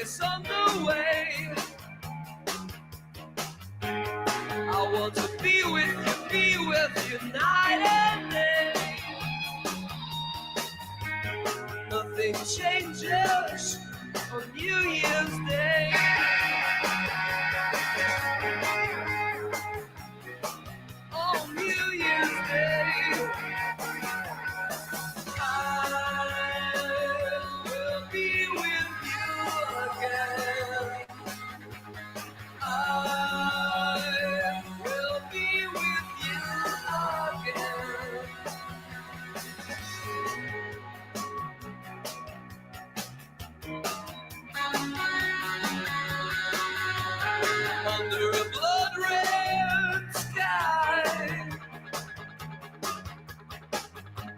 is underway. I want to be with you night and day. Nothing changes on New Year's Day. On New Year's Day, I will be with you again. I will be with you again. Under a blood-red sky,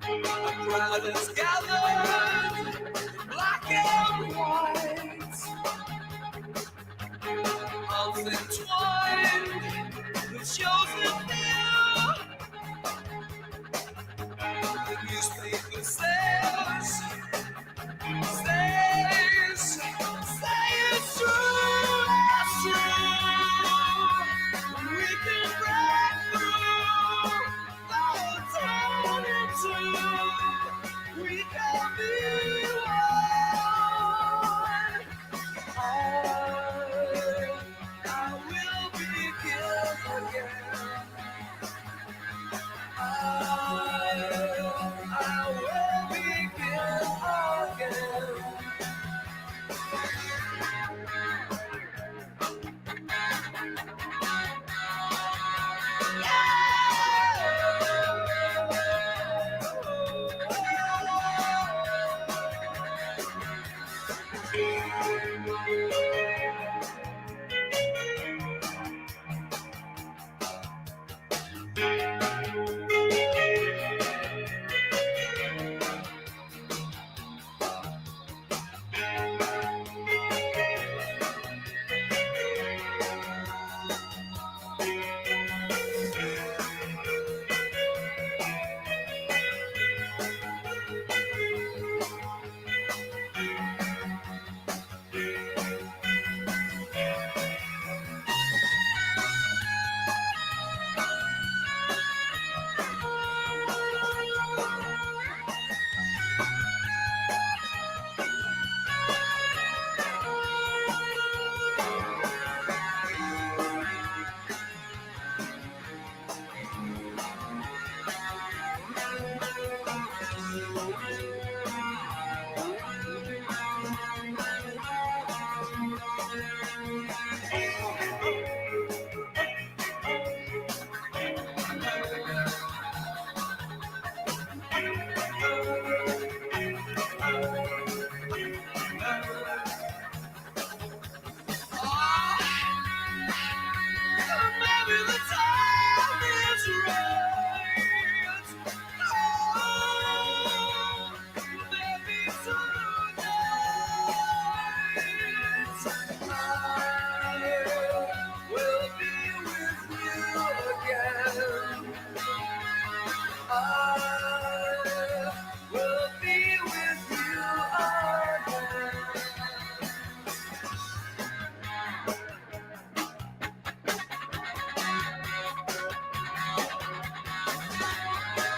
a crowd is gathered, black and white, arms entwined, with chosen few. The newspaper says it's true, it's true. We can break through the eternity. We can be one. I will begin again. I will begin again.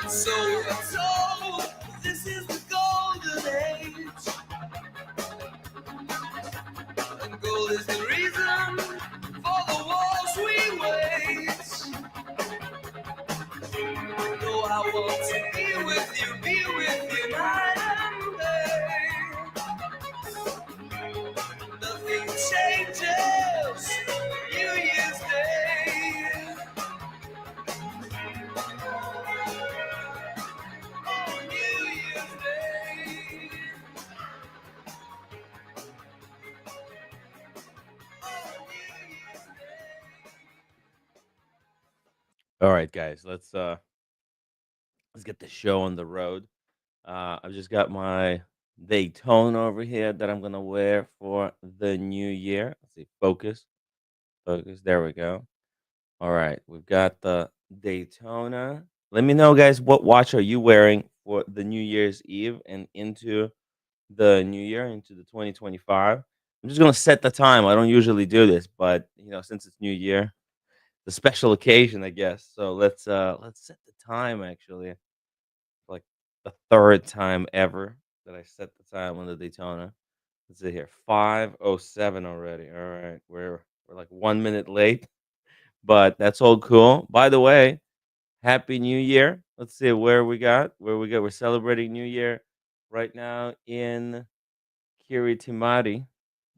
So, this is the golden age, and gold is the reason for the wars we wage. No, I want to be with you night and day. Nothing changes New Year's Day. On New Year's Day. On New Year's Day. All right, guys, let's get the show on the road. I've just got my Daytona over here that I'm gonna wear for the new year. Let's see, focus, focus. There we go. All right, we've got the Daytona. Let me know, guys, what watch are you wearing for the New Year's Eve and into the new year, into the 2025? I'm just gonna set the time. I don't usually do this, but since it's New Year, the special occasion, I guess. So let's set the time actually. Like the third time ever that I set the time on the Daytona. Let's see here. 5:07 already. All right. We're like 1 minute late, but that's all cool. By the way, Happy New Year. Let's see where we got. We're celebrating New Year right now in Kiritimati.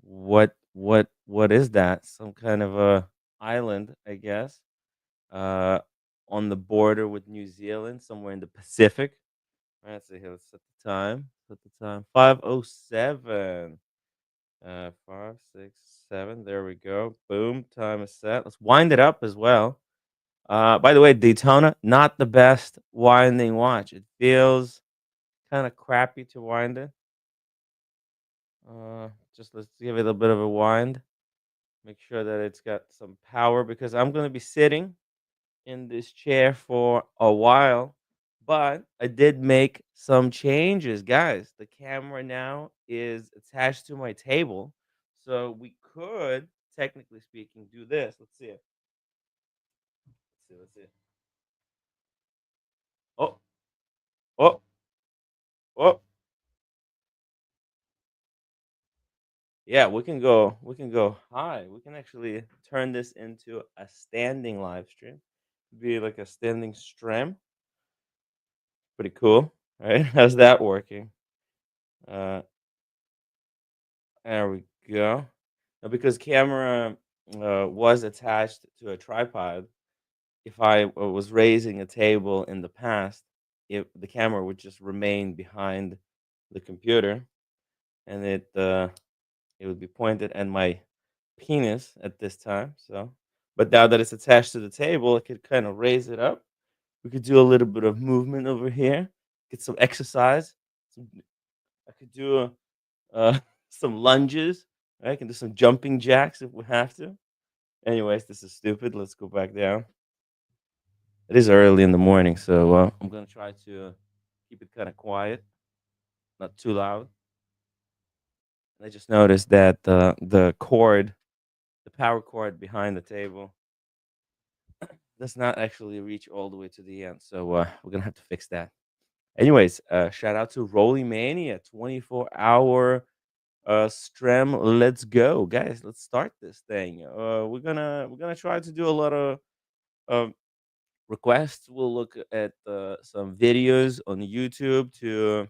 What is that? Some kind of a island, I guess. Uh on the border with New Zealand, somewhere in the Pacific. All right, so here, let's set the time. Set the time. 5:07. 5, 6, 7. There we go. Boom. Time is set. Let's wind it up as well. By the way, Daytona, not the best winding watch. It feels kind of crappy to wind it. Just let's give it a bit of a wind. Make sure that it's got some power because I'm going to be sitting in this chair for a while. But I did make some changes, guys. The camera now is attached to my table. So we could, technically speaking, do this. Let's see. Let's see. Let's see. Oh, oh, oh. Yeah, we can go high. We can actually turn this into a standing live stream. Be like a standing stream. Pretty cool, right? How's that working? Uh there we go. Now, because camera was attached to a tripod, if I was raising a table in the past, the camera would just remain behind the computer, and it would be pointed at my penis at this time. So, but now that it's attached to the table, I could kind of raise it up. We could do a little bit of movement over here, get some exercise. Some, I could do some lunges. Right? I can do some jumping jacks if we have to. Anyways, this is stupid. Let's go back down. It is early in the morning, so I'm gonna try to keep it kind of quiet, not too loud. And I just noticed that the power cord behind the table does not actually reach all the way to the end. So we're gonna have to fix that. Anyways, shout out to Rolly Mania, 24-hour stream. Let's go, guys. Let's start this thing. We're gonna try to do a lot of um, requests. We'll look at some videos on YouTube to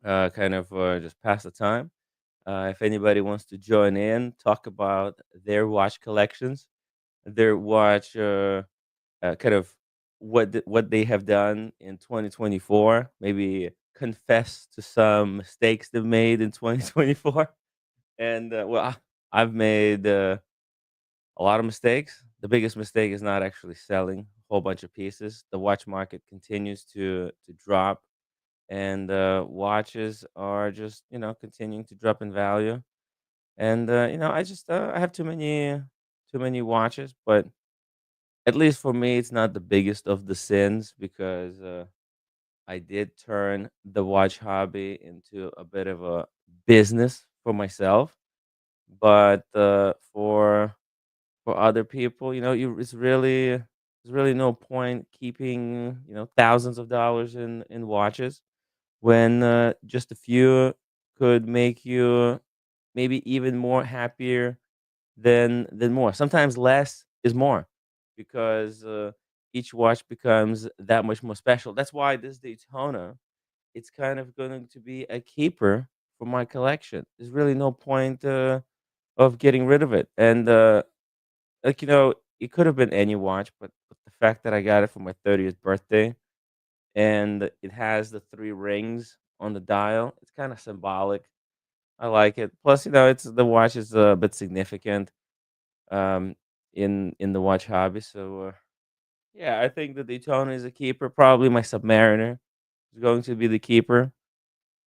kind of just pass the time. If anybody wants to join in, talk about their watch collections, their watch kind of what they have done in 2024. Maybe confess to some mistakes they've made in 2024. And I've made a lot of mistakes. The biggest mistake is not actually selling a whole bunch of pieces. The watch market continues to drop, and watches are just continuing to drop in value. And I have too many watches, but at least for me, it's not the biggest of the sins because I did turn the watch hobby into a bit of a business for myself. But for other people, it's really no point keeping thousands of dollars in watches when just a few could make you maybe even more happier than more. Sometimes less is more because each watch becomes that much more special. That's why this Daytona, it's kind of going to be a keeper for my collection. There's really no point of getting rid of it. And it could have been any watch, but the fact that I got it for my 30th birthday and it has the three rings on the dial, it's kind of symbolic. I like it. Plus, it's the watch is a bit significant um, in the watch hobby. So yeah, I think the Daytona is a keeper. Probably my Submariner is going to be the keeper.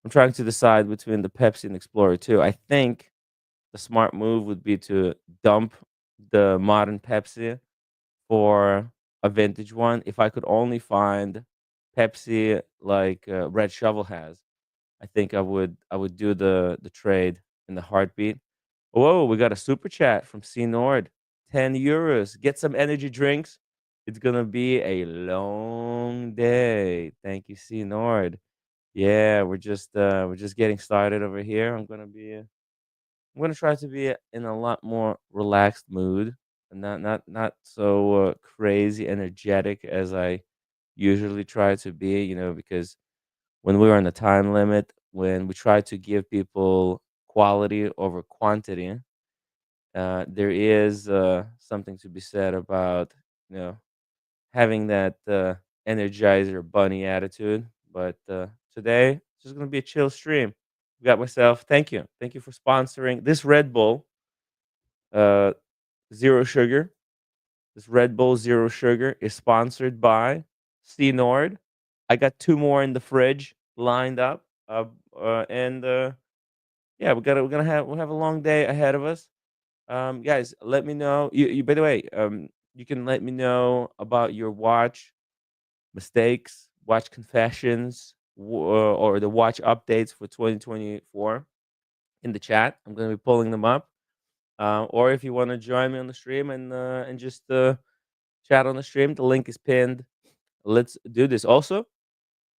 I'm trying to decide between the Pepsi and Explorer 2. I think the smart move would be to dump the modern Pepsi for a vintage one. If I could only find Pepsi like Red Shovel has, I think I would do the trade in the heartbeat. Whoa, we got a super chat from C Nord. 10 euros. Get some energy drinks. It's gonna be a long day. Thank you, C Nord. Yeah, we're just getting started over here. I'm gonna try to be in a lot more relaxed mood and not so crazy energetic as I usually try to be, because when we're on a time limit, when we try to give people quality over quantity, there is something to be said about you know having that energizer bunny attitude. But today, it's just gonna be a chill stream. Got myself. Thank you for sponsoring this Red Bull, uh, zero sugar. This Red Bull Zero Sugar is sponsored by C Nord. I got two more in the fridge lined up, and yeah, we'll have a long day ahead of us. Guys, let me know. By the way, you can let me know about your watch mistakes, watch confessions, or the watch updates for 2024 in the chat. I'm gonna be pulling them up. Or if you want to join me on the stream and just chat on the stream, the link is pinned. Let's do this. Also,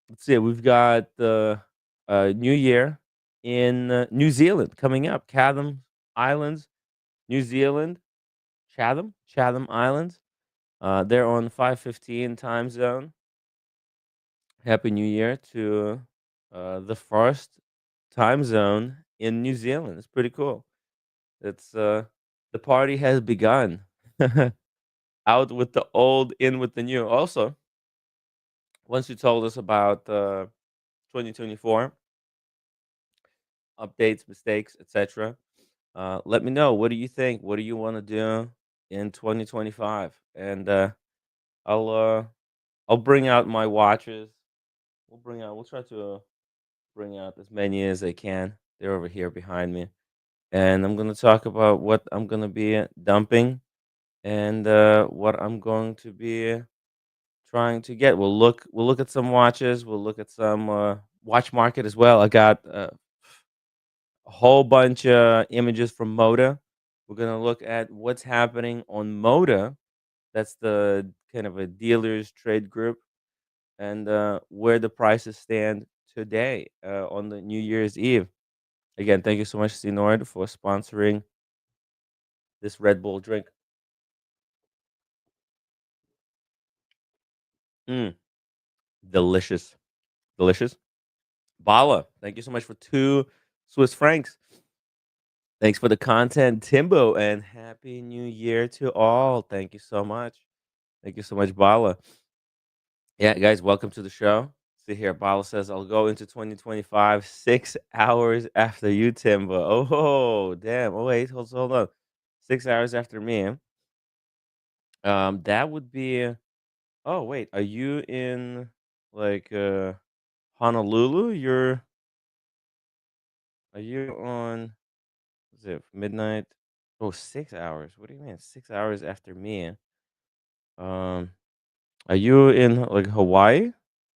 let's see. We've got the New Year in New Zealand coming up. Chatham Islands, New Zealand. Chatham Islands. They're on 5:15 time zone. Happy New Year to the first time zone in New Zealand. It's pretty cool. It's the party has begun. Out with the old, in with the new. Also, once you told us about 2024 updates, mistakes, etc., let me know. What do you think? What do you want to do in 2025? And I'll uh, I'll bring out my watches. We'll try to bring out as many as I can. They're over here behind me, and I'm gonna talk about what I'm gonna be dumping and what I'm going to be trying to get. We'll look at some watches. We'll look at some watch market as well. I got a whole bunch of images from Moda. We're gonna look at what's happening on Moda. That's the kind of a dealers trade group, and where the prices stand today on the New Year's Eve. Again, thank you so much, Nord, for sponsoring this Red Bull drink. Mm, delicious, delicious. Bala, thank you so much for 2 Swiss francs. Thanks for the content, Timbo, and happy New Year to all. Thank you so much. Thank you so much, Bala. Yeah, guys, welcome to the show. See here, Bala says I'll go into 2025 6 hours after you, Timbo. Oh, damn. Oh, wait, hold on. 6 hours after me. That would be. Oh, wait, are you in like Honolulu? Are you on? Is it midnight? Oh, 6 hours. What do you mean? 6 hours after me? Um, are you in like Hawaii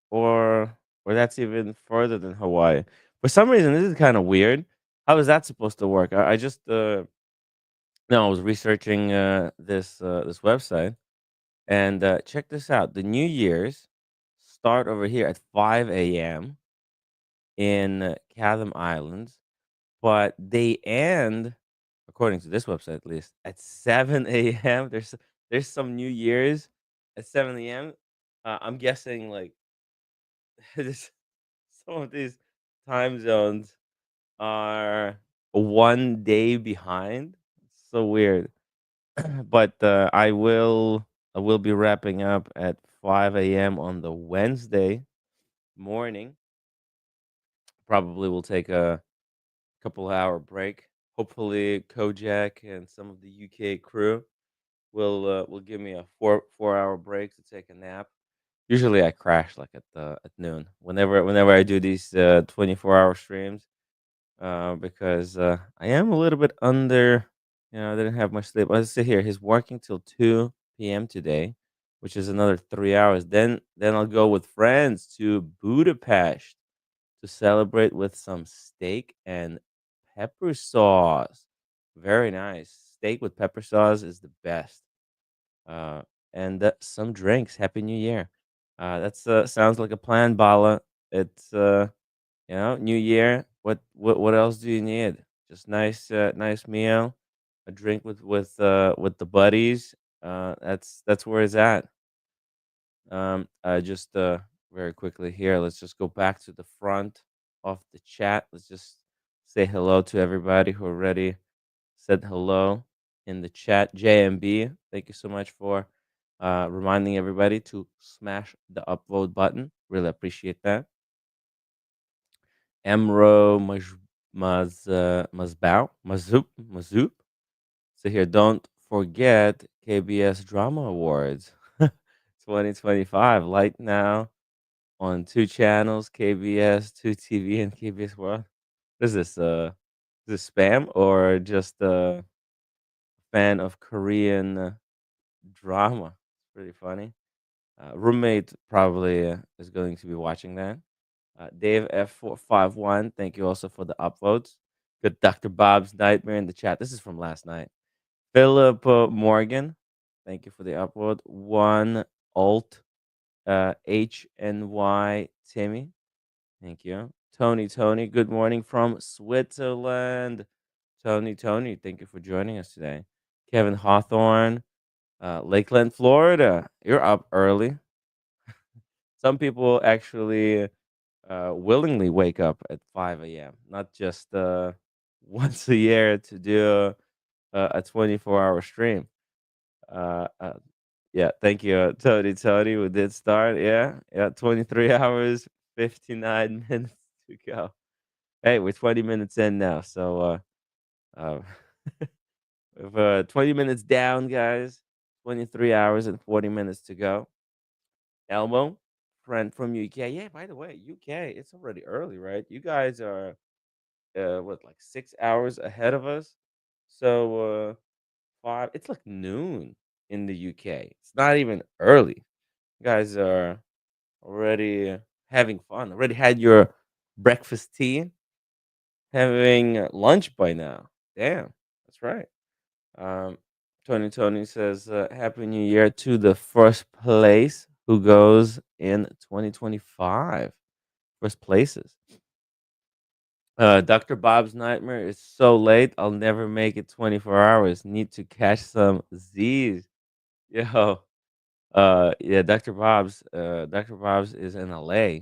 or that's even further than Hawaii? For some reason, this is kind of weird. How is that supposed to work? I just no, I was researching this website and check this out. The New Year's start over here at 5 a.m. in Chatham Islands, but they end, according to this website at least, at 7 a.m. There's some New Year's at 7 a.m. I'm guessing like this, some of these time zones are 1 day behind. It's so weird. But I will be wrapping up at 5 a.m. on the Wednesday morning. Probably will take a couple-hour break. Hopefully, Kojak and some of the UK crew will give me a four-hour break to take a nap. Usually, I crash like at noon. Whenever I do these 24-hour streams, because I am a little bit under. I didn't have much sleep. Let's see here. He's working till 2 p.m. today, which is another 3 hours. Then I'll go with friends to Budapest to celebrate with some steak and pepper sauce. Very nice. Steak with pepper sauce is the best. Uh, and some drinks. Happy New Year. That's sounds like a plan, Bala. It's New Year. What else do you need? Just nice meal, a drink with the buddies. That's where it's at. Just very quickly here, let's just go back to the front of the chat. Let's just say hello to everybody who already said hello in the chat. JMB, thank you so much for reminding everybody to smash the upvote button. Really appreciate that. Emro Mazoop. So here, don't forget KBS Drama Awards 2025. Light now on two channels, KBS, 2 TV, and KBS World. What is this? Is this spam or just a fan of Korean drama? It's pretty funny. Roommate probably is going to be watching that. Dave F451, thank you also for the upvotes. Good Dr. Bob's Nightmare in the chat. This is from last night. Philip Morgan, thank you for the upvote. One Alt HNY Timmy, thank you. Tony, good morning from Switzerland. Tony, thank you for joining us today. Kevin Hawthorne, Lakeland, Florida. You're up early. Some people actually willingly wake up at 5 a.m., not just once a year to do a 24-hour stream. Uh, uh, yeah, thank you, Tony. We did start. Yeah, 23 hours, 59 minutes to go. Hey, we're 20 minutes in now, so uh, with 20 minutes down, guys. 23 hours and 40 minutes to go. Elmo, friend from UK. Yeah, by the way, UK, it's already early, right? You guys are what, like 6 hours ahead of us. So five, it's like noon in the UK. It's not even early. You guys are already having fun. Already had your breakfast tea, having lunch by now. Damn, that's right. Um, Tony says, "Happy New Year to the first place who goes in 2025. First places." Dr. Bob's Nightmare is so late. I'll never make it 24 hours. Need to catch some Z's. Yo, yeah, Dr. Bob's is in LA.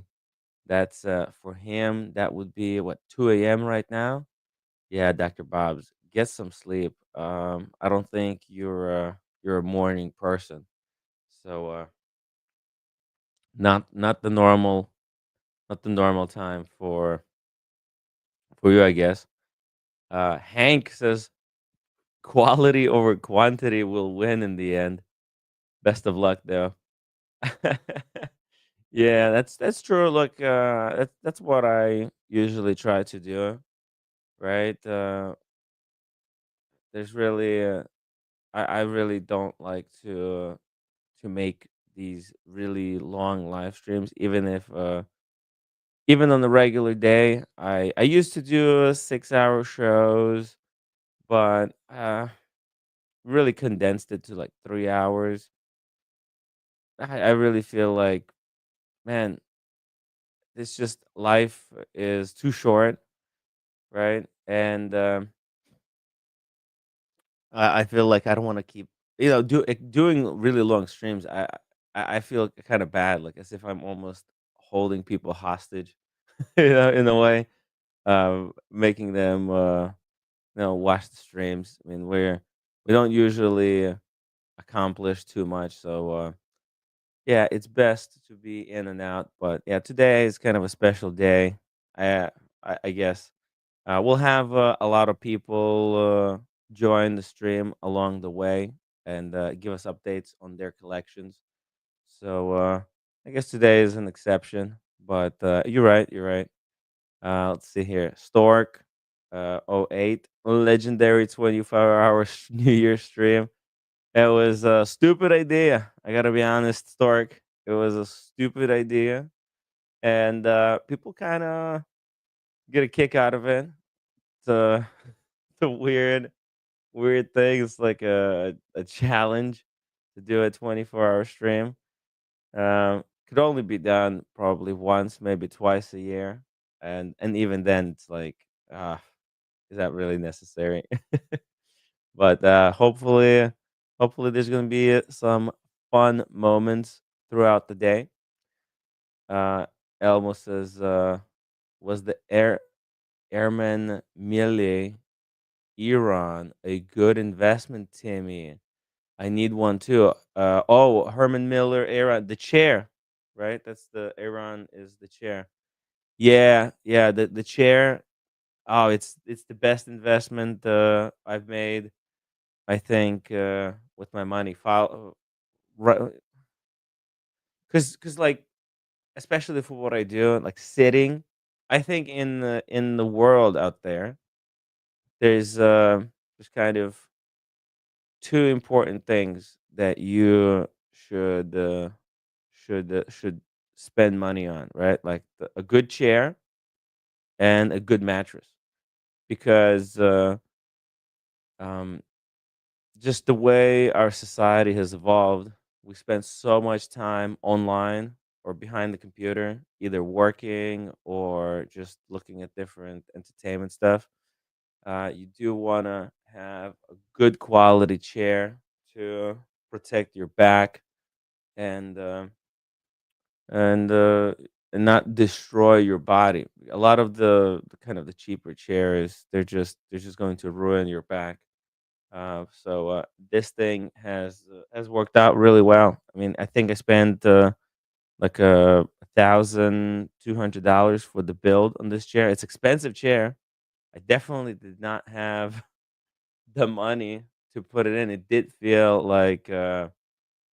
That's for him. That would be what, 2 a.m. right now. Yeah, Dr. Bob's, get some sleep. I don't think you're a morning person, so not the normal time for you, I guess. Hank says quality over quantity will win in the end. Best of luck, though. Yeah, that's true. Look, that's what I usually try to do, right? There's really, I really don't like to make these really long live streams, even if even on the regular day. I used to do 6 hour shows, but really condensed it to like 3 hours. I really feel like, man, it's just life is too short, right? And I feel like I don't want to keep, doing really long streams. I feel kind of bad, like as if I'm almost holding people hostage, in a way, making them watch the streams. I mean, we don't usually accomplish too much, so yeah, it's best to be in and out. But yeah, today is kind of a special day. I I guess we'll have a lot of people join the stream along the way and give us updates on their collections. So I guess today is an exception, but you're right. You're right. Let's see here. Stork, '08, legendary 24-hour New Year stream. It was a stupid idea. I gotta be honest, Stork. It was a stupid idea, and people kind of get a kick out of it. uh, it's a weird thing. It's like a challenge to do a 24-hour stream. Could only be done probably once, maybe twice a year, and even then, it's like, ah, is that really necessary? But hopefully, there's gonna be some fun moments throughout the day. Uh, Elmo says, "Was the Airman Mille Iran a good investment, Timmy? I need one too." Oh, Herman Miller Iran, the chair, right? That's the Iran is the chair. Yeah, yeah, the chair. Oh, it's the best investment I've made. I think with my money, file right, because like especially for what I do, like sitting. I think in the world out there, there's kind of two important things that you should spend money on, right? Like a good chair and a good mattress, because um, just the way our society has evolved, we spend so much time online or behind the computer, either working or just looking at different entertainment stuff. You do want to have a good quality chair to protect your back and and uh, and not destroy your body. A lot of the kind of the cheaper chairs, they're just going to ruin your back. So this thing has worked out really well. I mean, I think I spent like $1,200 for the build on this chair. It's expensive chair. I definitely did not have the money to put it in. It did feel like a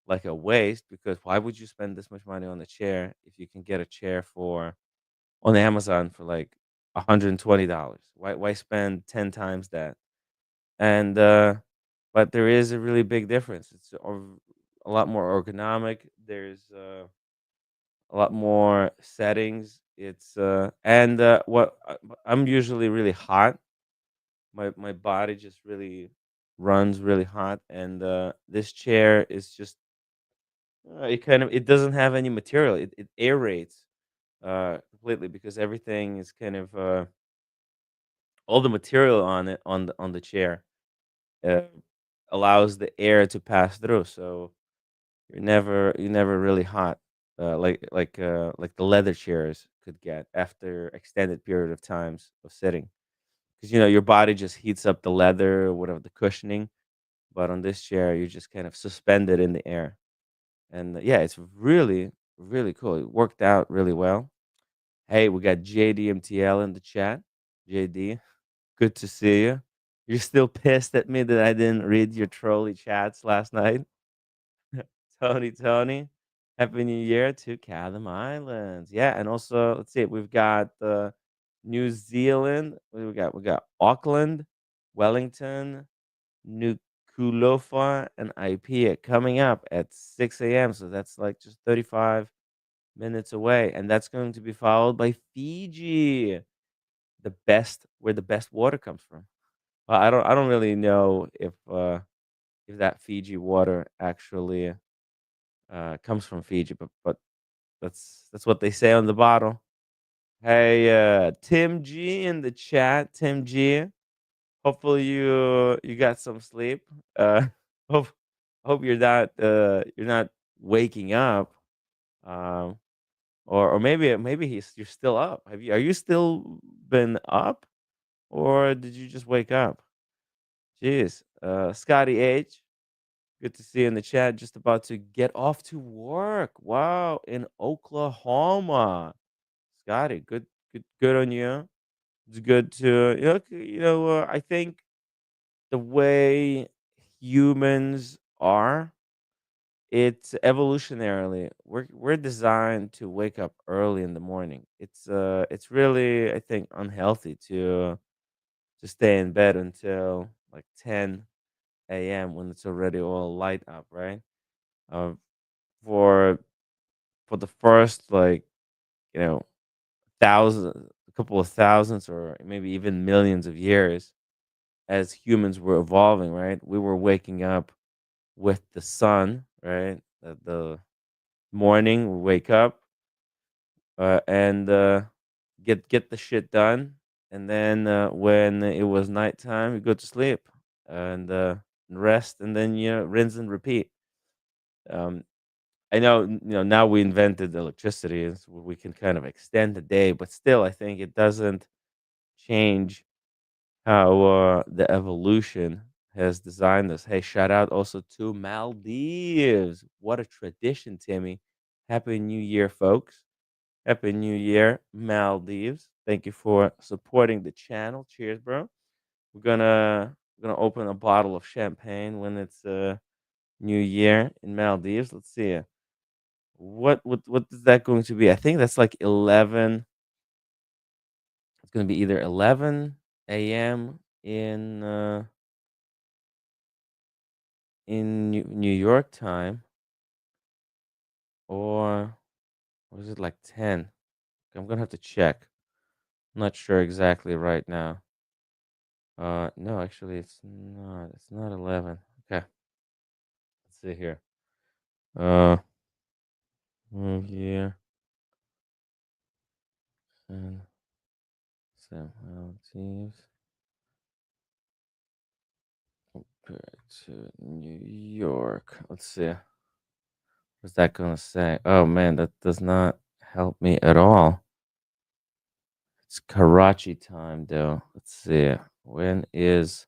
waste, because why would you spend this much money on a chair if you can get a chair for on Amazon for like $120? Why spend 10 times that? And but there is a really big difference. It's a lot more ergonomic. There's a lot more settings. It's and what I'm usually really hot. My body just really runs really hot, and this chair is just it doesn't have any material. It aerates completely, because everything is kind of all the material on it on the chair uh, allows the air to pass through. So you're never really hot, like the leather chairs could get after extended period of times of sitting, because your body just heats up the leather or whatever the cushioning. But on this chair, you're just kind of suspended in the air, and yeah, it's really cool. It worked out really well. Hey, we got JDMTL in the chat. JD, good to see you. You're still pissed at me that I didn't read your trolley chats last night? Tony, happy New Year to Chatham Islands. Yeah, and also let's see, we've got New Zealand. What do we got Auckland, Wellington, Nuku'alofa, and Iapia coming up at 6 a.m. So that's like just 35 minutes away, and that's going to be followed by Fiji, the best where the best water comes from. Well, I don't really know if that Fiji water actually comes from Fiji, but that's what they say on the bottle. Hey, Tim G in the chat. Tim G, hopefully you got some sleep. Hope hope you're not waking up. Um, or maybe you're still up. Are you still been up, or did you just wake up? Jeez, Scotty H. Good to see you in the chat. Just about to get off to work. Wow, in Oklahoma. Scotty, good on you. It's good to I think the way humans are, it's evolutionarily we're designed to wake up early in the morning. It's really, I think, unhealthy to stay in bed until like 10 a.m. when it's already all light up, right? Uh, for for the first, like, you know, thousand couple of thousands or maybe even millions of years as humans were evolving, right? We were waking up with the sun, right? The morning, we wake up and get the shit done, and then when it was nighttime, we go to sleep and rest, and then rinse and repeat. Um, I know, now we invented electricity, and so we can kind of extend the day, but still, I think it doesn't change how the evolution has designed us. Hey, shout out also to Maldives. What a tradition, Timmy. Happy New Year, folks. Happy New Year, Maldives. Thank you for supporting the channel. Cheers, bro. We're gonna open a bottle of champagne when it's New Year in Maldives. Let's see. What is that going to be? I think that's like 11. It's gonna be either 11 a.m. in New York time, or was it like 10? I'm gonna have to check. I'm not sure exactly right now. No, actually, it's not. It's not 11. Okay, let's see here. Uh, Year and somehow Thieves compared to New York. Let's see. What's that gonna say? Oh man, that does not help me at all. It's Karachi time though. Let's see. When is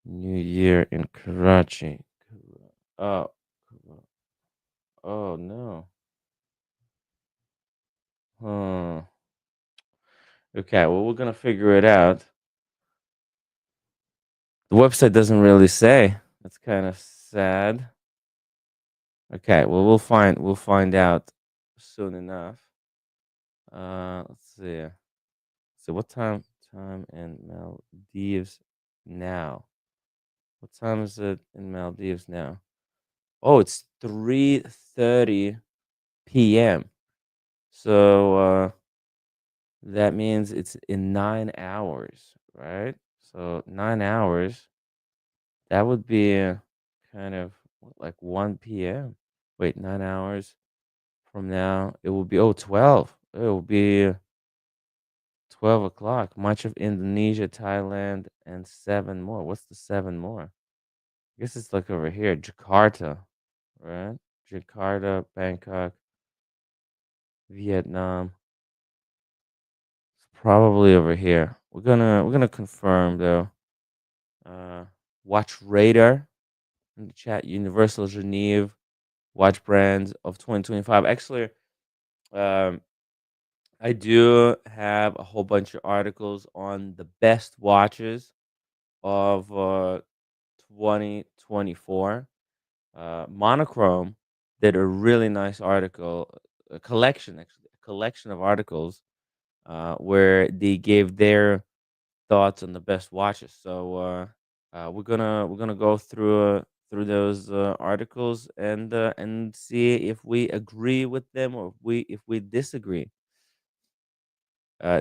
New Year in Karachi? Oh, oh no. Hmm. Okay, well we're gonna figure it out. The website doesn't really say. That's kind of sad. Okay, well we'll find out soon enough. Let's see. So what time in Maldives now? What time is it in Maldives now? Oh, it's 3:30 p.m. So that means it's in 9 hours, right? So 9 hours. That would be kind of like 1 p.m. Wait, 9 hours from now, it will be 12. It will be 12 o'clock. Much of Indonesia, Thailand, and seven more. What's the seven more? I guess it's like over here, Jakarta, right? Jakarta, Bangkok, Vietnam. It's probably over here. We're gonna confirm though. Uh, Watch radar in the chat. Universal Geneve watch brands of 2025. Actually, um, I do have a whole bunch of articles on the best watches of 2024. Monochrome did a really nice article, a collection actually, a collection of articles where they gave their thoughts on the best watches. So we're gonna go through those articles and see if we agree with them or if we disagree.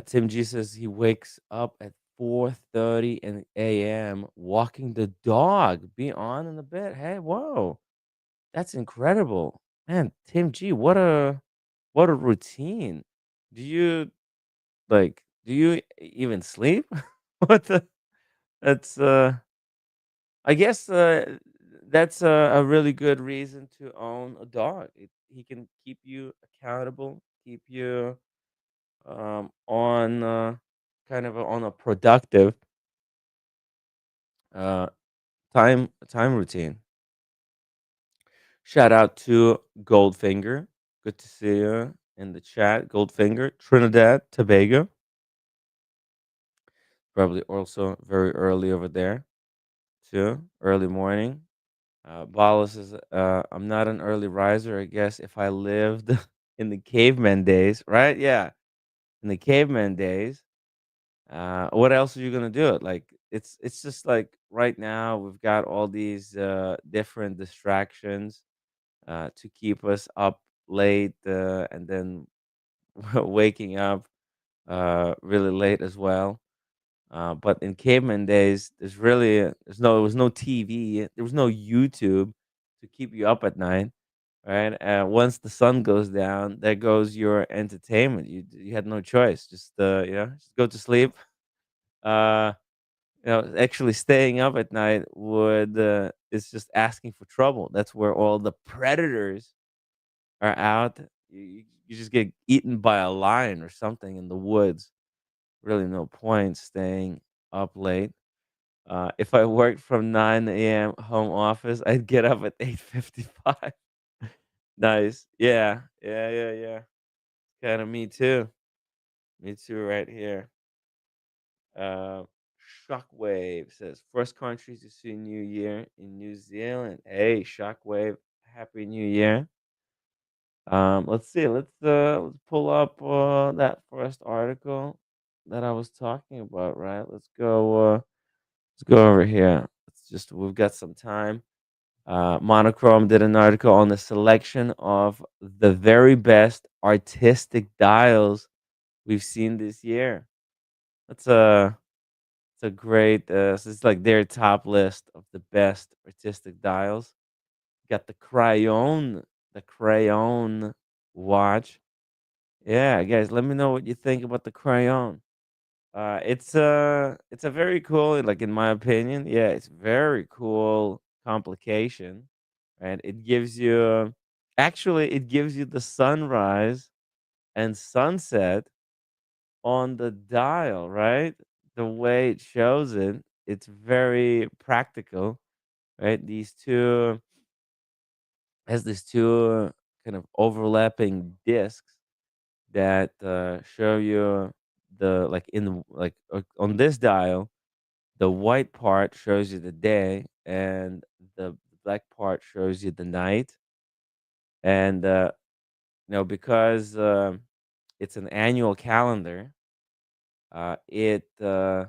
Tim G says he wakes up at 4:30 a.m. walking the dog. Be on in a bit. Hey, whoa, that's incredible, man. Tim G, what a routine. Do you Do you even sleep? what the? That's I guess that's a really good reason to own a dog. He can keep you accountable, keep you on kind of on a productive uh, time routine. Shout out to Goldfinger. Good to see you in the chat. Goldfinger, Trinidad, Tobago. Probably also very early over there too. Early morning. Bala says, I'm not an early riser. I guess if I lived in the caveman days, right? Yeah, in the caveman days. What else are you gonna do? Like it's just like right now we've got all these different distractions to keep us up late and then waking up. really late as well. But in caveman days, there was no TV, there was no YouTube to keep you up at night, right? Once the sun goes down, there goes your entertainment. You had no choice, just just go to sleep. Uh, actually staying up at night would is just asking for trouble. That's where all the predators are out. You just get eaten by a lion or something in the woods. Really, no point staying up late. If I worked from 9 a.m. home office, I'd get up at 8:55. Nice. Yeah. Yeah, yeah, yeah. Kinda me too. Me too right here. Uh, Shockwave says, "First country to see New Year in New Zealand." Hey, Shockwave, happy New Year. Let's see. Let's pull up that first article that I was talking about, right? Let's go over here. We've got some time. Monochrome did an article on the selection of the very best artistic dials we've seen this year. That's a it's a great. So it's like their top list of the best artistic dials. Got the crayon watch. Yeah, guys, let me know what you think about the crayon. It's a very cool, like in my opinion, yeah, it's very cool complication, and it gives you the sunrise and sunset on the dial, right? The way it shows it, it's very practical, right? These two has these two kind of overlapping discs that show you the like in the like on this dial. The white part shows you the day, and the black part shows you the night. And because it's an annual calendar, uh, it uh,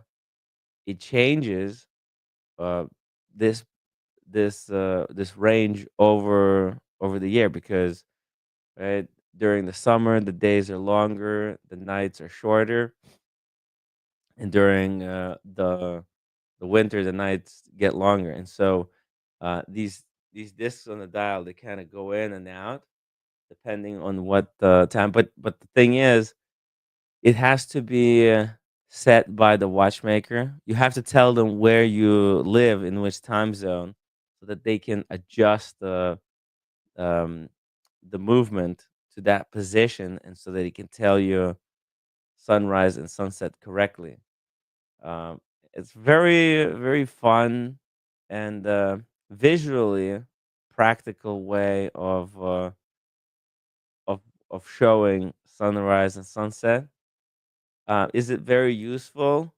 it changes uh, this this range over the year because right during the summer the days are longer, the nights are shorter, and during the winter the nights get longer. And so these discs on the dial, they kind of go in and out depending on what time. But the thing is, it has to be set by the watchmaker. You have to tell them where you live in which time zone so that they can adjust um, the movement to that position, and so that it can tell you sunrise and sunset correctly. Um, it's very fun and visually practical way of of showing sunrise and sunset. Is it very useful?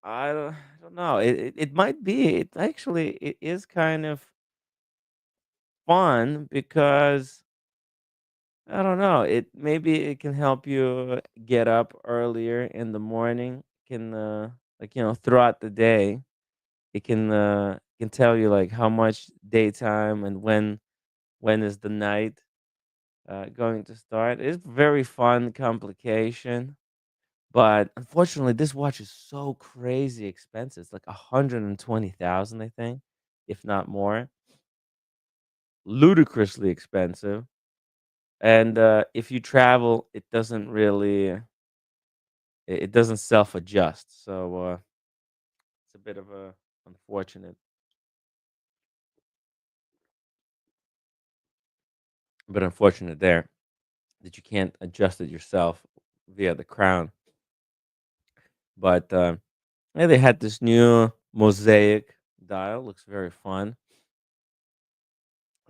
I don't know. It might be. It is kind of fun because I don't know. It can help you get up earlier in the morning. Can throughout the day it can tell you like how much daytime and when is the night going to start. It's very fun complication, but unfortunately, this watch is so crazy expensive. It's like 120,000, I think, if not more. Ludicrously expensive. And if you travel, it doesn't self adjust. So it's a bit of a unfortunate, but unfortunate there that you can't adjust it yourself via the crown. But yeah, they had this new mosaic dial. Looks very fun.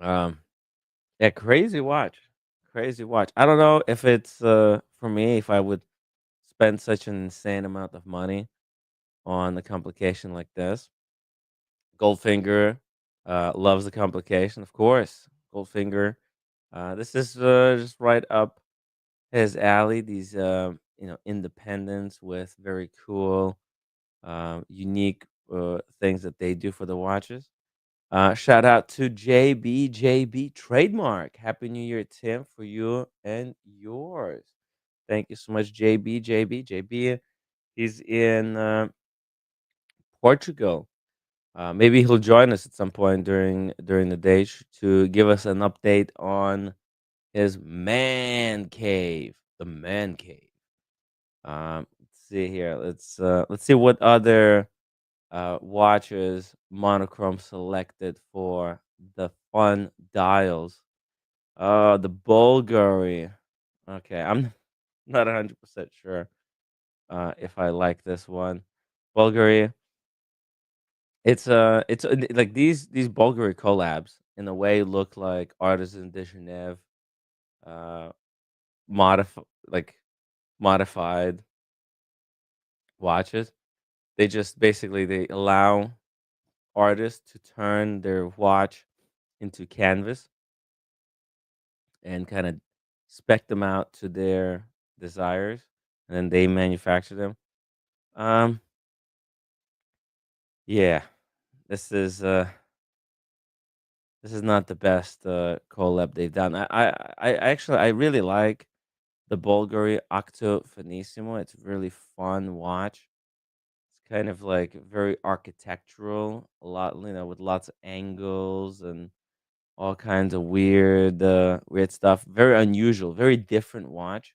Um, yeah, crazy watch, crazy watch. I don't know if it's for me if I would spend such an insane amount of money on a complication like this. Goldfinger loves the complication, of course. Goldfinger. This is just right up his alley. These independents with very cool, unique things that they do for the watches. Shout out to JB trademark. Happy New Year, Tim, for you and yours. Thank you so much, JB. JB. He's in Portugal. Maybe he'll join us at some point during the day to give us an update on his man cave, the man cave. Let's see here. Let's see what other watches monochrome selected for the fun dials. The Bulgari. Okay, I'm not 100% sure if I like this one. Bulgari. Like these Bulgari collabs in a way look like Artisan de Genève, uh, like modified watches. They just basically they allow artists to turn their watch into canvas and kind of spec them out to their desires, and then they manufacture them. Um, yeah, this is uh, this is not the best collab they've done. I really like the Bulgari Octo Finissimo. It's a really fun watch. It's kind of like very architectural, a lot, with lots of angles and all kinds of weird stuff. Very unusual, very different watch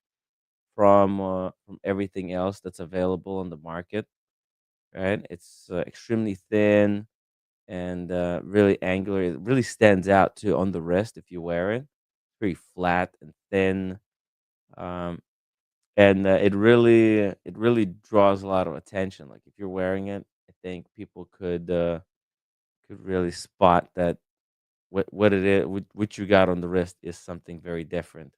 from everything else that's available on the market. Right? It's extremely thin and really angular. It really stands out too on the wrist if you wear it. It's very flat and thin, um, and it really draws a lot of attention. Like if you're wearing it, I think people could really spot that what it is, what you got on the wrist is something very different.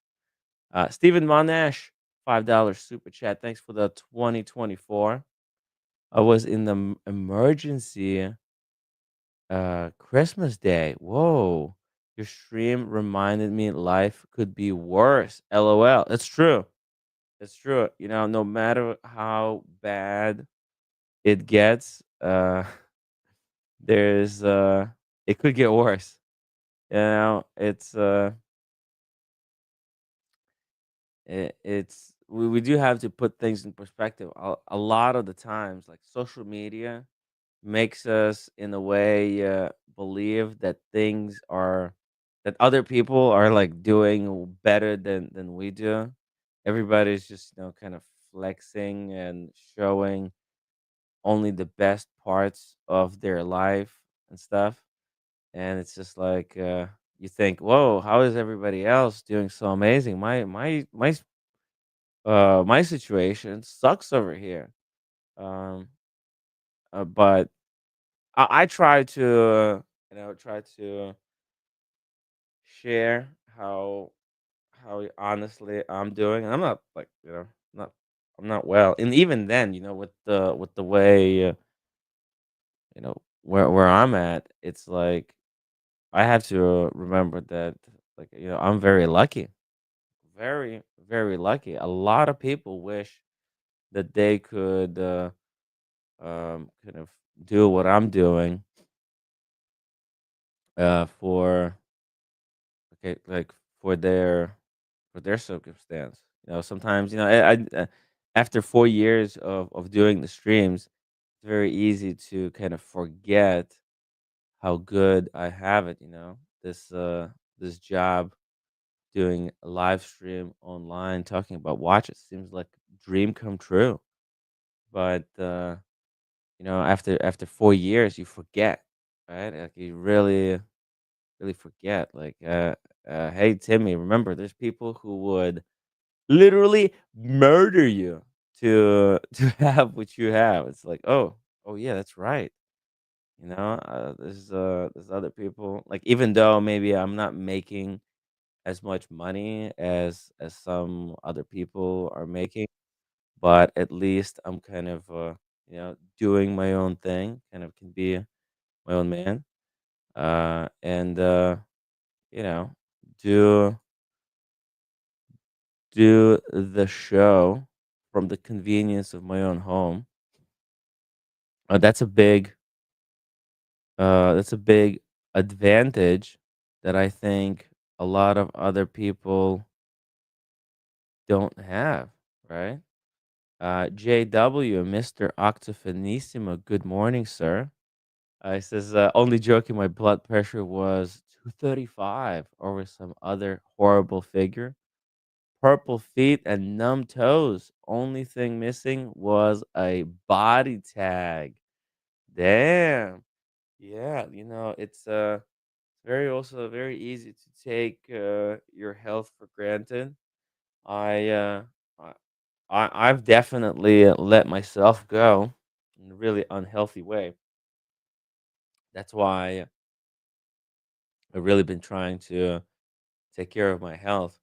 Stephen Monash, $5 super chat. Thanks for the 2024. I was in the emergency Christmas Day. Whoa. Your stream reminded me life could be worse. LOL. It's true. It's true. No matter how bad it gets, there's it could get worse. We do have to put things in perspective. A lot of the times, like social media makes us in a way believe that things are that other people are like doing better than we do. Everybody's just kind of flexing and showing only the best parts of their life and stuff, and it's just like you think, whoa, how is everybody else doing so amazing? My situation sucks over here. um but I try to try to share how honestly I'm doing. And I'm not like not I'm not well, and even then, with the way where I'm at, it's like I have to remember that like I'm very lucky, very very lucky. A lot of people wish that they could kind of do what I'm doing for okay, like for their for their circumstance. Sometimes after 4 years of doing the streams, it's very easy to kind of forget how good I have it. This job doing a live stream online talking about watches seems like a dream come true. But after 4 years, you forget, right? Like you really forget. Like, hey Timmy, remember, there's people who would literally murder you to to have what you have. It's like, oh yeah, that's right. There's other people. Like even though maybe I'm not making as much money as some other people are making, but at least I'm kind of doing my own thing. Kind of can be my own man. And you know, do do the show from the convenience of my own home. That's a big advantage that I think a lot of other people don't have. right? JW, Mr. Octofinissimo, good morning, sir. He says, only joking, my blood pressure was 235 over some other horrible figure. Purple feet and numb toes. Only thing missing was a body tag. Damn. Yeah, it's very also very easy to take your health for granted. I uh I, I've definitely let myself go in a really unhealthy way. That's why I've really been trying to take care of my health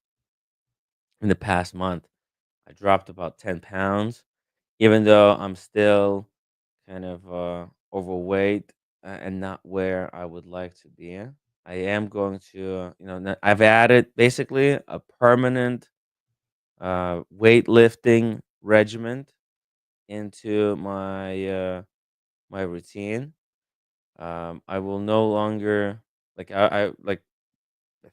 in the past month. I dropped about 10 pounds, even though I'm still kind of overweight and not where I would like to be. I am going to, I've added basically a permanent weightlifting regimen into my routine. I will no longer like I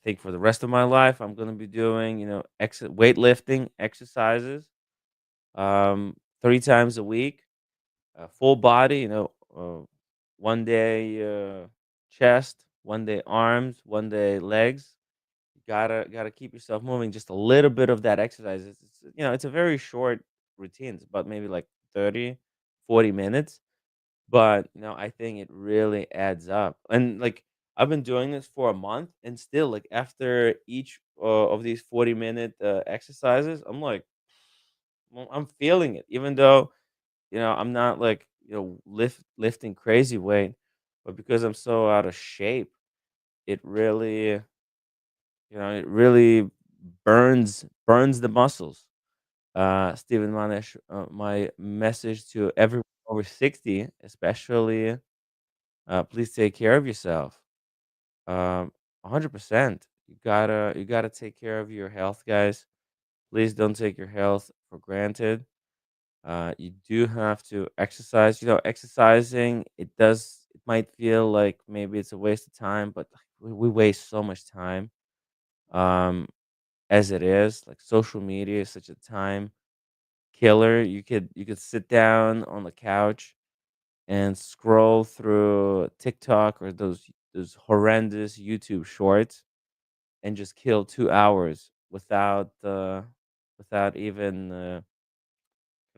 think for the rest of my life I'm going to be doing weightlifting exercises 3 times a week, full body. One day chest, one day arms, one day legs. You gotta keep yourself moving. Just a little bit of that exercise. It's a very short routine. It's about maybe like 30, 40 minutes. But I think it really adds up. And like I've been doing this for a month, and still, like after each of these 40-minute exercises, I'm like, well, I'm feeling it, even though I'm not like lifting crazy weight, but because I'm so out of shape, it really it really burns the muscles. Stephen Manesh, my message to everyone over 60, especially, please take care of yourself. 100%. You gotta take care of your health, guys. Please don't take your health for granted. You do have to exercise. Exercising, it might feel like maybe it's a waste of time, but we waste so much time as it is. Like social media is such a time killer. You could sit down on the couch and scroll through TikTok or those horrendous YouTube shorts and just kill 2 hours without even kind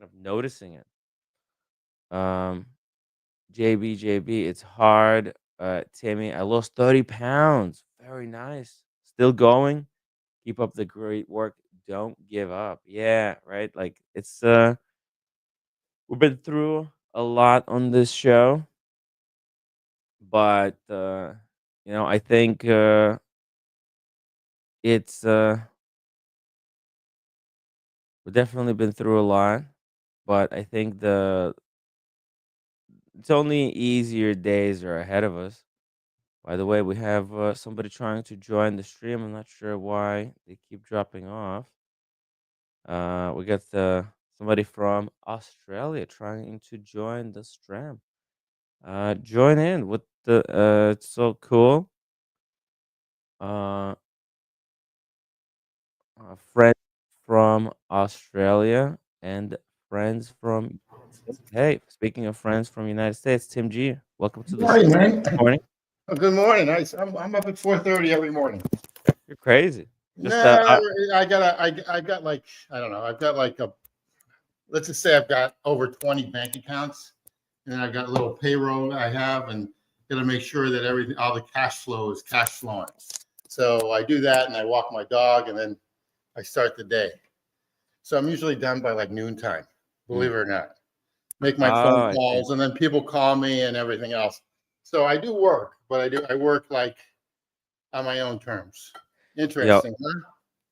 of noticing it. Um, JB, it's hard. Timmy, I lost 30 pounds. Very nice. Still going. Keep up the great work. Don't give up. Yeah, right. Like we've been through a lot on this show, but I think it's we've definitely been through a lot, but I think the it's only easier days are ahead of us. By the way, we have somebody trying to join the stream. I'm not sure why they keep dropping off. We got somebody from Australia trying to join the stream. Join in with the it's so cool. Uh, friends from Australia and friends from United States. Hey, speaking of friends from United States, Tim G, welcome to Good the show. morning, Good man. morning. Good morning. I'm up at 4:30 every morning. You're crazy. Just No, I got like I don't know. I've got like a let's just say I've got over 20 bank accounts, and I've got a little payroll I have, and got to make sure that everything, all the cash flow is cash flowing. So I do that, and I walk my dog, and then I start the day. So I'm usually done by like noontime, believe mm. it or not. Make my Oh, phone I see. calls, and then people call me and everything else. So I do work, but I work like on my own terms. You know, Interesting, huh?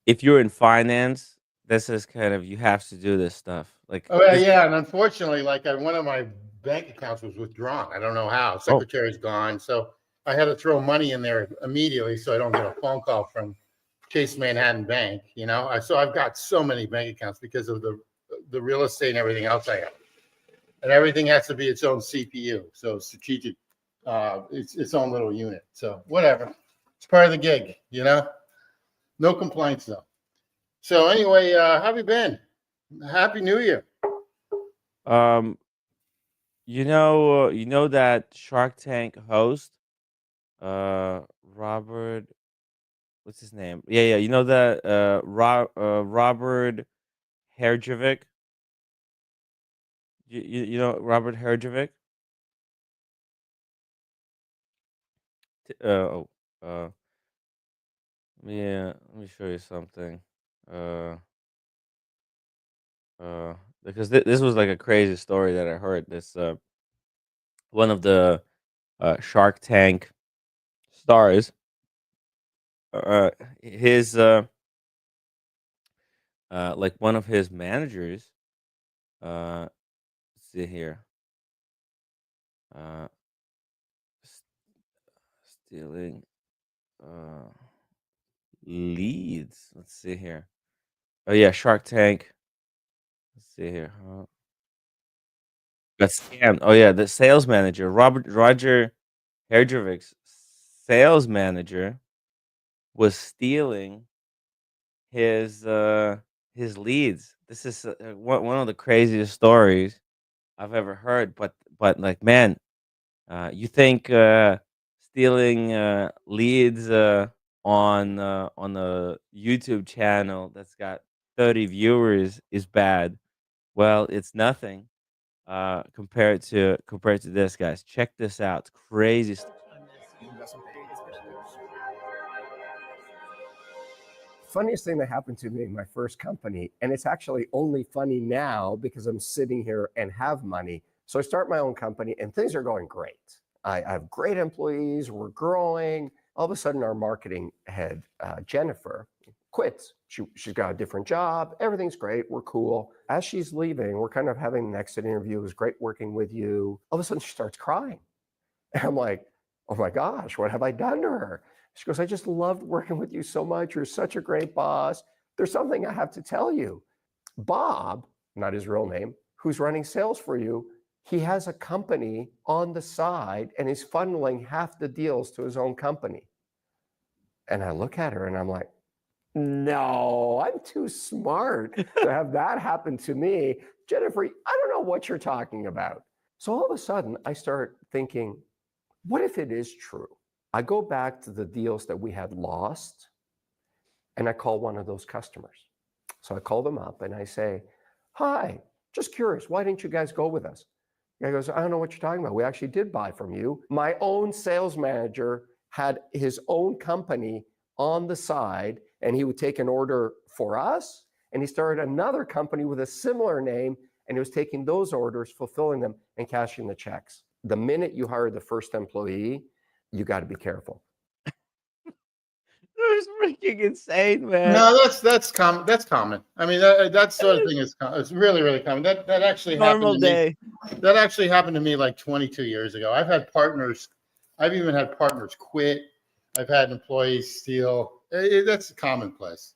if you're in finance, this is kind of you have to do this stuff. Like Oh this. yeah, and unfortunately, like one of my bank accounts was withdrawn. I don't know how. Oh, Secretary's gone, so I had to throw money in there immediately so I don't get a phone call from Chase Manhattan Bank. So I've got so many bank accounts because of the real estate and everything else I have, and everything has to be its own CPU. So strategic, it's its own little unit. So whatever, it's part of the gig. No complaints though. So anyway, how have you been? Happy New Year. Um, you know that Shark Tank host, Robert, what's his name? Yeah, yeah. You know that Robert Herjavec. You know Robert Herjavec? Oh, yeah. Let me show you something. Uh, uh, because this was like a crazy story that I heard. This one of the Shark Tank stars, uh, his like one of his managers, let's see here, uh, s- stealing uh leads. Let's see here. Oh yeah, Shark Tank. Let's see here. Got scammed. Oh yeah, the sales manager, Roger Herjavic's sales manager was stealing his his leads. This is one of the craziest stories I've ever heard. But like, man, you think stealing leads on a YouTube channel that's got 30 viewers is bad? Well, it's nothing compared to this, guys. Check this out. It's crazy. Funniest thing that happened to me in my first company, and it's actually only funny now because I'm sitting here and have money. So I start my own company and things are going great. I have great employees, we're growing. All of a sudden, our marketing head, Jennifer, quits. She's got a different job. Everything's great. We're cool. As she's leaving, we're kind of having an exit interview. It was great working with you. All of a sudden, she starts crying. And I'm like, oh my gosh, what have I done to her? She goes, I just loved working with you so much. You're such a great boss. There's something I have to tell you. Bob, not his real name, who's running sales for you, he has a company on the side and he's funneling half the deals to his own company. And I look at her and I'm like, no, I'm too smart to have that happen to me. Jennifer, I don't know what you're talking about. So all of a sudden, I start thinking, what if it is true? I go back to the deals that we had lost and I call one of those customers. So I call them up and I say, hi, just curious, why didn't you guys go with us? The guy goes, I don't know what you're talking about. We actually did buy from you. My own sales manager had his own company on the side and he would take an order for us. And he started another company with a similar name and he was taking those orders, fulfilling them and cashing the checks. The minute you hire the first employee, you got to be careful. It was freaking insane, man. No, that's common. That's common. I mean, that sort of thing is it's really really common. That actually happened Normal to me. day. That actually happened to me like 22 years ago. I've had partners. I've even had partners quit. I've had employees steal. That's commonplace.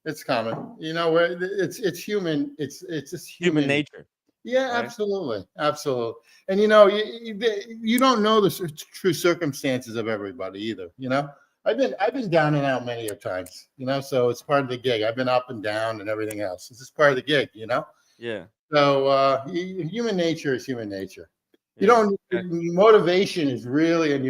It's common. You know, where it's human. It's just Human human. nature, Yeah, right? absolutely, absolutely. And you know, you don't know the true circumstances of everybody either. You know, I've been down and out many of times. You know, so it's part of the gig. I've been up and down and everything else. It's just part of the gig. You know, Yeah, so human nature is human nature. You yeah, don't exactly. motivation is really and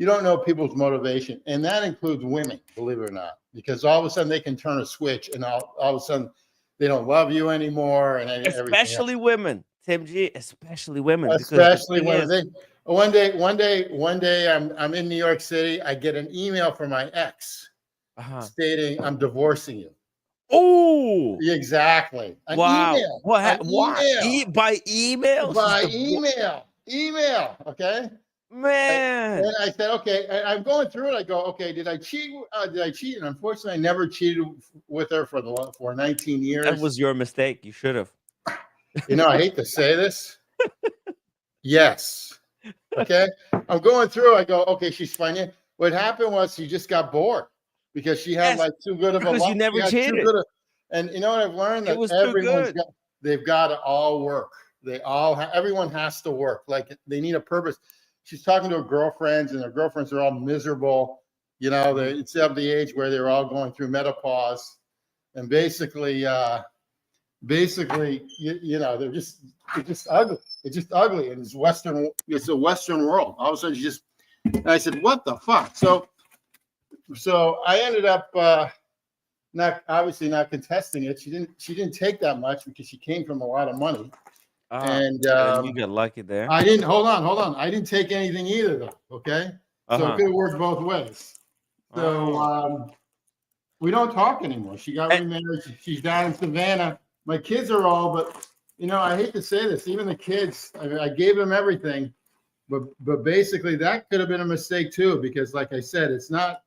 you don't know people's motivation, and that includes women, believe it or not, because all of a sudden they can turn a switch, and all of a sudden they don't love you anymore, and everything else. Especially women, Tim G. Especially women, because the Especially thing when is, they one day I'm in New York City. I get an email from my ex uh-huh. stating I'm divorcing you. Oh, Exactly, wow. an Why? email By email? She's by the email. Okay. man. And I said, okay. I'm going through it. I go, okay. Did I cheat? Did I cheat? And unfortunately, I never cheated with her for 19 That years. was your mistake. You should have. You know, I hate to say this. Yes. Okay. I'm going through. I go, okay. She's funny. What happened was she just got bored because she had Yes, like too good of a because life. you She never had too cheated. good of, and you know what I've learned It that was too good. they've got to all work. Everyone has to work. Like they need a purpose. She's talking to her girlfriends, and her girlfriends are all miserable. You know, Mhm. it's of the age where they're all going through menopause, and basically, basically, they're it's just ugly. It's just ugly. And it's a Western world. All of a sudden, and I said, what the fuck? So I ended up not contesting it. She didn't take that much because she came from a lot of money. And you got lucky there. I didn't hold on. I didn't take anything either though. Okay. So it could have worked both ways. So we don't talk anymore. She got remarried. She's down in Savannah. My kids are all, but I hate to say this, even the kids, I gave them everything, but basically that could have been a mistake too, because like I said, it's not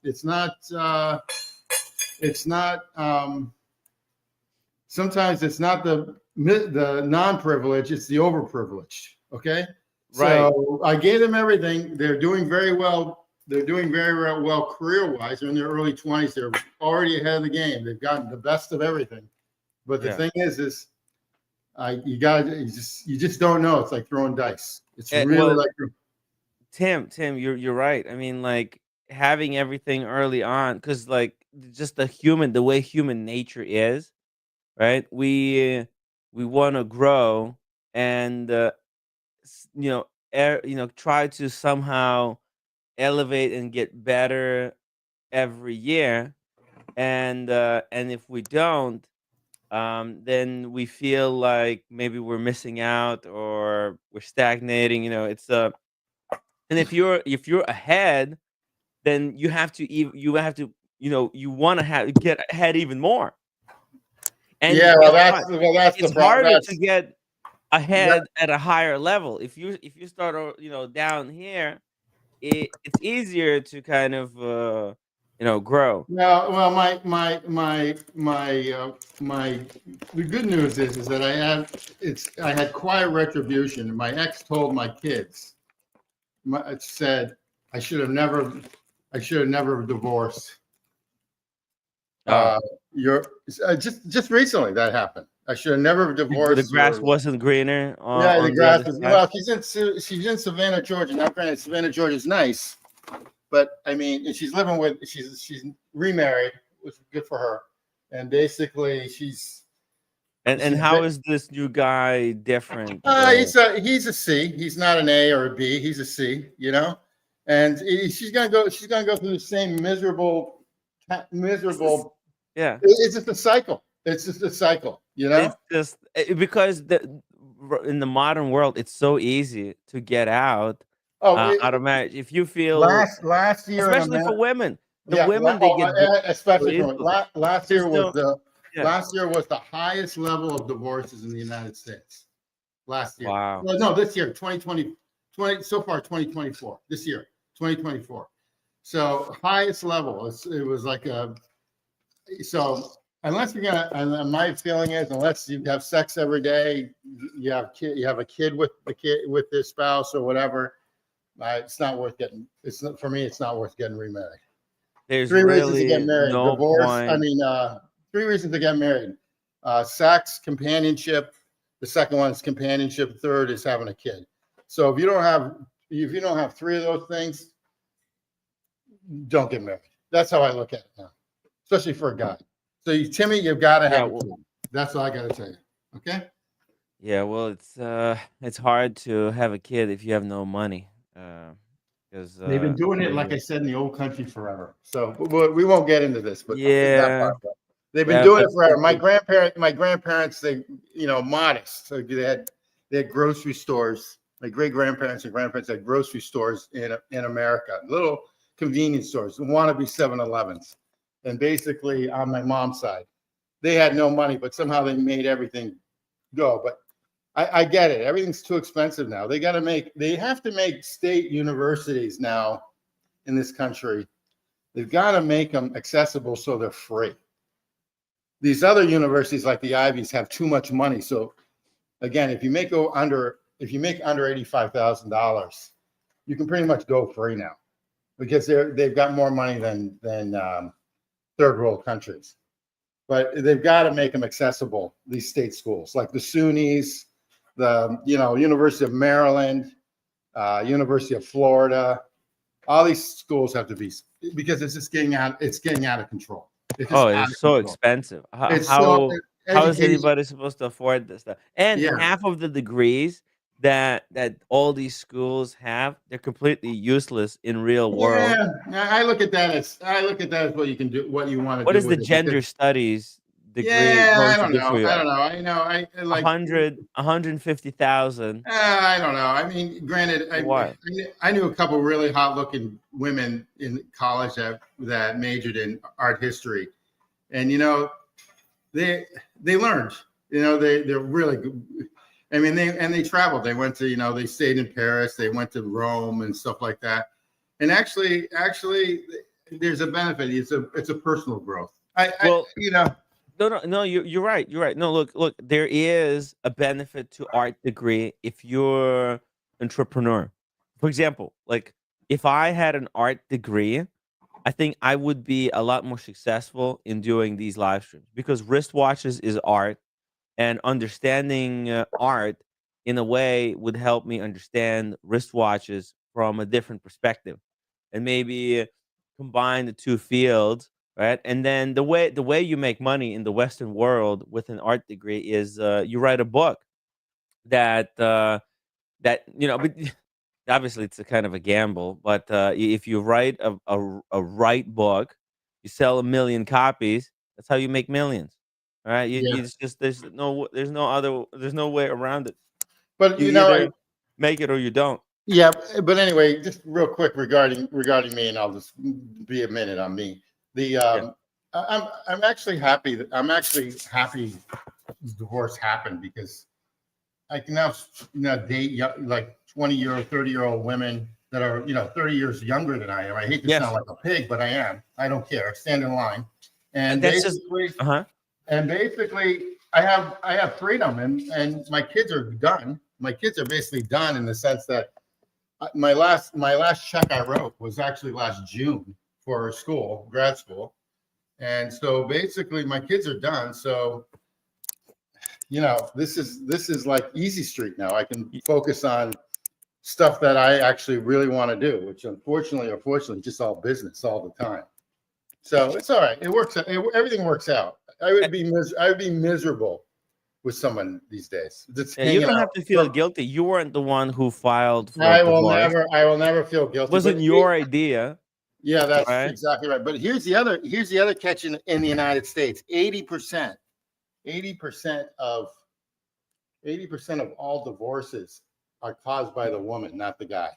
sometimes it's not the non-privileged, it's the overprivileged. Okay. Right. So I gave them everything. They're doing very well. They're doing very well career-wise. They're in their early 20s. They're already ahead of the game. They've gotten the best of everything. But the thing is you just don't know. It's like throwing dice. It's really like Tim, you're right. I mean, like having everything early on, because like just the way human nature is, right? We want to grow and try to somehow elevate and get better every year, and if we don't, then we feel like maybe we're missing out or we're stagnating. It's and if you're ahead, then you have to you want to get ahead even more. And that's it's the problem. harder to get ahead at a higher level. If you start down here, it's easier to kind of grow. Well, the good news is that I had quiet retribution. And my ex told my kids, it said I should have never divorced. Just recently that happened. I should have never divorced. The grass wasn't greener. The grass was. Well, she's in Savannah, Georgia. Now, granted, Savannah, Georgia is nice, but I mean, she's remarried, which is good for her, and basically she's. And how is this new guy different? He's a C. He's not an A or a B. He's a C. And she's gonna go through the same miserable. Yeah. It's just a cycle. It's just a cycle. It's just because in the modern world, it's so easy to get out. Out of marriage, if you feel last year, especially for women, women they get especially for last year was the highest level of divorces in the United States. Last year, wow. Well, no, this year, 2020, so far 2024. This year, 2024. So highest level. It was like so. Unless you're gonna, and my feeling is, unless you have sex every day, you have a kid with this spouse or whatever, it's not worth getting. For me, it's not worth getting remarried. There's three reasons to get married: no divorce. point. I mean, 3 reasons to get married: sex, companionship. The second one is companionship. Third is having a kid. So if you don't have 3 of those things, don't get married. That's how I look at it now, especially for a guy. So Timmy, you've got to have a kid. That's all I got to tell you. Okay. Yeah, well, it's hard to have a kid if you have no money. Because they've been doing it, like I said, in the old country forever. So we won't get into this, but they've been doing it forever. My grandparents, they modest. So they had grocery stores. My great grandparents and grandparents had grocery stores in America, little convenience stores, wannabe 7-Elevens. And basically, on my mom's side, they had no money, but somehow they made everything go. But I get it. Everything's too expensive now. They have to make state universities now in this country. They've got to make them accessible so they're free. These other universities like the Ivies have too much money. So again, if you make under $85,000, you can pretty much go free now because they've got more money than third world countries. But they've got to make them accessible, these state schools like the SUNYs, the University of Maryland, University of Florida. All these schools have to be, because it's just getting out of control. It's so expensive. How is education. anybody supposed to afford this stuff? And Yeah. half of the degrees that all these schools have, they're completely useless in real world. Yeah. I look at that as what you can do, what you want to What do is the with it. gender Because studies degree yeah, I going to don't do know. for I you? don't know. I like. 150,000 I don't know. I mean, granted, for what? I knew a couple really hot-looking women in college that majored in art history, and they they learned. They're really good. I mean, they traveled. They went to they stayed in Paris. They went to Rome and stuff like that. And actually, there's a benefit. It's a personal growth. I Well, you know no, you're right. You're right. No, look, there is a benefit to art degree if you're entrepreneur. For example, like if I had an art degree, I think I would be a lot more successful in doing these live streams because wristwatches is art, and understanding art in a way would help me understand wristwatches from a different perspective, and maybe combine the two fields, right? And then the way you make money in the Western world with an art degree is you write a book that but obviously it's a kind of a gamble, but if you write a right book, you sell 1 million copies. That's how you make millions. All right, yeah, it's just there's no way around it. but You either make it or you don't. yeah, but anyway, just real quick regarding me, and I'll just be a minute on me. The Yeah. I'm actually happy divorce happened because I can now date like 20-year-old, 30-year-old women that are 30 years younger than I am. I hate to Yes. sound like a pig, but I am. I don't care. I stand in line, and That's just basically I have freedom, and my kids are done. My kids are basically done in the sense that my last check I wrote was actually last June for grad school, and so basically my kids are done. So this is like easy street now. I can focus on stuff that I actually really want to do, which unfortunately, just all business all the time. So it's all right. It works. Everything works out. I would be miserable with someone these days. Just Yeah, you hanging don't out. have to feel guilty. You weren't the one who filed for divorce. I will never feel It guilty. wasn't But your idea, yeah, that's right? exactly right. But here's the other catch in the United States. 80% 80% of 80% of all divorces are caused by the woman, not the guy.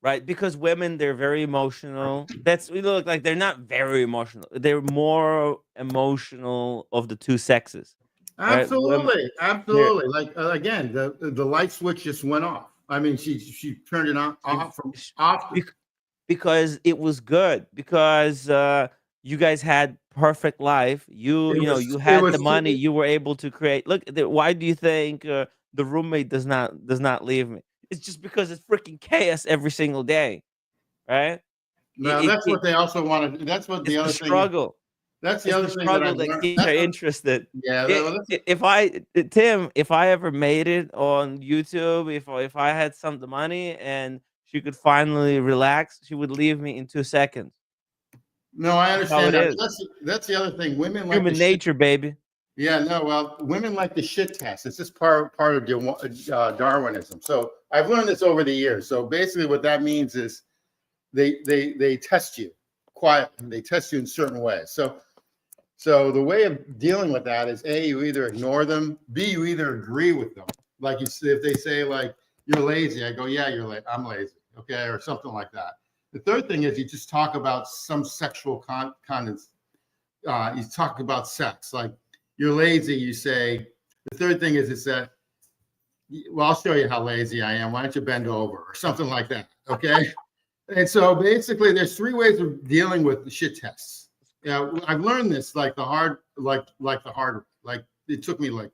Right, because women, they're very emotional. We look like they're not very emotional. They're more emotional of the two sexes, right? Women, Absolutely, they're absolutely. Like again, the light switch just went off. I mean, she turned it on she, off from sh- off. bec- because it was good. Because you guys had perfect life. You It had the was money. You were able to create. Look, why do you think the roommate does not leave me? It's just because it's freaking chaos every single day, right? Now that's what they also wanted. That's what the It's the other thing. struggle. That's the It's other the thing that struggle I've that learned. keeps her interested. Yeah, Tim, if I ever made it on YouTube, if I had some the money and she could finally relax, she would leave me in 2 seconds. no, I That's how understand it that. is. That's the other thing. Women like the Human shit. nature, baby. Yeah, no, well, women like the shit test. It's just part of Darwinism. So I've learned this over the years. So basically, what that means is they test you quietly. They test you in certain ways. So the way of dealing with that is A, you either ignore them, B, you either agree with them. Like if they say like you're lazy, I go, yeah, I'm lazy, okay, or something like that. The third thing is you just talk about some sexual content. You talk about sex, like you're lazy. You say the third thing is that well, I'll show you how lazy I am. Why don't you bend over or something like that, okay? And so basically, there's three ways of dealing with the shit tests. Yeah, I've learned this like it took me like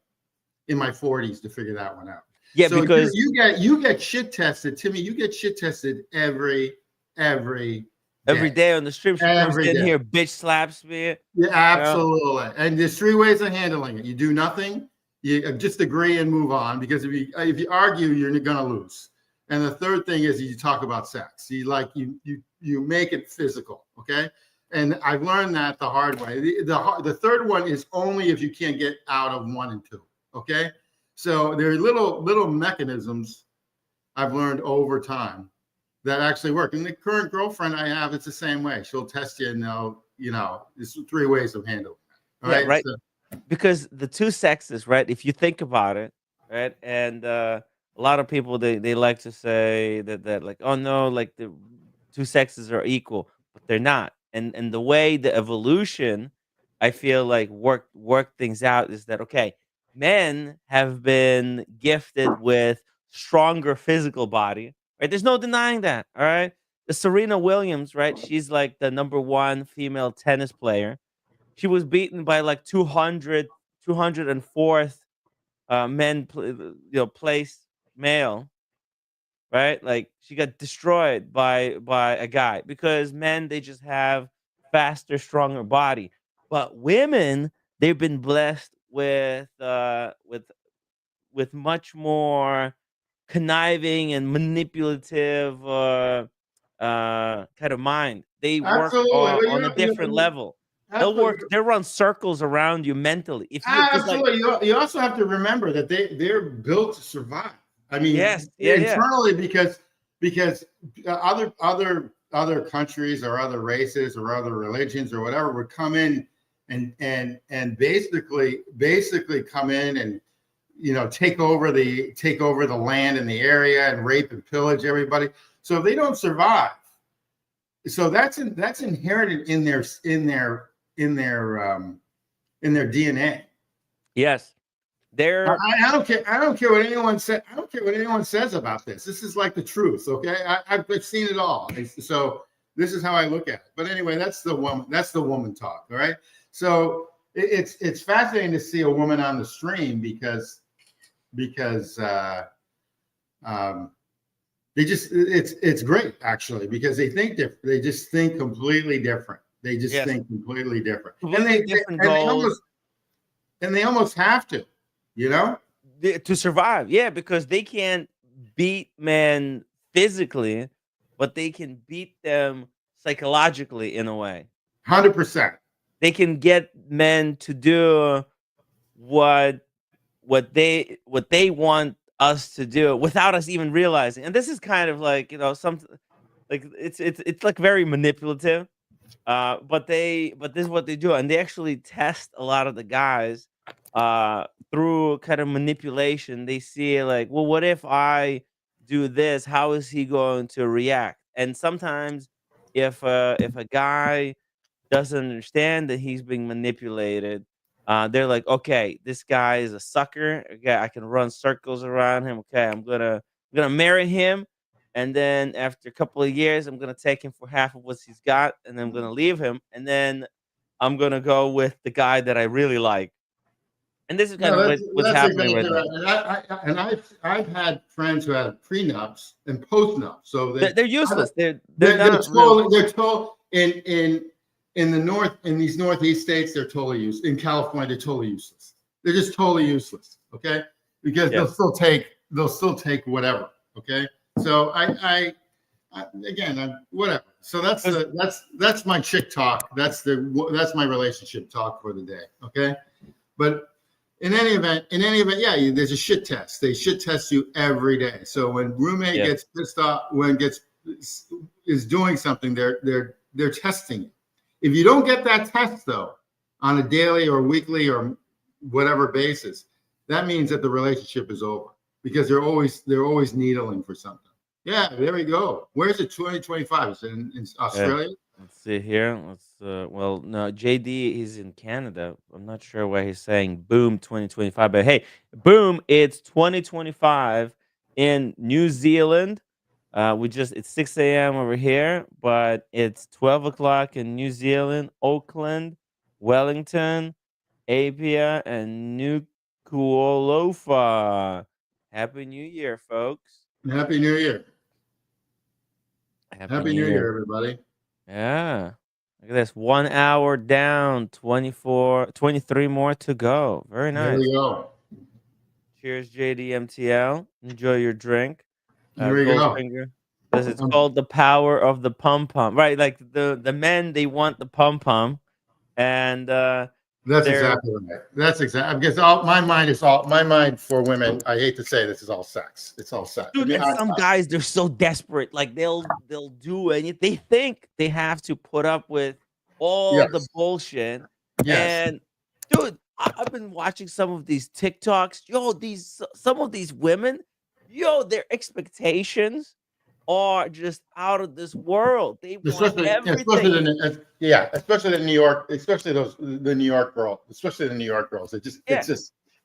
in my 40s to figure that one out. Yeah, So because you get shit tested, Timmy. You get shit tested every every day, day on the stream she comes every in day. here, bitch slaps me. Yeah, You know? absolutely. And there's three ways of handling it. You do nothing. You just agree and move on because if you argue, you're gonna lose. And the third thing is you talk about sex. You make it physical. Okay. And I've learned that the hard way. The third one is only if you can't get out of 1 and 2. Okay, so there are little mechanisms I've learned over time that actually work. And the current girlfriend I have, it's the same way. She'll test you and there's 3 ways of handling it. All Yeah, right. right. So, Because the two sexes, right? If you think about it, right, and a lot of people they like to say that like, oh no, like the two sexes are equal, but they're not. And the way the evolution, I feel like work things out is that okay, men have been gifted with stronger physical body, right? There's no denying that. All right, the Serena Williams, right? She's like the number one female tennis player. She was beaten by like 204th placed male, right? Like she got destroyed by a guy because men they just have faster, stronger body. But women, they've been blessed with much more conniving and manipulative kind of mind. They work absolutely. Well, on a different level. absolutely. They'll run circles around you mentally. If you because like Absolutely. You also have to remember that they're built to survive. I mean, yes, yeah. internally because other countries or other races or other religions or whatever would come in and basically come in and take over the land in the area and rape and pillage everybody. So if they don't survive, so that's inherited in their DNA. Yes. They're I don't care. I don't care what anyone said. I don't care what anyone says about this. This is like the truth. Okay, I've seen it all. So this is how I look at it. But anyway, that's the woman. That's the woman talk. All right. So it's fascinating to see a woman on the stream because they just it's great actually because they think different. They just think completely different. They just yes, think completely different, completely different goals and they almost have to, you know. to survive. Yeah, because they can't beat men physically, but they can beat them psychologically in a way. 100%. They can get men to do what what they want us to do without us even realizing. And this is kind of like, some like it's like very manipulative. But this is what they do, and they actually test a lot of the guys through kind of manipulation. They see like, well, what if I do this? How is he going to react? And sometimes if a guy doesn't understand that he's being manipulated, they're like, okay, this guy is a sucker. Okay, I can run circles around him. Okay, I'm gonna marry him, and then after a couple of years, I'm gonna take him for half of what he's got, and then I'm gonna leave him, and then I'm gonna go with the guy that I really like. And this is kind No, of what's that's happening right exactly now. right. And I've had friends who had prenups and postnups, so They're useless. They're they're not real. in the north in these northeast states they're totally useless. In California, they're totally useless. They're just totally useless. Okay, because Yes. they'll still take whatever. Okay, so I'm whatever. So that's my chick talk. That's my relationship talk for the day. Okay, but in any event, yeah, there's a shit test. They shit test you every day. So when roommate Yes. gets pissed off, is doing something, they're testing it. If you don't get that test though, on a daily or weekly or whatever basis, that means that the relationship is over because they're always needling for something. Yeah, there we go. Where's it? 2025? Is it in Australia? Let's see here. Well, no, JD he's in Canada. I'm not sure why he's saying boom 2025, but hey, boom, it's 2025 in New Zealand. It's 6 a.m. over here, but it's 12 o'clock in New Zealand, Auckland, Wellington, Apia, and Nuku'alofa. Happy New Year, folks. Happy New Year. Happy Happy New New Year. Year, everybody. Yeah. Look at this. 1 hour down, 23 more to go. Very There nice. we go. Cheers, JDMTL. Enjoy your drink. Here we go. Goldfinger. because it's called the power of the pom pom, right? Like the men, they want the pom pom, and That's they're exactly right. That's exactly because all my mind for women. I hate to say this is all sex. It's all sex. I dude. mean, And some guys, they're so desperate, like they'll do anything. They think they have to put up with all the yes, bullshit, yes. and dude, I've been watching some of these TikToks. Yo, some of these women, yo, their expectations are just out of this world. They want Especially everything. yeah, especially in New York, especially the New York girl, especially the New York girls. Yeah,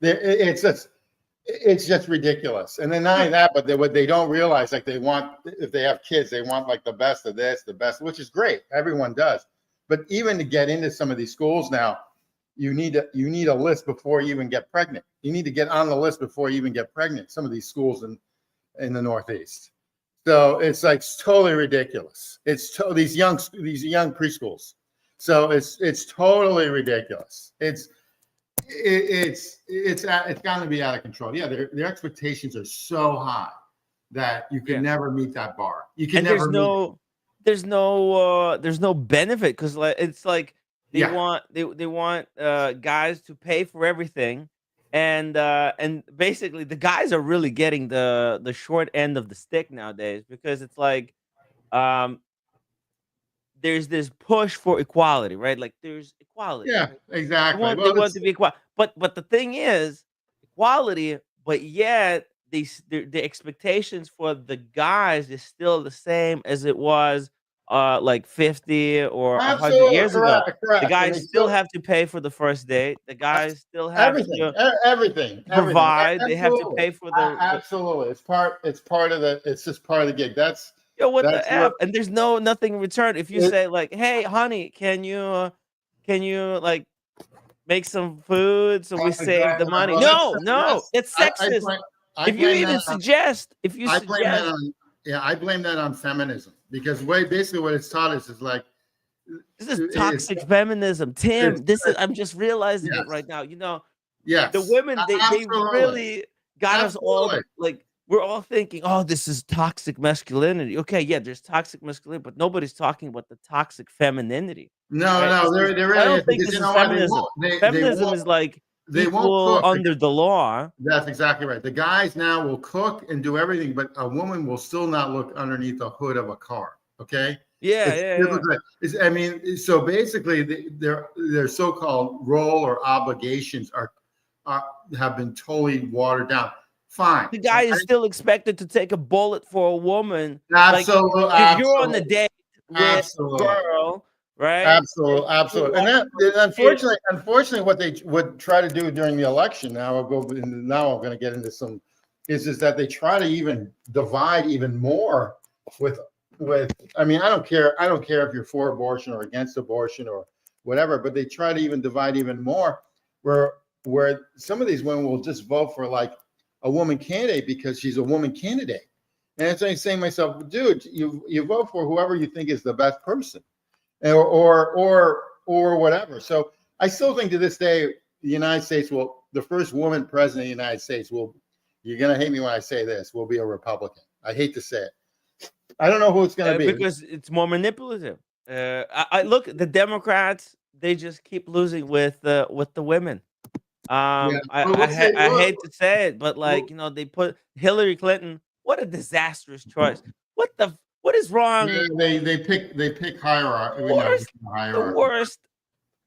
It's just ridiculous. And then not only dude. that, but what they don't realize, like they want, if they have kids, they want like the best of this, the best, which is great. Everyone does. But even to get into some of these schools now, you need a list before you even get pregnant. You need to get on the list before you even get pregnant. Some of these schools in the Northeast. So it's like totally ridiculous. These young preschools. So it's totally ridiculous. It's got to be out of control. Yeah, their expectations are so high that you can Yeah. never meet that bar. You can And never meet it. there's no benefit, because like it's like Yeah, they want guys to pay for everything, and basically the guys are really getting the short end of the stick nowadays, because it's like um there's this push for equality, right? Like there's equality, yeah, right? exactly. They Well, want to be equal, but the thing is equality, but yet the expectations for the guys is still the same as it was like 50 or 100 absolutely years ago. The correct. And guys they still still have to pay for the first date. The guys still have everything, to everything. provide. They have to Absolutely, pay for the absolutely. It's part of the. It's just part of the gig. yo, what That's the what f? And there's nothing in return. If you it. say like, "Hey, honey, can you like make some food so we save the Exactly. money?" Well, No, no, that's that's sexist. I blame that on If you I blame that suggest on yeah, I blame that on feminism because way basically what it's taught us is like this is it's toxic feminism, it's, Tim. This is it's I'm just realizing it yes, right now. You know, the yes, women they absolutely, really got us all absolutely. like we're all thinking, oh, this is toxic masculinity. Okay, yeah, there's toxic masculinity, but nobody's talking about the toxic femininity, No, right? no, This is there I really don't is think because this you is know why feminism. Feminism is like they won't equal cook. under the law. That's exactly right. The guys now will cook and do everything, but a woman will still not look underneath the hood of a car. Okay, Yeah, it's yeah, yeah. typically. I mean, so basically, their so-called role or obligations are have been totally watered down. Fine, The guy is still expected to take a bullet for a woman. Like absolutely, you're on the absolutely, date with a absolutely. girl, right? And Absolutely, you absolutely, and offer it. unfortunately, what they would try to do during the election. Now I'll go. Now I'm going to get into some. Is that they try to even divide even more with I mean, I don't care. I don't care if you're for abortion or against abortion or whatever, but they try to even divide even more, where some of these women will just vote for like a woman candidate because she's a woman candidate, and it's like saying to myself, dude, you vote for whoever you think is the best person or whatever. So I still think to this day, the United States will the first woman president of the United States will. You're gonna hate me when I say this. Will be a Republican. I hate to say it. I don't know who it's gonna be. Because it's more manipulative. I look the Democrats; they just keep losing with the women. Yeah, but we'll see. I hate to say it, but like you know, they put Hillary Clinton. What a disastrous choice! What is wrong? Yeah, they pick hierarchy. You know, Worst, the hierarchy. worst.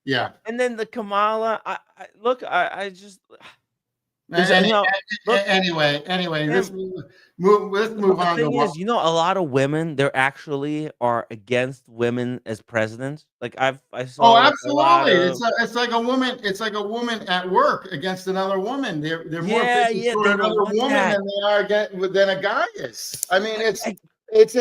Yeah. And then the Kamala. I look. I just there's And, you know look. anyway, Tim, let's but move the on to thing what. is, you know, a lot of women, they're actually are against women as presidents. Like I saw Oh, like a lot absolutely. of It's like a woman. It's like a woman at work against another woman. They're more yeah, bitches yeah, for they don't another want woman that. than a guy is. I mean, I, dude, it's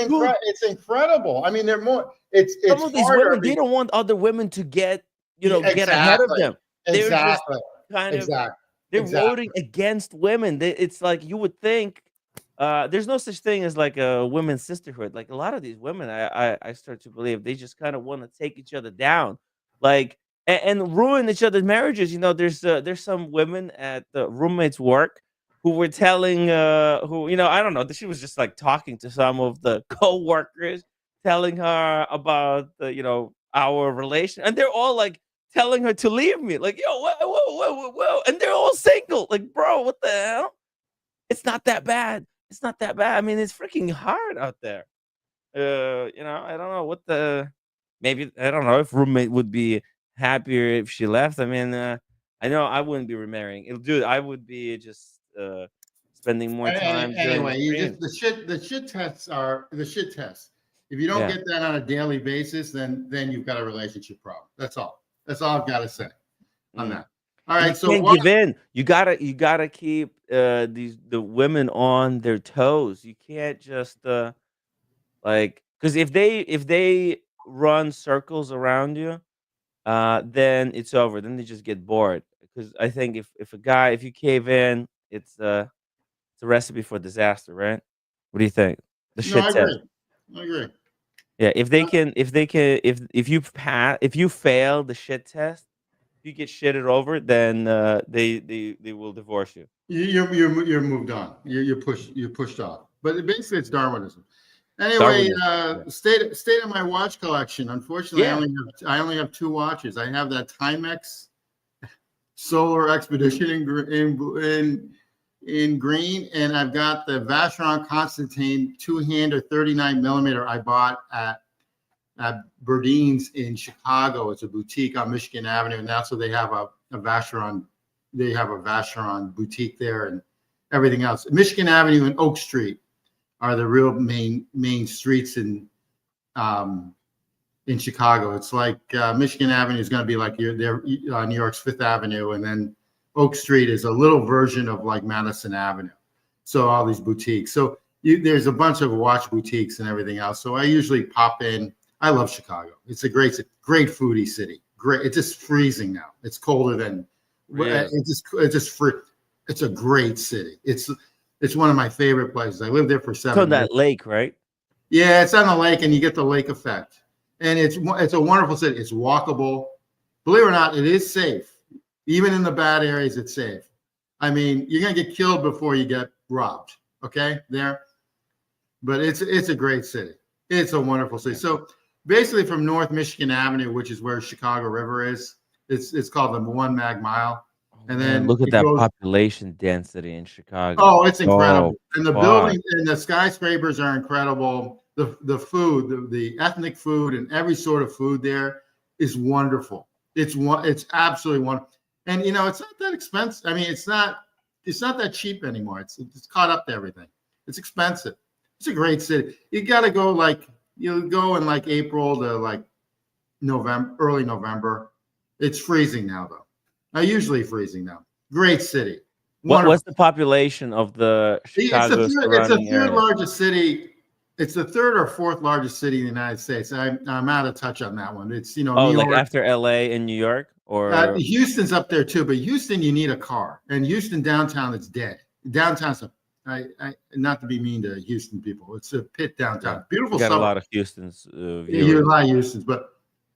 incredible. I mean, they're more. some It's of these harder. women, they don't want other women to get, you know, get ahead of Exactly. them. They're just Exactly. kind of Exactly. they're voting Exactly. against women. It's like you would think there's no such thing as like a women's sisterhood. Like a lot of these women, I start to believe they just kind of want to take each other down, like and ruin each other's marriages. You know, there's some women at the roommates work. who were telling who I don't know, she was just like talking to some of the co-workers, telling her about our relation, and they're all like telling her to leave me, like, yo, whoa, whoa, whoa, whoa, whoa, and they're all single, like, bro, what the hell? It's not that bad. It's not that bad. I mean, it's freaking hard out there. I don't know what the maybe I don't know if roommate would be happier if she left. I mean, I know I wouldn't be remarrying. Dude, I would be just spending more time doing the Anyway, you stream. just the shit tests are the shit tests. If you don't Yeah. get that on a daily basis, then you've got a relationship problem. That's all. That's all I've got to say on Mm. that. All You right. So can't what? give in. You gotta keep the women on their toes. You can't just like, because if they run circles around you, then it's over. Then they just get bored. Because I think if you cave in, it's a recipe for disaster, right? What do you think? The No, shit I test. agree. I agree. Yeah, if you fail the shit test, if you get shitted over, then they will divorce you. You're moved on. You're pushed off. But basically, it's Darwinism. Anyway, Darwinism. Yeah. state of my watch collection. Unfortunately, Yeah. I only have two watches. I have that Timex Solar Expedition in green, and I've got the Vacheron Constantine two-hander 39 millimeter I bought at Burdeen's in Chicago. It's a boutique on Michigan Avenue, and that's so they have a Vacheron. They have a Vacheron boutique there, and everything else. Michigan Avenue and Oak Street are the real main streets in Chicago. It's like Michigan Avenue is going to be like New York's Fifth Avenue, and then Oak Street is a little version of like Madison Avenue. So all these boutiques. So there's a bunch of watch boutiques and everything else. So I usually pop in. I love Chicago. It's a great foodie city. Great. It's just freezing now. It's colder than. Really? It's just free. It's a great city. It's one of my favorite places. I lived there for It's 7 on years. that lake, right? Yeah, it's on the lake, and you get the lake effect. And it's a wonderful city. It's walkable. Believe it or not, it is safe. Even in the bad areas, it's safe. I mean, you're gonna get killed before you get robbed. Okay, there. But it's a great city. It's a wonderful city. So basically, from North Michigan Avenue, which is where Chicago River is, it's called the 1 mag mile. And then look at it that goes. population density in Chicago. Oh, it's incredible. Oh, And the fuck. buildings and the skyscrapers are incredible. The food, the ethnic food, and every sort of food there is wonderful. It's absolutely wonderful. And it's not that expensive. I mean, it's not that cheap anymore. It's caught up to everything. It's expensive. It's a great city. You got to go go in like April to like November, early November. It's freezing now though. Usually freezing now. Great city. What's the population of the Chicago It's the surrounding third area? largest city. It's the third or fourth largest city in the United States. I'm out of touch on that one. It's New Like York. after LA and New York, or Houston's up there too, but Houston you need a car, and Houston downtown it's dead. Downtown's not to be mean to Houston people. It's a pit downtown. Yeah. Beautiful. got a suburb. lot of Houston's You viewers. a lot of Houston's, but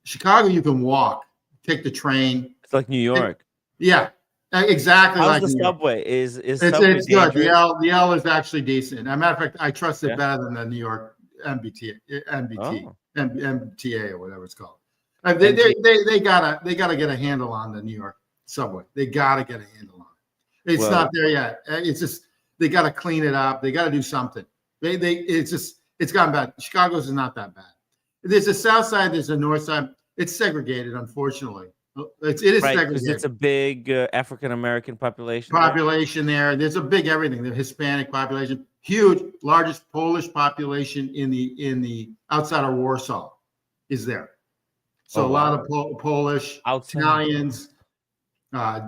Chicago you can walk, take the train. It's like New York. Yeah, exactly. How's like the New York. subway? Is It's subway good. The dangerous? L is actually decent. As a matter of fact, I trust it Yeah. better than the New York Oh. MBTA or whatever it's called. They gotta get a handle on the New York subway. They gotta get a handle on it. It's Well- not there yet. It's just they gotta clean it up. They gotta do something. It's gotten bad. Chicago's is not that bad. There's a south side. There's a north side. It's segregated, unfortunately. It is Right, because segregated. it's a big African American population. there. Population there. There's a big everything. The Hispanic population, huge, largest Polish population in the outside of Warsaw is there. So Oh, a lot of Polish, Outside. Italians,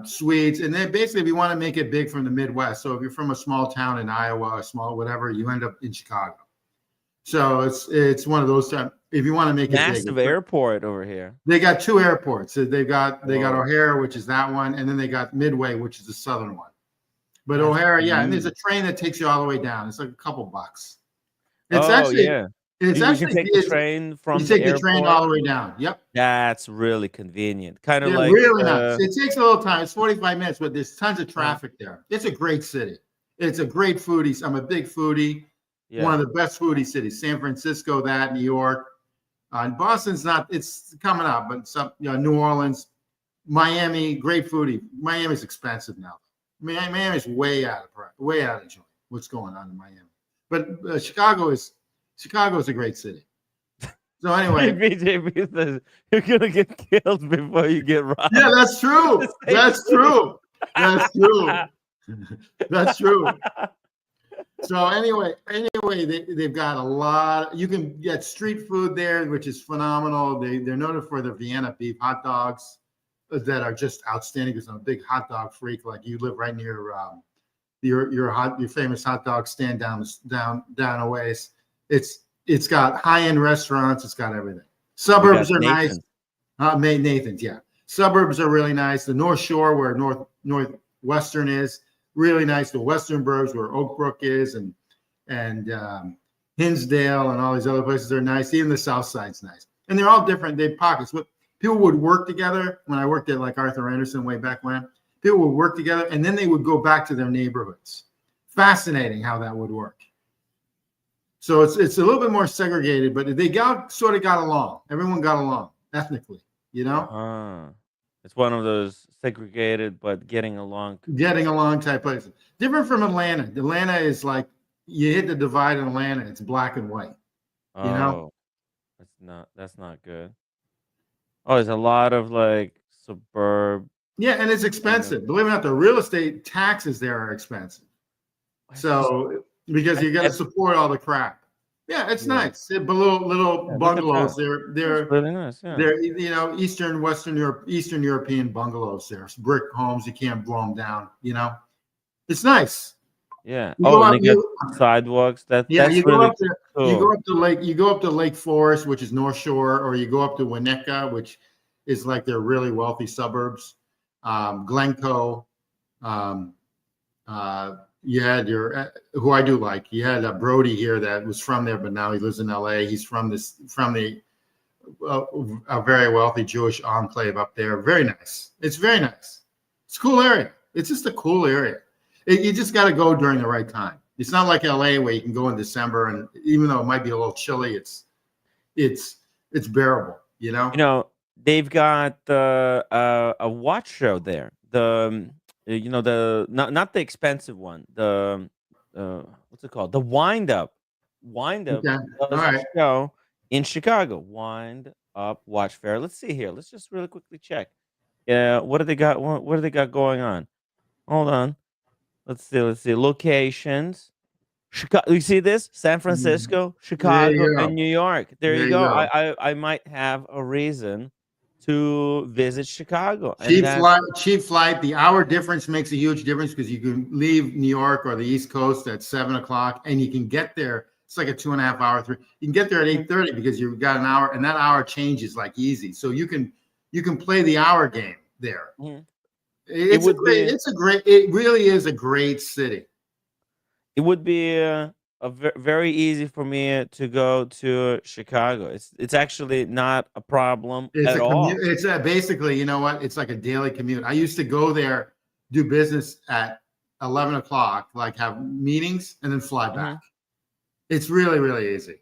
Swedes, and then basically if you want to make it big from the Midwest. So if you're from a small town in Iowa, a small whatever, you end up in Chicago. So it's one of those times. If you want to make Massive it big, airport over here. they got two airports. So they got Whoa. O'Hare, which is that one, and then they got Midway, which is the southern one. But That's O'Hare, yeah, and huge. there's a train that takes you all the way down. It's like a couple bucks. It's Oh, actually, yeah. it's You actually can take the train from you the take the train all airport. the way down. Yep. That's really convenient. Kind of Yeah, like really nice. It takes a little time. It's 45 minutes, but there's tons of traffic there. It's a great city. It's a great foodie. I'm a big foodie. One Yeah. of the best foodie cities. San Francisco, that New York. Boston's not. It's coming up, but some New Orleans, Miami, great foodie. Miami's expensive now. Miami's way out of price, way out of joint. What's going on in Miami? But Chicago's a great city. So anyway, JP says you're gonna get killed before you get robbed. yeah, that's true. That's true. That's true. That's true. So anyway, they've got a lot. You can get street food there, which is phenomenal. They're noted for the Vienna beef hot dogs that are just outstanding. Because I'm a big hot dog freak. Like you live right near your famous hot dog stand down a ways. It's got high end restaurants. It's got everything. Suburbs are Nathan's. nice. Nathan's, yeah. Suburbs are really nice. The North Shore, where Northwestern is, really nice. The Western Burbs, where Oak Brook is, and Hinsdale and all these other places are nice. Even the South Side's nice. And they're all different. They have pockets. But people would work together. When I worked at like Arthur Anderson way back when, people would work together and then they would go back to their neighborhoods. Fascinating how that would work. So it's a little bit more segregated, but they sort of got along. Everyone got along ethnically, It's one of those segregated but getting along type places. Different from Atlanta. Atlanta is like you hit the divide in Atlanta, it's black and white. That's not good. Oh, there's a lot of like suburb. Yeah, and it's expensive. Believe it or not, the real estate taxes there are expensive. So because you got to support all the crap. Yeah, it's nice. They're little bungalows. They're really nice. Yeah. They're Western European bungalows. There, brick homes. You can't blow them down. It's nice. Yeah. And they got sidewalks. You go up to Lake Forest, which is North Shore, or you go up to Winnetka, which is like their really wealthy suburbs. Glencoe. You had who I do like. You had Brody here that was from there, but now he lives in LA. He's from a very wealthy Jewish enclave up there. Very nice. It's very nice. It's a cool area. It's just a cool area. You just got to go during the right time. It's not like LA where you can go in December, and even though it might be a little chilly, it's bearable. They've got a watch show there. Not the expensive one. The what's it called? The Wind Up. Okay. All right. Show in Chicago. Wind Up Watch Fair. Let's see here. Let's just really quickly check. What do they got? What do they got going on? Hold on. Let's see. Locations. Chicago. You see this? San Francisco, Chicago, and New York. There you go. I might have a reason to visit Chicago. Cheap flight. The hour difference makes a huge difference because you can leave New York or the East Coast at 7:00, and you can get there. It's like a 2.5 hour. You can get there at 8:30 because you've got an hour, and that hour changes like easy. So you can play the hour game there. Mm-hmm. It really is a great city. It would be very easy for me to go to Chicago. It's actually not a problem at all. It's basically, you know what? It's like a daily commute. I used to go there, do business at 11:00, like have meetings, and then fly back. It's really, really easy.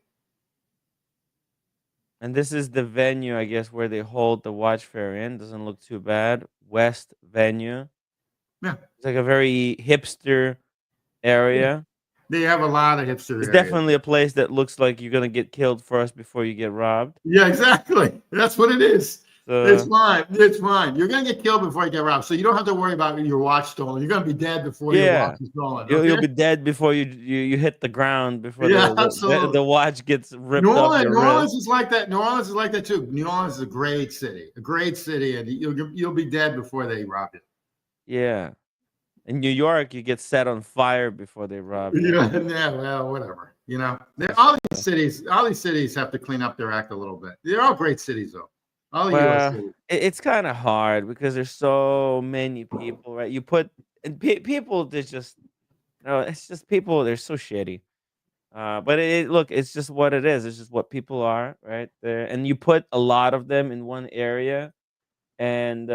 And this is the venue, I guess, where they hold the watch fair in. Doesn't look too bad. West venue. Yeah. It's like a very hipster area. They have a lot of hipster It's areas. definitely a place that looks like you're gonna get killed first before you get robbed. Yeah, exactly. That's what it is. It's fine. It's fine. You're gonna get killed before you get robbed, so you don't have to worry about your watch stolen. You're gonna be dead before your watch is stolen. Okay? You'll be dead before you hit the ground before absolutely. the watch gets ripped off your New Orleans wrist. is like that. New Orleans is like that too. New Orleans is a great city, and you'll be dead before they rob you. Yeah. In New York, you get set on fire before they rob you. Yeah, well, whatever. All these cities have to clean up their act a little bit. They're all great cities, though. All the U.S. cities. It's kind of hard because there's so many people, right? People. There's just, it's just people. They're so shitty. But it's just what it is. It's just what people are, right there. And you put a lot of them in one area, and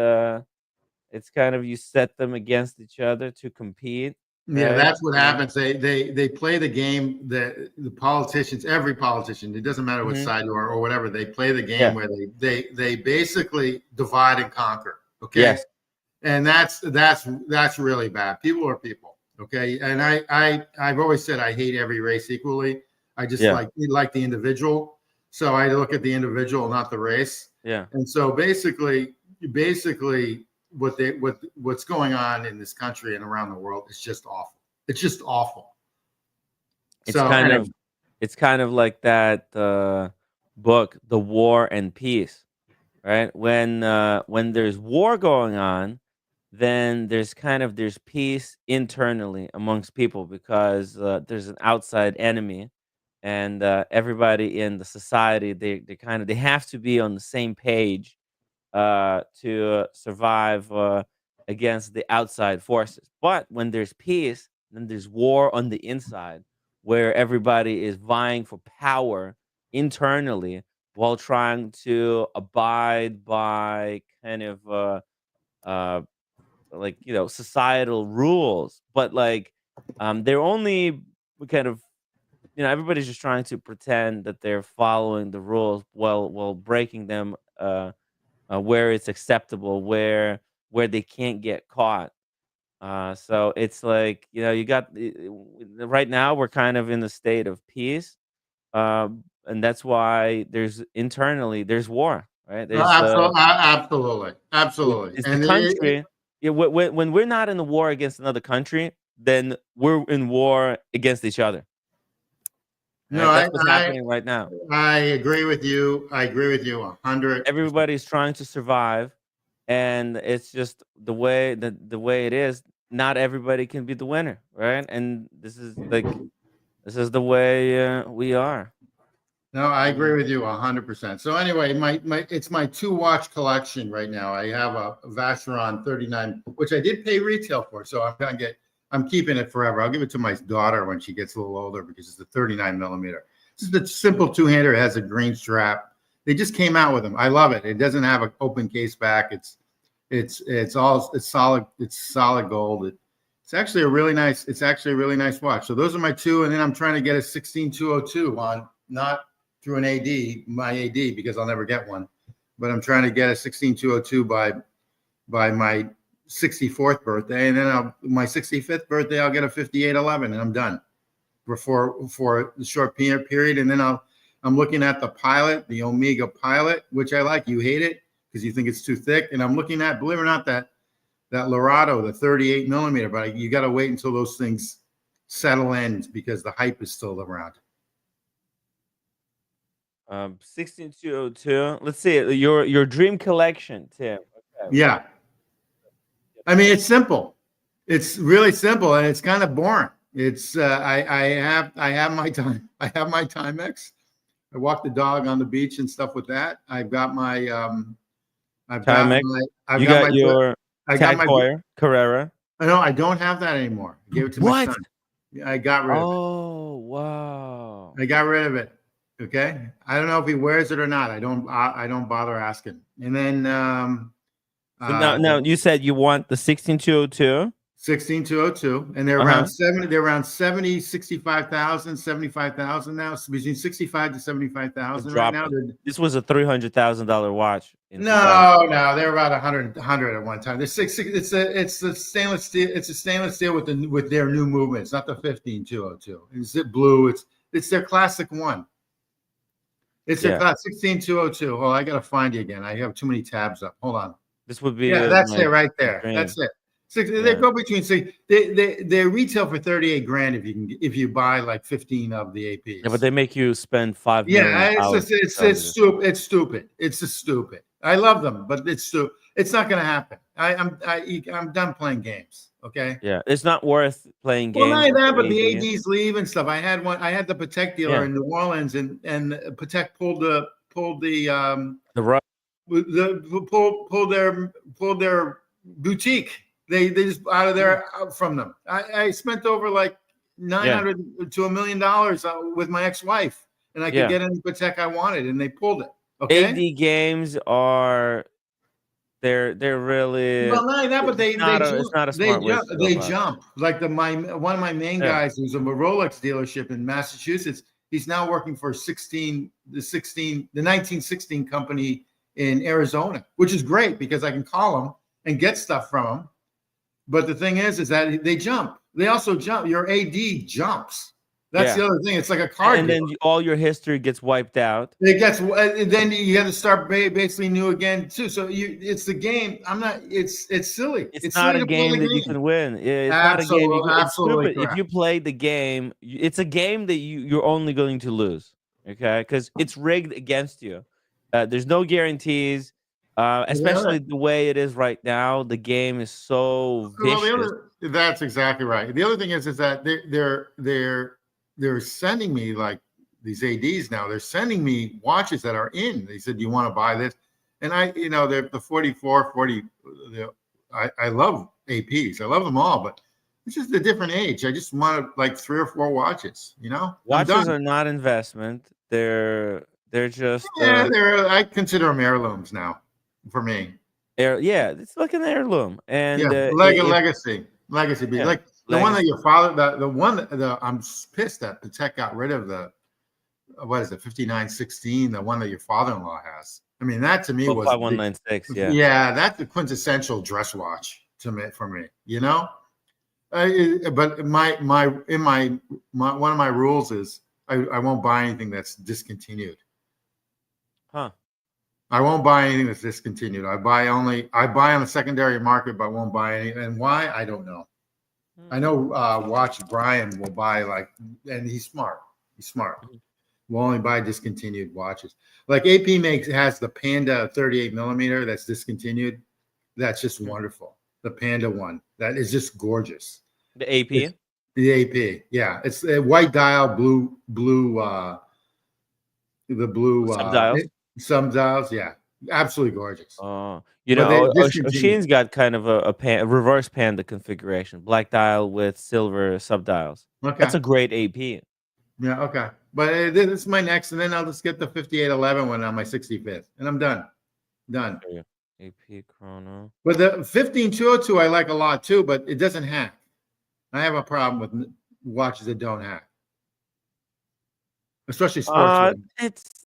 it's kind of you set them against each other to compete. Yeah, right? that's what happens. They play the game that the politicians, every politician, it doesn't matter what Mhm. side you are or whatever, they play the game Yeah. where they basically divide and conquer. Okay. Yes. And that's really bad. People are people. Okay. And I've always said I hate every race equally. I just Yeah. like the individual. So I look at the individual, not the race. Yeah. And so basically what's going on in this country and around the world is just awful. It's just awful. It's So kind anyway, of it's kind of like that book, The War and Peace, right? When there's war going on, then there's peace internally amongst people because there's an outside enemy, and everybody in the society they have to be on the same page to survive against the outside forces. But when there's peace, then there's war on the inside, where everybody is vying for power internally while trying to abide by kind of uh, like societal rules. But like they're only kind of everybody's just trying to pretend that they're following the rules while breaking them. Where it's acceptable, where they can't get caught. So it's like you got right now we're kind of in the state of peace, and that's why there's war, right? There's absolutely, absolutely. it's the And country. Yeah, when we're not in the war against another country, then we're in war against each other. no, Right? That's what's happening right now. I agree with you. I agree with you 100%. Everybody's trying to survive, and it's just the way it is. Not everybody can be the winner, right? And this is the way we are. No, I agree Mm. with you 100%. So anyway, it's my two watch collection right now. I have a Vacheron 39, which I did pay retail for. So I'm keeping it forever. I'll give it to my daughter when she gets a little older because it's the 39 millimeter. This is the simple two-hander. It has a green strap. They just came out with them. I love it. It doesn't have an open case back. It's solid gold. It's actually a really nice watch. So those are my two, and then I'm trying to get a 16202 on, not through an my AD, because I'll never get one, but I'm trying to get a 16202 by my 64th birthday, and then my 65th birthday I'll get a 5811, and I'm done for the short period. And then I'm looking at the Pilot, the Omega Pilot, which I like. You hate it because you think it's too thick, and I'm looking at, believe it or not, that Lorado, the 38 millimeter, but you got to wait until those things settle in because the hype is still around. 16202. Let's see your dream collection, Tim. Okay. Yeah. I mean, it's simple. It's really simple, and it's kind of boring. It's I have my time. I have my Timex. I walk the dog on the beach and stuff with that. I've got my Timex. You got your Tag Heuer Carrera. No, I don't have that anymore. I gave it to my son. I got rid of it. Oh wow! I got rid of it. Okay, I don't know if he wears it or not. I don't bother asking. And then now you said you want the 16202. 16202, and they're around 70. They're around 70, 65,000, 75,000 now. So between 65 to 75,000 right now. This was a $300,000 watch. No, they're about 100 at one time. It's a stainless steel. It's a stainless steel with their new movement. It's not the 15202. It's blue. It's their classic one. It's their class 16202. Oh, I gotta find you again. I have too many tabs up. Hold on. This would be that's it right there. That's it. They go between they retail for 38 grand if you buy like 15 of the APs. Yeah, but they make you spend $5 million. It's stupid. It's stupid. It's just stupid. I love them, but it's stupid. It's not going to happen. I'm done playing games. Okay. Yeah, it's not worth playing games. Well, not that, but the ADs leave and stuff. I had the Patek dealer in New Orleans, and Patek pulled their boutique. They just out of there from them. I spent over like $900 to $1 million with my ex-wife, and I could get any Patek I wanted, and they pulled it. Okay. AD games They're really Well, not that, but it's not a smart way to go they about it. jump. Like one of my main Yeah. guys who's a Rolex dealership in Massachusetts. He's now working for the 1916 company in Arizona, which is great because I can call him and get stuff from him. But the thing is that they jump. They also jump. Your AD jumps. That's the other thing. It's like a car. And then all your history gets wiped out. It gets, then you got to start basically new again too. So it's the game. I'm not. It's silly. It's not silly a to play game the that you game. can win. It's not a game. It's stupid. If you play the game, it's a game that you're only going to lose. Okay, because it's rigged against you. There's no guarantees. Especially the way it is right now. The game is so vicious. That's exactly right. The other thing is that they're sending me like these ADs now. They're sending me watches that are in. They said, "Do you want to buy this?" And they're the 44, 40. I love APs. I love them all, but it's just a different age. I just want like 3 or 4 watches. Watches are not investment. They're just I consider them heirlooms now. For me, it's like an heirloom, and legacy. Like the one that your father, I'm pissed that Patek got rid of the, what is it, 5916, the one that your father-in-law has. I mean, that to me was 5196. That's the quintessential dress watch for me. But one of my rules is I won't buy anything that's discontinued. Huh. I won't buy anything that's discontinued. I buy on the secondary market, but I won't buy any. And why? I don't know. I know Watch Brian will buy and he's smart. Will only buy discontinued watches. Like AP has the Panda 38 millimeter that's discontinued. That's just wonderful. The Panda one that is just gorgeous. The AP. The AP, yeah, it's a white dial, blue. The blue subdials, yeah, absolutely gorgeous. Oshin's got kind of a reverse Panda configuration, black dial with silver subdials. Okay, that's a great AP. Yeah, okay, but this is my next, and then I'll just get the 5811 one on my 65th, and I'm done. AP chrono. But the 15202 I like a lot too, but it doesn't hack. I have a problem with watches that don't hack, especially sports. It's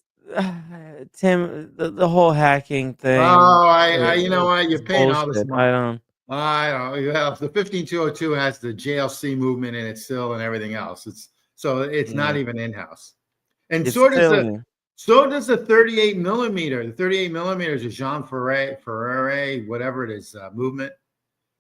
Tim, the whole hacking thing. Oh, you know what? You're paying all this money. I don't. Yeah, the 15202 has the JLC movement in it still and everything else. It's not even in-house. And so does the 38 millimeter. The 38 millimeter is a Jean Ferrari, whatever it is, movement.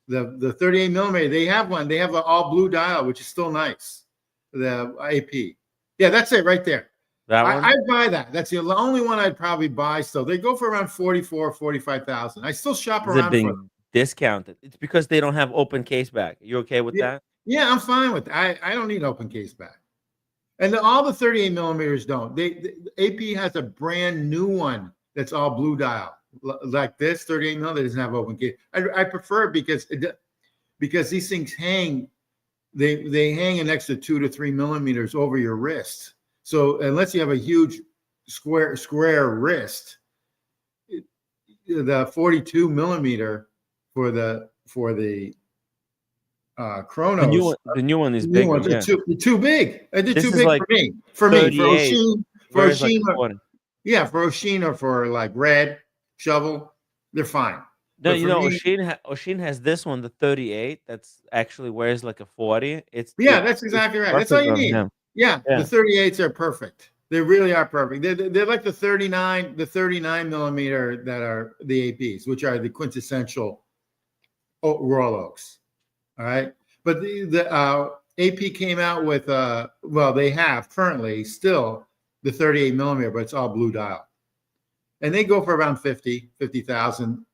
The 38 millimeter, they have one. They have an all blue dial, which is still nice. The AP. Yeah, that's it right there. I'd buy that. That's the only one I'd probably buy still. They go for around 44, 45,000. I still shop around for them. Discounted. It's because they don't have open case back. You okay with that? Yeah, I'm fine with that. I don't need open case back. And all the 38 millimeters don't. The AP has a brand new one that's all blue dial. Like this 38 millimeter doesn't have open case. I prefer it because these things hang. They hang an extra 2 to 3 millimeters over your wrist. So unless you have a huge square wrist, the 42 millimeter for the Chronos, the new one is big. They're too big. They're too big for me. For Oshin, for Oshin or for like Red Shovel, they're fine. No, Oshin has this one, the 38. That's actually wears like a 40. That's exactly right. That's all you need. Yeah, the 38s are perfect. They really are perfect. They're like the 39 millimeter that are the APs, which are the quintessential Royal Oaks. All right, but the AP came out with they have currently still the 38 millimeter, but it's all blue dial, and they go for around 50,000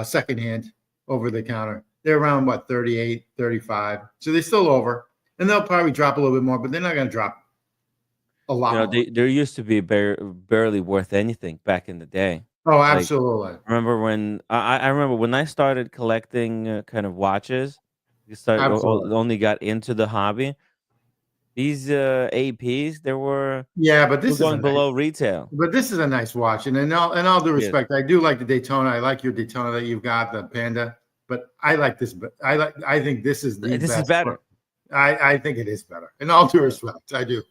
secondhand over the counter. They're around 38, 35, so they're still over. And they'll probably drop a little bit more, but they're not going to drop a lot. There used to be barely worth anything back in the day. Oh, absolutely. I remember when I started collecting kind of watches. Only got into the hobby. These APs, they were Yeah, but still this is a going nice. below retail. But this is a nice watch, and in all due Yes. respect, I do like the Daytona. I like your Daytona that you've got, the Panda. But I like this. But I think this is the This is best. better. I think it is better. In all due respect, I do.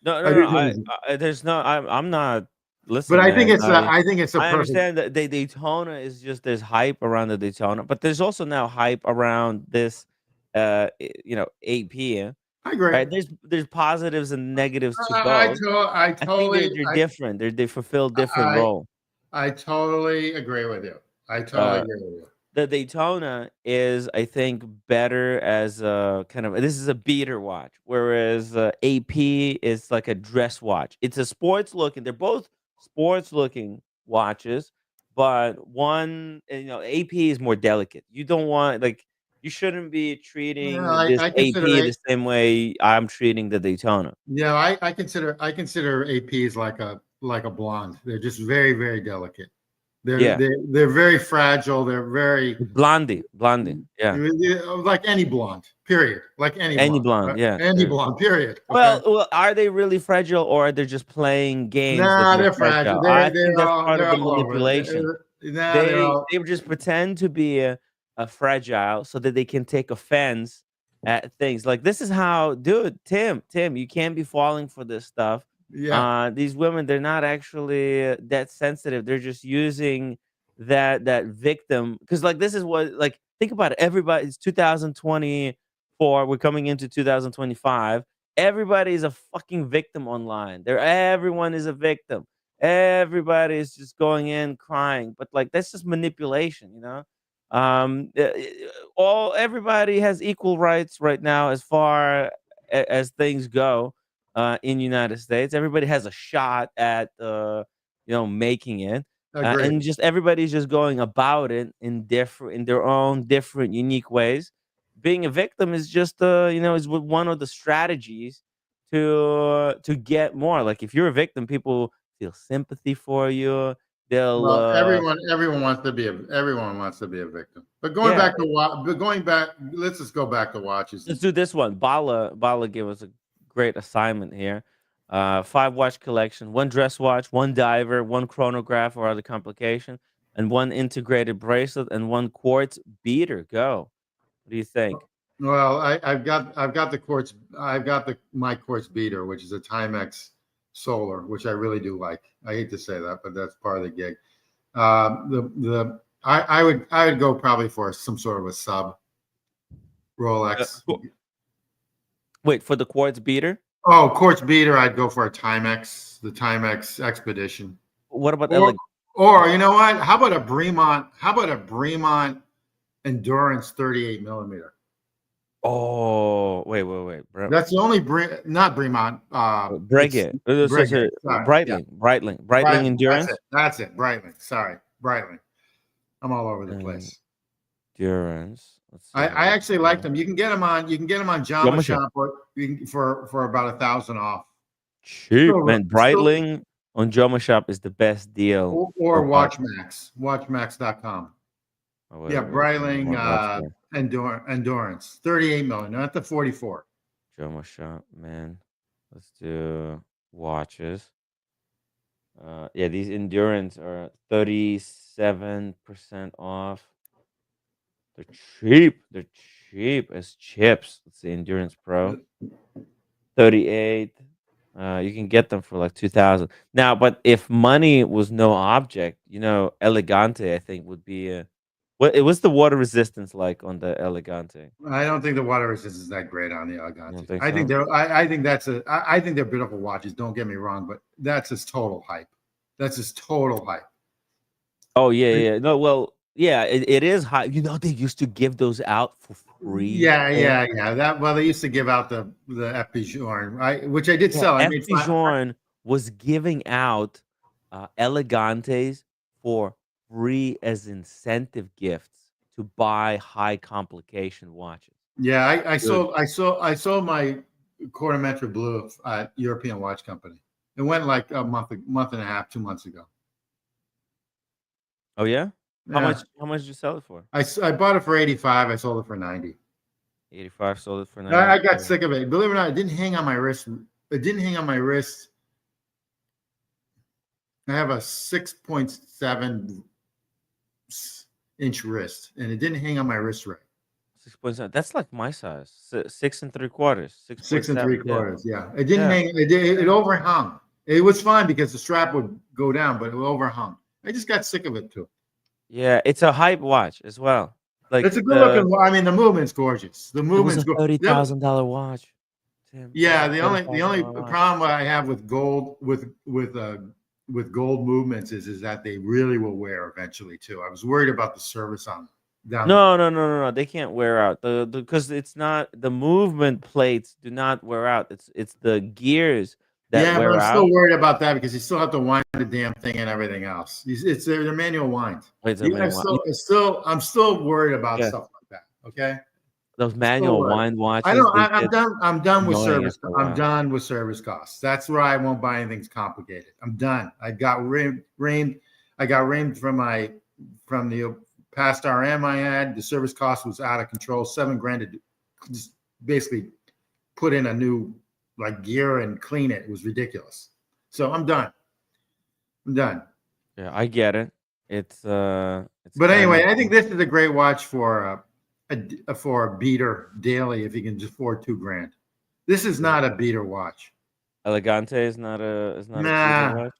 No, I no, do no. think. There's no. I'm not. But Listen, man. I think it's a I perfect. understand that the Daytona is just there's hype around the Daytona, but there's also now hype around this, AP. I agree. Right? There's positives and negatives to both. I think they're different. They fulfill different I, role. I totally agree with you. I totally Uh, agree with you. the Daytona is, I think, better as a kind of this is a beater watch, whereas AP is like a dress watch. It's a sports looking. They're both sports looking watches, but one, AP is more delicate. You don't want like you shouldn't be Yeah, treating this I consider AP the same way I'm treating the Daytona. Yeah, I consider APs like a blonde. They're just very, very delicate. Yeah, They're very fragile. They're very blondie. Yeah, like any blonde. Period. Like any any blonde. blonde. Yeah. Any blonde. Period. Okay. Well, are they really fragile, or are they just playing games that Nah, they're they're fragile. fragile? I think that's part of They're the all over. manipulation. Nah, they're They all. they just pretend to be a fragile so that they can take offense at things. Like this is how, dude, Tim, you can't be falling for this stuff. Yeah. These women, they're not actually that sensitive. They're just using that victim because like this is what like think about it. Everybody, it's 2024. We're coming into 2025. Everybody is a fucking victim online. Everyone is a victim. Everybody is just going in crying, but like that's just manipulation, you know. All everybody has equal rights right now as far as things go in United States. Everybody has a shot at making it, Agreed. and just everybody's just going about it in their own different unique ways. Being a victim is just is one of the strategies to get more. Like if you're a victim, people feel sympathy for you. They'll Well, everyone wants to be a victim. But yeah. going back, let's just go back to watches. Let's do this one. Bala gave us a great assignment here. 5 watch collection, 1 dress watch, 1 diver, 1 chronograph or other complication, and 1 integrated bracelet and 1 quartz beater. Go. What do you think? Well, I've got the quartz. I've got my quartz beater, which is a Timex Solar, which I really do like. I hate to say that, but that's part of the gig. I would go probably for some sort of a sub Rolex. Wait, for the quartz beater? Oh, quartz beater. I'd go for the Timex Expedition. What about Or you know what? How about a Bremont? How about a Bremont Endurance 38 millimeter? Oh, wait. That's the only not Bremont. Breguet. Breguet. Breitling Endurance. That's it. Breitling. Sorry, Breitling. I'm all over the place. Endurance. I actually like them. You can get them on Jama Shop for about 1,000 off. Cheap, man. Breitling on Jama Shop is the best deal. Or Watchmax.com. Oh, yeah, Breitling Endurance 38 millimeter, not the 44. Jama Shop, man. Let's do watches. Yeah, these Endurance are 37% off. They're cheap. They're cheap as chips. Let's see, Endurance Pro. 38. You can get them for like 2,000. Now, but if money was no object, Elegante, I think would be a it was the water resistance like on the Elegante. I don't think the water resistance is that great on the Elegante. Think I so? think I think they're beautiful watches. Don't get me wrong, but that's just total hype. That's just total hype. Oh yeah. No, well, yeah, it is high. They used to give those out for free. Yeah. They used to give out the FP Journe, which I did sell. FP Journe was giving out Elegantes for free as incentive gifts to buy high complication watches. Yeah, I sold my Chronometric Blue at European Watch Company. It went like a month and a half, 2 months ago. Oh yeah? How much did you sell it for? I bought it for 85. I sold it for 90. 85 sold it for I got 90. sick of it. Believe it or not, it didn't hang on my wrist. It didn't hang on my wrist. I have a 6.7 inch wrist, and it didn't hang on my wrist right. 6.7. That's like my size. 6 3/4. Six and 6.7. three Yeah. quarters. Yeah, it didn't Yeah. hang. It overhung. It was fine because the strap would go down, but it overhung. I just got sick of it too. Yeah. It's a hype watch as well. Like It's a good looking. I mean, the movement's gorgeous. The it was movement's a good. $30,000 watch. Tim, it was Yeah, a the only $30,000 watch. problem I have with gold with gold movements is that they really will wear eventually too. I was worried about the service on down the road. No. They can't wear out. The because it's not the movement plates do not wear out. It's the gears that Yeah, but wear I'm out. still worried about that because you still have to wind the damn thing and everything else. It's they're manual winds. Wait a You, minute. I'm still worried about Yeah, stuff like that. Okay, those I'm still manual worried. wind I watches, know they I'm get done. I'm done with annoying service. after a I'm while. done with service costs. That's why I won't buy anything complicated. I'm done. I got ramed. I got ramed from the past RM I had. The service cost was out of control. $7,000 to just basically put in a new like gear and clean it. It was ridiculous. So I'm done. I'm done. Yeah, I get it. It's But kind anyway, of I think this is a great watch for a beater daily if you can just afford $2,000. This is not a beater watch. Elegante is not a beater Nah. watch.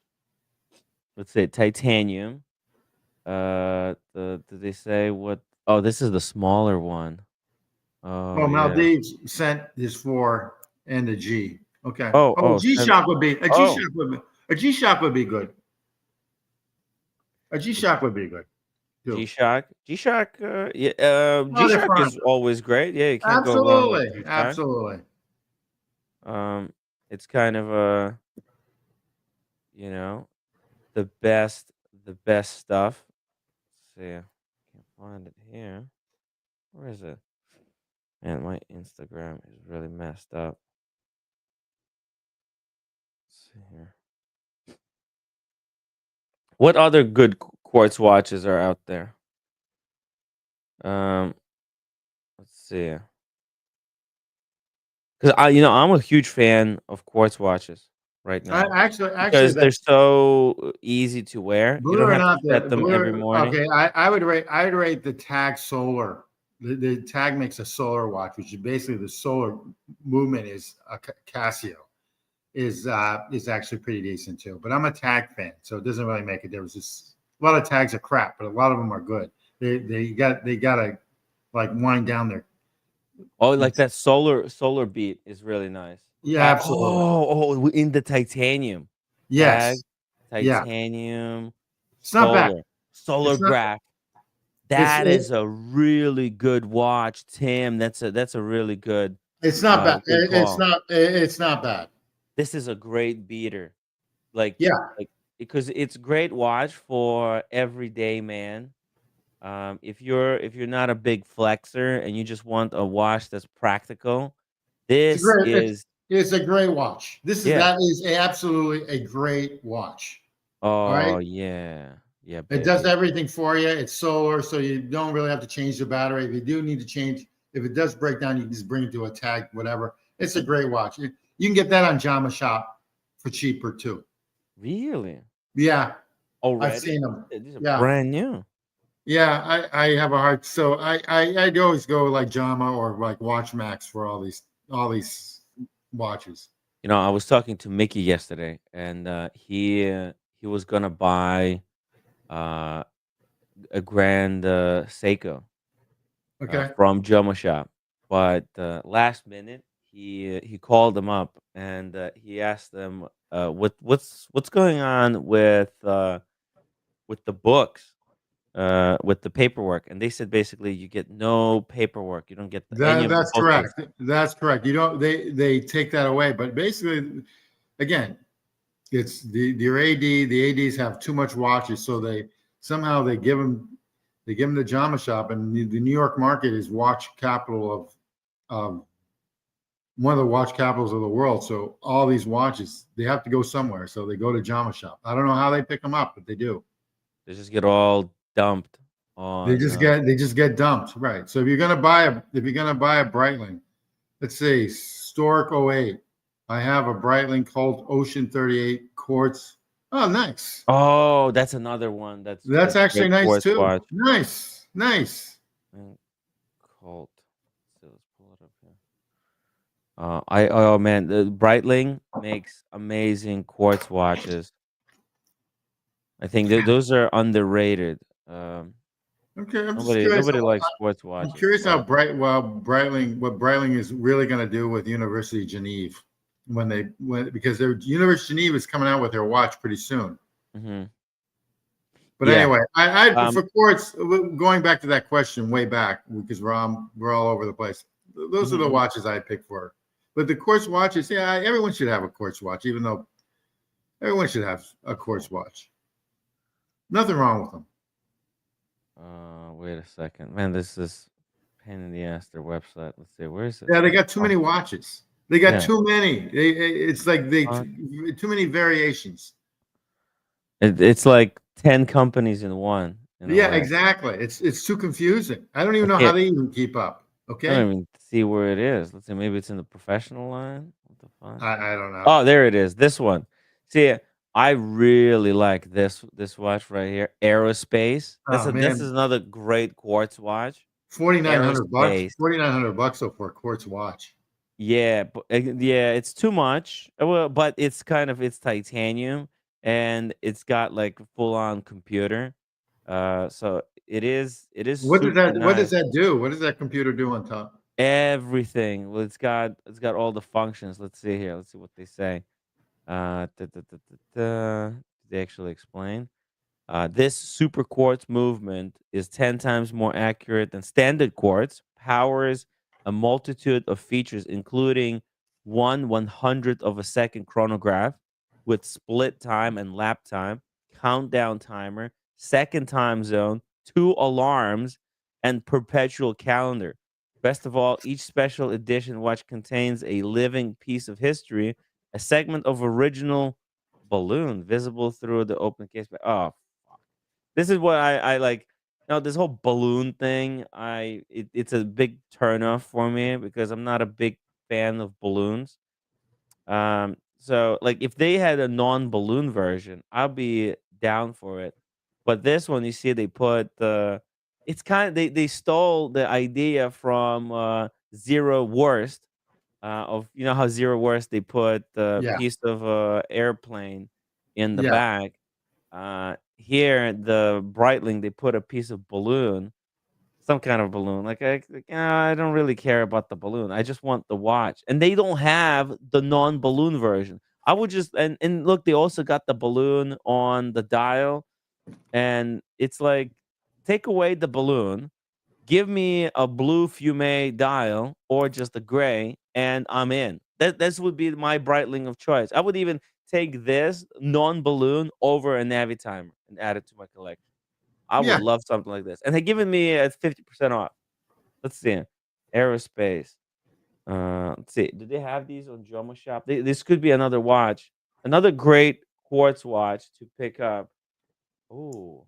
Let's say titanium. Did they say what? Oh, this is the smaller one. Oh Oh, yeah. Maldives sent this for and the G. Okay. Oh Oh, oh G and- Shock would be a G oh Shock would be a G Shock would be good. A G Shock would be good too. G-Shock. G-Shock. Yeah. Oh, they're G-Shock fun. is always great. Yeah, you can't go wrong with Absolutely. G-Shock. Absolutely. Um, it's kind of a you know the best stuff. Let's see, can't find it here. Where is it? Man, my Instagram is really messed up. Let's see here. What other good quartz watches are out there? Um, let's see. Because I'm a huge fan of quartz watches right I now actually because they're that so easy to wear. You believe it don't or have to not, set them every morning. okay, I would rate the Tag Solar. The Tag makes a solar watch, which is basically the solar movement is a Casio is actually pretty decent too. But I'm a Tag fan, so it doesn't really make a difference. A lot of Tags are crap, but a lot of them are good. They gotta like wind down their Oh, like that solar beat is really nice. yeah, absolutely. In the titanium tag, Yes. Yeah. titanium, It's not bad. solar It's not graph. it's That it, is a really good watch, Tim. That's a really good it's not bad. good It's call. it's not bad. This is a great beater. Like Yeah. like because it's great watch for everyday man. If you're not a big flexer and you just want a watch that's practical, It's a this great is it's a great watch. yeah. That is absolutely a great watch. All right. Oh yeah. Yeah, It does baby. everything for you. It's solar, so you don't really have to change the battery. If you do need to change, if it does break down, you can just bring it to a tag, whatever. It's a great watch. You can get that on Jama Shop for cheaper too. Really? Yeah, I've Already? seen them. These are Yeah, brand new. yeah. I have a hard. So I'd always go like Jama or like WatchMax for all these watches. I was talking to Mickey yesterday, and he was gonna buy uh, a Grand Seiko Okay. from Jumbo Shop, but last minute he called them up and he asked them what's going on with the books, with the paperwork, and they said basically you get no paperwork, you don't get any of the That's booklets. correct. That's correct. You don't. They take that away, but basically, again, it's your AD. The ADs have too much watches, so somehow they give them the Jama Shop, and the New York market is watch capital of one of the watch capitals of the world. So all these watches they have to go somewhere, so they go to Jama Shop. I don't know how they pick them up, but they do. They just get all dumped. Oh no. They just get dumped, right? So if you're gonna buy a Breitling, let's see, Stork '08. I have a Breitling called Ocean 38 quartz. Oh, nice. Oh, that's another one. That's That's actually great nice quartz too. watch. Nice, nice. And Cult. So let's pull it up here. Oh man, the Breitling makes amazing quartz watches. I think those are underrated. Um, Okay, I'm just curious. nobody likes quartz I'm watches, curious how but Breitling, what Breitling is really going to do with University of Geneva because their University of Geneva is coming out with their watch pretty soon. mhm. But Yeah. anyway, I Um, for quartz, going back to that question way back because we're all over the place. Those are the mhm. watches I pick for. But the quartz watches, yeah, everyone should have a quartz watch, even though everyone should have a quartz watch. Nothing wrong with them. Wait a second, man. This is pain in the ass. Their website. Let's see. Where is it? Yeah, they got too Oh, many watches. They got yeah. too many. It's like they Uh, too many variations. it's like 10 companies in one in a Yeah, way. exactly. It's too confusing. I don't I even know how can't. they even keep up. I don't Okay, even see where it is. Let's see. Maybe it's in the professional line. What the fuck? I don't know. Oh, there it is. This one. See, I really like this watch right here. Aerospace. Oh This is man, another great quartz watch. 4,900 bucks. Aerospace. 4,900 bucks so for a quartz watch. Yeah, but yeah, it's too much. Well, but it's titanium and it's got like full on computer. So it is super What does nice. that do? What does that computer do on top? Everything. Well, it's got all the functions. Let's see here. Let's see what they say. Did they actually explain? This super quartz movement is 10 times more accurate than standard quartz, powers a multitude of features, including 1/100th of a second chronograph with split time and lap time, countdown timer, second time zone, two alarms, and perpetual calendar. Best of all, each special edition watch contains a living piece of history, a segment of original balloon visible through the open case. Oh, this is what I like. This whole balloon thing, it's a big turnoff for me because I'm not a big fan of balloons. So like if they had a non-balloon version, I'll be down for it. But this one, you see, they put it's kind of they stole the idea from Zero Worst of how Zero Worst they put the Yeah, piece of airplane in the yeah, back. Here, the Breitling, they put a piece of balloon, some kind of balloon. I don't really care about the balloon. I just want the watch. And they don't have the non-balloon version. I would just and look, they also got the balloon on the dial, and it's like take away the balloon, give me a blue fume dial or just a gray, and I'm in. This would be my Breitling of choice. I would even take this non-balloon over a Navi timer and add it to my collection. I would yeah. love something like this. And they're giving me a 50% off. Let's see. Aerospace. Let's see. Do they have these on Jomo Shop? This could be another watch. Another great quartz watch to pick up. Oh,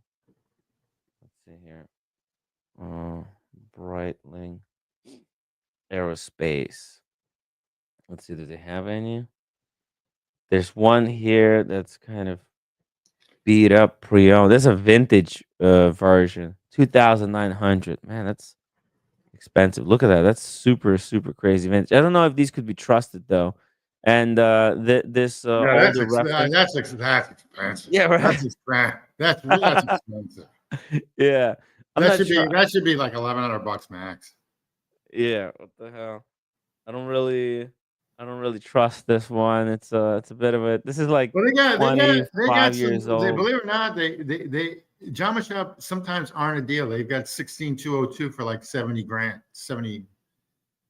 let's see here. Uh, Breitling Aerospace. Let's see. Do they have any? There's one here that's kind of beat up pre-owned. There's a vintage version. 2,900. Man, that's expensive. Look at that. That's super, super crazy vintage. I don't know if these could be trusted though. And this Yeah, older reference. that's expensive. Yeah, right. That's expensive. Yeah. I'm not sure. That should be like 1,100 bucks max. Yeah, what the hell? I don't really I don't really trust this one. It's a bit of a this is like Well, they got 25 some. years old. Believe it or not, they Jama Shop sometimes aren't a deal. They've got 16202 for like 70 grand, 70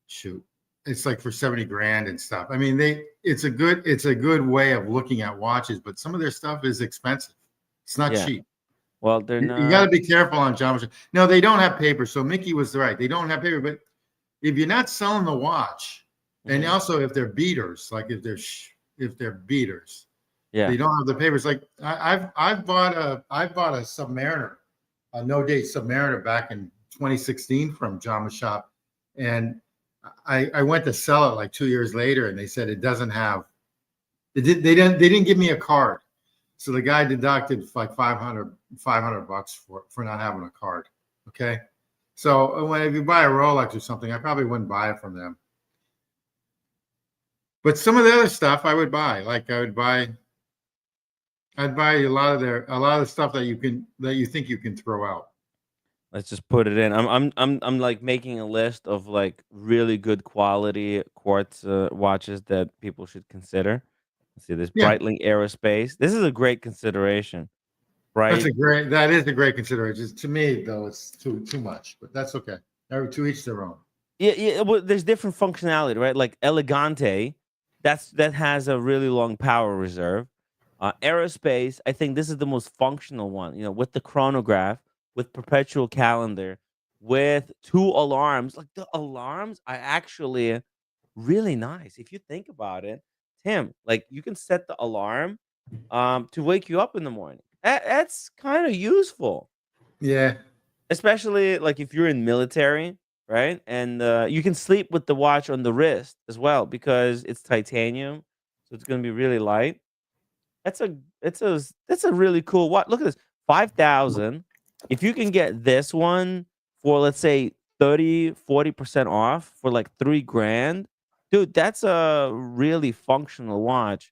shoot. It's like for 70 grand and stuff. I mean, it's a good way of looking at watches, but some of their stuff is expensive. It's not Yeah. cheap. Well, they're You got to not. be careful on Jama Shop. No, they don't have paper. So Mickey was right. They don't have paper, but if you're not selling the watch, and Mhm. also if they're beaters, like if they're beaters, Yeah. they don't have the papers. Like I've bought a Submariner No Date Submariner back in 2016 from Jama Shop, and I went to sell it like 2 years later, and they said it doesn't have. They didn't give me a card, so the guy deducted like 500 bucks for not having a card. Okay, so if you buy a Rolex or something, I probably wouldn't buy it from them. But some of the other stuff I would buy. Like I'd buy a lot of the stuff that you think you can throw out. Let's just put it in. I'm like making a list of like really good quality quartz watches that people should consider. Let's see, this Yeah. Breitling Aerospace. This is a great consideration. Right? That is a great consideration. To me, though, it's too much, but that's okay. To each their own. Yeah. Well, there's different functionality, right? Like Elegante, that has a really long power reserve. Aerospace, I think this is the most functional one. With the chronograph, with perpetual calendar, with 2 alarms. Like the alarms are actually really nice if you think about it, Tim. Like you can set the alarm to wake you up in the morning. That's kind of useful. Yeah. Especially like if you're in military, right? And you can sleep with the watch on the wrist as well because it's titanium, so it's gonna be really light. That's a really cool watch. Look at this, 5,000. If you can get this one for let's say 30-40% off for like 3 grand, dude, that's a really functional watch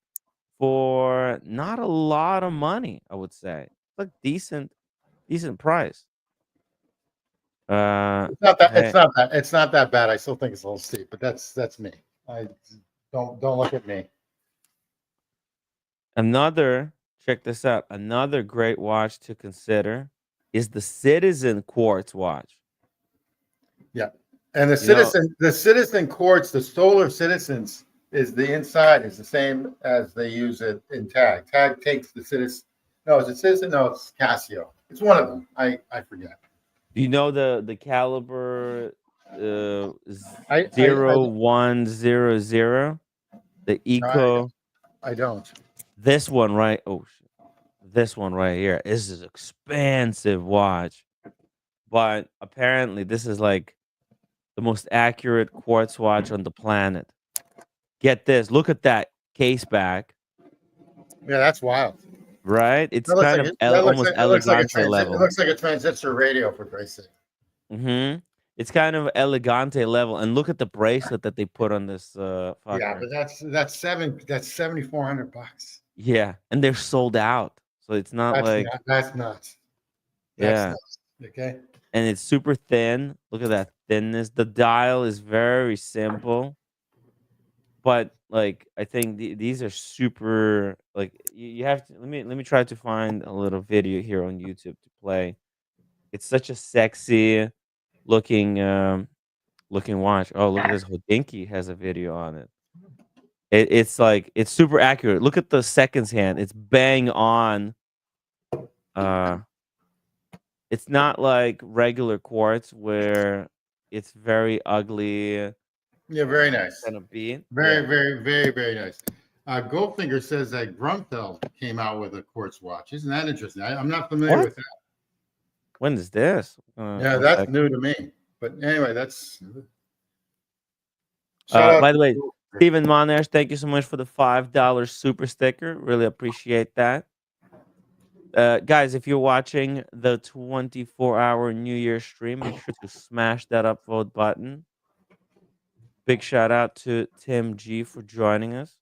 for not a lot of money. I would say it's like decent price. It's not that. Hey, It's not that bad. I still think it's a little steep, but that's me. I don't look at me. check this out. Another great watch to consider is the Citizen Quartz watch. Yeah, and the You know, Citizen Quartz, the Solar Citizens, is the inside is the same as they use it in Tag. Tag takes the Citizen. No, is it Citizen? No, it's Casio. It's one of them. I forget. do you know the caliber I 0100, the I, Eco? I don't. This one right. Oh shit. This one right here. This is expensive watch, but apparently this is like the most accurate quartz watch on the planet. Get this. Look at that case back. Yeah, that's wild. Right? It's That looks kind like of that looks almost like it looks like a elegante it level. looks like a transistor radio for Christ's sake. It's kind of elegante level, and look at the bracelet that they put on this Yeah, fucker. but that's 7,400 bucks. Yeah, and they're sold out, so it's not like That's nuts. That's yeah, nuts. Okay. and it's super thin. Look at that thinness. The dial is very simple, but like I think these are super. Like you have to let me try to find a little video here on YouTube to play. It's such a sexy looking looking watch. Oh, look at this. Hodinky has a video on it. It's like it's super accurate. Look at the seconds hand. It's bang on. Uh, it's not like regular quartz where it's very ugly. Yeah, very nice. Kind of beat. Very, Yeah. very, very, very nice. Goldfinger says that Grunfeld came out with a quartz watch. Isn't that interesting? I'm not familiar What? with that. When is this? Yeah, One that's sec. new to me. But anyway, that's shout out By to the way, Goldfinger. Steven Monash, thank you so much for the $5 super sticker. Really appreciate that. Guys, if you're watching the 24-hour New Year stream, make sure to smash that upvote button. Big shout out to Tim G for joining us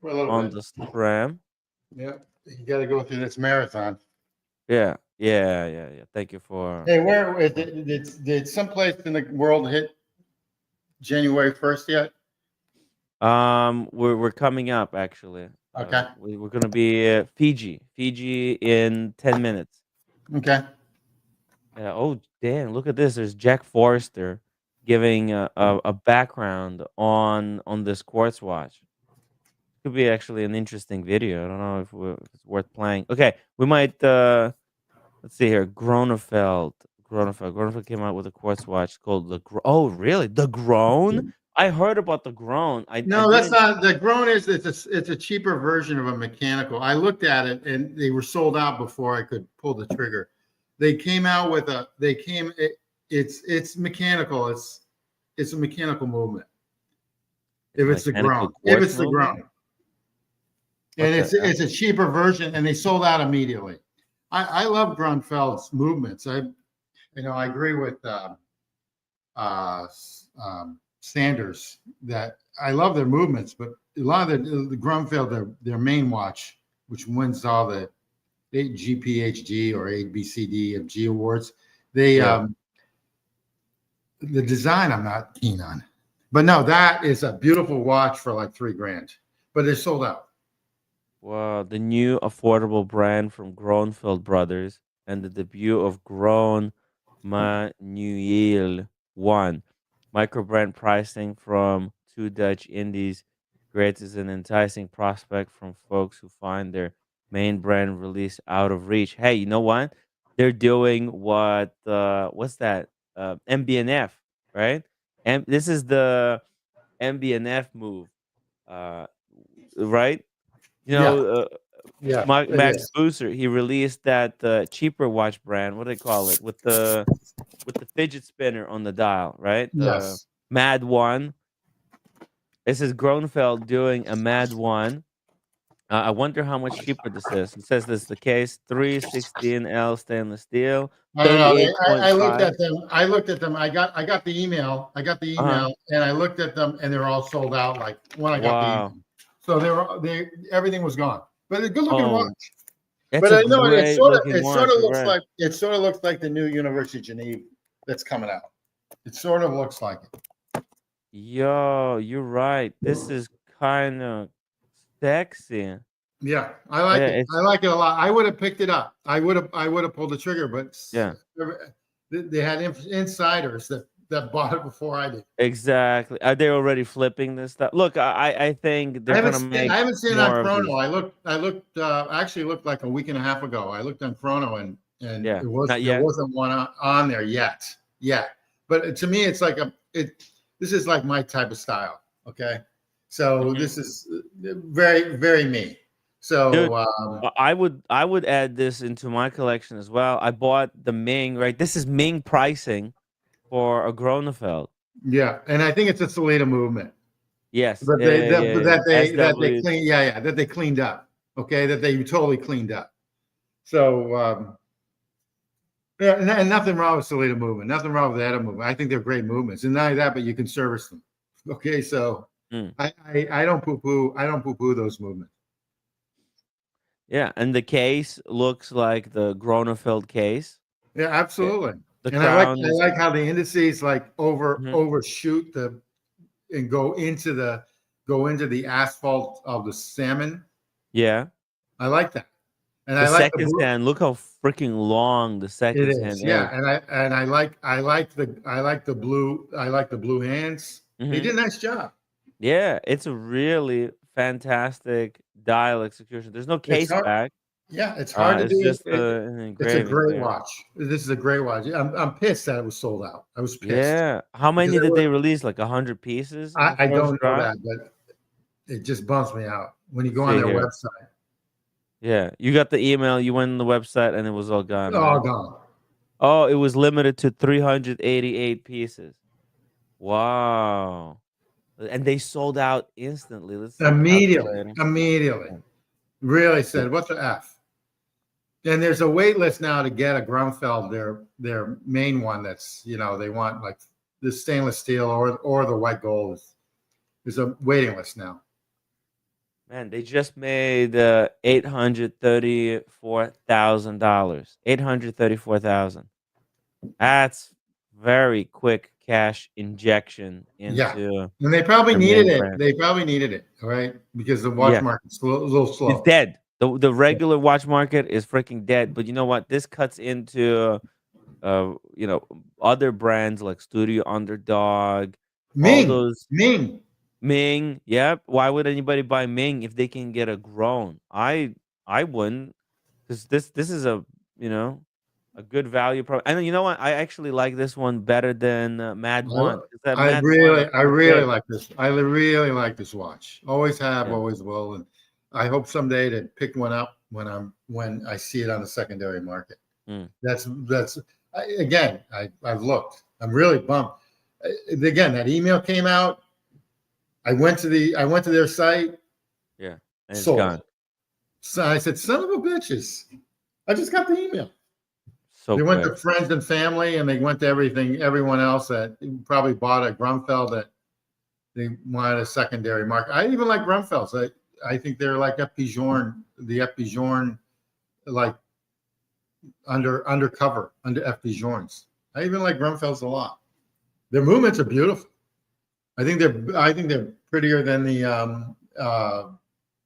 For a little on bit. the stream. Yeah, you got to go through this marathon. Yeah. Thank you for. Hey, where is it? Did someplace in the world hit January 1st yet? We're coming up actually. Okay. We're gonna be Fiji in 10 minutes. Okay. Yeah. Oh, damn! Look at this. There's Jack Forrester giving a background on this quartz watch. Could be actually an interesting video. I don't know if it's worth playing. Okay, we might. Let's see here. Gronefeld came out with a quartz watch called the. Oh, really? The Groan? I heard about the Groan. I No, that's didn't. not the Grown. It's a cheaper version of a mechanical. I looked at it and they were sold out before I could pull the trigger. they came out with a. They came. It's mechanical. It's a mechanical movement. It's If it's the mechanical ground, if quartz it's the movement. ground, What and the? it's a cheaper version, and they sold out immediately. I love Grunfeld's movements. I agree with uh, Sanders that I love their movements, but a lot of the Grunfeld, their main watch, which wins all the GPHG or ABCD awards, they Yeah. the design I'm not keen on. But no, that is a beautiful watch for like $3,000, but they're sold out. Wow, the new affordable brand from Groenfeld Brothers and the debut of Groen Manuel 1. Micro brand pricing from two Dutch indies creates an enticing prospect from folks who find their main brand release out of reach. Hey, you know what? They're doing what's that? MBNF, right? And this is the MBNF move. Uh right? You Yeah, know, yeah, it Max is. Booster, he released that cheaper watch brand. What do they call it? With the fidget spinner on the dial, right? The Yes. Mad One. This is Gronfeld doing a Mad One. I wonder how much cheaper this is. It says this is the case 316L stainless steel, I don't know. I looked 38.5. at them. I looked at them. I got the email. Uh-huh. And I looked at them, and they're all sold out. Like when I got the Wow. email, so they everything was gone. But a good looking Oh, watch. that's But a I know great looking it sort watch. of You're looks right. like the new University of Geneva that's coming out. It sort of looks like it. Yo, you're right. This is kind of sexy. Yeah, I like Yeah, it. it's I like it a lot. I would have picked it up. I would have pulled the trigger, but yeah. they had insiders that bought it before I did. Exactly. Are they already flipping this stuff? Look, I think they're gonna I make haven't seen it on more of Chrono. these. I looked actually looked like a week and a half ago. I looked on Chrono, and Yeah, not there yet. wasn't one on there yet. But to me, it's like this is like my type of style. Okay. So Mhm. this is very, very me. Dude, So I would add this into my collection as well. I bought the Ming, right? This is Ming pricing for a Gronefeld. yeah, and I think it's a Salida movement. Yes, But yeah, yeah, yeah, yeah. that they SW. clean, yeah, that they cleaned up. Okay, that they totally cleaned up. So yeah, and nothing wrong with Salida movement, nothing wrong with the Etta movement. I think they're great movements, and not only that, but you can service them. Okay, so Mm. I don't poo poo those movements. Yeah, and the case looks like the Gronefeld case. Yeah, Yeah, absolutely. the And crown I is. like how the indices like Mhm. overshoot and go into the asphalt of the salmon. Yeah. I like that, and The I like the second blue. hand, look how freaking long the It second hand is, is. yeah, and I like the blue hands. They Mhm. did a nice job. Yeah, it's a really fantastic dial execution. There's no It's case hard, back. yeah, it's hard to It's do. just an It's a engraving great there. watch. This is a great watch. I'm pissed that it was sold out. I was pissed Yeah. How because many did they release? Like 100 pieces in the I first don't know drop? that, but it just bums me out when you Let's go on see their here. website. Yeah. You got the email, you went on the website, and it was all gone, All right? gone Oh, it was limited to 388 pieces. Wow. And they sold out instantly. Let's see, immediately. calculating. Immediately, Yeah. really said, "What the f?" And there's a wait list now to get a Grunfeld, their main one. That's they want like the stainless steel or the white gold. There's a waiting list now. Man, they just made $834,000. 834,000. That's very quick cash injection Yeah, into and they probably their needed main it. brand. They probably needed it, all right, because the watch Yeah, market's a little it's slow. dead. The regular watch market is freaking dead. But you know what? This cuts into you know, other brands like Studio Underdog, all Ming, those Ming. Ming. Yep. Why would anybody buy Ming if they can get a grown? I wouldn't, because this is a you know a good value. And you know what? I actually like this one better than Mad One, because that Mad One I I think is really dead. like this. I really like this watch. Always have, Yeah. always will, and I hope someday to pick one up when I see it on the secondary market. Mm. Again. I've looked. I'm really bummed. Again, that email came out. I went to their site. Yeah, and it's Sold. gone. So I said, "Son of a bitches!" I just got the email. So They went to quick. friends and family, and they went to everyone else that probably bought a Grumfeld that they wanted a secondary market. I even like Grumfelds. I think they're like the Ep1430, like undercover under Ep1430s. I even like Grumfelds a lot. Their movements are beautiful. I think they're prettier than the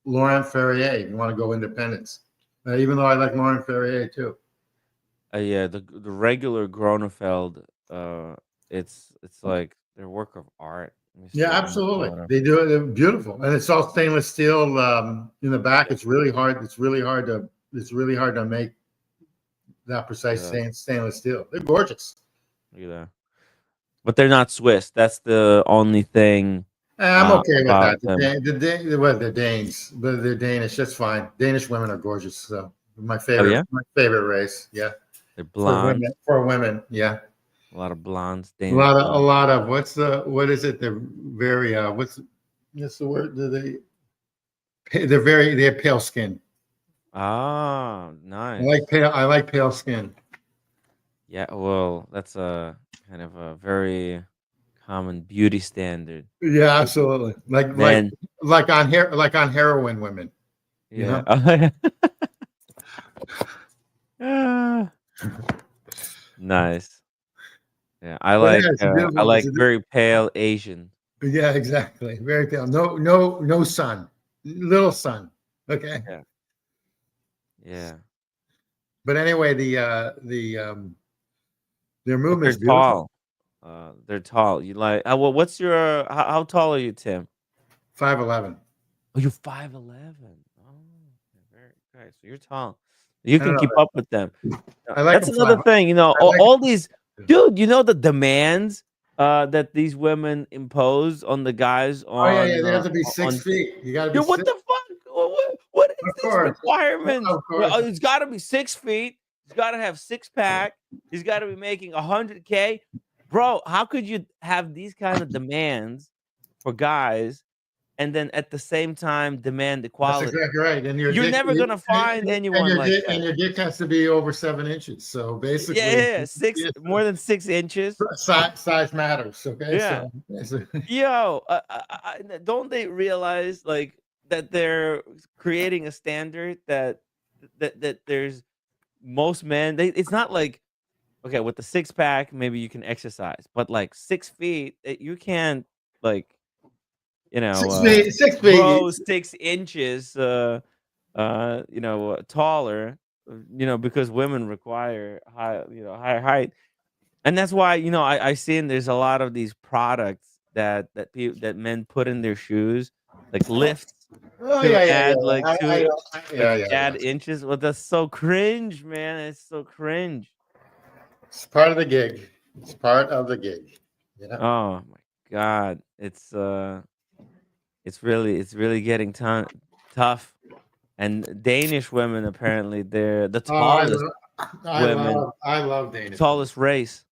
Laurent Ferrier. If you want to go independents, even though I like Laurent Ferrier too. Yeah, the regular Gronefeld, it's like their work of art. Let me Yeah, see. Let me pull absolutely. it up. They do it. They're beautiful, and it's all stainless steel in the back. It's really hard. It's really hard to make that precise Yeah, stainless steel. They're gorgeous. look at that. But they're not Swiss. That's the only thing I'm okay with about that. them. They're Danes, but they're Danish. That's fine. Danish women are gorgeous. So Oh yeah, my favorite race. Yeah, they're blonde. For women. Yeah, A lot of blondes, a Danish lot of blondes. what is it? They're very what's the word? They have pale skin. Ah, nice. I like pale skin. Yeah, well, that's a kind of a very common beauty standard. Yeah, absolutely. Men, Like on heroin women. You yeah. know. Ah, nice. Yeah, But yeah, it's I beautiful. like very pale Asian. Yeah, exactly. Very pale. No sun. Little sun. Okay. Yeah, yeah. But anyway, their But they're movement's beautiful. tall. They're tall. You like well, what's your how tall are you, Tim? 5'11". Oh, you're 5'11". Oh, okay, very okay. So you're tall. You I don't can keep know. up with them. I like That's them another five. thing, I like all these dude, you know the demands that these women impose on the guys Oh yeah, yeah. They have to be on 6 feet. You got to be dude, what six. the fuck? What is Of these course. requirements? Of course. It's got to be 6 feet. He's got to have six pack. He's got to be making 100K, bro. How could you have these kind of demands for guys, and then at the same time demand That's equality? exactly right. And You're never gonna find anyone like that. your dick has to be over 7 inches. So Yeah, basically, yeah, yeah. Six, more than 6 inches. size matters. Okay, Yeah. so Yo, don't they realize like that they're creating a standard that there's most men it's not like okay with the six pack maybe you can exercise but like 6 feet you can't like six feet. 6 feet. grow 6 inches taller because women require higher height. And that's why, I seen there's a lot of these products that men put in their shoes, like lifts Oh to yeah, yeah, yeah. add like I to yeah, yeah, add yeah. inches. Well, that's so cringe, man. It's so cringe. It's part of the gig. It's part of the gig. Yeah. Oh my god. It's really getting tough. And Danish women apparently they're the Oh, tallest women, I love Danish. tallest race.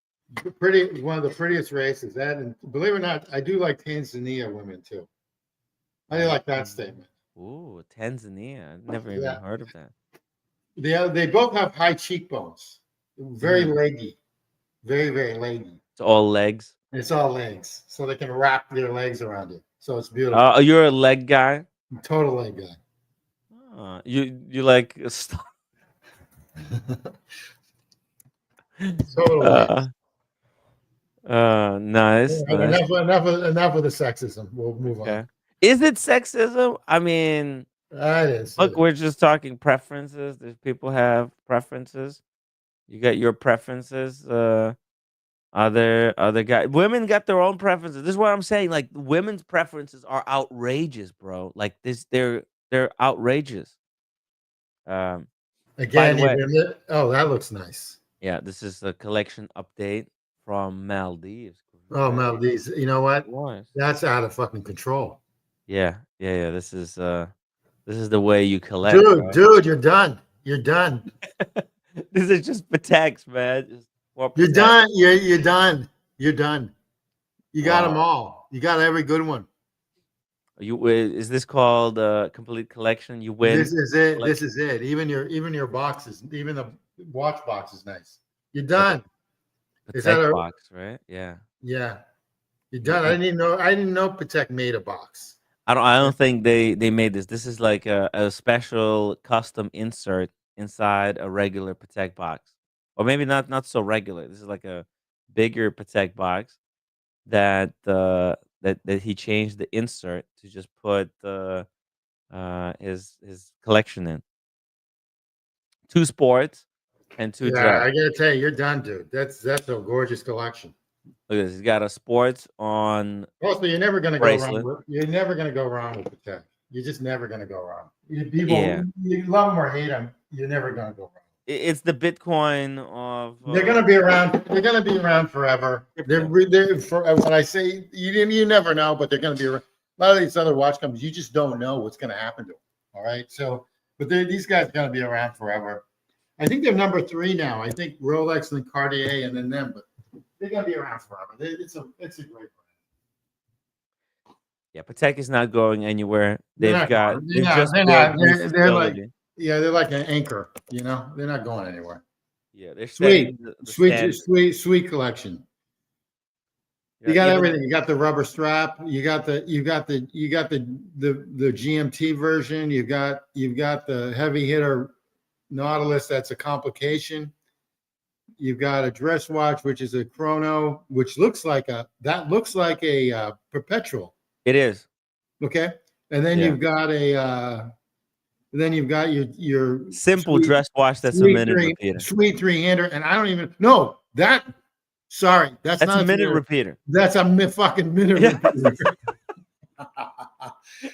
One of the prettiest races. That, and believe it or not, I do like Tanzania women too. I do like that statement. Ooh, Tanzania. I've never even Yeah. heard of that. They both have high cheekbones. Very Mhm. leggy. Very, very leggy. It's all legs. It's all legs. So they can wrap their legs around it. So it's beautiful. You're a leg guy. Total leg guy. You like Total leg. nice, nice. Enough of the sexism. We'll move on. Okay. Is it sexism? I mean, It is. look, we're just talking preferences. There's people have preferences. You got your preferences. Other guys, women got their own preferences. This is what I'm saying. Like women's preferences are outrageous, bro. Like this, they're outrageous. By Again, the way, oh, that looks nice. yeah, this is a collection update from Maldives. Oh, Very Maldives. You know what? nice. That's out of fucking control. Yeah, yeah, yeah. This is the way you collect, right? Dude, you're done. You're done. This is just Pateks, man. Just more You're Pateks. done. You're done. You're done. You got them Wow. all. You got every good one. Is this called a complete collection? You This win is it. This collection. is it. Even your boxes, even the watch box is nice. You're Like a done. Is that Patek a box, right? Yeah. yeah? You're You, done. I you, didn't even know. I didn't know Patek made a box. I don't think they made this. This is like a special custom insert inside a regular Patek box, or maybe not so regular. This is like a bigger Patek box that that he changed the insert to just put his collection in. Two sports and two Yeah, dress. I gotta tell you, you're done, dude. That's a gorgeous collection. Look at this. He's got a sports on Also, you're never gonna go wrong bracelet. with. You're never gonna go wrong with Patek. You're just never gonna go wrong. People, Yeah. you love them or hate them. You're never gonna go wrong. It's the Bitcoin of They're gonna be around. They're gonna be around forever. crypto. They're for when I say you never know, but they're gonna be around. A lot of these other watch companies, you just don't know what's gonna happen to them. All right, so but these guys are gonna be around forever. I think they're number three now. I think Rolex and Cartier and then them, but they're gonna be around forever. It's a great brand. Yeah, Patek is not going anywhere. They're not going. They're They've not. just They're built not. new They're like facility. yeah, they're like an anchor. You know, they're not going anywhere. Yeah, they're Sweet, setting the sweet, standard. sweet collection. You Yeah, got even everything. You got the rubber strap. You got the GMT version. You've got the heavy hitter Nautilus. That's a complication. You've got a dress watch, which is a chrono, which looks like a perpetual. it is. Okay, and then Yeah, you've got your simple dress wash. That's a minute repeater. sweet three-hander, and I don't even no that. Sorry, that's That's a not a minute three-hander. repeater. That's a fucking minute Yeah, repeater.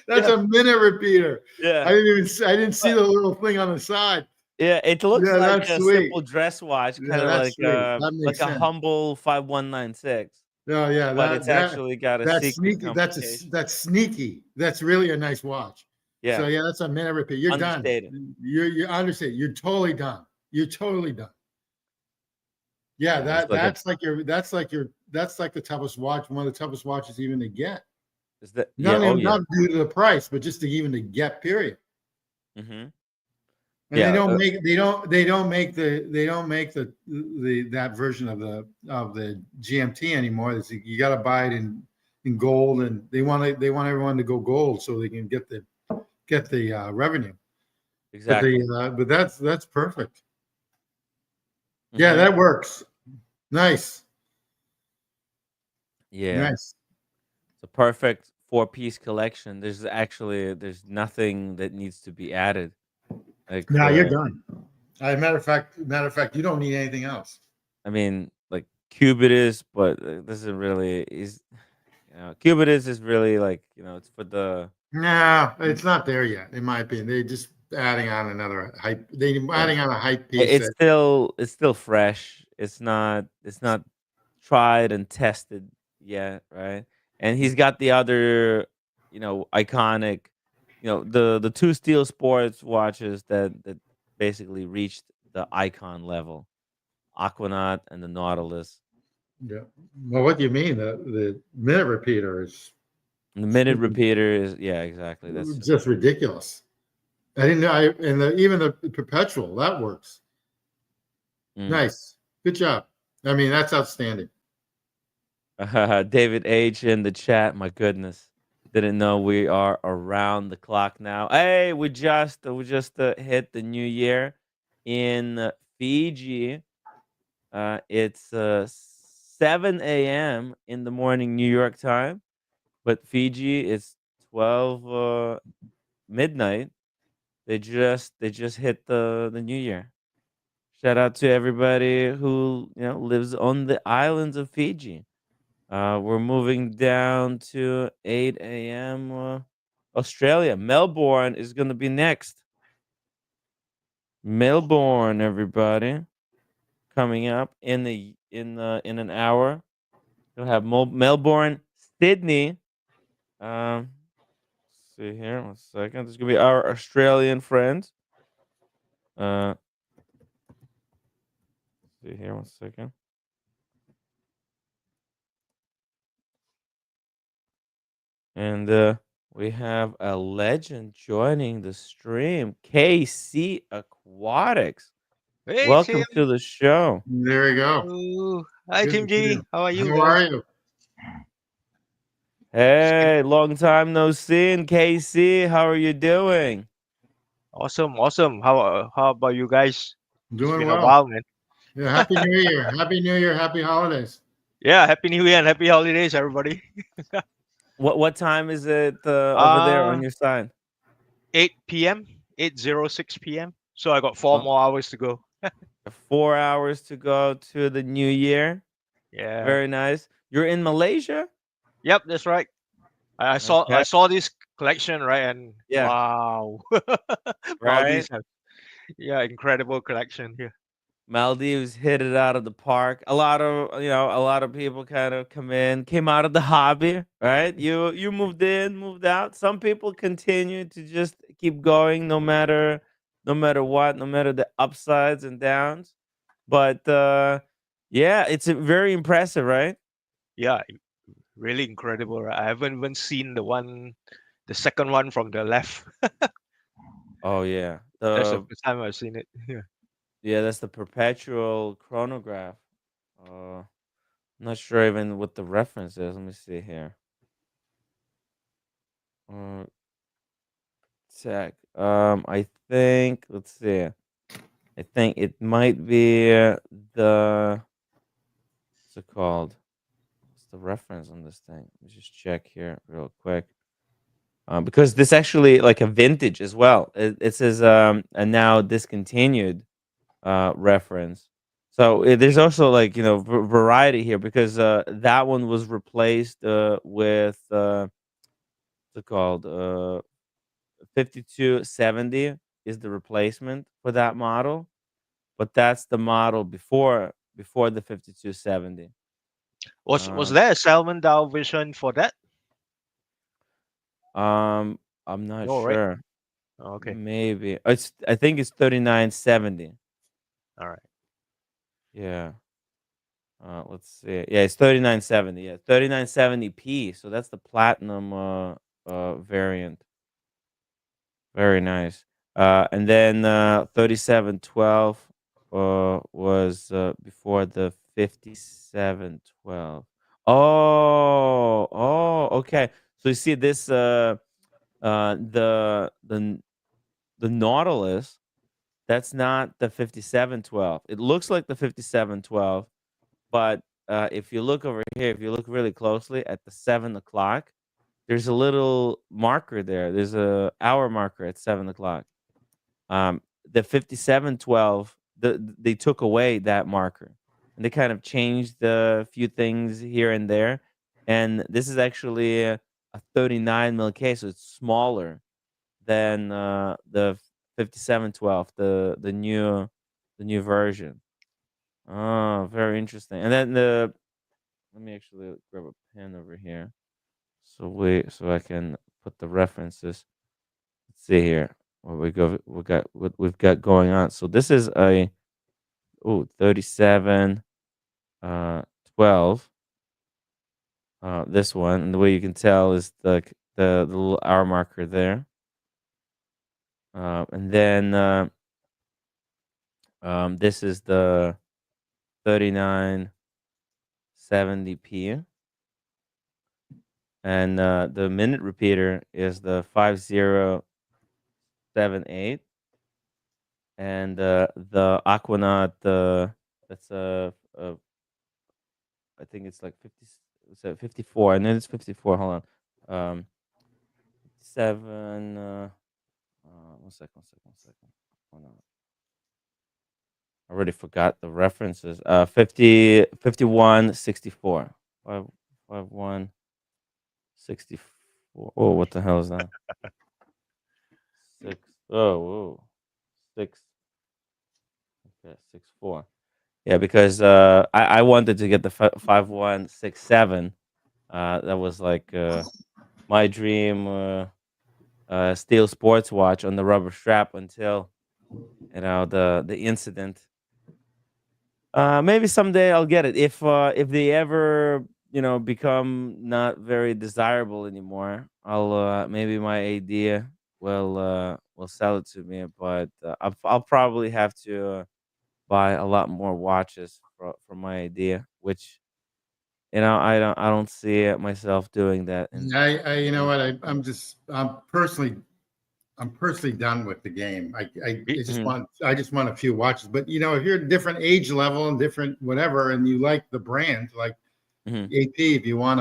That's yeah, a minute repeater. yeah, I didn't see but the little thing on the side. yeah. It looks Yeah, like that's a sweet. simple dress watch, kind Yeah, of that's sweet. That like makes a sense. humble 5196, No, yeah, but it's actually got a that's secret sneaky. complication. That's sneaky. That's really a nice watch. So Yeah, yeah, that's a minute repeat. You're done. understated. You're understated. You're totally done. You're totally done. Yeah, Yeah, it's like a that's like the toughest watch, one of the toughest watches even to get. is that yeah. Not Oh even yeah. not due to the price, but just to even to get period. Mm-hmm. And they Yeah. don't make that version of the GMT anymore. You got to buy it in gold, and they want everyone to go gold so they can get the revenue. Exactly. But that's perfect. Yeah, Mm-hmm. that works. Nice, Yeah. nice. It's a perfect four-piece collection. There's nothing that needs to be added. Like Now you're done. Matter of fact, you don't need anything else. I mean, like Cubitus, but this is really is Cubitus is really like it's for the No, it's not there yet, in my opinion. They just adding on another hype. They yeah. adding on a hype piece that It's still fresh. It's not tried and tested yet, right? And he's got the other, iconic, the two steel sports watches that basically reached the icon level, Aquanaut and the Nautilus. yeah. Well, what do you mean? The minute repeater is And the minute repeater is yeah, exactly. That's just just ridiculous. I didn't know. Even the perpetual that works. mm. Nice, good job. I mean, that's outstanding. David H in the chat. My goodness, didn't know we are around the clock now. Hey, we just hit the new year in Fiji. It's 7 a.m. in the morning New York time, but Fiji it's 12 midnight. They just hit the new year. Shout out to everybody who lives on the islands of Fiji. We're moving down to 8 a.m. Australia. Melbourne is gonna be next. Melbourne, everybody, coming up in an hour. We'll have Melbourne, Sydney. Um, see here, 1 second. This is gonna be our Australian friends. Uh, see here, 1 second. And we have a legend joining the stream, KC Aquatics. Hey Tim. Welcome to the show. There you go. Hello. Hi Good Tim to see G. you. How are you How are guys? you? It's been Hey, long time no see, KC. How are you doing? awesome, awesome. How about you guys? It's Doing been a well. while, man. Yeah, Happy New Year. Happy New Year. Happy holidays. Yeah, happy New Year and happy holidays, everybody. What time is it over there Uh on your side? 8 p.m. 8:06 p.m. So I got four Oh, more hours to go. 4 hours to go to the new year. Yeah. Very nice. You're in Malaysia? Yep, that's right. I Okay. saw this collection, right? And Yeah. wow. Right. Maldives have, yeah, incredible collection here. Maldives hit it out of the park. A lot of a lot of people kind of came out of the hobby, right? You moved in, moved out. Some people continue to just keep going no matter what, no matter the upsides and downs. But yeah, it's very impressive, right? Yeah, really incredible, right? I haven't even seen the second one from the left. Oh yeah. That's the The first time I've seen it. Yeah. Yeah, that's the perpetual chronograph. I'm not sure even what the reference is. Let me see here. Uh, check. I think let's see. I think it might be the what's it called? What's the reference on this thing? Let me just check here real quick. Because this actually like a vintage as well. It says a now discontinued reference. So there's also like variety here because that one was replaced with what's it called 5270 is the replacement for that model, but that's the model before the 5270. Was Um, there a Salmon Dow version for that? um, I'm not No, right? sure. Oh, okay. Maybe I think it's 3970. All right. Yeah. Let's see. Yeah, it's 3970. Yeah, 3970p. So that's the platinum variant. Very nice. And then 3712 was before the 5712. Okay. So you see this the Nautilus, that's not the 5712. It looks like the 5712. But if you look over here, if you look really closely at the 7 o'clock, there's a little marker there. There's a hour marker at 7 o'clock. The 5712, they took away that marker, and they kind of changed a few things here and there. And this is actually a 39 mil case, so it's smaller than the 5712, the new version. Oh, very interesting. And then let me actually grab a pen over here, so I can put the references. Let's see here. What we've got going on. So this is a 37 uh 12. This one, and the way you can tell is the little hour marker there. And then this is the 3970p, and the minute repeater is the 5078, and the Aquanaut, that's I think it's like 50, so 54, and then it's 54. Hold on, 7. 1 second, 1 second. Hold on. I already forgot the references. 50, 51, 64. 5, 5, 1, 64. Oh, what the hell is that? 6. Oh, whoa. 6. Okay, 6, 4. Yeah, because I wanted to get the 5167. That was like my dream steel sports watch on the rubber strap until the incident. Maybe someday I'll get it if they ever become not very desirable anymore. I'll maybe my idea will sell it to me, but I'll probably have to buy a lot more watches for my idea, which I don't see myself doing that. And You know in, what, I'm personally done with the game. Mhm, I just want a few watches. But if you're a different age level and different whatever, and you like the brand, like mhm. AP, if you want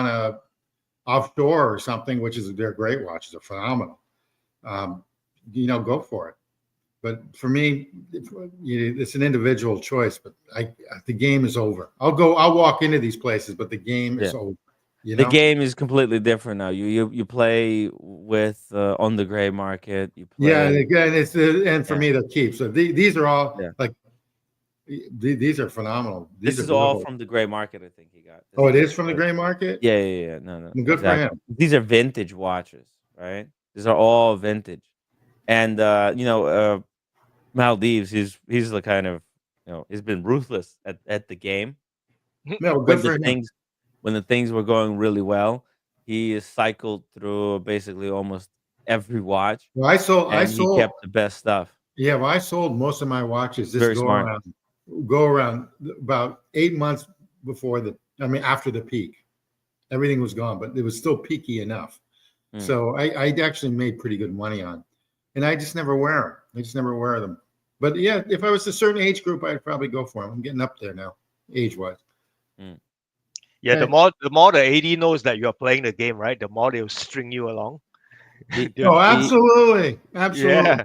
to offshore or something, which is they're great watches, they're phenomenal. Um, go for it. But for me, it's an individual choice. But the game is over. I'll walk into these places, but the game is Yeah. over. You The know? game is completely different now. You play with on the gray market. You Yeah, and play. again, and for Yeah. me, they'll keep. So these are all Yeah. like these are phenomenal. These This are is all beautiful. from the gray market, I think he got. This Oh, it is is from the gray market. yeah, yeah, yeah. No, no, Well, good for exactly. him. These are vintage watches, right? These are all vintage. And Maldives, he's the kind of he's been ruthless at the game. No, good When for him. the things were going really well, he is cycled through basically almost every watch, Well, I and he sold. kept the best stuff. Yeah, well, I sold most of my watches. This Very smart. go around about 8 months before I mean, after the peak. Everything was gone, but it was still peaky enough. Mm. So I actually made pretty good money on, and I just never wear them. I just never wear them. But yeah, if I was a certain age group, I'd probably go for them. I'm getting up there now, age wise. Mm. Yeah, Okay. the more the AD knows that you're playing the game, right? The more they'll string you along. He, They'll- Oh, he absolutely, absolutely, yeah.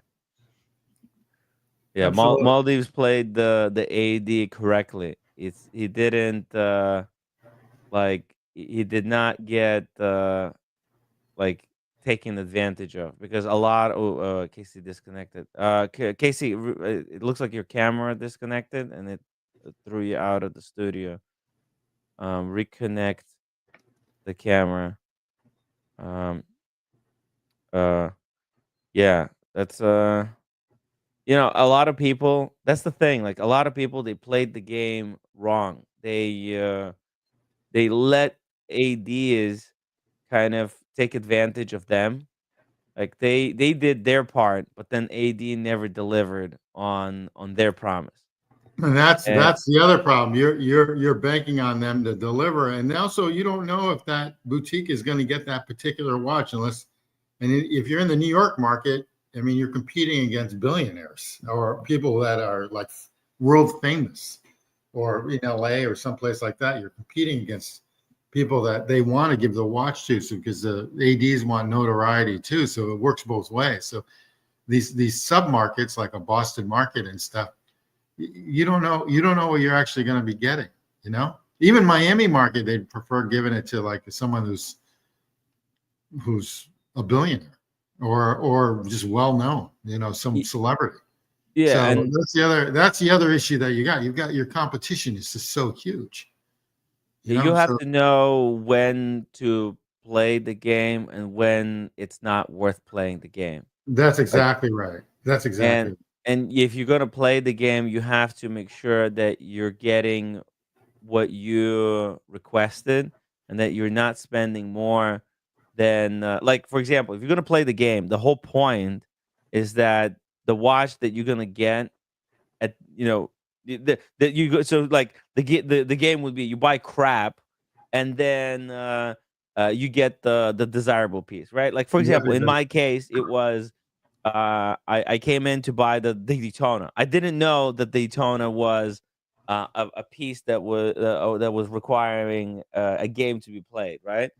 Yeah, absolutely. Maldives played the AD correctly. He didn't like he did not get like taken advantage of because a lot. Oh, Casey disconnected. Casey, it looks like your camera disconnected and it threw you out of the studio. Reconnect the camera. Um, uh, yeah, that's a lot of people. That's the thing. Like a lot of people, they played the game wrong. They let ADs kind of take advantage of them. Like they did their part, but then AD never delivered on their promise. And that's And that's the other problem. You're banking on them to deliver, and also you don't know if that boutique is going to get that particular watch unless. And if you're in the New York market, I mean, you're competing against billionaires or people that are like world famous, or in LA or someplace like that. You're competing against people that they want to give the watch to, so because the ADs want notoriety too. So it works both ways. So these sub markets like a Boston market and stuff, you don't know what you're actually going to be getting. Even Miami market, they'd prefer giving it to like someone who's a billionaire or just well known, some y- celebrity. yeah, So and that's the other issue that you got. You've got your competition is just so huge, you have So to know when to play the game and when it's not worth playing the game. that's Like exactly right. That's and exactly. and if you're gonna play the game, you have to make sure that you're getting what you requested and that you're not spending more than like for example, if you're gonna play the game, the whole point is that the watch that you're gonna get at that you go so like the game would be you buy crap and then you get the desirable piece, right? Like for Yep, example, in exactly. my case, it was I came in to buy the Daytona. I didn't know that Daytona was a piece that was requiring a game to be played, right?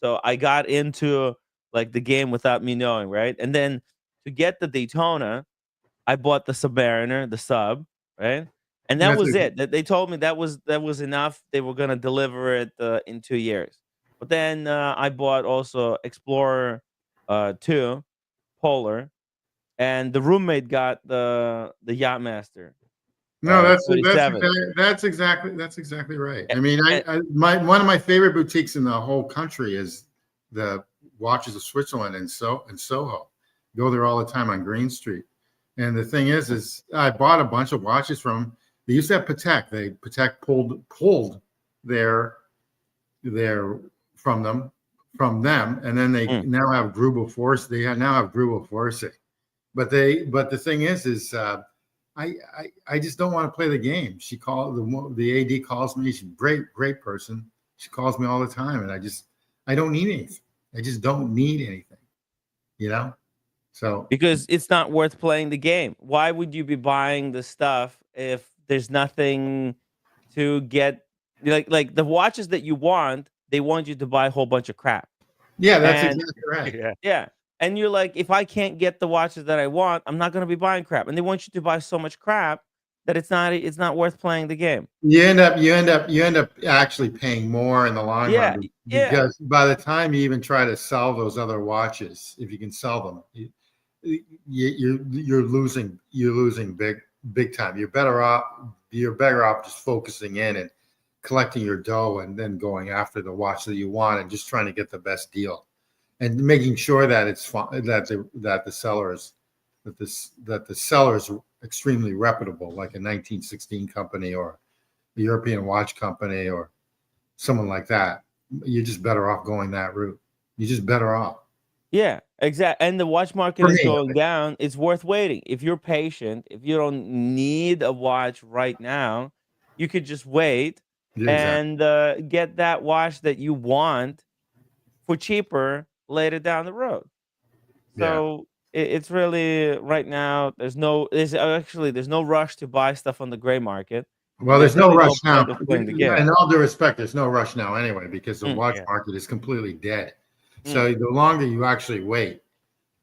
So I got into like the game without me knowing, right? And then to get the Daytona, I bought the Submariner, the sub, right? And that That's was it. it. They told me that was enough. They were gonna deliver it in 2 years. But then I bought also Explorer 2 Polar, and the roommate got the Yachtmaster No, that's 37. exactly that's exactly right. A- I mean, a- one of my favorite boutiques in the whole country is the Watches of Switzerland in Soho. Go there all the time on Green Street, And the thing is I bought a bunch of watches from. They used to have Patek. Patek pulled their from them, and then they Mm. now have Grupo Force. They now have Grupo Force. But the thing is I just don't want to play the game. She called the AD calls me. She's a great person. She calls me all the time, and I don't need anything. I just don't need anything, you know. So Because it's not worth playing the game. Why would you be buying the stuff if there's nothing to get? Like the watches that you want, they want you to buy a whole bunch of crap. yeah, that's And exactly right. Yeah. yeah, and you're like, if I can't get the watches that I want, I'm not going to be buying crap. And they want you to buy so much crap that it's not worth playing the game. You end up actually paying more in the long Yeah, run yeah, because by the time you even try to sell those other watches, if you can sell them, you're losing big time. You're better off just focusing in and collecting your dough and then going after the watch that you want and just trying to get the best deal and making sure that it's fun, that the seller's extremely reputable, like a 1916 company or a European watch company or someone like that. You're just better off going that route. You're just better off. yeah, exactly. And the watch market For is me, going down. It's worth waiting. If you're patient, if you don't need a watch right now, you could just wait yeah, exactly. and get that watch that you want for cheaper later down the road. Yeah. So it's really right now. There's no rush to buy stuff on the gray market, Well, and there's there's no really no rush now. point of playing the game. In all due respect, there's no rush now anyway because the Mm, watch Yeah. market is completely dead. mm, So the longer you actually wait,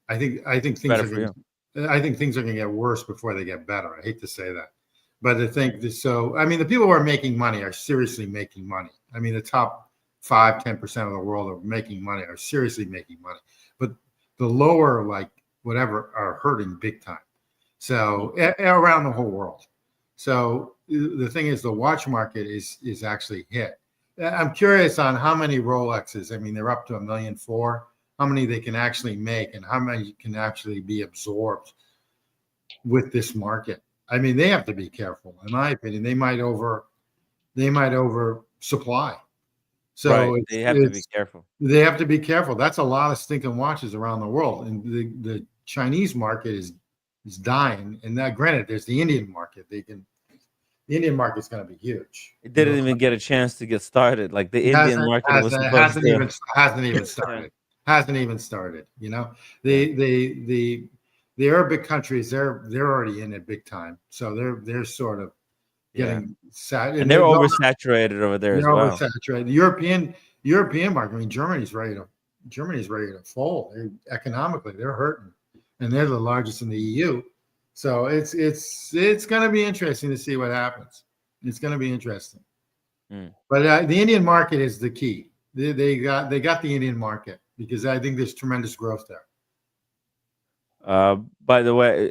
I think things better are for you. going to get worse before they get better. I hate to say that, but the thing is, so I mean, the people who are making money are seriously making money. I mean, the top 5-10% of the world are making money, are seriously making money, but the lower, like whatever, are hurting big time. So around the whole world. So the thing is, the watch market is actually hit. I'm curious on how many Rolexes. I mean, they're up to 1.4 million. How many they can actually make, and how many can actually be absorbed with this market. I mean, they have to be careful. In my opinion, they might over supply. Right. So They have to be careful. they have to be careful. That's a lot of stinking watches around the world, and the Chinese market is dying. And that, granted, there's the Indian market. The Indian market's going to be huge. It didn't even get a chance to get started. Like the It Indian market was supposed to. hasn't even Yeah. started. Hasn't even started. You know, Yeah. the Arabic countries, they're already in it big time. So they're sort of Yeah. getting sat, And they're oversaturated over there as they're well. oversaturated. The European market. I mean, Germany's ready to fold. Economically, they're hurting, and they're the largest in the EU. So it's going to be interesting to see what happens. It's going to be interesting. Mm. But the Indian market is the key. They got the Indian market because I think there's tremendous growth there. By the way,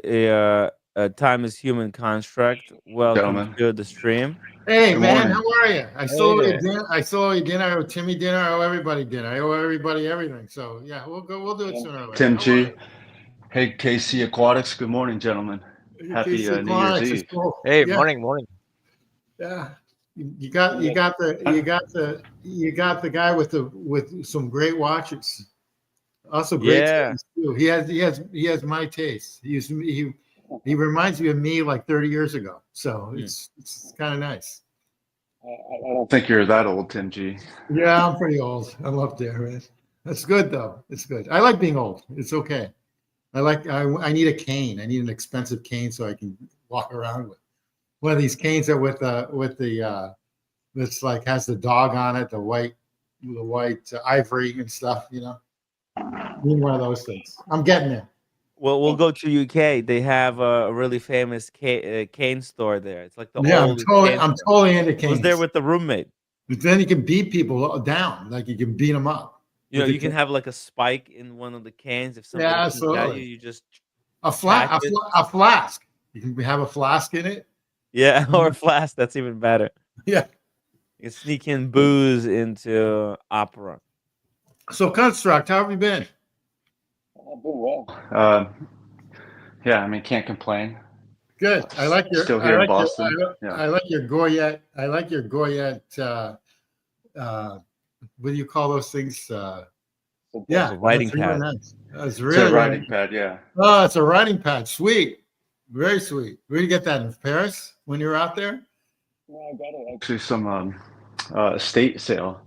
time is human construct. Welcome Gentlemen. to the stream. Hey Good man, morning. how are you? I saw Hey you there. dinner. I saw you dinner. I owe Timmy dinner. I owe everybody dinner. I owe everybody everything. So yeah, we'll do it sooner or later. Tim How G. are Hey, KC Aquatics. Good morning, gentlemen. you? Happy KC New Year's Aquatics is Eve. cool. Hey, Yeah, morning. yeah. You got the guy with some great watches. Also great Yeah. taste too. He has my taste. He reminds me of me like 30 years ago. So it's kind of nice. I don't think you're that old, Tim G. Yeah, I'm pretty old. I'm up there, man. That's good though. It's good. I like being old. It's okay. I need a cane. I need an expensive cane so I can walk around with. One of these canes that with the that's like has the dog on it, the white ivory and stuff, you know. I need one of those things. I'm getting there. Well, we'll go to UK. They have a really famous cane store there. It's like the Yeah, oldest cane I'm store. totally into I was canes. there with the roommate. But then you can beat people down. Like you can beat them up. You know, with the you can cane. have like a spike in one of the cans. If somebody Yeah, comes at you, absolutely. you just A catch it. flask. You can have a flask in it. Yeah, or a flask. That's even better. Yeah. You can sneak in booze into opera. So Construct, how have you been? I've been well. Yeah, I mean, can't complain. Good. I like your. Still I here in like your. Boston. Yeah. I like your Goyette. I like your Goyette. What do you call those things? It's a Yeah, writing that's really pad. nice. That's It's a really really. writing pad, yeah. Oh, it's a writing pad. Sweet. Very sweet. Where did you get that, in Paris when you were out there? Well, I got it actually some estate sale.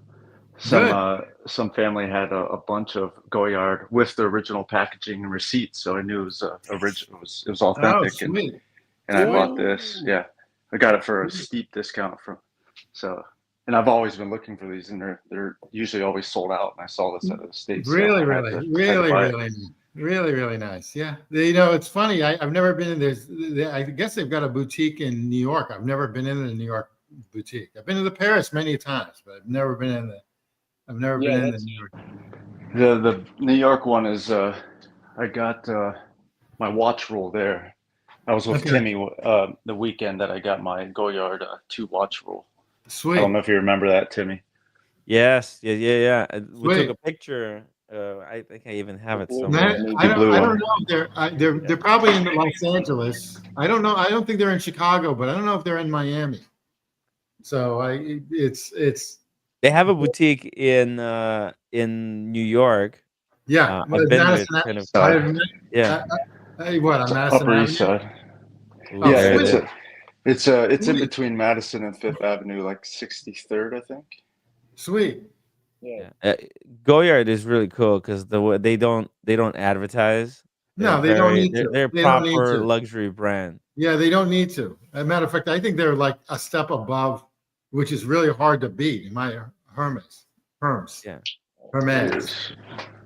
Good. Some family had a bunch of Goyard with the original packaging and receipts, so I knew it was original. It was Oh, authentic, sweet. and I bought this. Yeah, I got it for a steep discount from. So, and I've always been looking for these, and they're usually always sold out. And I saw this at a estate sale. Really, I had really, to really, buy it. really, really nice. Yeah. You know, it's funny. I've never been in this. I guess they've got a boutique in New York. I've never been in the New York boutique. I've been to the Paris many times, but I've never been in the. I've never been in the New York. The New York one is I got my watch roll there. I was with Okay. Timmy the weekend that I got my Goyard 2 watch roll. I Sweet. don't know if you remember that, Timmy. Yes, yeah. We took Sweet. a picture. I think I even have it Man, somewhere. The blue I one. don't know. They're probably in Los Angeles. I don't know. I don't think they're in Chicago, but I don't know if they're in Miami. So it's They have a boutique in New York. yeah. Well, I've it's been there. It's Madison. kind of I, yeah. what on Madison Upper Avenue? East Side. Ooh, Oh, Yeah, there it sweet. is. it's in Sweet. between Madison and Fifth Avenue, like 63rd, I think. Sweet. Yeah. Goyard is really cool because they don't advertise. No, they don't need to. They're a They don't need proper to. luxury brand. Yeah, they don't need to. As a matter of fact, I think they're like a step above, which is really hard to beat in my Hermes. Yeah. Hermes.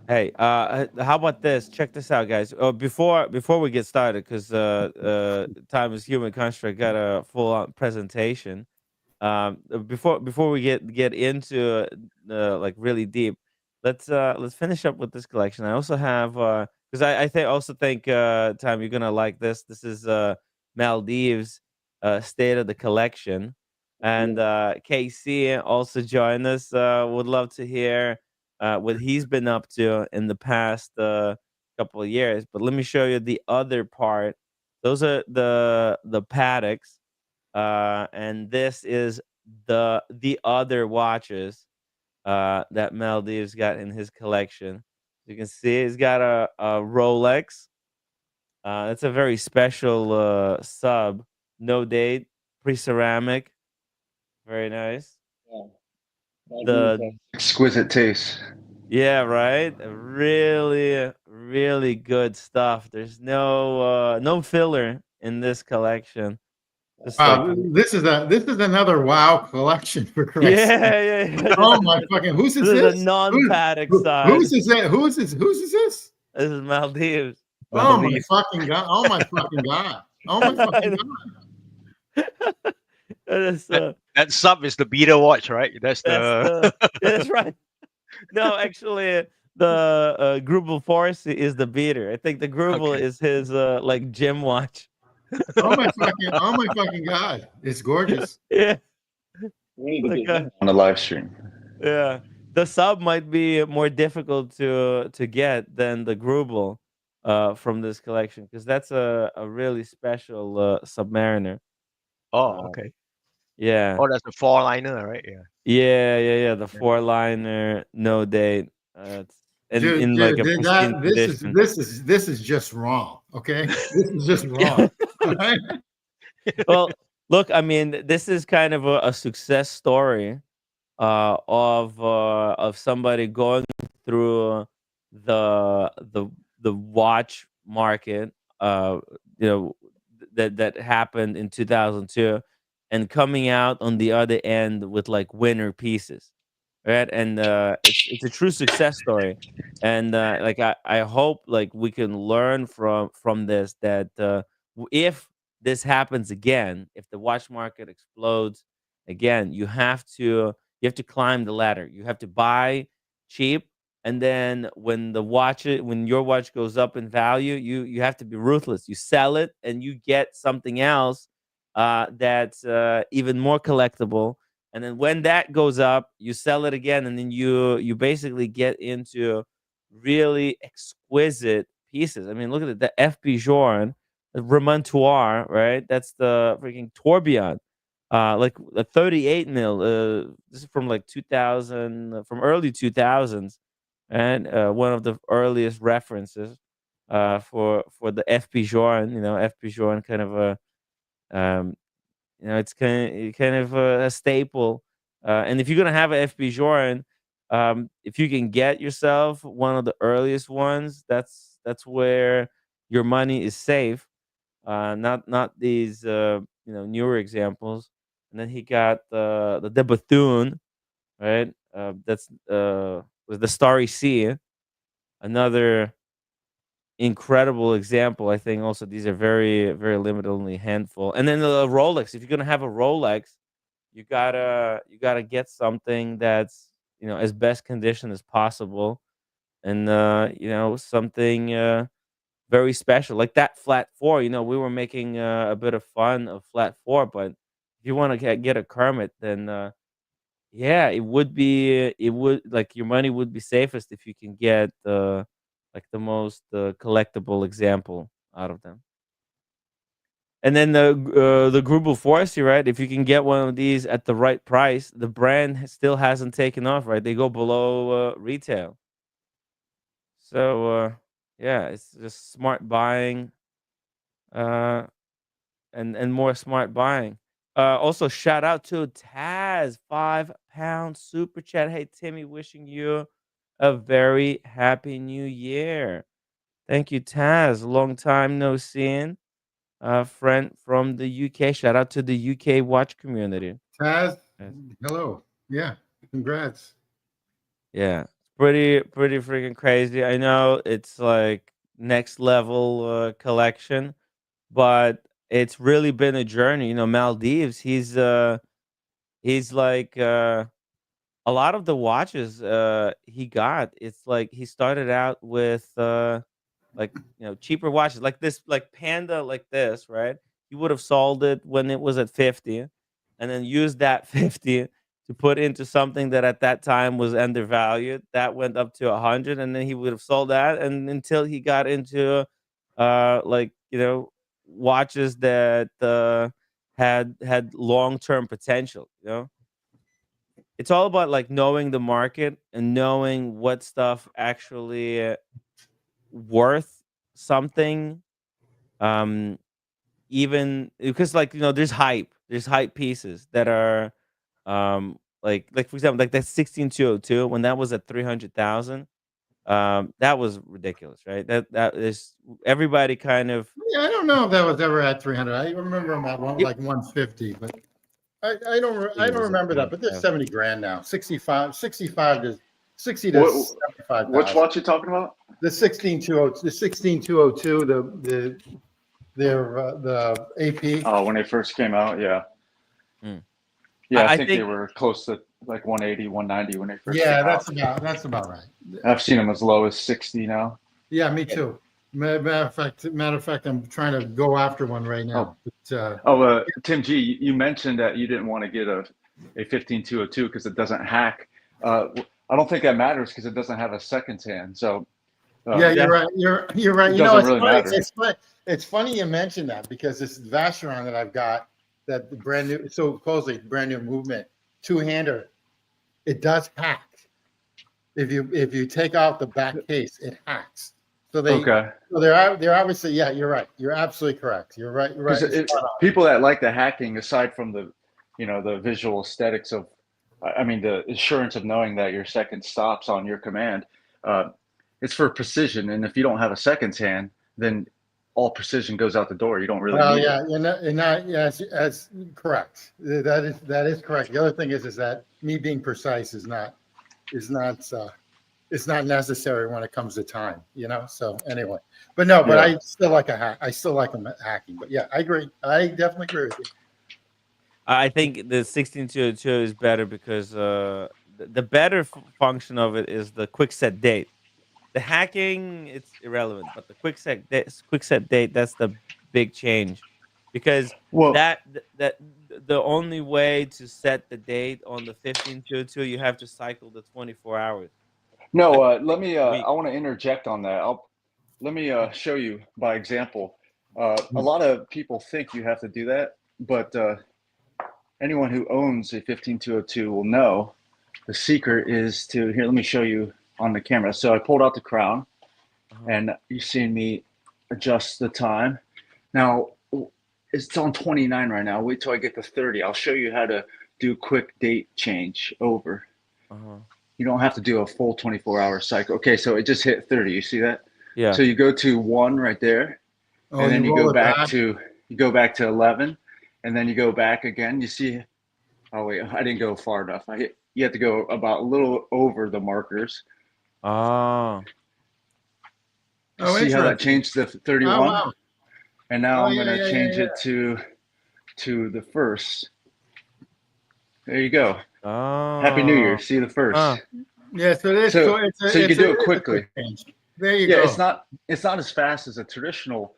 Hey, how about this? Check this out, guys. Before we get started, because time is human construct. Got a full on presentation. Before we get into like really deep, let's finish up with this collection. I also have because I think Tom, you're gonna like this. This is Maldives state of the collection, and KC also joined us. Would love to hear what he's been up to in the past couple of years. But let me show you the other part. Those are the paddocks, and this is the other watches that Maldives got in his collection. You can see he's got a Rolex. It's a very special sub, no date, pre-ceramic, very nice. The Exquisite taste. Yeah, right. Really, really good stuff. There's no filler in this collection. Just like This is another wow collection for Christ. yeah. Oh my fucking! Who's This this? is a non-paddock side. Who's this? Who's this? Who's this? This is Maldives. Oh my Maldives. fucking god! Oh my fucking god! Oh my fucking god! That's That sub is the beater watch, right? That's the that's right. No, actually, the Grubel Force is the beater. I think the Grubel Okay. is his like gym watch. Oh my fucking god! It's gorgeous. Yeah. We need Like, to get on the live stream. Yeah, the sub might be more difficult to get than the Grubel from this collection because that's a really special Submariner. Oh, okay. Yeah, Oh, that's the four liner, right? Yeah. yeah. The four liner, no date. It's in like a pristine condition. This is just wrong. Okay, this is just wrong. All right? Well, look, I mean, this is kind of a success story of somebody going through the watch market, you know, that happened in 2002, and coming out on the other end with like winner pieces, right? And it's a true success story, and like I hope like we can learn from this that if this happens again, if the watch market explodes again, you have to climb the ladder. You have to buy cheap, and then when your watch goes up in value, you have to be ruthless. You sell it, and you get something else that's even more collectible. And then when that goes up, you sell it again, and then you basically get into really exquisite pieces. I mean, look at it, the FP Journe. Remontoir, right? That's the freaking tourbillon. Like a 38 mil. This is from like 2000, from early 2000s, and one of the earliest references for the FP Joran. FP Joran kind of a um, it's kind of a staple. And if you're gonna have a FP Joran, if you can get yourself one of the earliest ones, that's where your money is safe. Not these newer examples. And then he got the Bethune, right? That's with the Starry Sea, another incredible example. I think also these are very very limited, only a handful. And then the Rolex. If you're gonna have a Rolex, you gotta get something that's as best condition as possible, and something very special, like that flat four. We were making a bit of fun of flat four, but if you want to get a Kermit, then yeah, it would like your money would be safest if you can get like the most collectible example out of them. And then the Grubel Forestry, right? If you can get one of these at the right price, the brand still hasn't taken off, right? They go below retail. So yeah, it's just smart buying, uh, and more smart buying. Also, shout out to Taz, £5 super chat. Hey Timmy, wishing you a very happy new year. Thank you, Taz. Long time no seeing. Friend from the UK. Shout out to the UK watch community. Taz, Yes. hello. Yeah, congrats. Yeah, pretty freaking crazy. I know it's like next level collection, but it's really been a journey. Maldives. He's like a lot of the watches he got. It's like he started out with like cheaper watches like this, like Panda, like this, right? He would have sold it when it was at 50, and then used that 50 to put into something that at that time was undervalued. That went up to 100, and then he would have sold that, and until he got into like watches that had long-term potential. It's all about like knowing the market and knowing what stuff actually worth something. um Even because, like, there's hype pieces that are like for example, like that 16202, when that was at 300,000. That was ridiculous, right? That is, everybody kind of. Yeah, I don't know if that was ever at 300. I remember them at like 150, but It I don't was at remember that. But there's 300,000. 70 grand now. 65 to 60 to What, which 75,000. watch you talking about? The 16202, the 16202, the AP. Oh, when they first came out, yeah. Mm. Yeah, I I think they think. were close to like 180, 190 when they first came Yeah, out. that's about right. I've seen them as low as 60 now. Yeah, me too. Matter of fact, I'm trying to go after one right now. But, Tim G, you mentioned that you didn't want to get a 15202 because it doesn't hack. I don't think that matters because it doesn't have a seconds hand. So yeah, Yeah. you're right. You're right. It You know, doesn't it's really funny. matter. It's funny you mentioned that because this Vacheron that I've got, that the brand new, so supposedly brand new movement, two-hander, it does hack. If you take out the back case, it hacks. So Okay. they're obviously, yeah, you're right. You're absolutely correct. You're right. You're right. Because people that like the hacking, aside from the, the visual aesthetics of, I mean, the assurance of knowing that your second stops on your command, uh, it's for precision. And if you don't have a seconds hand, then all precision goes out the door. You don't really Well, need yeah, it. you're not, yes, that's correct. That is correct. The other thing is that me being precise is not it's not necessary when it comes to time, So anyway, but no, but Yeah. I still like a hack. I still like them hacking. But yeah, I agree. I definitely agree with you. I think the 16202 is better because the better function of it is the quick set date. The hacking, it's irrelevant, but the quick set date, that's the big change, because Well, that the only way to set the date on the 15202, you have to cycle the 24 hours. no, Like let me, a week. I want to interject on that. Let me show you by example. A lot of people think you have to do that, but anyone who owns a 15202 will know the secret is to, here, let me show you on the camera. So I pulled out the crown, and you've seen me adjust the time. Now, it's on 29 right now. Wait till I get to 30. I'll show you how to do quick date change over. You don't have to do a full 24-hour cycle. Okay, so it just hit 30. You see that? Yeah. So you go to 1 right there, and then you go back to 11, and then you go back again. You see? Oh wait, I didn't go far enough. You have to go about a little over the markers. Oh. See how that changed to 31? Oh, wow. And now I'm going to change it to the first. There you go. Oh. Happy New Year. See the first. Yeah, so it's So you can do it quickly. There you go. Yeah, it's not as fast as a traditional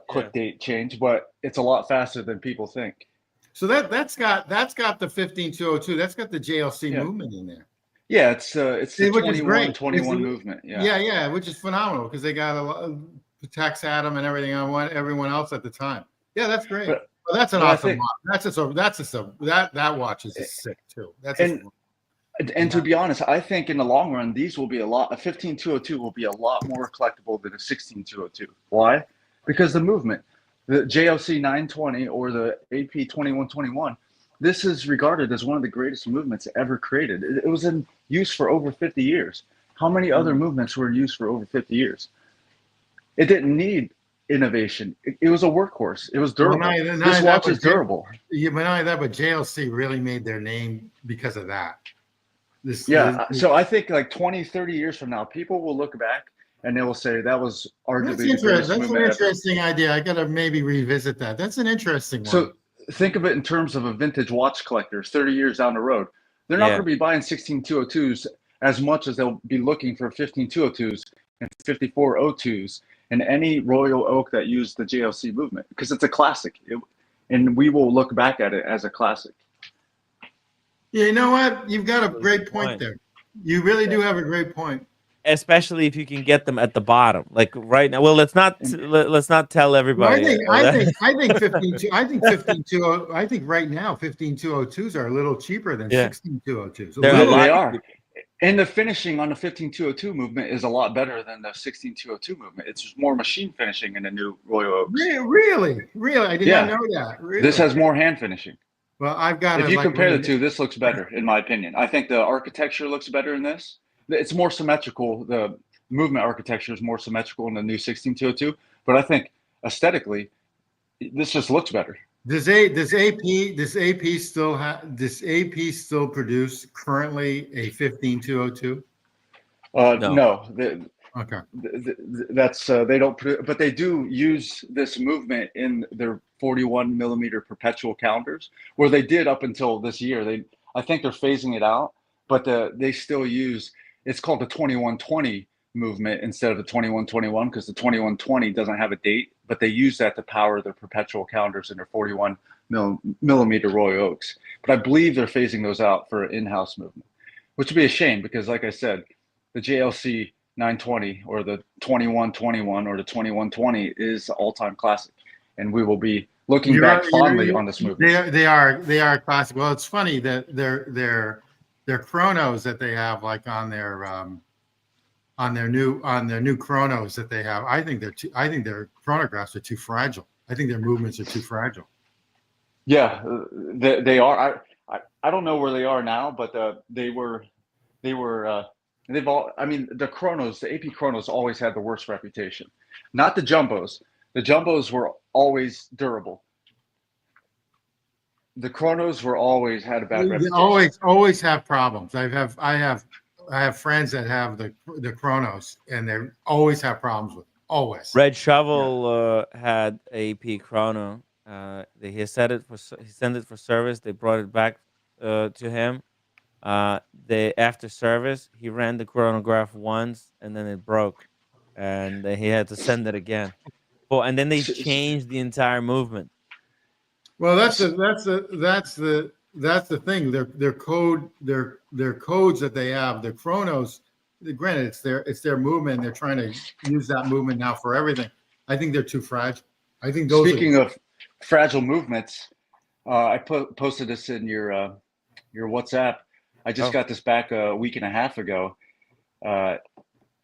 quick date change, but it's a lot faster than people think. So that's got the 15202. That's got the JLC movement in there. Yeah, it's the which is 21 movement. Yeah, which is phenomenal because they got a lot of tax Adam and everything on everyone else at the time. Yeah, that's great. Well, that's an awesome watch. That watch is sick too. And to be honest, I think in the long run, these will be a 15202 will be a lot more collectible than a 16202. Why? Because the movement, the JLC 920 or the AP 2121, this is regarded as one of the greatest movements ever created. It was in use for over 50 years. How many other movements were in use for over 50 years? It didn't need innovation. It was a workhorse. It was durable. This watch is durable. Yeah, but not only that, but JLC really made their name because of that. So I think like 20, 30 years from now, people will look back and they will say that was arguably the greatest movement. That's an interesting idea. I got to maybe revisit that. That's an interesting one. So think of it in terms of a vintage watch collector 30 years down the road. They're not going to be buying 16202s as much as they'll be looking for 15202s and 5402s and any Royal Oak that used the JLC movement because it's a classic. And we will look back at it as a classic. Yeah, you know what? You've got a great point there. You really do have a great point. Especially if you can get them at the bottom, like right now. Well, let's not tell everybody. I think 152. I think right now 15202s are a little cheaper than 16202s. They are. And the finishing on the 15202 movement is a lot better than the 16202 movement. It's just more machine finishing in the new Royal Oaks. Really, I did not know that. Really? This has more hand finishing. Well, I've got. If you compare the two, this looks better, in my opinion. I think the architecture looks better in this. It's more symmetrical. The movement architecture is more symmetrical in the new 16202. But I think aesthetically, this just looks better. Does AP still produce currently a 15202? No. Okay. That's they don't, but they do use this movement in their 41 millimeter perpetual calendars, where they did up until this year. I think they're phasing it out, but they still use. It's called the 2120 movement instead of the 2121 because the 2120 doesn't have a date, but they use that to power their perpetual calendars in their 41 millimeter Royal Oaks. But I believe they're phasing those out for an in-house movement, which would be a shame because, like I said, the JLC 920 or the 2121 or the 2120 is all-time classic, and we will be looking back fondly on this movement. They are classic. Well, it's funny that their chronos that they have, like on their new chronos that they have, I think their chronographs are too fragile. I think their movements are too fragile. Yeah, they are. I don't know where they are now, but they were. They've all. I mean, the chronos, the AP chronos, always had the worst reputation. Not the jumbos. The jumbos were always durable. The chronos were always had a bad reputation. Always have problems. I have friends that have the chronos, and they always have problems with it. Always. Red Shovel had AP chrono. He sent it for service. They brought it back to him. After service, he ran the chronograph once, and then it broke, and he had to send it again. Oh, and then they changed the entire movement. Well, that's the thing. Their codes that they have, the chronos. Granted, it's their movement. They're trying to use that movement now for everything. I think they're too fragile. I think those Speaking are. of fragile movements, I posted this in your WhatsApp. I just Oh. got this back a week and a half ago.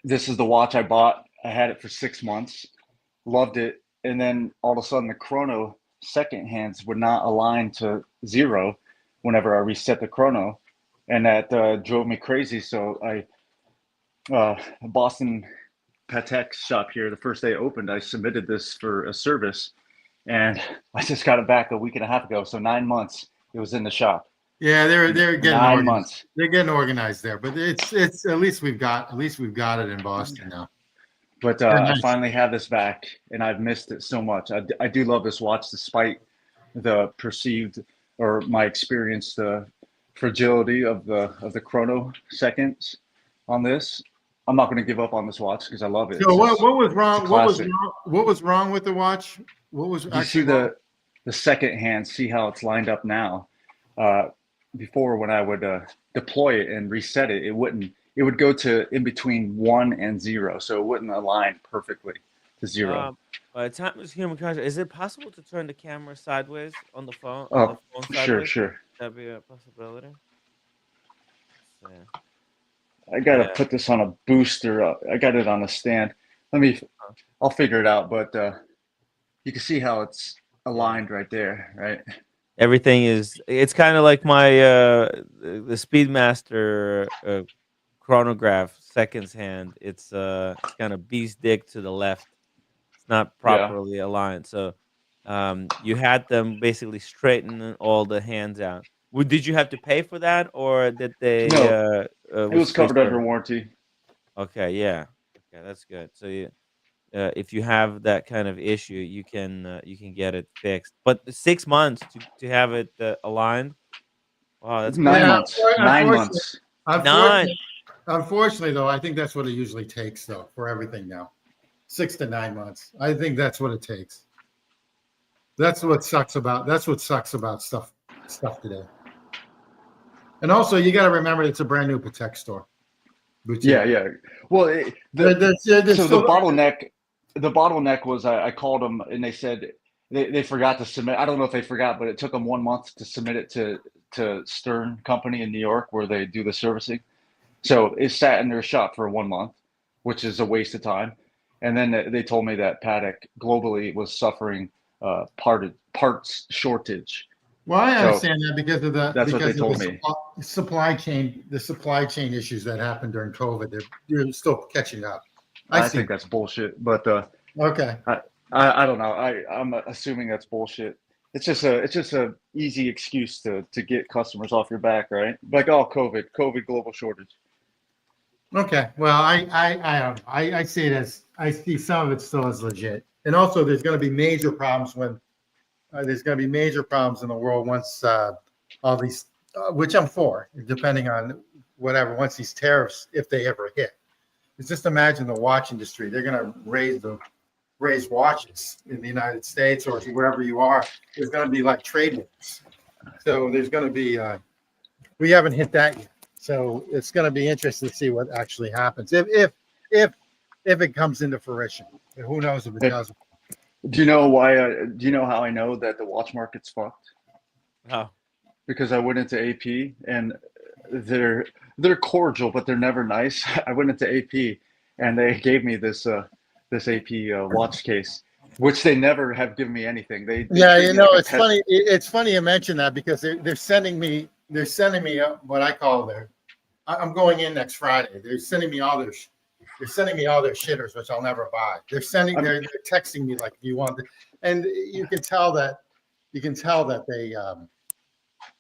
This is the watch I bought. I had it for 6 months, loved it, and then all of a sudden the chrono second hands would not align to 0 whenever I reset the chrono, and that drove me crazy. So Boston Patek shop here, the first day it opened, I submitted this for a service, and I just got it back a week and a half ago. So 9 months it was in the shop. Yeah, they're getting 9 organized. months. They're getting organized there, but it's at least we've got it in Boston now. But I finally have this back, and I've missed it so much. I do love this watch, despite the perceived or my experience, the fragility of the chrono seconds on this. I'm not going to give up on this watch because I love it. So what was wrong? it's a classic. What was wrong with the watch? What was You actually see the second hand, see how it's lined up now. Before, when I would deploy it and reset it, it would go to in between 1 and 0, so it wouldn't align perfectly to 0. By the time it's human contact, is it possible to turn the camera sideways on the phone? Oh, Sideways? sure. That'd be a possibility. Let's see. I gotta Yeah. put this on a booster. I got it on a stand. I'll figure it out, but you can see how it's aligned right there, right? Everything it's kind of like my the Speedmaster chronograph seconds hand. It's kind of beast dick to the left. It's not properly aligned. So you had them basically straighten all the hands out. Did you have to pay for that, or did they No, it was covered under warranty. Okay, yeah. Okay, that's good. So if you have that kind of issue, you can get it fixed. But 6 months to have it aligned. Wow, that's 9 crazy. months. 9 months. Unfortunately, though, I think that's what it usually takes, though, for everything now. 6 to 9 months. I think that's what it takes. That's what sucks about stuff today. And also, you got to remember it's a brand new Patek store. Boutique. Yeah. Well, the bottleneck was I called them and they said they forgot to submit. I don't know if they forgot, but it took them 1 month to submit it to Stern Company in New York, where they do the servicing. So it sat in their shop for 1 month, which is a waste of time. And then they told me that Patek globally was suffering parts shortage. Well, I understand that because of the supply chain issues that happened during COVID. They're still catching up. I think that's bullshit, but okay. I don't know. I'm assuming that's bullshit. It's just a easy excuse to get customers off your back, right? Like, oh, COVID global shortage. Okay. Well, I see it as, I see some of it still as legit, and also there's going to be major problems when there's going to be major problems in the world once all these, which I'm for, depending on whatever, once these tariffs, if they ever hit. It's just imagine the watch industry. They're going to raise watches in the United States or wherever you are. There's going to be like trade wars. So there's going to be, we haven't hit that yet. So it's going to be interesting to see what actually happens if it comes into fruition. And who knows if it doesn't. Do you know why? Do you know how I know that the watch market's fucked? How? Because I went into AP and they're cordial, but they're never nice. I went into AP and they gave me this AP watch case, which they never have given me anything. It's funny. It's funny you mention that because they're sending me what I call I'm going in next Friday. They're sending me all their shitters, which I'll never buy. They're texting me like, "Do you want?" And you can tell that they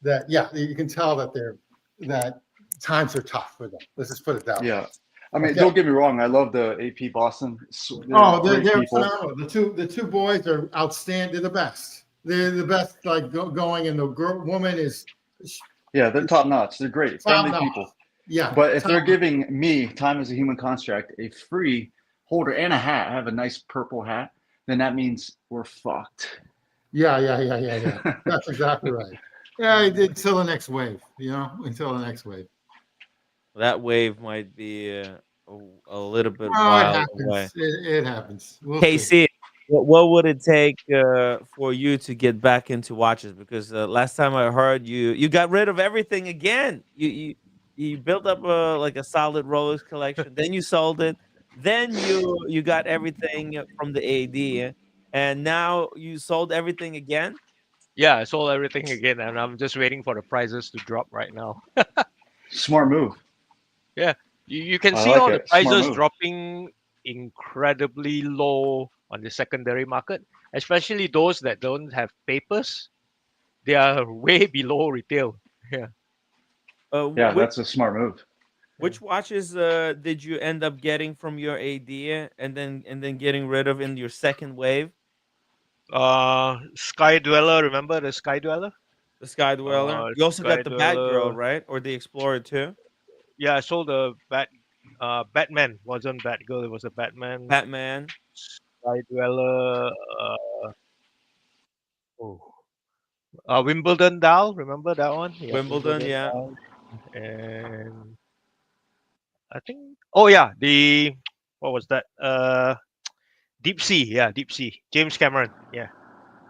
that times are tough for them. Let's just put it that way. Yeah, I mean, Okay. Don't get me wrong. I love the AP Boston. They're phenomenal. The two boys are outstanding. They're the best. They're the best. Like going, and the woman is. Yeah, they're top notch. They're great, friendly people. Yeah, but if they're giving me Time as a Human Construct a free holder and a hat, I have a nice purple hat, then that means we're fucked. Yeah. That's exactly right. Yeah, until the next wave. Until the next wave. That wave might be a little bit Oh, wild it happens. away. It happens. We'll KC, what would it take for you to get back into watches? Because last time I heard you got rid of everything again. You built up like a solid Rolex collection, then you sold it, then you got everything from the AD, and now you sold everything again. Yeah, I sold everything again, and I'm just waiting for the prices to drop right now. Smart move. Yeah, you can I see like all the it. Smart prices move. dropping incredibly low on the secondary market, especially those that don't have papers. They are way below retail. Yeah. Yeah, Which that's a smart move. Yeah. watches did you end up getting from your AD and then getting rid of in your second wave? Sky Dweller, remember the Sky Dweller? The Sky Dweller. You also Sky got the Batgirl, Dweller. right? Or the Explorer too? Yeah, I sold the Batman. Wasn't Batgirl, it was a Batman. Batman, Sky Dweller. Oh, Wimbledon Doll, remember that one? Yeah, Wimbledon, Wimbledon yeah. Doll. And I think, oh yeah, the, what was that? Deep Sea. Yeah, Deep Sea. James Cameron. Yeah.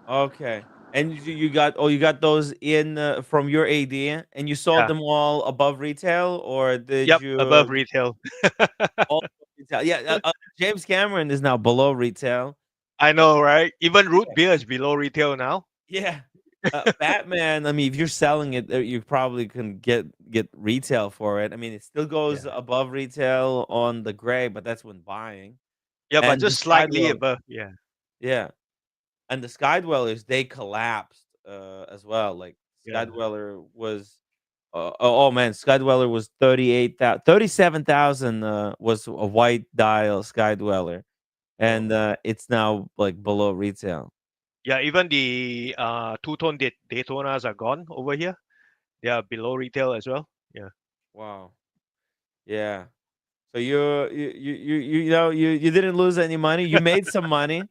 Okay. And you got those in from your AD and you sold Yeah. them all above retail or did Yep, above you retail. all above retail? Yeah, James Cameron is now below retail. I know, right? Even root beer is below retail now. Yeah. Batman, I mean, if you're selling it, you probably can get retail for it. I mean, it still goes Yeah. above retail on the gray, but that's when buying. Yeah, but And the just slightly Skydweller, above. Yeah. yeah. And the Skydwellers, they collapsed as well. Like Yeah. Skydweller was oh man, Skydweller was 38,000 37,000 was a white dial Skydweller Oh. and it's now like below retail. Yeah, even the two-tone Daytonas are gone over here. They are below retail as well. Yeah. Wow. Yeah. So you know you didn't lose any money. You made some money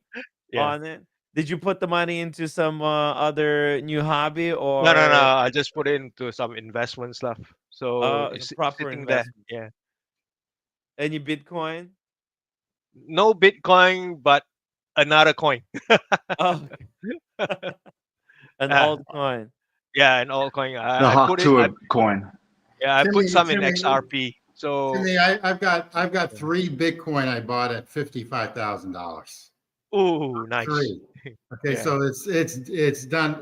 Yeah. on it. Did you put the money into some other new hobby No, no, no. or I just put it into some investment stuff. So some it's proper sitting there. investment? Yeah. Any Bitcoin? No Bitcoin, but another coin. Oh, an Ah, altcoin. yeah, an altcoin. The I Hawk put it. Tuah coin. Yeah, I put some in Timmy, XRP. So, Timmy, I've got three Bitcoin I bought at $55,000. ooh, nice. Three. Okay, Yeah. so it's done.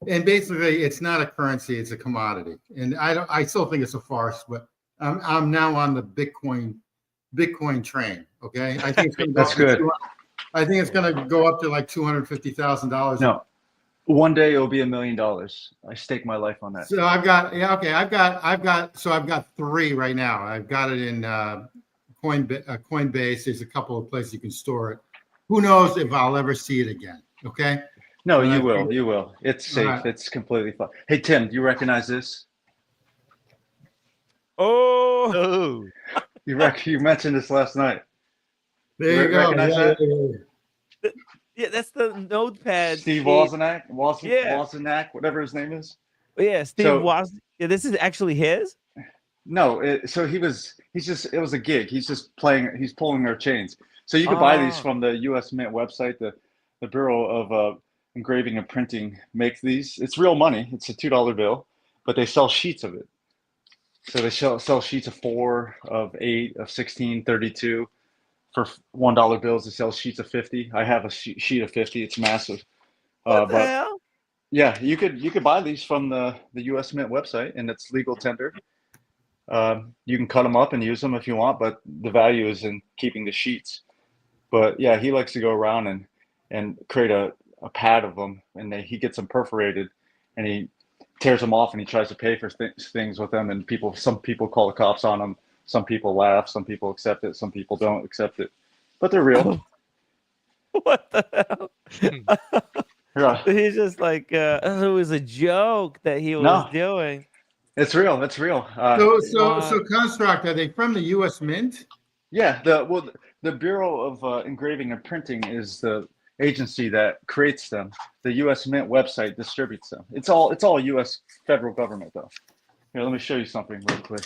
And basically it's not a currency, it's a commodity. And I still think it's a farce, but I'm now on the Bitcoin train. Okay. I think it's gonna go That's up to good. I think it's gonna go up to like $250,000. No, one day it'll be $1 million. I stake my life on that. So I've got I've got three right now. I've got it in Coinbase. There's a couple of places you can store it. Who knows if I'll ever see it again? Okay. No, But I you will. think- You will. It's All safe. right. It's completely fine. Hey, Tim, do you recognize this? Oh, Oh, You mentioned this last night. There you go. Recognize Yeah, that? yeah, yeah, that's the notepad Steve sheet. Wozniak, Yeah, Wozniak, whatever his name is. yeah. Steve So was. Yeah, this is actually his. no, so he's just it was a gig. He's just playing. He's pulling their chains. So you could buy these Oh, from the U.S. Mint website. The Bureau of Engraving and Printing makes these. It's real money. It's a $2 bill, but they sell sheets of it. So they sell sheets of 4, of 8, of 16, 32. For $1 bills, they sell sheets of 50. I have a sheet of 50. It's massive. what the But hell? yeah, you could buy these from the U.S. Mint website, and it's legal tender. You can cut them up and use them if you want, but the value is in keeping the sheets. But yeah, he likes to go around and create a pad of them, and he gets them perforated, and he tears them off, and he tries to pay for things with them. And some people call the cops on him. Some people laugh. Some people accept it. Some people don't accept it. But they're real. What the hell? Yeah. He's just like it was a joke that he was No, doing. it's real. It's real. So What? Construct, are they from the U.S. Mint? Yeah. The Bureau of Engraving and Printing is the agency that creates them. The U.S. Mint website distributes them. It's all U.S. federal government though. Here, let me show you something real quick.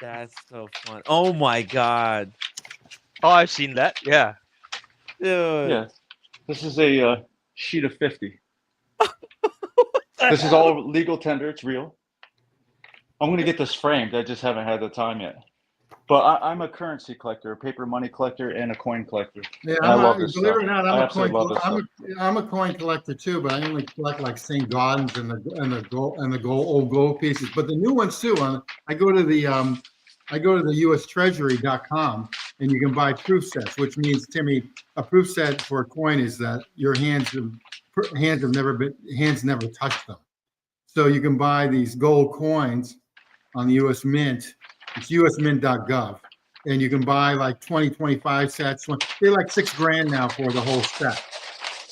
That's so fun. Oh my god. Oh, I've seen that. Yeah. Dude. Yeah, this is a sheet of 50. This is all legal tender. It's real. I'm gonna get this framed. I just haven't had the time yet. But I'm a currency collector, a paper money collector, and a coin collector. Yeah, And I love this believe it stuff. or not, I absolutely love this stuff. I'm a coin collector too, but I only collect like St. Gaudens and the gold old gold pieces. But the new ones too. I go to the UStreasury.com and you can buy proof sets, which means, Timmy, a proof set for a coin is that your hands never touched them. So you can buy these gold coins on the US Mint. It's usmint.gov. And you can buy like 20, 25 sets. They're like $6,000 now for the whole set.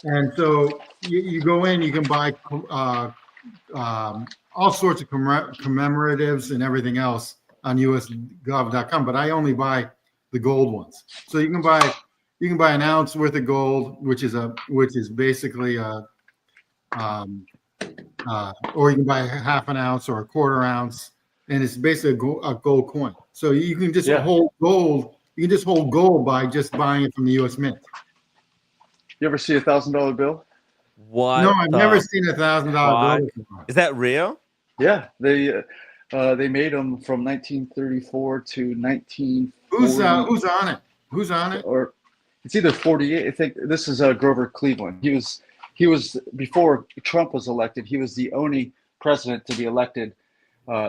And so you go in, you can buy all sorts of commemoratives and everything else on usgov.com, but I only buy the gold ones. So you can buy an ounce worth of gold, which is basically or you can buy a half an ounce or a quarter ounce, and it's basically a gold coin. So you can just hold gold. You can just hold gold by just buying it from the U.S. Mint. You ever see $1,000 bill? What? No, I've never seen $1,000 bill before. Is that real? Yeah, they made them from 1934 to 1940. Who's on it? Who's on it? Or it's either 48. I think this is Grover Cleveland. He was before Trump was elected. He was the only president to be elected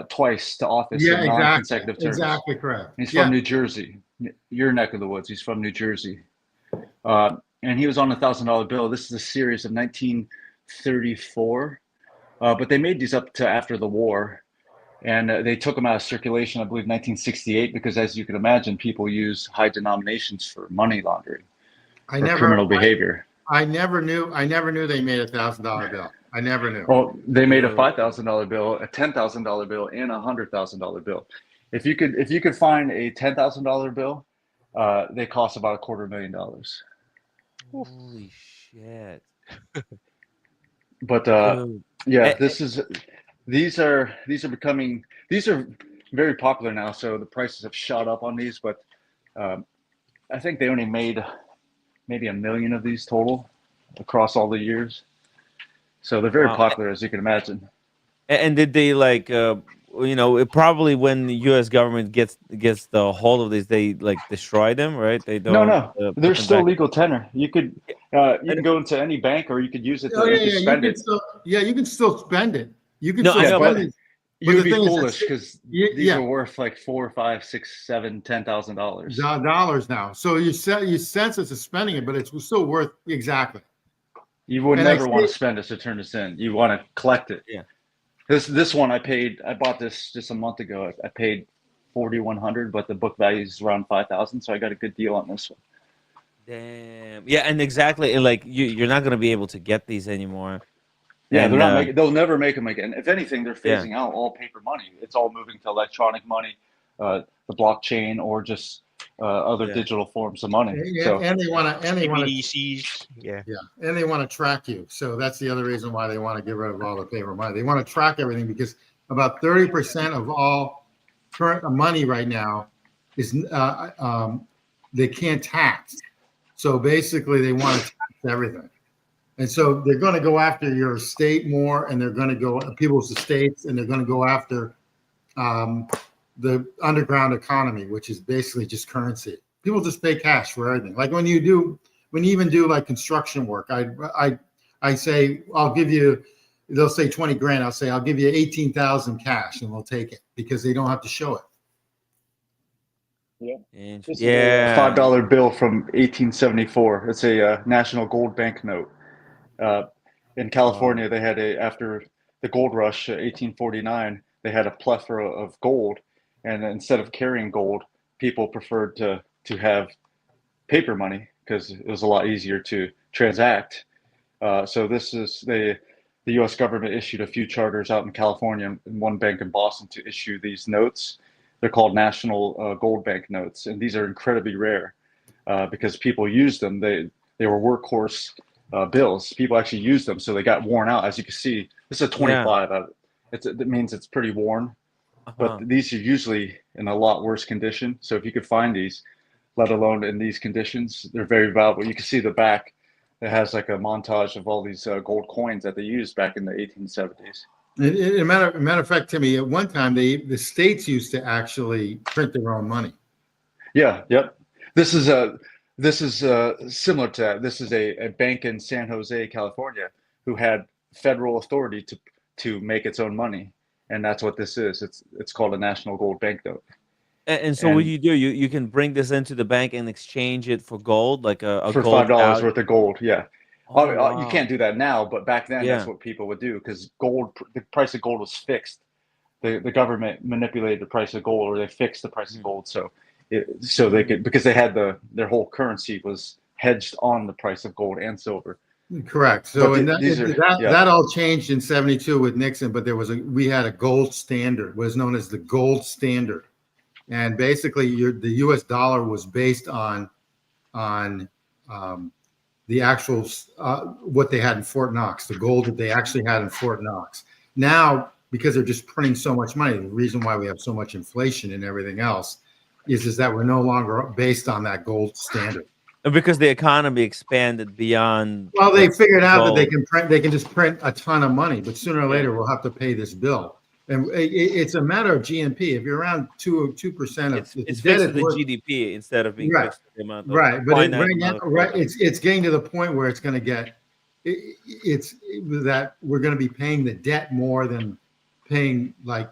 twice to office in non-consecutive terms. Exactly correct. He's from New Jersey, your neck of the woods. He's from New Jersey, and he was on $1,000 bill. This is a series of 1934, but they made these up to after the war, and they took them out of circulation, I believe, 1968, because as you can imagine, people use high denominations for money laundering, criminal behavior. I never knew they made $1,000 bill. I never knew. Well, they made a $5,000 bill, a $10,000 bill, and a $100,000 bill. If you could find a $10,000 bill, they cost about $250,000. Holy shit! But yeah, these are very popular now. So the prices have shot up on these, but I think they only made maybe 1 million of these total across all the years. So they're very popular, as you can imagine. And did they probably when the U.S. government gets the hold of these, they destroy them, right? They don't. No, they're still legal tender. You can go into any bank, or you could use it to spend it. You can still spend it. You can still spend it. You'd be foolish because these are worth like $4, $5, $6, $7, $10,000 dollars now. So you sense it's spending it, but it's still worth exactly. You would never want to spend this to turn this in. You want to collect it. Yeah. This one I bought this just a month ago. I paid $4,100, but the book value is around $5,000, so I got a good deal on this one. Damn. Yeah, and exactly, like you're not gonna be able to get these anymore. Yeah, and, they're not they'll never make them again. If anything, they're phasing out all paper money. It's all moving to electronic money, the blockchain, or just other digital forms of money. And they want to, and they want to track you. So that's the other reason why they want to get rid of all the paper money. They want to track everything because about 30% of all current money right now is they can't tax. So basically, they want to tax everything. And so they're going to go after your estate more, and they're going to go people's estates, and they're going to go after the underground economy, which is basically just currency. People just pay cash for everything. Like when you even do like construction work, I say I'll give you. They'll say 20 grand. I'll say I'll give you 18,000 cash, and they'll take it because they don't have to show it. Yeah. This is a $5 bill from 1874. It's a national gold banknote. In California, they had after the gold rush, 1849, they had a plethora of gold, and instead of carrying gold, people preferred to have paper money because it was a lot easier to transact. So this is the U.S. government issued a few charters out in California and one bank in Boston to issue these notes. They're called national gold bank notes, and these are incredibly rare because people used them. They were workhorse bills. People actually used them, so they got worn out. As you can see, this is a 25. Yeah. That means it's pretty worn. But these are usually in a lot worse condition. So if you could find these, let alone in these conditions. They're very valuable. You can see the back. It has like a montage of all these gold coins that they used back in the 1870s. Matter of fact, Timmy, at one time the states used to actually print their own money. Yeah, yep. This is similar to that. This is a bank in San Jose, California, who had federal authority to make its own money, and that's what this is. It's called a national gold banknote. And so what do? You can bring this into the bank and exchange it for gold, like a For gold $5 value? worth of gold. Yeah. Oh, You wow. can't do that now, but back then that's Yeah. what people would do because the price of gold was fixed. The government manipulated the price of gold, or they fixed the price of gold, so they could, because they had their whole currency was hedged on the price of gold and silver. Correct. So But that all changed in 72 with Nixon, but we had a gold standard, what is known as the gold standard. And basically the US dollar was based on the actual what they had in Fort Knox, the gold that they actually had in Fort Knox. Now, because they're just printing so much money, the reason why we have so much inflation and everything else is that we're no longer based on that gold standard. And because the economy expanded beyond. Well, they figured out that gold. they can just print a ton of money, but sooner or later we'll have to pay this bill. And it's a matter of GNP. If you're around 2% of it's fixed to the GDP instead of being fixed to the amount of right now, it's getting to the point where it's going to get that we're going to be paying the debt more than paying like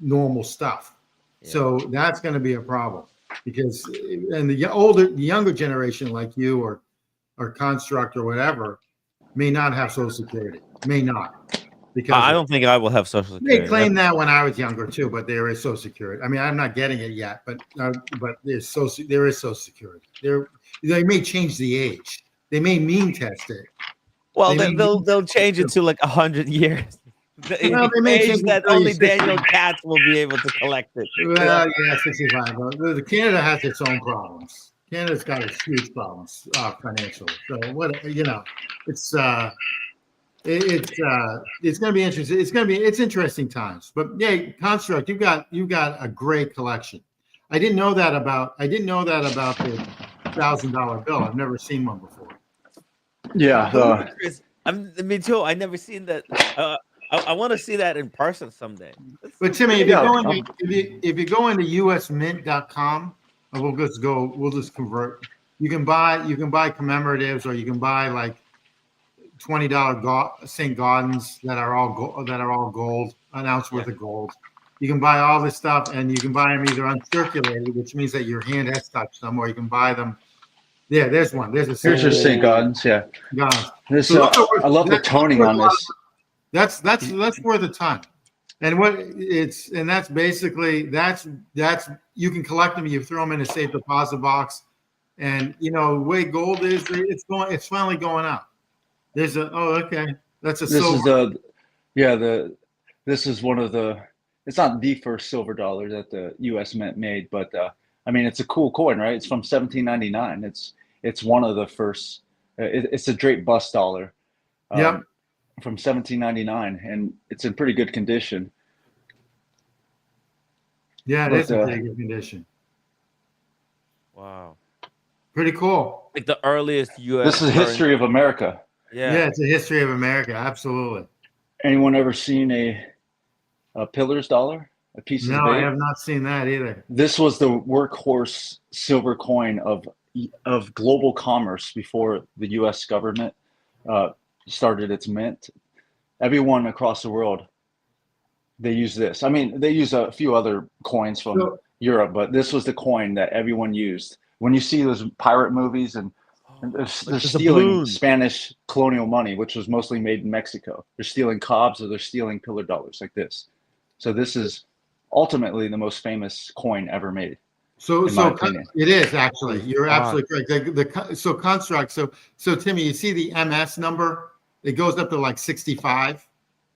normal stuff. Yeah. So that's going to be a problem because the younger generation like you or Construct or whatever may not have Social Security, may not. Because I don't think I will have Social Security. They claimed that when I was younger too, but there is Social Security. I mean, I'm not getting it yet, but there is Social Security. They may change the age. They may mean test it. Well, they'll change it to like 100 years. Well, they may change that only Daniel Katz will be able to collect it. Well, yeah, 65. But Canada has its own problems. Canada's got its huge problems financially. So it's going to be interesting. It's interesting times. But yeah, Construct, you've got a great collection. I didn't know that about the $1,000 bill. I've never seen one before. Yeah, me too. I never seen that. I want to see that in person someday. But Timmy, if you go into usmint.com, we'll just convert. You can buy commemoratives, or you can buy like $20 St. Gaudens that are all gold, an ounce worth of gold. You can buy all this stuff, and you can buy them either uncirculated, which means that your hand has touched them, or you can buy them. Yeah, there's one. Here's your St. Gaudens. Yeah. Gaudens. This I love the toning on this. That's worth a ton. And that's basically you can collect them. You throw them in a safe deposit box, and the way gold is, it's finally going up. There's that's a silver. This is one of the. It's not the first silver dollar that the U.S. Mint made, but I mean, it's a cool coin, right? It's from 1799. It's one of the first. It's a Drake bust dollar. From 1799, and it's in pretty good condition. Yeah, it is in pretty good condition. Wow. Pretty cool. Like the earliest U.S. This is history of America. Yeah, it's a history of America. Absolutely. Anyone ever seen a Pillars dollar? A piece of No, I have not seen that either. This was the workhorse silver coin of global commerce before the U.S. government started its mint. Everyone across the world, they use this. I mean, they use a few other coins from Europe, but this was the coin that everyone used. When you see those pirate movies and they're stealing Spanish colonial money, which was mostly made in Mexico. They're stealing cobs, or they're stealing pillar dollars like this. So this is ultimately the most famous coin ever made. So it is actually. You're absolutely correct. So Construct. So Timmy, you see the MS number? It goes up to like 65.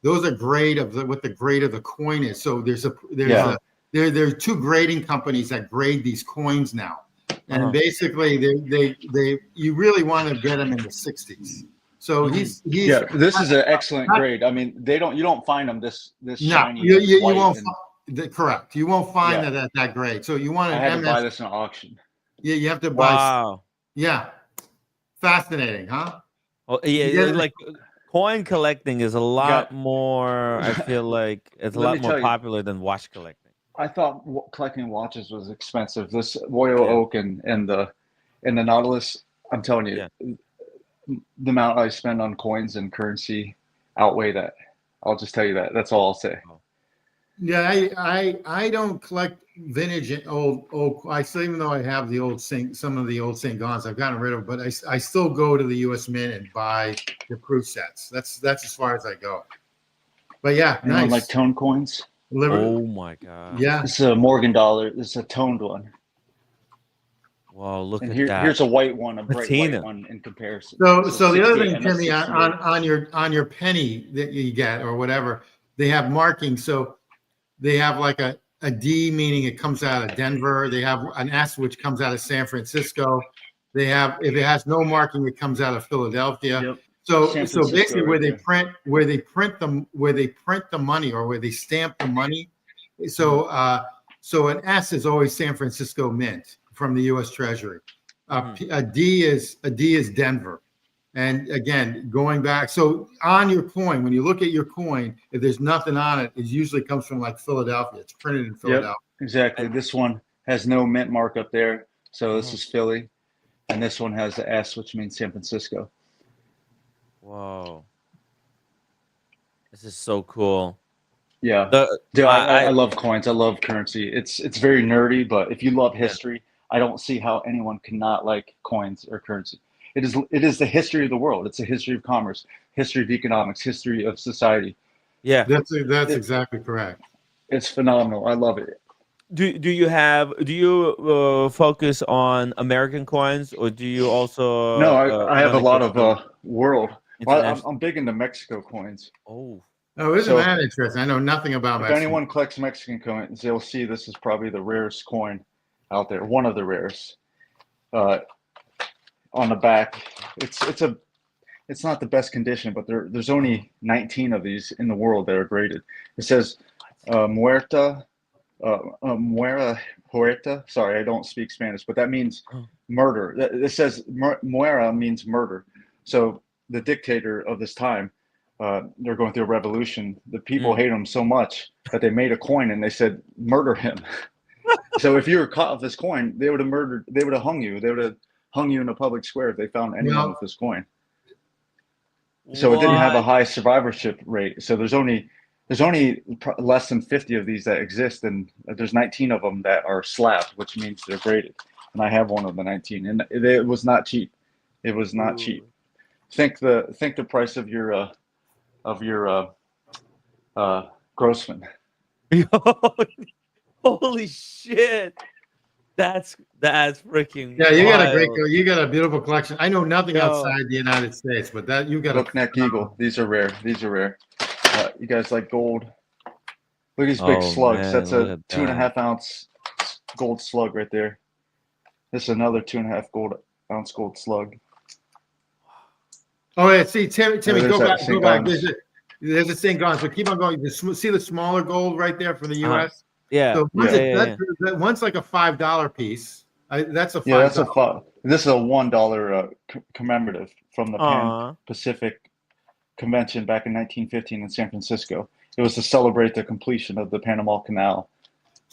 Those are grade of what the grade of the coin is. So there are two grading companies that grade these coins now, and basically you really want to get them in the 60s. So he's this is an excellent grade. I mean, you don't find them this shiny. You won't. Correct. You won't find that at that grade. So you want I had to buy this in an auction. You have to buy. Wow. Yeah, fascinating, huh? Oh, yeah, You get- like coin collecting is a lot got- more. I feel like it's a Let lot me more tell you, popular than watch collecting. I thought collecting watches was expensive. This Royal Yeah, Oak and the Nautilus, I'm telling you, yeah. the amount I spend on coins and currency outweigh that. I'll just tell you that. That's all I'll say. Oh, Yeah, I don't collect vintage and old. I still, even though I have the some of the old St. Gons, I've gotten rid of, but I still go to the U.S. Mint and buy the proof sets. That's as far as I go. But yeah, Anyone like nice. tone coins? oh my god. Yeah. This is a Morgan dollar. This is a toned one. Wow, look And at that. here's a white one, a bright white Patina. one in comparison. So the other 68, thing, and that's Timmy, 68. on your penny that you get or whatever, they have markings. So they have like a D, meaning it comes out of Denver. They have an S, which comes out of San Francisco. They have, if it has no marking, it comes out of Philadelphia. Yep. So San so Francisco basically, right there. where they print the money, or where they stamp the money. So so an S is always San Francisco Mint from the U.S. Treasury. A D is Denver. And again, going back, so on your coin, when you look at your coin, if there's nothing on it, it usually comes from like Philadelphia. It's printed in Philadelphia. Exactly. This one has no mint mark up there. So this Uh-huh. is Philly. And this one has the S, which means San Francisco. Whoa. This is so cool. Yeah. The Dude, I I love coins. I love currency. It's very nerdy, but if you love yeah. history, I don't see how anyone cannot like coins or currency. It is the history of the world. It's the history of commerce, history of economics, history of society. Yeah. That's It, exactly correct. it's phenomenal. I love it. Do you focus on American coins, or do you also No, I have run a lot across of the world. Well, I'm, international? I'm big into Mexico coins. Oh, Oh, isn't So that interesting? I know nothing about if Mexican. anyone collects Mexican coins, they'll see this is probably the rarest coin out there, one of the rarest. Uh, on the back, it's not the best condition, but there's only 19 of these in the world that are graded. It says Muerta, Muera Huerta. Sorry, I don't speak Spanish, but that means oh. murder. It says Muera means murder. So the dictator of this time, they're going through a revolution. The people hate him so much that they made a coin and they said murder him. So if you were caught with this coin, they would have murdered. They would have hung you. They would have hung you in a public square if they found anyone with Well, this coin. So it didn't have a What? high survivorship rate. So there's only less than 50 of these that exist, and there's 19 of them that are slabbed, which means they're graded. And I have one of the 19, and it was not cheap. It was not cheap. Think the price of your Grossman. Holy shit! That's freaking yeah, wild. you got a beautiful collection. I know nothing Yo. outside the United States, but that you got Bookneck Eagle. These are rare. These are rare. You guys like gold? Look at these big Oh slugs. man, That's look a at two and a that. half ounce gold slug right there. This is another 2.5 ounce gold slug. Oh yeah, see, Timmy, There's go that back, St. Gons. There's a St. Gons. So keep on going. See the smaller gold right there from the Uh-huh. U.S. Yeah, So Yeah. one's like a $5 piece. That's a Yeah, that's $5. a five. This is a $1 commemorative from the Pan Aw. Pacific Convention back in 1915 in San Francisco. It was to celebrate the completion of the Panama Canal.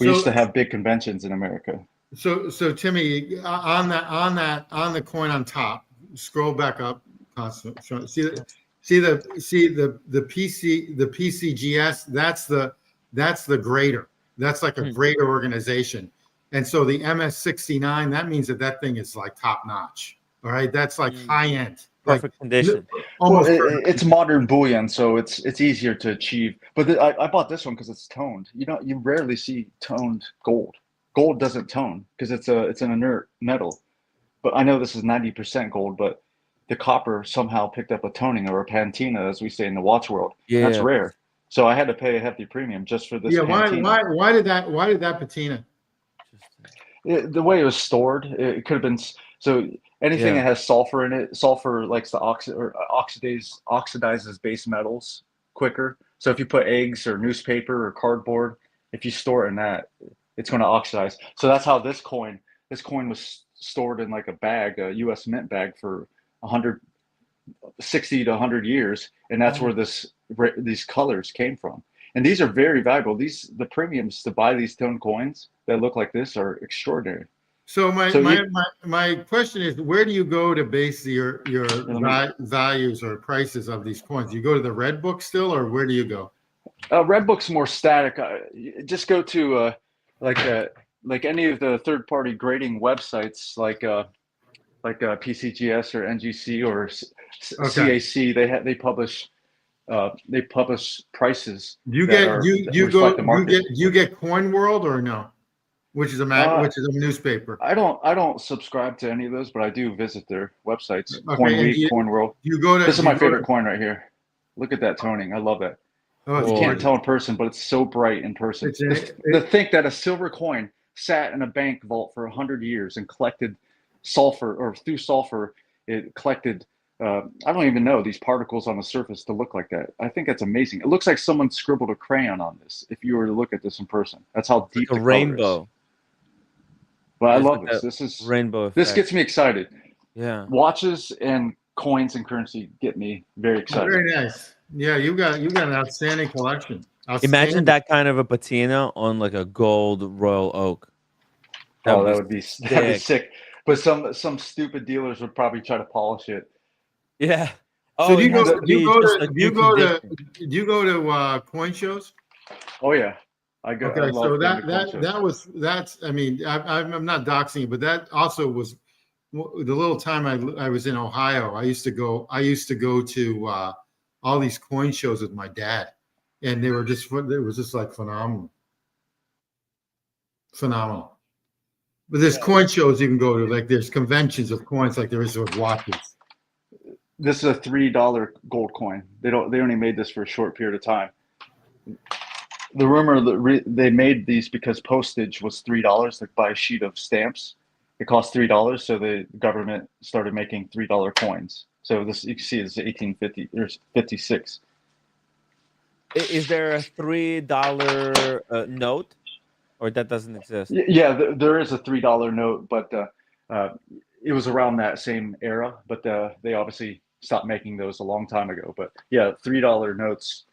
We used to So have big conventions in America. so Timmy, on the coin on top, scroll back up. See the PCGS. That's the grader. That's like a Hmm. grader organization. And so the MS69, that means that thing is like top notch. All right, that's like high end, like Perfect condition. Well, almost. it's modern bullion, so it's easier to achieve. But I bought this one because it's toned. You rarely see toned gold. Gold doesn't tone because it's an inert metal. But I know this is 90% gold, but the copper somehow picked up a toning or a patina, as we say in the watch world. And that's Yeah. rare. So I had to pay a hefty premium just for this Yeah, patina. why did that patina? The way it was stored, it could have been so anything Yeah. that has sulfur in it. Sulfur likes to oxidizes base metals quicker. So if you put eggs or newspaper or cardboard, if you store it in that, it's going to oxidize. So that's how this coin this coin was stored in like a bag, a U.S. mint bag, for 160 to 100 years, and that's where these colors came from. And these are very valuable. The premiums to buy these tone coins that look like this are extraordinary. So my question is, where do you go to base your values or prices of these coins? You go to the Red Book still, or where do you go? Red Book's more static. Just go to like any of the third-party grading websites, like PCGS or NGC or CAC. They publish prices. Do you get Coin World or no? Which is a newspaper. I don't subscribe to any of those, but I do visit their websites. Okay, Coin Week, Coin World. This is my favorite coin right here. Look at that toning. I love that. Oh, you can't tell in person, but it's so bright in person. To think that a silver coin sat in a bank vault for 100 years and collected sulfur, or through sulfur, it collected, I don't even know, these particles on the surface to look like that. I think that's amazing. It looks like someone scribbled a crayon on this if you were to look at this in person. That's how deep like the a rainbow. Is. But I love this. This is rainbow effect. This gets me excited. Yeah. Watches and coins and currency get me very excited. Very nice. Yeah, you got an outstanding collection. Imagine that kind of a patina on like a gold Royal Oak. That'd be sick. But some stupid dealers would probably try to polish it. Yeah. So do you go to coin shows? Oh yeah, I go. Okay, so that's. I mean, I'm not doxing you, but that also was the little time I was in Ohio. I used to go to all these coin shows with my dad, and it was just like phenomenal. But there's coin shows you can go to, like there's conventions of coins, like there is with watches. This is a $3 gold coin. They only made this for a short period of time. The rumor that they made these because postage was $3 to buy a sheet of stamps. It cost $3, so the government started making $3 coins. So this, you can see, it's 1850 or 56. Is there a $3 note, or that doesn't exist? Yeah, there is a $3 note, but it was around that same era. But they obviously stopped making those a long time ago. But yeah, $3 notes.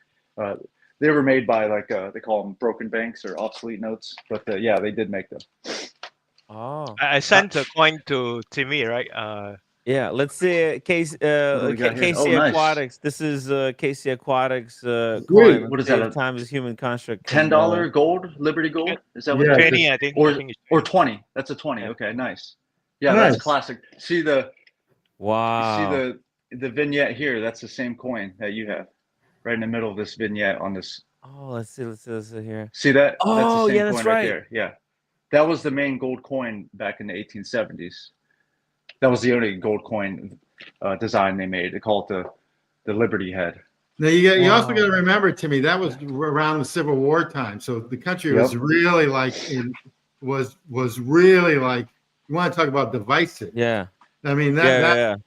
They were made by they call them broken banks or obsolete notes. But yeah, they did make them. Oh, I sent a coin to Timmy, right? Yeah, let's see. KC Aquatics. This is KC Aquatics coin. What is that? Time is human construct. $10 gold, Liberty Gold. Is that what? 20, I think. Or 20. That's a 20. Yeah. Okay, nice. Yeah, nice. That's classic. See the the vignette here. That's the same coin that you have, right in the middle of this vignette on this. Oh, let's see here. See that? Oh, that's the same that's coin right there. Yeah, that was the main gold coin back in the 1870s. That was the only gold coin design they made. They call it the Liberty head. Now you also got to remember, Timmy, that was around the Civil War time. So the country was really was really like, you want to talk about divisive. Yeah. I mean, this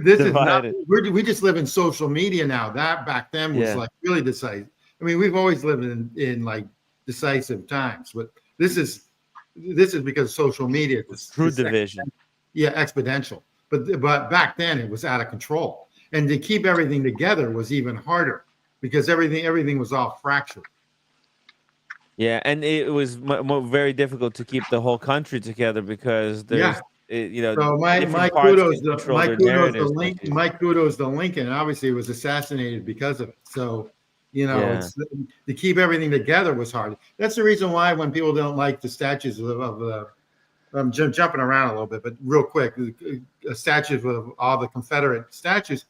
is not, we just live in social media now. That back then was like really decisive. I mean, we've always lived in like decisive times, but this is because of social media. True division. Exponential. But back then it was out of control. And to keep everything together was even harder because everything was all fractured. Yeah, and it was very difficult to keep the whole country together because there's, So my kudos to Lincoln. Obviously, it was assassinated because of it. So, to keep everything together was hard. That's the reason why when people don't like the statues of I'm jumping around a little bit, but real quick, statues of all the Confederate statues,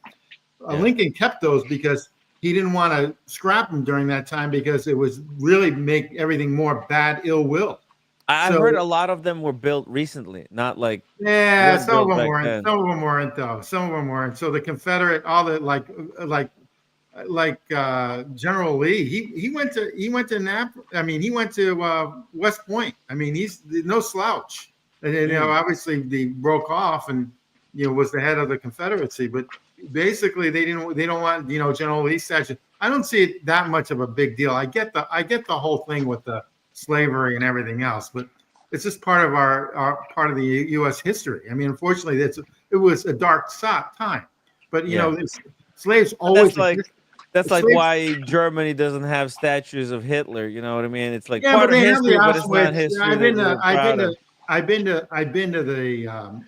Lincoln kept those because he didn't want to scrap them during that time because it was really make everything more ill will. I heard a lot of them were built recently, not like some of them weren't. Some of them weren't though. Some of them weren't. So the Confederate, all the like General Lee, he went to he went to West Point. I mean, he's no slouch. And then obviously they broke off and was the head of the Confederacy, but basically they don't want General Lee's statue. I don't see it that much of a big deal. I get the whole thing with the slavery and everything else, but It's just part of our part of the U.S. history. I mean, unfortunately, it was a dark time, but you Yeah. know, slaves But always that's existed. like Slaves, why Germany doesn't have statues of Hitler. You know what I mean? It's like yeah, but part of they have the history, but it's not Auschwitz. Yeah, history that you're proud of. I've been to the This is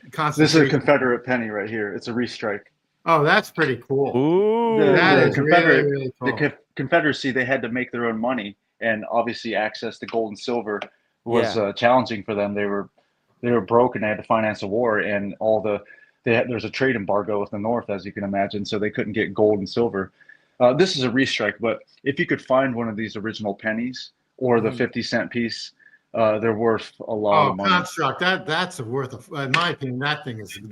a concentration. Confederate penny right here. It's a restrike. Oh, that's pretty cool. That The Ooh. is really, Confederate really cool. Confederacy, they had to make their own money, and obviously access to gold and silver was Yeah. challenging for them. They were broke and they had to finance a war, and there's a trade embargo with the North, as you can imagine, so they couldn't get gold and silver. This is a restrike, but if you could find one of these original pennies or the 50-cent piece, they're worth a lot Oh, of money. construct that's worth of. In my opinion, that thing is Wow.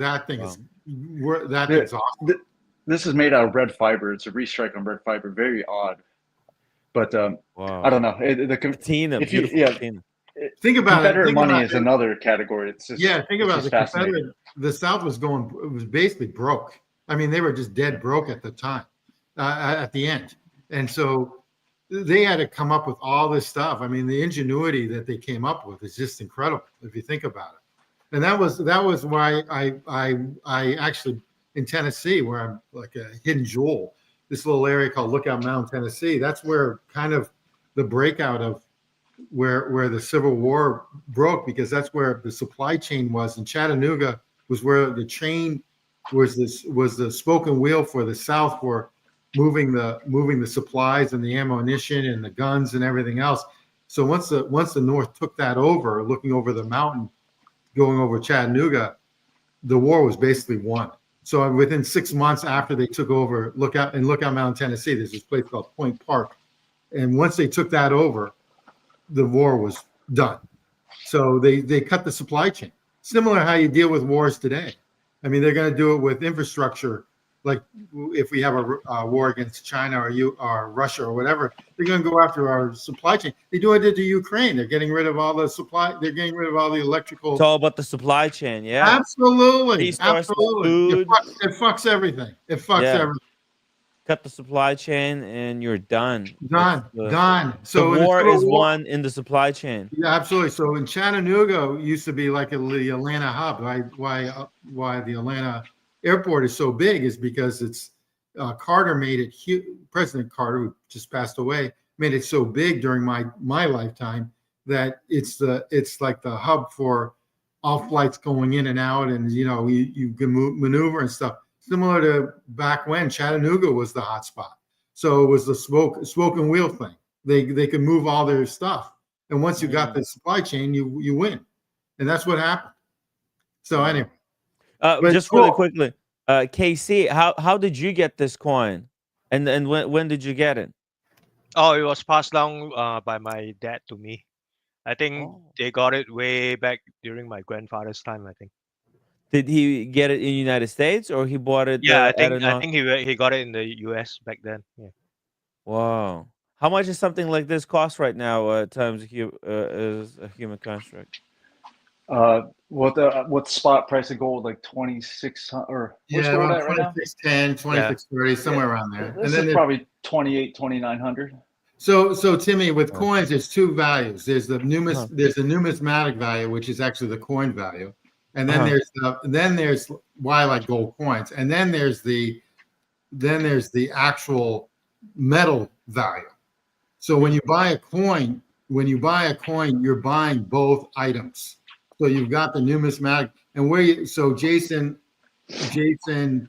that thing's awesome. This is made out of red fiber. It's a restrike on red fiber. Very odd, but I Wow. don't know. Patina, If you beautiful yeah, patina. Think about it. Confederate Think money about is it. another category. It's just Yeah, think it's about just the fascinating. Confederate. The South was basically broke. I mean, they were just dead broke at the time, at the end, and so they had to come up with all this stuff. I mean, the ingenuity that they came up with is just incredible if you think about it. And that was why I actually in Tennessee, where I'm like a hidden jewel, this little area called Lookout Mountain, Tennessee. That's where kind of the breakout of where the Civil War broke, because that's where the supply chain was. In Chattanooga was where the train was the spoken wheel for the South for moving the supplies and the ammunition and the guns and everything else. So once the North took that over, looking over the mountain, going over Chattanooga, the war was basically won. So within 6 months after they took over Lookout Mountain, Tennessee, there's this place called Point Park, and once they took that over, the war was done. So they cut the supply chain. Similar how you deal with wars today. I mean, they're going to do it with infrastructure. Like if we have a war against China or Russia or whatever, they're going to go after our supply chain. They do it to Ukraine. They're getting rid of all the supply. They're getting rid of all the electrical. It's all about the supply chain. Yeah. Absolutely, Resources, absolutely. food. It fucks everything. It fucks Yeah. everything. Cut the supply chain and you're done. Done. The So war in the is Civil War, won in the supply chain. yeah, absolutely. So in Chattanooga used to be like the Atlanta hub. Why the Atlanta airport is so big is because it's Carter made it huge. President Carter, who just passed away, made it so big during my lifetime that it's like the hub for all flights going in and out, and you can maneuver and stuff. Similar to back when Chattanooga was the hot spot. So it was the spoken wheel thing. They could move all their stuff, and once you got the supply chain, you win, and that's what happened. So anyway, Just really quickly, KC, how did you get this coin, and when did you get it? Oh, it was passed down by my dad to me. I think they got it way back during my grandfather's time, I think. Did he get it in the United States or he bought it? Yeah, at an I think he got it in the US back then. Yeah. Wow. How much does something like this cost right now? Times is a human construct. What spot price of gold, like 2,600 or where's gold at right now? 2610, 2630, somewhere around there. This is probably 2,900. So Timmy, with coins, there's two values. There's the numismatic value, which is actually the coin value, and then there's why I like gold coins, and then there's the actual metal value. So when you buy a coin, you're buying both items. So you've got the numismatic, and Jason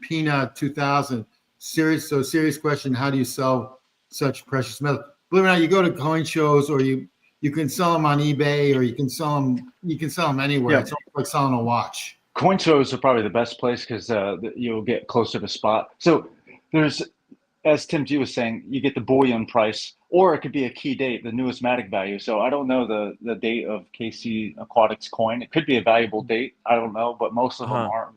Pina 2000 serious question: how do you sell such precious metal? Believe it or not, you go to coin shows, or you can sell them on eBay, or you can sell them anywhere. Yeah. It's like selling a watch. Coin shows are probably the best place because you'll get closer to spot. So there's, as Tim G was saying, you get the bullion price, or it could be a key date, the numismatic value. So I don't know the date of KC Aquatics coin. It could be a valuable date. I don't know, but most of them aren't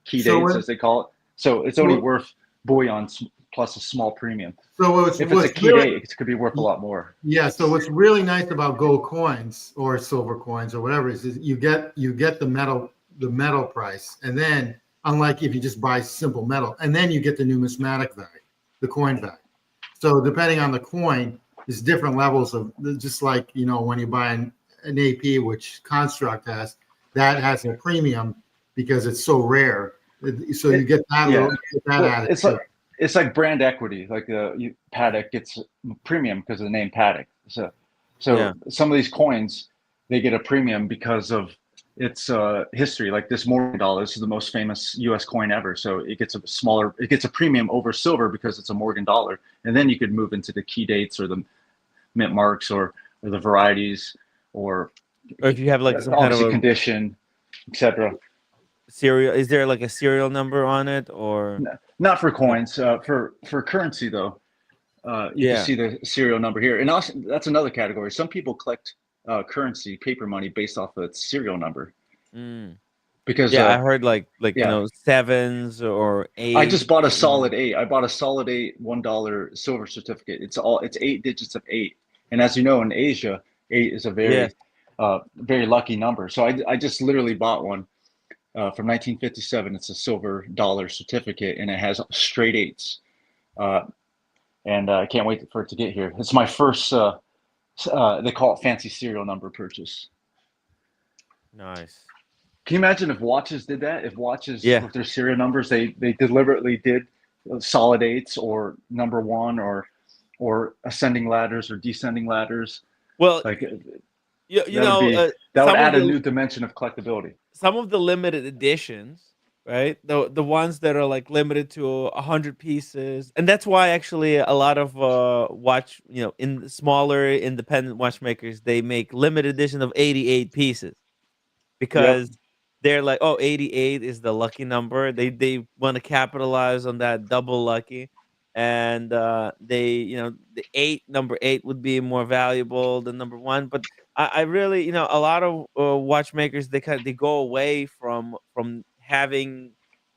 key dates, as they call it. So it's only worth bullion plus a small premium. So if it's a key date, it could be worth a lot more. Yeah. So what's really nice about gold coins or silver coins or whatever is you get the metal price, and then unlike if you just buy simple metal, and then you get the numismatic value, the coin value. So depending on the coin, there's different levels of, just like when you buy an AP, which Construct has, that has a premium because it's so rare. So you get that Yeah. little, you get that Well, added too. it's like brand equity. Like Paddock gets premium because of the name Paddock. So Yeah. some of these coins, they get a premium because of its history. Like this Morgan dollar, this is the most famous U.S. coin ever. So it gets a premium over silver because it's a Morgan dollar. And then you could move into the key dates or the mint marks or the varieties or Or if you have like some kind of obviously a condition, etc. serial, is there like a serial number on it, or Not for coins. For currency though, you can yeah? see the serial number here, and also that's another category. Some people collect currency, paper money, based off of its serial number Mm. because Yeah, I heard like yeah, sevens or I just eight. bought a solid eight. I bought a solid eight $1 silver certificate. It's 8 digits of eight, and as you know, in Asia, eight is a Yes. very lucky number. So I just literally bought one from 1957. It's a silver dollar certificate, and it has straight eights. And I can't wait for it to get here. It's my first. They call it fancy serial number purchase. Nice. Can you imagine if watches did that? If watches Yeah. with their serial numbers, they deliberately did solid eights or number one or ascending ladders or descending ladders. Well, Like you that would be that would some of add a the new dimension of collectability. some of the limited editions, right? The ones that are like limited to 100 pieces, and that's why actually a lot of watch, in smaller independent watchmakers, they make limited edition of 88 pieces Yep. because they're like, oh, 88 is the lucky number. They want to capitalize on that double lucky. And the number eight would be more valuable than number one. But I really, a lot of watchmakers, they go away from having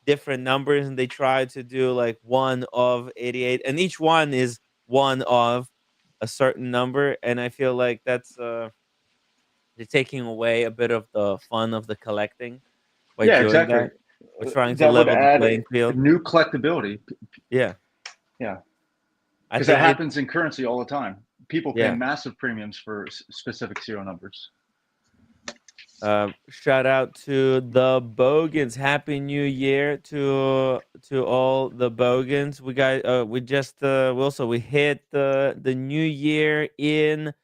different numbers, and they try to do like one of 88, and each one is one of a certain number. And I feel like that's they're taking away a bit of the fun of the collecting by Yeah, doing exactly. that. We're trying to That would level the add playing a field. new collectability. Yeah, Yeah, I because that think it. happens in currency all the time. People pay Yeah. massive premiums for specific serial numbers. Shout out to the Bogans. Happy New Year to all the Bogans. We hit the New Year in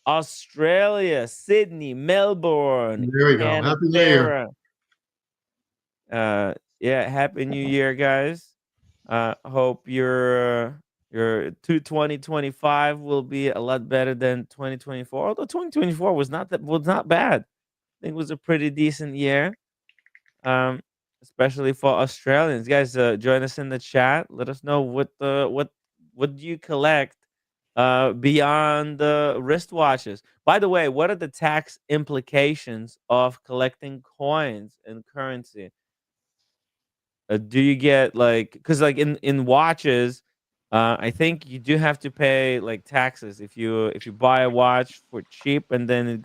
Australia, Sydney, Melbourne, There we go. Happy New Year. Canberra. Yeah, Happy New Year, guys. Hope your 2025 will be a lot better than 2024. Although 2024 was not bad. I think it was a pretty decent year. Especially for Australians. Guys, join us in the chat. Let us know what do you collect beyond the wristwatches. By the way, what are the tax implications of collecting coins and currency? Do you get like, because like in watches, I think you do have to pay like taxes if you buy a watch for cheap and then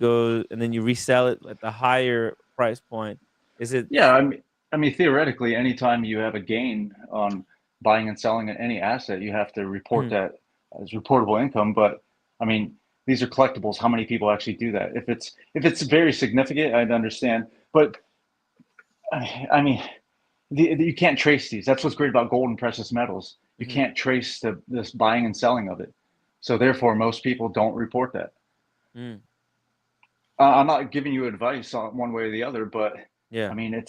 you resell it at the higher price point. Is it? Yeah, I mean, theoretically, anytime you have a gain on buying and selling any asset, you have to report Mhm, that as reportable income. But I mean, these are collectibles. How many people actually do that? If it's very significant, I'd understand. But I mean, you can't trace these. That's what's great about gold and precious metals. You mhm. can't trace this buying and selling of it. So therefore, most people don't report that. Mm, I'm not giving you advice on one way or the other, but I yeah. mean,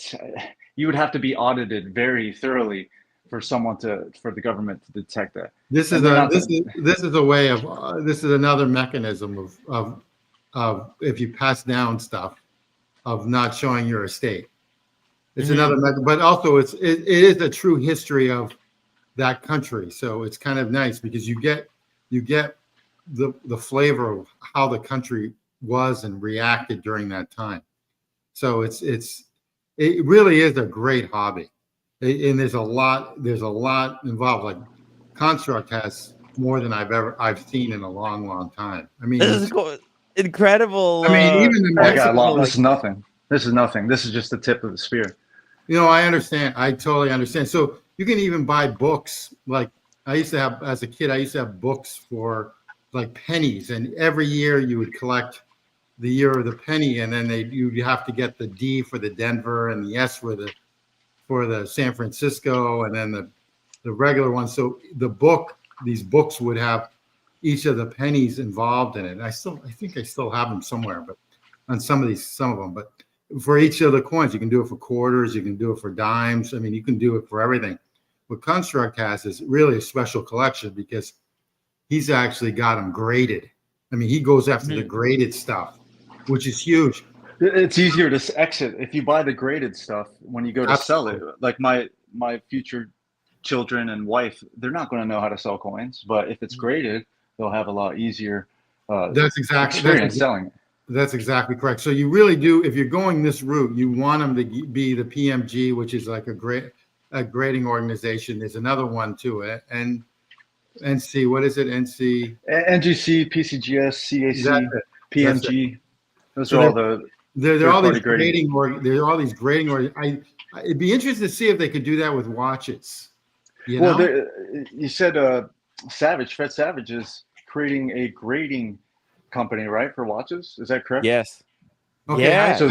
you would have to be audited very thoroughly for the government to detect that, This is and they're a not. this is a way of this is another mechanism of if you pass down stuff of not showing your estate. It's Mhm. another but also it is a true history of that country. So it's kind of nice because you get the flavor of how the country was and reacted during that time. So it really is a great hobby, and there's a lot involved. Like Construct has more than I've seen in a long time. I mean, This is incredible. even the Oh, I got a Mexican, lot. Technical, This like, is nothing. This is nothing. This is just the tip of the spear. I understand. I totally understand. So you can even buy books. Like I used to have as a kid, I used to have books for like pennies, and every year you would collect the year of the penny, and then you have to get the D for the Denver and the S for the San Francisco, and then the regular one. So these books would have each of the pennies involved in it. And I think I still have them somewhere, but on some of them. But for each of the coins, you can do it for quarters, you can do it for dimes. I mean, you can do it for everything. What Construct has is really a special collection because he's actually got them graded. I mean, he goes after the graded stuff, which is huge. It's easier to exit if you buy the graded stuff when you go to sell it. Absolutely. Like my future children and wife, they're not going to know how to sell coins, but if it's graded, they'll have a lot easier experience selling it. That's exactly correct. So you really do, if you're going this route, you want them to be the PMG, which is like a grading organization. There's another one too, and NC. What is it? NC. NGC, PCGS, CAC, PMG. Those are all the. There are all these grading. There are all these grading. It'd be interesting to see if they could do that with watches. You said Fred Savage is creating a grading company, right, for watches? Is that correct? Yes. Okay. Yeah. So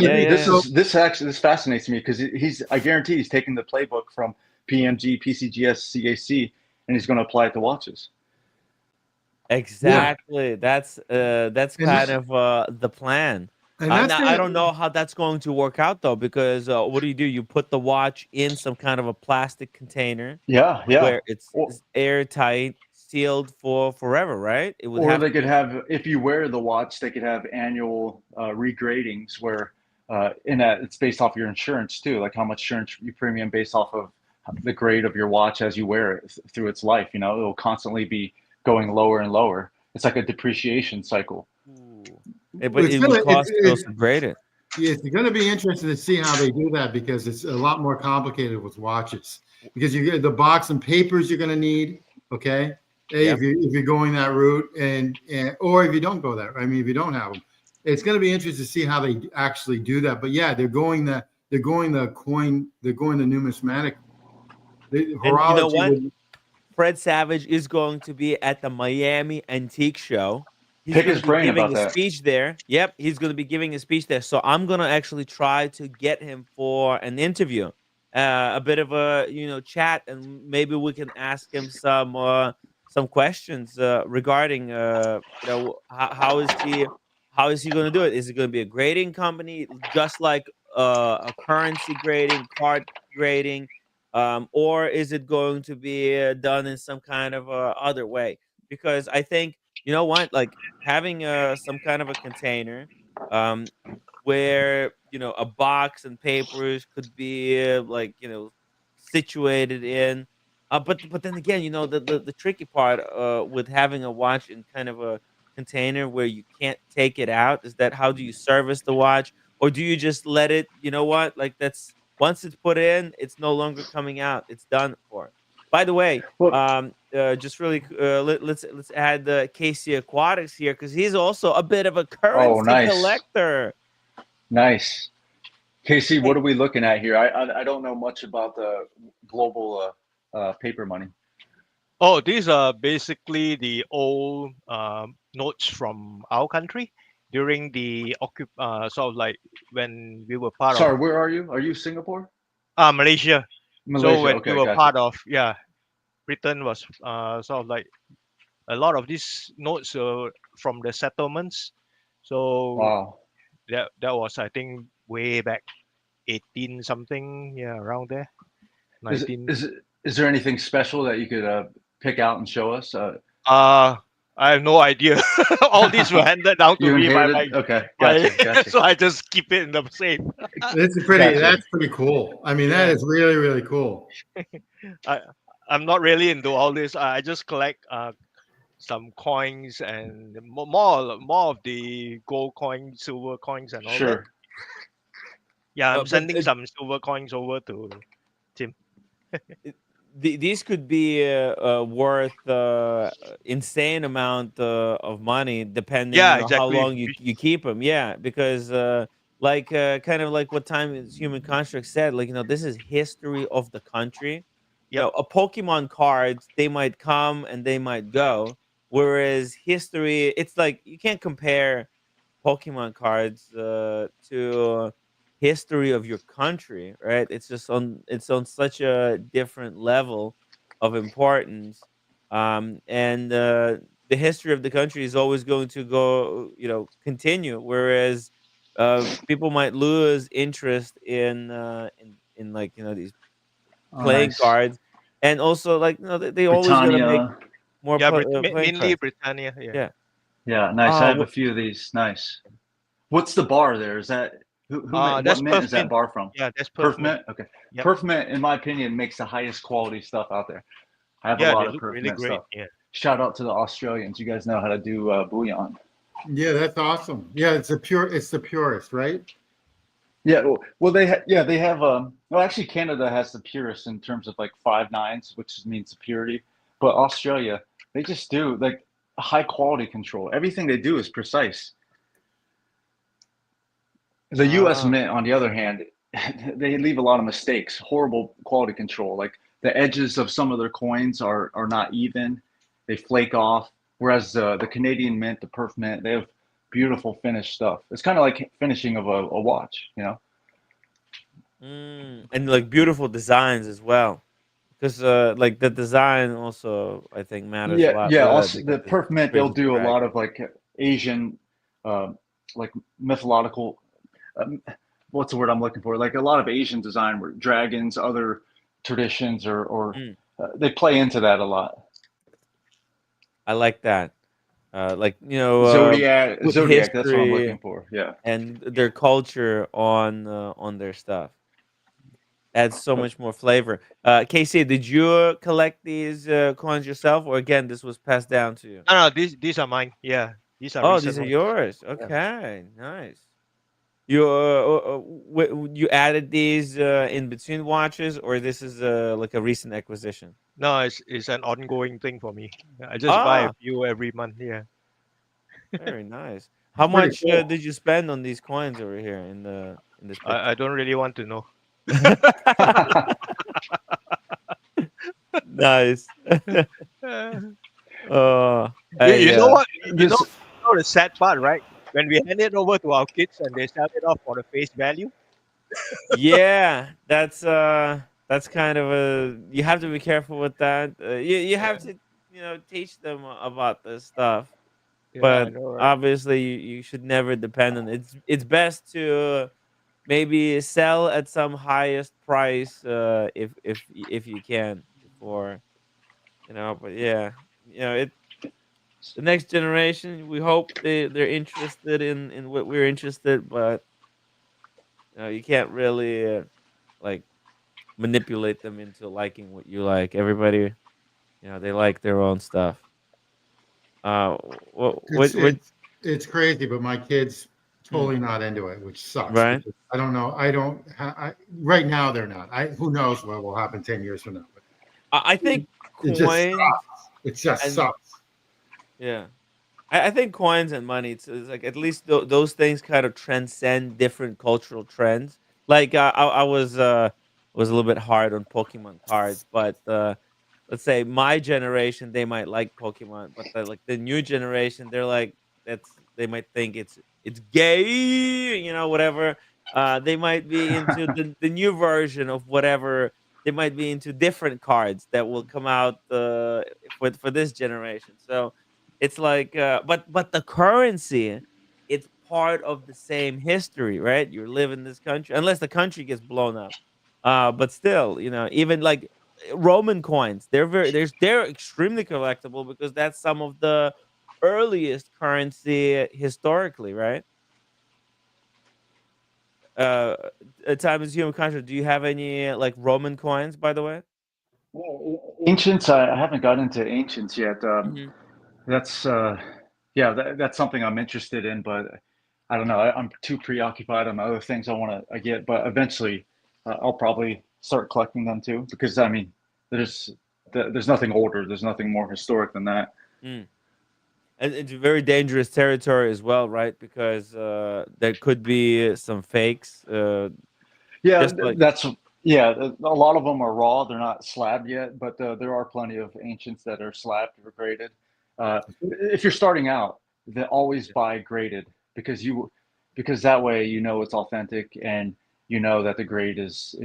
this fascinates me because I guarantee he's taking the playbook from PMG, PCGS, CAC, and he's going to apply it to watches. Exactly. Yeah. That's kind of the plan. Now, I don't know how that's going to work out though, because what do? You put the watch in some kind of a plastic container. Yeah. Where it's airtight, sealed for forever, right? If you wear the watch, they could have annual regradings where it's based off your insurance too, like how much insurance you premium based off of the grade of your watch as you wear it through its life. You know, it'll constantly be going lower and lower. It's like a depreciation cycle. But it would cost to grade it. It's going to be interesting to see how they do that because it's a lot more complicated with watches. Because you get the box and papers you're going to need. Okay. If you're going that route, and or if you don't go that, I mean, if you don't have them, it's going to be interesting to see how they actually do that. But yeah, they're going the numismatic. And you know what? Fred Savage is going to be at the Miami Antique Show. He's Pick his brain about that. Speech there. Yep, he's going to be giving a speech there. So I'm going to actually try to get him for an interview, a bit of a chat, and maybe we can ask him some questions regarding how is he going to do it? Is it going to be a grading company just like a currency grading, card grading, or is it going to be done in some kind of other way? Because I think, you know what, like having some kind of a container where a box and papers could be situated in. But then again, the tricky part with having a watch in kind of a container where you can't take it out is that how do you service the watch, or do you just let it? You know what? Like that's once it's put in, it's no longer coming out. It's done for. By the way, just really let's add Casey Aquatics here because he's also a bit of a currency collector. Nice. Casey, what are we looking at here? I don't know much about the global paper money. Oh, these are basically the old notes from our country during the sort of like when we were part of. Sorry, where are you? Are you Singapore? Malaysia. So when we were part of, Britain was sort of like a lot of these notes from the settlements. So wow, that was I way back 18 something, around there. 19. Is there anything special that you could pick out and show us? I have no idea. All these were handed down to me by my. Okay, gotcha. So I just keep it in the safe. That's pretty cool. I mean, that is really, really cool. I'm not really into all this. I just collect some coins and more of the gold coins, silver coins, and all that. Yeah, I'm sending some silver coins over to Tim. These could be worth insane amount of money depending on how long you keep them. Yeah, because kind of like what time Human Construct said, this is history of the country. A Pokemon cards, they might come and they might go, whereas history, it's like you can't compare Pokemon cards to history of your country, right? It's on such a different level of importance, and the history of the country is always going to go, continue. Whereas people might lose interest in like these Oh, playing nice. cards, and also like they always gotta make Britannia. more Yeah, playing mainly cards. Britannia. Yeah. Yeah. Yeah, nice. I Oh, have a few of these. Nice. What's the bar there? Is that what That's mint Perth is that Mint. bar from? Yeah, that's Perth Perf Mint. Mint? Okay. Yep. Perf Mint, in my opinion, makes the highest quality stuff out there. I have a Yeah, lot they of look Perf really Mint great. stuff. Yeah. Shout out to the Australians. You guys know how to do bouillon. Yeah, that's awesome. Yeah, it's the purest, right? Yeah, well, they have well, actually, Canada has the purest in terms of like 5 nines, which means purity. But Australia, they just do like high quality control. Everything they do is precise. The U.S. ah, Mint, on the other hand, they leave a lot of mistakes, horrible quality control. Like the edges of some of their coins are not even; they flake off. Whereas the Canadian Mint, the Perf Mint, they have beautiful finished stuff. It's kind of like finishing of a watch, you know? and like beautiful designs as well, because like the design also I think matters a Yeah, lot yeah. with it Also, because the it's Perf Mint, they'll crazy do a lot dragon. of like Asian, uh, like mythological. Um, what's the word I'm looking for? Like a lot of Asian design, where dragons, other traditions, or Mm, they play into that a lot. I like that. Like put Zodiac. That's what I'm history looking for. Yeah. and their culture on their stuff. Adds so But much more flavor. Casey, did you collect these coins yourself, or again, this was passed down to you? No, no, these are mine. Yeah, these are Oh, recent these are ones. yours. Yeah. Okay, nice. You added these in between watches, or this is like a recent acquisition? No, it's an ongoing thing for me. I just buy a Ah, few every month. Yeah. very nice. How It's pretty much cool. did you spend on these coins over here in this I picture? don't really want to know. Nice. Uh, Oh, you know what? this You know the sad part, right? When we hand it over to our kids and they sell it off for the face value. yeah, that's kind of a you have to be careful with that. You have Yeah, to teach them about this stuff, yeah, I but know, right? obviously you should never depend on it. It's best to maybe sell at some highest price if you can before but yeah, it the next generation, we hope they're interested in what we're interested, but you can't really like manipulate them into liking what you like. Everybody, they like their own stuff. It's what it's it's crazy, but my kids mm, totally not into it, which sucks right? because I don't know. Right now they're not. Who knows what will happen 10 years from now? But I think it just coins it just and sucks. yeah, I think coins and money. It's like at least those things kind of transcend different cultural trends. Like I was a little bit hard on Pokemon cards, but let's say my generation they might like Pokemon, but the new generation they're like they might think it's gay, whatever. They might be into the new version of whatever. They might be into different cards that will come out for this generation. So it's like, but the currency, it's part of the same history, right? You live in this country, unless the country gets blown up. But still, even like Roman coins, they're extremely collectible because that's some of the earliest currency historically, right? Uh, Time is human contract. Do you have any like Roman coins, by the way? ancients, I haven't got into ancients yet. Hmm. That's yeah, that's something I'm interested in, but I don't know. I'm too preoccupied on other things I want to get, but eventually I'll probably start collecting them too, because I mean, there's there's nothing older, there's nothing more historic than that. Mm. And it's a very dangerous territory as well, right? Because there could be some fakes. Yeah, Just like that's yeah. A lot of them are raw; they're not slabbed yet, but there are plenty of ancients that are slabbed or graded. If you're starting out, then always buy graded. because that way you know it's authentic, and you know that the grade is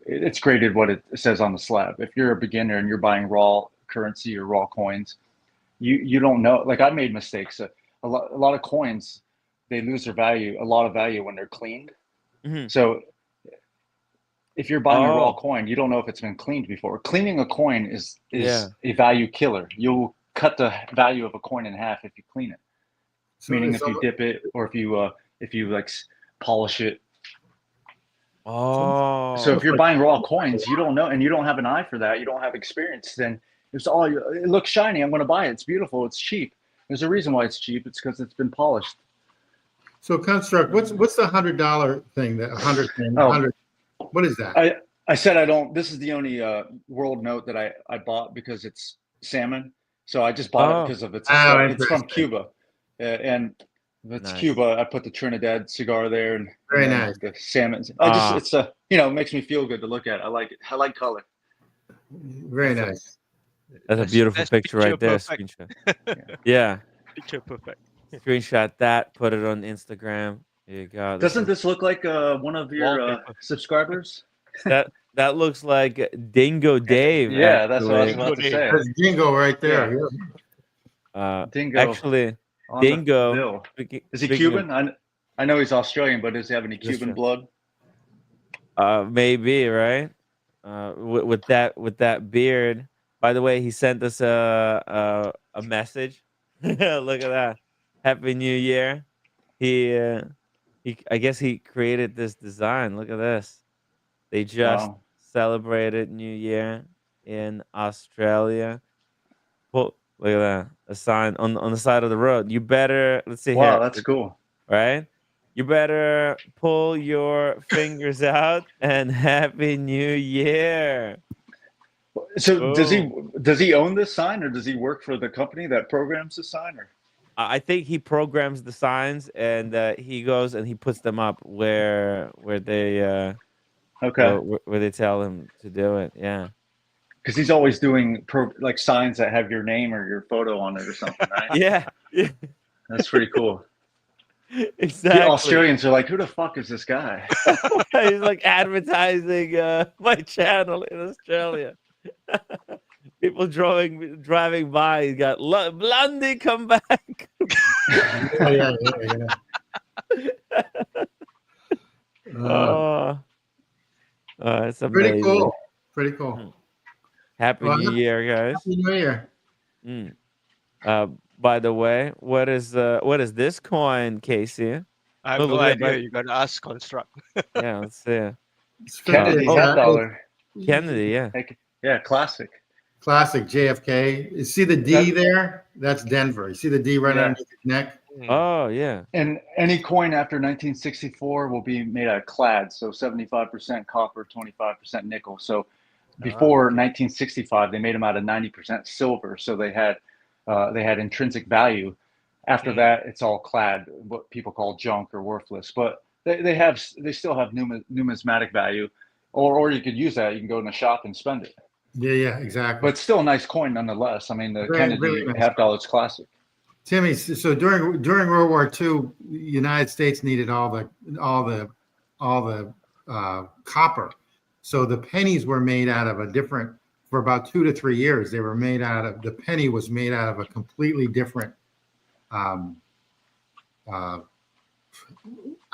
it's graded what it says on the slab. If you're a beginner and you're buying raw currency or raw coins, you don't know. Like, I made mistakes. A lot of coins, they lose their value, a lot of value when they're cleaned. Mhm. So if you're buying a raw Oh, coin, you don't know if it's been cleaned before. Cleaning a coin is yeah. a value killer. You'll cut the value of a coin in half if you clean it. So, Meaning if so, you dip it, or if you like polish it. So if Oh, you're buying raw coins, you don't know, and you don't have an eye for that, you don't have experience, then it looks shiny, I'm going to buy it. It's beautiful. It's cheap. There's a reason why it's cheap. It's because it's been polished. so construct. What's the $100 thing? That 100 thing. Oh, 100. What is that? I said I don't. This is the only world note that I bought because it's salmon. So I just bought it oh, because of Oh, it's from interesting. Cuba, and if it's nice. Cuba. I put the Trinidad cigar there, and Very then nice. the salmon. Ah. It's it makes me feel good to look at. I like it. I like color. Very That's a- nice. That's a beautiful picture right there. perfect. Screenshot. Yeah. Picture perfect. Screenshot that. Put it on Instagram. There you go. Doesn't this look like one of your Wallpaper. subscribers? that looks like Dingo Dave? Yeah, that's what I was actually. about to say. That's Dingo right there. Yeah. Dingo. Actually, on the Dingo. bill. Is he speaking of- Cuban? I know he's Australian, but does he have any Cuban blood? Maybe, right? With that beard. By the way, he sent us a message. Look at that. Happy New Year. He I guess he created this design. Look at this. They just Wow. celebrated New Year in Australia. Look at that. A sign on the side of the road. You better, let's see Wow, here. that's cool. Right? You better pull your fingers out and Happy New Year. So Boom. does he own this sign, or does he work for the company that programs the sign? Or I think he programs the signs, and he goes and he puts them up where they okay, where they tell him to do it. Yeah. because he's always doing like signs that have your name or your photo on it or something, right? Yeah. Yeah. That's pretty cool. Exactly. The Australians are like, who the fuck is this guy? He's like advertising my channel in Australia. People driving by. He got Blondie, come back. Yeah. Oh, it's amazing. Pretty cool. Pretty cool. Mhm. Happy Well, New Year, guys. Happy New Year. By the way, what is this coin, Casey? I have Oh, no look at that, idea. right? You gotta ask Construct. Yeah, let's see. It's Kennedy oh, $10. Kennedy, yeah. Yeah, classic. Classic JFK. You see the D there? That's Denver. You see the D right Yeah. under his neck? Oh, yeah. And any coin after 1964 will be made out of clad, so 75% copper, 25% nickel. So before 1965, they made them out of 90% silver, so they had intrinsic value. After that, it's all clad, what people call junk or worthless. But they still have numismatic value, or you could use that. You can go in a shop and spend it. Yeah, exactly. But it's still a nice coin nonetheless. I mean, the Kennedy very nice $half is classic. Timmy, so during World War II, the United States needed all the copper. So the pennies were made out of a different, for about 2 to 3 years, the penny was made out of a completely different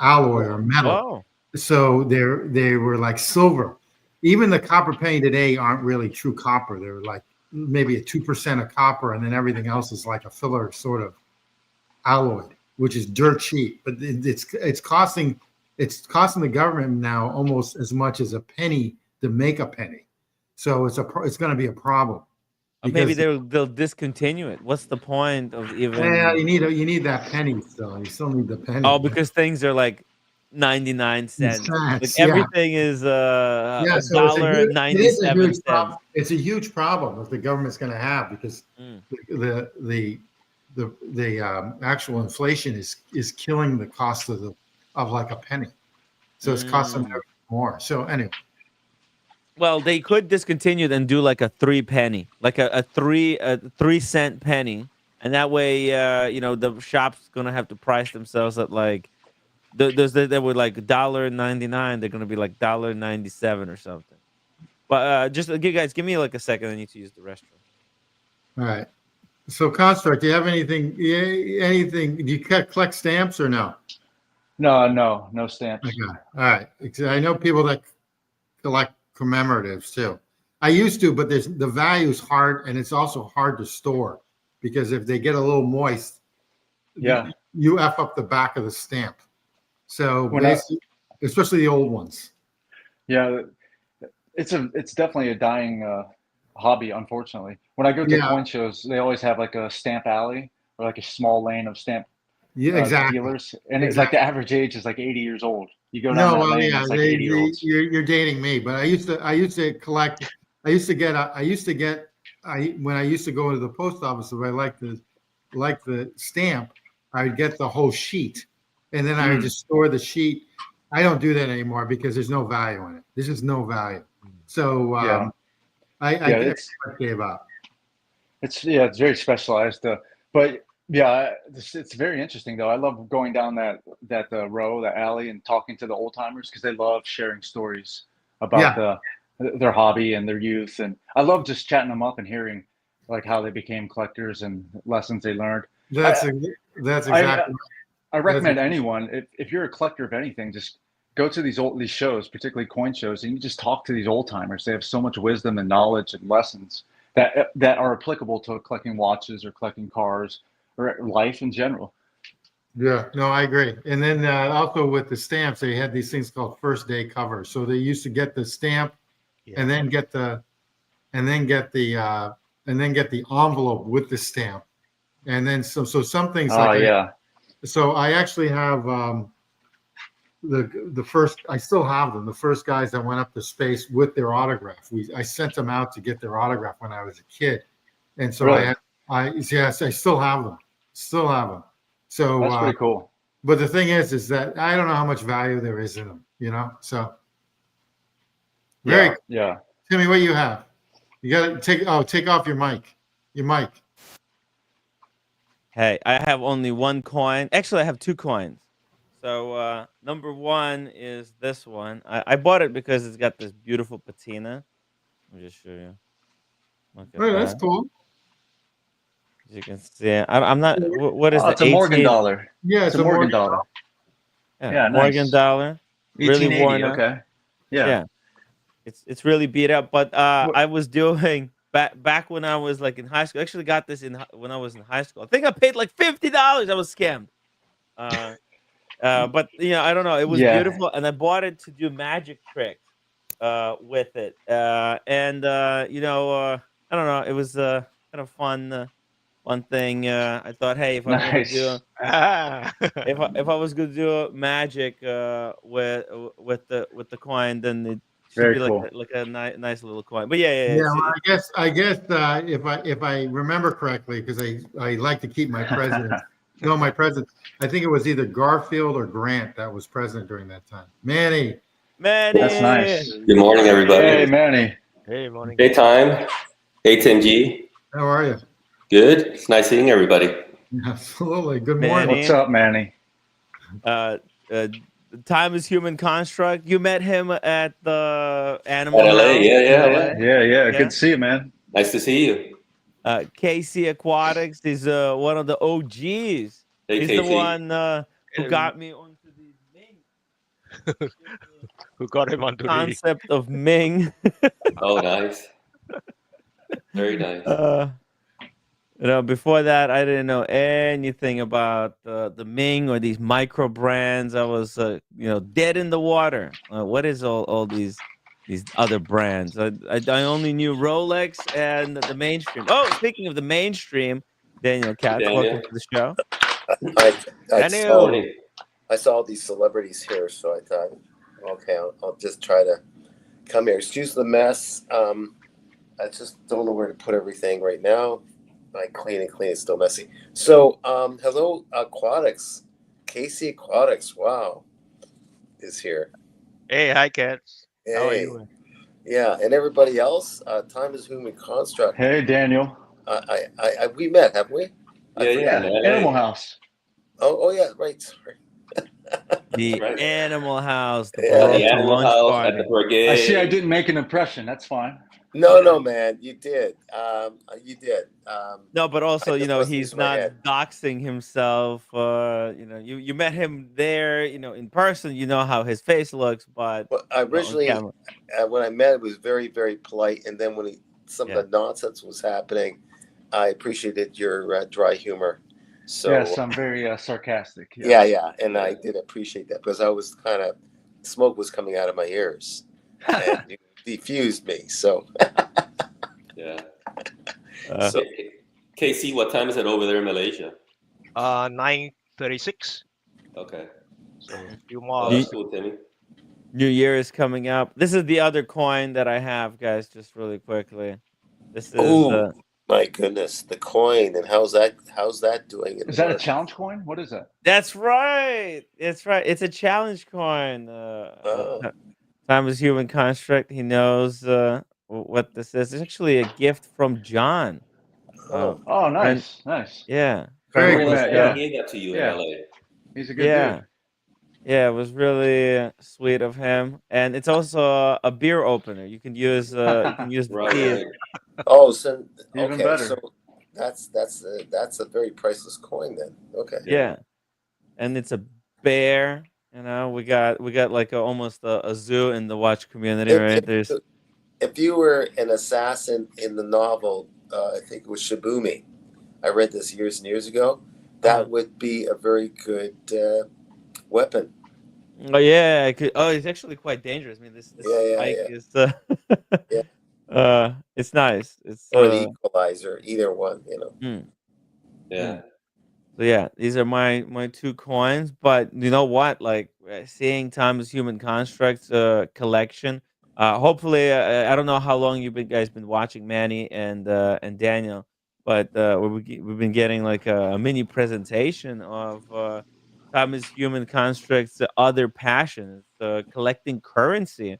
alloy or metal. Oh. So they were like silver. Even the copper penny today aren't really true copper. They're like maybe a 2% of copper, and then everything else is like a filler sort of alloy, which is dirt cheap. But it's costing the government now almost as much as a penny to make a penny. So it's going to be a problem. Maybe they'll discontinue it. What's the point of even? Yeah, you need that penny still. You still need the penny. Oh, because things are like 99 cents. Like everything is $1.97. It's a huge problem that the government's going to have because the actual inflation is killing the cost of like a penny. So it's costing them more. So anyway. Well, they could discontinue it and do like a 3 penny, like a 3 cent penny, and that way, the shop's gonna have to price themselves at like they were like $1.99. They're gonna be like $1.97 or something. But just you guys, give me like a second. I need to use the restroom. All right. So Construct, do you have anything? Anything? Do you collect stamps or no? No stamps. Okay. All right. Because I know people that collect commemoratives too. I used to, but the value is hard, and it's also hard to store because if they get a little moist, Yeah. you F up the back of the stamp. So When I- basically, especially the old ones. Yeah, it's definitely a dying hobby, unfortunately. When I go to Yeah. coin shows, they always have like a stamp alley or like a small lane of stamp Yeah, exactly. dealers, and it's like the average age is like 80 years old. You go down No, that well, lane, yeah, it's like 80-year-olds. you're dating me, but I used to collect. I used to get. When I used to go to the post office, if I like the stamp, I would get the whole sheet, and then I would just store the sheet. I don't do that anymore because there's no value in it. There's just no value. So Yeah, I yeah, gave up. it's very specialized. But yeah, it's very interesting though. I love going down that row, that alley, and talking to the old timers because they love sharing stories about Yeah, their hobby and their youth, and I love just chatting them up and hearing like how they became collectors and lessons they learned. that's I that's I exactly. I That's recommend anyone if you're a collector of anything, just go to these shows, particularly coin shows, and you just talk to these old timers. They have so much wisdom and knowledge and lessons that are applicable to collecting watches or collecting cars or life in general. Yeah, no, I agree. And then also with the stamps, they had these things called first day covers. So they used to get the stamp and Yeah. then get the and then get the envelope with the stamp. And then so some things Oh yeah, I actually have the first I still have them, the first guys that went up to space with their autograph. I sent them out to get their autograph when I was a kid. And so really? yes, I still have them. Still have them. So That's pretty cool. but the thing is that I don't know how much value there is in them, So very, Yeah. Timmy, what you have? You got to take off your mic. Your mic. Hey, I have only one coin. Actually, I have two coins. So number one is this one. I bought it because it's got this beautiful patina. Let me just show you. Look at Oh, that's that. cool. As you can see, I'm not. What is Oh, the it's a Morgan 18? dollar. Yeah, It's a Morgan dollar. Yeah, Yeah, Morgan nice. dollar. Really 1880. worn out. Okay. Yeah. Yeah, it's really beat up. But What? I was doing back when I was like in high school. I actually got this when I was in high school. I think I paid like $50. I was scammed. Uh, but I don't know. It was Yeah. beautiful, and I bought it to do magic tricks with it. I don't know. It was kind of fun thing. I thought, hey, if I'm gonna do Nice. Ah. if I was gonna do magic with the coin, then it should be Very like cool. a nice little coin. But yeah, Yeah, well, I guess if I remember correctly, because I like to keep my presidents. No, my president. I think it was either Garfield or Grant that was president during that time. Manny. That's Manny. nice. Good morning, Hey, everybody. Manny. Hey, morning. Hey, time. Hey, Tim G. How are you? Good. It's nice seeing everybody. Absolutely. Good Manny. morning. What's up, Manny? Uh, Time is human construct. You met him at the animal At LA, house yeah, in yeah, LA. yeah. Yeah. Yeah. Good to see you, man. Nice to see you. KC Aquatics is one of the OGs. Hey, He's the Casey. one who got me onto the Ming. Who got him onto the? Concept of Ming. Oh, nice. Very nice. Before that, I didn't know anything about the Ming or these micro brands. I was, dead in the water. What is all these other brands? I only knew Rolex and the mainstream. Oh, speaking of the mainstream, Daniel Katz, Daniel. welcome to the show. Daniel. I saw all these celebrities here, so I thought, okay, I'll just try to come here. Excuse the mess. I just don't know where to put everything right now. I clean, it's still messy. So, hello, Aquatics. Casey Aquatics, wow, is here. Hey, hi, cats. How are Hey, you? yeah, and everybody else. Time is human construct. Hey, Daniel. We met, haven't we? Yeah, yeah, in Animal LA. House. Oh yeah, right. Sorry. The Right. Animal House, the Yeah. At the Barossa Animal lunch House, at the party. I see. I Brigade. didn't make an impression. That's fine. No, no, man, you did. You did. No, but I also, just wasn't he's using my not head. doxing himself. You met him there, in person. You know how his face looks, but Well, on originally, camera, when I met, it was very, very polite, and then when some yeah. of the nonsense was happening, I appreciated your dry humor. So Yes, I'm very sarcastic. yeah, Yes. yeah, and I did appreciate that because I was kind of smoke was coming out of my ears, and you defused me. So Yeah. Uh, so KC, what time is it over there in Malaysia? 9:36. Okay. So a few Oh, more New, that's hours. cool, Timmy. New Year is coming up. This is the other coin that I have, guys. Just really quickly. This is oh my goodness, the coin and how's that doing in the Is that a market? challenge coin? What is that? That's right. It's right. It's a challenge coin. Oh, Time is human construct. He knows what this is. It's actually a gift from John. Uh, oh, Oh, friend. nice, nice. Yeah, friend Very of We the good. met. Yeah, he Yeah, show. gave that to you in yeah. LA. He's a good Yeah, dude. yeah. It was really sweet of him, and it's also a beer opener. You can use the Right, keys. right. oh, so Even okay, so better. that's a very priceless coin then. Okay. Yeah, and it's a bear. We got like almost a zoo in the watch community, If right? if There's you, if you were an assassin in the novel, I think it was Shibumi. I read this years and years ago. That would be a very good weapon. Oh yeah, I could. Oh, it's actually quite dangerous. I mean, this Yeah, yeah, spike yeah, is yeah. it's nice. It's Or the equalizer, either one. mm, Yeah. mm. So yeah, these are my two coins. But you know what? Like seeing Timeless Human Constructs collection. Hopefully, I don't know how long guys been watching Manny and Daniel, but we've been getting like a mini presentation of Timeless Human Constructs' other passions, collecting currency.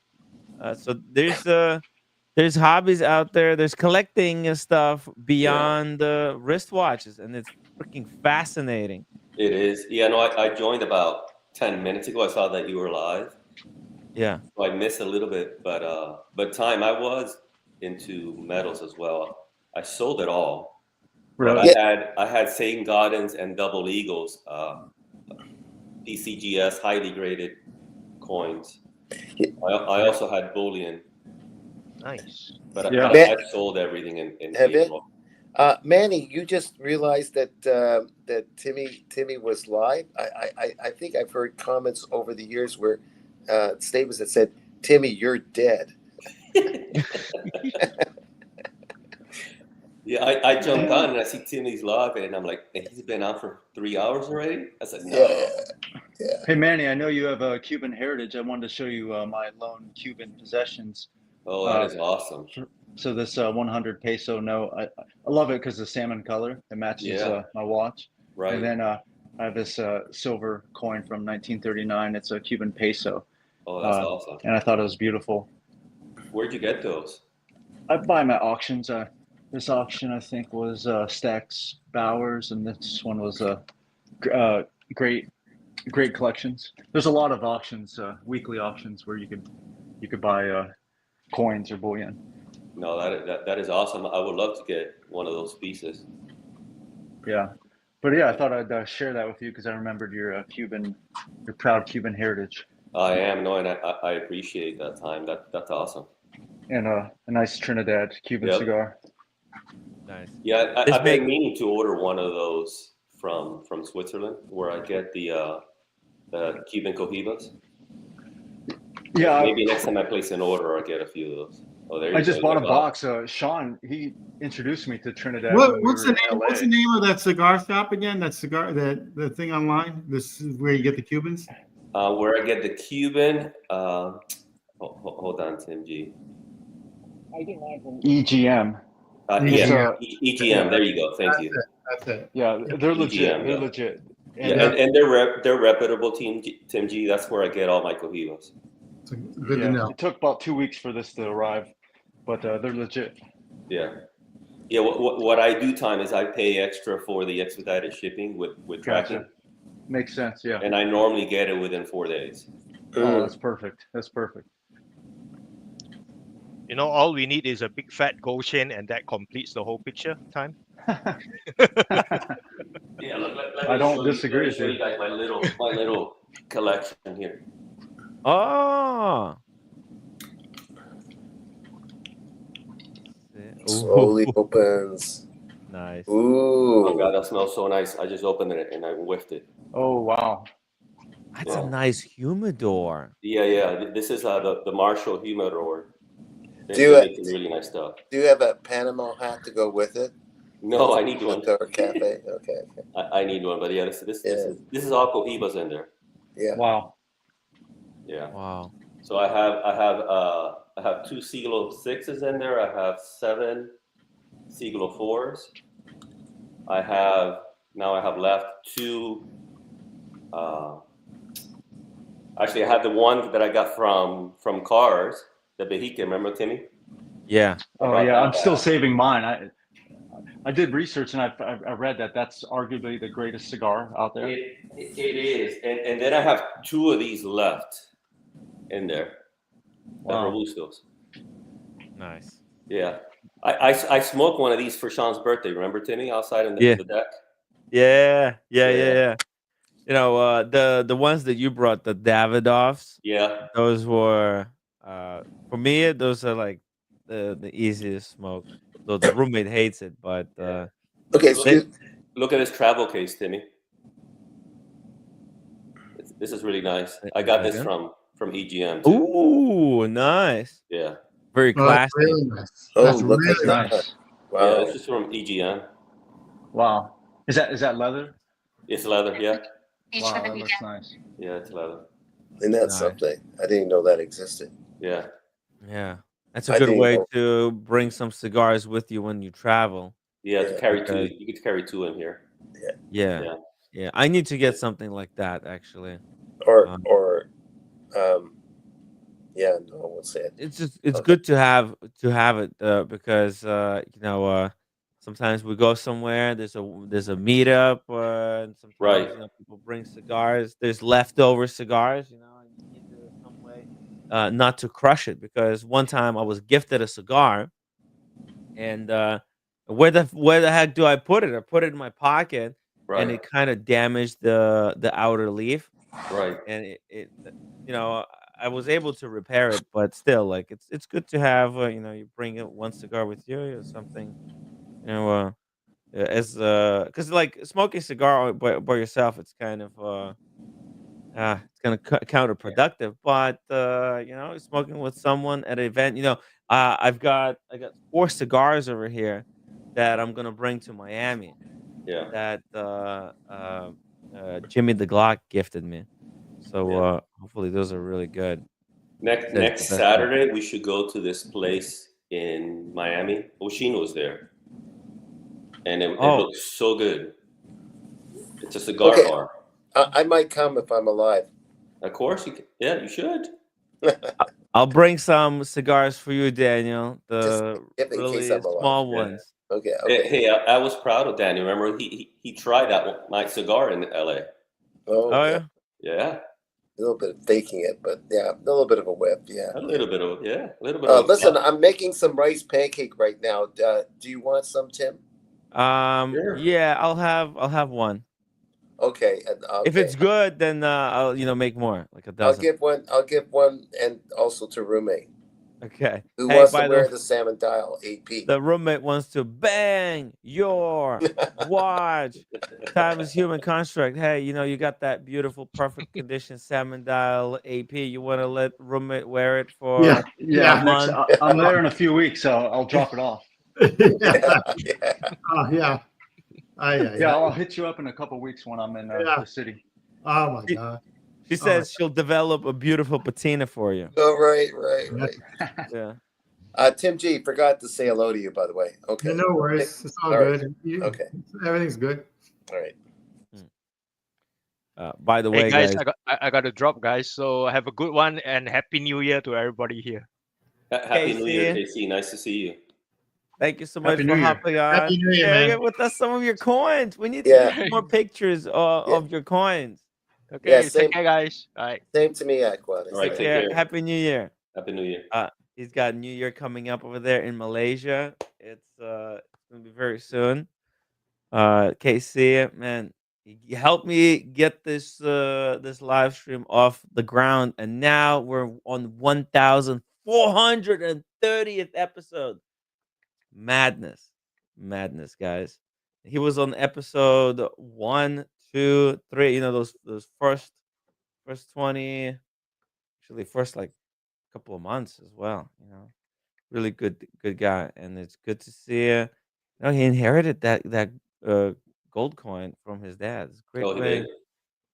So there's hobbies out there. There's collecting stuff Yeah. beyond wristwatches, and it's freaking fascinating. It is. Yeah, no, I joined about 10 minutes ago. I saw that you were live. Yeah. So I missed a little bit, but time I was into metals as well. I sold it all, but Really? Yeah. I had Satan Gardens and Double Eagles, PCGS highly graded coins. I also had bullion, Nice. but Yeah. I sold everything in Have you? April. Manny, you just realized that that Timmy was live. I think I've heard comments over the years where statements that said, "Timmy, you're dead." Yeah, I jumped on and I see Timmy's live and I'm like, he's been on for 3 hours already? I said, no. Yeah, yeah. Hey, Manny, I know you have a Cuban heritage. I wanted to show you my lone Cuban possessions. Oh, that is awesome. So this 100 peso note, I love it because the salmon color. It matches Yeah. my watch. Right. And then I have this silver coin from 1939. It's a Cuban peso. Oh, that's awesome. And I thought it was beautiful. Where'd you get those? I buy them at auctions. This auction, I think, was Stax Bowers, and this one was great collections. There's a lot of auctions, weekly auctions, where you could buy coins or bullion. No, that is awesome. I would love to get one of those pieces. Yeah, but yeah, I thought I'd share that with you because I remembered your proud Cuban heritage. I am, no, and I appreciate that time. That's awesome. And a nice Trinidad Cuban cigar. Nice. Yeah, I've been meaning to order one of those from Switzerland, where I get the Cuban Cohibas. Yeah. Maybe next time I place an order, I'll get a few of those. Oh, there you go. I just bought a box. Sean, he introduced me to Trinidad. What's the name? What's the name of that cigar shop again? That the thing online. This is where you get the Cubans. Where I get the Cuban. Hold on, Tim G. EGM. Yeah, EGM. There you go. Thank you. That's it. Yeah, they're legit. EGM, They're legit. And they're reputable, Tim G. That's where I get all my Cohibas. Good to know. It took about 2 weeks for this to arrive, but they're legit. Yeah. Yeah, what I do time is I pay extra for the expedited shipping with tracking, Gotcha. Makes sense. Yeah. and I normally get it within 4 days. Oh, that's perfect. That's perfect. You know, all we need is a big fat gold chain, and that completes the whole picture. Time. Yeah, let I me don't show you. Let disagree me with show you. you guys my little collection here. Oh. Slowly Ooh, opens. nice. Oh Ooh. God, that smells so nice. I just opened it and I whiffed it. Oh wow. That's a Yeah. nice humidor. Yeah. This is the Marshall humidor. Do you They make some really nice stuff. do you have a Panama hat to go with it? No, I need one. The cafe. Okay. I need one, but yeah, Yeah. this is all Cohibas in there. Yeah. Wow. Yeah. Wow. So I have 2 Siglo 6s in there. I have 7 Siglo 4s. I have left 2. Actually, I have the one that I got from Cars, the Bejica. Remember, Timmy? Yeah. I Oh brought yeah. I'm that still back. saving mine. I did research and I read that that's arguably the greatest cigar out there. It is, and then I have 2 of these left in there, the Wow. Robustos. Nice. Yeah, I smoked one of these for Sean's birthday. Remember, Timmy, outside in Yeah. the deck? Yeah. Yeah. Yeah. Yeah. Yeah. You know, the ones that you brought, the Davidoffs, Yeah, those were for me, those are like the easiest smoke. Though the roommate hates it, but yeah. Okay. they, Look at this travel case, Timmy. This is really nice. I got this second. from EGM too. Ooh, nice. Yeah, Very Oh, that's classy. really nice. Oh, That's look That's really at nice. that. nice. yeah. Wow. This is from EGM. Wow. Is that leather? It's leather. Yeah, Wow, that looks nice. yeah, it's leather. Isn't that Nice. something? I didn't even know that existed. Yeah, Yeah. That's a I good didn't way know. to bring some cigars with you when you travel. yeah. To Yeah. carry 2, Because you get to carry 2 in here. yeah. Yeah, Yeah. I need to get something like that actually. Or Um, um. Yeah. No, I won't say it. it's Okay. good to have it because sometimes we go somewhere, there's a meetup, and right. sometimes people bring cigars, there's leftover cigars, and you need to some way not to crush it, because one time I was gifted a cigar, and where the heck do I put it? I put it in my pocket, and Right, it kind of damaged the outer leaf, right. and it you know I was able to repair it, but still, like, it's good to have, you bring it one cigar with you or something, you know as because like smoking cigar by yourself, it's kind of it's kind of counterproductive, but smoking with someone at an event, I got 4 cigars over here that I'm gonna bring to Miami, Yeah, that Jimmy the Glock gifted me. So yeah. hopefully those are really good. Next Says the next best stuff. Saturday, we should go to this place in Miami. Oshino's there, and it Oh, looks so good. It's a cigar Okay. bar. I might come if I'm alive. Of course, you can. Yeah, you should. I'll bring some cigars for you, Daniel. Just The if in case really I'm alive. small Yeah. ones. Okay. Hey, Okay. hey, I was proud of Danny. Remember, he tried that my cigar in LA. Oh Oh yeah. yeah. Yeah, A little bit of faking it, but yeah, a little bit of a whip. Yeah. a little bit of a Listen, puff. I'm making some rice pancake right now. Do you want some, Tim? Sure. Yeah, I'll have one. Okay. And If okay. it's good, then I'll make more, like a I'll dozen. give one. I'll give one, and also to roommate Okay. who Hey, wants to by wear the the salmon dial AP. the roommate wants to bang your watch. Time is human construct. Hey, you got that beautiful, perfect condition salmon dial AP. You want to let roommate wear it for Yeah. Yeah. a Yeah. Next, month? I'm there in a few weeks, so I'll drop it off. Yeah. Yeah. Oh, yeah. Yeah, I'll hit you up in a couple weeks when I'm in Yeah. the city. Oh my She, God. she says she'll develop a beautiful patina for you. Oh, right. Yeah. Tim G forgot to say hello to you, by the way. Okay. Yeah, no worries. It's all All right. good. Okay. Everything's good. All right. By the Hey way, guys, guys, I got to drop, guys. So have a good one and happy New Year to everybody here. Happy New Year, Casey, KC. Nice to see you. Thank you so much Happy for New Year. hopping on. Happy New Year, Share man. with us some of your coins. We need to Yeah, get more pictures yeah, of your coins. yeah. Okay, take care, guys. All right. Same to me, Aqua. All right, Take Same. take care. care. Happy New Year. Happy New Year. He's got New Year coming up over there in Malaysia. It's gonna be very soon. KC, man, you helped me get this live stream off the ground, and now we're on 1,430th episode. Madness, madness, guys. He was on episode 1, 2, 3. You know those first 20, actually first like couple of months as well. Really good guy, and it's good to see. He inherited that uh, gold coin from his dad. It's a great Oh, he did? way.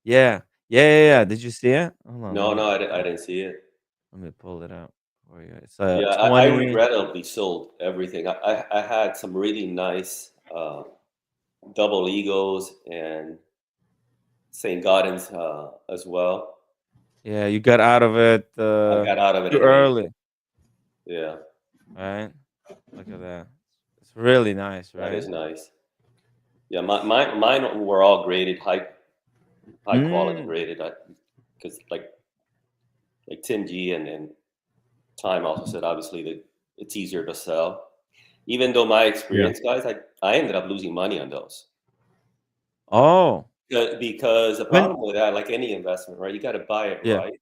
Yeah, yeah. Did you see it? Hold on, No, no, I didn't see it. let me pull it up for you. It's Yeah, I 20. regrettably sold everything. I had some really nice double egos and St. Gaudens as well. Yeah, you got out of it I got out of it too in April. early, Yeah, right? Look at that. It's really nice, that right? is nice. Yeah, mine were all graded high quality Mm, graded. Because like Tim G and Time also said, obviously that it's easier to sell. Even though my Yeah. experience, guys, I ended up losing money on those. oh, Because the when? problem with that, like any investment, right? You got to buy it Yeah. right.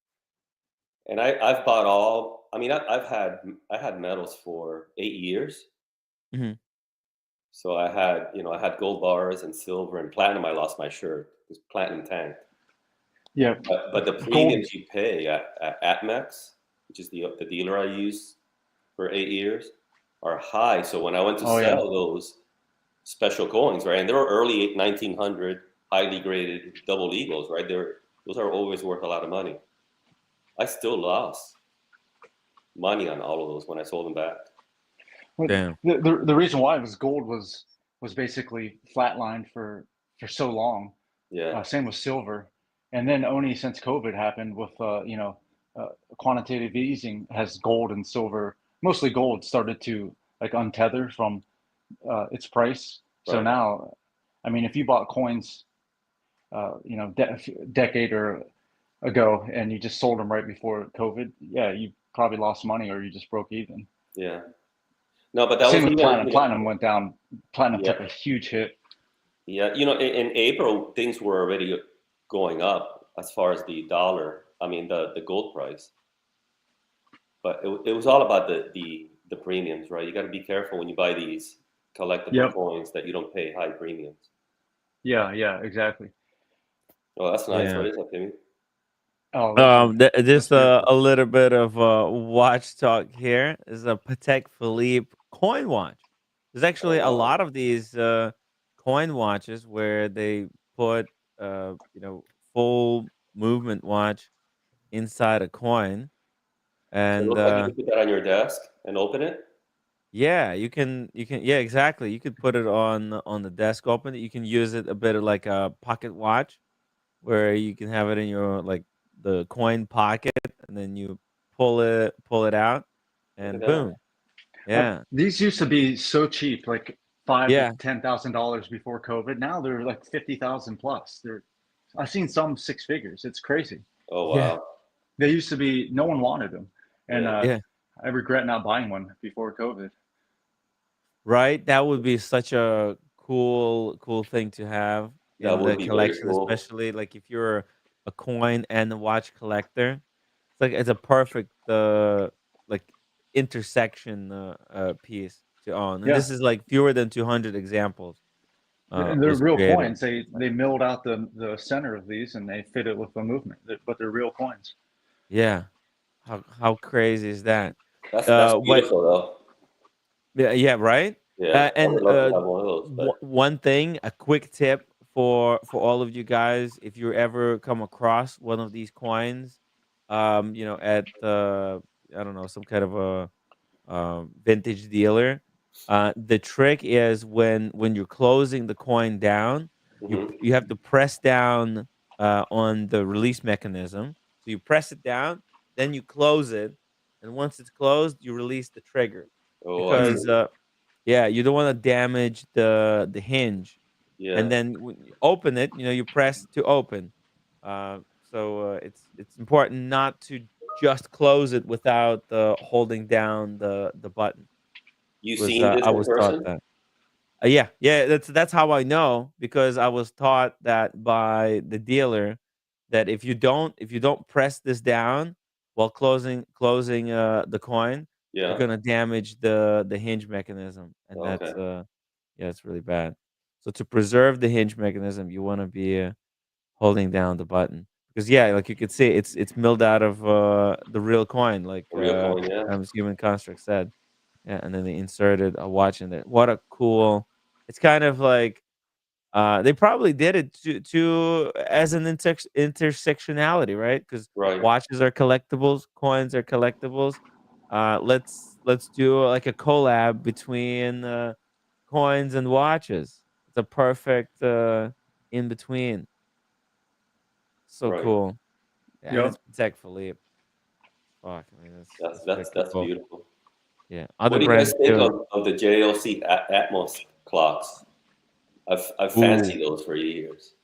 And I've bought all. I mean, I had metals for 8 years. Mhm. So I had gold bars and silver and platinum. I lost my shirt because platinum tanked. Yeah, But the gold. premiums you pay at Atmex, which is the dealer I used for 8 years, are high. So when I went to Oh yeah. sell those special coins, right, and they were early 1900 highly graded double eagles, right? Those are always worth a lot of money. I still lost money on all of those when I sold them back. Well, Damn. the reason why was gold was basically flatlined for so long. Yeah. Same with silver, and then only since COVID happened with quantitative easing has gold and silver, mostly gold, started to like untether from its price. So Right. now, I mean, if you bought coins, decade or ago, and you just sold them right before COVID, yeah, you probably lost money or you just broke even. Yeah. No, but that Same was with even platinum. Platinum went down. Platinum yeah. took a huge hit. Yeah. In April things were already going up as far as the dollar. I mean the gold price. But it was all about the premiums, right? You got to be careful when you buy these collectible Yep. coins that you don't pay high premiums. Yeah, exactly. Oh, that's nice. Yeah. What is that, Timmy? Oh, those are that's Just beautiful. a little bit of watch talk here. This is a Patek Philippe coin watch. There's Oh actually a wow. lot of these coin watches where they put full movement watch inside a coin, So it and looks like you can put that on your desk and open it. yeah, yeah, exactly. You could put it on the desk, open it. You can use it a bit of like a pocket watch where you can have it in your like the coin pocket, and then you pull it out, Look at and that. boom. Yeah, These used to be so cheap, like five to yeah, $10,000 before COVID. Now they're like 50,000 plus. I've seen some six figures. It's crazy. Oh yeah, wow. They used to be no one wanted them, and Yeah. yeah. I regret not buying one before COVID. Right. That would be such a cool thing to have That in would the be very collection, cool. especially like if you're a coin and a watch collector. It's a perfect like intersection piece to own, and Yeah, this is like fewer than 200 examples and they're was real created. coins. They milled out the center of these and they fit it with the movement, but they're real coins. Yeah. How crazy is that? That's What? beautiful though. Yeah, right. Yeah. I And would love to have one of those, but one thing, a quick tip for all of you guys, if you ever come across one of these coins, at I don't know, some kind of a vintage dealer. The trick is when you're closing the coin down, hmm you have to press down on the release mechanism. So you press it down, then you close it, and once it's closed, you release the trigger Oh, I because Mm. see. Yeah, you don't want to damage the hinge, Yeah. and then when you open it, you press to open. It's important not to just close it without holding down the button. You Was seen this I in was taught person? that. Yeah, yeah, that's how I know, because I was taught that by the dealer, that if you don't press this down while closing the coin, you're Yeah. gonna damage the hinge mechanism, and Okay. yeah, it's really bad. So to preserve the hinge mechanism, you want to be holding down the button, because yeah, like you could see, it's milled out of the real coin, like A real coin. Yeah. Human Construct said. Yeah, and then they inserted a watch in there. What a cool! It's kind of like they probably did it to as an intersectionality, right? Because Right. watches are collectibles, coins are collectibles. Let's do like a collab between coins and watches. It's a perfect in between. So Right. cool. Yeah, and Yep. it's Patek Philippe. Fuck, I mean That's that's that's wicked that's cool. beautiful. Yeah, What other do you guys brands think too. of the JLC Atmos clocks? I've Ooh, fancied those for years.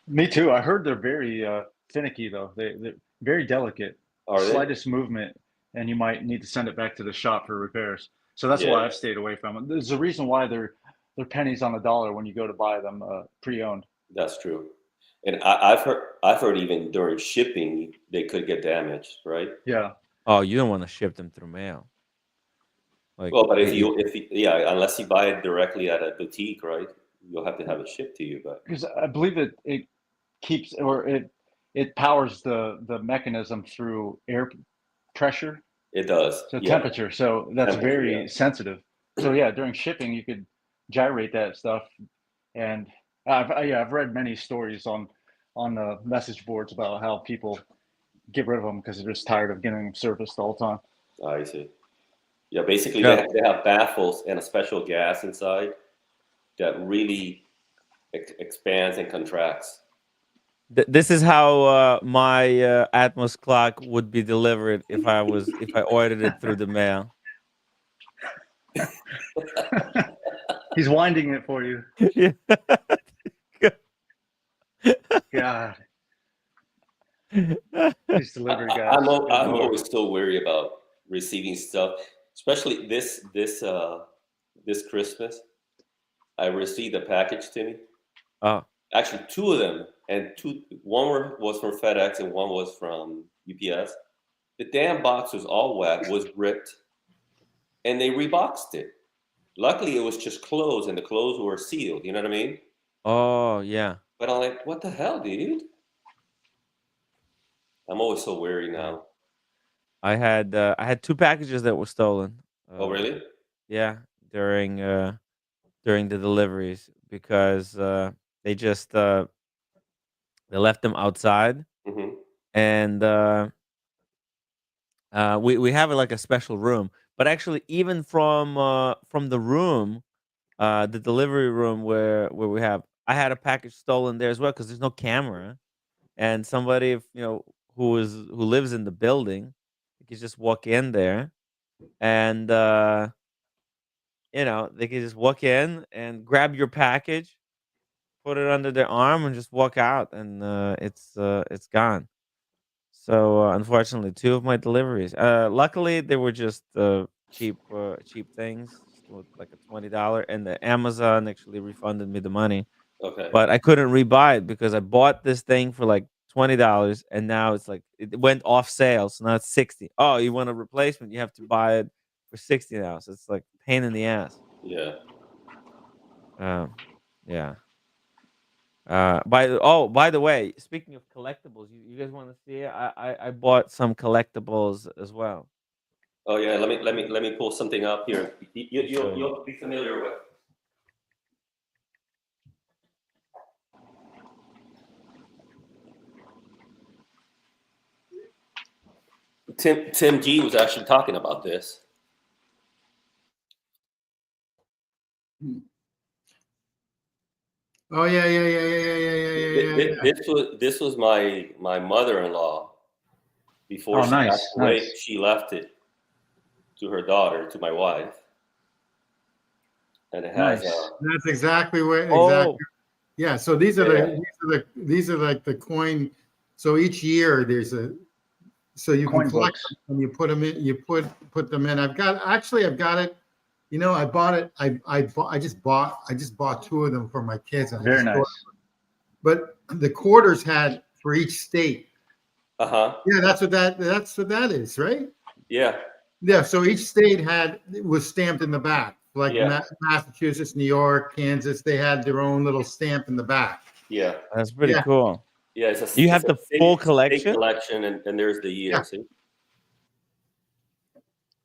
Me too. I heard they're very finicky though. They're very delicate. Are they? Slightest movement, and you might need to send it back to the shop for repairs. So that's Yeah, why I've stayed away from them. There's a reason why they're pennies on the dollar when you go to buy them pre-owned. that's true. And I've heard even during shipping they could get damaged, right? Yeah. oh, you don't want to ship them through mail. Like Well, but yeah, unless you buy it directly at a boutique, right? You'll have to have it shipped to you, but Because I believe it keeps or it powers the mechanism through air pressure, it does. so Yeah, temperature. So that's temperature. Yeah, very sensitive. So yeah, during shipping you could gyrate that stuff, and I've read many stories on the message boards about how people get rid of them because they're just tired of getting them serviced all the time. I see. Yeah, basically yeah. they have baffles and a special gas inside that really expands and contracts. This is how my Atmos clock would be delivered if I ordered it through the mail. He's winding it for you. Yeah. God, these delivery guys. Good I'm Lord. always so wary about receiving stuff, especially this Christmas. I received a package, Timmy. Oh, Actually, two of them, and was from FedEx and one was from UPS. The damn box was all wet, was ripped, and they reboxed it. Luckily, it was just closed, and the clothes were sealed. You know what I mean? oh yeah. But I'm like, what the hell, dude? I'm always so wary Yeah. now. I had two packages that were stolen. Oh, really? Yeah, during the deliveries, because they just they left them outside, Hmm. and we have like a special room. But actually, even from the room, the delivery room where we have, I had a package stolen there as well, because there's no camera, and somebody, who lives in the building, you could just walk in there, and they could just walk in and grab your package, put it under their arm, and just walk out, and it's gone. So unfortunately, two of my deliveries. Luckily, they were just cheap things, just with like a $20, and the Amazon actually refunded me the money. Okay. But I couldn't rebuy it because I bought this thing for like $20, and now it's like it went off sale, so now it's 60. Oh, you want a replacement? You have to buy it for 60 now. So it's like pain in the ass. Yeah. Um, yeah. By the way, speaking of collectibles, you guys want to see it? I bought some collectibles as well. Oh, yeah. Let me pull something up here. I'll show you. You'll be familiar with. Tim G was actually talking about this. Oh yeah. This was my mother-in-law before Oh, she passed nice, away. nice. She left it to her daughter, to my wife, and it has Nice. That's exactly where Oh, Yeah. So these are Yeah. these are like the coin. So each year there's so you can Coin collect books. them and you put them in. You put them in. I've got it. You know, I bought it. I just bought two of them for my kids. And I Very just thought, nice. but the quarters had for each state. Uh-huh. Yeah, that's what that is, right? Yeah. Yeah. So each state was stamped in the back, like Yeah. Massachusetts, New York, Kansas. They had their own little stamp in the back. Yeah. that's pretty Yeah. cool. Yeah. You It's have a the full state collection? collection, and there's the year. Yeah. See,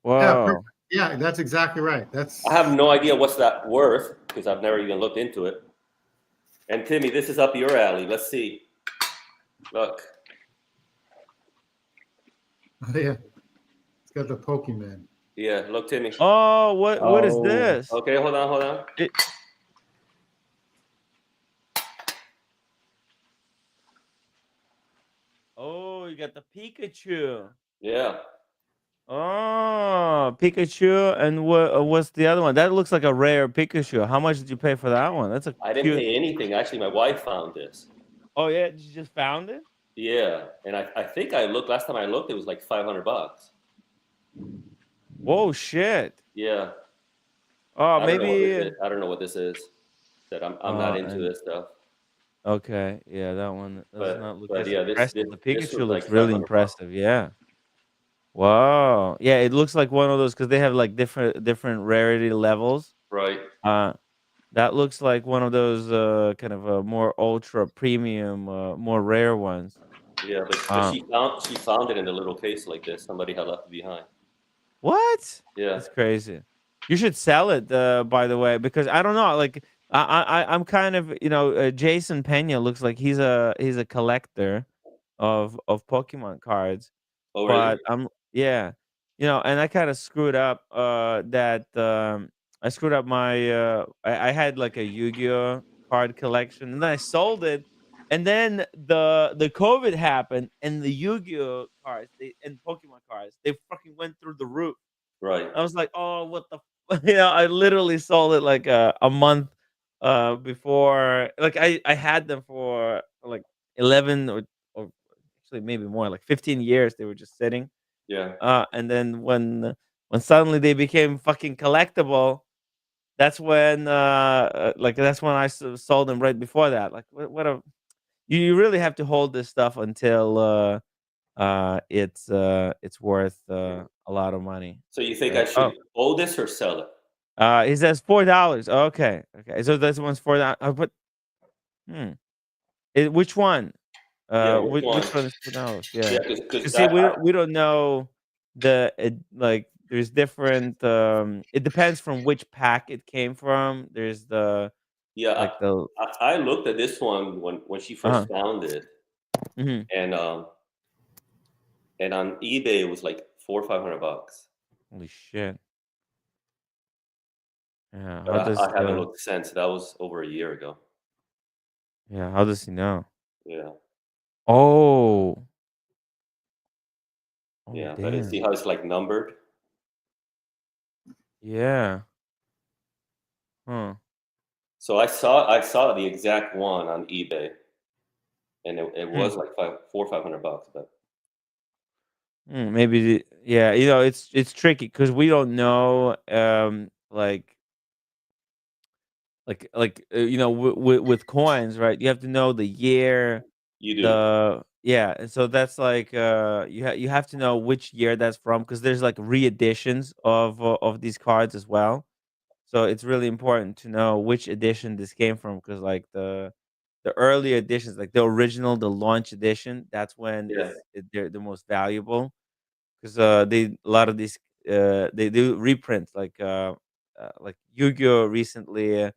Yeah. Whoa. Yeah. That's exactly right. That's. I have no idea what's that worth because I've never even looked into it. And Timmy, this is up your alley. Let's see. Look. Yeah. It's got the Pokemon. Yeah. Look, Timmy. Oh, what is Oh, this? Okay. Hold on. Hold on. It, oh, you got the Pikachu. Yeah. Oh, Pikachu, and what's the other one? That looks like a rare Pikachu. How much did you pay for that one? That's a I didn't cute. pay anything. Actually, my wife found this. Oh yeah, you just found it? Yeah. And I think I looked last time I looked, it was like $500. Whoa, shit. Yeah. Oh, I don't know what this maybe. is. I don't know what this is. That I'm not into And this stuff. okay, yeah, that one does not look But as yeah, impressive. The this Pikachu was like looks really 500 bucks. impressive. Yeah. Wow. Yeah, it looks like one of those because they have like different rarity levels. Right. Uh, that looks like one of those kind of more ultra premium, more rare ones. Yeah, but Um, she found it in a little case like this. Somebody had left it behind. what? Yeah. That's crazy. You should sell it, by the way, because I don't know. Like, I'm kind of, Jason Pena looks like he's a collector of Pokemon cards. Oh really? But yeah, and I kind of screwed up that I screwed up my I had like a Yu-Gi-Oh card collection, and then I sold it, and then the COVID happened, and the Yu-Gi-Oh cards and Pokemon cards, they fucking went through the roof. Right. I was like, oh, what the I literally sold it like a month before. Like I had them for like 11 or actually maybe more, like 15 years. They were just sitting. Yeah. And then when suddenly they became fucking collectible, that's when I sold them right before that. Like what a you really have to hold this stuff until it's worth a lot of money. So you think I Right? Oh, should hold this or sell it? he says $4. Okay, okay. So this one's $4. But hmm, which one? Yeah. Which one? Which one is $4? Yeah, Yeah. because Cause see, we don't know like there's different. It depends from which pack it came from. There's the yeah, like the I looked at this one when she uh-huh. first found it, Hmm. and on eBay it was like $400-500. Holy shit. Yeah. But I haven't looked since. That was over a year ago. Yeah. How does he know? Yeah. Oh. Oh Yeah. But see damn. how it's like numbered? Yeah. Huh. So I saw the exact one on eBay, and it Hmm. was like $400-500. But Maybe yeah, it's tricky because we don't know with coins, right? You have to know the year, you do. and so that's like you have to know which year that's from because there's like re-editions of these cards as well. So it's really important to know which edition this came from because like the early editions, like the original, the launch edition, that's when Yeah. they're the most valuable because they a lot of these they do reprints like Yu-Gi-Oh recently,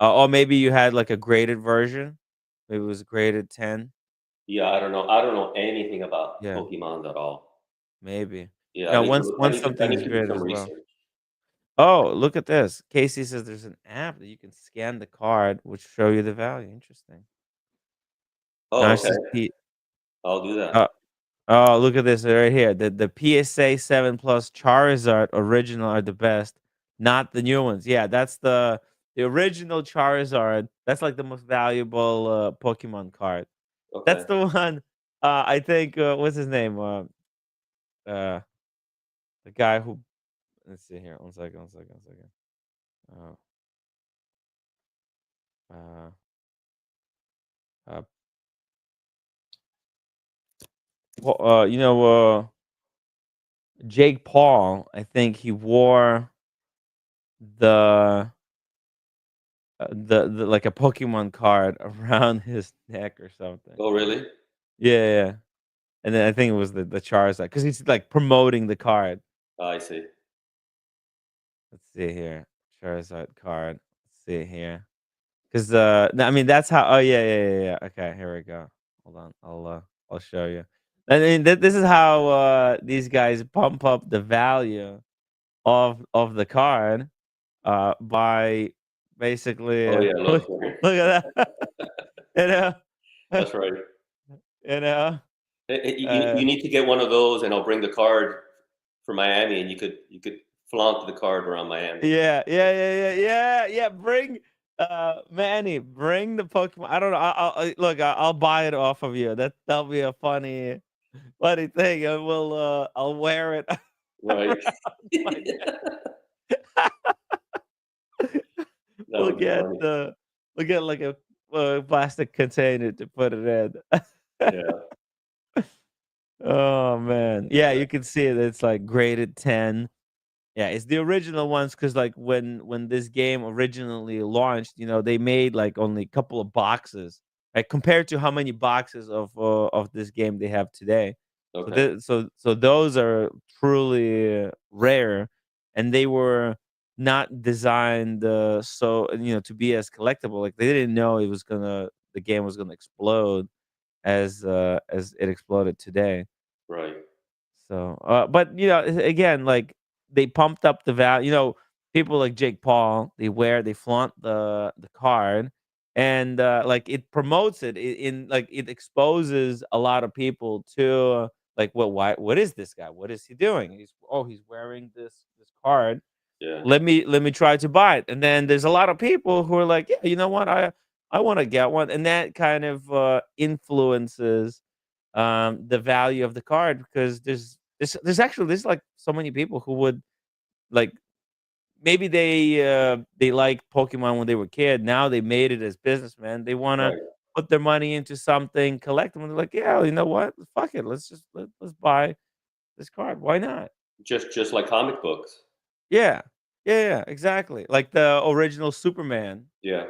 or maybe you had like a graded version, maybe it was graded 10. Yeah, I don't know. I don't know anything about Yeah, Pokemon at all. maybe. Yeah, I need to Once I something need is to do graded some as well. research. Oh, look at this. Casey says there's an app that you can scan the card, which show you the value. Interesting. Oh, Now okay. she's I'll do that. uh, oh, look at this right here. The PSA 7 Plus Charizard original are the best, not the new ones. Yeah, that's the the original Charizard. That's like the most valuable Pokemon card. That's Okay. the one. I think what's his name? Uh, the guy who. Let's see here. One second. One second. One second. Uh, uh, you know, Jake Paul. I think he wore the the like a Pokemon card around his neck or something. Oh, really? Yeah, yeah. And then I think it was the Charizard because he's like promoting the card. I see. Let's see here, Charizard card. Let's see here, because I mean that's how. Oh yeah, yeah, yeah, yeah. Okay, here we go. Hold on, I'll show you. I mean this is how these guys pump up the value of the card by basically Oh yeah, look look. look at that. you know, That's right. you know. You need to get one of those, and I'll bring the card for Miami, and you could flaunt the card around Miami. Yeah, yeah, yeah, yeah, yeah, yeah. Bring, Manny, bring the Pokemon. I don't know. Look. I'll buy it off of you. That'll be a funny, funny thing. I'll wear it Right. around my neck. That would be funny. We'll get like a plastic container to put it in. Yeah. Oh man, yeah, you can see it. It's like graded 10. Yeah, it's the original ones because like when this game originally launched, they made like only a couple of boxes, right? Compared to how many boxes of this game they have today. So Okay. so those are truly rare, and they were not designed so to be as collectible. Like they didn't know the game was gonna explode as it exploded today. Right. So, but again, like they pumped up the value. People like Jake Paul, they flaunt the card, and like it promotes it like it exposes a lot of people to like, what is this guy? What is he doing? He's wearing this card. Yeah. Let me try to buy it, and then there's a lot of people who are like, yeah, you know what, I want to get one, and that kind of influences the value of the card because there's like so many people who would like maybe they like Pokemon when they were kid. Now they made it as businessmen. They want to Right. put their money into something collectible. They're like, yeah, you know what? Fuck it. Let's buy this card. Why not? Just like comic books. Yeah, yeah, yeah, exactly. Like the original Superman. Yeah.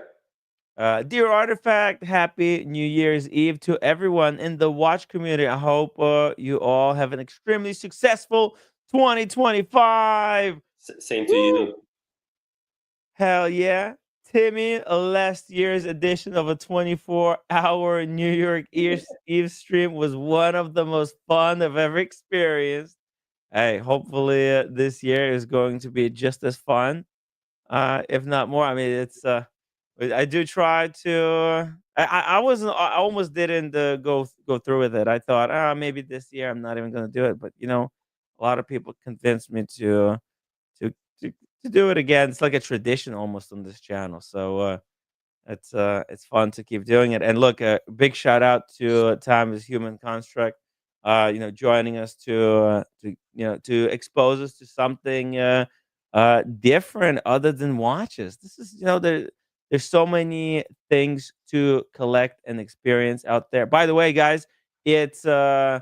Dear Artifact, happy New Year's Eve to everyone in the watch community. I hope you all have an extremely successful 2025. Same to Woo! you. Hell yeah. Timmy, last year's edition of a 24-hour New York Eve stream was one of the most fun I've ever experienced. Hey, hopefully this year is going to be just as fun, if not more. I mean, it's I do try to. I wasn't. I almost didn't go through with it. I thought, maybe this year I'm not even going to do it. But a lot of people convinced me to to to do it again. It's like a tradition almost on this channel. So it's fun to keep doing it. And look, a big shout out to Time is Human Construct. Joining us to expose us to something different other than watches. This is there's so many things to collect and experience out there. By the way, guys, it's 9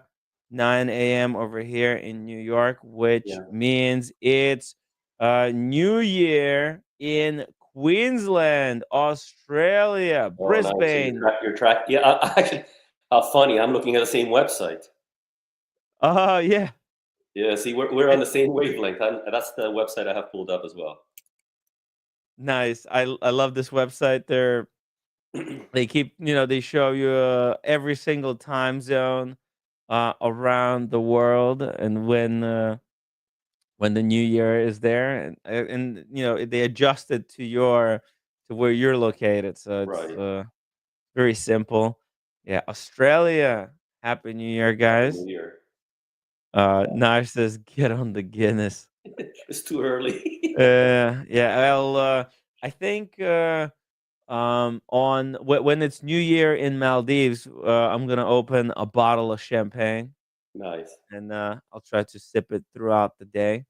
a.m. over here in New York, which Yeah. means it's New Year in Queensland, Australia, Oh, nice. So Brisbane. you're track. Yeah. Actually, how funny. I'm looking at the same website. Oh yeah, Yeah. See, we're on the same wavelength. That's the website I have pulled up as well. nice. I love this website. They keep they show you every single time zone around the world, and when the new year is there, and they adjust it to where you're located, so it's Right. very simple. Yeah, Australia. Happy New Year, Happy guys. New Year. Nash says, get on the Guinness. It's too early. Yeah, well, I think on when it's New Year in Maldives, I'm gonna open a bottle of champagne, Nice. and I'll try to sip it throughout the day.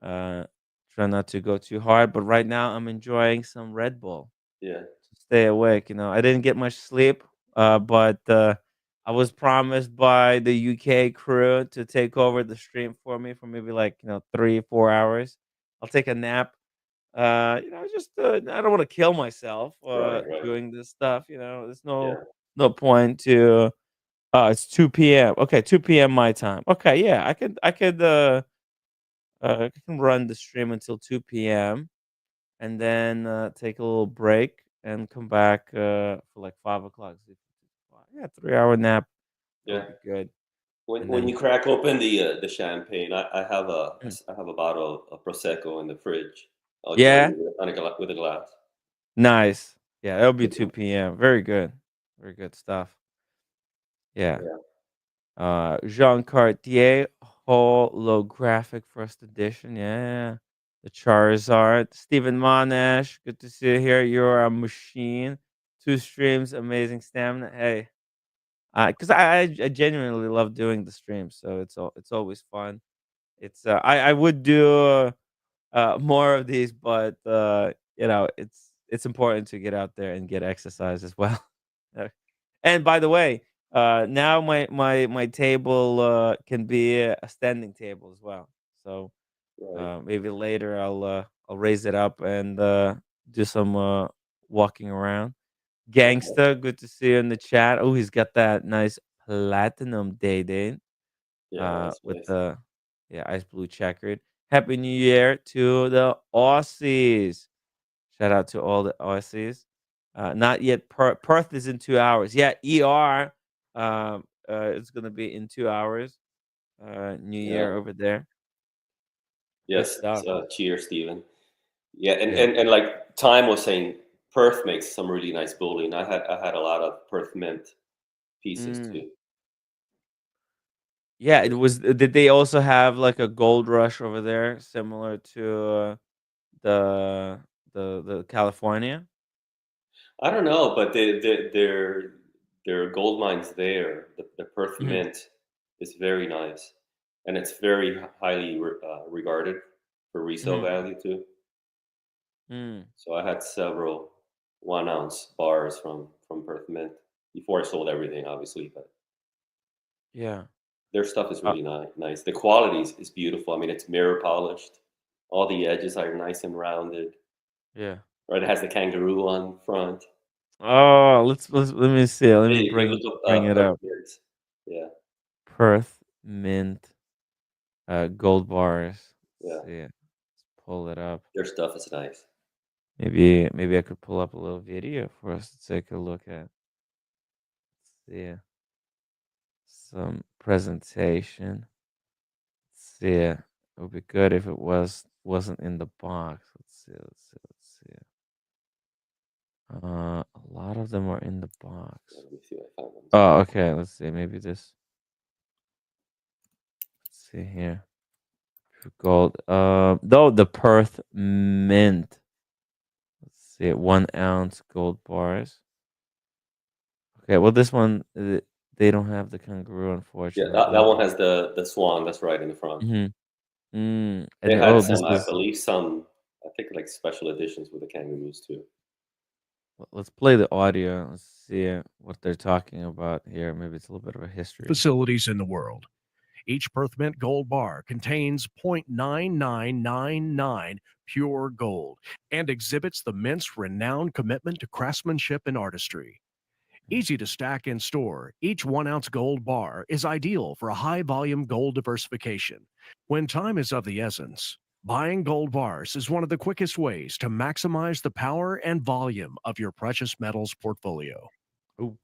Uh, Try not to go too hard, but right now I'm enjoying some Red Bull Yeah. to stay awake. I didn't get much sleep, but I was promised by the UK crew to take over the stream for me for maybe like 3 4 hours. I'll take a nap. Just I don't want to kill myself Right. Right. doing this stuff. There's Yeah. no point to. It's 2 p.m. Okay, 2 p.m. my time. Okay, yeah, I can run the stream until 2 p.m. and then take a little break and come back for like 5 o'clock. Yeah, 3 hour nap. That Yeah. would be good. And When then you crack open the champagne, Mm. I have a bottle of prosecco in the fridge. I'll join Yeah, you with a glass. nice. Yeah, it'll be Yeah. 2 p.m. Very good. Very good stuff. Yeah. Yeah. Jean Cartier holographic first edition. Yeah. The Charizard. Stephen Monash. Good to see you here. You're a machine. 2 streams, amazing stamina. Hey, because I genuinely love doing the streams, so it's always fun. I would do more of these, but it's important to get out there and get exercise as well. Uh, and by the way, now my table can be a standing table as well. So Right. maybe later I'll raise it up and do some walking around. Okay. Gangsta, good to see you in the chat. Oh, he's got that nice platinum day Yeah, that's with nice. the ice blue checkered. Happy New Year to the Aussies. Shout out to all the Aussies. Not yet. Perth is in 2 hours. Yeah, ER. It's gonna be in 2 hours. New Yeah. Year over there. Good Yes. stuff. Cheers, Stephen. Yeah, Yeah. and like Time was saying, Perth makes some really nice bullion. I had a lot of Perth mint pieces Mm. too. Yeah, it was. Did they also have like a gold rush over there, similar to the the California? I don't know, but there are gold mines there. The Perth Mhm. mint is very nice, and it's very highly regarded for resale Mhm. value too. Mm. So I had several 1 ounce bars from Perth mint before I sold everything, obviously. But Yeah. their stuff is Uh, really nice. The quality is beautiful. I mean, it's mirror polished. All the edges are nice and rounded. yeah. Right, it has the kangaroo on front. Oh, let me see. Let Yeah, me you can look bring up it up. mint. Yeah, Perth mint gold bars. Let's yeah. see. Let's pull it up. Their stuff is nice. Maybe I could pull up a little video for us to take a look at. See some presentation. See, it would be good if it wasn't in the box. Let's see. A lot of them are in the Yeah, box. let me see if I found one. Oh, okay. Let's see. Maybe this. Let's see here. Gold. No, the Perth Mint. Let's see. 1 ounce gold bars. Okay. Well, this one they don't have the kangaroo, Yeah, that unfortunately. one has the swan that's right in the front. Mm-hmm. And They oh, had this some, I is. believe, I think like special editions with the kangaroos too. Let's play the audio. Let's see what they're talking about here. Maybe it's a little bit of a history. Facilities in the world. Each Perth Mint gold bar contains 0.9999 pure gold and exhibits the Mint's renowned commitment to craftsmanship and artistry. Easy to stack and store, each 1 ounce gold bar is ideal for a high volume gold diversification. When time is of the essence, buying gold bars is one of the quickest ways to maximize the power and volume of your precious metals portfolio. Ooh,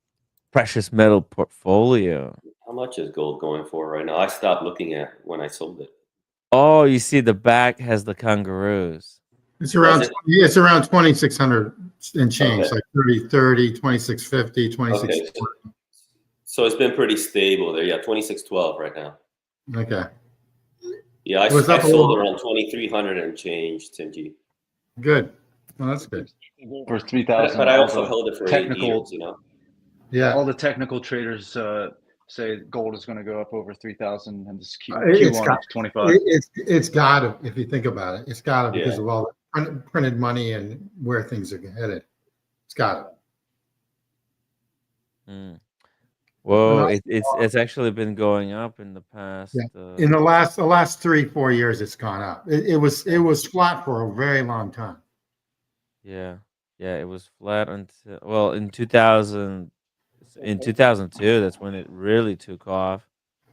precious metal portfolio. How much is gold going for right now? I stopped looking at when I sold it. Oh, you see, the back has the kangaroos. It's Does around it? it's around 2,600 and change, Okay. like 30, 2650, 26. Okay. So it's been pretty stable there. Yeah, 2612 right now. Okay, Yeah, it was I up a sold little. around 2300 and change, Tingy. Good. Well, that's good. For 3,000. But I all also the held it for 8 technical, years, you know. Yeah, all the technical traders say gold is going to go up over 3,000 in this it's Q1 got of 25. it's got to, if you think about it, it's got to, because Yeah. of all the printed money and where things are headed. It's got to. Mm. Well, it's actually been going up in the past. Yeah. In the last 3-4 years, it's gone up. It was flat for a very long time. Yeah, yeah, it was flat until, well, in 2002. That's when it really took off.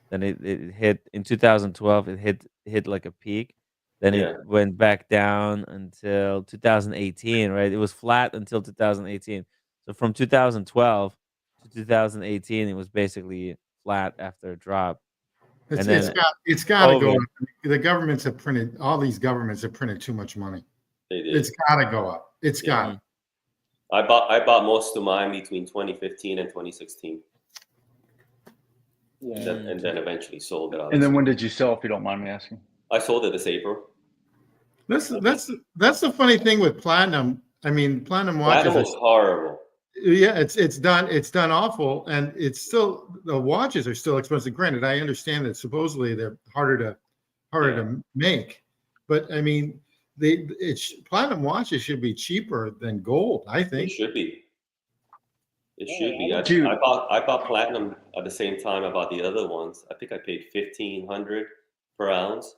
Then it hit in 2012. It hit like a peak. Then it Yeah. went back down until 2018. Right, it was flat until 2018. So from 2012 to 2018, it was basically flat after a drop, and then It's got to go COVID. up. The governments have printed, all these governments have printed too much money. They did. It's got to go up. It's Yeah. got to. I bought most of mine between 2015 and 2016. And then eventually sold it. And then when did you sell, if you don't mind me asking? I sold it this April. That's the funny thing with platinum. I mean, platinum watches. Platinum was horrible. Yeah, it's done awful, and it's still, the watches are still expensive. Granted, I understand that supposedly they're harder to make, but I mean, platinum watches should be cheaper than gold. I It think. should be. It should be. I bought platinum at the same time I bought the other ones. I think I paid $1,500 per ounce,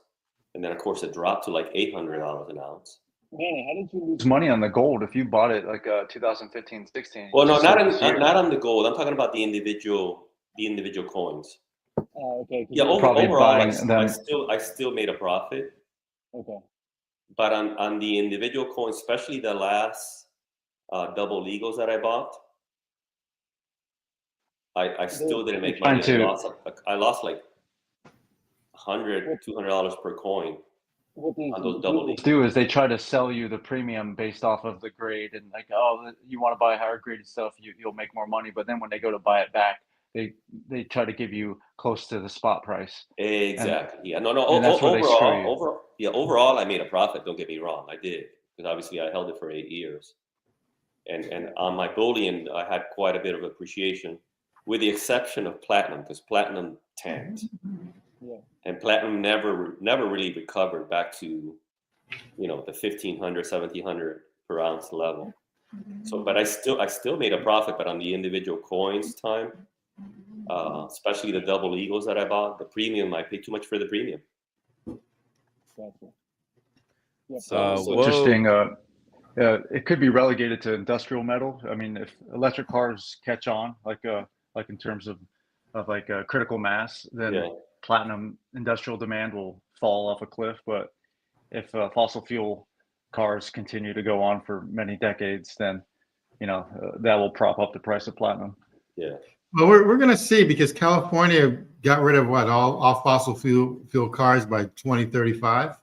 and then of course it dropped to like $800 an ounce. Man, how did you lose money on the gold if you bought it like 2015, 16? Well, no, not on the gold. I'm talking about the individual coins. Oh, okay. Yeah, overall, I still made a profit. Okay. But on the individual coins, especially the last double legals that I bought, I still didn't make money. I lost like $100, $200 per coin on those double legals. Do is they try to sell you the premium based off of the grade, and like, oh, you want to buy higher graded stuff, you'll make more money. But then when they go to buy it back, they try to give you close to the spot price. Exactly. Yeah. No. And that's where they screw you. Overall, I made a profit. Don't get me wrong. I did, because obviously I held it for 8 years, and on my bullion, I had quite a bit of appreciation, with the exception of platinum, because platinum tanked. Yeah. And platinum never really recovered back to, the 1,500, 1,700 per ounce level. So, but I still made a profit, but on the individual coins time, especially the double eagles that I bought, the premium, I paid too much for the premium. Exactly. So interesting. It could be relegated to industrial metal. I mean, if electric cars catch on, like in terms of like critical mass, then platinum industrial demand will fall off a cliff. But if fossil fuel cars continue to go on for many decades, then that will prop up the price of platinum. Yeah. Well, we're going to see, because California got rid of all fossil fuel cars by 2035.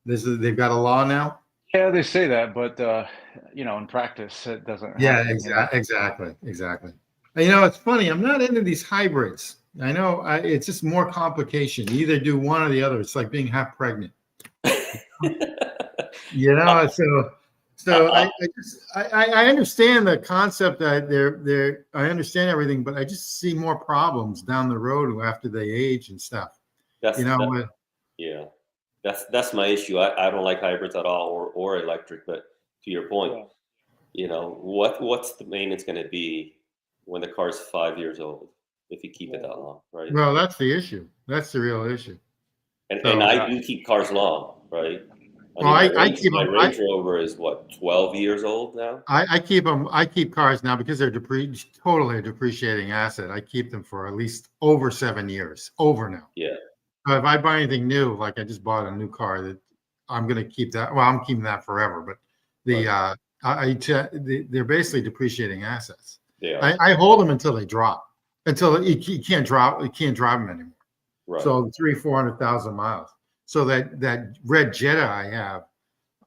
They've got a law now. Yeah, they say that, but in practice, it doesn't. Yeah, happen, exactly. It's funny. I'm not into these hybrids. I know it's just more complication. You either do one or the other. It's like being half pregnant. So I understand the concept that I understand everything, but I just see more problems down the road after they age and stuff. Yeah, that's my issue. I don't like hybrids at all, or electric. But to your point, what's the maintenance going to be when the car's 5 years old, if you keep it that long, right? Well, that's the issue. That's the real issue. And I do keep cars long, right? My Range Rover is what, 12 years old now? I keep them. I keep cars now because they're totally a depreciating asset. I keep them for at least over 7 years. Over now. Yeah. So if I buy anything new, like I just bought a new car, that I'm going to keep that. Well, I'm keeping that forever. But they're basically depreciating assets. Yeah. I hold them until they drop. Until you can't drive them anymore. Right. So 300,000-400,000 miles. So that red Jetta I have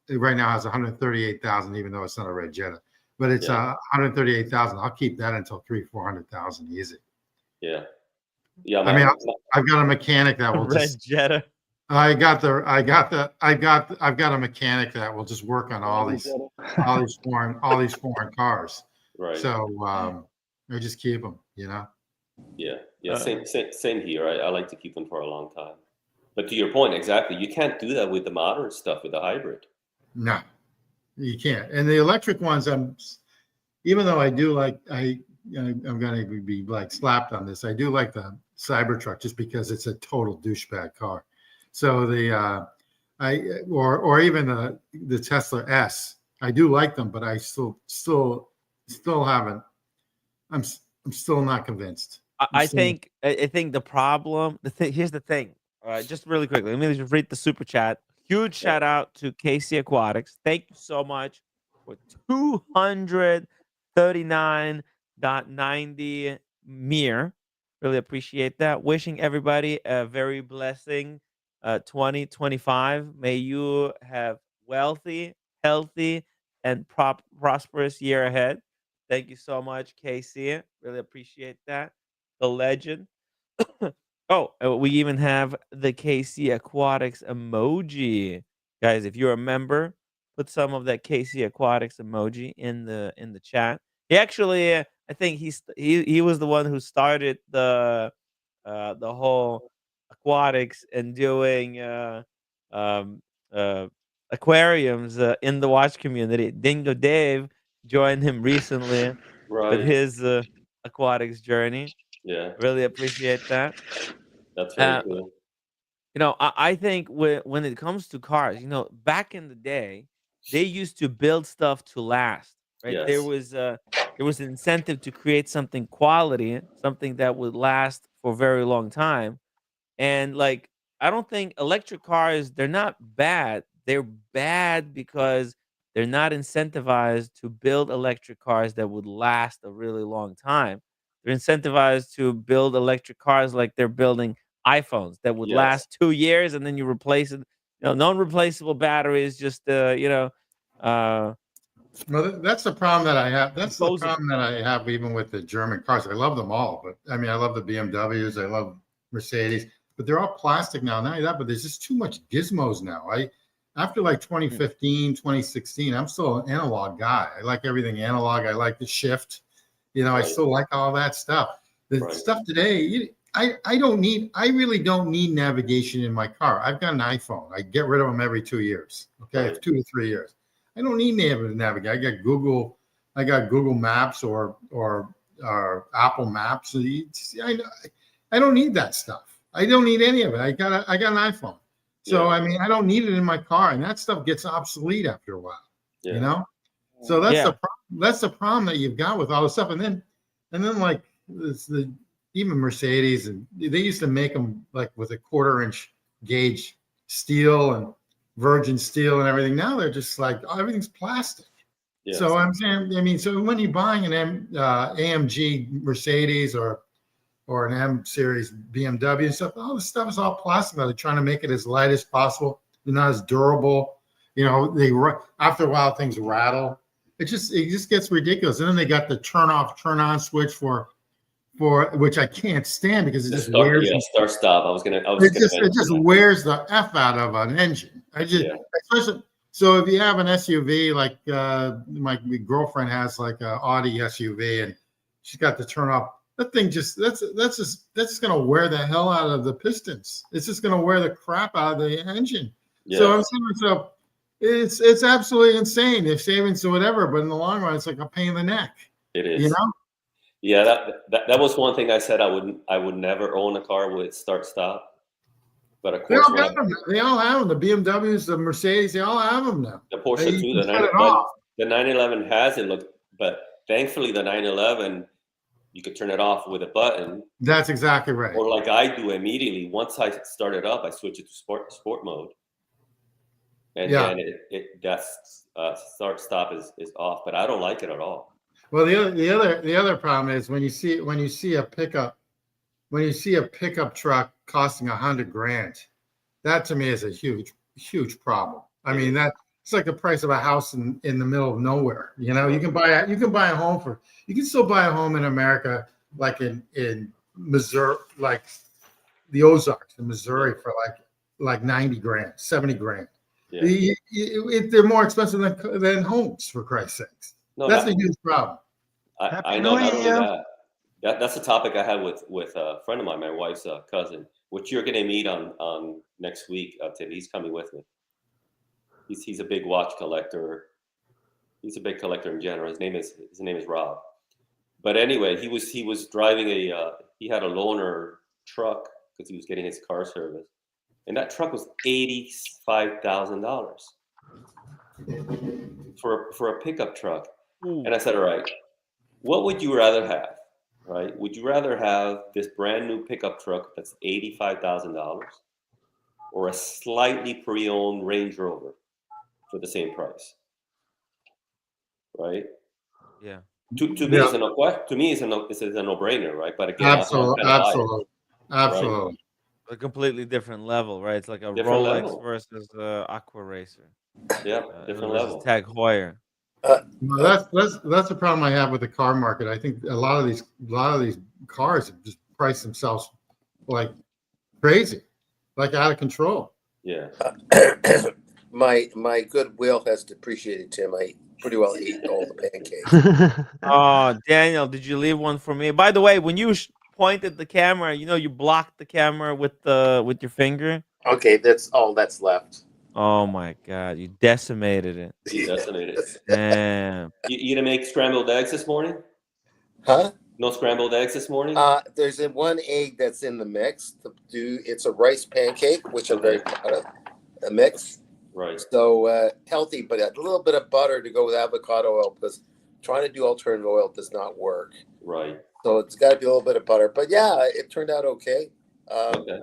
right now has 138,000, even though it's not a red Jetta, but it's 138,000. I'll keep that until 300,000-400,000 easy. Yeah. Yeah. I mean, I've got a mechanic that will red Jetta. I've got a mechanic that will just work on all these foreign cars. Right. So I just keep them, Yeah. Uh, Same here. I like to keep them for a long time. But to your point, exactly, you can't do that with the modern stuff, with the hybrid. No, you can't. And the electric ones, even though I do like, I'm going to be like slapped on this. I do like the Cybertruck just because it's a total douchebag car. So or even the Tesla S, I do like them, but I still haven't. I'm still not convinced. I think the problem. Here's the thing. All right, just really quickly. Let me just read the super chat. Huge shout out to KC Aquatics. Thank you so much for 239.90 Mir. Really appreciate that. Wishing everybody a very blessing 2025. May you have wealthy, healthy, and prosperous year ahead. Thank you so much, KC. Really appreciate that. The legend. Oh, we even have the KC Aquatics emoji. Guys, if you're a member, put some of that KC Aquatics emoji in the chat. He actually I think he was the one who started the whole aquatics and doing um aquariums in the watch community. Dingo Dave joined him recently with Right. his aquatics journey. Yeah. Really appreciate that. That's very Uh, cool. I think when it comes to cars, back in the day, they used to build stuff to last, right? Yes. There was an incentive to create something quality, something that would last for a very long time. And like, I don't think electric cars, they're not bad. They're bad because they're not incentivized to build electric cars that would last a really long time. They're incentivized to build electric cars like they're building iPhones that would Yes. last 2 years and then you replace it. Non-replaceable batteries, just uh Well, that's the problem that I have. That's the disposable. problem that I have even with the German cars. I love them all, but I mean, I love the BMWs. I love Mercedes, but they're all plastic now. Not only that, but there's just too much gizmos now. After like 2015, 2016, I'm still an analog guy. I like everything analog. I like the shift. I Right. still like all that stuff. The Right. stuff today, I really don't need navigation in my car. I've got an iPhone. I get rid of them every 2 years. Okay, Right. 2 to 3 years. I don't need navigate. I got Google Maps or Apple Maps. I don't need that stuff. I don't need any of it. I got an iPhone. So Yeah. I mean, I don't need it in my car, and that stuff gets obsolete after a while. Yeah. So that's Yeah. the problem. That's the problem that you've got with all this stuff. And then like even Mercedes, and they used to make them like with a 1/4-inch gauge steel and virgin steel and everything. Now they're just like everything's plastic. Yes. So I'm saying, I mean, so when you're buying an AMG Mercedes or an M series BMW and stuff, all this stuff is all plastic. They're trying to make it as light as possible. They're not as durable. After a while things rattle. It just gets ridiculous. And then they got the turn off, turn on switch for which I can't stand because it just wears. Yeah, start stop. It just wears the F out of an engine. Especially so if you have an SUV like my girlfriend has like an Audi SUV and she's got the turn off. That thing that's gonna wear the hell out of the pistons. It's just gonna wear the crap out of the engine. Yeah. So I'm saying to myself, it's absolutely insane. They're saving so whatever, but in the long run, it's like a pain in the neck. It is. Yeah, that was one thing I said I would never own a car with start stop. But of course, they all have them. The BMWs, the Mercedes, they all have them now. The Porsche too. The 911 has it. But thankfully the 911 you could turn it off with a button. That's exactly right. Or like I do immediately once I start it up, I switch it to sport mode. And then that's start stop is off. But I don't like it at all. Well, the other problem is when you see a pickup truck costing $100,000, that to me is a huge problem. I mean, it's like the price of a house in the middle of nowhere. You can still buy a home in America, like in Missouri, like the Ozarks in Missouri for like like 90 grand, 70 grand. Yeah. They're more expensive than homes, for Christ's sakes. No, That's a huge problem. I know. Not only that, that's a topic I had with a friend of mine, my wife's cousin, which you're going to meet on next week. Tim, he's coming with me. He's a big watch collector. He's a big collector in general. His name is Rob. But anyway, he was driving he had a loaner truck because he was getting his car serviced, and that truck was $85,000 for a pickup truck. And I said, all right, what would you rather have? Right? Would you rather have this brand new pickup truck that's $85,000, or a slightly pre-owned Range Rover for the same price? Right? Yeah. To me, it's a no question. To me, it's a no-brainer, right? But again, Absolutely, I'm kind of biased, absolutely. right? A completely different level, right? It's like a Different Rolex level. versus Aqua Racer. Yeah, different versus level. Tag Heuer. Well, that's the problem I have with the car market. I think a lot of these cars have just priced themselves like crazy, like out of control. Yeah. My goodwill has depreciated, Tim. I pretty well ate all the pancakes. Oh, Daniel, did you leave one for me? By the way, when you pointed the camera, you blocked the camera with your finger. Okay, that's all that's left. Oh my God, you decimated it. Decimated. Damn. You gonna make scrambled eggs this morning? Huh? No scrambled eggs this morning? There's one egg that's in the mix. It's a rice pancake, which I'm very proud of. A mix. Right. So healthy, but a little bit of butter to go with avocado oil, because trying to do alternative oil does not work. Right. So it's got to be a little bit of butter. But yeah, it turned out okay. Okay.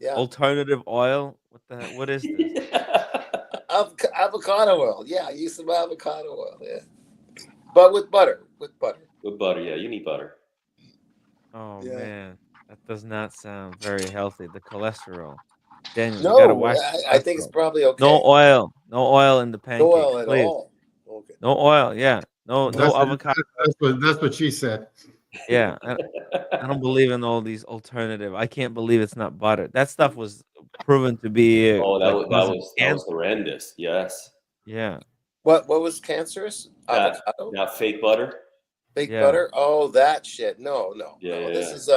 Yeah. Alternative oil? What is this? Avocado oil. Yeah, I use some avocado oil. Yeah. But with butter. With butter. With butter, yeah. You need butter. Oh Yeah. man, that does not sound very healthy. The cholesterol. Daniel, No, you gotta watch. I think it's probably okay. No oil in the pancakes. No oil at please. all. Okay. No oil. Yeah. No avocado. That's what she said. Yeah. I don't believe in all these alternative. I can't believe it's not butter. That stuff was proven to be Oh, that was cancer. horrendous. Yes. Yeah. What was cancerous? Avocado? That fake butter. Fake butter? Oh, that shit. No. Yeah. This is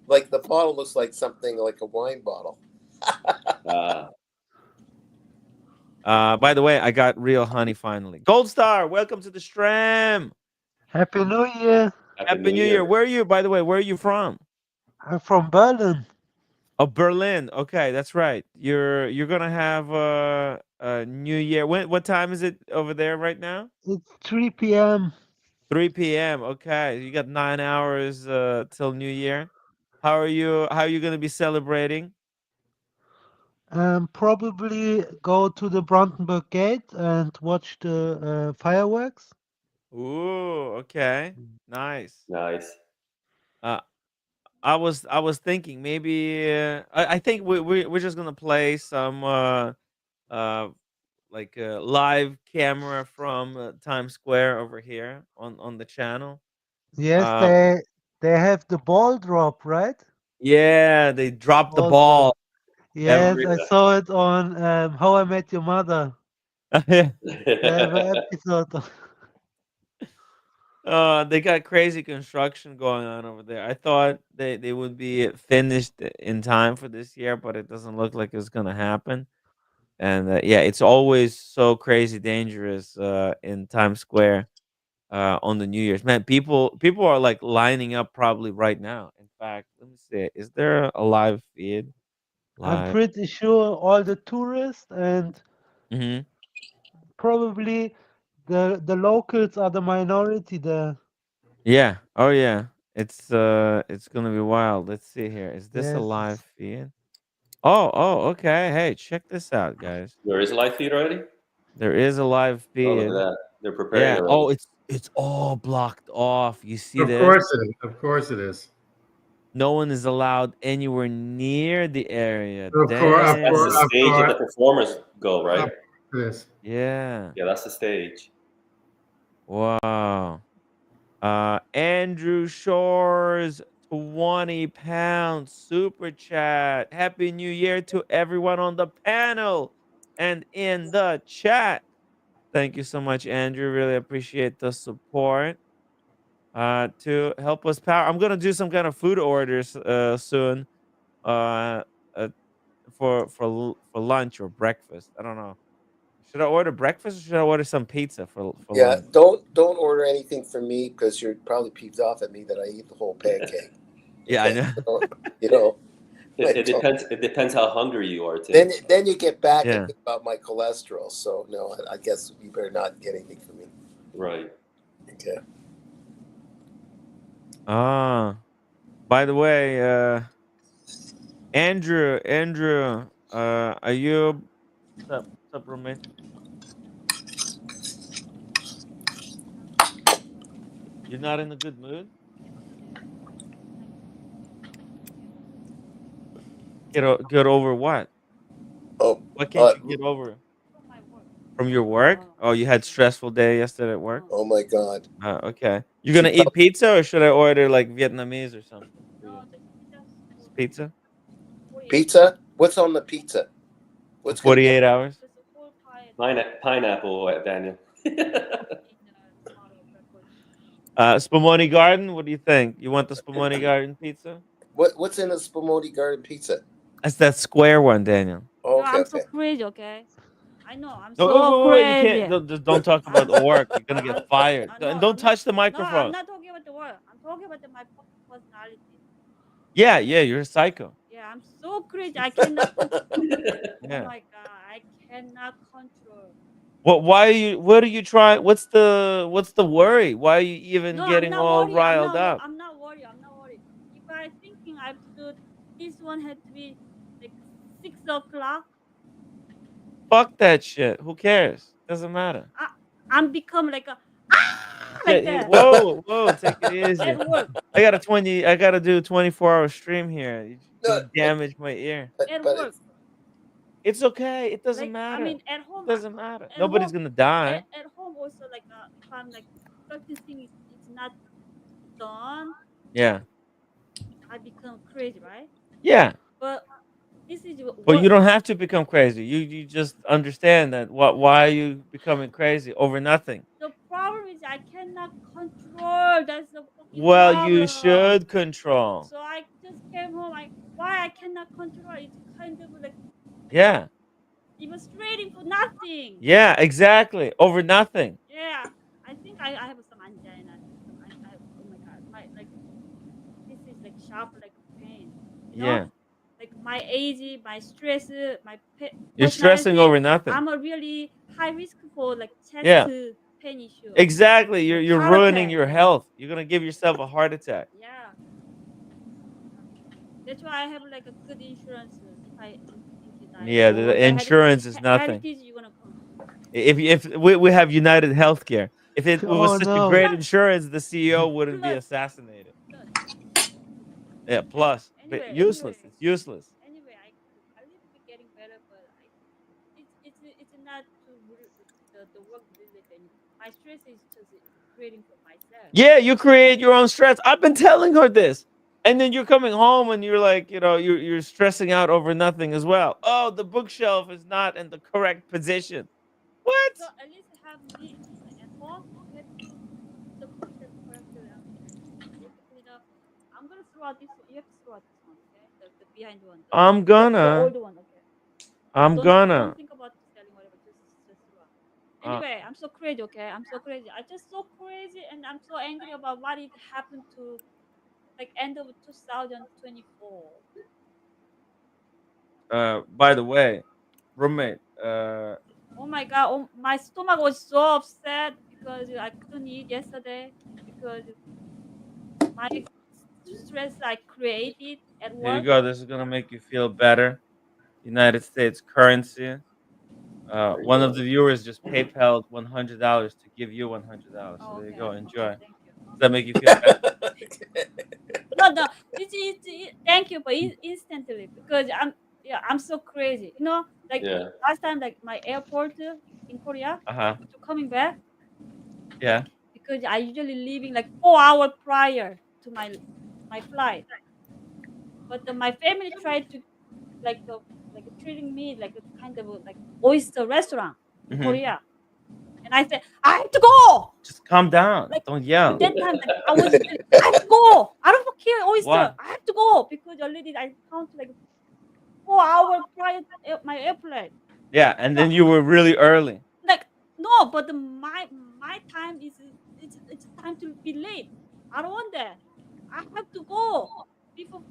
like the bottle looks like something like a wine bottle. By the way, I got real honey finally. Gold Star, welcome to the stream. Happy New Year. Happy New Year. Where are you, by the way? Where are you from? I'm from Berlin. Oh, Berlin. Okay, that's right. You're gonna have a New Year. What time is it over there right now? It's 3 p.m. 3 p.m. Okay, you got 9 hours till New Year. How are you gonna be celebrating? Probably go to the Brandenburg Gate and watch the fireworks. Ooh, okay, nice. Nice. I was thinking maybe I think we're just gonna play some like a live camera from Times Square over here on the channel. Yes, they have the ball drop, right? Yeah, they dropped the Ball ball. Yes, I saw it on How I Met Your Mother. Yeah. They have an episode. They got crazy construction going on over there. I thought they would be finished in time for this year, but it doesn't look like it's gonna happen. And yeah, it's always so crazy dangerous in Times Square on the New Year's. Man, people are like lining up probably right now. In fact, let me see. Is there a live feed? I'm Live. pretty sure all the tourists and Mm-hmm. probably the locals are the minority there. Yeah. Oh yeah. It's gonna be wild. Let's see here. Is this a Yes. live feed? Oh, okay. Hey, check this out, guys. There is a live feed already? There is a live Oh, feed. look at that. They're preparing Yeah. already. Oh, it's all blocked off. You see Of this? course it is. Of course it is. No one is allowed anywhere near the area. Of course, Damn. That's the stage that the performers go, right? It is. Yeah. Yeah, that's the stage. Wow. Andrew Shores 20 pounds super chat. Happy New Year to everyone on the panel and in the chat. Thank you so much, Andrew. Really appreciate the support. To help us power. I'm gonna do some kind of food orders soon. Uh, uh for lunch or breakfast. I don't know. Should I order breakfast or should I order some pizza for Yeah, lunch? don't order anything from me because you're probably peeved off at me that I eat the whole pancake. Yeah, I Okay, know. so, you know, It, like, it depends. It depends how hungry you are, Tim. then you get back at Yeah. me about my cholesterol. So no, I guess you better not get anything from me. Right. Okay. Ah. By the way, Andrew, are you what's up, roommate? You're not in a good mood? Get over what? Oh, What can't you get over? From your work? Oh, you had stressful day yesterday at work? oh my God. Okay. You're She gonna eat probably pizza or should I order like Vietnamese or something for you? Just pizza pizza. What's on the pizza? for What's gonna be 48 hours? Pineapple, Daniel. Spumoni Garden. What do you think? You want the Spumoni Garden pizza? what's in a spumoni garden pizza? That's that square one, Daniel. Oh, okay, okay. Oh, wait, you can't. Just don't talk about the work. You're gonna get fired. And don't touch the microphone. Yeah, yeah, you're a psycho. Yeah. What? Why are you? What are you trying? What's the worry? Why are you even getting all riled up? Fuck that shit. Who cares? Doesn't matter. Yeah, whoa, whoa, take it easy. I gotta do a 24-hour stream here. You're No, gonna damage my ear. but It's okay. It doesn't matter. It doesn't matter. Nobody's gonna die. Yeah. Yeah. But you don't have to become crazy. You just understand that why are you becoming crazy over nothing? Well, you should control. Yeah. Yeah, exactly. Over nothing. Yeah. You're stressing over nothing. Yeah. Exactly. You're ruining your health. You're gonna give yourself a heart attack. Yeah, the insurance is nothing. If we have United Healthcare, if it was Oh such a no. great insurance, the CEO wouldn't be assassinated. Yeah, plus, but useless. It's useless. Yeah, you create your own stress. I've been telling her this. And then you're coming home and you're like, you're stressing out over nothing as well. Oh, the bookshelf is not in the correct position. What? I'm gonna. I'm gonna. Uh, by the way, roommate, here you go. This is gonna make you feel better. United States currency. There you One of go. the viewers just PayPal $100 to give you $100. So there you go. Enjoy. Does that make you feel better? Yeah. Uh huh. Yeah. my flight. But my family tried to like treating me like a kind of like oyster restaurant in Mhm. Korea, and I said I have to go. Just calm down. Like Don't at yell. that time, like I was just, I have to go. I don't care oyster. Why? I have to go because already I count like 4 hours prior my airplane. Yeah, and So then you were really early. like no, but my time is it's time to be late. I don't want that. I have to go before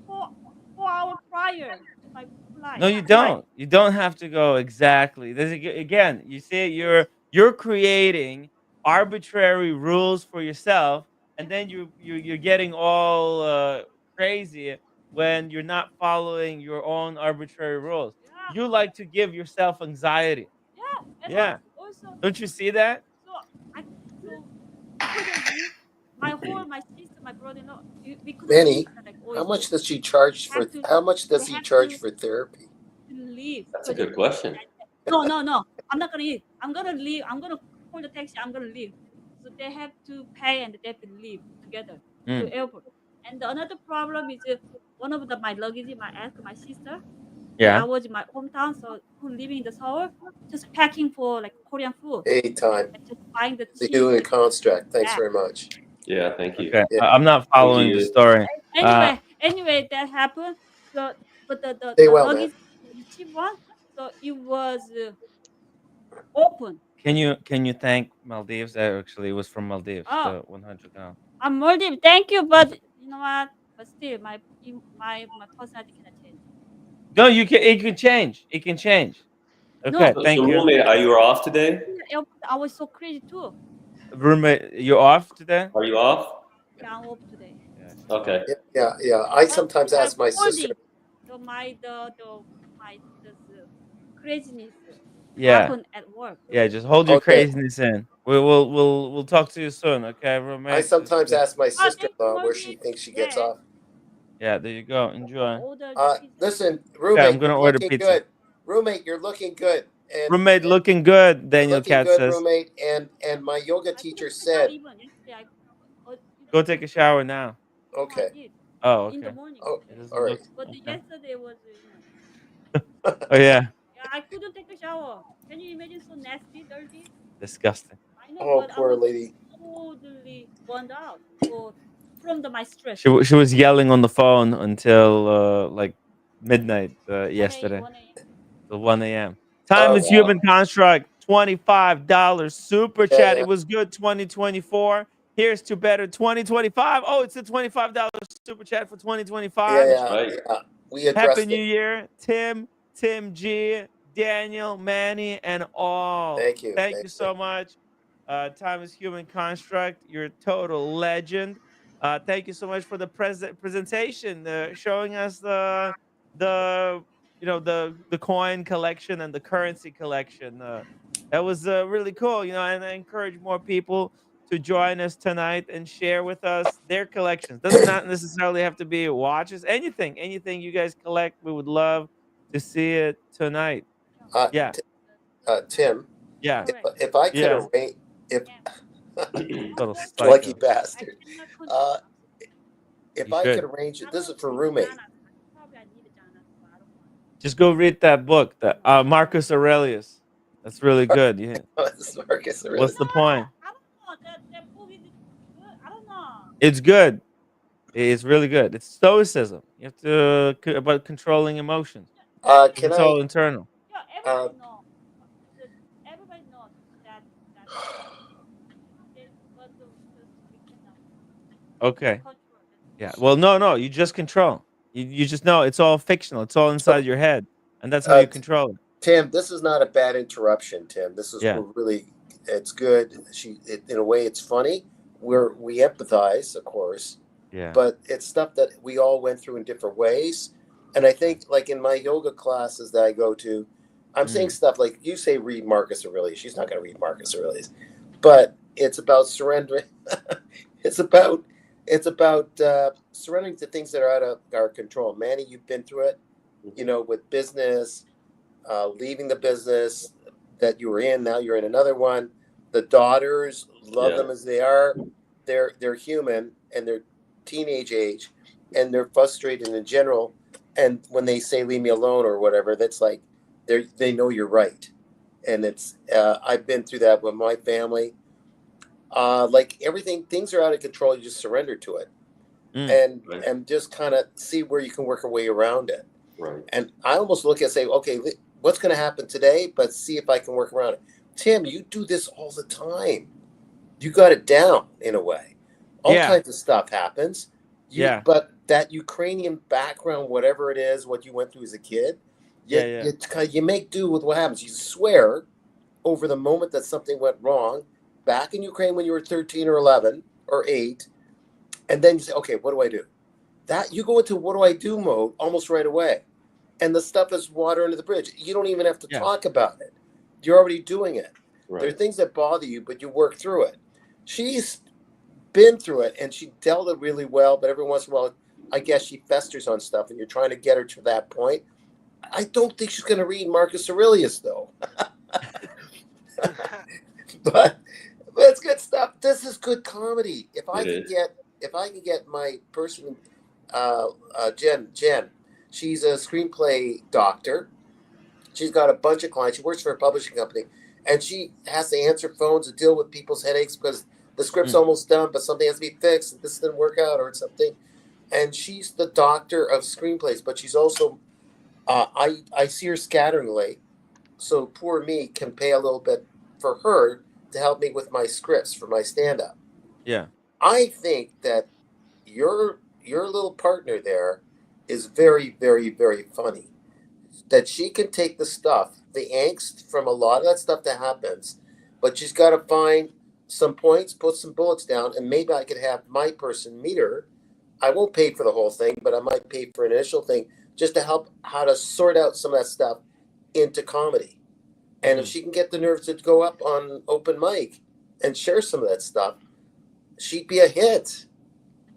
4 hours prior to my flight. No, you don't. You don't have to go exactly. Again, you see, you're creating arbitrary rules for yourself, and then you're getting all crazy when you're not following your own arbitrary rules. Yeah, You like to give yourself anxiety. yeah, and Yeah, also don't you see that? so I so couldn't leave. My sister, my brother-in-law, we couldn't leave Manny, like how oyster. much does she charge Have for? to How much they does he have charge for therapy? to leave That's a because good question. no, no, no. I'm not gonna eat. I'm gonna leave. I'm gonna call the taxi. I'm gonna leave. So they have to pay and they have to leave together Mm, to airport. And the another problem is one of my luggage. I asked my sister. When I yeah. was in my hometown, so who living in the Seoul, just packing for like Korean food Hey, time. and just buying the The cheese doing and construct. Thanks that. very much. Yeah, thank you. Okay, Yeah. I'm not Thank following the you. story. Anyway, that happened. So, but Stay the well, man. luggage, the cheap one, so it was open. Can you thank Maldives? Actually, it was from Maldives. Oh, The 100 now. I'm Maldives. Thank you, but you know what? But still, my personality cannot change. No, you can. It can change. It can change. No, Okay, So thank you. roommate, are you off today? in the airport, I was so crazy too. Roommate, you off today? Are you off? Yeah, I'm off today. Yeah, she's Okay. off. Yeah. I But sometimes my ask my sister. holding the craziness Yeah, happened at work. yeah. Just hold your Okay. craziness in. We'll talk to you soon. Okay, I roommate. sometimes ask my Oh, thank you, sister-in-law where she Maldives. thinks she gets Yeah, off. Yeah, there you go. Enjoy. order the pizza. Listen, Okay, I'm roommate, gonna you're order looking pizza. good. Roommate, you're looking good. Roommate looking good. You're Daniel looking Cat good, says. roommate. And my yoga I teacher couldn't take a shower said, even yesterday. Go take a shower now. No, I okay. did Oh, in the okay. morning. Oh, It all doesn't right. look But okay. yesterday was, Oh yeah, yeah, I couldn't take a shower. Can you imagine so nasty, dirty? disgusting. I know, Oh, but I poor was lady. totally burned out for from my stress. She was yelling on the phone until like midnight 1 a yesterday. 1 a.m. Till 1 a.m. Time Oh, is human Wow. construct. $25 super chat. yeah. It was good 2024. Here's to better 2025. Oh, it's a $25 super chat for 2025. That's Yeah. right. We Happy addressed New it. Year, Tim G, Daniel, Manny, and all. Thank you. Thank Thank you you. so much. Time is human construct. You're a total legend. Thank you so much for the presentation, showing us the the coin collection and the currency collection. That was really cool. And I encourage more people to join us tonight and share with us their collections. Doesn't not necessarily have to be watches. Anything you guys collect, we would love to see it tonight. Uh, Yeah, t- Tim, yeah, Correct. if I could yeah. arrange, if Little lucky psycho. I bastard, cannot control. uh, I'm so if You I could should arrange I it, don't this want is to for take roommate. Jana. Probably I need a Jana, but I don't want. just go read that book, that Marcus Aurelius. That's really good. Yeah. This is Marcus What's Aurelius. the point? I don't know. That book is good. I don't know. It's good. It's really good. It's stoicism. You have to about controlling emotions because Can it's I? all internal. Yeah, Uh, everybody know. Everybody knows that but just we cannot Okay. control that. Yeah. Well, no. You just control. You just know it's all fictional. It's all so, inside your head, and that's how uh, you control it. Tim, this is not a bad interruption. Tim, this is Yeah. really. It's good. In a way, it's funny. We empathize, of course, Yeah. but it's stuff that we all went through in different ways. And I Right. think, like in my yoga classes that I go to, I'm saying Mm. stuff like you say, read Marcus Aurelius. She's not going to read Marcus Aurelius, but it's about surrendering. it's about surrendering to things that are out of our control. Manny, you've been through it, with business, leaving the business that you were in. Now you're in another one. The daughters love Yeah. them as they are. They're human and they're teenage age, and they're frustrated in general. And when they say leave me alone or whatever, that's like they know you're right. And it's I've been through that with my family. Like everything, things are out of control. You just surrender to it, and Right. just kind of see where you can work a way around it. Right. And I almost look at say, okay, what's going to happen today? But see if I can work around it. Tim, you do this all the time. You got it down in a way. All Yeah. kinds of stuff happens. Yeah. But that Ukrainian background, whatever it is, what you went through as a kid, you make do with what happens. You swear over the moment that something went wrong back in Ukraine when you were 13 or 11 or 8, and then you say, okay, what do I do? That you go into what do I do mode almost right away. And the stuff is water under the bridge. You don't even have to talk about it. You're already doing it. Right. There are things that bother you, but you work through it. She's been through it and she dealt it really well, but every once in a while, I guess she festers on stuff and you're trying to get her to that point. I don't think she's going to read Marcus Aurelius, though. but it's good stuff. This is good comedy. If I can get my person, Jen, she's a screenplay doctor. She's got a bunch of clients. She works for a publishing company, and she has to answer phones and deal with people's headaches because the script's almost done, but something has to be fixed. And this didn't work out or something. And she's the doctor of screenplays, but she's also, I see her scatteringly. So poor me can pay a little bit for her to help me with my scripts for my stand-up. Yeah. I think that your little partner there is very, very, very funny. That she can take the stuff, the angst from a lot of that stuff that happens, but she's got to find some points, put some bullets down, and maybe I could have my person meet her. I won't pay for the whole thing, but I might pay for an initial thing just to help how to sort out some of that stuff into comedy. And if she can get the nerves to go up on open mic and share some of that stuff, she'd be a hit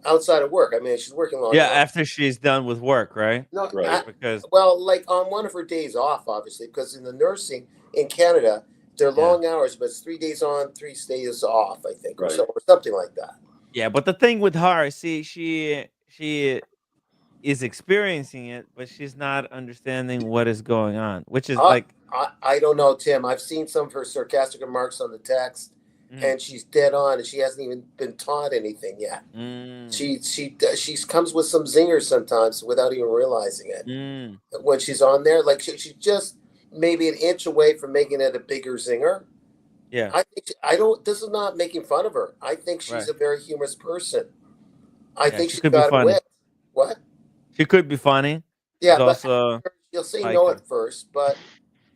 outside of work. I mean, she's working long. Yeah, after she's done with work, right? No, Right. Because like on one of her days off, obviously, because in the nursing in Canada, they're long hours, but it's 3 days on, 3 days off, I think, or something like that. yeah, but the thing with her, see, she is experiencing it, but she's not understanding what is going on, which is like I don't know, Tim. I've seen some of her sarcastic remarks on the text, and she's dead on, and she hasn't even been taught anything yet. She comes with some zingers sometimes without even realizing it. When she's on there, like she's just maybe an inch away from making it a bigger zinger. Yeah, I think this is not making fun of her. I think she's a very humorous person. I think she's got a wit. What? She could be funny. Yeah, but also, you'll say no at first, but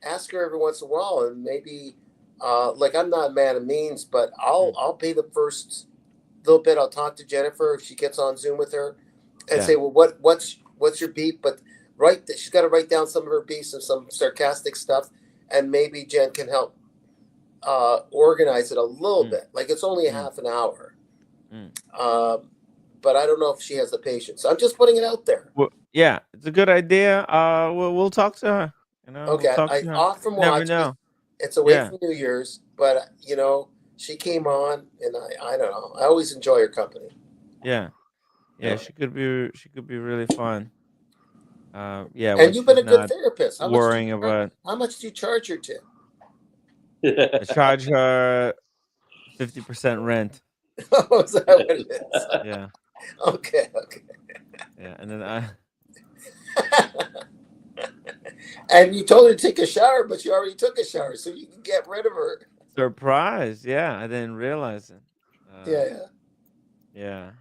ask her every once in a while, and maybe, like I'm not a man of means, but I'll pay the first little bit. I'll talk to Jennifer if she gets on Zoom with her, and say, well, what's your beat? But she's got to write down some of her beats and some sarcastic stuff, and maybe Jen can help organize it a little bit. Like it's only a half an hour. But I don't know if she has the patience. I'm just putting it out there. Well, yeah, it's a good idea. We'll talk to her. You know, okay, we'll talk to her. Off from Never watch. know. It's away from New Year's, but she came on, and I don't know. I always enjoy her company. Yeah, she could be really fun. Yeah, and you've been a good therapist. How much do you charge her, Tim? I charge her 50% rent. Oh, is that what it is? Yeah. Okay. Yeah, and then and you told her to take a shower, but she already took a shower, so you can get rid of her. Surprise! Yeah, I didn't realize it. Yeah.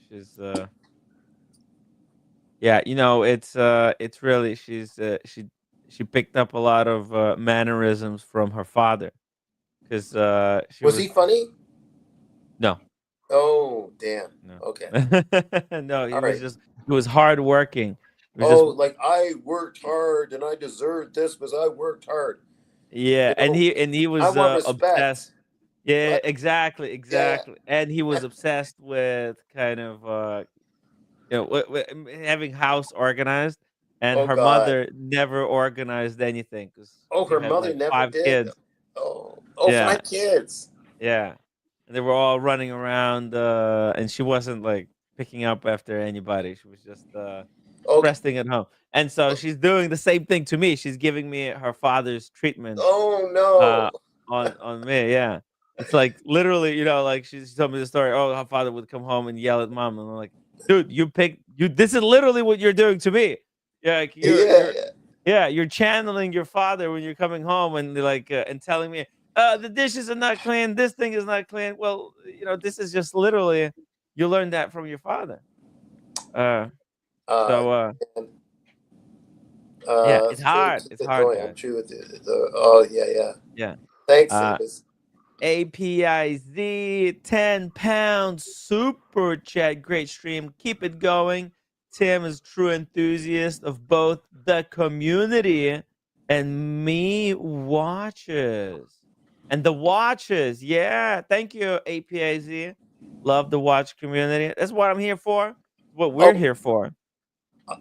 She's yeah, it's really she picked up a lot of mannerisms from her father, because was he funny? No. Oh, damn. No. Okay. No, he was hardworking. Like I worked hard and I deserved this because I worked hard. Yeah, and he was obsessed. Yeah, What? exactly. Yeah. And he was obsessed with kind of having house organized, and her mother never organized anything because her mother never 5 did. kids. Yeah. 5 kids. Yeah. And they were all running around, and she wasn't like picking up after anybody. She was just Okay. resting at home. And so she's doing the same thing to me. She's giving me her father's treatment Oh uh no. on me. Yeah. It's like literally, like she told me the story. Oh, her father would come home and yell at mom, and I'm like, dude, you. This is literally what you're doing to me. Yeah, like Yeah. you're channeling your father when you're coming home, and like and telling me, the dishes are not clean, this thing is not clean. Well, this is just literally you learned that from your father. Uh, Uh, so and, it's sure, hard. keep It's it hard, going. I'm guys. true with oh yeah, yeah. Yeah. Thanks, Uh, Amos. APIZ, 10 pounds super chat. Great stream. Keep it going. Tim is true enthusiast of both the community and me watches. And the watches. Yeah. Thank you, APIZ. Love the watch community. That's what I'm here for. What we're Oh, here for.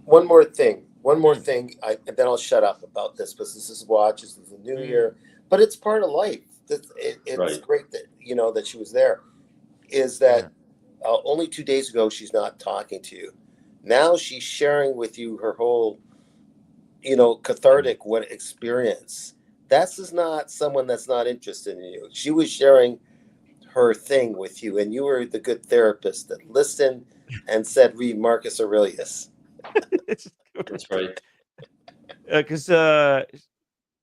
one more thing. One more Mm, thing. And then I'll shut up about this because this is watch. This is the new mm, year, but it's part of life. It's Right. great that that she was there. Is yeah. that only 2 days ago she's not talking to you. Now she's sharing with you her whole Mm. cathartic what experience. This is not someone that's not interested in you. She was sharing her thing with you, and you were the good therapist that listened and said, "Read Marcus Aurelius." That's right. Because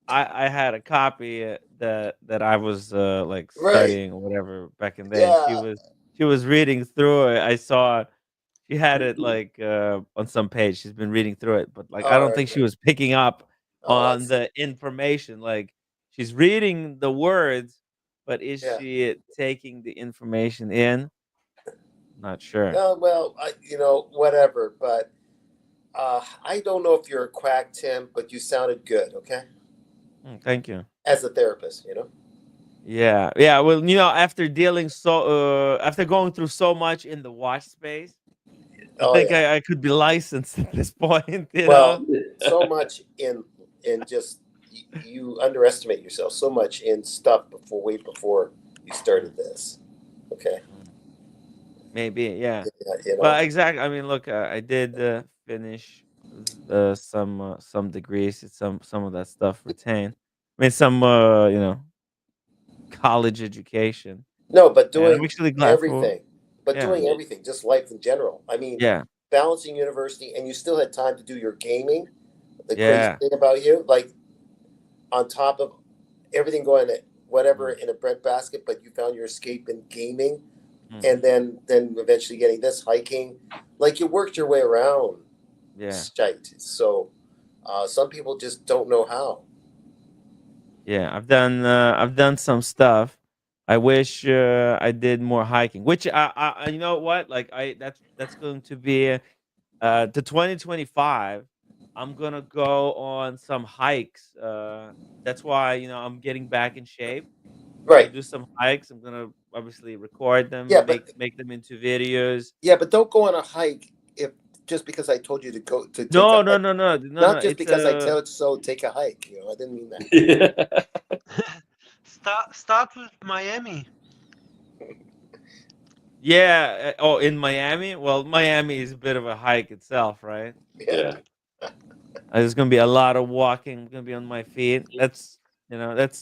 I had a copy that I was like Right? studying or whatever back in the day, and she Yeah. was reading through it. I saw she had it like on some page. She's been reading through it, but like I All don't right. think she was picking up Oh, on that's the information. Like she's reading the words, but is yeah. she taking the information in? Not sure. Oh well, whatever. But I don't know if you're a quack, Tim, but you sounded good. Okay, Thank you. as a therapist, Yeah, yeah. Well, after going through so much in the watch space, I Oh think yeah. I could be licensed at this point, you know? Well, so much in just you underestimate yourself so much in stuff way before you Mm, started this. Okay, mm. Maybe, yeah. yeah, you know. But exactly, I mean, look, I did finish some degrees, some of that stuff retained. I mean, some college education, No, but and I'm doing actually glad for. everything, but Yeah, doing everything, just life in general. I mean, yeah, balancing university, and you still had time to do your gaming. The crazy yeah. thing about you, like on top of everything going whatever Mm, in a breadbasket, but you found your escape in gaming, mm, and then eventually getting this hiking. Like you worked your way around yeah. shite. So some people just don't know how. Yeah, I've done some stuff. I wish I did more hiking. Which you know what? Like that's going to be to 2025. I'm gonna go on some hikes. That's why I'm getting back in shape. I'm gonna Right. do some hikes. I'm gonna obviously record Yeah, them, but make them into videos. don't go on a hike if just because I told you to go to take a No, no, hike. no, no, no, no. Not just It's because I tell you so. Take a hike. I didn't mean that. Yeah. Start with Miami. yeah. Oh, in Miami. Well, Miami is a bit of a hike itself, right? Yeah. Yeah. There's gonna be a lot of walking. I'm gonna be on my feet. That's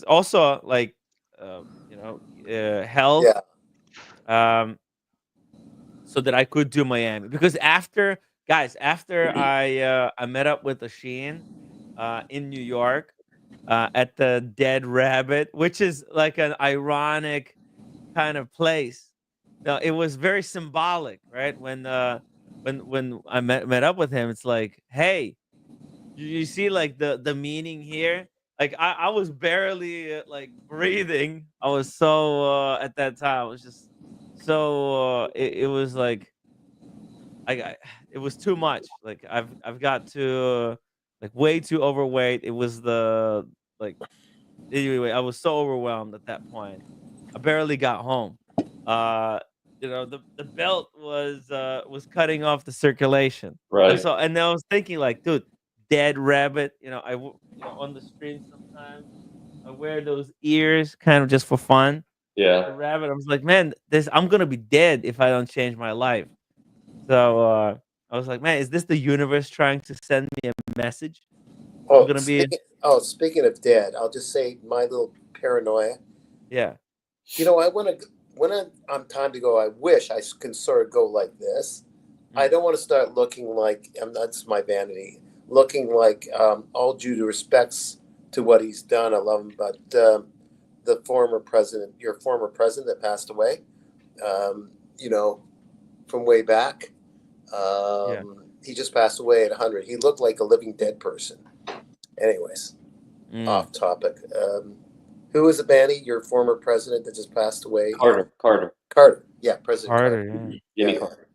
also like, health. Yeah. Um, so that I could do Miami because after I met up with Asheen, in New York, at the Dead Rabbit, which is like an ironic kind of place. Now it was very symbolic, right? When I met up with him, it's like, hey, you see like the meaning here. Like I was barely like breathing. I was so at that time. I was just so it was like I it was too much. Like I've got to like way too overweight. It was the like anyway, I was so overwhelmed at that point. I barely got home. Uh, the belt was cutting off the circulation. And Right. so and I was thinking like, dude, dead rabbit. On the stream sometimes I wear those ears kind of just for fun. The Yeah. rabbit. I was like, man, this I'm gonna be dead if I don't change my life. So I was like, man, is this the universe trying to send me a message? I'm Oh, gonna be speaking of dead, I'll just say my little paranoia. yeah. You know, I'm time to go. I wish I can sort of go like this. I don't want to start looking like, and that's my vanity, looking like all due to respects to what he's done. I love him, but the former president, your former president that passed away, you know, from way back, Yeah. he just passed away at 100. He looked like a living dead person. Anyways, off topic. Who was it, Banny? Your former president that just passed away? Carter. Yeah, President Carter, Carter. yeah. Jimmy Yeah. Carter.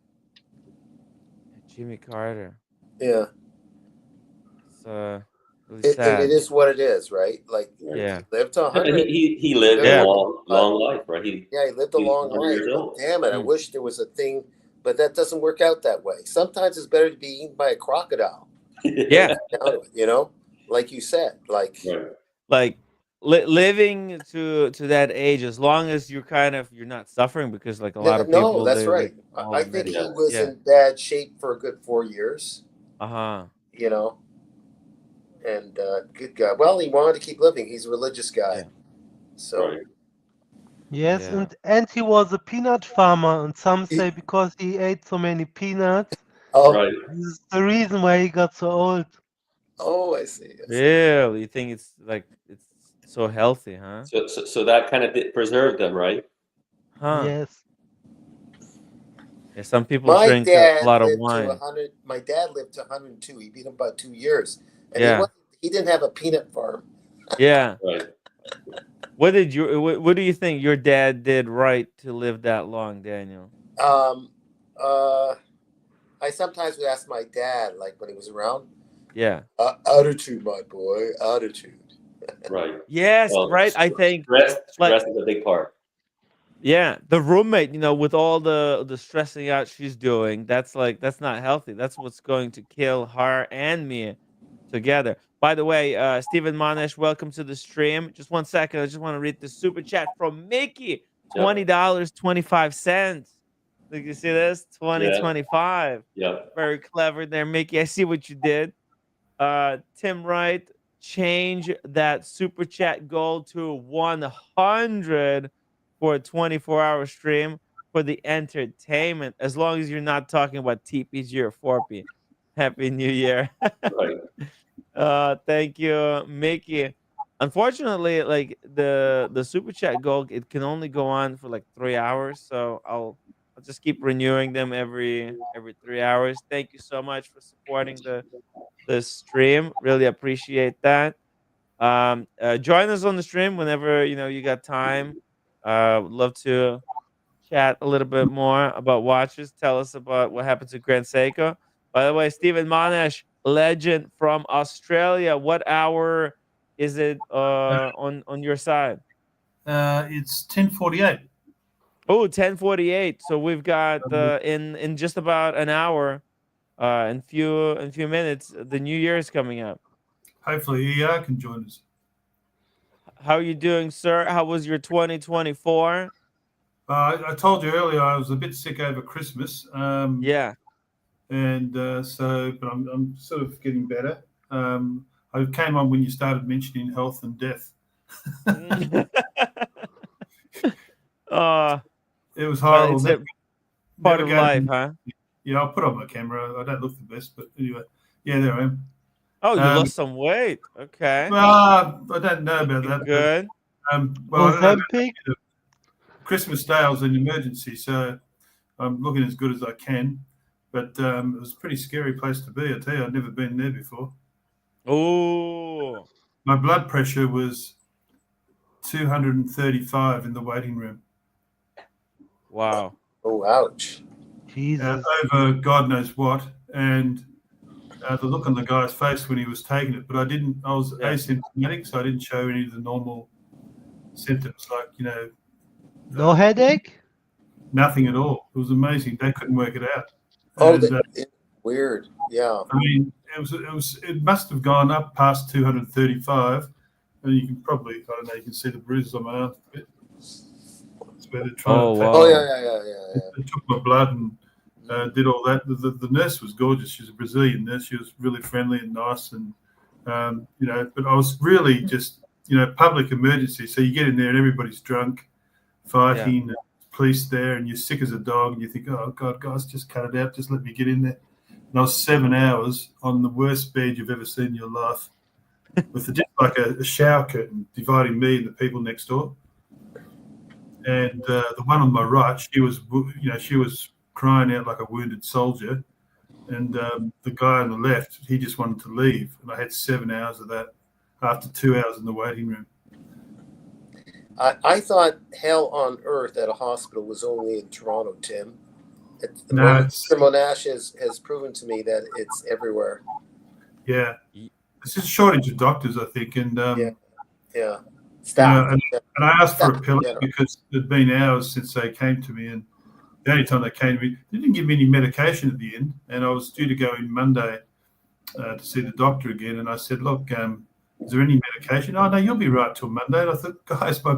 Jimmy Carter. Yeah. It's really It sad. is what it is, right? Like Yeah. he lived to Yeah, but 100. he lived Yeah. a long life, right? Yeah, he lived a He's long 100 life. years But old. damn it, I wish there was a thing, but that doesn't work out that way. Sometimes it's better to be eaten by a crocodile. Yeah. Down to it, you know, like you said, like Right. Like living to that age, as long as you're not suffering, because like a lot of no, people that's they right. all I the think medic. he was Yeah. in bad shape for a good 4 years. Uh-huh. You know, and good guy. Well, he wanted to keep living. He's a religious guy, Yeah. so. Right. Yes, Yeah. and he was a peanut farmer, and some say because he ate so many peanuts, Oh, Right. this is the reason why he got so old. oh, I see. Really? You think it's like it's so healthy, huh? So that kind of preserved them, right? Huh. Yes. Yeah, some people My drink a dad lot of lived to wine. 100. My dad lived to 102. He beat him by 2 years, and Yeah. he didn't have a peanut farm. Yeah. Right. What do you think your dad did right to live that long, Daniel? Um, I sometimes would ask my dad, like when he was around, Yeah. attitude, my boy, attitude. Right. Yes, Well, right. I think stress is a big part. yeah, the roommate, with all the stressing out she's doing, that's not healthy. That's what's going to kill her and me together. By the way, Stephen Monesh, welcome to the stream. Just 1 second, I just want to read the super chat from Mickey. $20.25. Look, you see this? 2025. Yep. Very clever there, Mickey. I see what you did. Tim Wright, change that super chat goal to 100 for a 24-hour stream for the entertainment, as long as you're not talking about TPG or 4P. Happy New Year. Right. Thank you, Mickey. Unfortunately, like the super chat goal, it can only go on for like 3 hours, so I'll just keep renewing them every 3 hours. Thank you so much for supporting the stream. Really appreciate that. Join us on the stream whenever you got time. Would love to chat a little bit more about watches. Tell us about what happened to Grand Seiko. By the way, Stephen Monash, legend from Australia. What hour is it on your side? It's 10:48. Oh, 10:48. So we've got in just about an hour, in few minutes, the New Year is coming up. Hopefully, ER can join us. How are you doing, sir? How was your 2024? I told you earlier I was a bit sick over Christmas. Yeah. And but I'm sort of getting better. I came on when you started mentioning health and death. It was horrible. It's part of life, huh? Yeah, I'll put on my camera. I don't look the best, but anyway, yeah, there I am. Oh, you lost some weight. Okay. Well, I don't know about that. Good. Well, Ozempic? Christmas Day, I was in emergency, so I'm looking as good as I can. But it was a pretty scary place to be. I tell you, I'd never been there before. Oh. My blood pressure was 235 in the waiting room. Wow. Oh, ouch. Jesus. Over God knows what. And the look on the guy's face when he was taking it. But I was asymptomatic, so I didn't show any of the normal symptoms like, No headache? Nothing at all. It was amazing. They couldn't work it out. Oh, and, weird. Yeah. I mean, it must have gone up past 235, and you can probably, I don't know, you can see the bruises on my arm a bit. That's where they're trying to take. Oh, yeah. They took my blood and did all that. The nurse was gorgeous. She's a Brazilian nurse. She was really friendly and nice, and but I was really just public emergency. So you get in there and everybody's drunk, fighting, and police there, and you're sick as a dog, and you think, oh God, guys, just cut it out. Just let me get in there. And I was 7 hours on the worst bed you've ever seen in your life, with just like a shower curtain dividing me and the people next door. And the one on my right, she was crying out like a wounded soldier, and the guy on the left, he just wanted to leave, and I had 7 hours of that after 2 hours in the waiting room. I thought hell on earth at a hospital was only in Toronto, Tim. Mr. Monash has proven to me that it's everywhere. Yeah, it's just a shortage of doctors, I think, and staff. And I asked for a pillow because it'd been hours since they came to me, and the only time they came to me, they didn't give me any medication at the end, and I was due to go in Monday to see the doctor again, and I said, look, is there any medication? Oh, no, you'll be right till Monday. And I thought, guys, my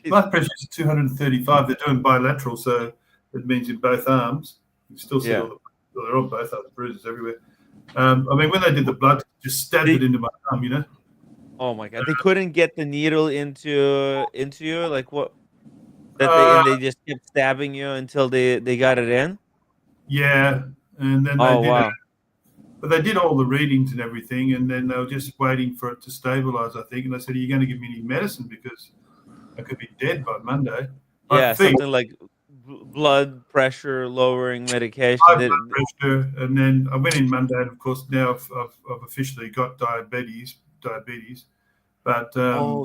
blood pressure is 235. They're doing bilateral, so it means in both arms. You still see all they're on both arms, bruises everywhere. I mean, when they did the blood, just stabbed it into my arm, Oh my God! They couldn't get the needle into you, like what? And they just kept stabbing you until they got it in. Yeah, and then they did it. But they did all the readings and everything, and then they were just waiting for it to stabilize, I think. And I said, "Are you going to give me any medicine because I could be dead by Monday?" Yeah, something like blood pressure lowering medication. Blood pressure, and then I went in Monday, and of course now I've officially got diabetes. But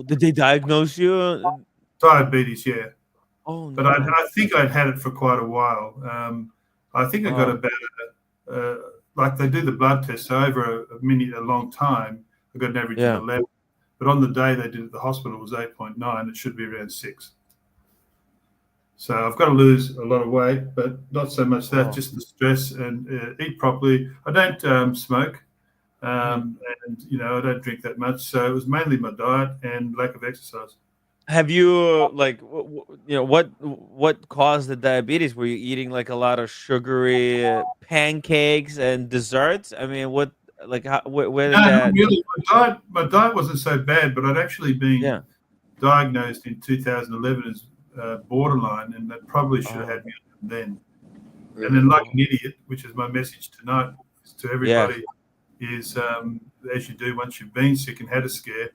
did they diagnose you? Diabetes, yeah. Oh no! But I think I'd had it for quite a while. I think I got about like they do the blood test, so over a long time, I got an average of 11. But on the day they did it at the hospital, it was 8.9. It should be around 6. So I've got to lose a lot of weight, but not so much that, just the stress and eat properly. I don't smoke, and I don't drink that much. So it was mainly my diet and lack of exercise. Have you what caused the diabetes? Were you eating like a lot of sugary pancakes and desserts? I mean, where did that? Not really. My diet wasn't so bad, but I'd actually been diagnosed in 2011 as borderline, and that probably should have had me then. And then, like an idiot, which is my message tonight to everybody, is as you do once you've been sick and had a scare,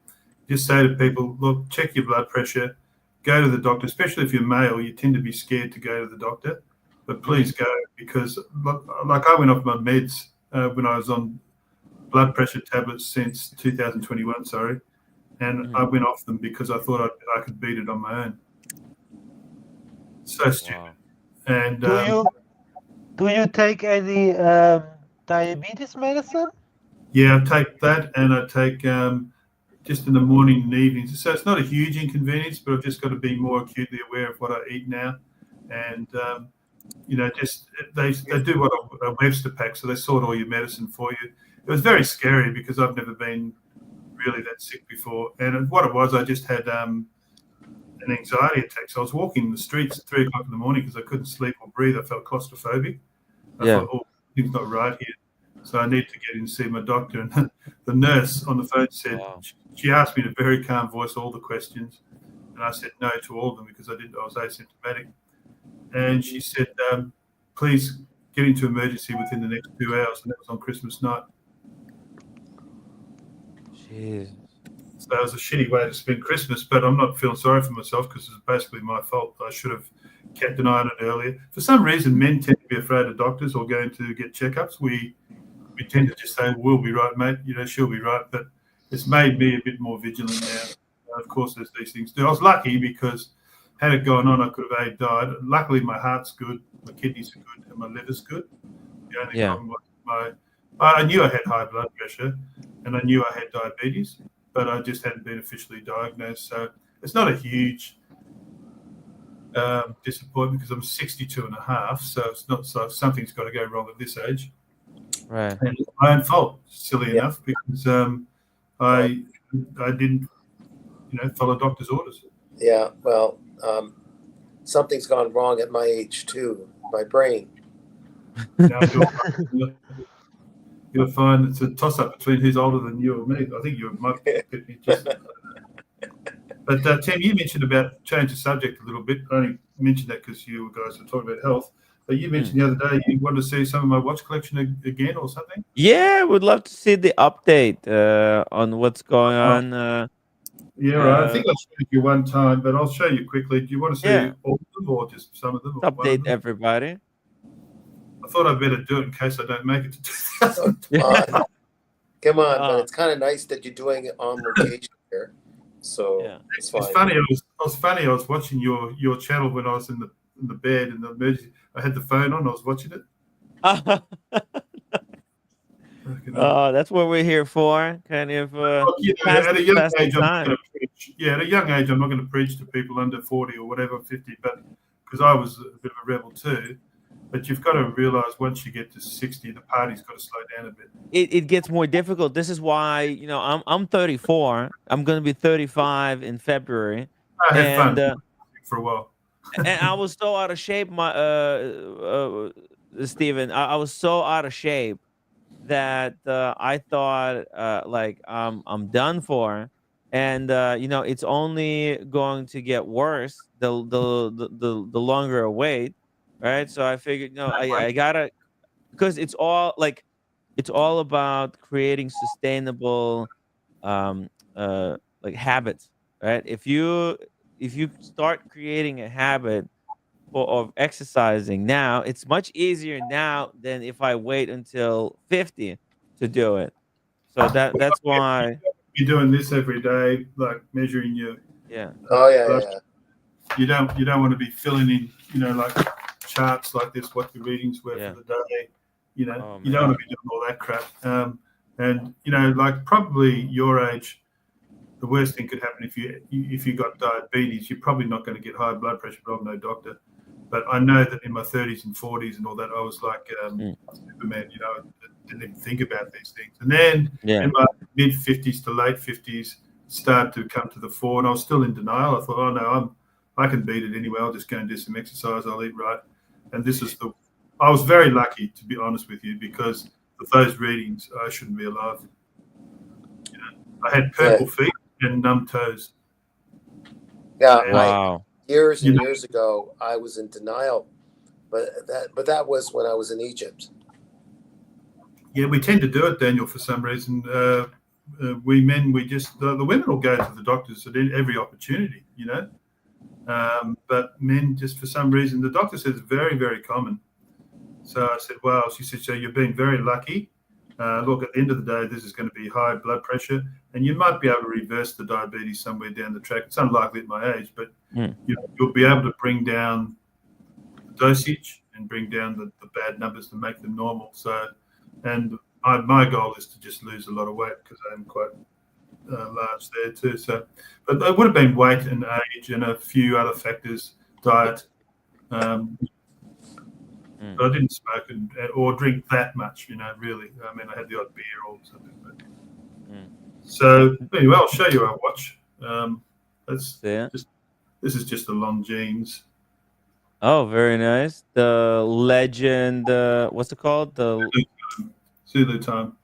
just say to people, look, check your blood pressure, go to the doctor, especially if you're male, you tend to be scared to go to the doctor, but please go, because like I went off my meds when I was on blood pressure tablets since 2021, and I went off them because I thought I could beat it on my own. So stupid. Wow. And do you take any diabetes medicine? Yeah, I take that, and I take just in the morning and evenings. So it's not a huge inconvenience, but I've just got to be more acutely aware of what I eat now. And, just they do what a Webster pack, so they sort all your medicine for you. It was very scary because I've never been really that sick before. And what it was, I just had an anxiety attack. So I was walking in the streets at 3 o'clock in the morning because I couldn't sleep or breathe. I felt claustrophobic. I thought, oh, things not right here. So I need to get in and see my doctor. And the nurse on the phone said, she asked me in a very calm voice all the questions. And I said no to all of them because I was asymptomatic. And she said, please get into emergency within the next 2 hours. And that was on Christmas night. Jeez. So that was a shitty way to spend Christmas, but I'm not feeling sorry for myself because it's basically my fault. I should have kept an eye on it earlier. For some reason, men tend to be afraid of doctors or going to get checkups. We tend to just say, we'll be right, mate. She'll be right. But it's made me a bit more vigilant now. Of course, there's these things too. I was lucky because had it gone on, I could have died. Luckily, my heart's good, my kidneys are good, and my liver's good. The only problem was I knew I had high blood pressure and I knew I had diabetes, but I just hadn't been officially diagnosed. So it's not a huge disappointment because I'm 62 and a half. So it's not so something's got to go wrong at this age. Right. And it's my own fault, silly enough, because I didn't, follow doctor's orders. Yeah, well, something's gone wrong at my age too. My brain. Now you'll find it's a toss-up between who's older than you or me. I think you might pick me just. But Tim, you mentioned about change the subject a little bit. I only mentioned that because you guys were talking about health. But you mentioned the other day you wanted to see some of my watch collection again or something. Yeah, would love to see the update on what's going on. Yeah, right. I think I showed you one time, but I'll show you quickly. Do you want to see Yeah. all of them or just some of them? Or one of Update them? everybody. I thought I'd better do it in case I don't make it to 2000. Come on, but it's kind of nice that you're doing it on location here. So Yeah. it's fine. It's funny. I was watching your channel when I was in the bed in the emergency. I had the phone on. I was watching it. That's what we're here for. Kind of at a young age, time. at a young age, I'm not going to preach to people under 40 or whatever, 50, but because I was a bit of a rebel too. But you've got to realize once you get to 60, the party's got to slow down a bit. It gets more difficult. This is why I'm 34. I'm going to be 35 in February. I had fun for a while. And I was so out of shape, Steven. I was so out of shape that I thought like I'm done for, and it's only going to get worse the longer I wait, right? So I figured, I gotta, because it's all about creating sustainable like habits, right? If you start creating a habit of exercising now, it's much easier now than if I wait until 50 to do it. So that's why you're doing this every day, like measuring your yeah. You don't want to be filling in like charts like this, what your readings were for the day. You don't want to be doing all that crap. And like probably your age, the worst thing could happen if you got diabetes. You're probably not going to get high blood pressure, but I'm no doctor. But I know that in my 30s and 40s and all that, I was like Superman. Didn't even think about these things. And then in my mid 50s to late 50s, started to come to the fore, and I was still in denial. I thought, oh no, I can beat it anyway. I'll just go and do some exercise. I'll eat right. And I was very lucky, to be honest with you, because with those readings, I shouldn't be alive. I had purple feet and numb toes. Yeah, wow. Years and years ago, I was in denial, but that was when I was in Egypt. Yeah, we tend to do it, Daniel, for some reason. We men, the women will go to the doctors at every opportunity, but men, just for some reason, the doctor says it's very, very common. So I said, wow. She said, so you've been very lucky. Look, at the end of the day, this is going to be high blood pressure, and you might be able to reverse the diabetes somewhere down the track. It's unlikely at my age, but you'll be able to bring down the dosage and bring down the bad numbers to make them normal. So, and my goal is to just lose a lot of weight because I'm quite large there too. So, but it would have been weight and age and a few other factors, diet. But I didn't smoke or drink that much, really. I mean, I had the odd beer or something. But. So anyway, I'll show you our watch. This is just the Longines. Oh, very nice. The Legend, what's it called? The Zulu time.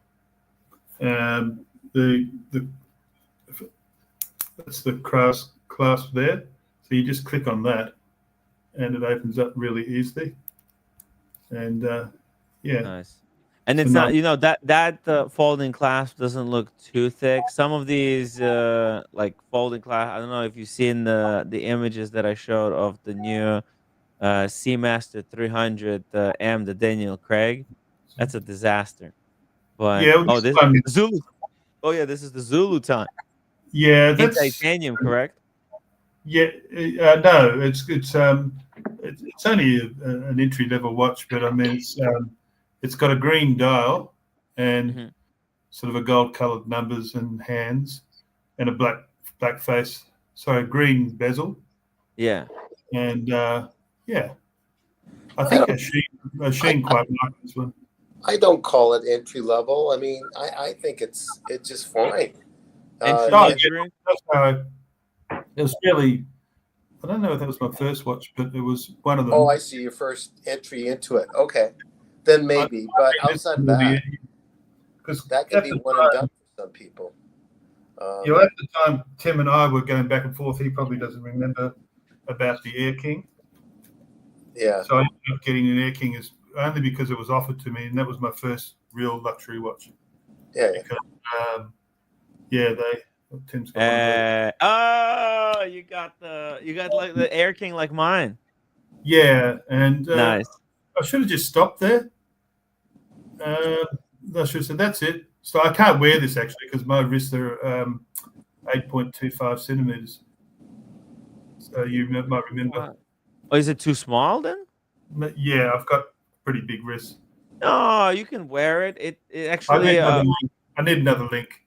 That's the clasp there. So you just click on that, and it opens up really easily. And nice. And it's not, that folding clasp doesn't look too thick. Some of these like folding clasp, I don't know if you've seen the images that I showed of the new Seamaster 300 M, the Daniel Craig. That's a disaster. But this Zulu. Oh yeah, this is the Zulu time. Yeah, that's titanium, correct? Yeah, no, it's only an entry level watch, but I mean it's got a green dial and sort of a gold coloured numbers and hands and a black face. Sorry, green bezel. Yeah. And I think Asheen quite like this one. I don't call it entry level. I mean, I think it's just fine. It was really, I don't know if that was my first watch, but it was one of them. Oh, I see your first entry into it. Okay. then maybe. But outside of that, because that can be one and done for some people. At the time, Tim and I were going back and forth. He probably doesn't remember about the Air King. Yeah. So I ended up getting an Air King only because it was offered to me, and that was my first real luxury watch. Yeah. Because, Tim's got one of those. Oh, you got like the Air King like mine. Yeah, and nice. I should have just stopped there. I should have said that's it. So I can't wear this actually because my wrists are 8.25 centimeters. So you might remember. Wow. Oh, is it too small then? Yeah, I've got pretty big wrists. No, you can wear it. It actually. I need another link.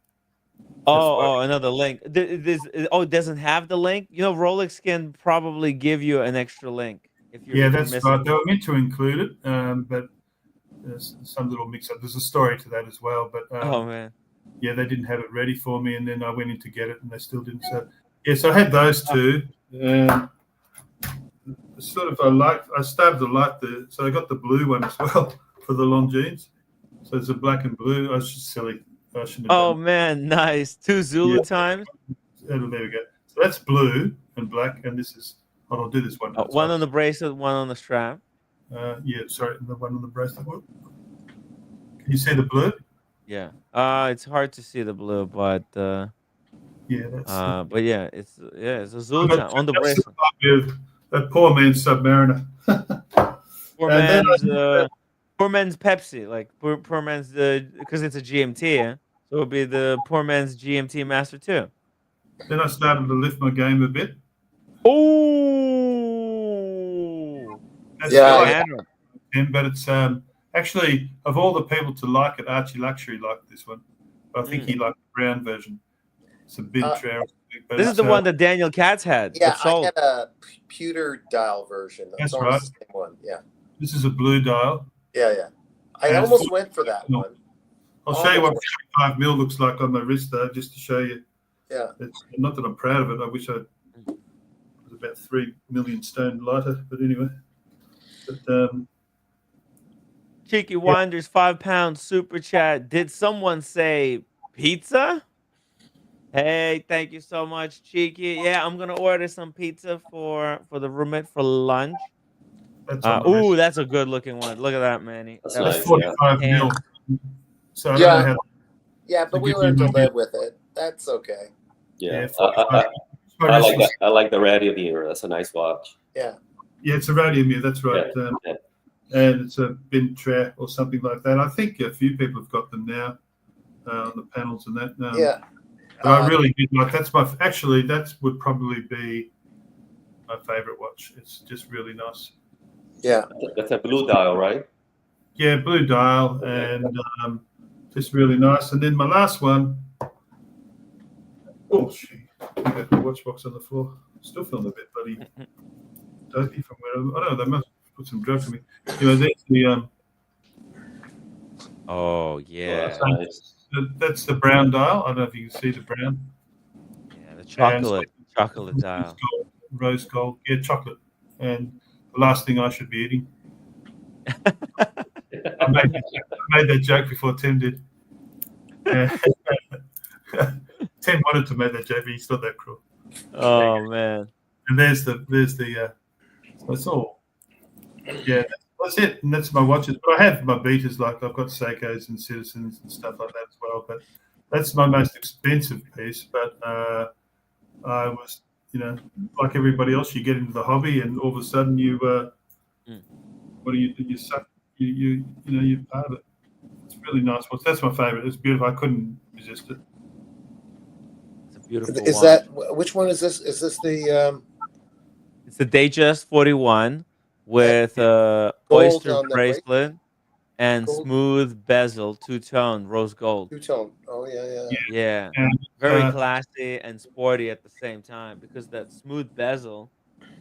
Another link. It doesn't have the link. You know, Rolex can probably give you an extra link if you're. Yeah, if that's you're missing right. They were meant to include it, but there's some little mix-up. There's a story to that as well. But oh man. Yeah, they didn't have it ready for me, and then I went in to get it, and they still didn't. So yeah, so I had those two. I started to like so I got the blue one as well for the Longines. So it's a black and blue. I was just silly. I shouldn't have done man, nice. 2 Zulu times. There we go. So that's blue and black, and this is. I'll do this one. One on the bracelet, one on the strap. Sorry, the one on the bracelet. Can you see the blue? Yeah. It's hard to see the blue, but yeah, that's. But yeah, it's a Zulu time on the bracelet. That poor man's Submariner. Poor man's Pepsi, like poor man's because it's a GMT, so it would be the poor man's GMT Master 2. Then I started to lift my game a bit. Oh, yeah. But it's actually of all the people to like it, Archie Luxury liked this one. But I think he liked the brown version. It's a bit This is the one that Daniel Katz had. Yeah, I had a pewter dial version. That's right. The same one. Yeah. This is a blue dial. Yeah. I almost went for that one. I'll show you what 55 mil looks like on my wrist, though, just to show you. Yeah. Not that I'm proud of it. I wish I was about 3 million stone lighter, but anyway. But, Tiki Wonders, £5 super chat. Did someone say pizza? Hey, thank you so much, Cheeky. Yeah, I'm gonna order some pizza for the roommate for lunch. That's a good looking one. Look at that, Manny. That's That nice, 45 mil. So I don't know how. Yeah, but we learned to live with it. That's okay. Yeah, I like that. I like the Radium Mirror. That's a nice watch. Yeah. Yeah, it's a Radium Mirror. That's right. And it's a Bintra or something like that. I think a few people have got them now on the panels and that. Yeah. But I really did like. That would probably be my favorite watch. It's just really nice. Yeah. That's a blue dial, right? Yeah, blue dial, and just really nice. And then my last one. Oh, shit. I got the watch box on the floor. Still feeling a bit bloody dopey from where I don't know. They must put some drugs in me. There's the. Oh yeah. That's the brown dial. I don't know if you can see the brown. Yeah, the chocolate dial. Rose gold. Yeah, chocolate. And the last thing I should be eating. I made that joke before Tim did. Tim wanted to make that joke, but he's not that cruel. Oh man. And there's the that's all. Yeah, that's it. And that's my watches. But I have my beaters, like I've got Seikos and Citizens and stuff like that as well. But that's my most expensive piece. But I was, like everybody else, you get into the hobby and all of a sudden you what do? You suck. You're part of it. It's really nice. Well, that's my favorite. It's beautiful. I couldn't resist it. It's a beautiful. Is that which one is this? Is this the? It's the Datejust 41 with oyster bracelet and smooth bezel, two-tone rose gold. Two-tone. Oh yeah. Yeah. Very classy and sporty at the same time because that smooth bezel,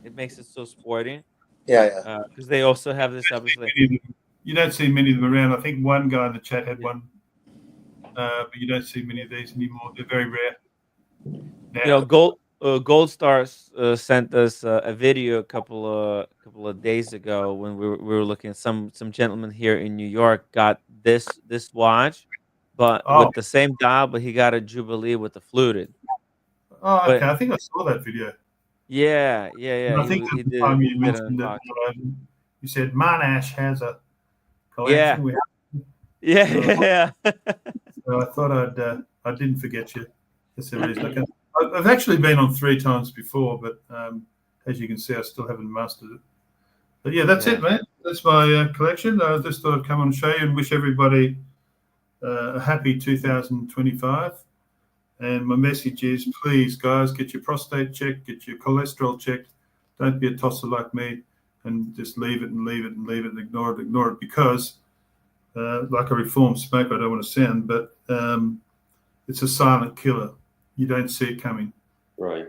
it makes it so sporty. Yeah. Because they also have this obviously. You don't see many of them around. I think one guy in the chat had one, but you don't see many of these anymore. They're very rare. Now, Gold Stars sent us a video a couple of days ago when we were looking. Some gentleman here in New York got this watch, but Oh, with the same dial, but he got a Jubilee with the fluted. oh, okay. But I think I saw that video. yeah. And I think He at the time you did an mentioned that unboxing. you said Monash has a Yeah, collection. We yeah, so, yeah. so I thought I didn't forget you. That's the reason. I've actually been on 3 times before, but as you can see, I still haven't mastered it. But yeah, that's Yeah. it, man. That's my collection. I just thought I'd come on and show you and wish everybody a happy 2025. And my message is, please, guys, get your prostate checked, get your cholesterol checked. Don't be a tosser like me and just leave it and leave it and leave it and ignore it because, like a reformed smoker, I don't want to sound, but it's a silent killer. You don't see it coming. Right.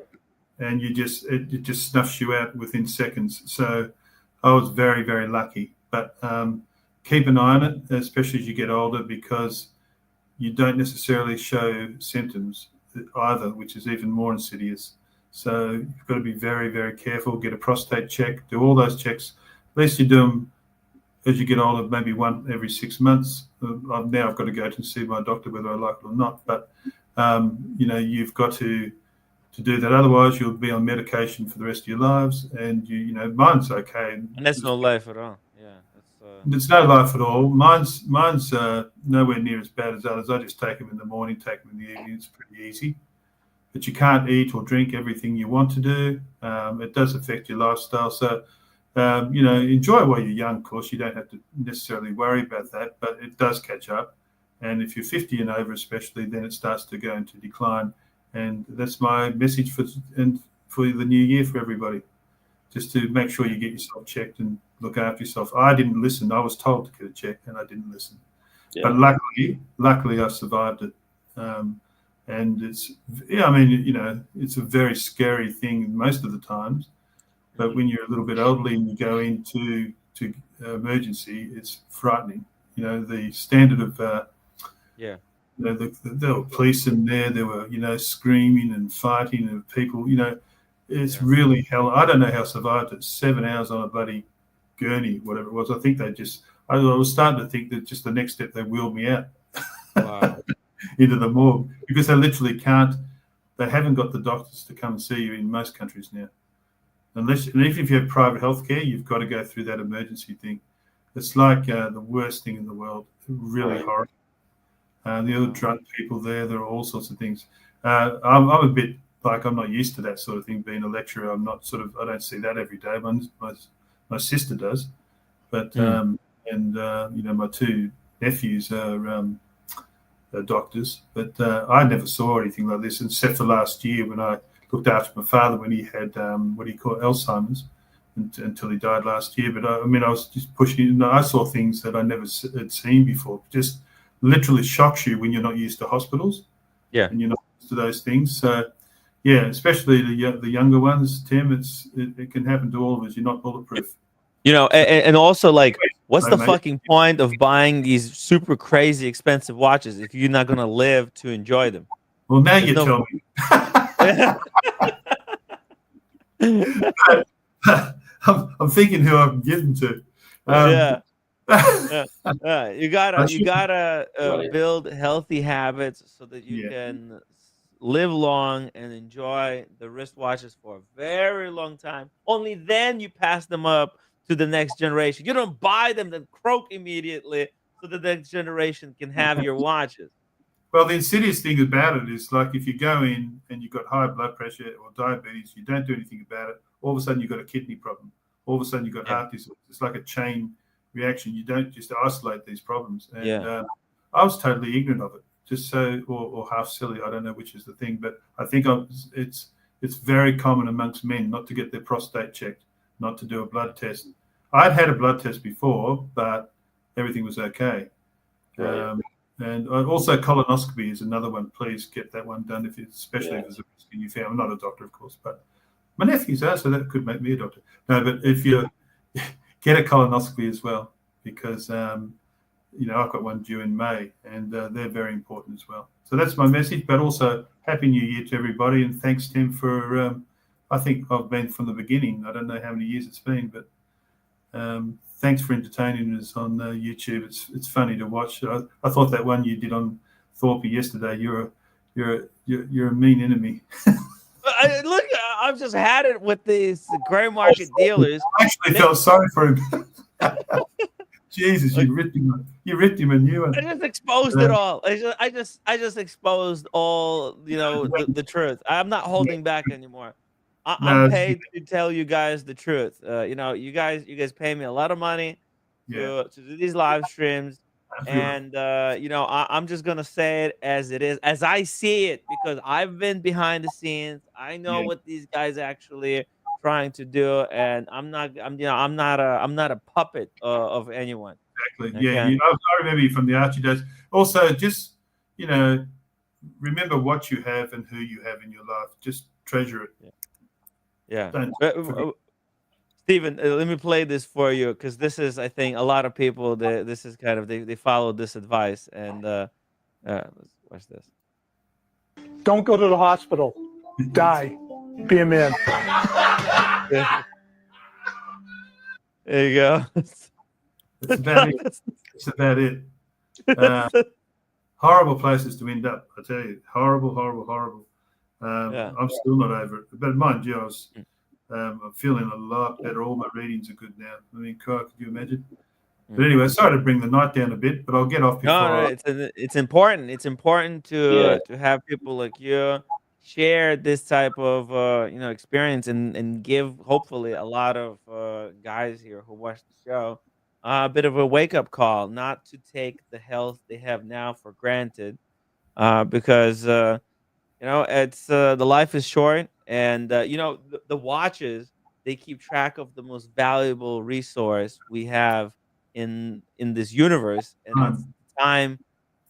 And it just snuffs you out within seconds. So I was very, very lucky. But keep an eye on it, especially as you get older, because you don't necessarily show symptoms either, which is even more insidious. So you've got to be very, very careful. Get a prostate check. Do all those checks. At least you do them as you get older, maybe one every 6 months. Now I've got to go to see my doctor whether I like it or not. But you've got to do that. Otherwise, you'll be on medication for the rest of your lives. And mine's okay. And that's no life at all. Yeah, It's no life at all. Mine's nowhere near as bad as others. I just take them in the morning, take them in the evening. It's pretty easy. But you can't eat or drink everything you want to do. It does affect your lifestyle. So, enjoy while you're young. Of course, you don't have to necessarily worry about that, but it does catch up. And if you're 50 and over, especially, then it starts to go into decline. And that's my message for the new year for everybody. Just to make sure you get yourself checked and look after yourself. I didn't listen. I was told to get a check, and I didn't listen. Yeah. But luckily, I survived it. And it's a very scary thing most of the times. But when you're a little bit elderly and you go into emergency, it's frightening. The standard of there were police in there. There were screaming and fighting and people. It's really hell. I don't know how I survived it. 7 hours on a bloody gurney, whatever it was. I think I was starting to think that just the next step they wheeled me out into the morgue because they literally can't. They haven't got the doctors to come and see you in most countries now. And even if you have private healthcare, you've got to go through that emergency thing. It's like the worst thing in the world. Really horrible. The other drunk people there are all sorts of things. I'm a bit. I'm not used to that sort of thing. Being a lecturer, I don't see that every day. My sister does, but my 2 nephews are doctors. But I never saw anything like this, except for last year when I looked after my father when he had Alzheimer's until he died last year. But I was just pushing. I saw things that I never had seen before. Just literally shocks you when you're not used to hospitals. Yeah, and you're not used to those things. So. Yeah, especially the younger ones, Tim. It can happen to all of us. You're not bulletproof. And also, like, what's the fucking point of buying these super crazy expensive watches if you're not gonna live to enjoy them? Well, now you tell me. I'm thinking who I'm giving to. You gotta build healthy habits so that you can live long and enjoy the wristwatches for a very long time. Only then you pass them up to the next generation. You don't buy them then croak immediately so that the next generation can have your watches. Well, the insidious thing about it is, like, if you go in and you've got high blood pressure or diabetes, you don't do anything about it, all of a sudden you've got a kidney problem. All of a sudden you've got heart disease. It's like a chain reaction. You don't just isolate these problems. And I was totally ignorant of it. Just so, or half silly, I don't know which is the thing, but I think it's very common amongst men not to get their prostate checked, not to do a blood test. I'd had a blood test before, but everything was okay. Right. And also colonoscopy is another one. Please get that one done, especially if there's a risk in your family. I'm not a doctor, of course, but my nephews are, so that could make me a doctor. No, but if you get a colonoscopy as well, because I've got one due in May, and they're very important as well. So that's my message. But also, Happy New Year to everybody, and thanks, Tim, for. I think I've been from the beginning. I don't know how many years it's been, but thanks for entertaining us on YouTube. It's funny to watch. I thought that one you did on Thorpe yesterday. You're a mean enemy. Look, I've just had it with these gray market dealers. I actually felt sorry for him. Jesus, you ripped him a new one. I just exposed it all. I just exposed all, the truth. I'm not holding back anymore. I'm paid to tell you guys the truth. You guys pay me a lot of money to do these live streams, and I'm just gonna say it as it is, as I see it, because I've been behind the scenes. I know what these guys actually trying to do, and I'm not a puppet of anyone. Exactly. Okay? Yeah. I remember you from the Archie days. Also, just remember what you have and who you have in your life. Just treasure it. Yeah. Stephen, let me play this for you, because this is, I think, a lot of people. This is kind of they follow this advice, and let's watch this. Don't go to the hospital. Die. Be a man. There you go. That's about it. That's about it. Horrible places to end up, I tell you. Horrible, horrible, horrible. I'm still not over it. But mind you, I'm feeling a lot better. All my readings are good now. I mean, could you imagine? But anyway, sorry to bring the night down a bit, but I'll get off before. No, it's important. It's important to have people like you share this type of experience, and give hopefully a lot of guys here who watch the show a bit of a wake up call, not to take the health they have now for granted, because it's the life is short, and the watches, they keep track of the most valuable resource we have in this universe, and that's the time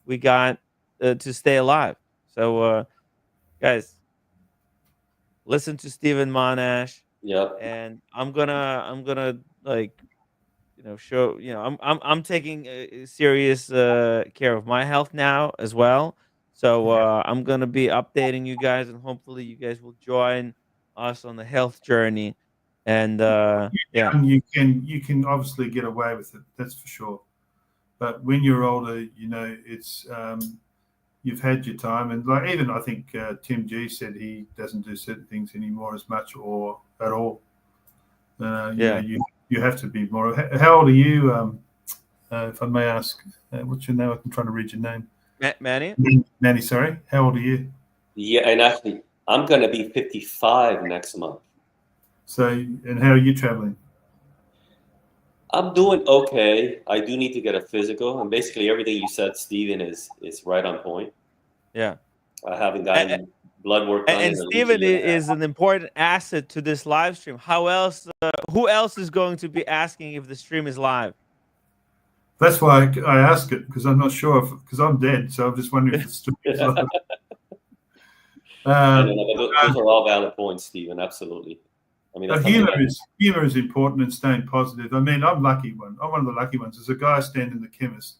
we got to stay alive. So guys, listen to Stephen Monash. And I'm gonna show, I'm taking serious care of my health now as well. So I'm gonna be updating you guys, and hopefully you guys will join us on the health journey. And you can obviously get away with it, that's for sure. But when you're older, it's you've had your time, and like even I think Tim G said he doesn't do certain things anymore as much or at all. You have to be more. How old are you? If I may ask, what's your name? I'm trying to read your name. Manny. Manny, sorry. How old are you? Yeah, and actually, I'm gonna be 55 next month. So, and how are you traveling? I'm doing okay. I do need to get a physical, and basically everything you said, Stephen, is right on point. Yeah. I haven't gotten blood work done. And Stephen is an important asset to this live stream. How else? Who else is going to be asking if the stream is live? That's why I ask it, because I'm not sure, because I'm dead. So I'm just wondering if the stream is live. Those are all valid points, Stephen. Absolutely. I mean, humor is important, and staying positive. I mean, I'm lucky one. I'm one of the lucky ones. There's a guy standing in the chemist.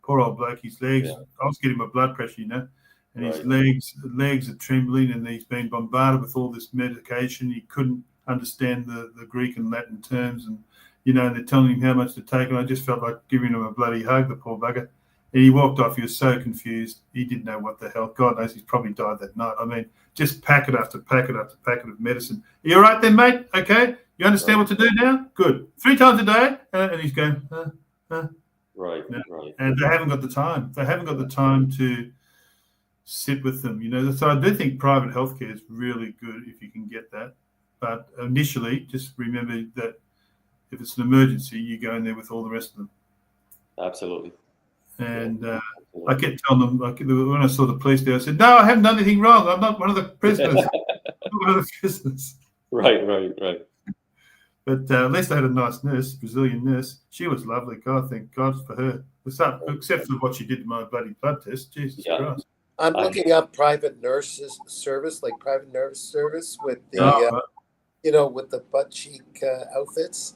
Poor old bloke. His legs. I was getting my blood pressure, and his legs are trembling, and he's been bombarded with all this medication. He couldn't understand the Greek and Latin terms, and they're telling him how much to take, and I just felt like giving him a bloody hug, the poor bugger. And he walked off. He was so confused. He didn't know what the hell. God knows he's probably died that night. I mean, just packet after packet after packet of medicine. Are you all right then, mate? Okay. You understand what to do now? Good. 3 times a day. And he's going, Right. And they haven't got the time. They haven't got the time to sit with them. So I do think private healthcare is really good if you can get that. But initially, just remember that if it's an emergency, you go in there with all the rest of them. Absolutely. And I kept telling them, when I saw the police there, I said, "No, I haven't done anything wrong. I'm not one of the prisoners." I'm not one of the prisoners. Right. But at least I had a nice nurse, Brazilian nurse. She was lovely. God, thank God for her. Except for what she did to my bloody blood test. Jesus Christ. I'm looking up private nurses service, like private nurse service with the, with the butt cheek outfits.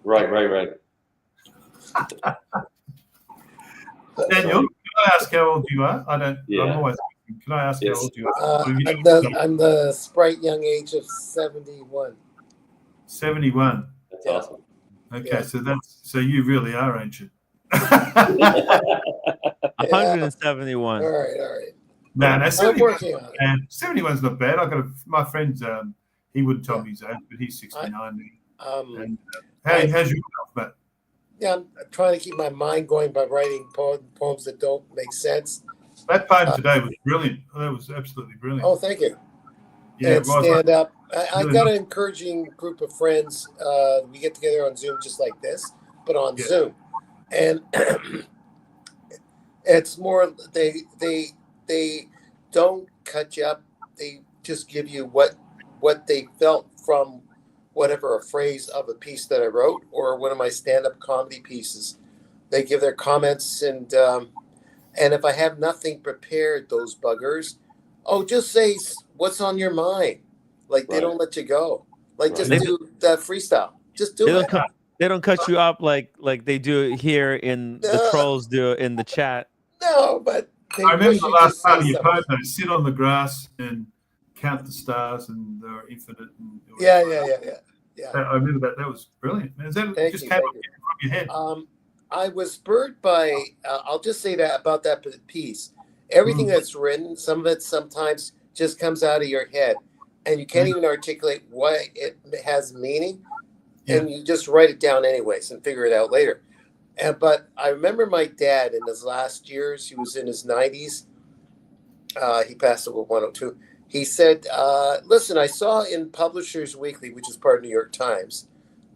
Right. Daniel, can I ask how old you are? I don't. I'm always asking Can I ask how old you are? I'm the sprite young age of 71. 71. That's Yeah. awesome. Okay, so you really are ancient. 171. All right. No, I'm 71's working on not it. bad. 71's not bad. I got my friend's. He wouldn't tell me his age, but he's 69. And how's your health, Matt? Yeah, I'm trying to keep my mind going by writing poems that don't make sense. That poem today was brilliant. That was absolutely brilliant. Oh, thank you. Yeah, And stand up. I've really got nice. an encouraging group of friends. We get together on Zoom just like this, but on Zoom, and it's more they don't cut you up. They just give you what they felt from whatever a phrase of a piece that I wrote or one of my stand-up comedy pieces. They give their comments, and if I have nothing prepared, those buggers, just say what's on your mind. Like they don't let you go. Like just do that freestyle. Just do it. They don't cut you up like they do here in the trolls do in the chat. No, but I remember the last part of your poem, though. Sit on the grass and count the stars, and they're infinite. And Yeah. I remember that. That was brilliant. Man, came up from your head. I was spurred by. I'll just say that about that piece. Everything that's written, some of it sometimes just comes out of your head, and you can't even articulate why it has meaning, and you just write it down anyways and figure it out later. But I remember my dad in his last years. He was in his 90s. He passed away at 102. He said, listen, I saw in Publishers Weekly, which is part of New York Times,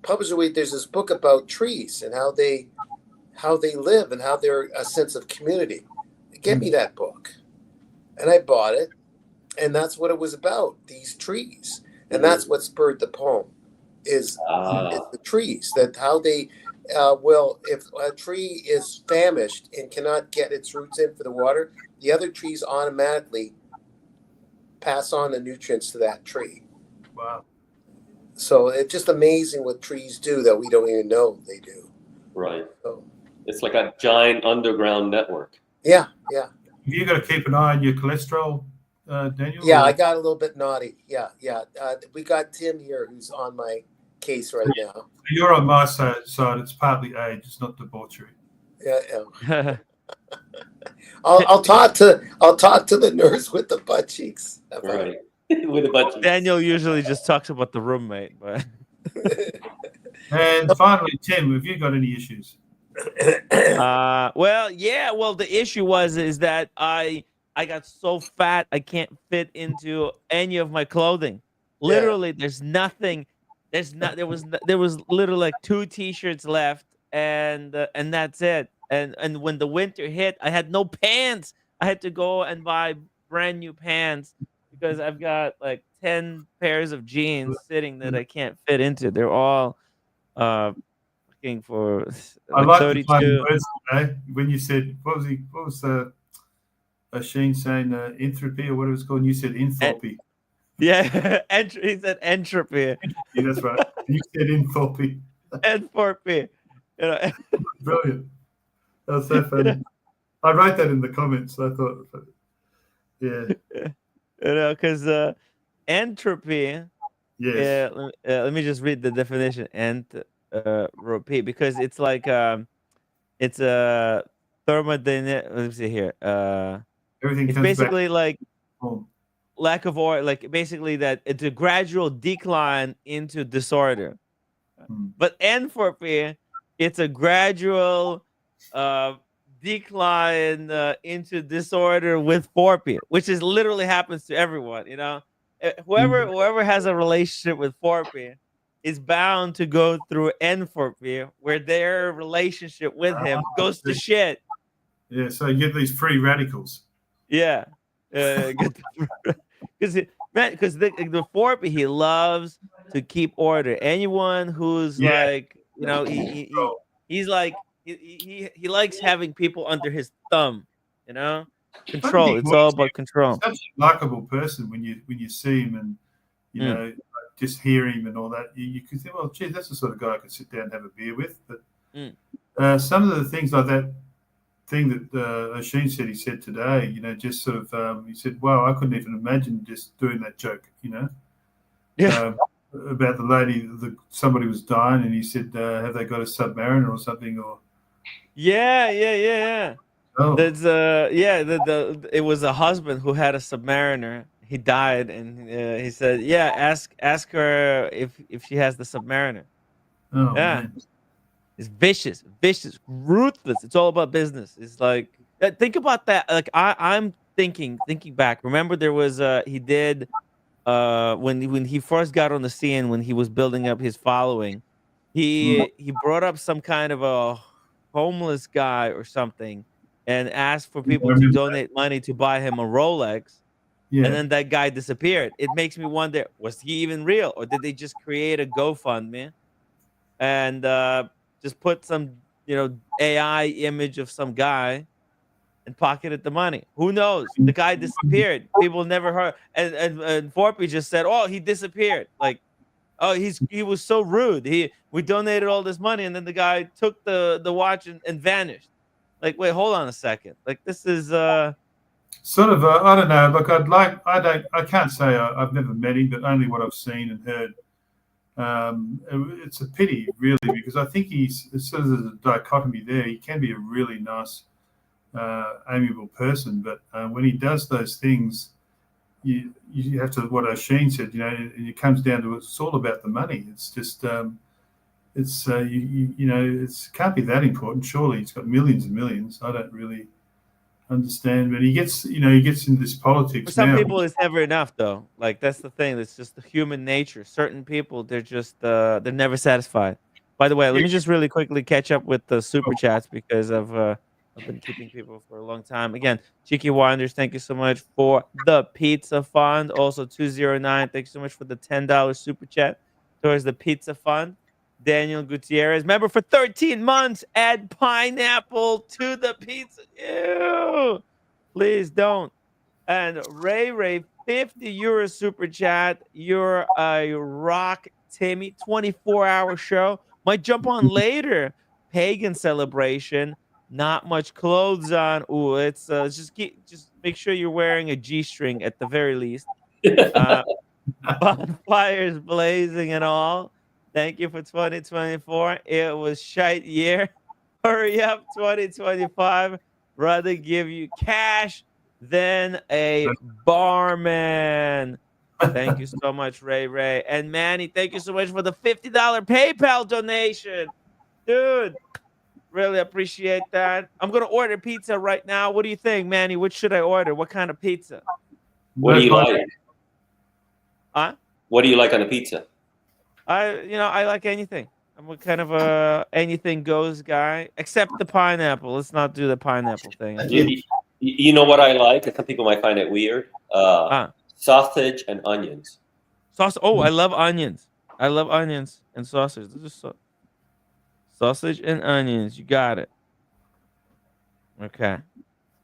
Publishers Weekly, there's this book about trees and how they live and how they're a sense of community. Get me that book. And I bought it. And that's what it was about, these trees. And that's what spurred the poem, is the trees, that how they, if a tree is famished and cannot get its roots in for the water, the other trees automatically pass on the nutrients to that tree. Wow. So it's just amazing what trees do that we don't even know they do. Right. So it's like a giant underground network. Yeah. You got to keep an eye on your cholesterol, Daniel? Yeah, I got a little bit naughty. Yeah. We got Tim here who's on my case right now. You're on my side. It's partly age. It's not debauchery. Yeah. I'll talk to the nurse with the butt cheeks. Right. With the butt cheeks. Daniel usually just talks about the roommate, but. And finally, Tim, have you got any issues? Well, the issue is that I got so fat I can't fit into any of my clothing. Literally, there's nothing. There was literally like 2 t-shirts left, and that's it. And when the winter hit, I had no pants. I had to go and buy brand new pants because I've got like 10 pairs of jeans sitting that I can't fit into. They're all looking for I like 32. the words today when you said what was Sheen saying entropy or what it was called, and you said enthalpy. Yeah, he said entropy. Yeah, that's right. You said enthalpy. Enthalpy. Brilliant. That was so funny. I wrote that in the comments. I thought, yeah. Because entropy. Yes. Let me just read the definition. Entropy, because it's like it's a thermodynamic. Let me see here. Everything. It's comes basically back like home. lack of order. Like basically that it's a gradual decline into disorder. But entropy, it's a gradual decline into disorder with forpy, which is literally happens to everyone. Whoever has a relationship with forpy is bound to go through entropy, where their relationship with him goes to shit. Yeah, so you get these free radicals. Yeah, because the forpy, he loves to keep order. Anyone who's like, he's like he likes having people under his thumb. Control. It's all about control. Such a likable person when you see him and just hear him and all that. You could think, well, gee, that's the sort of guy I could sit down and have a beer with. But some of the things like that, thing that Oisin said he said today, just sort of, he said, wow, I couldn't even imagine just doing that joke, Yeah. about the lady, somebody was dying, and he said, have they got a Submariner or something? Or Yeah. oh, There's it was a husband who had a Submariner. He died, and he said, "Yeah, ask her if she has the Submariner." oh Yeah, man, it's vicious, ruthless. It's all about business. It's like think about that. Like I'm thinking back. Remember, there was he did when he first got on the scene, when he was building up his following, he brought up some kind of a homeless guy or something and asked for I people to remember that. donate money to buy him a Rolex, and Yeah, then that guy disappeared. It makes me wonder, was he even real, or did they just create a GoFundMe and just put some AI image of some guy and pocketed the money? Who knows? The guy disappeared. People never heard. And Forpy just said, "Oh, he disappeared." Like, oh, he was so rude. We donated all this money, and then the guy took the watch and vanished. Like, wait, hold on a second. Like, this is sort of. I don't know. Look, I can't say I've never met him, but only what I've seen and heard. It's a pity, really, because I think he's sort of there's a dichotomy there. He can be a really nice, amiable person, but when he does those things, you have to, what Oisin said, it comes down to, it's all about the money. It's just it's it can't be that important. Surely he's got millions and millions. I don't really understand, but he gets into this for politics some now. people, it's never enough, though. Like, that's the thing. It's just the human nature. Certain people, they're never satisfied. By the way, let me just really quickly catch up with the super chats because I've been keeping people for a long time. Again, Cheeky Winders, thank you so much for the pizza fund. Also, 209, thank you so much for the $10 super chat towards the pizza fund. Daniel Gutierrez, member for 13 months. Add pineapple to the pizza. Ew. Please don't. And Ray, 50 euro super chat. You're a rock, Timmy. 24-hour show. Might jump on later. Pagan celebration. Not much clothes on. Ooh, it's just make sure you're wearing a G-string at the very least. Bonfires blazing and all. Thank you for 2024. It was shite year. Hurry up, 2025. Rather give you cash than a barman. Thank you so much, Ray. And Manny, thank you so much for the $50 PayPal donation. Dude, really appreciate that. I'm going to order pizza right now. What do you think, Manny? Which should I order? What kind of pizza? What do you like? Huh? What do you like on a pizza? I like anything. I'm a kind of a anything goes guy, except the pineapple. Let's not do the pineapple thing. You know what I like? Some people might find it weird. Sausage and onions. Oh, I love onions. I love onions and sausage. Sausage and onions. You got it. Okay,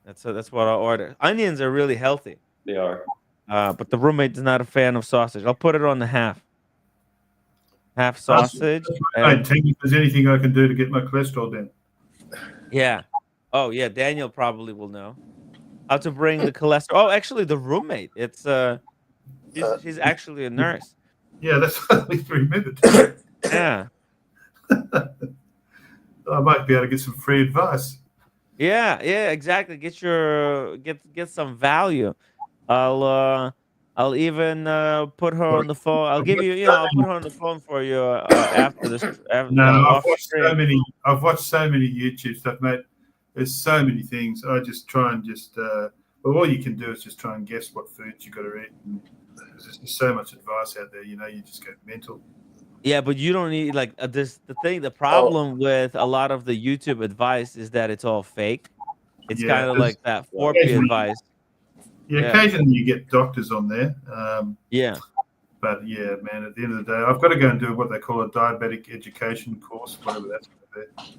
that's what I'll order. Onions are really healthy. They are. But the roommate is not a fan of sausage. I'll put it on the half. Half sausage. If there's anything I can do to get my cholesterol down. Yeah. Oh yeah, Daniel probably will know how to bring the cholesterol. Oh, actually, the roommate. It's she's actually a nurse. Yeah, that's what I remembered. Yeah. I might be able to get some free advice. Yeah, exactly. Get some value. I'll even put her on the phone. I'll give you, I'll put her on the phone for you after this. I've watched so many YouTube stuff, mate. There's so many things. I just try and well, all you can do is just try and guess what foods you got to eat. And there's just so much advice out there, you just go mental. Yeah, but you don't need the problem with a lot of the YouTube advice is that it's all fake. It's kind of like that Forpy advice. Yeah, occasionally you get doctors on there. Yeah. But yeah, man, at the end of the day, I've got to go and do what they call a diabetic education course, whatever that's going to be.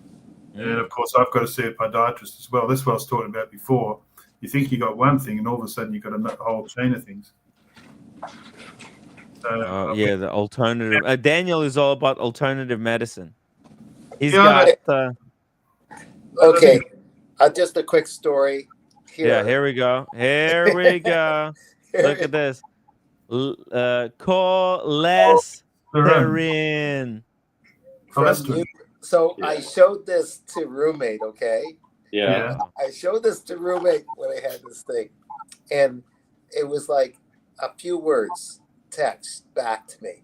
And of course, I've got to see a podiatrist as well. That's what I was talking about before. You think you got one thing, and all of a sudden you've got a whole chain of things. The alternative. Daniel is all about alternative medicine. He's Okay. Just a quick story here. Yeah, here we go. Here we go. Look at this. Cholesterol. From you. So I showed this to roommate, okay? Yeah. I showed this to roommate when I had this thing. And it was like a few words text back to me.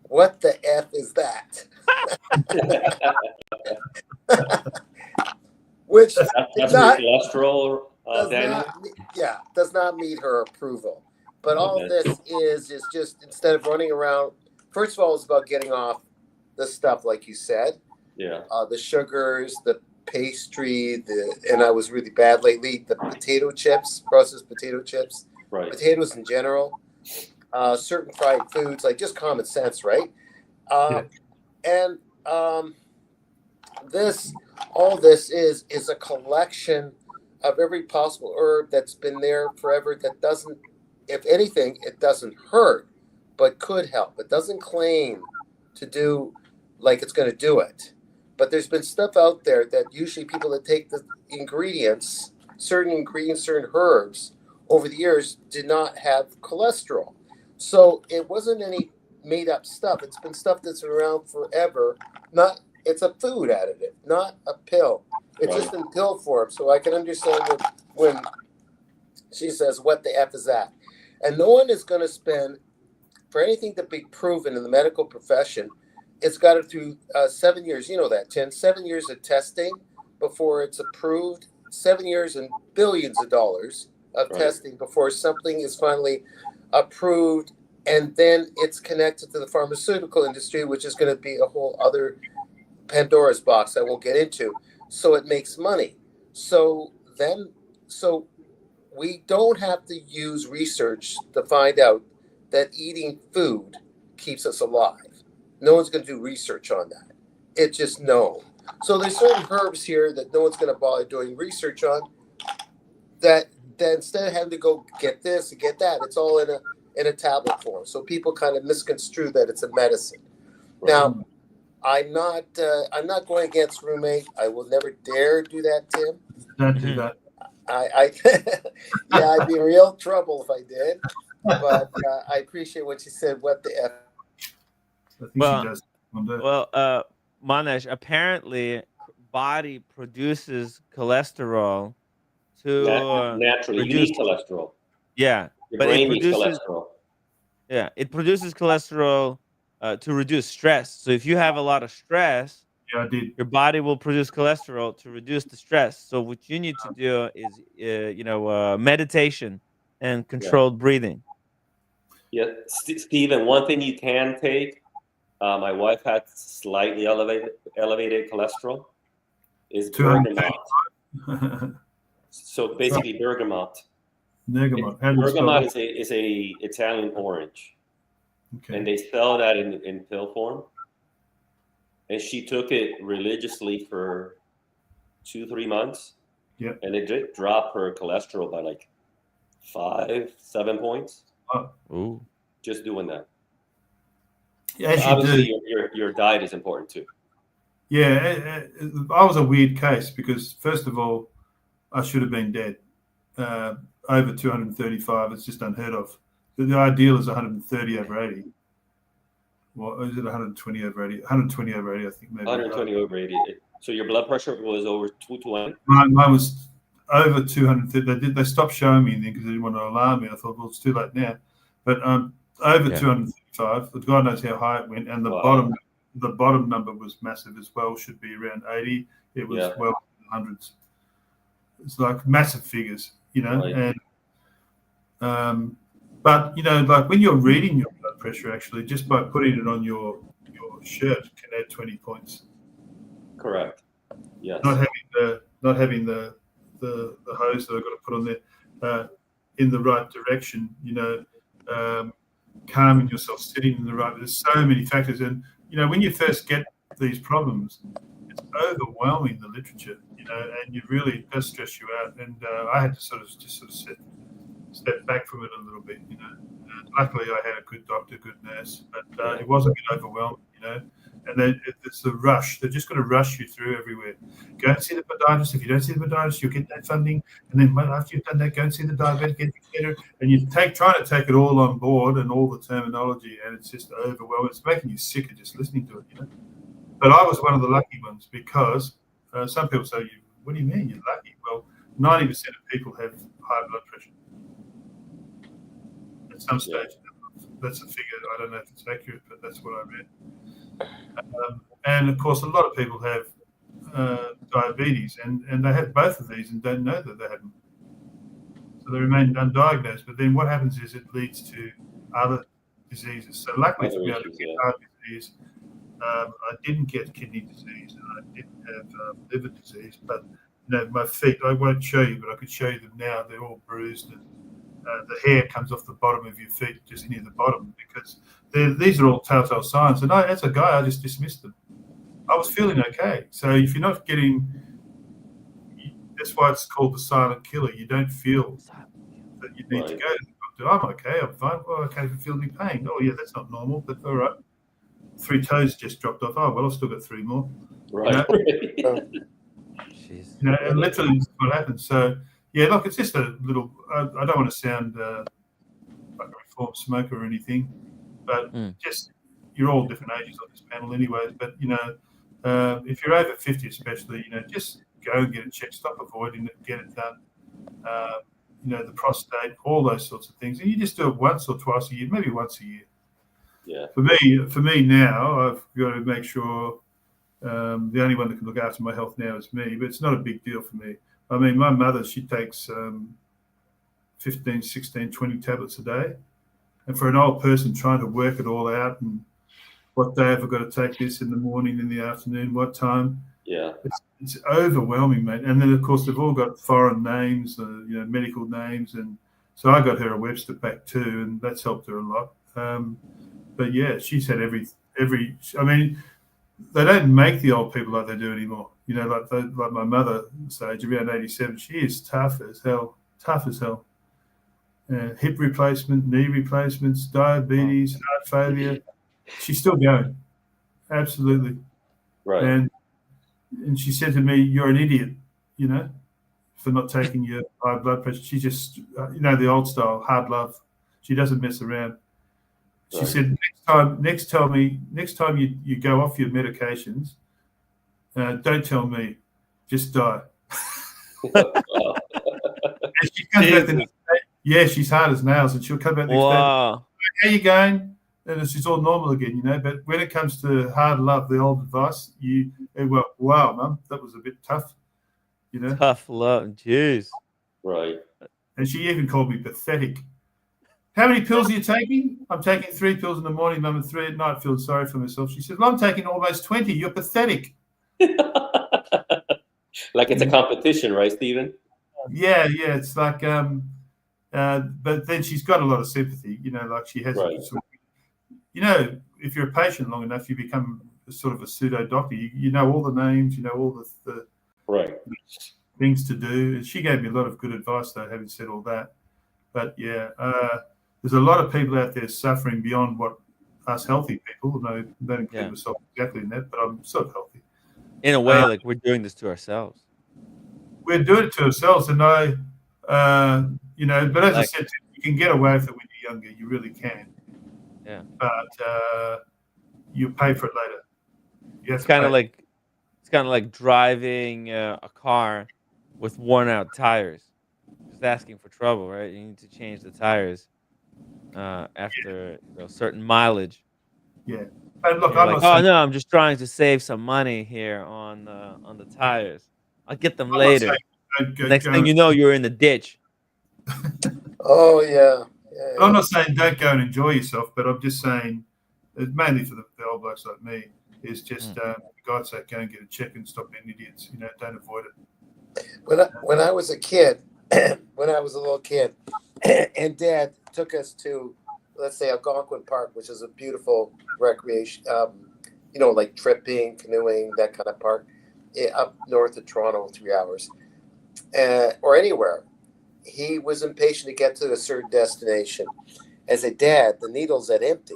What the F is that? Which that's not, cholesterol, does not meet her approval. But all this is just instead of running around, first of all, it's about getting off the stuff like you said. Yeah. The sugars, the pastry, and I was really bad lately. The potato chips, processed potato chips, right? Potatoes in general, certain fried foods, like just common sense, right? And all this is a collection of every possible herb that's been there forever that doesn't, if anything, it doesn't hurt, but could help. It doesn't claim to do like it's going to do it. But there's been stuff out there that usually people that take the ingredients, certain herbs over the years did not have cholesterol. So it wasn't any made up stuff. It's been stuff that's been around forever. It's a food additive, not a pill. It's just in pill form. So I can understand when she says, what the F is that? And no one is going to spend, for anything to be proven in the medical profession, it's got it through 7 years. You know that, Tim. 7 years of testing before it's approved. 7 years and billions of dollars of testing before something is finally approved. And then it's connected to the pharmaceutical industry, which is going to be a whole other Pandora's box I won't get into. So it makes money. So we don't have to use research to find out that eating food keeps us alive. No one's going to do research on that. It's just known. So there's certain herbs here that no one's going to bother doing research on. That instead of having to go get this and get that, it's all in a tablet form. So people kind of misconstrue that it's a medicine. Right. Now, I'm not going against roommate. I will never dare do that, Tim. Don't do that. I'd be in real trouble if I did. But I appreciate what you said. What the F? Manesh, apparently body produces cholesterol to naturally. You need cholesterol. Yeah, your brain needs cholesterol. Yeah, it produces cholesterol to reduce stress. So if you have a lot of stress, your body will produce cholesterol to reduce the stress. So what you need to do is, meditation and controlled breathing. Yeah, Stephen, one thing you can take, my wife had slightly elevated cholesterol, is bergamot. So basically bergamot. Bergamot is a Italian orange. Okay. And they sell that in pill form. And she took it religiously for 2-3 months. Yeah. And it did drop her cholesterol by like 5-7 points. Ooh. Just doing that. Yeah, so obviously your diet is important too. Yeah, I was a weird case because first of all, I should have been dead. Over 235, it's just unheard of. The ideal is 130 over 80. Well, is it 120 over 80? 120 over 80, I think maybe. 120 over 80. So your blood pressure was over 220? Mine was over 230. They stopped showing me anything because they didn't want to alarm me. I thought, well, it's too late now. But over 235, God knows how high it went, and the bottom number was massive as well. Should be around 80. It was well in the hundreds. It's like massive figures, and but like when you're reading your blood pressure, actually, just by putting it on your shirt can add 20 points. Correct. Yes. Not having the hose that I've got to put on there in the right direction, calming yourself, sitting in the right. There's so many factors, and when you first get these problems, it's overwhelming, the literature, and it does stress you out. And I had to sort of step back from it a little bit, Luckily, I had a good doctor, good nurse, but it was a bit overwhelming, you know. And it's the rush. They're just going to rush you through everywhere. Go and see the podiatrist. If you don't see the podiatrist, you'll get that funding. And then after you've done that, go and see the diabetic educator. And you trying to take it all on board and all the terminology, and it's just overwhelming. It's making you sick of just listening to it, you know. But I was one of the lucky ones because some people say, "What do you mean you're lucky?" Well, 90% of people have high blood pressure at some stage. That's a figure. I don't know if it's accurate, but that's what I read. And of course, a lot of people have diabetes, and they have both of these and don't know that they have them. So they remain undiagnosed. But then what happens is it leads to other diseases. So luckily for me, I didn't get heart disease. I didn't get kidney disease, and I didn't have liver disease. But you know, my feet, I won't show you, but I could show you them now. They're all bruised, and the hair comes off the bottom of your feet, just near the bottom, because these are all telltale signs. And as a guy, I just dismissed them. I was feeling okay. So if you're not getting, that's why it's called the silent killer. You don't feel that you need to go to the doctor. I'm okay. I'm fine. Well, okay, if you feel any pain. Oh, yeah, that's not normal, but all right. 3 toes just dropped off. Oh, well, I've still got 3 more. Right. You know? You know, and literally that's what happens. So, yeah, look, it's just a little, I don't want to sound like a reformed smoker or anything, but just, you're all different ages on this panel anyways, but, you know, if you're over 50 especially, you know, just go and get it checked. Stop avoiding it, get it done. You know, the prostate, all those sorts of things. And you just do it once or twice a year, maybe once a year. Yeah. For me now, I've got to make sure the only one that can look after my health now is me, but it's not a big deal for me. I mean, my mother, she takes 15, 16, 20 tablets a day. And for an old person trying to work it all out and what day have I got to take this in the morning, in the afternoon, what time? Yeah. It's overwhelming, mate. And then, of course, they've all got foreign names, you know, medical names. And so I got her a Webster pack too, and that's helped her a lot. But yeah, she's had every. I mean, they don't make the old people like they do anymore. You know, like my mother, age around 87, she is tough as hell. Hip replacement, knee replacements, diabetes, heart failure. She's still going, absolutely. Right. And she said to me, "You're an idiot, you know, for not taking your high blood pressure." She just, you know, the old style, hard love. She doesn't mess around. She said, next time you go off your medications, don't tell me, just die. And she comes back the next day. Yeah, she's hard as nails, and she'll come back the next day. How you going? And it's all normal again, you know. But when it comes to hard love, the old advice, well, wow, Mum, that was a bit tough, you know. Tough love, jeez. Right. And she even called me pathetic. How many pills are you taking? I'm taking 3 pills in the morning, Mum, and 3 at night, feeling sorry for myself. She said, "Well, I'm taking almost 20. You're pathetic." Like it's a competition, right, Stephen? Yeah. It's like, but then she's got a lot of sympathy, you know, like she has, you know, if you're a patient long enough, you become sort of a pseudo doctor. You know all the names, you know all the things to do. And she gave me a lot of good advice, though, having said all that. But yeah, there's a lot of people out there suffering beyond what us healthy people, don't include myself exactly in that, but I'm sort of healthy. In a way, like we're doing this to ourselves. We're doing it to ourselves, and you know, but as I said, you can get away with it when you're younger. You really can. Yeah. But you pay for it later. It's kind of like driving a car with worn out tires. Just asking for trouble, right? You need to change the tires after certain mileage. Yeah. But look, I'm like, oh no, I'm just trying to save some money here on the tires. I'll get them later. Next thing you know, you're in the ditch. Oh yeah. I'm not saying don't go and enjoy yourself, but I'm just saying, mainly for the old blokes like me, is just for God's sake, go and get a check and stop being idiots. You know, don't avoid it. When I was a kid, when I was a little kid, and Dad took us to, let's say, Algonquin Park, which is a beautiful recreation, you know, like tripping, canoeing, that kind of park, up north of Toronto, 3 hours, or anywhere. He was impatient to get to a certain destination. As a dad, the needle's at empty.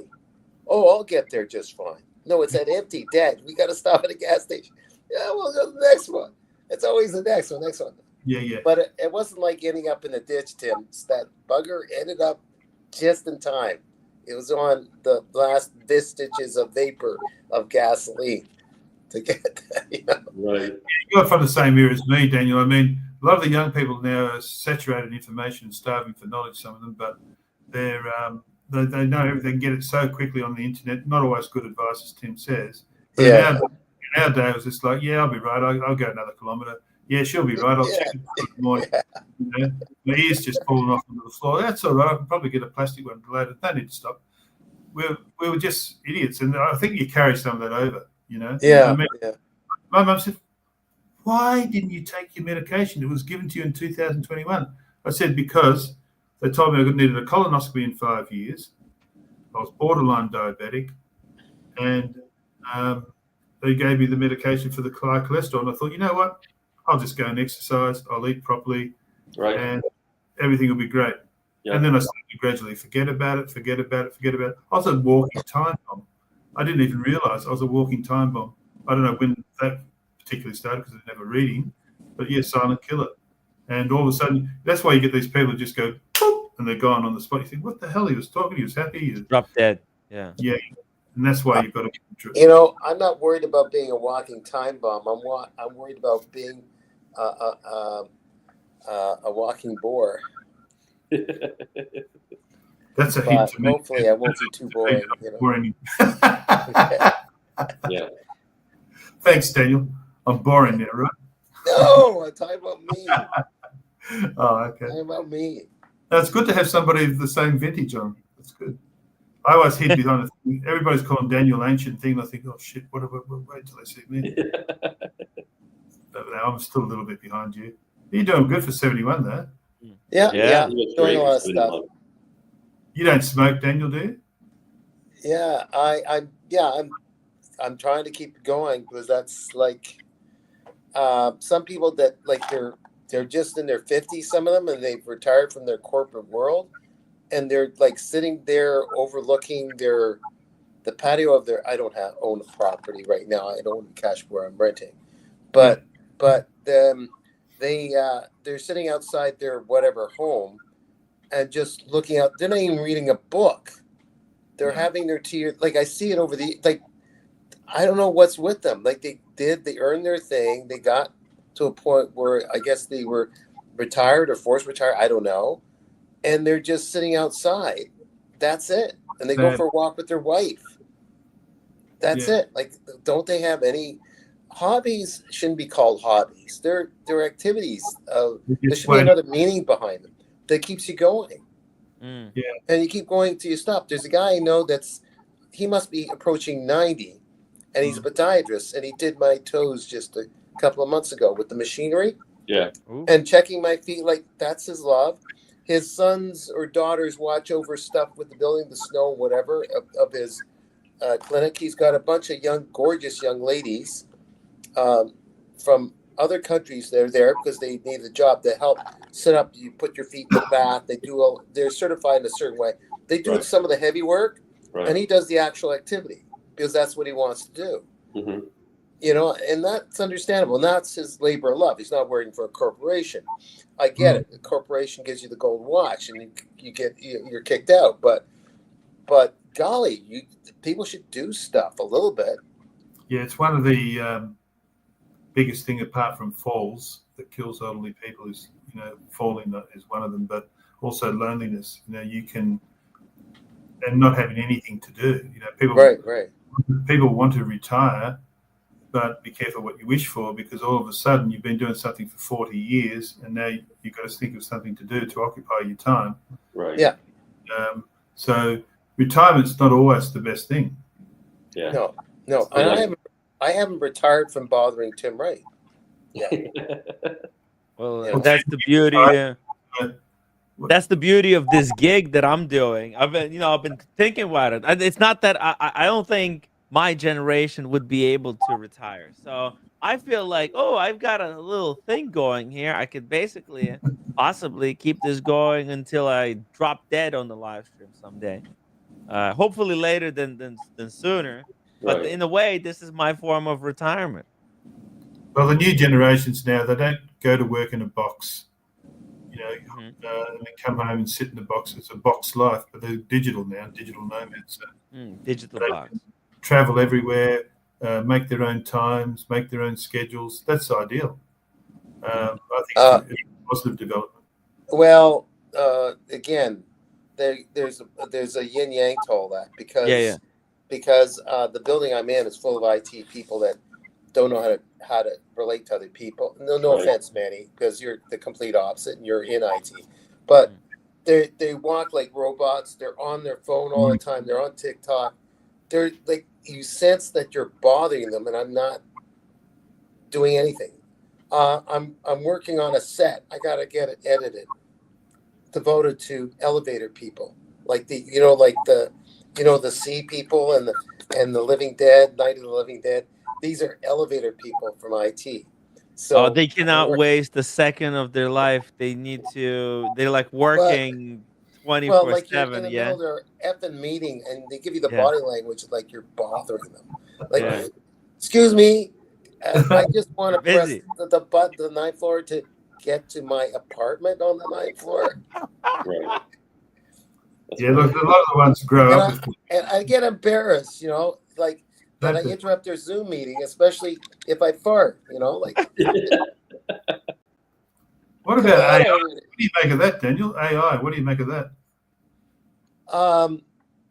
Oh, I'll get there just fine. No, it's at empty. Dad, we got to stop at a gas station. Yeah, we'll go to the next one. It's always the next one, next one. Yeah. But it wasn't like ending up in a ditch, Tim. It's that bugger ended up just in time. It was on the last vestiges of vapor of gasoline to get that. You know? Right. You're from the same era as me, Daniel. I mean, a lot of the young people now are saturated in information and starving for knowledge, some of them, but they're they know everything, get it so quickly on the internet. Not always good advice, as Tim says. But Yeah. in our day, it was just like, yeah, I'll be right. I'll go another kilometre. Yeah, she'll be right. I'll check it in the morning. You know, my ear's just falling off onto the floor. That's all right. I can probably get a plastic one later. Don't need to stop. We were just idiots, and I think you carry some of that over. You know. Yeah. I mean, my mum said, "Why didn't you take your medication? It was given to you in 2021." I said, "Because they told me I needed a colonoscopy in 5 years. I was borderline diabetic, and they gave me the medication for the high cholesterol. And I thought, you know what? I'll just go and exercise. I'll eat properly, and everything will be great." Yeah. And then I started to gradually forget about it. I was a walking time bomb. I didn't even realize I was a walking time bomb. I don't know when that particularly started because I was never reading, but yeah, silent killer. And all of a sudden, that's why you get these people who just go, boop, and they're gone on the spot. You think, what the hell? He was talking, he was happy. He was drop dead. Yeah. Yeah. And that's why you've got to get through. You know, I'm not worried about being a walking time bomb. I'm worried about being a walking bore. That's a hint to me. Hopefully, I won't be too boring. You know? Boring. Yeah. Thanks, Daniel. I'm boring now, right? No, I'm talking about me. Oh, okay. Talking about me. That's good to have somebody of the same vintage on. That's good. I always hid behind the thing. Everybody's calling Daniel ancient thing. I think, oh shit, wait till they see me. But I'm still a little bit behind you. You're doing good for 71, though. Yeah. Doing a lot of stuff. You don't smoke, Daniel, do you? Yeah, I'm trying to keep going because that's like some people that like they're just in their 50s, some of them, and they've retired from their corporate world, and they're like sitting there overlooking the patio of their. I don't own a property right now. I don't own a cash where I'm renting, but they're sitting outside their whatever home and just looking out. They're not even reading a book. They're having their tea. Like I see it over I don't know what's with them. Like they earned their thing. They got to a point where I guess they were retired or forced retired. I don't know. And they're just sitting outside. That's it. And they go for a walk with their wife. That's it. Like, don't they have any hobbies? Shouldn't be called hobbies. They're activities. There should be another meaning behind them that keeps you going. Yeah. And you keep going till you stop. There's a guy I know he must be approaching 90, and he's a podiatrist, and he did my toes just a couple of months ago with the machinery. Yeah. And checking my feet, like that's his love. His sons or daughters watch over stuff with the building, the snow, whatever, of his clinic. He's got a bunch of gorgeous young ladies from other countries. They're there because they need a job to help set up. You put your feet in the bath. They're certified in a certain way. They do some of the heavy work, and he does the actual activity because that's what he wants to do. Mm-hmm. You know, and that's understandable. And that's his labor of love. He's not working for a corporation. I get it. The corporation gives you the gold watch, and you're kicked out. But golly, people should do stuff a little bit. Yeah, it's one of the biggest thing apart from falls that kills elderly people is falling is one of them, but also loneliness. You can and not having anything to do. People want to retire. But be careful what you wish for, because all of a sudden you've been doing something for 40 years and now you've got to think of something to do to occupy your time. Right. Yeah. So retirement's not always the best thing. Yeah. No. And I haven't retired from bothering Tim Wright. Yeah. Well, that's the beauty. That's the beauty of this gig that I'm doing. I've been thinking about it. It's not that I don't think my generation would be able to retire. So I feel like, I've got a little thing going here. I could basically possibly keep this going until I drop dead on the live stream someday. Hopefully later than sooner. But Right. in a way, this is my form of retirement. Well, the new generations now, they don't go to work in a box, you know, Mhm. and then come home and sit in the box. It's a box life, but they're digital now, digital nomads. So Digital they box. travel everywhere, make their own times, make their own schedules. That's ideal. I think it's a positive development. Well, again, there's a yin yang to all that because the building I'm in is full of IT people that don't know how to relate to other people. No Right. offense, Manny, because you're the complete opposite and you're in IT, but they walk like robots. They're on their phone all the time. They're on TikTok. They're like, you sense that you're bothering them, and I'm not doing anything. I'm working on a set. I gotta get it edited, devoted to elevator people, like the sea people and the Living Dead, Night of the Living Dead. These are elevator people from IT. So They cannot waste a second of their life. They're like But working well, like you're in 24/7. the middle Yeah. of their effing meeting, and they give you the Yeah. body language like you're bothering them. Like, Yeah. excuse me, I just want to You're press busy. the ninth floor to get to my apartment on the ninth floor. Right. Yeah, look, a lot of the ones grow And up with. And I get embarrassed, like that I interrupt their Zoom meeting, especially if I fart, like. What about AI? What do you make of that, Daniel? AI, what do you make of that?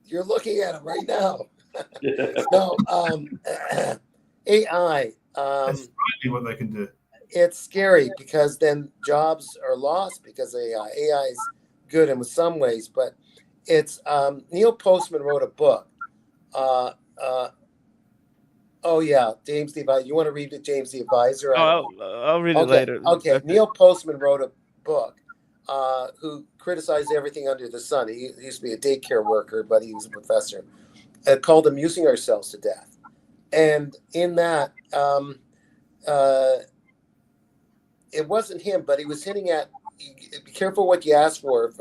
You're looking at it right now. No, AI. That's really what they can do. It's scary because then jobs are lost because of AI. AI is good in some ways, but it's Neil Postman wrote a book. Oh yeah, James the Advisor. You want to read it, James the Advisor? I'll read it later. Okay. Neil Postman wrote a book who criticized everything under the sun. He used to be a daycare worker, but he was a professor. Called Amusing Ourselves to Death. And in that, it wasn't him, but he was hinting at, be careful what you ask for.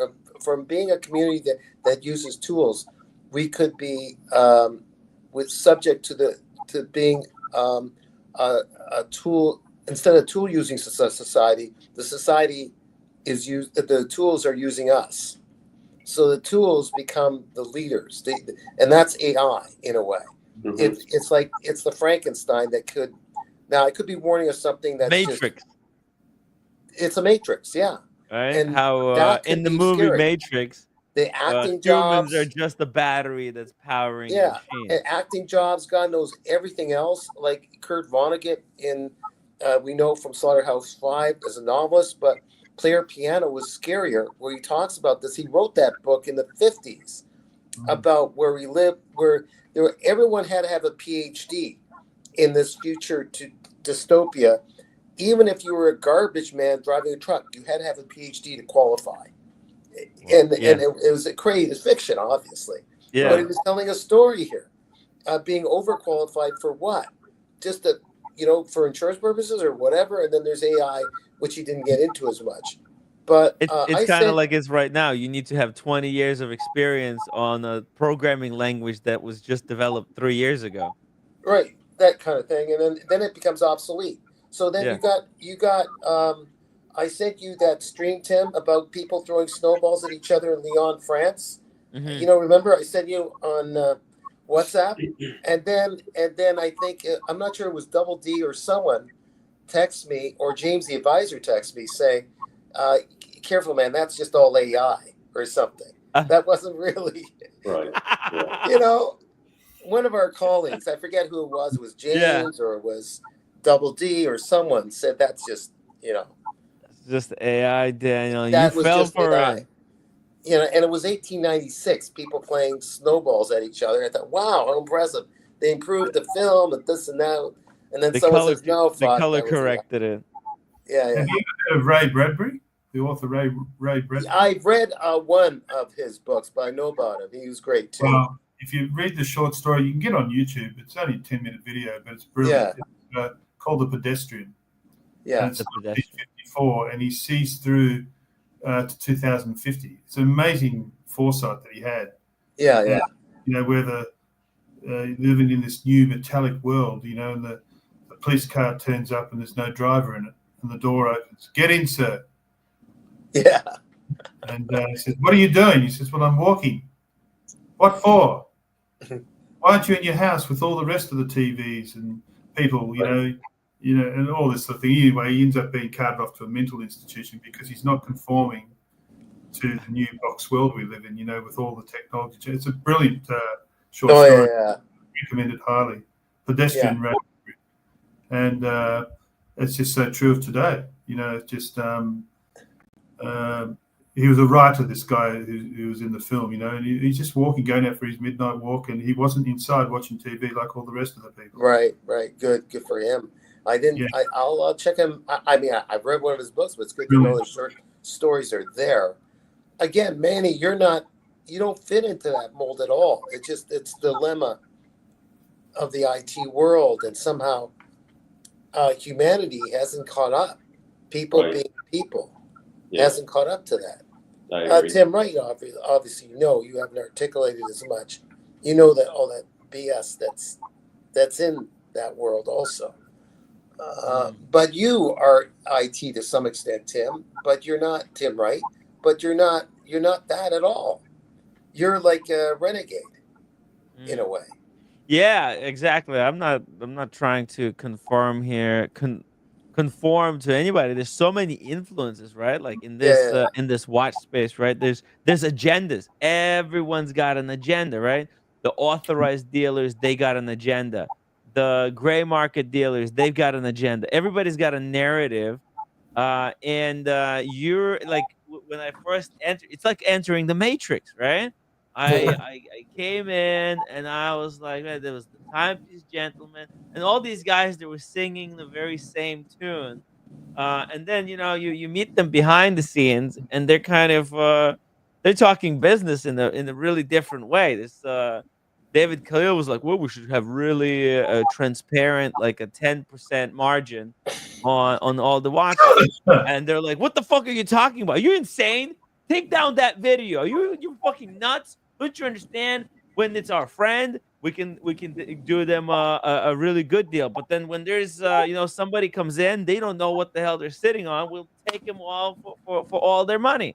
From being a community that uses tools, we could be subject to being a tool. Instead of tool using society, the society the tools are using us. So the tools become the leaders, and that's AI in a way. Mm-hmm. It's the Frankenstein that could. Now I could be warning us something that's Matrix. It's a matrix, yeah. Right? And How in the movie scary. Matrix, the acting humans jobs are just the battery that's powering the machine. And acting jobs, God knows everything else. Like Kurt Vonnegut in we know from Slaughterhouse-Five as a novelist, but Player Piano was scarier, where he talks about this. He wrote that book in the 50s about where we live, where everyone had to have a PhD in this future dystopia. Even if you were a garbage man driving a truck, you had to have a PhD to qualify. And it was crazy. It's fiction, obviously. Yeah. But he was telling a story here, being overqualified for what? Just for insurance purposes or whatever. And then there's AI, which he didn't get into as much. But it's kind of like it's right now. You need to have 20 years of experience on a programming language that was just developed 3 years ago. Right, that kind of thing, and then it becomes obsolete. So then you got. I sent you that stream, Tim, about people throwing snowballs at each other in Lyon, France. Mm-hmm. Remember I sent you on WhatsApp, and then I think I'm not sure it was Double D or someone text me, or James the Advisor text me saying, "Careful, man, that's just all AI or something." That wasn't really right. One of our colleagues, I forget who it was James or it was Double D or someone said that's just That's just AI, Daniel. That you was fell just for AI. it. And it was 1896, people playing snowballs at each other. I thought, wow, how impressive. They improved the film and this and that. And then someone says, no, fuck. The color corrected it. Yeah. Have you ever heard of Ray Bradbury? The author Ray Bradbury? I've read one of his books, but I know about him. He was great too. Well, if you read the short story, you can get on YouTube. It's only a 10-minute video, but it's brilliant. Yeah. It's called The Pedestrian. Yeah. And it's 1954, and he sees through to 2050. It's an amazing foresight that he had. Yeah. Where living in this new metallic world, you know, and the police car turns up and there's no driver in it, and the door opens. Get in, sir. Yeah. And he says, "What are you doing?" He says, "Well, I'm walking." "What for?" "Why aren't you in your house with all the rest of the TVs and people, you know, and all this sort of thing?" Anyway, he ends up being carted off to a mental institution because he's not conforming to the new box world we live in, you know, with all the technology. It's a brilliant short story. Yeah. Recommended highly. Pedestrian road. And it's just so true of today. You know, it's just he was a writer, this guy who was in the film, you know, and he's just walking, going out for his midnight walk, and he wasn't inside watching TV like all the rest of the people. Right. Good for him. I didn't. Yeah. I'll check him. I mean, I've read one of his books, but it's good to know the short stories are there. Again, Manny, you don't fit into that mold at all. It's the dilemma of the IT world, and somehow humanity hasn't caught up. People being people hasn't caught up to that. Tim, right? Obviously, you haven't articulated as much. You know that all that BS that's in that world also. But you are IT to some extent, Tim. But you're not Tim, right? But you're not that at all. You're like a renegade in a way. Yeah, exactly. I'm not trying to conform here. Conform to anybody. There's so many influences, right? Like in this watch space, right? There's agendas. Everyone's got an agenda, right? The authorized dealers, they got an agenda. The gray market dealers, they've got an agenda. Everybody's got a narrative. And you're like when I first entered, it's like entering the Matrix, right? I came in and I was like, man, there was the Timepiece Gentleman and all these guys that were singing the very same tune. And then you meet them behind the scenes and they're kind of they're talking business in a really different way. This David Khalil was like, well, we should have really transparent, like a 10% margin on all the watches. And they're like, what the fuck are you talking about? Are you insane? Take down that video. Are you fucking nuts? Don't you understand? When it's our friend, we can do them a really good deal. But then when there's somebody comes in, they don't know what the hell they're sitting on. We'll take them all for all their money.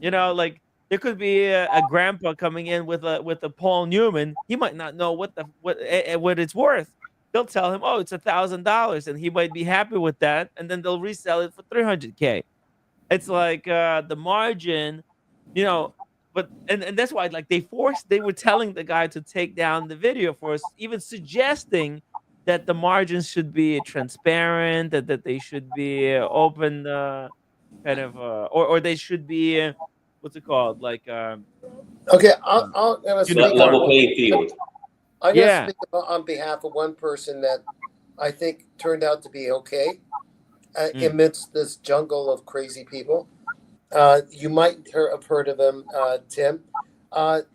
Like there could be a grandpa coming in with a Paul Newman. He might not know what it's worth. They'll tell him, oh, it's $1,000, and he might be happy with that, and then they'll resell it for 300K. It's like the margin, but and that's why like they were telling the guy to take down the video for us, even suggesting that the margins should be transparent, that they should be open, kind of, or they should be what's it called, like Okay, I'm gonna speak level playing field. I'm gonna speak on behalf of one person that I think turned out to be okay amidst this jungle of crazy people. You might have heard of him, Tim.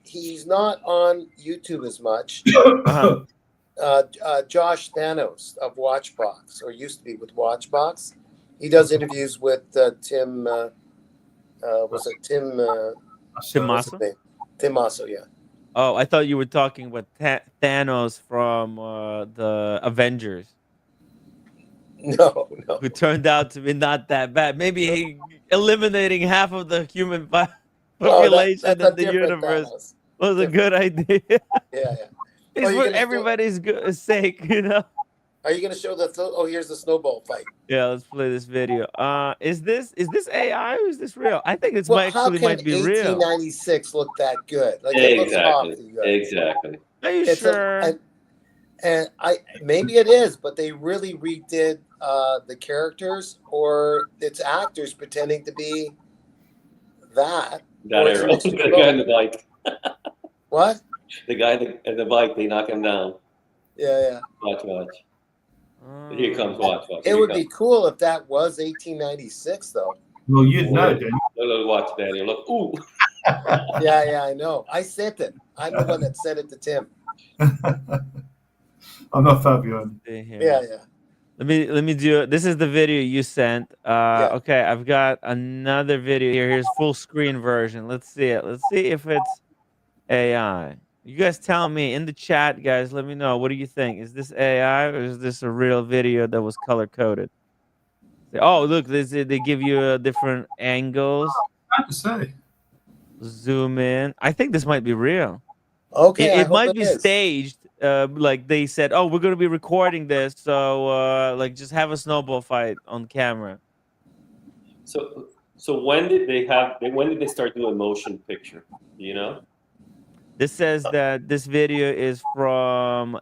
He's not on YouTube as much. Josh Thanos of Watchbox, or used to be with Watchbox. He does interviews with Tim. Was it Tim? Tim Massa? Tim Massa, yeah. Oh, I thought you were talking about Thanos from the Avengers. No. Who turned out to be not that bad. Maybe eliminating half of the human population in the universe was a good idea. Yeah. It's for everybody's sake, Are you going to show here's the snowball fight. Yeah, let's play this video. Is this AI or is this real? I think it's might be real. 1896 look that good? Like Exactly. Are you sure? And maybe it is, but they really redid the characters, or it's actors pretending to be that. That era. The guy on the bike. What? The guy on the bike, they knock him down. Yeah. Watch. Here comes watch. It would be cool if that was 1896, though. Well, you'd know, Daniel. Look, watch, Daniel. Look, ooh. Yeah, I know. I sent it. I'm the one that sent it to Tim. I'm not Fabian. Yeah. Let me do it. This is the video you sent. Okay, I've got another video here. Here's full screen version. Let's see it. Let's see if it's AI. You guys tell me in the chat, guys. Let me know. What do you think? Is this AI or is this a real video that was color coded? Oh, look, they give you different angles. Hard to say. Zoom in. I think this might be real. Okay, I It hope might it be is. staged. Like they said, oh, we're gonna be recording this, so like just have a snowball fight on camera. So when did they start doing motion picture? Do you know? This says that this video is from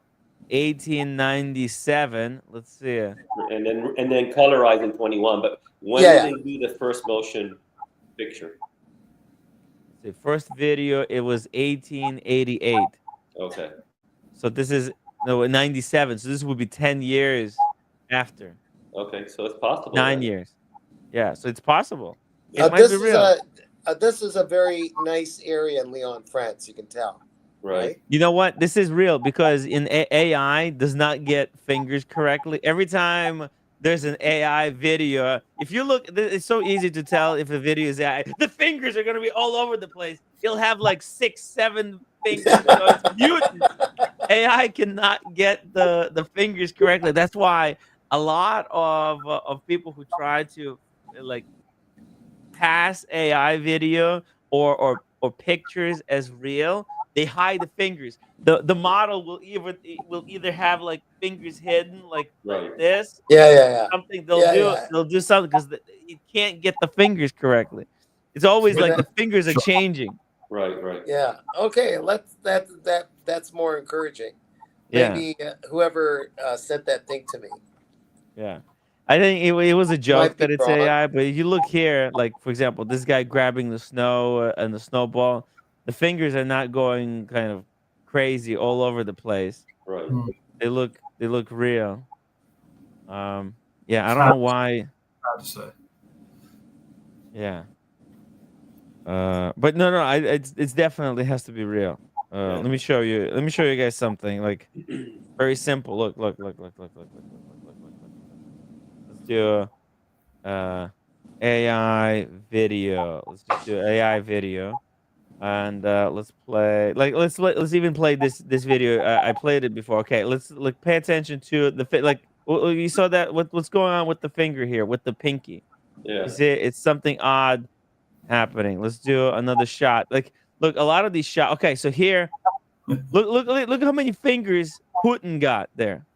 1897. Let's see. And then colorize in 21. But when Yeah, did they do the first motion picture? The first video, it was 1888. Okay. So this is 97. So this would be 10 years after. Okay, so it's possible. 9 then. years. Yeah, so it's possible. It might be this real. this is a very nice area in Lyon, France. You can tell. Right. You know what? This is real because in AI does not get fingers correctly. Every time there's an AI video, if you look, it's so easy to tell if a video is AI. The fingers are going to be all over the place. You'll have like 6, 7 fingers. So it's mutant. AI cannot get the fingers correctly. That's why a lot of people who try to like pass AI video or pictures as real, they hide the fingers. The model will either have like fingers hidden like this. Yeah. Something Yeah. they'll do something because it can't get the fingers correctly. It's always like the fingers are changing. Right. Yeah. Okay. That's more encouraging. Yeah. Maybe whoever sent that thing to me. Yeah. I think it was a joke that it's wrong. AI, but if you look here, like for example, this guy grabbing the snow and the snowball, the fingers are not going kind of crazy all over the place. Right. They look real. Yeah, I don't know why. Hard to say. Yeah. But no, it's definitely has to be real. Let me show you. Let me show you guys something like very simple. Look. Let's do AI video. Let's just do AI video, and let's play. Like let's even play this video. I played it before. Okay, let's pay attention to the like. You saw that what's going on with the finger here with the pinky. Yeah. You see, it's something odd happening. Let's do another shot. Like, look, a lot of these shots. Okay, so here, look how many fingers Putin got there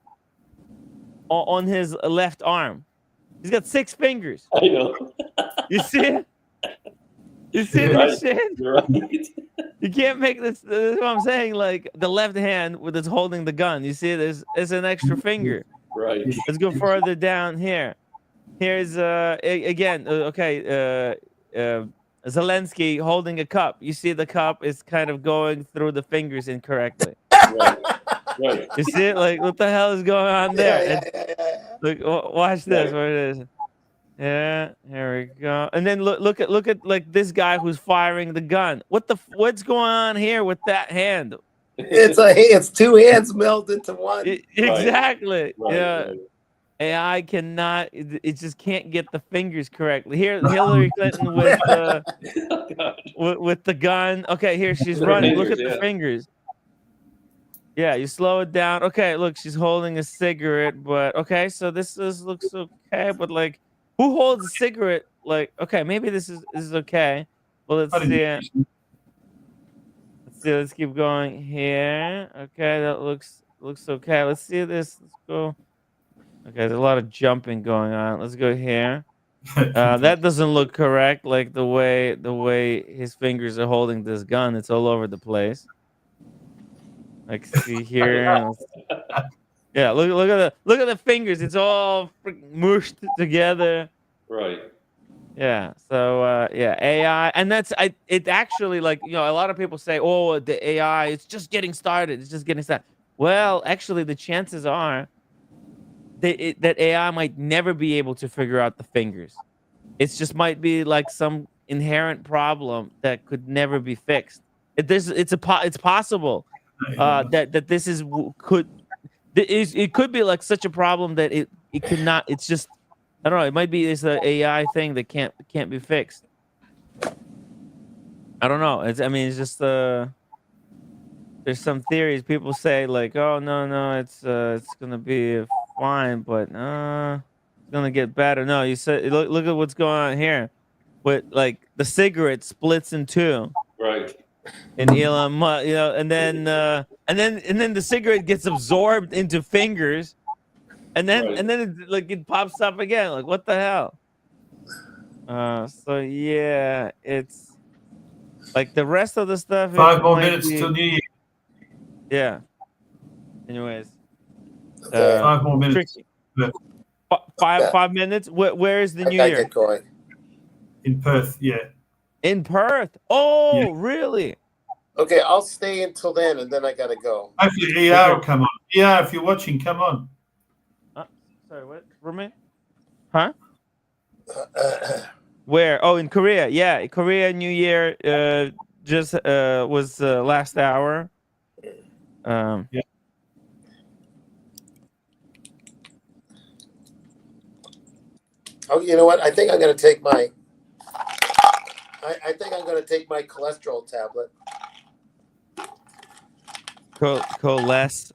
on his left arm. He's got 6 fingers. I know. You see it? You see this shit? You're right. You can't make this. This is what I'm saying. Like the left hand with it's holding the gun. You see, there's an extra finger. Right. Let's go further down here. Here's again. Okay. Zelensky holding a cup. You see the cup is kind of going through the fingers incorrectly. Right. You see it? Like, what the hell is going on there? Yeah. Look, watch this. What it is? Yeah, here we go. And then look at like this guy who's firing the gun. What's going on here with that hand? It's 2 hands melded into one. Exactly. Right. Yeah. Right. AI cannot. It just can't get the fingers correctly. Here, Hillary Clinton with the gun. Okay, here she's running. Look at the fingers. Yeah, you slow it down. Okay, look, she's holding a cigarette, but okay, so this looks okay, but like, who holds a cigarette? Like, okay, maybe this is okay. Well, let's see. Let's keep going here. Okay, that looks okay. Let's see this. Let's go. Okay, there's a lot of jumping going on. Let's go here. That doesn't look correct. Like the way his fingers are holding this gun, it's all over the place. Like, see here. Yeah, look at the fingers. It's all mushed together. Right. Yeah. So yeah, AI, and it actually, like, you know, a lot of people say, oh, the AI, it's just getting started. It's just getting started. Well, actually, the chances are that AI might never be able to figure out the fingers. It just might be like some inherent problem that could never be fixed. It's possible that this it could be like such a problem that it could not. It's just, I don't know. It might be this AI thing that can't be fixed. I don't know. It's just there's some theories. People say like, oh no, it's gonna be fine, but it's gonna get better. No, you said look at what's going on here. With like the cigarette splits in two, Right. and Elon Musk, and then the cigarette gets absorbed into fingers, and then Right. it pops up again. Like what the hell? So yeah, it's like the rest of the stuff. It 5 more might minutes till be, New Year. yeah. Anyways, Okay. 5 more minutes. tricky. Yeah. Yeah. 5 minutes. Where is the I New gotta Year? get going. In Perth, yeah. In Perth. Oh, really? Okay, I'll stay until then, and then I gotta go. Hopefully ER will come on. ER, if you're watching, come on. Sorry, what? Roommate? Huh? Where? Oh, in Korea. Yeah, Korea New Year just was last hour. Yeah. Oh, you know what? I think I'm gonna take my. I think I'm gonna take my cholesterol tablet. Cholesterol.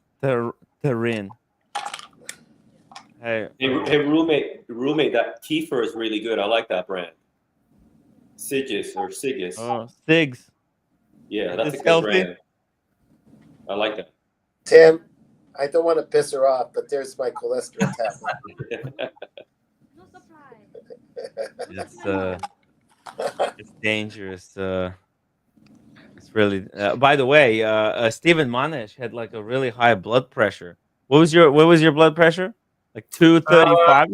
Hey, Hey, roommate, that kefir is really good. I like that brand. Sigis or Sigis. Oh, Sigs. Yeah, that's It's a good healthy. brand. I like that. Tim, I don't want to piss her off, but there's my cholesterol tablet. No surprise. It's dangerous. It's really. By the way, Stephen Manish had like a really high blood pressure. What was your blood pressure? Like 235?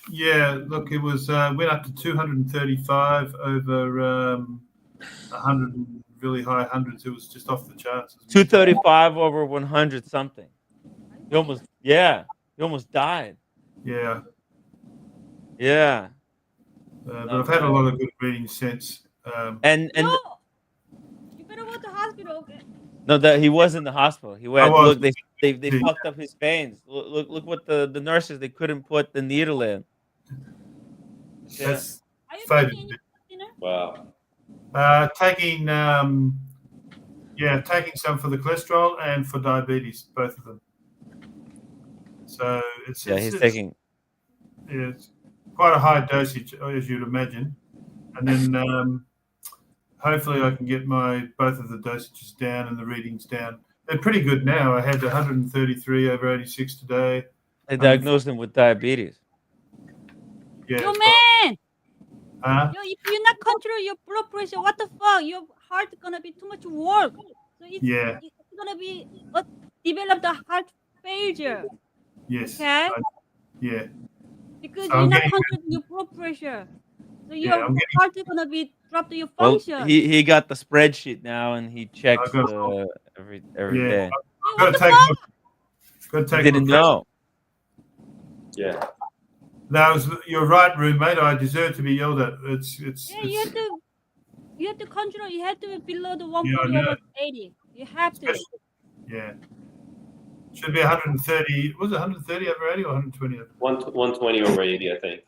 Yeah, look, it was went up to 235 over 100 really high hundreds. It was just off the charts. 235 over 100 something. He almost died. Yeah. Yeah. But I've had a lot of good readings since. And No, you better go to hospital. Okay? no, that he was in the hospital. He went. was. Look, they fucked up his veins. Look what the nurses, they couldn't put the needle in. Yeah. That's Are you faded. taking any dinner? Wow. Taking taking some for the cholesterol and for diabetes, both of them. So it's taking. Yeah, it's quite a high dosage, as you'd imagine, and then hopefully I can get both of the dosages down and the readings down. They're pretty good now. I had 133 over 86 today. They diagnosed him with diabetes. Yeah. Yo, man. Huh? Yo, if you not control your blood pressure, what the fuck? Your heart gonna be too much work. So it's gonna be develop the heart failure. Yes. Okay. Yeah. Because So you're not controlling your blood pressure, so your heart is gonna be drop to your function. Well, he got the spreadsheet now, and he checks every day. Got to take. Didn't know. Yeah. Now, you're right, roommate. I deserve to be yelled at. You have to control. You have to be below the 140 over 80. You have to. Yeah. Should be 130. Was it 130 over 80 or 120 over? 120 over 80, I think.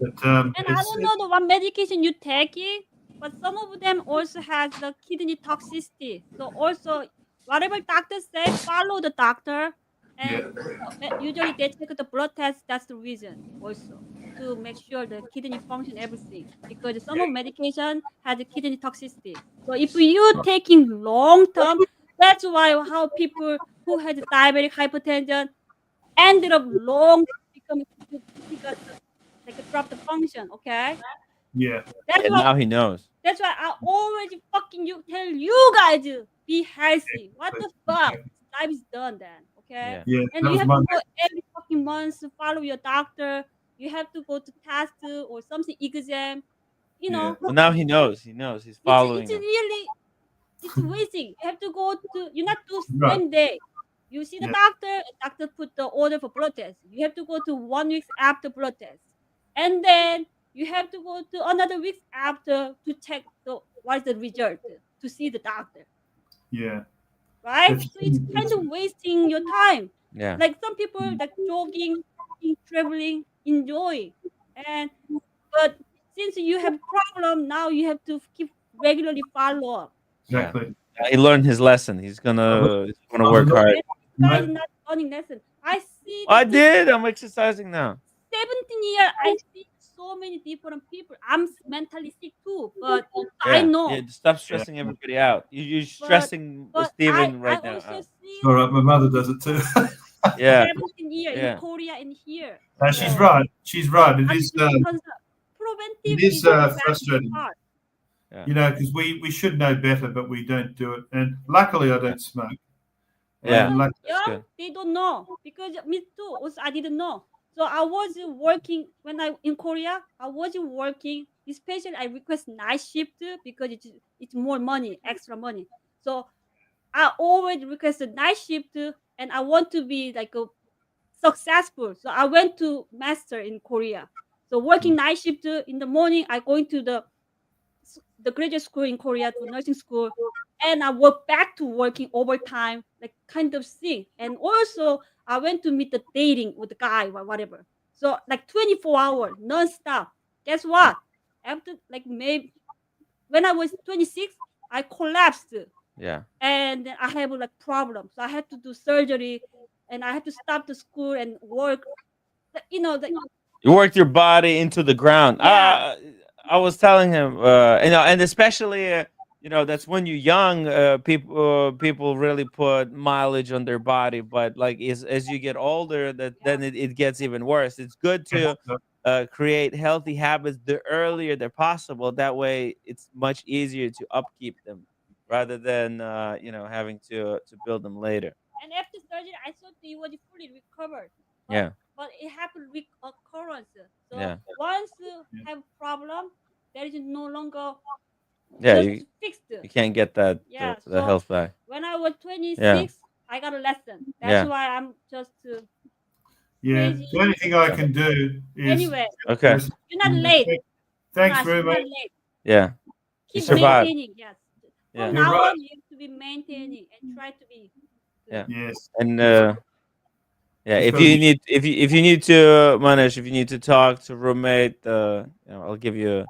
But, and I don't know the one medication you taking, but some of them also has the kidney toxicity. So also, whatever doctor say, follow the doctor. And usually they take the blood test. That's the reason also, to make sure the kidney function everything, because some of medication has a kidney toxicity. So if you taking long term, that's why how people who had diabetic hypertension ended up long because like drop the function. Okay. Yeah. And now he knows. That's why I always fucking tell you guys be healthy. What the fuck? Life is done then. Okay. Yeah. And you have to go every fucking month to follow your doctor. You have to go to test or something exam. You know. Well, now he knows. He knows. He's following. It's really, it's wasting. You have to go to. You not do same day. You see the doctor. And doctor put the order for blood test. You have to go to 1 week after blood test, and then you have to go to another week after to check what's the result to see the doctor. Yeah. Right? So it's kind of wasting your time. Yeah. Like some people like jogging, traveling, enjoy. But since you have problem now, you have to keep regularly follow up. Exactly. He learned his lesson. He's gonna work hard. This guy is not learning lesson. I see. I did. I'm exercising now. 17 years, I see so many different people. I'm mentally sick too, but I Yeah. know. Yeah, stop stressing everybody out. You're stressing But Steven I right now also out. see All right, my mother does it too. Yeah. 17 years Yeah. in Korea and here. She's So right. She's right. It I'm is. really concerned. Preventive It is the best frustrating. part. Yeah. You know, because we should know better, but we don't do it. And luckily, I don't smoke. Yeah. And That's Young, good. they don't know because me too. Also, I didn't know. So I was working when I in Korea. I was working. Especially, I request night shift because it's more money, extra money. So I always requested night shift, and I want to be like a successful. So I went to master in Korea. So working night shift in the morning, I going to the graduate school in Korea to nursing school, and I went back to working overtime, like kind of thing. And also I went to meet the dating with the guy or whatever. So like 24 hours non-stop. Guess what? After like maybe when I was 26, I collapsed. Yeah. And I have like problems. So I had to do surgery, and I had to stop the school and work. You know, the You worked your body into the ground. yeah. I was telling him, and especially, that's when you're young. People really put mileage on their body, but like as you get older, then it gets even worse. It's good to create healthy habits the earlier they're possible. That way, it's much easier to upkeep them rather than having to build them later. And after surgery, I thought he was fully recovered, but Yeah. it happened with occurrence. So Yeah. once you have problem, there is no longer Yeah. just You fixed. you can't get that Yeah. the So health back. when I was Yeah. 26, I got a lesson. That's Yeah. why I'm just yeah, crazy. the only thing I can do is. Anyway, Okay. you're not late. Thanks, Jonas, you're roommate. not late. Yeah. You Keep survived. maintaining. Yes. Yeah. From You're now right. on, you have to be maintaining and try to be Yeah. good. Yes. And yeah, Just if gotta you be- need if you need to Manish, if you need to talk to roommate, I'll give you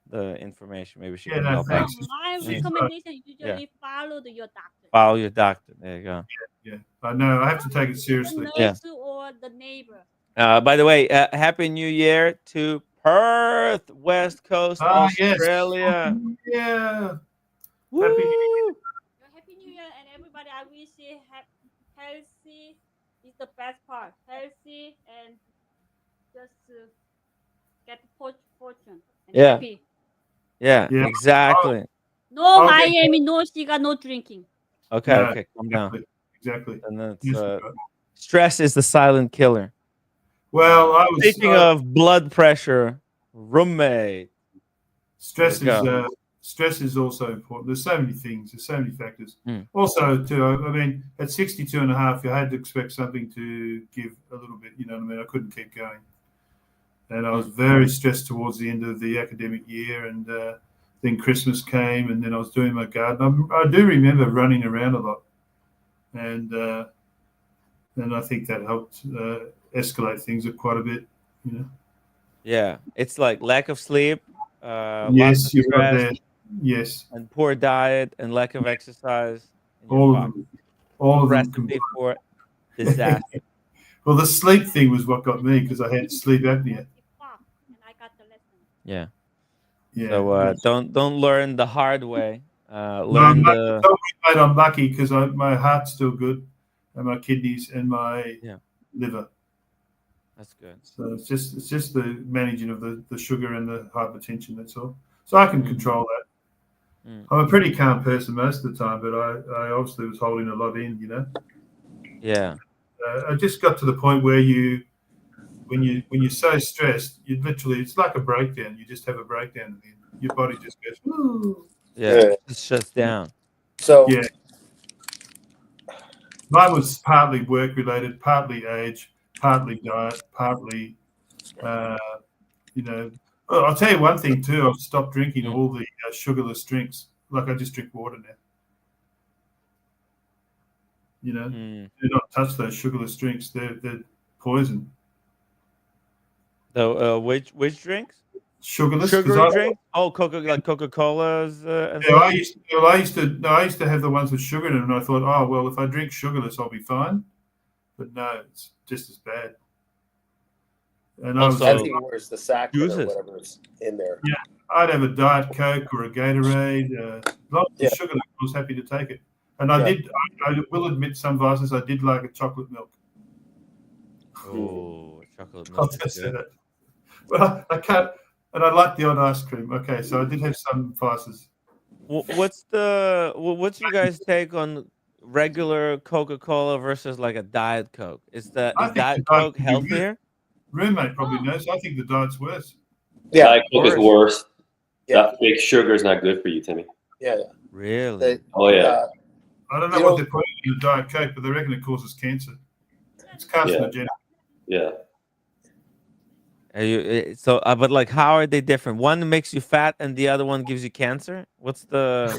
the information. Maybe she Yeah, can no, help out. thanks. My She's recommendation Yeah. usually follow your doctor. Follow your doctor. There you go. Yeah, I know. I have to take it The seriously. Yeah. nurse or the neighbor. By the way, happy New Year to Perth, West Coast, Ah, yes. Australia. Yeah. Woo! Your happy New Year and everybody. I wish you healthy is the best part. Healthy and just get fortune and Yeah. happy. Yeah, Yeah. exactly. No I'll get Miami, no cigar, no drinking. Okay, No, okay, calm down. exactly. And that's Yes, right. stress is the silent killer. Well, I was Speaking of blood pressure, roommate. stress There we is stress is also important. There's so many things. There's so many factors. Mm. Also, too, I mean, at 62 and a half, you had to expect something to give a little bit. You know what I mean? I couldn't keep going. And I was very stressed towards the end of the academic year. And then Christmas came, and then I was doing my garden. I do remember running around a lot. And I think that helped escalate things quite a bit, you know. Yeah, it's like lack of sleep, lots Yes, of you're right stress, there. Yes, and poor diet and lack of exercise. And you're all of fucked. them. All of them Recipe combined. for disaster. Well, the sleep thing was what got me because I had sleep apnea. And I got the lesson. Yeah. Yeah. So don't learn the hard way. No, Learn the. mate, I'm lucky because my heart's still good, and my kidneys and my liver. That's good. So it's just the managing of the sugar and the hypertension. That's all. So I can control that. I'm a pretty calm person most of the time, but I obviously was holding a lot in, you know. Yeah. I just got to the point where when you're so stressed, you literally it's like a breakdown. You just have a breakdown, and your body just goes. Woo. Yeah. It shuts down. So Yeah. Mine was partly work related, partly age, partly diet, partly, you know. Well, I'll tell you one thing too. I've stopped drinking all the sugarless drinks. Like I just drink water now. You know, do not touch those sugarless drinks. They're poison. The which drinks? sugarless. Sugar drink? Oh, Coca-Colas and Yeah, stuff? I used to have the ones with sugar in them, and I thought, oh well, if I drink sugarless, I'll be fine. But no, it's just as bad. And I was That's Also, even worse. The saccharin or juices. whatever's in there. yeah, I'd have a Diet Coke or a Gatorade. As long as Yeah. the sugar, I was happy to take it. And I Yeah. did. I will admit, some vices I did like a chocolate milk. Oh, chocolate I'll milk is just say good. that. Well, I can't. And I like the odd ice cream. Okay, so I did have some vices. What's your guys' take on regular Coca-Cola versus like a Diet Coke? Is I think the Diet diet Coke could be worse. healthier? Roommate probably Oh, knows. I think the diet's worse. Yeah. Diet Coke is Worse. worse. Yeah. That fake sugar is not good for you, Timmy. Yeah. Really? Oh yeah, I don't know You what know- they're putting in the Diet Coke, but they reckon it causes cancer. It's yeah, carcinogenic. yeah. But like, how are they different? One makes you fat, and the other one gives you cancer. What's the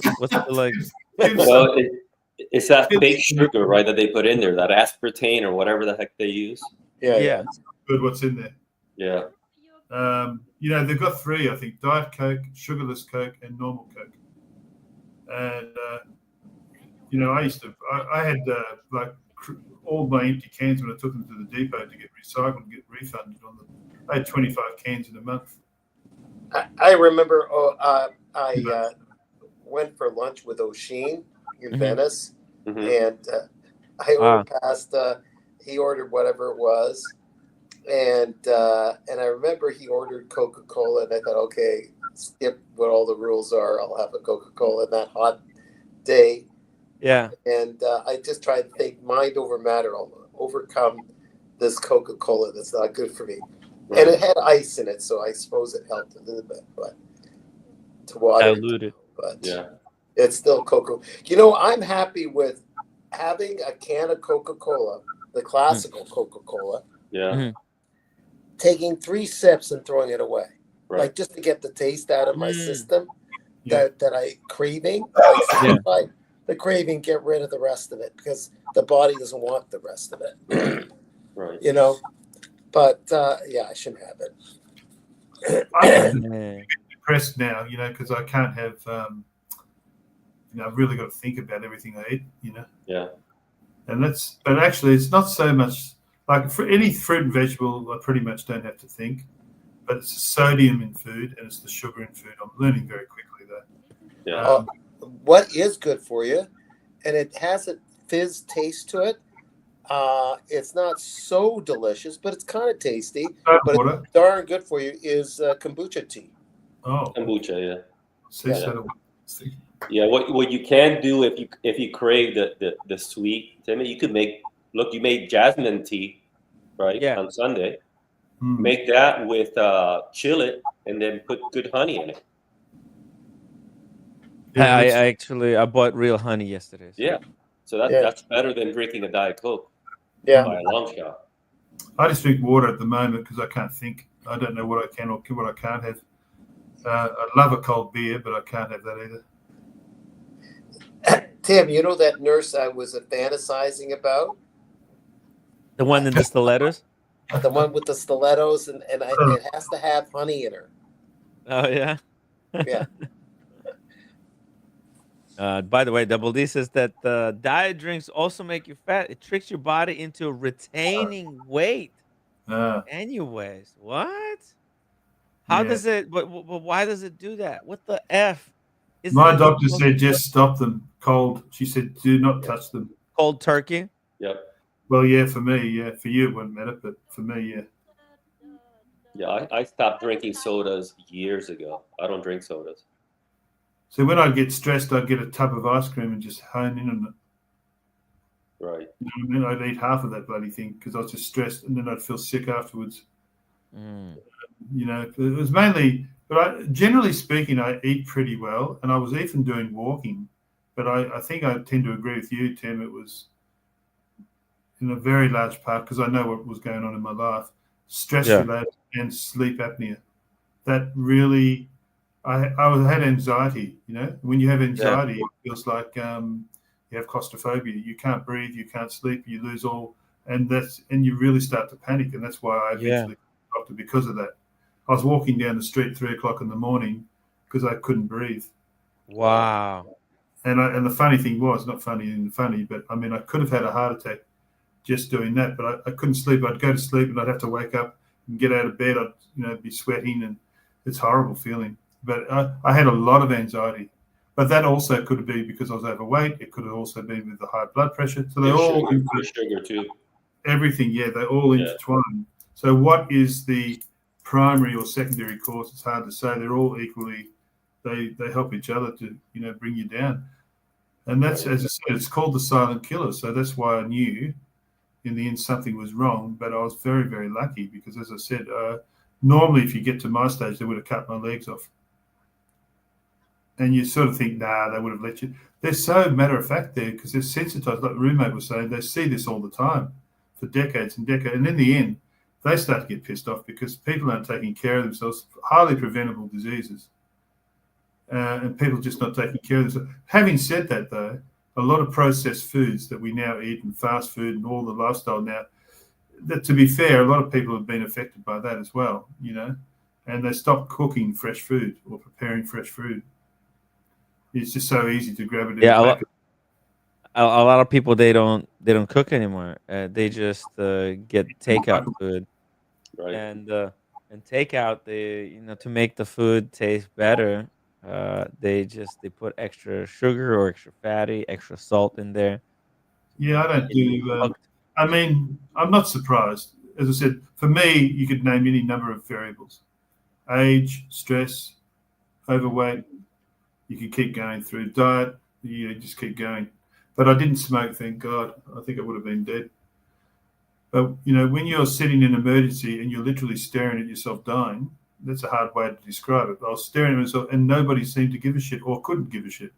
like? Well, it's that fake sugar, right, that they put in there, that aspartame or whatever the heck they use. Yeah. Yeah. Good, what's in there? Yeah, They've got three, I think: Diet Coke, sugarless Coke, and normal Coke. And I had all my empty cans when I took them to the depot to get recycled and get refunded on them. I had 25 cans in a month. I remember. I went for lunch with O'Sheen in Mhm. Venice, hmm and I ordered pasta. He ordered whatever it was, and I remember he ordered Coca-Cola, and I thought, okay, skip what all the rules are. I'll have a Coca-Cola that hot day. Yeah. And I just try to think mind over matter. I'll overcome this Coca-Cola that's not good for me. right. And it had ice in it, so I suppose it helped a little bit, but to water it Diluted. down, but Yeah, it's still Coca. I'm happy with having a can of Coca-Cola, the classical Coca-Cola, yeah, Mhm. taking 3 sips and throwing it away, right. like just to get the taste out of my Mm. system Yeah. that I craving. Like Yeah. satisfy the craving, get rid of the rest of it because the body doesn't want the rest of it. Right. But I shouldn't have it. I'm Yeah. depressed now, because I can't have, I've really got to think about everything I eat, Yeah, but actually it's not so much like for any fruit and vegetable, I pretty much don't have to think, but it's the sodium in food and it's the sugar in food. I'm learning very quickly though. yeah. What is good for you, and it has a fizz taste to it. It's not so delicious, but it's kind of tasty. But Water. it's darn good for you is kombucha tea. Oh, Kombucha, yeah. see, Yeah. so Yeah, what you can do if you crave the sweet, Timmy, you could you made jasmine tea, right? Yeah. On Sunday. Mm. Make that with chill it and then put good honey in it. Yeah, I bought real honey yesterday. So. Yeah. So that's better than drinking a Diet Coke Yeah. by a long shot. I just drink water at the moment because I can't think. I don't know what I can or what I can't have. I love a cold beer, but I can't have that either. Tim, you know that nurse I was fantasizing about? The one in the stilettos? The one with the stilettos, and it has to have honey in her. Oh yeah. Yeah. By the way, Double D says that diet drinks also make you fat. It tricks your body into retaining weight. Anyways, what? How does it? But why does it do that? What the f? My doctor said just stop them cold. She said do not touch them. Cold turkey. Yep. Well, yeah, for me, yeah, for you it wouldn't matter, but for me, yeah. Yeah, I stopped drinking sodas years ago. I don't drink sodas. So when I get stressed, I'd get a tub of ice cream and just hone in on it. Right. And then I'd eat half of that bloody thing because I was just stressed, and then I'd feel sick afterwards. It was mainly, but generally speaking, I eat pretty well, and I was even doing walking. But I think I tend to agree with you, Tim. It was in a very large part because I know what was going on in my life, stress related and sleep apnea. That really, I had anxiety. When you have anxiety, it feels like you have claustrophobia. You can't breathe, you can't sleep, you lose all, and you really start to panic, and that's why I eventually got the doctor because of that. I was walking down the street at 3 o'clock in the morning because I couldn't breathe. Wow. And the funny thing was, not funny, but I mean, I could have had a heart attack just doing that, but I couldn't sleep. I'd go to sleep and I'd have to wake up and get out of bed. I'd be sweating, and it's a horrible feeling. But I had a lot of anxiety. But that also could be because I was overweight. It could have also been with the high blood pressure. So they all sugar too. Everything, yeah, they all intertwine. So what is the primary or secondary cause? It's hard to say. They're all equally. They help each other to bring you down. And that's, as I said, it's called the silent killer. So that's why I knew in the end something was wrong. But I was very, very lucky because, as I said, normally if you get to my stage, they would have cut my legs off. And you sort of think, nah, they would have let you. They're so matter of fact there because they're sensitized. Like the roommate was saying, they see this all the time for decades and decades. And in the end, they start to get pissed off because people aren't taking care of themselves, highly preventable diseases. And people just not taking care of themselves. Having said that, though, a lot of processed foods that we now eat and fast food and all the lifestyle now, that, to be fair, a lot of people have been affected by that as well, and they stop cooking fresh food or preparing fresh food. It's just so easy to grab it in Yeah, the packet. a lot of people they don't cook anymore. They just get takeout food, Right. and takeout they to make the food taste better. They put extra sugar or extra fatty, extra salt in there. Yeah, I don't do. I mean, I'm not surprised. As I said, for me, you could name any number of variables: age, stress, overweight. You could keep going through diet. You just keep going. But I didn't smoke, thank God. I think I would have been dead. But when you're sitting in emergency and you're literally staring at yourself dying, that's a hard way to describe it. But I was staring at myself, and nobody seemed to give a shit or couldn't give a shit.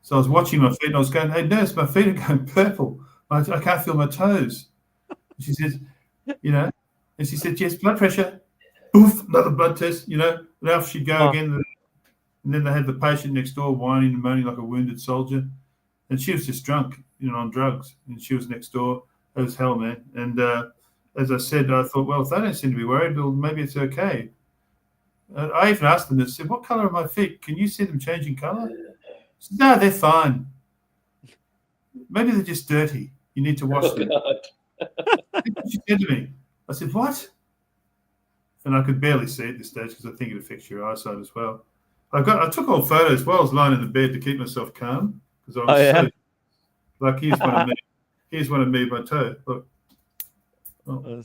So I was watching my feet, and I was going, "Hey, nurse, my feet are going purple. I can't feel my toes." And she says, and she said, "Yes, blood pressure." Oof, another blood test. And off she'd go again. And then they had the patient next door whining and moaning like a wounded soldier, and she was just drunk, on drugs, and she was next door. It was hell, man. And as I said, I thought, well, if they don't seem to be worried, well, maybe it's okay. I even asked them, I said, "What color are my feet? Can you see them changing color?" Said, "No, they're fine. Maybe they're just dirty. You need to wash them." She said to me, I said, "What?" And I could barely see at this stage because I think it affects your eyesight as well. I took all photos while I was lying in the bed to keep myself calm because I was so like, here's one of me. Here's one of me, my toe. Look. No,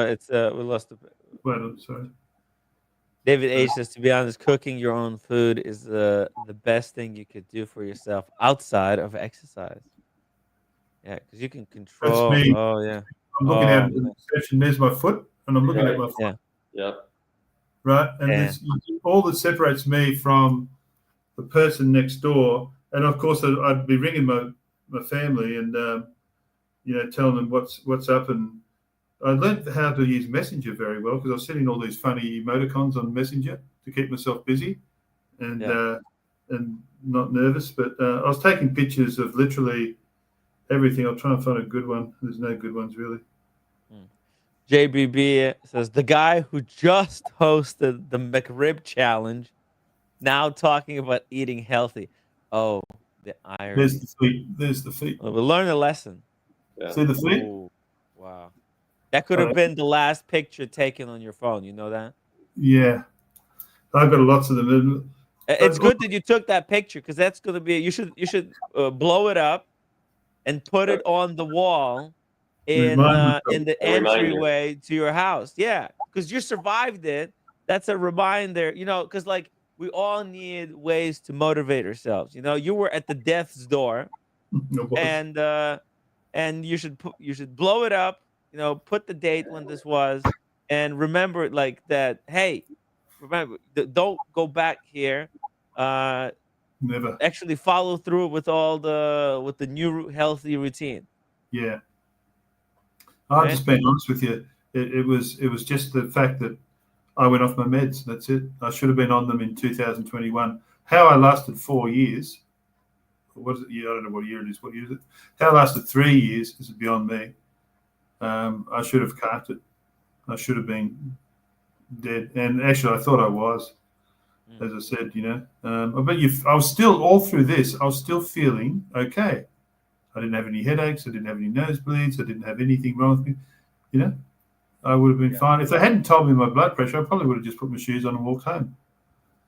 it's we lost the. Wait, I'm sorry. David H says, to be honest, cooking your own food is the best thing you could do for yourself outside of exercise. Yeah, because you can control. That's me. Oh yeah. I'm looking at it in the section. There's my foot, and I'm looking at my foot. Yeah. Right, and there's all that separates me from the person next door. And of course, I'd be ringing my family and telling them what's up. And I learned how to use Messenger very well because I was sending all these funny emoticons on Messenger to keep myself busy and not nervous. But I was taking pictures of literally everything. I'll try and find a good one. There's no good ones really. JBB says, the guy who just hosted the McRib challenge now talking about eating healthy. Oh, the irony. There's the feet. There's the feet. Well, we learned a lesson. Yeah. See the feet? Ooh, wow. That could have been the last picture taken on your phone. You know that? Yeah. I've got lots of them. It's good that you took that picture because that's going to be, you should blow it up and put it on the wall in the entryway to your house. Yeah, because you survived it. That's a reminder, because like we all need ways to motivate ourselves. You were at the death's door, and you should blow it up. Put the date when this was, and remember like that. Hey, remember, don't go back here. Never. Actually follow through with the new healthy routine. Yeah. I'll just be honest with you. It was just the fact that I went off my meds. That's it. I should have been on them in 2021. How I lasted 4 years. What is it? I don't know what year it is. What year is it? How I lasted 3 years is beyond me. I should have carved it. I should have been dead. And actually, I thought I was, as I said, But I was still, all through this, I was still feeling okay. I didn't have any headaches. I didn't have any nosebleeds. I didn't have anything wrong with me. I would have been fine. If they hadn't told me my blood pressure, I probably would have just put my shoes on and walked home.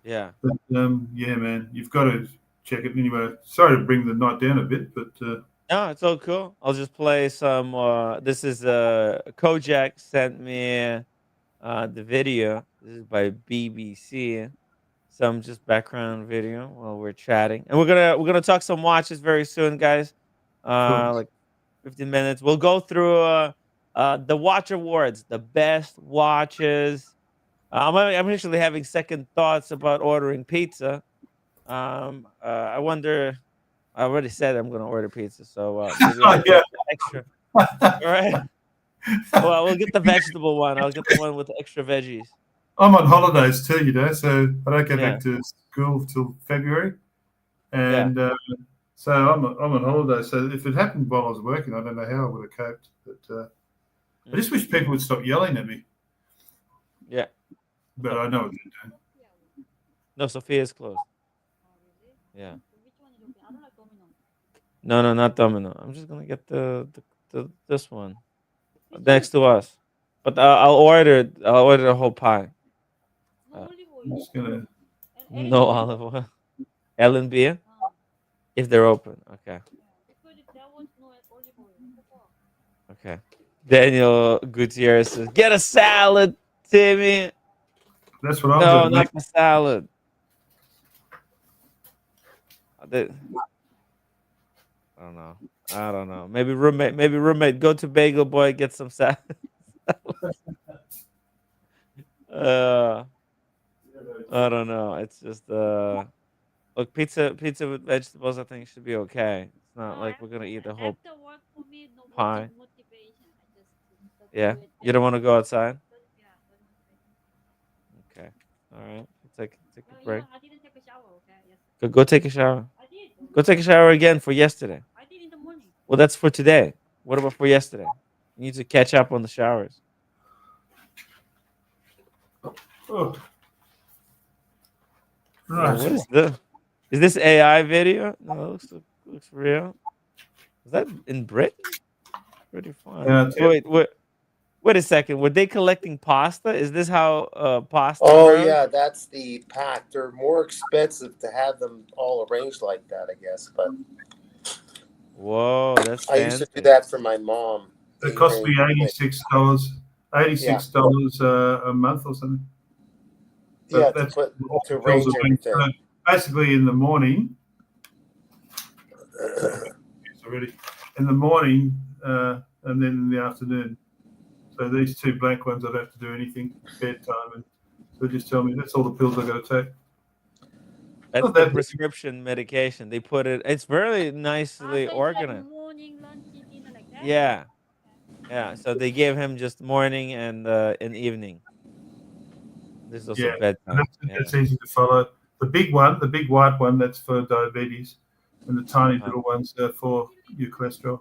Yeah. But, yeah, man, you've got to check it anyway. Sorry to bring the night down a bit, but No, it's all cool. I'll just play some. This is Kojak sent me the video. This is by BBC. Some just background video while we're chatting, and we're gonna talk some watches very soon, guys. Cool. Like 15 minutes. We'll go through the watch awards, the best watches. I'm actually having second thoughts about ordering pizza. I wonder. I already said I'm gonna order pizza, so maybe I'll yeah. get the extra. All right. Well, we'll get the vegetable one. I'll get the one with the extra veggies. I'm on holidays too, so I don't go Yeah. back to school till February, Yeah. and so I'm on holiday. So if it happened while I was working, I don't know how I would have coped. But I just wish people would stop yelling at me. Yeah. But I know what they're doing. No, Sophia's closed. Yeah. No, not Domino. I'm just gonna get the this one next to us, but I'll order the whole pie. I'm just gonna. No olive oil. L&B if they're open. Okay. Okay. Daniel Gutierrez says, "Get a salad, Timmy." That's what I'm No, doing. not the salad. I don't know. Maybe roommate. Go to Bagel Boy, get some salad. I don't know. It's just look, pizza with vegetables. I think should be okay. It's not like we're gonna eat the whole pie. Yeah, you don't want to go outside. Okay, all right. Take a break. I didn't take a shower. Okay. Yes. Go take a shower. I did. Go take a shower again for yesterday. I did in the morning. Well, that's for today. What about for yesterday? You need to catch up on the showers. Oh. Right. What is this? Is this AI video? No, it looks real. Is that in Britain? Pretty fun. Yeah, Wait a second. Were they collecting pasta? Is this how pasta? Oh grows? yeah, that's the pack. They're more expensive to have them all arranged like that, I guess. But whoa, that's I used to fancy. do that for my mom. It cost me $86. $86 a month or something. Yeah, That's to arrange everything. So basically, in the morning, in the morning, and then in the afternoon. So these two blank ones, I don't have to do anything bedtime, and they just tell me that's all the pills I got to take. That's the prescription medication. They put it. It's very nicely organized. Like morning, lunch, dinner, like that. Yeah, yeah. So they gave him just morning and evening. This is also bedtime. That's easy to follow. The big one, the big white one, that's for diabetes, and the tiny little ones are for your cholesterol.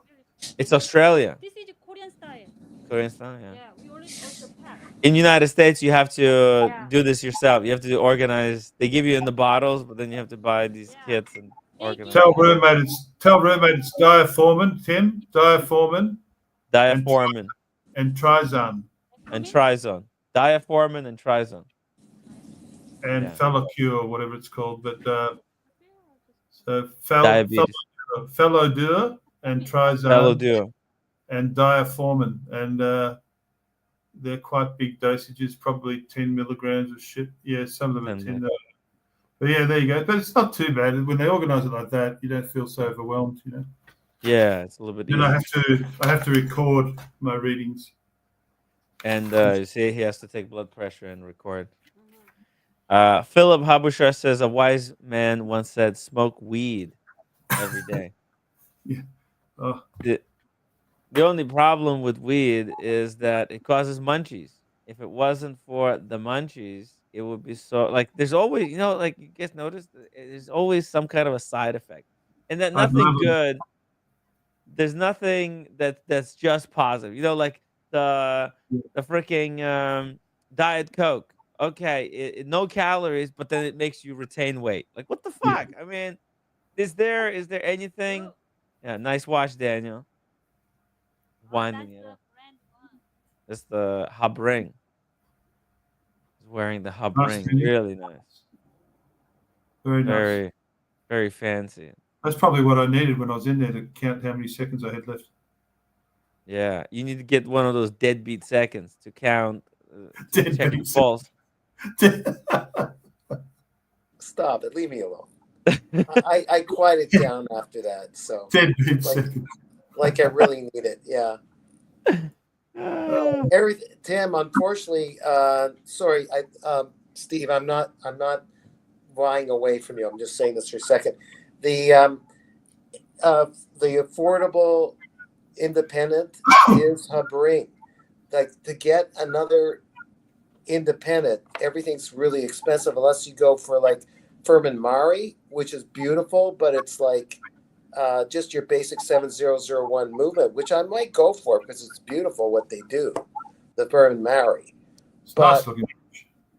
It's Australia. This is Korean style. Korean style, yeah. Yeah, we already also pack. In United States, you have to do this yourself. You have to organize. They give you in the bottles, but then you have to buy these kits and organize. Tell roommate it's diaformin, Tim. Diaformin. Diaformin. And Trizone. And Trizone. Diaformin and Trizone. And Fellocure, whatever it's called, but so diabetes. Fellodure and Trizone. Fellodure. And diaformin, and they're quite big dosages, probably 10 milligrams of shit. Yeah, some of them are 10. But yeah, there you go. But it's not too bad when they organise it like that. You don't feel so overwhelmed, Yeah, it's a little bit. Then I have to record my readings. And you see, he has to take blood pressure and record. Philip Habusha says a wise man once said, "Smoke weed every day." Yeah. Oh. The only problem with weed is that it causes munchies. If it wasn't for the munchies, it would be so like there's always, like you guys notice, there's always some kind of a side effect, and that nothing good. There's nothing that's just positive. Like the freaking Diet Coke. Okay, no calories, but then it makes you retain weight. Like, what the fuck? I mean, is there anything? Yeah, nice watch, Daniel. Winding it up. That's the hub ring. He's wearing the hub Nice, ring. Kenny. Really nice. Very nice. Very, very fancy. That's probably what I needed when I was in there to count how many seconds I had left. Yeah, you need to get one of those deadbeat seconds to count, to check your Deadbeat pulse. Stop it. Leave me alone. I quieted down after that. So Deadbeat seconds. like I really need it. Yeah. Everything, Tim. Unfortunately, sorry, Steve. I'm not vying away from you. I'm just saying this for a second. The affordable independent is Habring. Like to get another independent, everything's really expensive unless you go for like Furman Mari, which is beautiful, but it's like just your basic 7001 movement, which I might go for because it's beautiful what they do, the Furman Mari. It's nice looking.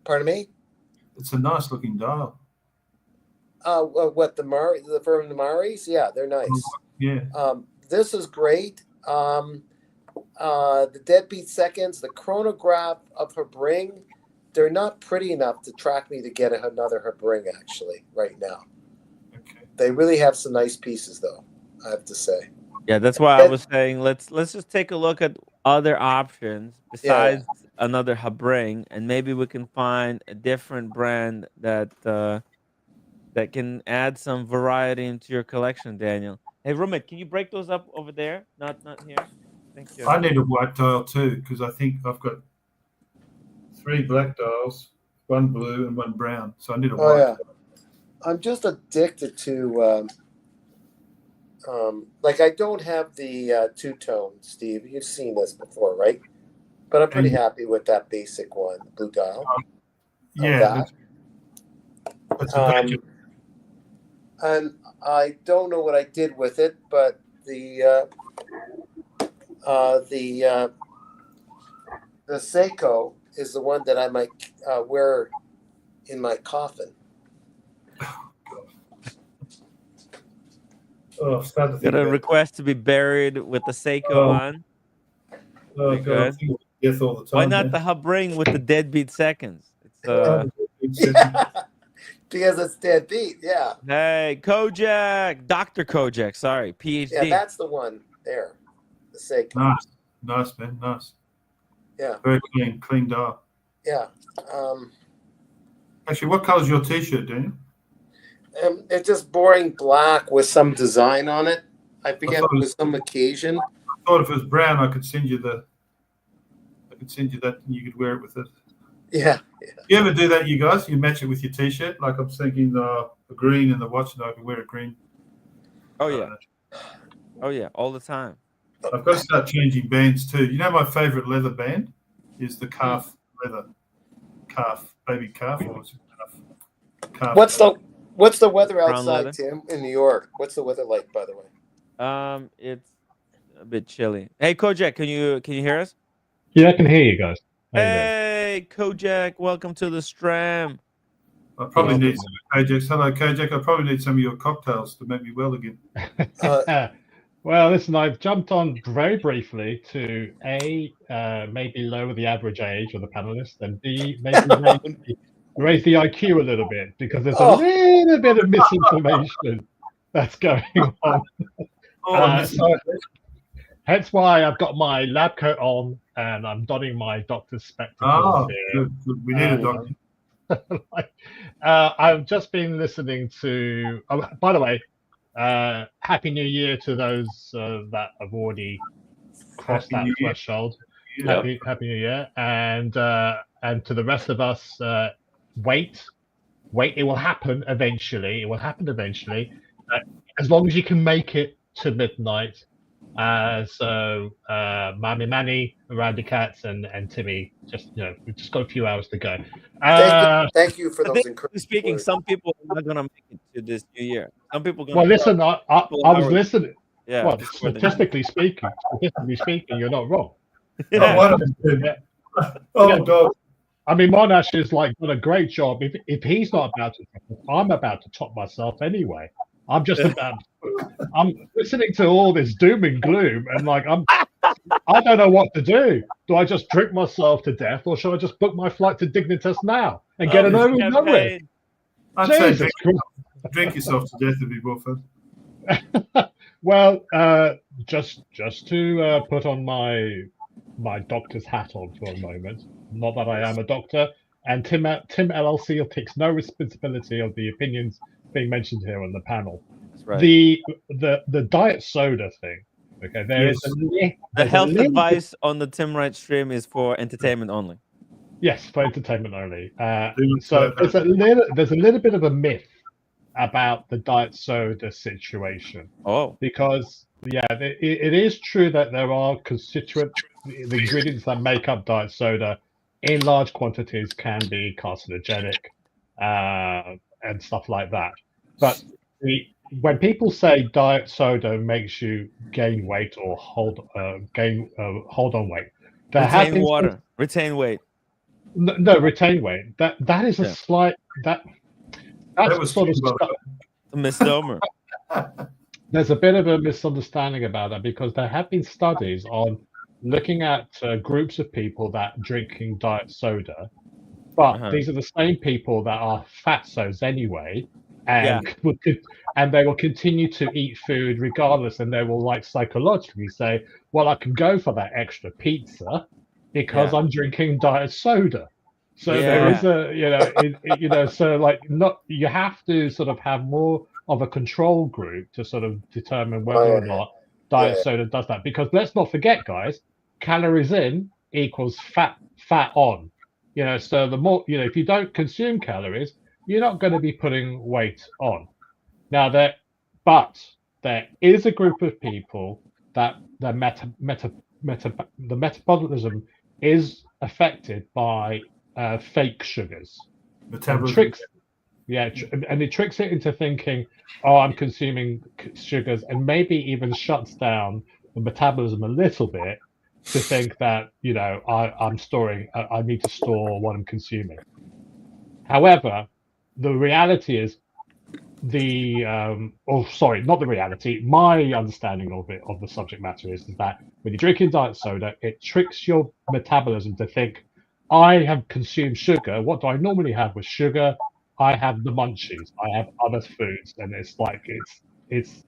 Pardon me? It's a nice looking dial. What the Furman Maris? Yeah, they're nice. Yeah. This is great. The deadbeat seconds, the chronograph of Habring, they're not pretty enough to track me to get another Habring actually right now. Okay. They really have some nice pieces though, I have to say. Yeah, that's why I was saying let's just take a look at other options besides another Habring, and maybe we can find a different brand that that can add some variety into your collection, Daniel. Hey, roommate, can you break those up over there? Not here. Thank you. I need a white dial too because I think I've got 3 black dials, 1 blue and 1 brown. So I need a white. Yeah. I'm just addicted to like I don't have the two-tone, Steve. You've seen this before, right? But I'm pretty happy with that basic one, the blue dial. Yeah. That's and I don't know what I did with it, but the Seiko is the one that I might wear in my coffin. Got a request to be buried with the Seiko on. Oh God, yes, all the time. Why not the Habring with the deadbeat seconds? It's because it's deadbeat. Yeah. Hey, Kojak, Dr. Kojak. Sorry, PhD. Yeah, that's the one there. The Seiko. Nice, man, nice. Yeah. Very clean dial. Yeah. Actually, what color is your T-shirt, Daniel? It's just boring black with some design on it. I forget with some occasion. I thought if it was brown, I could send you that, and you could wear it with it. Yeah. You ever do that, you guys? You match it with your T-shirt. Like I'm thinking the green and the watch, and I could wear a green. Oh yeah. Oh yeah, all the time. I've got to start changing bands too. You know, my favorite leather band is the calf leather. Baby calf. Or calf. What's the weather Brown outside, leather? Tim, in New York? What's the weather like, by the way? It's a bit chilly. Hey, Kojak, can you hear us? Yeah, I can hear you guys. Hey, Kojak, welcome to the stream. I probably need some Kojak. Hello, Kojak. I probably need some of your cocktails to make me well again. Well, listen, I've jumped on very briefly to maybe lower the average age of the panelists, and B, maybe raise the IQ a little bit because there's a little bit of misinformation that's going on. So, hence why I've got my lab coat on and I'm donning my doctor's spectacles here. Good. We need a doctor. I've just been listening to. By the way, Happy New Year to those that have already crossed that threshold. Happy New Year, and to the rest of us, wait. It will happen eventually. As long as you can make it to midnight. So Mammy Manny, Randy Katz, and Timmy, we've just got a few hours to go. Thank you for those encouraging speaking, words. some people are not gonna make it to this new year. Some people. Well, listen, I was listening. Yeah. Well, statistically speaking, you're not wrong. Oh, one of them. Yeah. Oh, Yeah. God. I mean, Monash is like done a great job. If he's not about to, I'm about to top myself anyway. I'm just about. I'm listening to all this doom and gloom, and like I don't know what to do. Do I just drink myself to death, or should I just book my flight to Dignitas now and get it over and done with? I'd say Jesus drink yourself to death would be more fun. Well, just to put on my doctor's hat on for a moment. Not that I am a doctor, and Tim LLC takes no responsibility of the opinions being mentioned here on the panel. That's right. The diet soda thing. Okay, Yes. The health advice on the Tim Wright stream is for entertainment only. Yes, for entertainment only. Don't So say there's a little bit of a myth about the diet soda situation. Oh, Because it is true that there are the ingredients that make up diet soda in large quantities can be carcinogenic and stuff like that. But when people say diet soda makes you gain weight or hold on weight, retain water, retain weight. No, retain weight. That is a slight that's sort of a misnomer. There's a bit of a misunderstanding about that because there have been studies on looking at groups of people that drinking diet soda, but these are the same people that are fatsos anyway, and they will continue to eat food regardless, and they will like psychologically say, well, I can go for that extra pizza because I'm drinking diet soda. So there is a so like not you have to sort of have more of a control group to sort of determine whether or not diet soda does that, because let's not forget, guys, calories in equals fat on. So the more if you don't consume calories, you're not going to be putting weight on. Now there is a group of people that the metabolism is affected by fake sugars. Metabolism. And it tricks it into thinking, oh, I'm consuming sugars, and maybe even shuts down the metabolism a little bit to think that I need to store what I'm consuming. However, the reality is not the reality. My understanding of the subject matter is that when you're drinking diet soda, it tricks your metabolism to think, I have consumed sugar. What do I normally have with sugar? I have the munchies. I have other foods, and it's like it's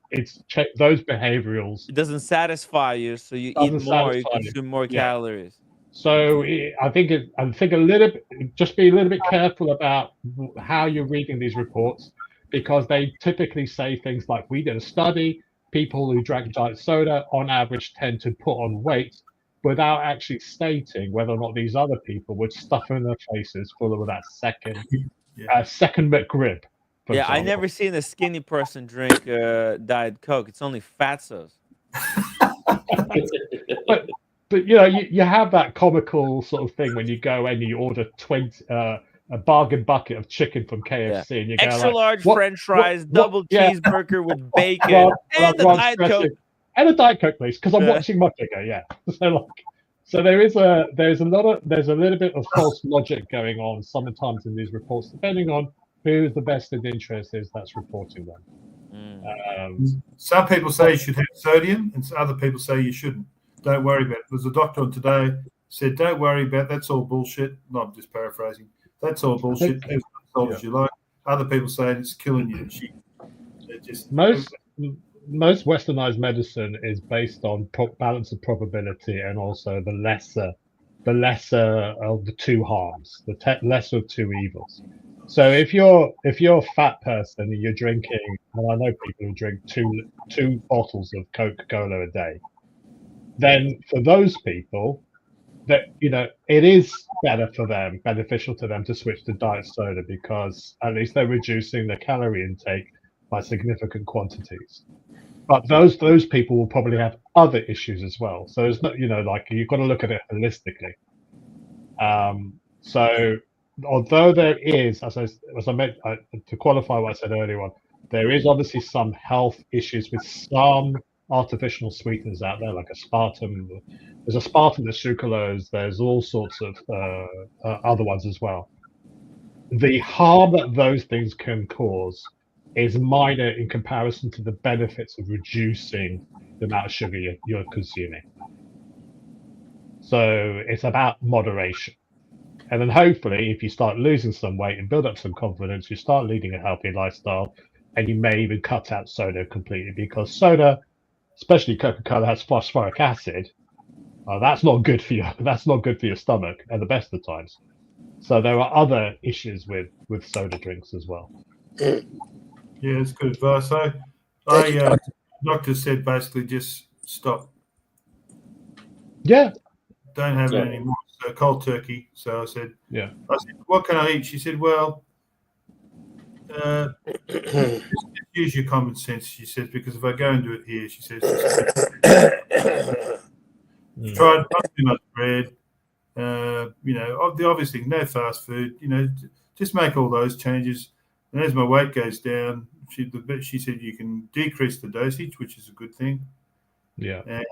those behaviorals. It doesn't satisfy you, so you eat more. You consume more calories. So I think a little bit. Just be a little bit careful about how you're reading these reports, because they typically say things like, "We did a study. People who drank diet soda, on average, tend to put on weight," without actually stating whether or not these other people would stuff in their faces full of that second McRib. Yeah, I never seen a skinny person drink Diet Coke. It's only fatsos. But you have that comical sort of thing when you go and you order a bargain bucket of chicken from KFC, and you go extra like, large French fries, double cheeseburger with bacon, and a Diet Coke. And a Diet Coke, please, because I'm watching my figure. So there's a little bit of false logic going on sometimes in these reports, depending on who the vested interest is that's reporting them. Some people say you should have sodium, and other people say you shouldn't. Don't worry about it. There's a doctor on today said, "Don't worry about it. That's all bullshit." No, I'm just paraphrasing. That's all bullshit. As old as you like. Other people say it's killing you. Most westernized medicine is based on balance of probability, and also the lesser of the two harms, the lesser of two evils. So if you're a fat person and you're drinking, and I know people who drink two bottles of Coca-Cola a day, then for those people, that it is beneficial to them to switch to diet soda, because at least they're reducing their calorie intake by significant quantities. But those people will probably have other issues as well. So it's not, like, you've got to look at it holistically. So although there is, as I meant, to qualify what I said earlier on, there is obviously some health issues with some artificial sweeteners out there, like aspartame. There's aspartame, there's sucralose, there's all sorts of other ones as well. The harm that those things can cause is minor in comparison to the benefits of reducing the amount of sugar you're consuming. So it's about moderation. And then hopefully, if you start losing some weight and build up some confidence, you start leading a healthy lifestyle, and you may even cut out soda completely, because soda, especially Coca-Cola, has phosphoric acid. That's not good for you. That's not good for your stomach at the best of times. So there are other issues with soda drinks as well. Yeah, it's good advice. Doctor said basically just stop. Yeah. Don't have it anymore. So cold turkey. So I said, yeah. I said, what can I eat? She said, well, use your common sense. She says, because if I go and do it here, she says, try not too much bread. The obvious thing, no fast food. Just make all those changes. And as my weight goes down, she said you can decrease the dosage, which is a good thing. Yeah. And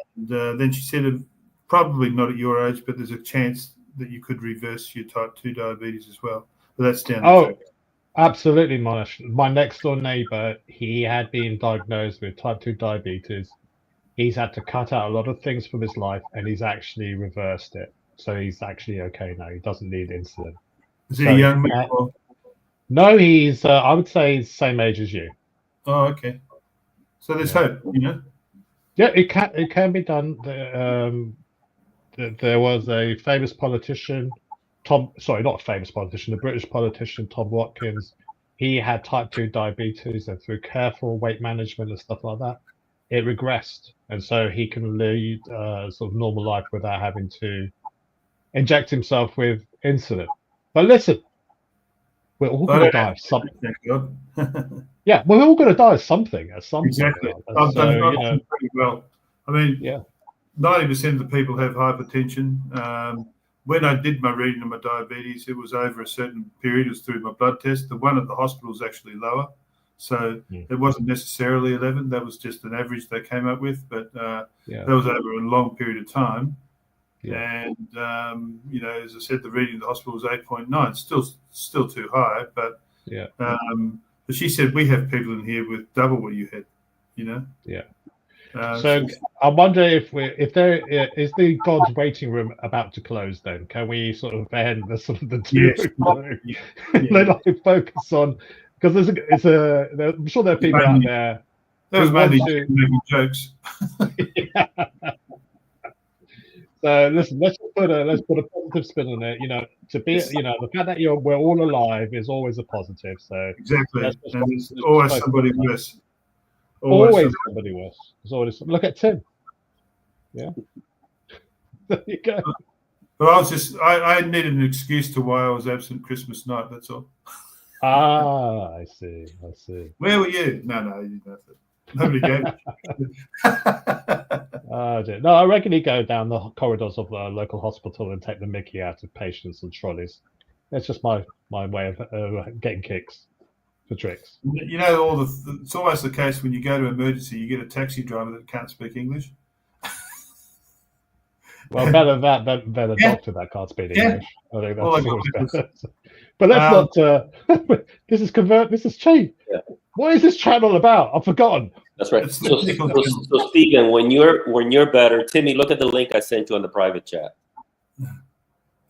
then she said, probably not at your age, but there's a chance that you could reverse your type 2 diabetes as well. But that's down the track. Absolutely, Monash. My next door neighbor, he had been diagnosed with type 2 diabetes. He's had to cut out a lot of things from his life, and he's actually reversed it. So he's actually okay now. He doesn't need insulin. Is he a young man? No, he's, I would say, he's the same age as you. Oh, okay. So there's hope, Yeah, it can be done. There was a famous politician, not a famous politician, a British politician, Tom Watkins. He had type 2 diabetes, and through careful weight management and stuff like that, it regressed. And so he can lead sort of normal life without having to inject himself with insulin. But listen, we're all going to die of something. Yeah, we're all going to die of something at some exactly. point. I've done pretty well. I mean, yeah. 90% of the people have hypertension. When I did my reading of my diabetes, it was over a certain period. It was through my blood test. The one at the hospital was actually lower. So it wasn't necessarily 11. That was just an average they came up with. But that was over a long period of time. Yeah. And, as I said, the reading of the hospital was 8.9. Still too high. But but she said, we have people in here with double what you had, Yeah. So I wonder if there is the God's waiting room about to close. Then can we sort of end the sort of the two? Let us focus on, because I'm sure there are people out there. That was mainly making jokes. So listen, let's put a positive spin on it. The fact that we're all alive is always a positive. So exactly, and there's always somebody worse. Always somebody worse. There's always look at Tim. Yeah. There you go. But I needed an excuse to why I was absent Christmas night. That's all. I see. Where were you? No, you didn't have to. Nobody gave it. No, I regularly go down the corridors of the local hospital and take the mickey out of patients and trolleys. That's just my way of getting kicks for tricks. It's always the case when you go to emergency, you get a taxi driver that can't speak English. Well, better that than a doctor that can't speak English. I think that's always better. But let's not. This is cheap. Yeah. What is this channel about? I've forgotten. That's right. So Stephen, when you're better, Timmy, look at the link I sent you on the private chat.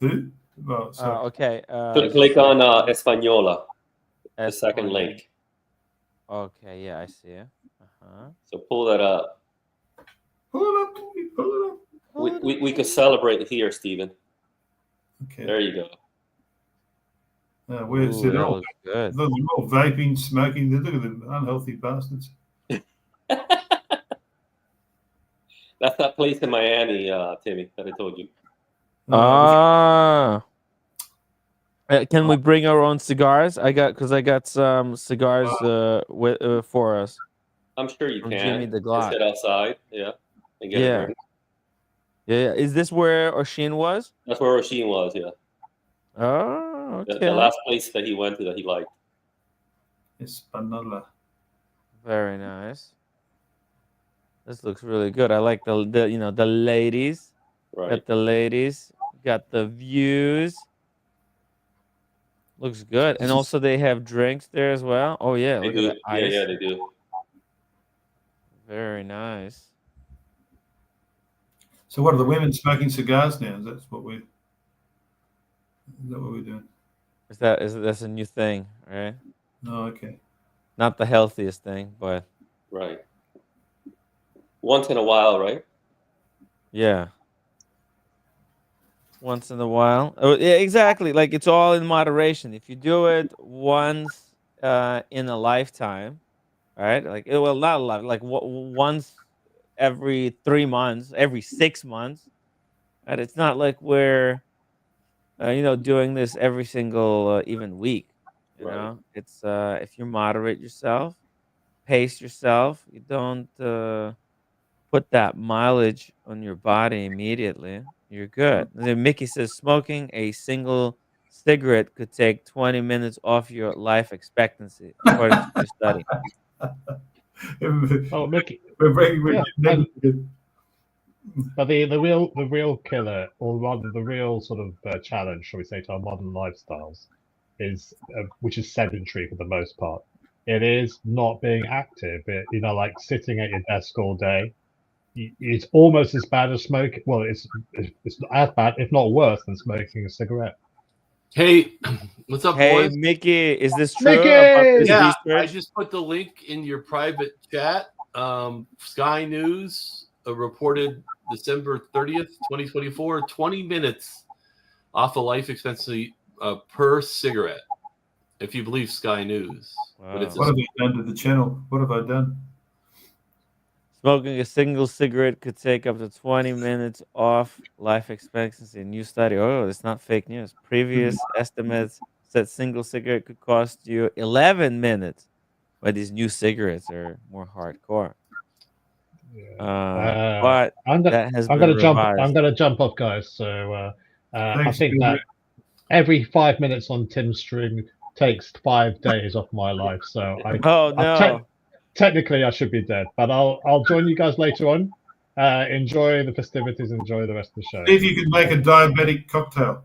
Who? Okay. Click on Española, the second link. Okay, yeah, I see it. So pull that up. Pull it up. We could celebrate here, Stephen. Okay. There you go. Where's it all? Good. They're all vaping, smoking. Look at them unhealthy bastards. That's that place in Miami, Timmy, that I told you. Can we bring our own cigars? I got some cigars for us. I'm sure you can. Jimmy the Glock. Just head outside, and get it ready. Yeah. Is this where Oshin was? That's where Oshin was, yeah. Oh, okay. The last place that he went to that he liked. Espanola. Very nice. This looks really good. I like the you know the ladies. Right. Got the ladies. Got the views. Looks good. And also they have drinks there as well. Oh yeah, They look at do. the Yeah, ice. yeah, they do. Very nice. So what are the women smoking cigars now? Is that what we're doing? That's a new thing, right? Oh, okay. Not the healthiest thing, but Right. Once in a while, right? yeah. Once in a while. Oh, yeah, exactly. Like it's all in moderation. If you do it once in a lifetime, right? Like well, not a lot. Like once every 3 months, every 6 months. Right? It's not like we're doing this every single even week. Right. It's if you moderate yourself, pace yourself, you don't put that mileage on your body immediately, you're good. And then Mickey says smoking a single cigarette could take 20 minutes off your life expectancy, according to a study. Oh, Mickey. We're Yeah, getting but the real killer, or rather the real sort of challenge, shall we say, to our modern lifestyles, is which is sedentary for the most part. It is not being active. Like sitting at your desk all day. It's almost as bad as smoking. Well, it's as bad, if not worse, than smoking a cigarette. Hey, what's up, Hey, boys? Mickey, is this true about Mickey! this Yeah, I research? just put the link in your private chat. Sky News reported December 30th, 2024, 20 minutes off of life expectancy per cigarette, if you believe Sky News. But it's What have I done to the channel? What have I done? Smoking a single cigarette could take up to 20 minutes off life expectancy. A new study. Oh, it's not fake news. Previous estimates said single cigarette could cost you 11 minutes, but these new cigarettes are more hardcore. But that has been revised. I'm gonna jump off, guys. So I Thanks, think Gilbert. that every 5 minutes on Tim's stream takes 5 days off my life. So Oh no. Technically I should be dead, but I'll join you guys later on. Enjoy the festivities. Enjoy the rest of the show. See if you can make a diabetic cocktail.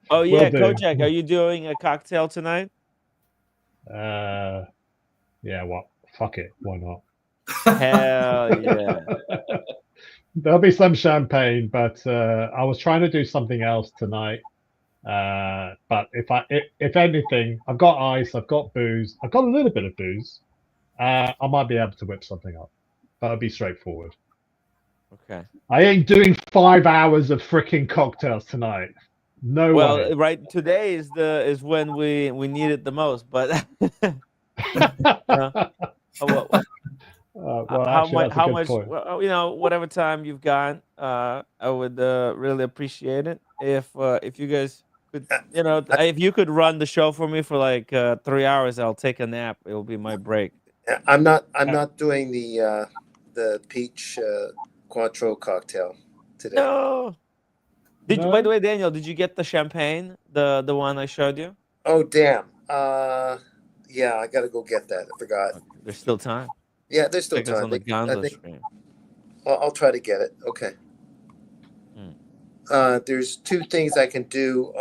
Oh Will yeah, do. Kojak, are you doing a cocktail tonight? Yeah. What? Fuck it. Why not? Hell yeah. There'll be some champagne, but I was trying to do something else tonight. But if anything, I've got ice, I've got booze, I've got a little bit of booze. I might be able to whip something up. That'll be straightforward. Okay. I ain't doing 5 hours of freaking cocktails tonight. No Well, way. right today is when we need it the most, but Well, how actually, much? that's a How good much? point. Well, whatever time you've got, I would really appreciate it if you guys could, if you could run the show for me for like 3 hours, I'll take a nap. It will be my break. I'm not doing the peach Cointreau cocktail today. No. Did you, by the way, Daniel, did you get the champagne, the one I showed you? Oh damn. Yeah, I gotta go get that. I forgot. There's still time. Yeah, there's still Check us time. on the I Gonzo think stream. I'll try to get it. Okay. There's 2 things I can do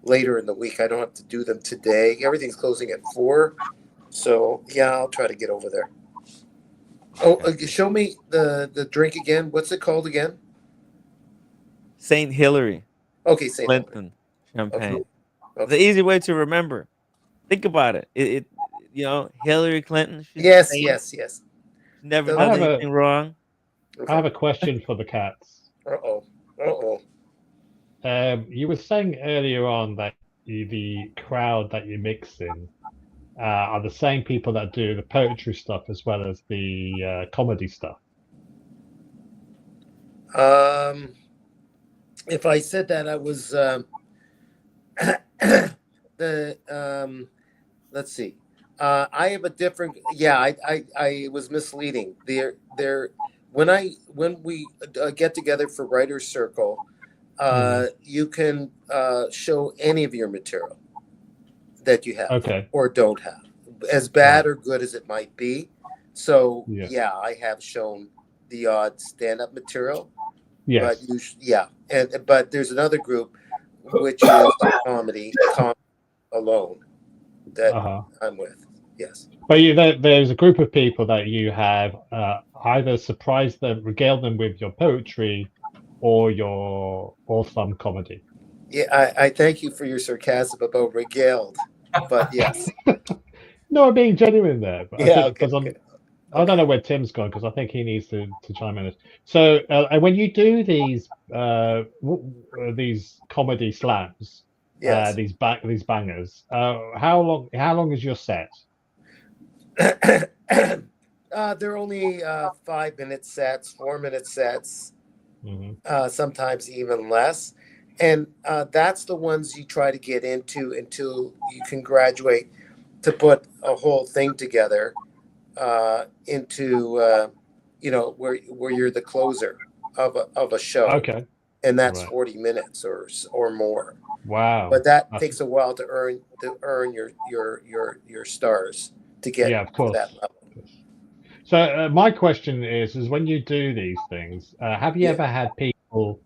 later in the week. I don't have to do them today. Everything's closing at 4. So yeah, I'll try to get over there. Oh, show me the drink again. What's it called again? St. Hillary. Okay, St. Clinton champagne. Okay. It's the easy way to remember. Think about it. It Hillary Clinton. She's Yes. She's never I done have anything wrong. I have a question for the cats. You were saying earlier on that the crowd that you mix in are the same people that do the poetry stuff as well as the comedy stuff. If I said that, I was let's see. I have a different. Yeah, I was misleading. When we get together for Writers Circle, you can show any of your material that you have Okay. or don't have, as bad or good as it might be. So Yeah. yeah, I have shown the odd stand-up material. Yes. But but there's another group which is comedy alone that I'm with. Yes. But there's a group of people that you have either surprised them, regaled them with your poetry, or some comedy. Yeah, I thank you for your sarcasm about regaled, but yes. No, I'm being genuine there. Yeah. Because Okay. I don't know where Tim's gone because I think he needs to chime in. So, and when you do these comedy slams, Yes. these bangers, how long is your set? They're only 5-minute sets, 4-minute sets, sometimes even less. And that's the ones you try to get into until you can graduate to put a whole thing together into where you're the closer of a show. Okay. And that's 40 minutes or more. Wow. But that takes a while to earn your stars to get to that level. So my question is when you do these things, have you ever had people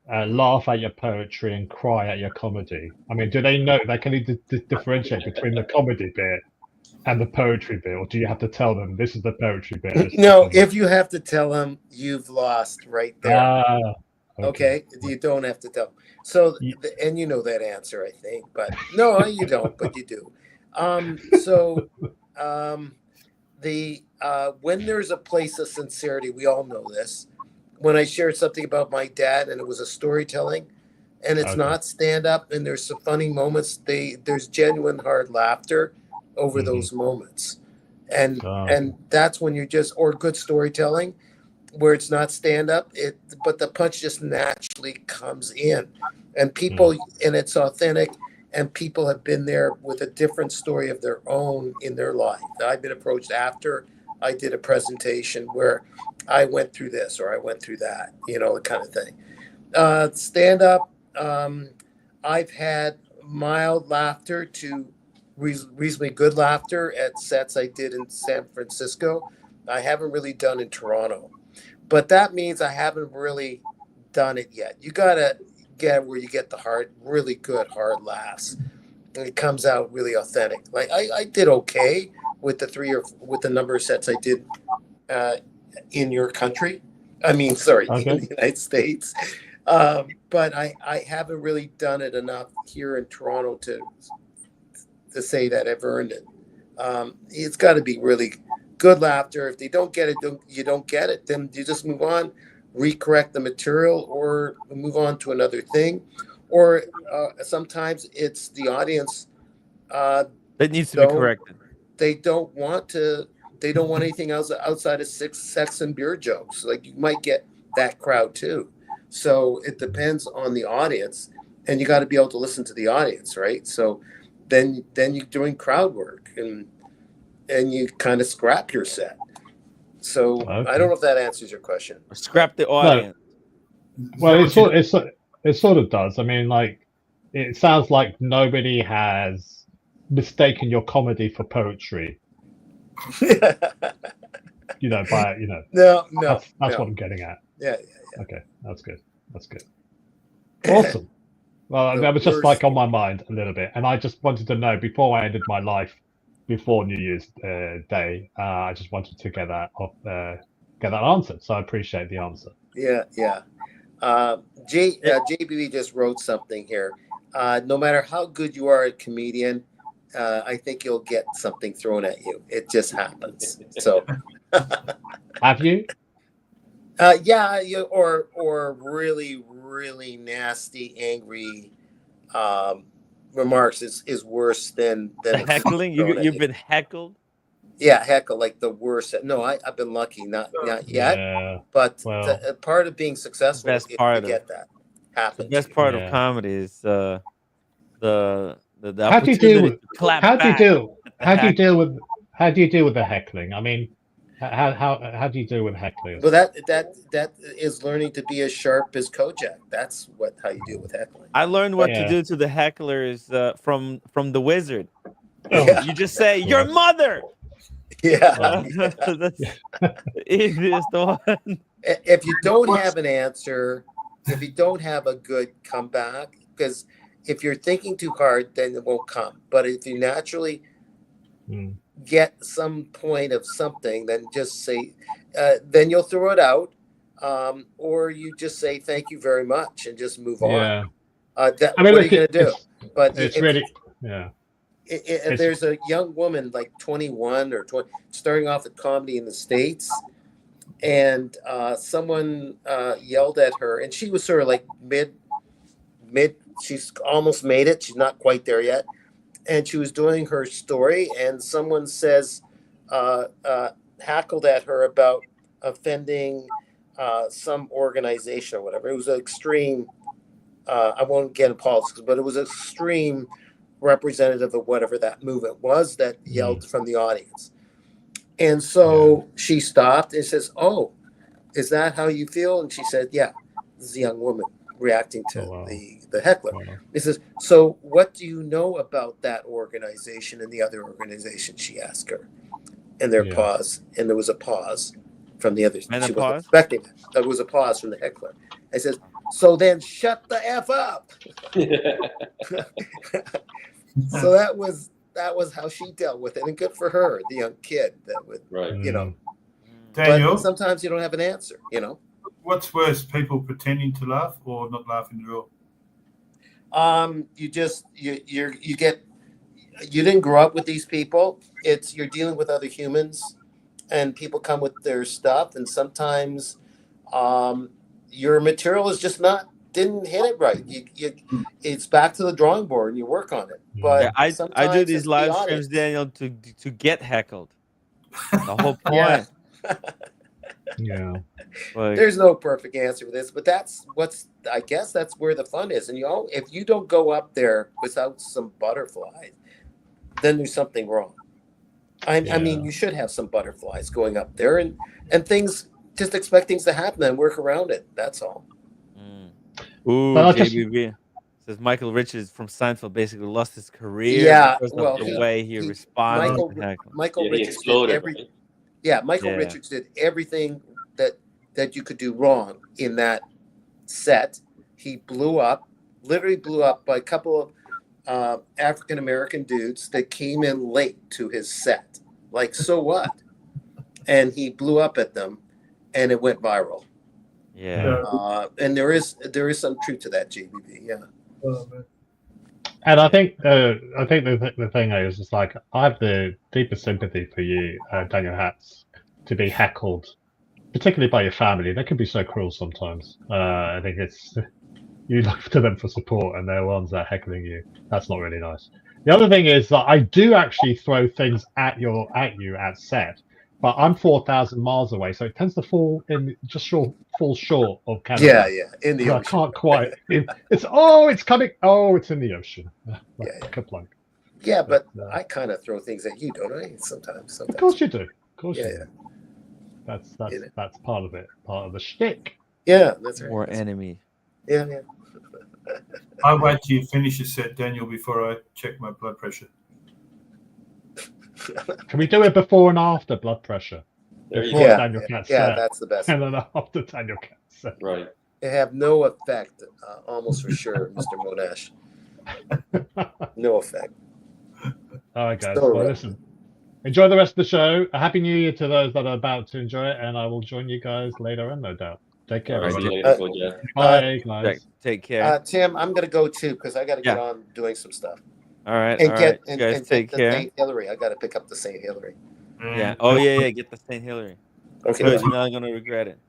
laugh at your poetry and cry at your comedy? I mean, do they know they can differentiate between the comedy bit and the poetry bit, or do you have to tell them this is the poetry bit? No, if you have to tell them, you've lost right there. Okay, you don't have to tell them. So, and you know that answer, I think, but no, you don't, but you do. When there's a place of sincerity, we all know this. When I shared something about my dad and it was a storytelling, and it's not stand up, and there's some funny moments, there's genuine hard laughter over those moments, and that's when you or good storytelling, where it's not stand up, but the punch just naturally comes in, and people, and it's authentic. And people have been there with a different story of their own in their life. I've been approached after I did a presentation where I went through this or I went through that, the kind of thing. Stand up, I've had mild laughter to reasonably good laughter at sets I did in San Francisco. I haven't really done in Toronto, but that means I haven't really done it yet. You got to get where you get the really good hard laughs, and it comes out really authentic. Like I did okay with the number of sets I did in your country. I mean, sorry, in the United States. But I haven't really done it enough here in Toronto to say that I've earned it. It's got to be really good laughter. If they don't get it, you don't get it, then you just move on. Recorrect the material or move on to another thing, or sometimes it's the audience that needs to be corrected. They don't want anything else outside of sex and beer jokes. Like, you might get that crowd too, so it depends on the audience, and you got to be able to listen to the audience, right? So then you're doing crowd work, and you kind of scrap your set. So I don't know if that answers your question. Scrap the audience. No. Well, it sort of does. I mean, like, it sounds like nobody has mistaken your comedy for poetry. No, that's what I'm getting at. Yeah. Okay, that's good. Awesome. Well, that was just like on my mind a little bit, and I just wanted to know before I ended my life. Before New Year's Day, I just wanted to get that answered. So I appreciate the answer. Yeah. JBB just wrote something here. No matter how good you are a comedian, I think you'll get something thrown at you. It just happens. So, have you? Yeah, or really, really nasty, angry. Remarks is worse than heckling. You've been heckled. Yeah, heckle, like the worst. No, I've been lucky, not yet. But part of being successful is to get that happen. The best part of comedy is the how do you deal with how do you deal with the heckling? I mean, how do you deal with heckling? Well, that is learning to be as sharp as Kojak. That's how you deal with heckling. I learned what to do to the hecklers from the Wizard. You just say your mother. Yeah. That's the easiest one. If you don't have an answer, if you don't have a good comeback, because if you're thinking too hard, then it won't come. But if you naturally get some point of something, then just say, then you'll throw it out, or you just say thank you very much and just move on. Yeah. That, I mean, what are look, you going to do? But it's if really, yeah. if there's a young woman like 21 or 20 starting off at comedy in the States, and someone yelled at her, and she was sort of like mid, she's almost made it, she's not quite there yet, and she was doing her story, and someone says hackled at her about offending some organization or whatever. It was an extreme, I won't get into politics, but it was extreme representative of whatever that movement was that yelled from the audience. And so she stopped and says, "Oh, is that how you feel?" And she said, "Yeah." This is a young woman reacting to the heckler. He says, "So what do you know about that organization and the other organization?" She asked her. And there pause, and there was a pause from the other. And she a wasn't pause? expecting it. There was a pause from the heckler. I says, "So then shut the F up." So that was how she dealt with it, and good for her, the young kid that would, you know. Daniel, but sometimes you don't have an answer, you know. What's worse, people pretending to laugh or not laughing at all? You just you didn't grow up with these people. You're dealing with other humans, and people come with their stuff, and sometimes your material is just didn't hit it right. It's back to the drawing board, and you work on it. But Yeah, I sometimes do these it's the live audience. streams, Daniel, to get heckled. The whole point. Yeah. Like, There's no perfect answer for this, but I guess that's where the fun is. And if you don't go up there without some butterflies, then there's something wrong. I mean, you should have some butterflies going up there, and things, just expect things to happen and work around it. That's all. Ooh, But I just- JBB says Michael Richards from Seinfeld basically lost his career Yeah, because well, of the way he responded to heckling. Michael he Richards exploded, did right? Michael Richards did everything that you could do wrong in that set. He blew up, literally blew up by a couple of African American dudes that came in late to his set. Like, so what? And he blew up at them, and it went viral. Yeah. And there is some truth to that, JBB. Yeah. And I think the thing is, it's like I have the deepest sympathy for you, Daniel Hatz, to be heckled, particularly by your family. They can be so cruel sometimes. I think it's you look to them for support, and they're ones that are heckling you. That's not really nice. The other thing is that I do actually throw things at you at set, but I'm 4,000 miles away, so it tends to fall short of Canada. Yeah, in the I ocean. can't quite. It's coming. Oh, it's in the ocean. Kaplunk. Yeah, but I kind of throw things at you, don't I? Sometimes. Of course you do. Of course you do. Yeah. That's part of it. Part of the shtick. Yeah, that's right. More enemy. Yeah. I wait till you finish your set, Daniel, before I check my blood pressure. Can we do it before and after blood pressure? Before Daniel Katz set, that's the best. And then after Daniel Katz set. Right. They have no effect, almost for sure, Mr. Monash. No effect. All right, guys. So, well, listen. Enjoy the rest of the show. A happy New Year to those that are about to enjoy it, and I will join you guys later on, no doubt. Take care. All right, see you later, Kojak. Bye, guys. Take care. Tim, I'm going to go too because I got to get on doing some stuff. All right. And all get right. and, You guys and take get care. the St. Hillary. I got to pick up the St. Hillary. Yeah. Oh yeah. Get the St. Hillary. Okay. Good. You're not gonna regret it.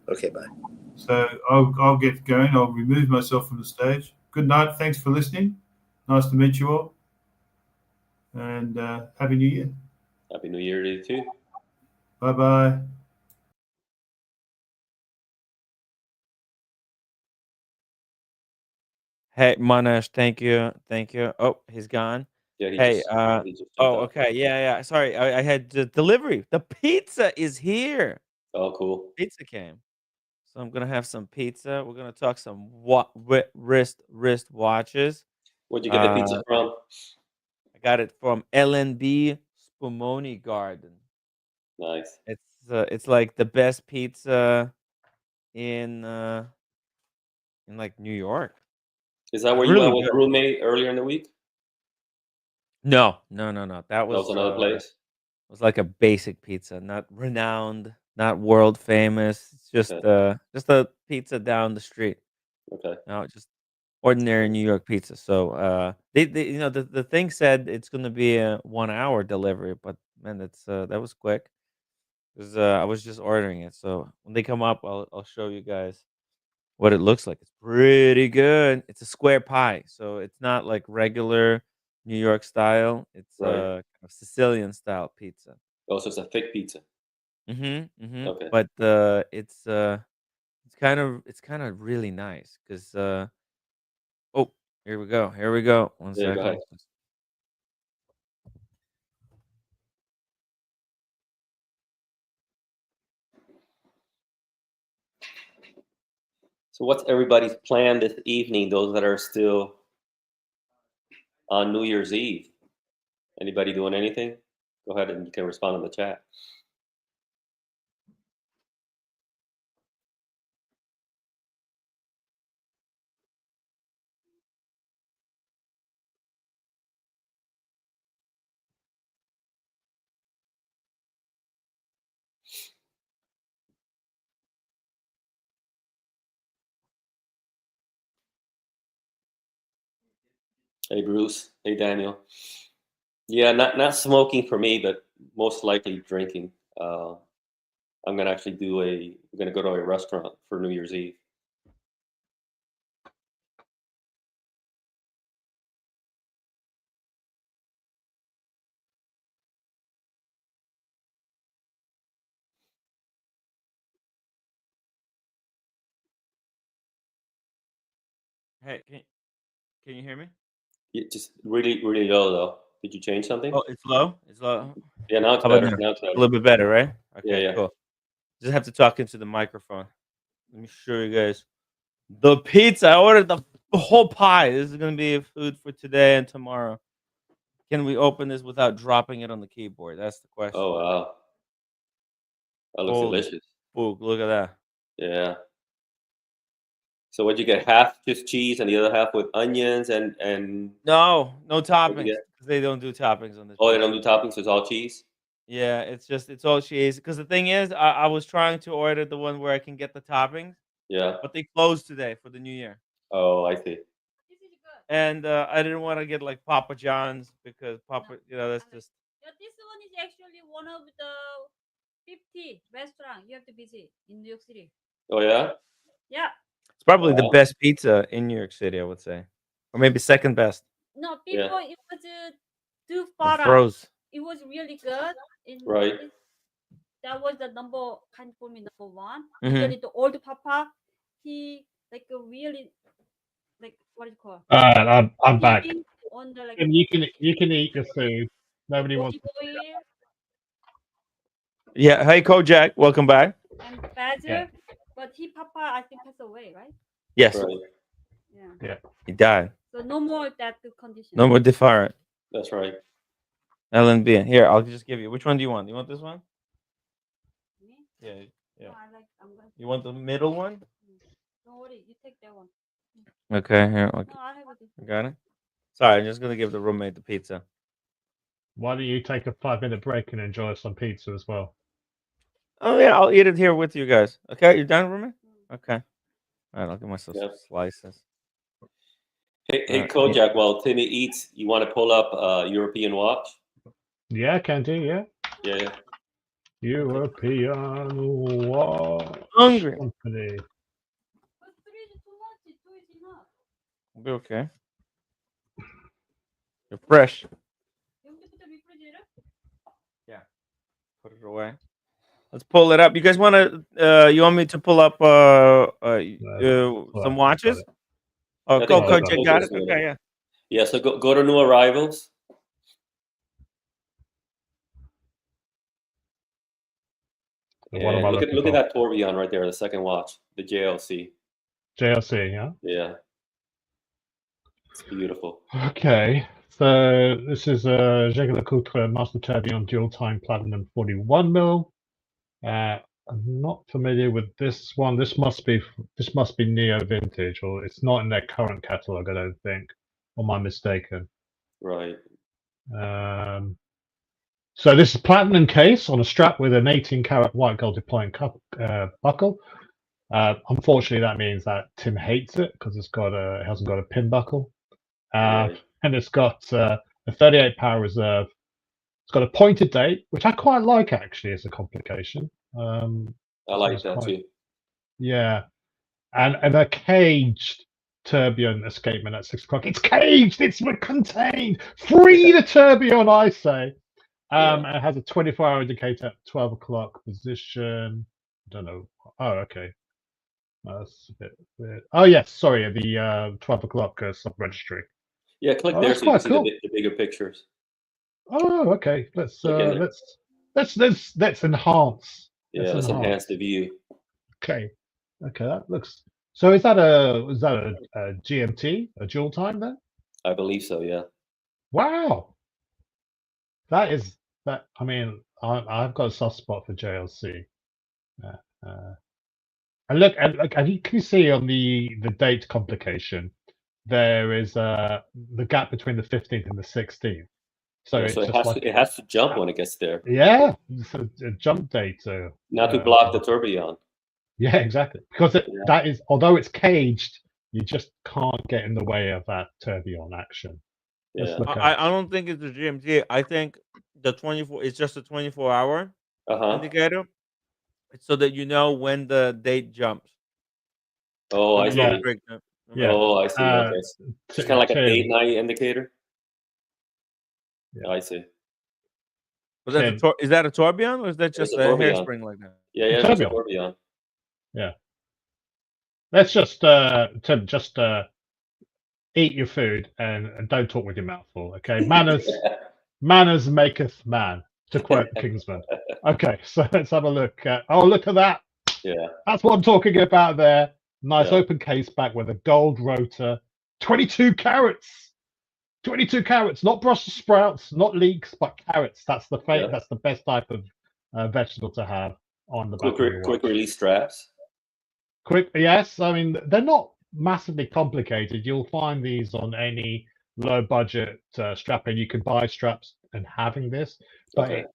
Okay. Bye. So I'll get going. I'll remove myself from the stage. Good night. Thanks for listening. Nice to meet you all. And Happy New Year. Happy New Year to you too. Bye-bye. Hey, Monash, thank you. Oh, he's gone. Yeah, he hey, just jumped oh, out. okay, yeah. Sorry, I had the delivery. The pizza is here. Oh, cool. Pizza came, so I'm gonna have some pizza. We're gonna talk some wrist watches. Where'd you get the pizza from? I got it from LNB Spumoni Garden. Nice. It's like the best pizza in like New York. Is that where you Really went with good. the roommate earlier in the week? No. That That was another place. was like a basic pizza, not renowned, not world famous. It's just a pizza down the street. Okay. No, just ordinary New York pizza. So they the thing said it's gonna be a 1 hour delivery, but man, that was quick. 'Cause I was just ordering it. So when they come up, I'll show you guys what it looks like. It's pretty good. It's a square pie, so it's not like regular New York style. It's Right. kind of Sicilian style pizza. Oh, so it's a thick pizza. Okay. But it's kind of really nice because oh, here we go. Here we go. One Yeah, go ahead. second. So what's everybody's plan this evening? Those that are still on New Year's Eve. Anybody doing anything? Go ahead and you can respond in the chat. Hey Bruce. Hey Daniel. Yeah, not smoking for me, but most likely drinking. I'm gonna actually we're gonna go to a restaurant for New Year's Eve. Hey, can you hear me? Just really, really low though. Did you change something? Oh, it's low. It's low. Yeah, now it's How about better. now? Now it's A better. little bit better, right? Yeah, Okay, yeah. cool. Just have to talk into the microphone. Let me show you guys the pizza. I ordered the whole pie. This is gonna be food for today and tomorrow. Can we open this without dropping it on the keyboard? That's the question. Oh wow. That looks Holy delicious. spook, look at that. Yeah. So what'd you get? Half just cheese and the other half with onions and No what'd you toppings. get? 'Cause they don't do toppings on this Oh, they pizza. don't do toppings, so it's all cheese? Yeah, it's all cheese. Because the thing is, I was trying to order the one where I can get the toppings, Yeah. but they closed today for the new year. Oh, I see. And I didn't want to get like Papa John's because that's just Yeah, this one is actually one of the 50 restaurant you have to visit in New York City. Oh yeah? Yeah. it's probably the Wow. best pizza in New York City, I would say, or maybe second best. No, Yeah. before it was too It far out. froze. It was really good. Right. That was the kind for me number one. Mhm. Really, the old Papa, he like a really like what do you call? I'm back. On the And you can eat your food. Nobody wants. olive oil Yeah. Hey, Kojak, welcome back. and basil, Yeah. but Papa I think passed away, right? Yes, Right. Yeah. Yeah. he died. So no more that condition. No more Defarrent. That's right. LNB. Here, I'll just give you. Which one do you want? You want this one? Me? Yeah. No, I'm gonna. You want the middle one? Don't worry, you take that one. Okay. Here. Okay. No, I have it. I got it. Sorry, I'm just gonna give the roommate the pizza. Why don't you take a 5-minute break and enjoy some pizza as well? Oh yeah, I'll eat it here with you guys. Okay, you done, roommate? Okay. All right, I'll give myself Yep. some slices. Hey, Yeah. Kojak, while Timmy eats, you want to pull up European watch? Yeah, can do. Yeah. Yeah, yeah. European Watch Hungry. Company. But 3 is too much. 2 is enough. We'll be okay. You're fresh. You want to put the refrigerator? Yeah. Put it away. Let's pull it up. You guys want to? You want me to pull up some watches? Oh, I go, think Coach. Kojak's Got it. doing Okay, yeah. Yeah, so go to new arrivals. And what am I And looking look at for? that tourbillon right there, the second watch, the JLC. JLC, yeah. Yeah. It's beautiful. Okay. So this is a Jaeger LeCoultre Master Tourbillon Dual Time Platinum 41mm. I'm not familiar with this one. This must be neo vintage, or it's not in their current catalog, I don't think. Or am I mistaken? Right. So this is platinum case on a strap with an 18-karat white gold deploying buckle. Unfortunately, that means that Tim hates it because it hasn't got a pin buckle, Right. and it's got a 38 power reserve. It's got a pointed date, which I quite like actually as a complication. I like that too. Yeah, and a caged tourbillon escapement at 6 o'clock. It's caged. It's contained. Free the tourbillon, I say. It has a 24-hour indicator at 12 o'clock position. I don't know. Oh, okay. That's a bit weird. Oh, yes. Sorry, the 12 o'clock sub-registry. Yeah, click there so you can see the bigger pictures. Oh, okay. Let's enhance. Yeah, let's enhance the view. Okay. Okay, that looks. So is that a GMT, a dual time then? I believe so. Yeah. Wow. That is that. I mean, I've got a soft spot for JLC. And look, can you see on the date complication? There is the gap between the 15th and the 16th. So, yeah, it's so just it has to jump when it gets there. Yeah, it's a jump date. Not to block the tourbillon. Yeah, exactly. Because that is, although it's caged, you just can't get in the way of that tourbillon action. Yeah. I don't think it's the GMT. I think the 24. It's just a 24-hour indicator, so that you know when the date jumps. Oh, I see. Yeah. Oh, I see. Okay. It's kind of like a date night indicator. Yeah, I see. Is that a tourbillon, or is that just a hairspring like that? Yeah, it's a tourbillon. Yeah. Let's just eat your food and don't talk with your mouth full. Okay, manners maketh man, to quote Kingsman. Okay, so let's have a look. Look at that. Yeah, that's what I'm talking about there. Nice open case back with a gold rotor, 22 carats. 22 carats, not Brussels sprouts, not leeks, but carrots. That's the That's the best type of vegetable to have on the back of your watch. Quick release straps. Yes. I mean, they're not massively complicated. You'll find these on any low budget strap, and you can buy straps and having this. But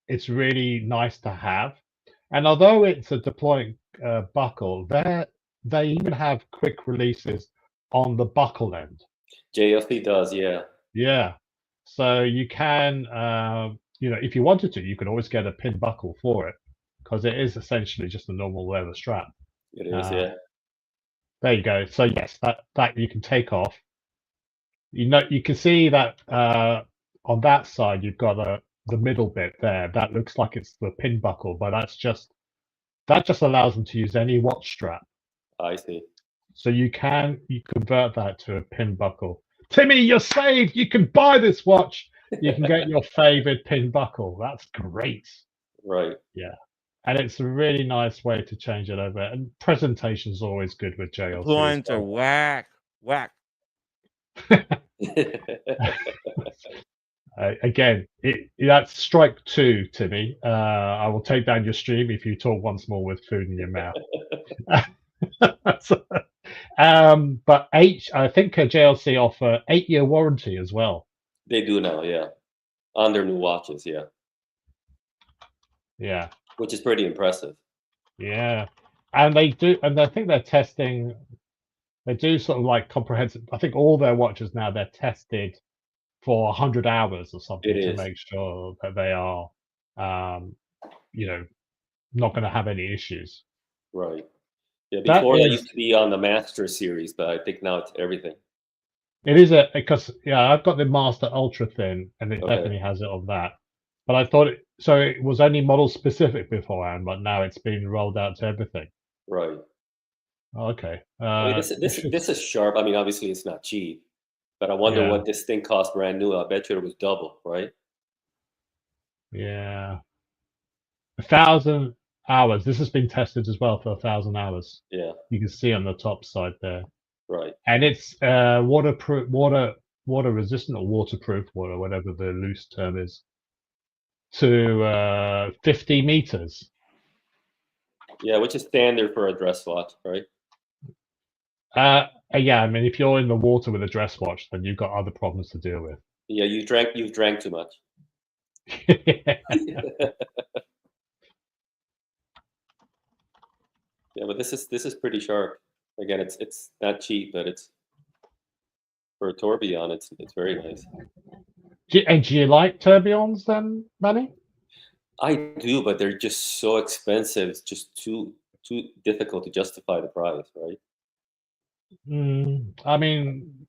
it's really nice to have. And although it's a deploying buckle, they even have quick releases on the buckle end. JLC does, yeah. Yeah. So you can, if you wanted to, you can always get a pin buckle for it because it is essentially just a normal leather strap. It is, yeah. There you go. So yes, that you can take off. You can see that on that side you've got the middle bit there. That looks like it's the pin buckle, but that just allows them to use any watch strap. I see. So you convert that to a pin buckle. Timmy, you're saved. You can buy this watch. You can get your favorite pin buckle. That's great. Right. Yeah. And it's a really nice way to change it over. And presentation is always good with JLC. Points are whack. Again, that's strike 2, Timmy. I will take down your stream if you talk once more with food in your mouth. But I think JLC offer 8-year warranty as well. They do now, yeah. On their new watches, yeah. Yeah. Which is pretty impressive. Yeah. And they do, and I think they're testing, they do sort of like comprehensive, I think all their watches now, they're tested for 100 hours or something to make sure that they are, not going to have any issues. Right. Yeah, before that used to be on the Master series, but I think now it's everything. It is because I've got the Master Ultra Thin, and it definitely has it on that. But I thought it was only model specific beforehand, but now it's been rolled out to everything. Right. Okay. I mean, this is sharp. I mean, obviously it's not cheap, but I wonder what this thing cost brand new. I bet you it was double, right? Yeah. 1,000 hours. This has been tested as well for 1,000 hours. Yeah. You can see on the top side there. Right. And it's water water resistant or waterproof, or whatever the loose term is, to 50 meters. Yeah, which is standard for a dress watch, right? Yeah, I mean, if you're in the water with a dress watch, then you've got other problems to deal with. Yeah, you've drank too much. Yeah, but this is pretty sharp. Again, it's not cheap, but it's for a tourbillon, it's very nice. Do you like tourbillons then, Manny? I do, but they're just so expensive. It's just too difficult to justify the price, right? I mean,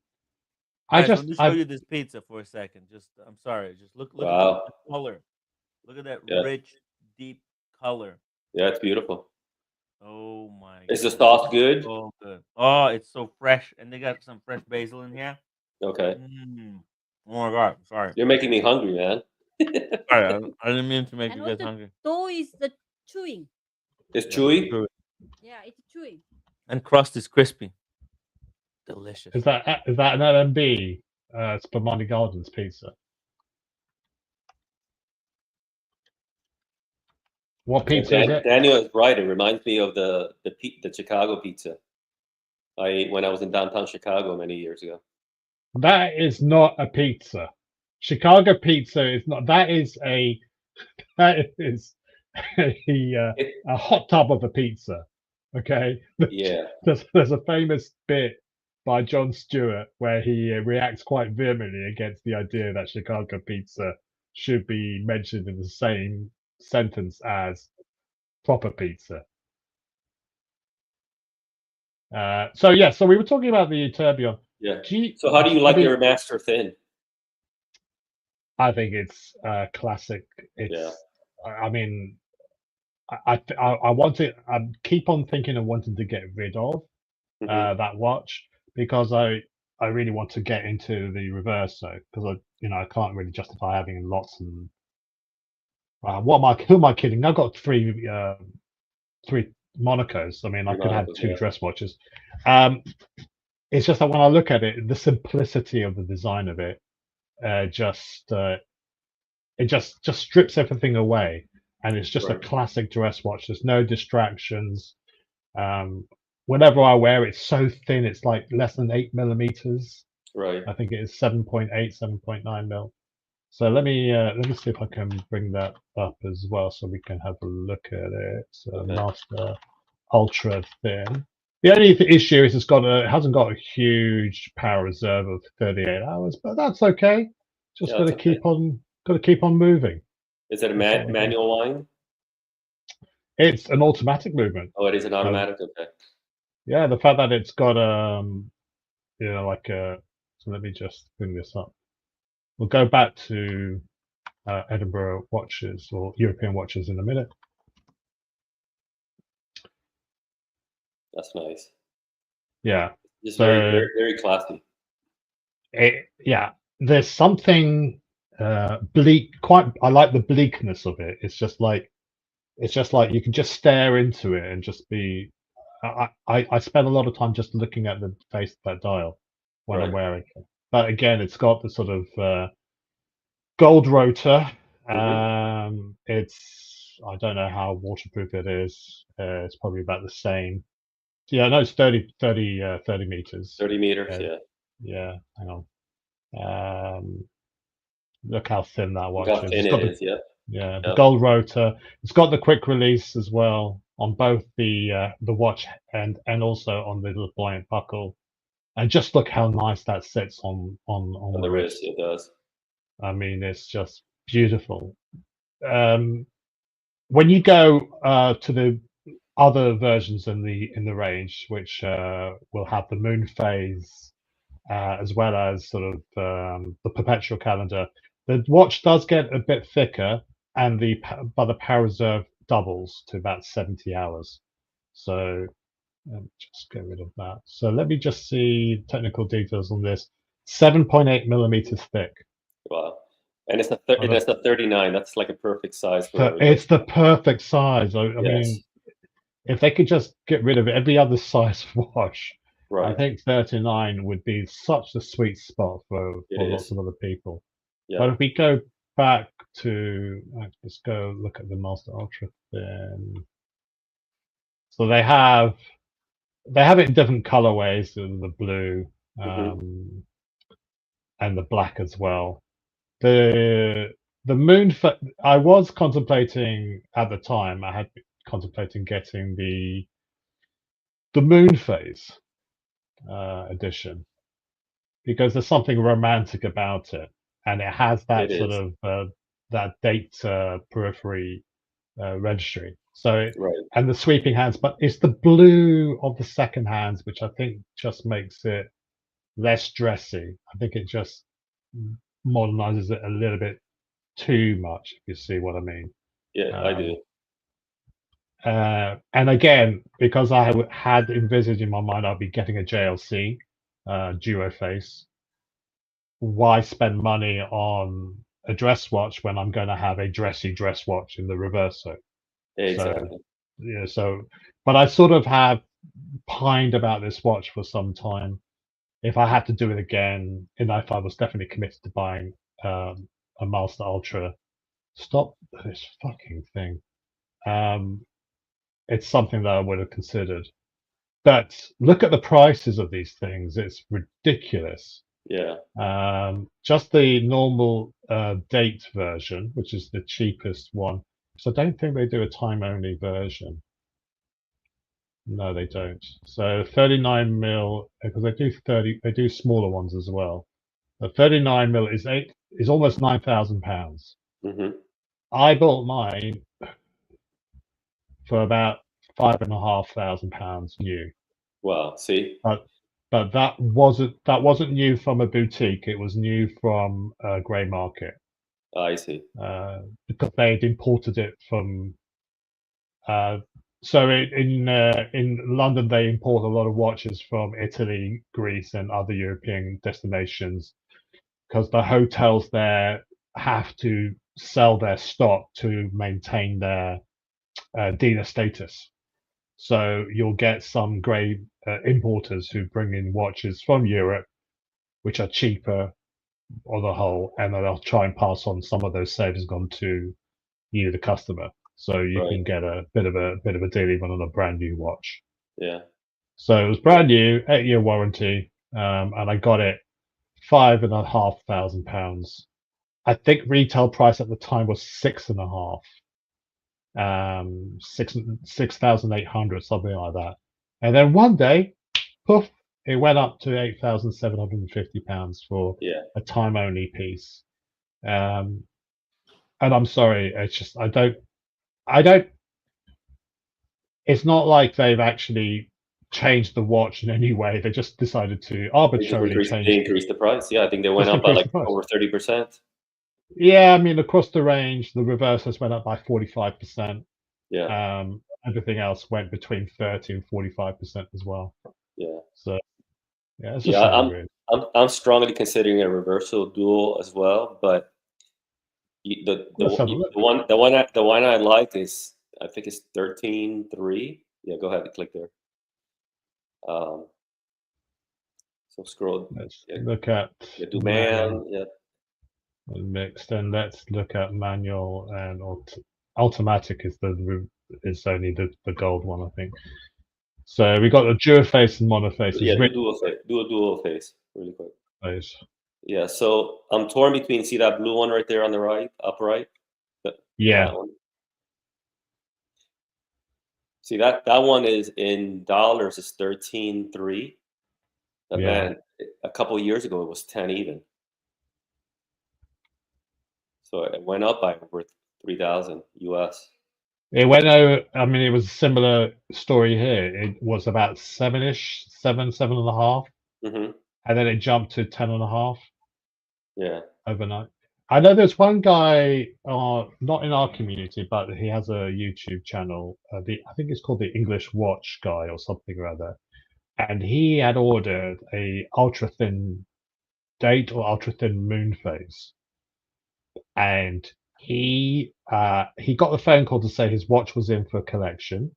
Guys, let me show you this pizza for a second. Just, I'm sorry. Just look Wow. at the color. Look at that Yeah. rich, deep color. Yeah, it's beautiful. Oh my! Is the sauce good? So good. Oh, it's so fresh, and they got some fresh basil in here. Okay. Oh my God! Sorry. You're making me hungry, man. Sorry, I didn't mean to make And you what guys hungry. the dough is the chewing. It's chewy. Yeah, it's chewing. And crust is crispy. Delicious. Is that an LMB? Spumani Gardens pizza. What pizza is it? Daniel is right. It reminds me of the Chicago pizza I ate when I was in downtown Chicago many years ago. That is not a pizza. Chicago pizza is not. That is a hot tub of a pizza. Okay. Yeah. There's a famous bit by Jon Stewart where he reacts quite vehemently against the idea that Chicago pizza should be mentioned in the same sentence as proper pizza. So we were talking about the tourbillon. Yeah. So how do you like your Master Thin? I think it's classic. It's. I mean, I want to. I keep on thinking of wanting to get rid of that watch because I really want to get into the Reverso because I can't really justify having lots and. Who am I kidding? I've got three Monacos. I mean, I could have two dress watches. It's just that when I look at it, the simplicity of the design of it, it just strips everything away, and it's just a classic dress watch. There's no distractions. Whenever I wear it, it's so thin. It's like less than 8 millimeters. Right. I think it is 7.8, 7.9 mil. So let me see if I can bring that up as well, so we can have a look at it. So Master Ultra Thin. The only issue is it hasn't got a huge power reserve of 38 hours, but that's okay. Just got to keep on moving. Is it a manual wind? It's an automatic movement. Oh, it is an automatic. Okay. Yeah, the fact that it's got so let me just bring this up. We'll go back to Edinburgh watches or European watches in a minute. That's nice. Yeah. It's very, very classy. There's something bleak. I like the bleakness of it. It's just like you can just stare into it and just be. I spend a lot of time just looking at the face of that dial when I'm wearing it. But again, it's got the sort of gold rotor. It's I don't know how waterproof it is. It's probably about the same. Yeah, no, it's 30 meters. 30 meters, yeah. Yeah, hang on. Look how thin that watch Look how is. thin it is, yeah. Yeah, the gold rotor. It's got the quick release as well on both the watch and also on the little buoyant buckle. And just look how nice that sits on the wrist. It does. I mean, it's just beautiful. When you go to the other versions in the range, which will have the moon phase as well as sort of the perpetual calendar, the watch does get a bit thicker, and the power reserve doubles to about 70 hours. So let me just get rid of that. So let me just see technical details on this. 7.8 millimeters thick. Wow. And it's a 39. That's like a perfect size for it's the perfect size. I mean, if they could just get rid of every other size watch, I think 39 would be such a sweet spot for lots is. of other people. Yeah. But if we go back to, let's go look at the Master Ultra then. So they have it in different colorways, the blue and the black as well. The moon, I was contemplating at the time. I had contemplating getting the moon phase edition because there's something romantic about it, and it has that It sort is. of that date periphery registry. So Right. and the sweeping hands, but it's the blue of the second hands which I think just makes it less dressy. I think it just modernizes it a little bit too much, if you see what I mean. Yeah, I do. And again, because I had envisaged in my mind I'd be getting a JLC duo face, why spend money on a dress watch when I'm going to have a dressy dress watch in the reverso? Exactly. So, yeah, but I sort of have pined about this watch for some time. If I had to do it again, and if I was definitely committed to buying a Master Ultra, stop this fucking thing. It's something that I would have considered. But look at the prices of these things. It's ridiculous. Yeah. Just the normal date version, which is the cheapest one. So I don't think they do a time-only version. No, they don't. So 39 mil, because they do smaller ones as well. The 39 mil is almost £9,000. I bought mine for about £5,500 new. Wow. See. But that wasn't new from a boutique. It was new from a grey market. I see. Because they had imported it from. So in London, they import a lot of watches from Italy, Greece, and other European destinations because the hotels there have to sell their stock to maintain their dealer status. So you'll get some grey importers who bring in watches from Europe, which are cheaper on the whole, and then they'll try and pass on some of those savings on to you, the customer. So you can get a bit of a deal even on a brand new watch. Yeah. So it was brand new, 8-year warranty, and I got it £5,500. I think retail price at the time was 6.5, 6,800, something like that. And then one day, poof, it went up to £8,750 for a time only piece. And I'm sorry, it's just I don't. It's not like they've actually changed the watch in any way. They just decided to arbitrarily change. They increased the price. Yeah, I think they went up by like over 30%. Yeah, I mean across the range, the reverses went up by 45%. Yeah. Everything else went between 30 and 45% as well. Yeah. So yeah, it's a shame, really. I'm strongly considering a reversal dual as well, but the one I like is, I think it's 13.3. Yeah, go ahead and click there. So scroll. Let's look at demand. Yeah. Mixed, and let's look at manual and automatic is only the gold one, I think. So we got the dual face and monoface. Yeah, do a dual face really quick. Face. Yeah, so I'm torn between, see that blue one right there on the right, upright? Yeah. That one. See that one is in dollars is 13.3. But man, a couple of years ago it was 10 even. So it went up by over 3,000 US. It went over. I mean, it was a similar story here. It was about 7-ish, 7.5, and then it jumped to 10.5. Yeah. Overnight. I know there's one guy, not in our community, but he has a YouTube channel. I think it's called the English Watch Guy or something or other, and he had ordered a ultra thin date or ultra thin moon phase, and he got the phone call to say his watch was in for collection.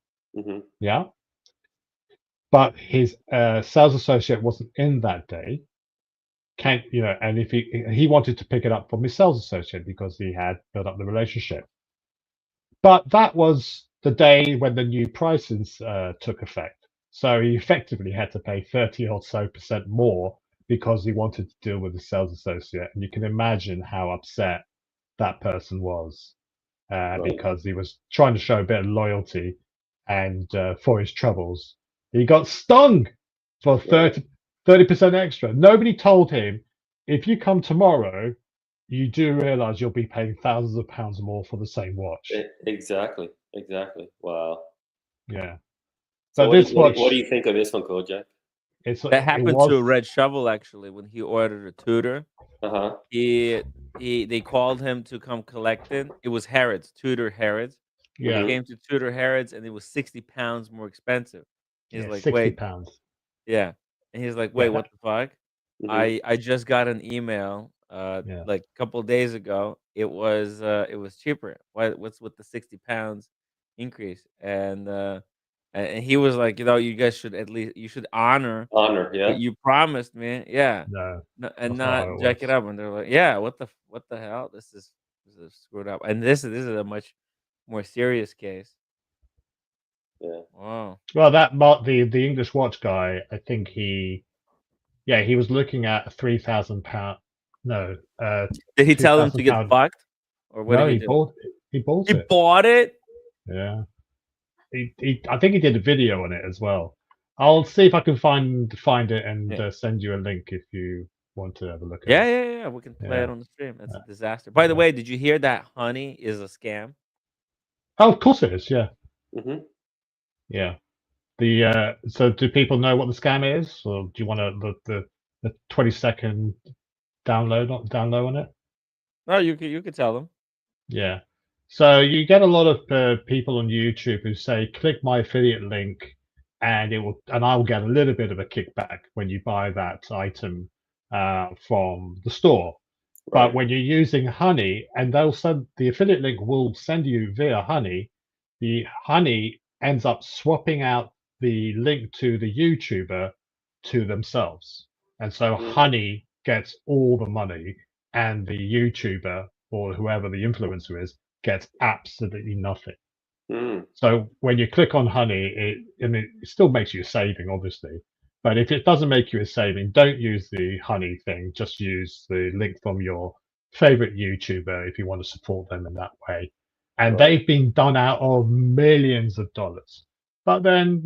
Yeah. but his sales associate wasn't in that day. And if he wanted to pick it up from his sales associate because he had built up the relationship. But that was the day when the new prices took effect. So he effectively had to pay 30 or so % more because he wanted to deal with the sales associate. And you can imagine how upset that person was because he was trying to show a bit of loyalty and for his troubles. He got stung for 30% extra. Nobody told him, if you come tomorrow, you do realize you'll be paying thousands of pounds more for the same watch. Exactly. Wow. Yeah. So But this watch, what do you think of this one, Kojak? That happened to Red Shovel actually when he ordered a Tudor. They called him to come collect it. It was Harrods, Tudor Harrods. Yeah. He came to Tudor Harrods and it was £60 more expensive. He's like, £60. wait. Yeah. And he's like, Yeah. wait, what the fuck? I just got an email like a couple of days ago. It was cheaper. What's with the £60 increase? And he was like, you guys should you should honor yeah, what you promised me. Yeah. No, and not jack it up. And they're like, yeah, what the hell? This is screwed up. And this is a much more serious case. Yeah. Wow. Well, the English watch guy, I think he was looking at a £3,000. No, did he tell him to get fucked, or what no, did he do? bought it. He He bought it. Yeah. I think he did a video on it as well. I'll see if I can find it and send you a link if you want to have a look at it. Yeah. We can play it on the stream. That's a disaster. By the way, did you hear that honey is a scam? Oh, of course it is. Yeah. Yeah. So do people know what the scam is, or do you want the 20-second download on it? No, you could tell them. Yeah. So you get a lot of people on YouTube who say, click my affiliate link and I'll get a little bit of a kickback when you buy that item from the store. Right. But when you're using Honey, and the affiliate link will send you via Honey, the Honey ends up swapping out the link to the YouTuber to themselves. And so Honey gets all the money and the YouTuber or whoever the influencer is gets absolutely nothing. So when you click on Honey, it still makes you a saving, obviously. But if it doesn't make you a saving, don't use the Honey thing. Just use the link from your favorite YouTuber if you want to support them in that way. And they've been done out of millions of dollars. But then,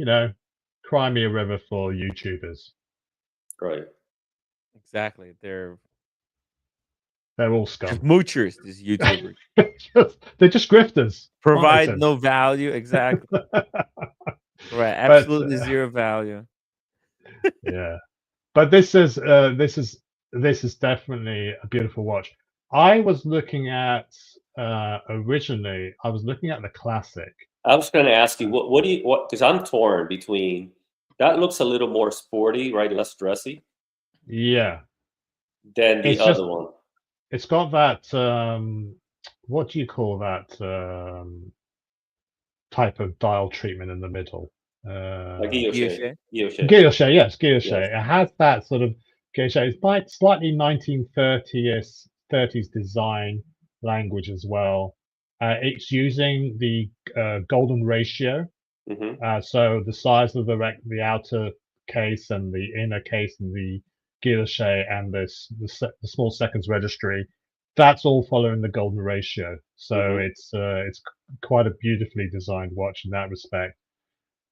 cry me a river for YouTubers. Right. Exactly. They're all scum. Just moochers, these YouTubers. They're just grifters. Provide no value. Exactly. Right. Absolutely zero value. Yeah. But this is definitely a beautiful watch. I was looking at originally, I was looking at the classic. I was going to ask you, what because I'm torn between, that looks a little more sporty, right? Less dressy. Yeah. Than the other one. It's got that, what do you call that type of dial treatment in the middle? Guilloche. Guilloche, yes, guilloche. Yes. It has that sort of guilloche. It's slightly 1930s design language as well. It's using the golden ratio. So the size of the outer case and the inner case and the guilloche and the small seconds registry, that's all following the golden ratio. So it's quite a beautifully designed watch in that respect.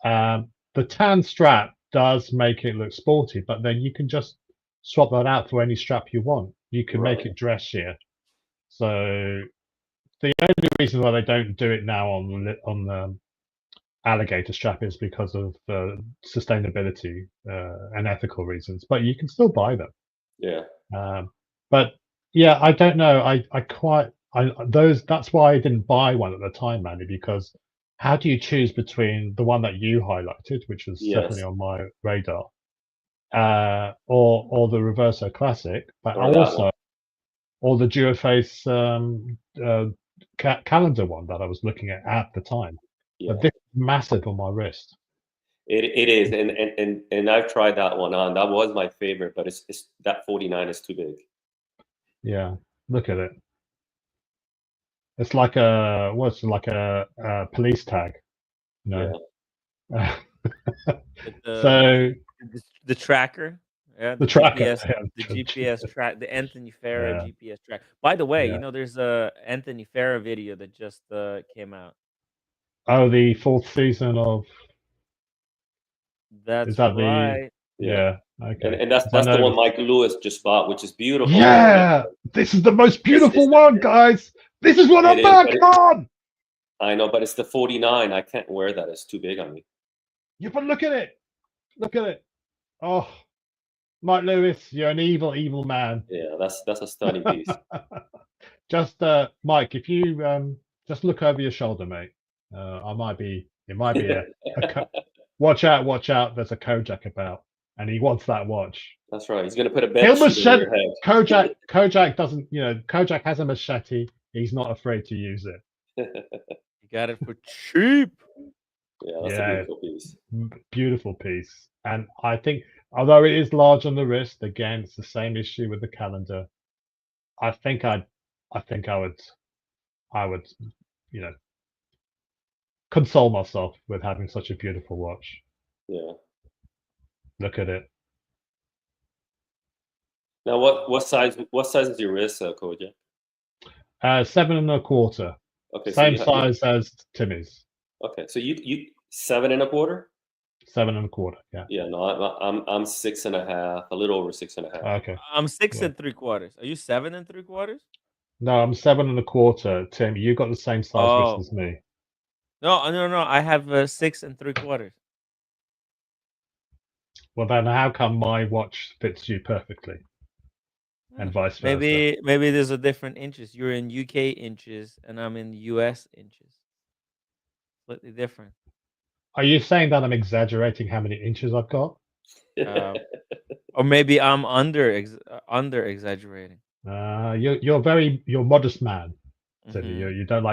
The tan strap does make it look sporty, but then you can just swap that out for any strap you want. You can make it dressier. So the only reason why they don't do it now on the alligator strap is because of sustainability and ethical reasons. But you can still buy them. Yeah. But yeah, I don't know. That's why I didn't buy one at the time, Manny, because how do you choose between the one that you highlighted, which was definitely on my radar, or the Reverso Classic, but or the Duoface calendar one that I was looking at the time. Yeah. But this is massive on my wrist. It is, and I've tried that one on. That was my favorite, but it's that 49 is too big. Yeah, look at it. It's like a police tag, you know. Yeah. So the tracker, yeah, the tracker, the GPS track, the Anthony Farah yeah, GPS track. By the way, yeah. you know, there's a Anthony Farah video that just came out. Oh, the 4th season of. That's Is that the? right. Yeah. Okay. And that's 'Cause I the one noticed. Mike Lewis just bought, which is beautiful. Yeah, this is the most beautiful one, guys. This is what It I'm is, back but on. I know, but it's the 49. I can't wear that. It's too big on me. Yeah, but look at it. Look at it. Oh, Mike Lewis, you're an evil, evil man. Yeah, that's a stunning piece. Just Mike, if you just look over your shoulder, mate. It might be watch out, there's a Kojak about, and he wants that watch. That's right. He's gonna put a bed sheet over your head. Kojak doesn't, Kojak has a machete. He's not afraid to use it. You got it for cheap. Yeah, that's a beautiful piece. Beautiful piece. And I think, although it is large on the wrist, again, it's the same issue with the calendar. I think I would, console myself with having such a beautiful watch. Yeah. Look at it. Now, what size is your wrist, Kojak? 7 1/4. Okay, Same size as Timmy's. Okay, so you 7 1/4. 7 1/4. Yeah. Yeah, no, I'm 6 1/2, a little over 6 1/2. Okay. I'm 6 3/4. Are you 7 3/4? No, I'm 7 1/4. Tim, you got the same size wrist as me. No. I have 6 3/4. Well, then how come my watch fits you perfectly, and vice versa? Maybe there's a different inches. You're in UK inches, and I'm in US inches. Slightly different. Are you saying that I'm exaggerating how many inches I've got? Or maybe I'm under exaggerating. You're a modest man, Timmy. Mhm. You don't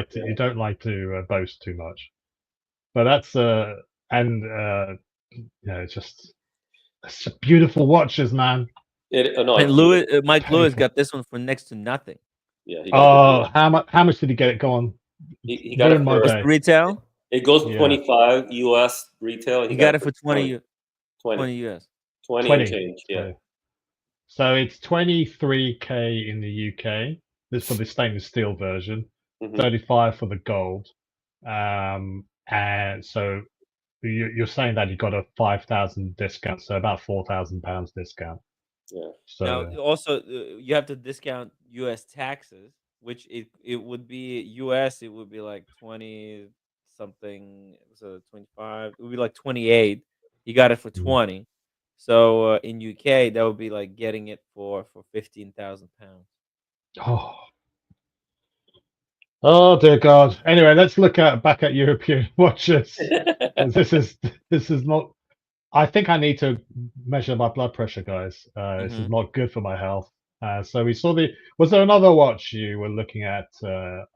like to boast too much. But that's it's just beautiful watches, man. Mike Lewis got this one for next to nothing. Yeah. How much did he get it? Go on. He got it for retail. It goes 25 US retail. He got it for 20 US. 20 and change. Yeah. So it's 23K in the UK. This for the stainless steel version. 35 for the gold. And so you're saying that you got a 5,000 discount, so about £4,000 discount. Yeah. So now, also, you have to discount US taxes, which it would be US. It would be like 20 something. So 25. It would be like 28. He got it for 20. So in UK, that would be like getting it for £15,000. Oh dear God. Anyway, let's look back at European watches. This is not. I think I need to measure my blood pressure, guys. This is not good for my health. So we saw Was there another watch you were looking at? That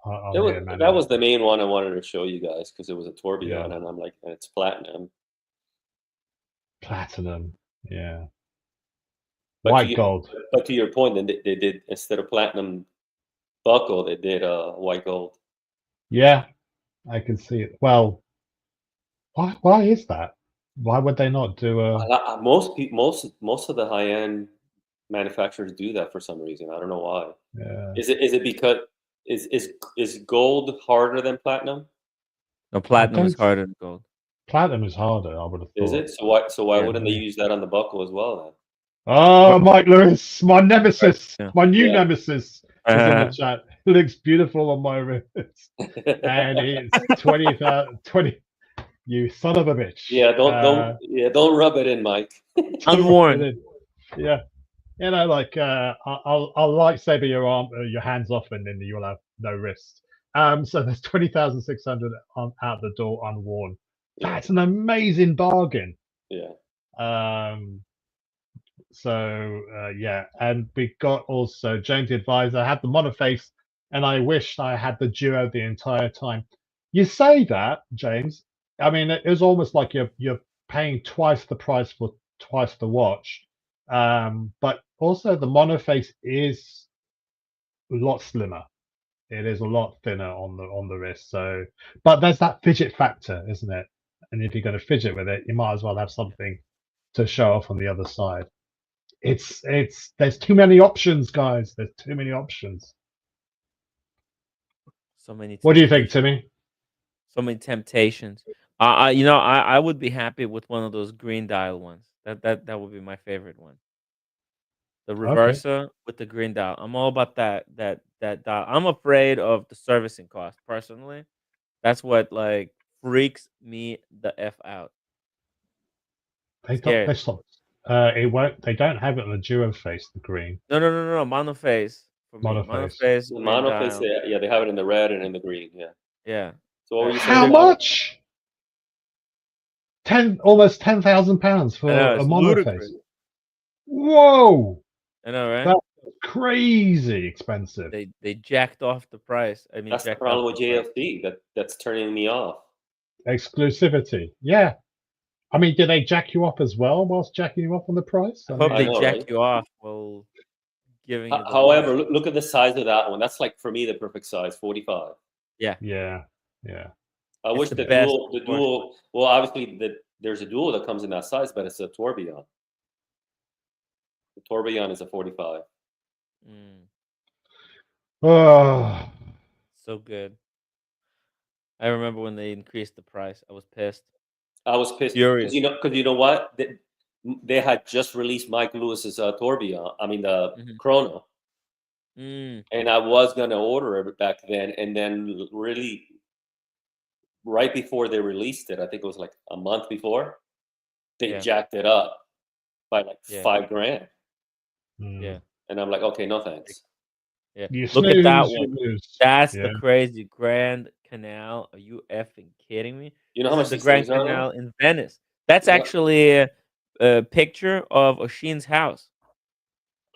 was the main one I wanted to show you guys because it was a tourbillon, and I'm like, and it's platinum. Platinum, yeah. But gold. But to your point, then they did, instead of platinum buckle, they did white gold. Yeah, I can see it. Well, why is that? Why would they not do a? Most of the high end manufacturers do that for some reason. I don't know why. Yeah. Is it because is gold harder than platinum? No, platinum is harder than gold. Platinum is harder, I would have thought. Is it? So why wouldn't they use that on the buckle as well then? Oh, Mike Lewis, my nemesis, my new nemesis is in the chat. It looks beautiful on my wrist, and it's 20,000. You son of a bitch. Yeah, don't rub it in, Mike. Unworn. Yeah, like I'll lightsaber your hands off, and then you'll have no wrist. So there's 20,600 out the door unworn. That's an amazing bargain. Yeah. So and we got also James the Advisor. I had the monoface, and I wished I had the duo the entire time. You say that, James. I mean, it was almost like you're paying twice the price for twice the watch. But also the monoface is a lot slimmer. It is a lot thinner on the wrist. So, but there's that fidget factor, isn't it? And if you're going to fidget with it, you might as well have something to show off on the other side. It's there's too many options, guys. There's too many options. So many. What do you think, Timmy? So many temptations. I would be happy with one of those green dial ones. That would be my favorite one. The Okay. reverser with the green dial. I'm all about that dial. I'm afraid of the servicing cost personally. That's what like freaks me the f out. They Scared. it won't. They don't have it on the duo face, the green. No, monoface for me. Monoface. Monoface, The green monoface, dial. yeah, they have it in the red and in the green. Yeah. Yeah. So what were you saying? How about it? much? Almost £10,000 for I know, a it's monoface. ludicrous. Whoa! I know, right? That's crazy expensive. They jacked off the price. I mean, That's the jacked problem up with the price. JFD. That's turning me off. Exclusivity. Yeah. I mean, did they jack you up as well whilst jacking you up on the price? I hope I they know, jack right? you off while giving you the However, watch. look at the size of that one. That's like for me the perfect size, 45. Yeah. Yeah. Yeah. I It's wish the the best dual. Well, obviously there's a dual that comes in that size, but it's a tourbillon. The tourbillon is a 45. Oh, So good. I remember when they increased the price. I was pissed. I was pissed Furious. because you know what? They had just released Mike Lewis's tourbillon. I mean the Chrono, and I was gonna order it back then, and then really right before they released it, I think it was like a month before, they jacked it up by like $5,000. Yeah. And I'm like, okay, no thanks. Yeah. You Look at that snooze, you one. lose. That's Yeah. the crazy Grand Canal. Are you effing kidding me? You know This how is much the these Grand things are, though? Canal in Venice. That's Yeah. actually a picture of Oshin's house.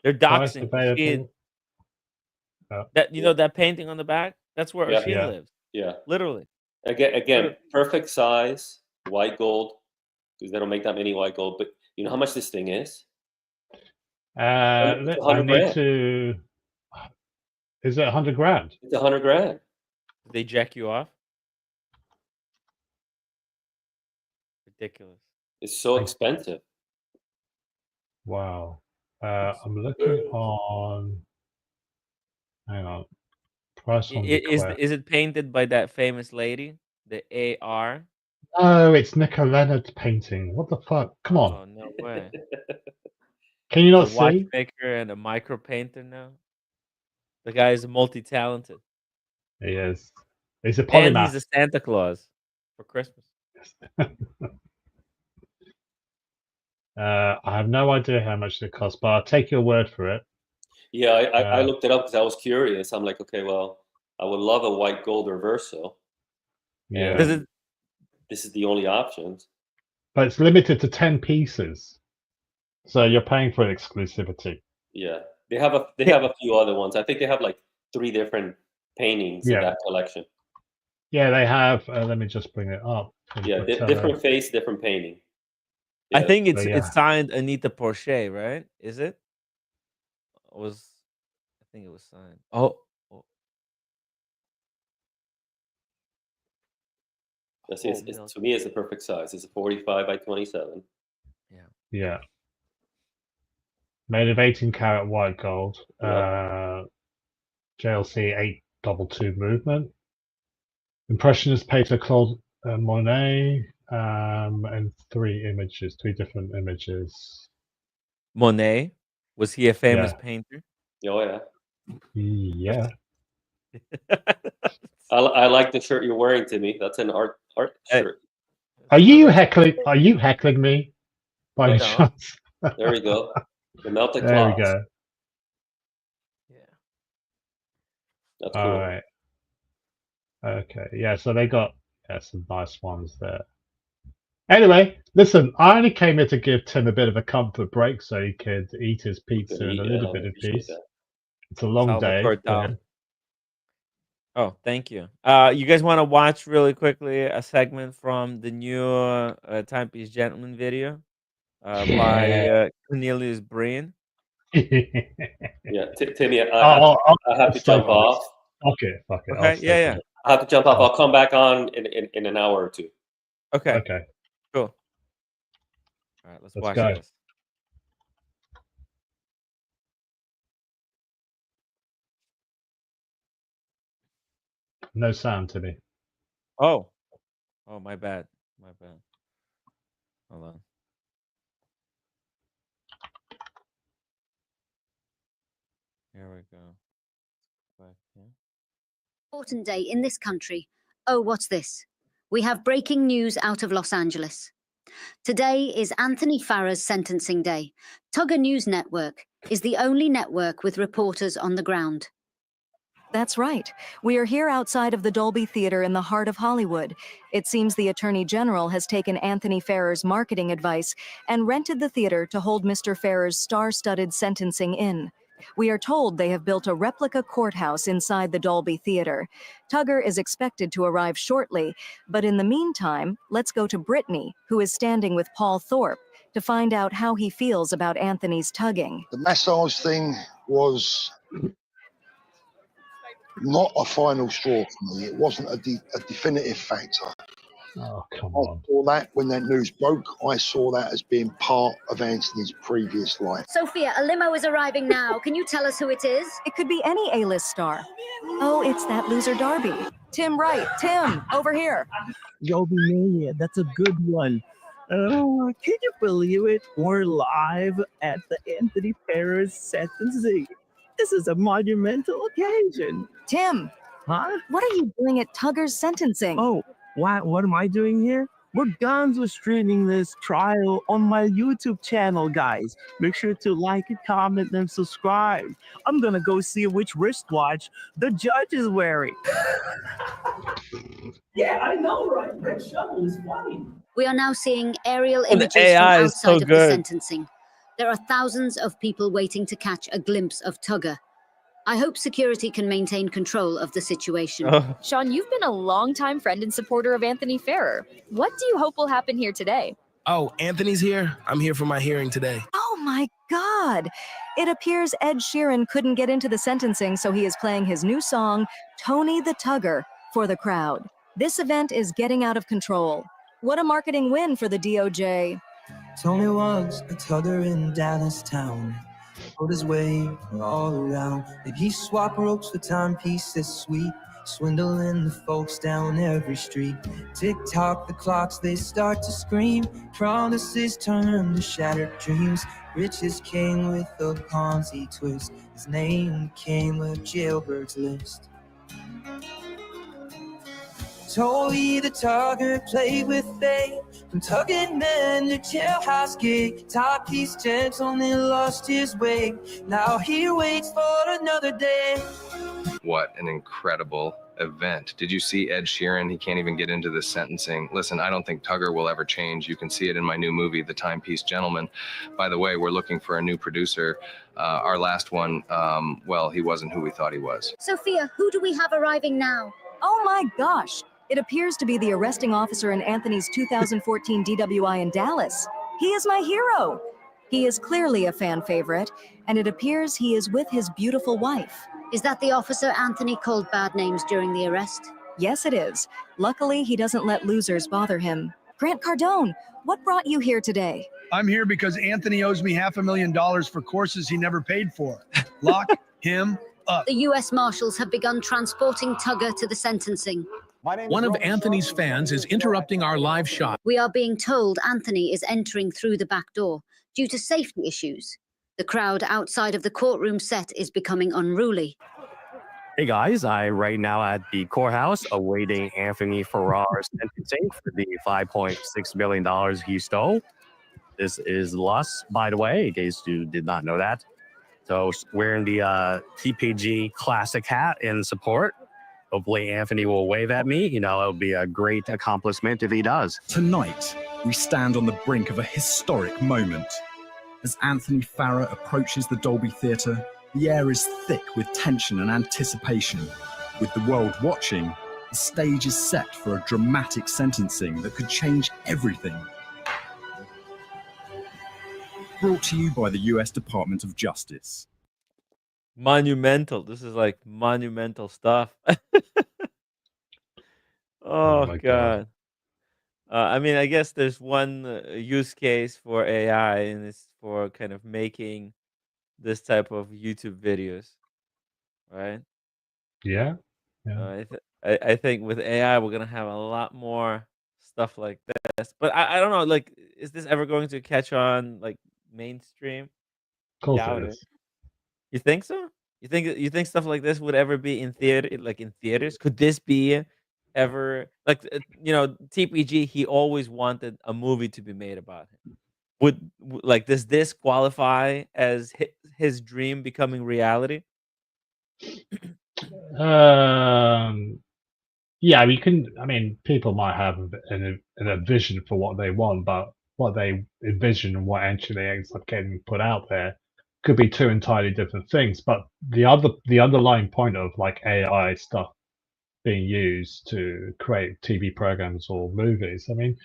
They're Price doxing available. Oshin. Yeah. That know that painting on the back? That's where Yeah. Oshin lives. Yeah. Literally. Again, perfect size, white gold, because they don't make that many white gold. But you know how much this thing is? It's I 100 need grand. to. Is it 100 grand? It's 100 grand. Did they jack you off? Ridiculous. It's so expensive. Wow. I'm looking on. Hang on. Price on request. Is it painted by that famous lady? The AR? Oh, it's Nico Leonard's painting. What the fuck? Come on. Oh, no way. Can you not He's a see? watchmaker and a micro painter now. The guy is multi-talented. He is. He's a And polymath. he's a Santa Claus for Christmas. I have no idea how much it costs, but I'll take your word for it. Yeah, I looked it up because I was curious. I'm like, okay, well, I would love a white gold reverso. Yeah. And this is the only options. But it's limited to 10 pieces. So you're paying for exclusivity. Yeah. They have a few other ones. I think they have like 3 different paintings in that collection. Yeah, they have. Let me just bring it up. Yeah, different face, different painting. I think it's signed Anita Porcher, right? Is it? I think it was signed. Oh. To me, it's the perfect size. It's a 45 by 27. Yeah. Made of 18 karat white gold. JLC 822 movement. Impressionist painter Claude Monet. And 3 different images. Monet? Was he a famous painter? Oh, yeah. Yeah. I like the shirt you're wearing, Timmy. That's an art shirt. Are you heckling me? By any chance? There we go. The melted There cloth. we go. That's cool. All right. Okay. Yeah. So they got some nice ones there. Anyway, listen. I only came here to give Tim a bit of a comfort break so he could eat his pizza in a little bit of peace. It's a long day for him. Oh, thank you. You guys want to watch really quickly a segment from the new Timepiece Gentleman video by Cornelius Breen? Yeah, Timmy, I'll I have to stay jump for off. this. Okay, fuck it. I'll Okay, stay yeah, for yeah. it. I have to jump off. I'll come back on in an hour or two. Okay, Okay, cool. All right, let's let's watch go. this. No sound, Timmy. Oh, my bad, my bad. Hold on. Here we go. Back here. Important day in this country. Oh, what's this? We have breaking news out of Los Angeles. Today is Anthony Farrah's sentencing day. Tugger News Network is the only network with reporters on the ground. That's right. We are here outside of the Dolby Theater in the heart of Hollywood. It seems the Attorney General has taken Anthony Farrah's marketing advice and rented the theater to hold Mr. Farrah's star-studded sentencing in. We are told they have built a replica courthouse inside the Dolby Theater. Tugger is expected to arrive shortly, but in the meantime, let's go to Brittany, who is standing with Paul Thorpe, to find out how he feels about Anthony's tugging. The massage thing was not a final straw for me. It wasn't a definitive factor. Oh, come I on. saw that when that news broke. I saw that as being part of Anthony's previous life. Sophia, a limo is arriving now. Can you tell us who it is? It could be any A-list star. Oh, it's that loser Darby. Tim Wright. Tim, over here. Dolby Mania, that's a good one. Oh, can you believe it? We're live at the Anthony Farrah's sentencing. This is a monumental occasion. Tim. Huh? What are you doing at Tugger's sentencing? Oh, what am I doing here? We're guns with streaming this trial on my YouTube channel, guys. Make sure to like and comment and subscribe. I'm gonna go see which wristwatch the judge is wearing. Yeah, I know, right? Red Shovel is funny. We are now seeing aerial Oh, the images from AI is so outside of the good. sentencing. There are thousands of people waiting to catch a glimpse of Tugger. I hope security can maintain control of the situation. Oh. Sean, you've been a longtime friend and supporter of Anthony Farrah. What do you hope will happen here today? Oh, Anthony's here? I'm here for my hearing today. Oh my God! It appears Ed Sheeran couldn't get into the sentencing, so he is playing his new song, Tony the Tugger, for the crowd. This event is getting out of control. What a marketing win for the DOJ. Tony was a tugger in Dallas town. Rode his way all around. Did he swap ropes for timepieces sweet? Swindling the folks down every street. Tick-tock, the clocks, they start to scream. Promises turn to shattered dreams. Riches came with a Ponzi twist. His name came with Jailbird's list. Tony the Tugger played with fate. From tugging men to jailhouse gig. Top piece gentleman lost his way. Now he waits for another day. What an incredible event. Did you see Ed Sheeran? He can't even get into the sentencing. Listen, I don't think Tugger will ever change. You can see it in my new movie, The Timepiece Gentleman. By the way, we're looking for a new producer. Our last one, well, he wasn't who we thought he was. Sophia, who do we have arriving now? Oh my gosh! It appears to be the arresting officer in Anthony's 2014 DWI in Dallas. He is my hero! He is clearly a fan favorite, and it appears he is with his beautiful wife. Is that the officer Anthony called bad names during the arrest? Yes, it is. Luckily, he doesn't let losers bother him. Grant Cardone, what brought you here today? I'm here because Anthony owes me $500,000 for courses he never paid for. Lock him up. The U.S. Marshals have begun transporting Tugger to the sentencing. One of Anthony's fans is interrupting our live shot. We are being told Anthony is entering through the back door due to safety issues. The crowd outside of the courtroom set is becoming unruly. Hey guys, I right now at the courthouse awaiting Anthony Farrah's sentencing for the $5.6 million he stole. This is Lus, by the way, in case you did not know that. So wearing the TPG classic hat in support. Hopefully Anthony will wave at me. You know, it'll be a great accomplishment if he does. Tonight, we stand on the brink of a historic moment. As Anthony Farrah approaches the Dolby Theatre, the air is thick with tension and anticipation. With the world watching, the stage is set for a dramatic sentencing that could change everything. Brought to you by the US Department of Justice. Monumental. This is like monumental stuff. Oh Oh my God. God. I mean, I guess there's one use case for AI, and it's for kind of making this type of YouTube videos, right? Yeah. Yeah. I think with AI, we're gonna have a lot more stuff like this. But I don't know. Like, is this ever going to catch on like mainstream? Of course Doubt it it. is. You think so? You think stuff like this would ever be in theater, like in theaters? Could this be ever like TPG? He always wanted a movie to be made about him. Like does this qualify as his dream becoming reality? Yeah, we can. I mean, people might have a vision for what they want, but what they envision and what actually ends up getting put out there could be two entirely different things. But the underlying point of like AI stuff being used to create TV programs or movies, I mean,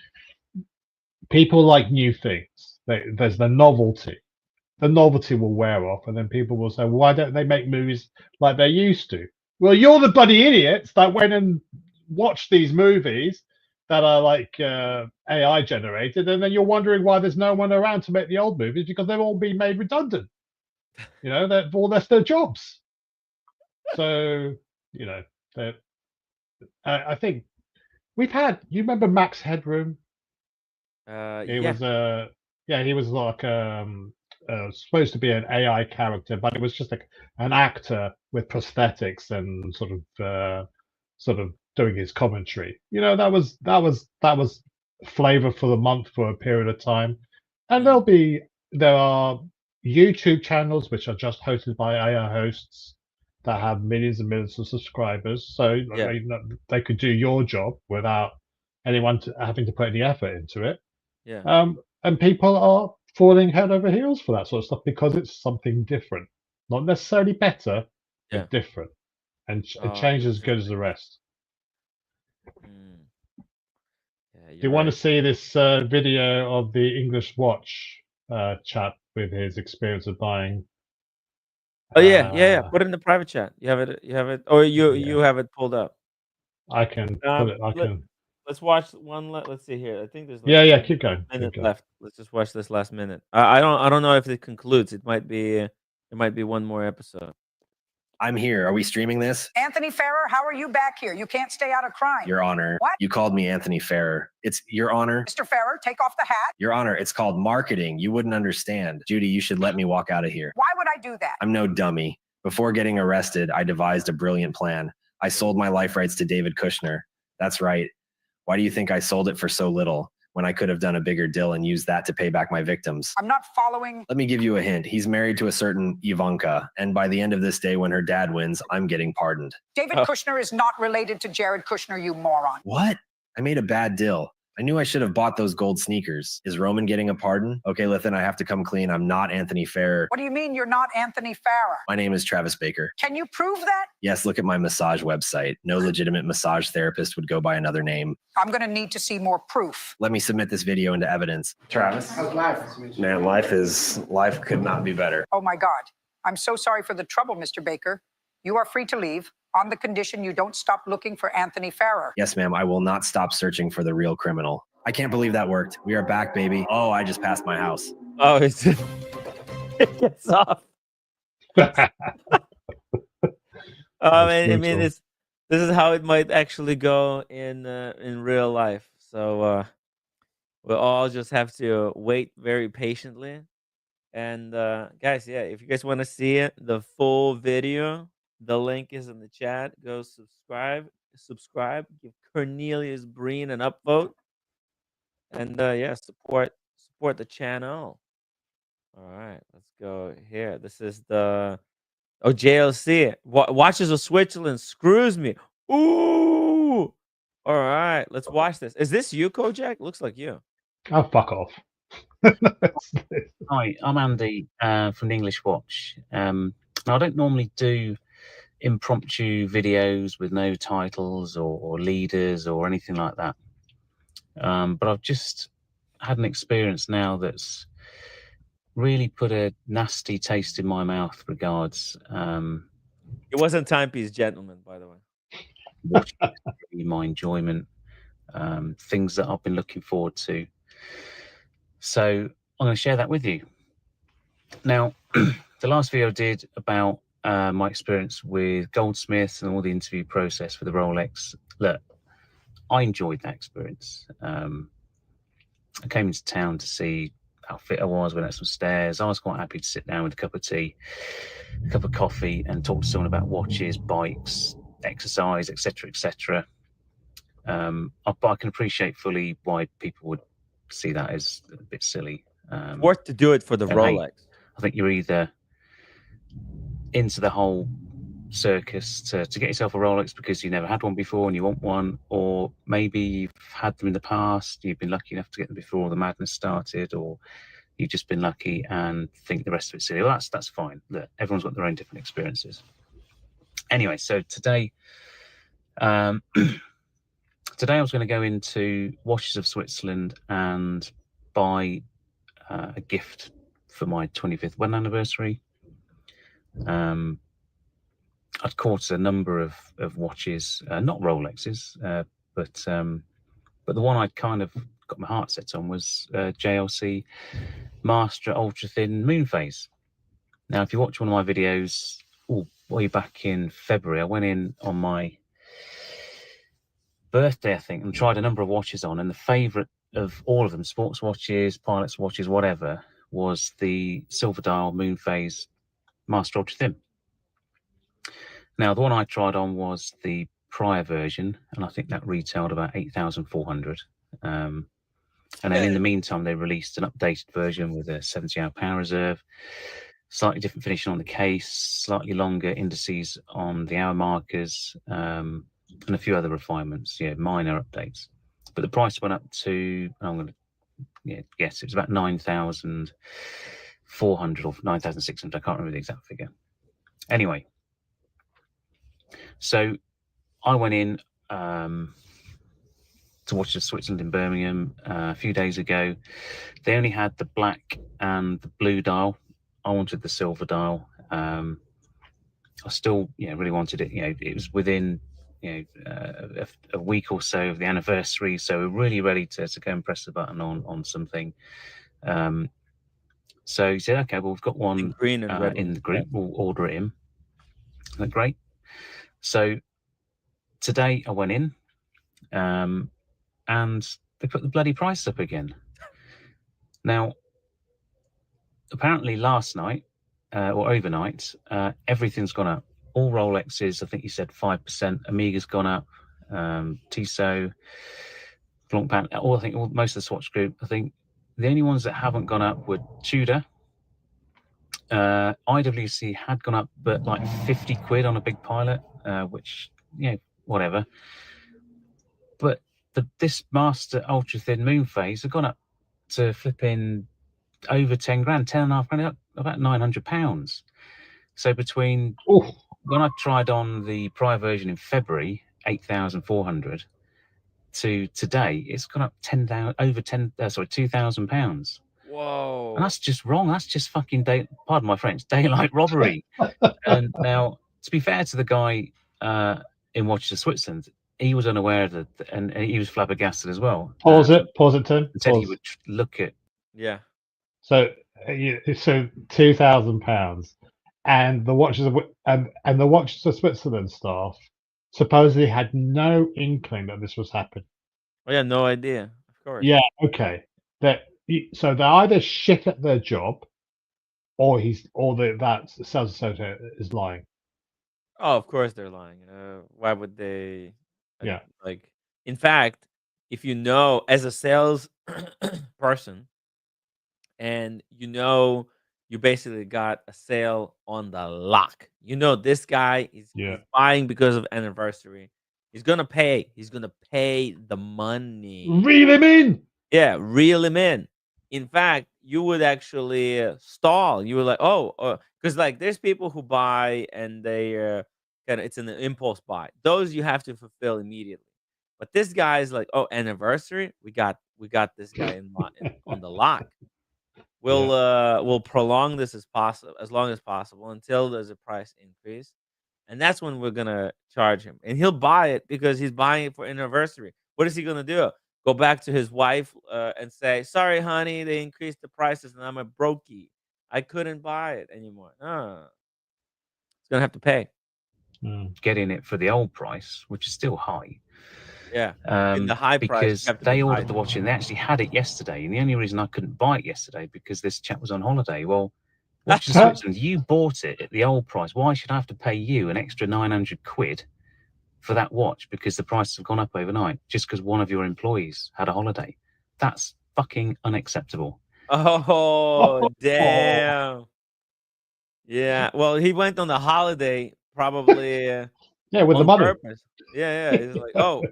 people like new things. There's the novelty. The novelty will wear off, and then people will say, "Why don't they make movies like they used to?" Well, you're the bloody idiots that went and watched these movies that are like AI generated, and then you're wondering why there's no one around to make the old movies because they've all been made redundant. You know, they've all left their jobs. So, you know, I think we've had. You remember Max Headroom? He Yeah. was he was like supposed to be an AI character, but it was just like an actor with prosthetics and sort of doing his commentary. You know, that was flavor for the month for a period of time. And there are YouTube channels which are just hosted by AI hosts that have millions and millions of subscribers. So Yeah. they could do your job without anyone having to put any effort into it. Yeah. And people are falling head over heels for that sort of stuff because it's something different, not necessarily better, Yeah. but different, and Oh, change as good as the rest. Yeah, Do you want to see this video of the English watch chap with his experience of buying? Oh yeah. Put it in the private chat. You have it, or you have it pulled up. I can put it. Let's watch one. Let's see here. I think there's like Yeah. one Keep going. minute left. Let's just watch this last minute. I don't know if it concludes. It might be one more episode. I'm here. Are we streaming this? Anthony Farrer, how are you back here? You can't stay out of crime. Your Honor. What? You called me Anthony Farrer. It's Your Honor. Mr. Farrer, take off the hat. Your Honor, it's called marketing. You wouldn't understand. Judy, you should let me walk out of here. Why would I do that? I'm no dummy. Before getting arrested, I devised a brilliant plan. I sold my life rights to David Kushner. That's right. Why do you think I sold it for so little when I could have done a bigger deal and used that to pay back my victims? I'm not following. Let me give you a hint. He's married to a certain Ivanka, and by the end of this day when her dad wins, I'm getting pardoned. David Kushner is not related to Jared Kushner, you moron. What? I made a bad deal. I knew I should have bought those gold sneakers. Is Roman getting a pardon? Okay, Lithin, I have to come clean. I'm not Anthony Farrer. What do you mean you're not Anthony Farrer? My name is Travis Baker. Can you prove that? Yes, look at my massage website. No legitimate massage therapist would go by another name. I'm going to need to see more proof. Let me submit this video into evidence. Travis? How's life? Man, life could not be better. Oh my God. I'm so sorry for the trouble, Mr. Baker. You are free to leave on the condition you don't stop looking for Anthony Farrer. Yes, ma'am. I will not stop searching for the real criminal. I can't believe that worked. We are back, baby. Oh, I just passed my house. Oh, it gets off. I mean, this is how it might actually go in real life. So we'll all just have to wait very patiently. And guys, yeah, if you guys want to see it, the full video, the link is in the chat. Go subscribe. Give Cornelius Breen an upvote. And yeah, support the channel. All right, let's go here. This is the JLC. Watches of Switzerland screws me. Ooh. All right, let's watch this. Is this you, Kojak? Looks like you. Oh, fuck off. Hi, I'm Andy from the English Watch. Now, I don't normally do impromptu videos with no titles or leaders or anything like that. But I've just had an experience now that's really put a nasty taste in my mouth regards It wasn't Timepiece Gentleman, by the way. watching my enjoyment, things that I've been looking forward to. So I'm going to share that with you. Now, the last video I did about my experience with Goldsmiths and all the interview process for the Rolex. Look, I enjoyed that experience. I came into town to see how fit I was, went up some stairs. I was quite happy to sit down with a cup of tea, a cup of coffee, and talk to someone about watches, bikes, exercise, etc., etc. But I can appreciate fully why people would see that as a bit silly. Worth to do it for the Rolex. I think you're either into the whole circus to get yourself a Rolex because you never had one before and you want one, or maybe you've had them in the past, you've been lucky enough to get them before the madness started, or you've just been lucky and think the rest of it's silly. Well, that's fine. Look, everyone's got their own different experiences. Anyway, so today I was going to go into Watches of Switzerland and buy a gift for my 25th wedding anniversary. I'd caught a number of watches, not Rolexes, but the one I'd kind of got my heart set on was JLC Master Ultra Thin Moon Phase. Now, if you watch one of my videos, way back in February, I went in on my birthday, I think, and tried a number of watches on, and the favourite of all of them, sports watches, pilots watches, whatever, was the Silver Dial Moon Phase Master Ultra Thin. Now, the one I tried on was the prior version, and I think that retailed about 8,400. And then in the meantime, they released an updated version with a 70-hour power reserve, slightly different finishing on the case, slightly longer indices on the hour markers, and a few other refinements, minor updates. But the price went up to, I'm going to guess, it was about 9,400 or 9,600. I can't remember the exact figure. Anyway, so I went in to Watches of Switzerland in Birmingham a few days ago. They only had the black and the blue dial. I wanted the silver dial. I still, really wanted it. It was within, a week or so of the anniversary, so we're really ready to go and press the button on something. So he said, "Okay, well, we've got one green and red in the group. We'll order it in." Great. So today I went in, and they put the bloody price up again. Now, apparently last night or overnight, everything's gone up. All Rolexes, I think you said 5%. Omega's gone up. Tissot, Blancpain, most of the Swatch group. I think the only ones that haven't gone up were Tudor. IWC had gone up, but like 50 quid on a big Pilot, which, whatever. But this Master Ultra Thin Moon Phase have gone up to flipping over 10 grand, 10.5 grand, up about £900. So between when I tried on the prior version in February, 8,400, to today, it's gone up £2,000. Whoa! And that's just wrong. That's just fucking pardon my French, daylight robbery. And now, to be fair to the guy in Watches of Switzerland, he was unaware of and he was flabbergasted as well. Pause it, Tim. Said he would look at. Yeah. So £2,000, and the Watches of and the Watches of Switzerland staff supposedly had no inkling that this was happening. Oh yeah, no idea. Of course. Yeah. Okay. So they're either shit at their job, or that sales associate is lying. Oh, of course they're lying. Why would they? Yeah. Like, in fact, if you know, as a sales person, and you basically got a sale on the lock. This guy is buying because of anniversary. He's gonna pay. He's gonna pay the money. Reel him in. Yeah, reel him in. In fact, you would actually stall. You were like, because like there's people who buy and they it's an impulse buy. Those you have to fulfill immediately. But this guy is like, oh, anniversary, we got this guy on the lock. We'll prolong this as long as possible until there's a price increase, and that's when we're gonna charge him. And he'll buy it because he's buying it for anniversary. What is he gonna do? Go back to his wife and say, "Sorry, honey, they increased the prices, and I'm a brokey. I couldn't buy it anymore." He's gonna have to pay. Getting it for the old price, which is still high. Yeah, in the high price, because they ordered the watch and they actually had it yesterday. And the only reason I couldn't buy it yesterday because this chap was on holiday. Well, Watch in Switzerland, you bought it at the old price. Why should I have to pay you an extra 900 quid for that watch because the prices have gone up overnight just because one of your employees had a holiday? That's fucking unacceptable. Oh, damn. Yeah, well, he went on the holiday probably with the on money. purpose. Yeah. He's like, oh,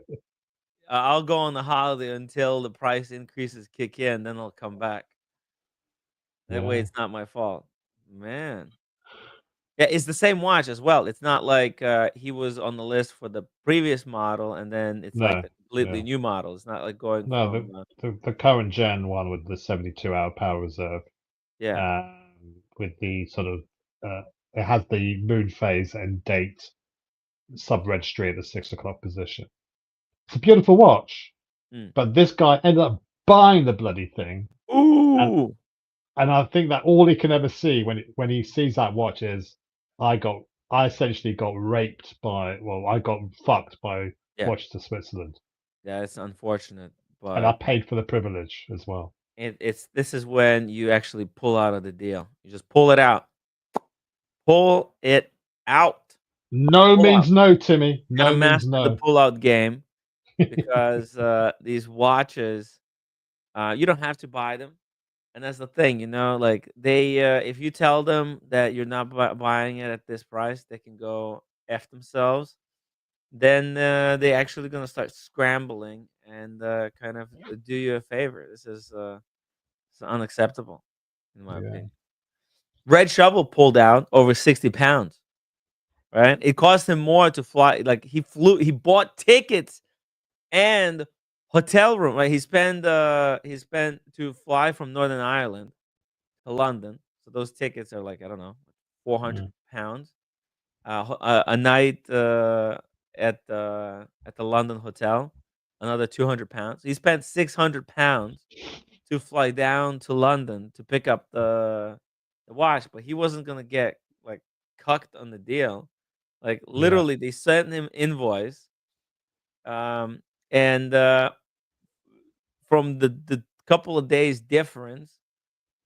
I'll go on the holiday until the price increases kick in, then I'll come back. That way, it's not my fault, man. Yeah, it's the same watch as well. It's not like he was on the list for the previous model, and then it's like No, a completely new model. It's not like going No, from the current gen one with the 72-hour power reserve. Yeah. With the sort of it has the moon phase and date sub registry at the 6 o'clock position. It's a beautiful watch, but this guy ended up buying the bloody thing. Ooh. And I think that all he can ever see when he sees that watch is I essentially got raped by I got fucked by Watch to Switzerland. Yeah, it's unfortunate, but And I paid for the privilege as well. This is when you actually pull out of the deal. You just pull it out. Pull it out. No means no, Timmy. No Gotta means master the no. pull-out game because these watches, you don't have to buy them, and that's the thing, like they, if you tell them that you're not buying it at this price, they can go f themselves. Then they actually gonna start scrambling and kind of do you a favor. This is it's unacceptable, in my opinion. Red Shovel pulled out over 60 pounds. Right? It cost him more to fly. Like he bought tickets and hotel room. Right? He spent to fly from Northern Ireland to London. So those tickets are like, I don't know, 400 pounds. A night at the London hotel, another 200 pounds. He spent 600 pounds to fly down to London to pick up the watch, but he wasn't gonna get like cucked on the deal. Like literally, they sent him invoice, and from the couple of days difference,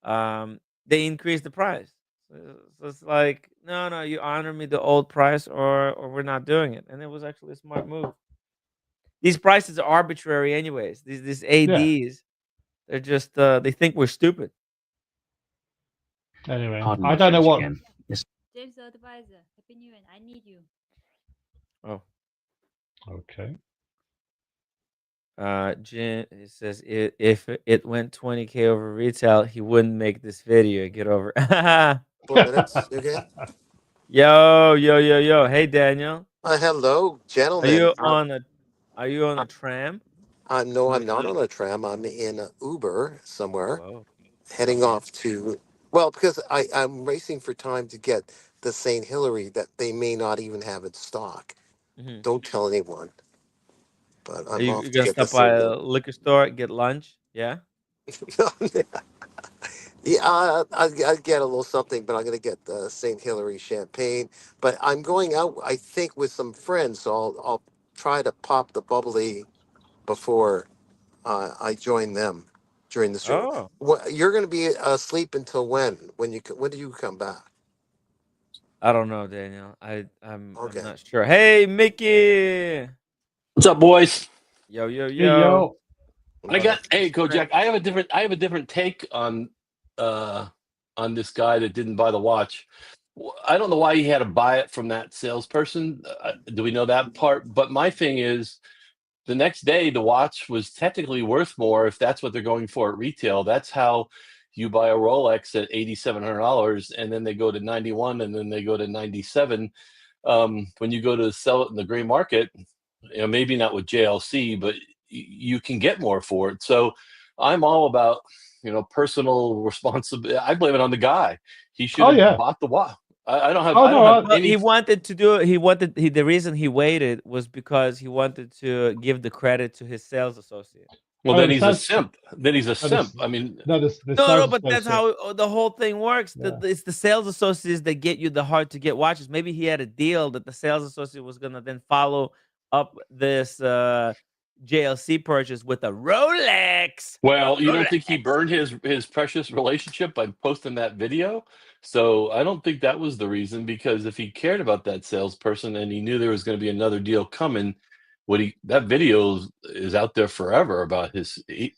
they increased the price. So it's like, no, you honor me the old price, or we're not doing it. And it was actually a smart move. These prices are arbitrary, anyways. These ADs, they're just they think we're stupid. Anyway, I don't know what. James, the advisor. Happy New Year. I need you. Oh. Okay. Jim, it says if it went 20K over retail, he wouldn't make this video. Get over. 4 minutes again. Yo. Hey, Daniel. Hello, gentlemen. Are you on a tram? No, I'm not on a tram. I'm in an Uber somewhere, heading off to. Well, because I'm racing for time to get the St. Hilary that they may not even have in stock. Mm-hmm. Don't tell anyone. But I'm You're off to gonna get stop the by a liquor store, get lunch? Yeah. Yeah, I'll get a little something, but I'm going to get the St. Hilary champagne. But I'm going out, I think, with some friends, so I'll try to pop the bubbly before I join them during the show. Oh. You're going to be asleep until when? When do you come back? I don't know, Daniel. I'm not sure. Hey, Mickey. What's up, boys? Yo. Hey, Kojak. I have a different take on this guy that didn't buy the watch. I don't know why he had to buy it from that salesperson. Do we know that part? But my thing is, the next day the watch was technically worth more if that's what they're going for at retail. That's how you buy a Rolex at $8,700, and then they go to 91, and then they go to 97. when you go to sell it in the gray market, maybe not with JLC, but you can get more for it. So I'm all about, personal responsibility. I blame it on the guy. He should have bought the watch. I don't have. I don't have Well, any. he wanted to do it. The reason he waited was because he wanted to give the credit to his sales associate. Well, then he's a simp. Then he's a simp. I mean, No, but that's how the whole thing works. It's the sales associates that get you the hard to get watches. Maybe he had a deal that the sales associate was gonna then follow up this JLC purchase with a Rolex. Well, you don't think he burned his precious relationship by posting that video? So I don't think that was the reason, because if he cared about that salesperson and he knew there was going to be another deal coming, that video is out there forever about his. He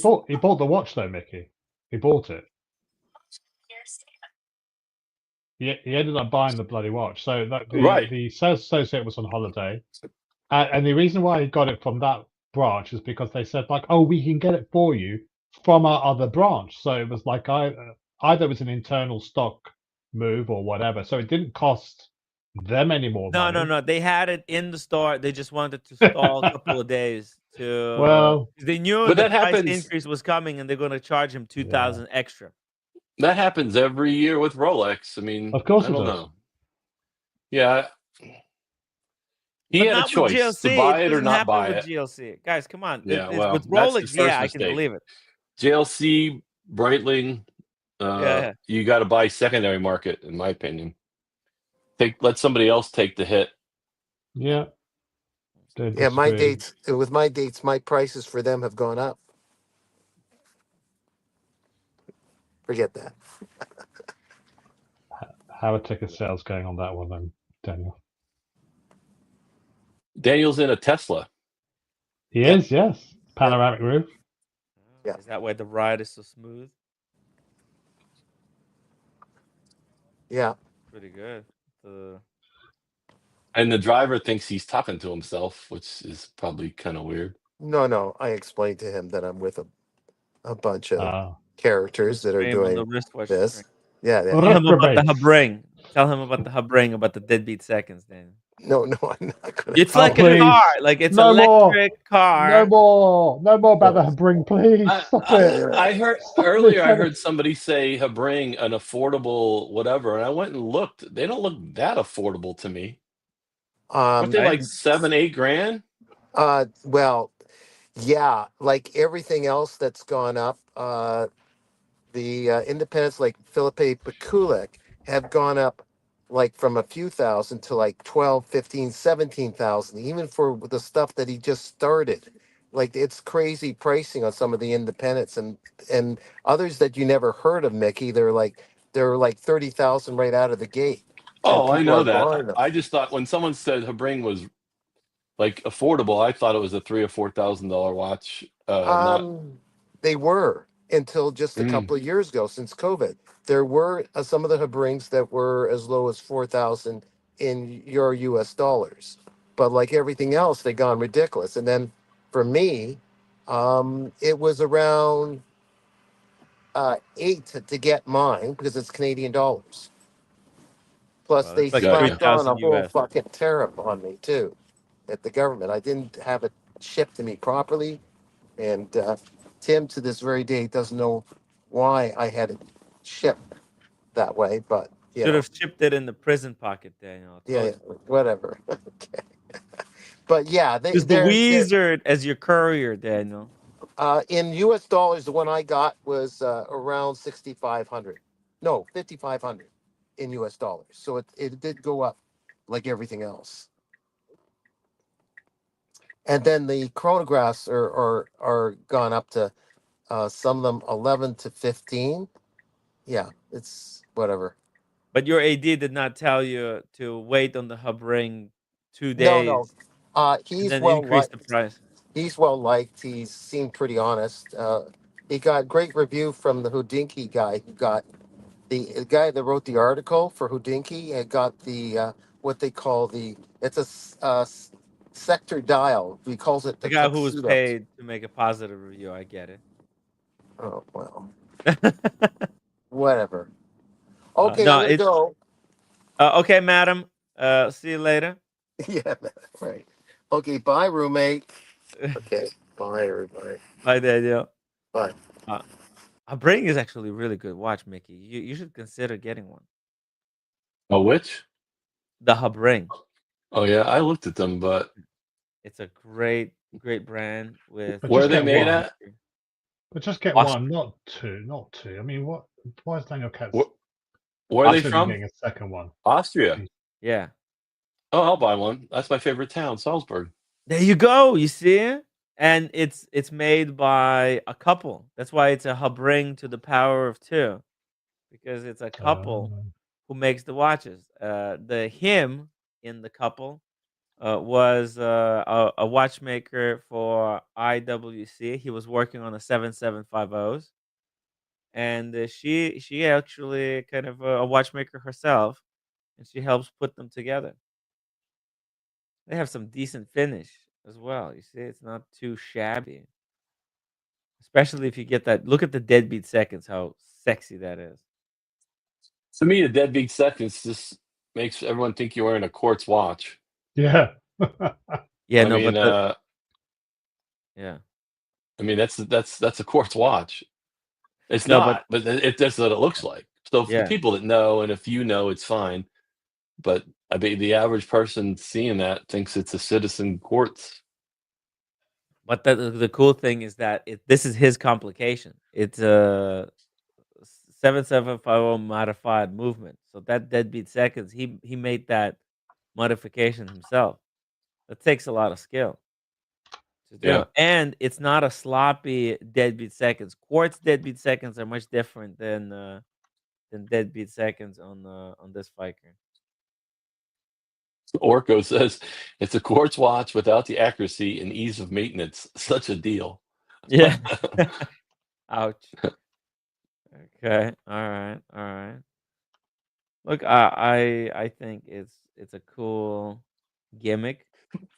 bought the watch though, Mickey. He bought it. He ended up buying the bloody watch. So the sales associate was on holiday, and the reason why he got it from that branch is because they said like, oh, we can get it for you from our other branch. So it was like either it was an internal stock move or whatever. So it didn't cost them any more money. No. They had it in the store. They just wanted to stall a couple of days to. Well, they knew the price increase was coming, and they're going to charge him $2,000 extra. That happens every year with Rolex. I mean, of course I don't know. Yeah. He But had a not choice with GLC. to buy It it or doesn't not happen buy with it. GLC. Guys, come on. Yeah, With that's Rolex, his first I mistake. can believe it. JLC, Breitling, Yeah. you got to buy secondary market, in my opinion. Let somebody else take the hit. Yeah. Yeah, my dates, my prices for them have gone up. Forget that. How are ticket sales going on that one then, Daniel? Daniel's in a Tesla. He is, yes. Panoramic roof. Yeah. Is that why the ride is so smooth? Yeah. Pretty good. And the driver thinks he's talking to himself, which is probably kind of weird. No. I explained to him that I'm with a bunch of characters that are Frame on doing the wristwatch this. string. Yeah. Tell him about the Habring. Tell him about the Habring, about the deadbeat seconds, Dan. No, I'm not gonna. It's like a car, like it's No electric car. No more about the Habring, please. Stop it. I heard earlier. I heard somebody say Habring, an affordable whatever, and I went and looked. They don't look that affordable to me. Aren't they like $7-8 grand? Well, yeah, like everything else that's gone up. The independents like Philippe Pekulik have gone up like from a few thousand to like 12, 15, 17,000, even for the stuff that he just started. Like it's crazy pricing on some of the independents and others that you never heard of, Mickey. They're like 30,000 right out of the gate. Oh, I know that. I just thought when someone said Habring was like affordable, I thought it was a $3,000 or $4,000 watch. They were until just a couple of years ago, since COVID. There were some of the Habrings that were as low as 4,000 in your US dollars, but like everything else, they gone ridiculous. And then for me, it was around 8 to get mine because it's Canadian dollars. Plus, they slapped on a whole fucking tariff on me too, at the government. I didn't have it shipped to me properly, and Tim to this very day doesn't know why I had it shipped that way, but should have chipped it in the prison pocket, Daniel. Yeah, whatever. Okay. But yeah, Use the wizard as your courier, Daniel. In US dollars, the one I got was around 6,500. No, 5,500 in US dollars. So it did go up like everything else. And then the chronographs are gone up to some of them 11 to 15. Yeah, it's whatever. But your AD did not tell you to wait on the Habring 2 days. No. He's and then well increase liked. the price. He's well liked. He seemed pretty honest. He got great review from the Houdinki guy who got the guy that wrote the article for Houdinki. Had got the what they call it's a sector dial. He calls it the guy who was tuxedo. paid to make a positive review. I get it. Oh well. Whatever. Okay, no, I'm gonna go. Okay, madam. See you later. Yeah, man, right. Okay, bye, roommate. Okay, bye, everybody. Bye, Daniel. Bye. A Bring is actually a really good watch, Mickey. You should consider getting one. Oh, which? The Habring. Oh yeah, I looked at them, but It's a great brand with But where are just they get made one. at? But just get Austria. one, not two, not two. I mean, what? Why is Daniel Katz Where are they considering from? getting a second one? Austria. Jeez. Yeah. Oh, I'll buy one. That's my favorite town, Salzburg. There you go. You see it? And it's made by a couple. That's why it's a Habring to the power of two, because it's a couple who makes the watches. The him in the couple was a watchmaker for IWC. He was working on the 7750s, and she actually kind of a watchmaker herself, and she helps put them together. They have some decent finish as well. You see, it's not too shabby, especially if you get that. Look at the deadbeat seconds, how sexy that is. To me, the deadbeat seconds just makes everyone think you're wearing a quartz watch. Yeah. Yeah, I no, mean, but the yeah. I mean that's a quartz watch. It's No, but not, but that's what it looks like. So for the yeah. people that know, and if you know, it's fine. But I mean, the average person seeing that thinks it's a Citizen quartz. But the cool thing is that this is his complication. It's a 7750 modified movement. So that deadbeat seconds, he made that modification himself. That takes a lot of skill to Yeah. do. And it's not a sloppy deadbeat seconds. Quartz deadbeat seconds are much different than deadbeat seconds on this Viker. Orko says it's a quartz watch without the accuracy and ease of maintenance. Such a deal. Yeah. Ouch. Okay. All right. All right. Look, I think it's a cool gimmick.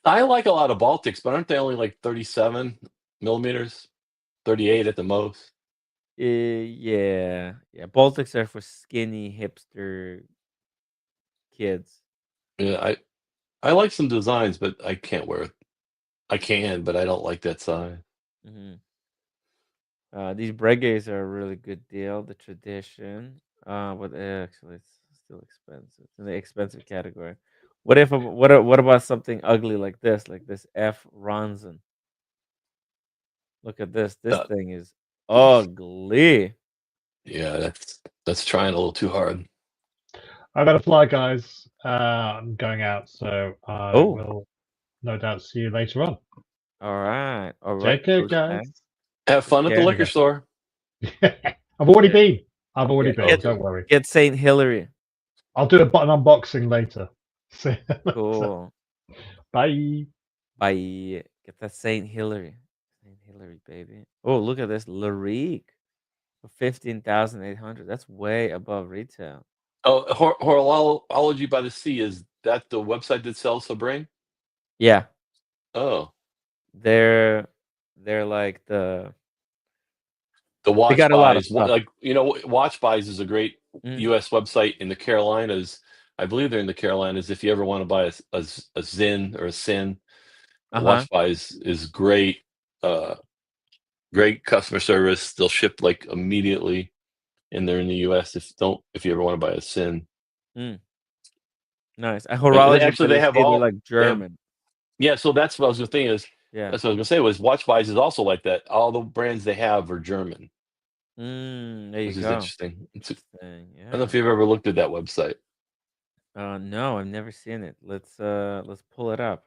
I like a lot of Baltics, but aren't they only like 37 millimeters, 38 at the most? Yeah, yeah. Baltics are for skinny hipster kids. Yeah, I like some designs, but I can't wear it. I can, but I don't like that size. Hmm. These breguets are a really good deal. The tradition, but actually, it's still expensive. It's in the expensive category. What about something ugly like this F Ronson? Look at this. This Uh, thing is ugly. yeah, that's trying a little too hard. I gotta fly, guys. I'm going out, so I Oh, will no doubt see you later on. all right, all right. Take care, Coach guys. Tang. Have Take fun at the care. liquor store. I've already Yeah, been. I've already yeah. been. Don't worry. Get Saint Hillary. I'll do an unboxing later. See you later. Cool. Bye. Bye. Get that Saint Hillary. Saint Hillary, baby. Oh, look at this Larique for 15,800. That's way above retail. Oh, Horology by the Sea, is that the website that sells Sabring? Yeah, Oh, they're they're like the they Watch got a lot of Buys, stuff. like Watch Buys is a great Mm, U.S. website in the Carolinas. I believe they're in the Carolinas. If you ever want to buy a Zin or a Sin, uh-huh. Watch Buys is great. Uh, Great customer service. They'll ship like immediately, and they're in the U.S. If you ever want to buy a Sin. Mm, nice. A And horology by they the have sea, they're all like they have. German. Yeah, so that's what I was gonna think is Yeah. that's what I was gonna say was Watch Buys is also like that. All the brands they have are German, There you which is go. interesting. Interesting. I don't know Yeah. if you've ever looked at that website. No, I've never seen it. Let's pull it up.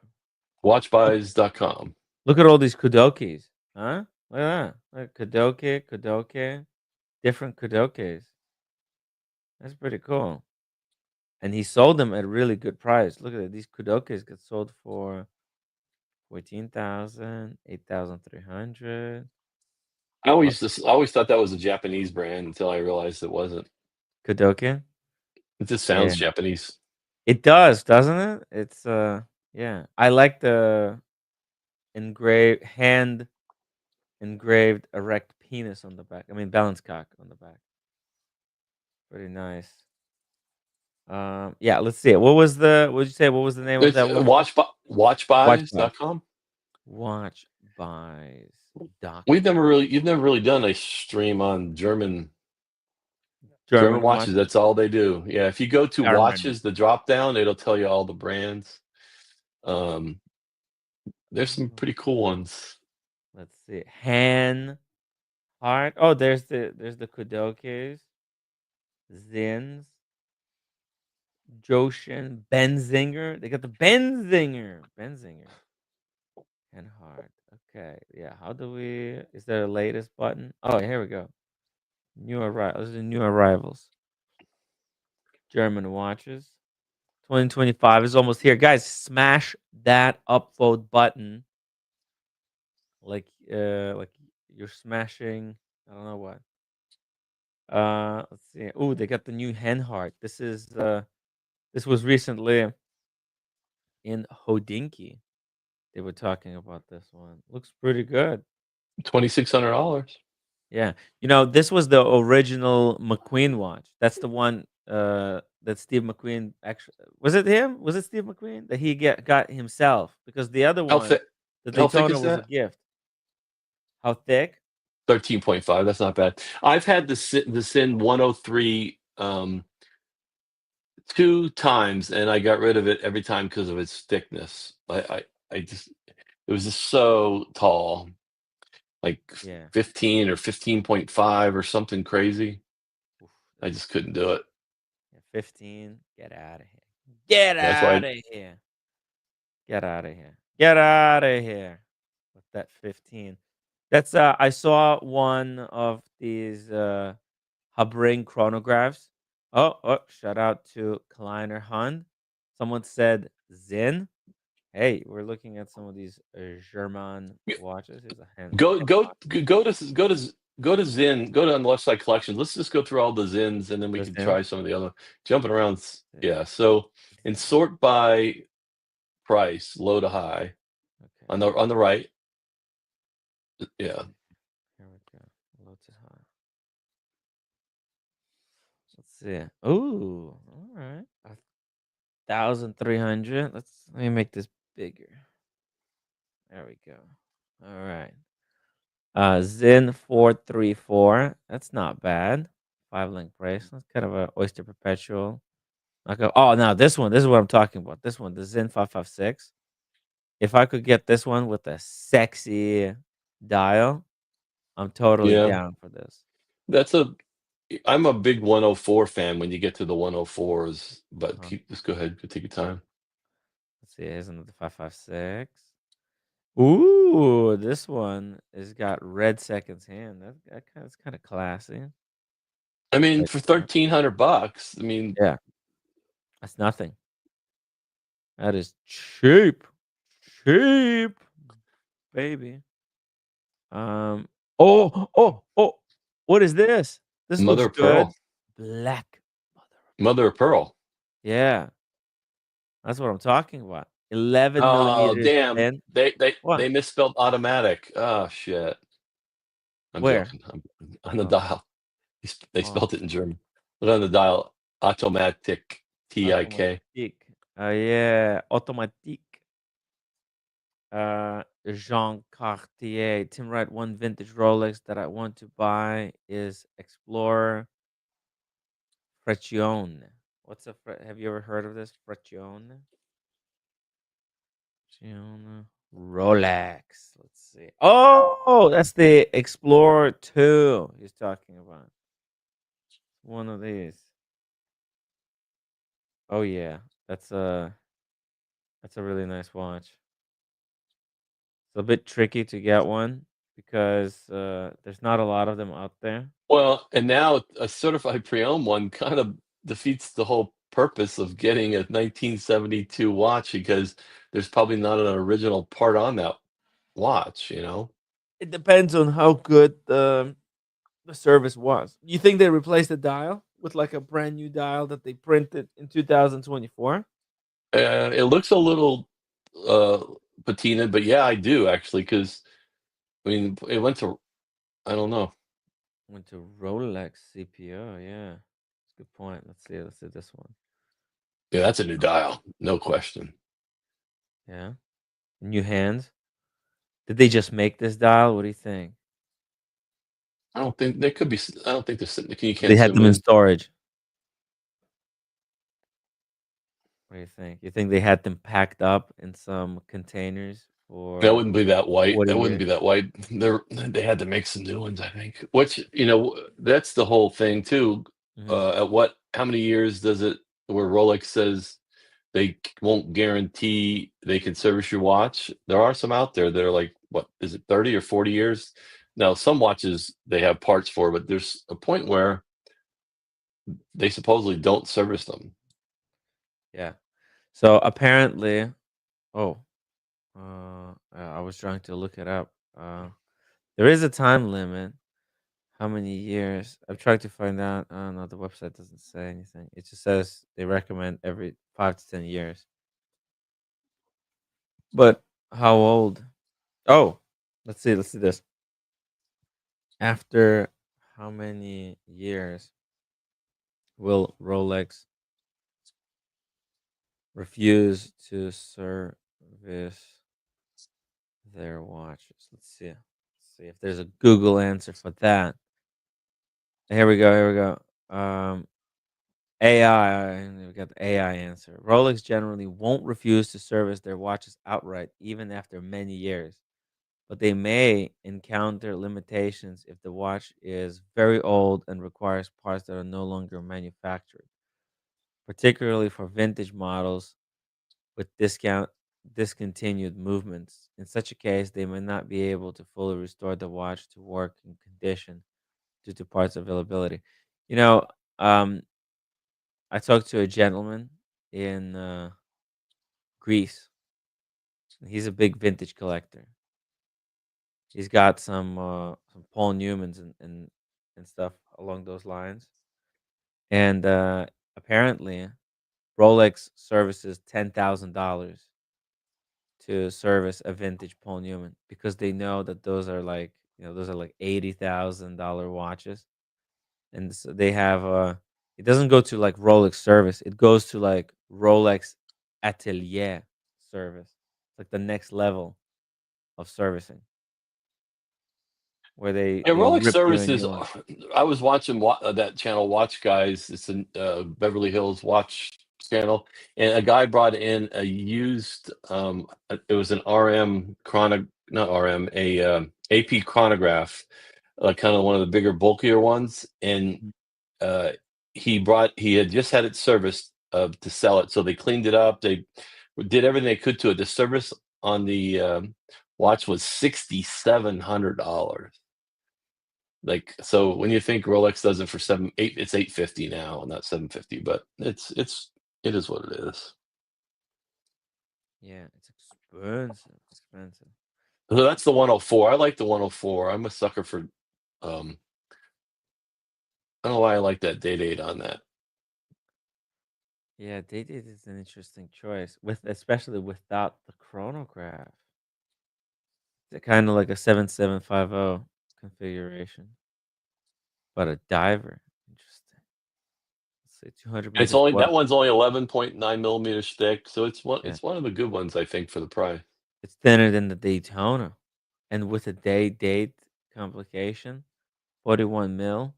Look, Watchbuys.com. look at all these Kudokis. Huh? Look at that. Look, Kudoke. Different Kudokis. That's pretty cool. And he sold them at a really good price. Look at it. These Kudokis get sold for 14,000, 8,300. I always thought that was a Japanese brand until I realized it wasn't. Kudoke? It just Yeah. sounds Japanese. It does, doesn't it? It's yeah. I like the hand engraved erect penis on the back. I mean balance cock on the back. Pretty nice. Yeah, let's see it. What did you say? What was the name of It's that website? Watch Buy. watchbuys.com. Watchbuys.com. You've never really done a stream on German German watches. watches. That's all they do. Yeah, if you go to German. watches, the drop down, it'll tell you all the brands. Um, there's some pretty cool ones. Let's see. Han Hart. Oh, there's the Kudokis, Zins, Joshin, Benzinger. They got the Benzinger. And Hart. Okay. Yeah. How do we? Is there a latest button? Oh, here we go. New arrivals. Those are new arrivals. German watches. 2025 is almost here, guys. Smash that upvote button, like you're smashing. I don't know what. Let's see. Oh, they got the new Henhart. This was recently in Hodinky. They were talking about this one. Looks pretty good. $2,600. Yeah. This was the original McQueen watch. That's the one that Steve McQueen actually was it him? Was it Steve McQueen that he got himself? Because the other How one, thick? the How thick Daytona is was a that? gift. How thick? 13.5. That's not bad. I've had the Sin 103 2 times, and I got rid of it every time because of its thickness. I just it was just so tall, like Yeah. 15 or 15.5 or something crazy. Oof, I just couldn't do it. 15. Get out of here. Get That's why out of here. Get out of here. Get out of here. With that 15. That's I saw one of these Habring chronographs. Oh, shout out to Kleiner Hund. Someone said Zin. Hey, we're looking at some of these German watches. Here's a hand. go go go to go to go to Zin, go to on the left side collections. Let's just go through all the Zins, and then we The can Zin. try some of the other jumping around. Yeah, so and sort by price, low to high, Okay. on the right. Yeah, Here we go. Low to high. Let's see. Ooh, all right. 1,300. Let me make this bigger. There we go. All right. Zin 434. That's not bad. 5-link bracelet. Kind of a Oyster Perpetual. Oh, now this one. This is what I'm talking about. This one, the Zin 556. If I could get this one with a sexy dial, I'm totally yeah. down for this. I'm a big 104 fan when you get to the 104s, but Uh-huh. just go ahead, take your time. Let's see. Here's another 556. Ooh, this one has got red seconds hand. That's kind of classy. I mean, Red for cap. $1,300, I mean, Yeah, that's nothing. That is cheap, cheap, baby. Oh. What is this? This mother looks of good. pearl, Black. mother of pearl. Yeah, that's what I'm talking about. 11 Oh, millimeters damn. thin. They What? misspelled automatic. Oh, shit. I'm Where? joking. On the Oh, dial. They oh, spelled it in German. Look on the dial. Automatic. TIK. automatique. Yeah, automatique. Jean Cartier. Tim Wright, one vintage Rolex that I want to buy is Explorer Freccione. Have you ever heard of this? Freccione? Freccione. Rolex. Let's see. Oh, that's the Explorer 2 he's talking about. One of these. Oh yeah. That's a really nice watch. It's a bit tricky to get one because there's not a lot of them out there. Well, and now a certified pre-owned one kind of defeats the whole purpose of getting a 1972 watch because there's probably not an original part on that watch, you know? It depends on how good the service was. You think they replaced the dial with like a brand new dial that they printed in 2024? It looks a little uh patinaed, but yeah, I do actually, because I mean, it went to, I don't know. Went to Rolex CPO. Yeah, that's a good point. Let's see. Let's see this one. Yeah, that's a new dial, no question. Yeah. New hands. Did they just make this dial? What do you think? I don't think they could be. I don't think they're sitting. You They can't had zoom them in in. storage. What do you think? You think they had them packed up in some containers for That wouldn't be that white. 40 That wouldn't years? be that white. They had to make some new ones, I think. Which that's the whole thing too. Mhm. How many years does it? Where Rolex says they won't guarantee they can service your watch. There are some out there that are like, what is it, 30 or 40 years? Now, some watches they have parts for, but there's a point where they supposedly don't service them. Yeah. So apparently, oh, I was trying to look it up. There is a time limit. How many years? I've tried to find out. No, the website doesn't say anything. It just says they recommend every 5 to 10 years. But how old? Oh, let's see. Let's see this. After how many years will Rolex refuse to service their watches? Let's see. Let's see if there's a Google answer for that. Here we go. Here we go. AI. And we got the AI answer. Rolex generally won't refuse to service their watches outright, even after many years. But they may encounter limitations if the watch is very old and requires parts that are no longer manufactured, particularly for vintage models with discontinued movements. In such a case, they may not be able to fully restore the watch to working condition due to parts availability. You know, um, I talked to a gentleman in Greece. He's a big vintage collector. He's got some Paul Newmans and stuff along those lines. And apparently, Rolex services $10,000 to service a vintage Paul Newman because they know that those are like $80,000 watches, and so they have it doesn't go to like Rolex service, it goes to like Rolex Atelier service. It's like the next level of servicing where Yeah, they Rolex rip you a new services. one. I was watching that channel, Watch Guys. It's a Beverly Hills Watch channel, and a guy brought in a used. It was an RM not RM, a AP chronograph, kind of one of the bigger, bulkier ones, and uh, he had just had it serviced to sell it, so they cleaned it up. They did everything they could to it. The service on the watch was $6,700. Like, so when you think Rolex does it for it's 850 now, not 750, but it is what it is. Yeah, it's expensive, expensive. So that's the 104. I like the 104. I'm a sucker for I don't know why I like that date on that. Yeah, dated is an interesting choice especially without the chronograph. It's kind of like a 7750 configuration, but a diver. Interesting. Let's say 200 And it's meters only water. that one's only 11.9 millimeters thick, so Yeah, it's one of the good ones, I think, for the price. it's thinner than the Daytona, and with a date complication, 41 mil.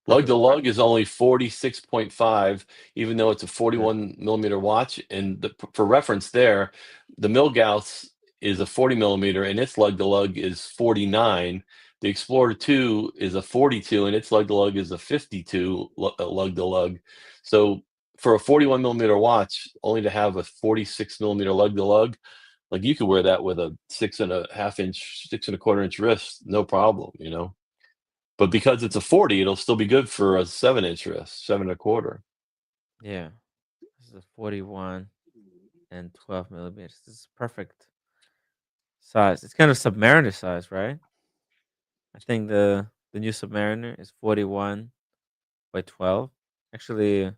Lug to Perfect. lug is only 46.5, even though it's a Good. 41 millimeter watch. And for reference, there, the Milgauss is a 40 millimeter, and its lug to lug is 49. The Explorer 2 is a 42, and its lug to lug is a 52 lug to lug. So for a 41 millimeter watch, only to have a 46 millimeter lug to lug, like you could wear that with a 6.25 inch wrist, no problem, you know. But because it's a 40, it'll still be good for a 7-inch wrist, 7.25. Yeah, this is a 41 and 12 millimeters. This is perfect size. It's kind of Submariner size, right? I think the new Submariner is 41 by 12. Actually,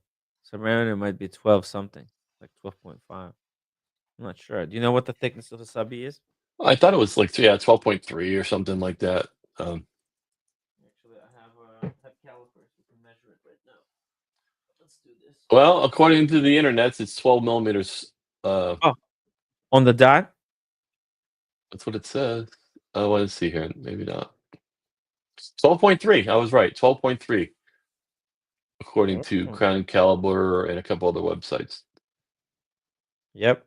Submariner might be 12 something, like 12.5. I'm not sure. Do you know what the thickness of a subby is? I thought it was like 12.3 or something like that. Actually, I have calipers. We can measure it right now. Let's do this. Well, according to the internet, it's 12 millimeters. Oh, on the dot. That's what it says. Oh, let's see here. Maybe not. 12.3. I was right. 12.3, according to Oh. Crown Caliber and a couple other websites. Yep.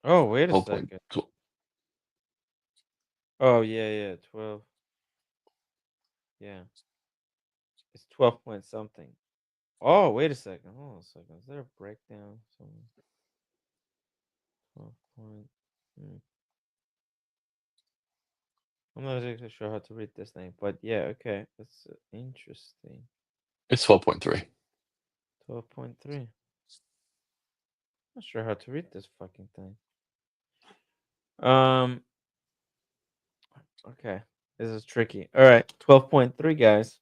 Oh, wait a 12. second. Oh yeah, 12. Yeah, it's 12 point something. Oh, wait a second. Hold on a second. Is there a breakdown? 12 point. I'm not exactly sure how to read this thing, but yeah, okay. That's interesting. It's 12.3. 12.3. Not sure how to read this fucking thing. Okay. This is tricky. All right, 12.3, guys.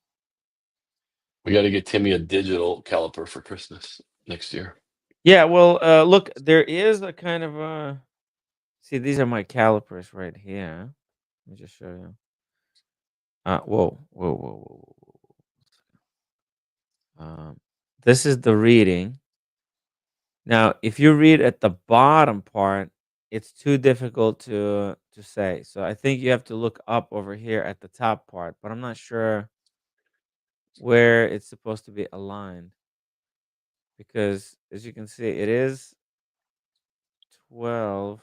We got to get Timmy a digital caliper for Christmas next year. Yeah, well, look, there is a kind of see, these are my calipers right here. Let me just show you. Whoa. This is the reading. Now, if you read at the bottom part, it's too difficult to say. So I think you have to look up over here at the top part, but I'm not sure where it's supposed to be aligned because as you can see, it is 12.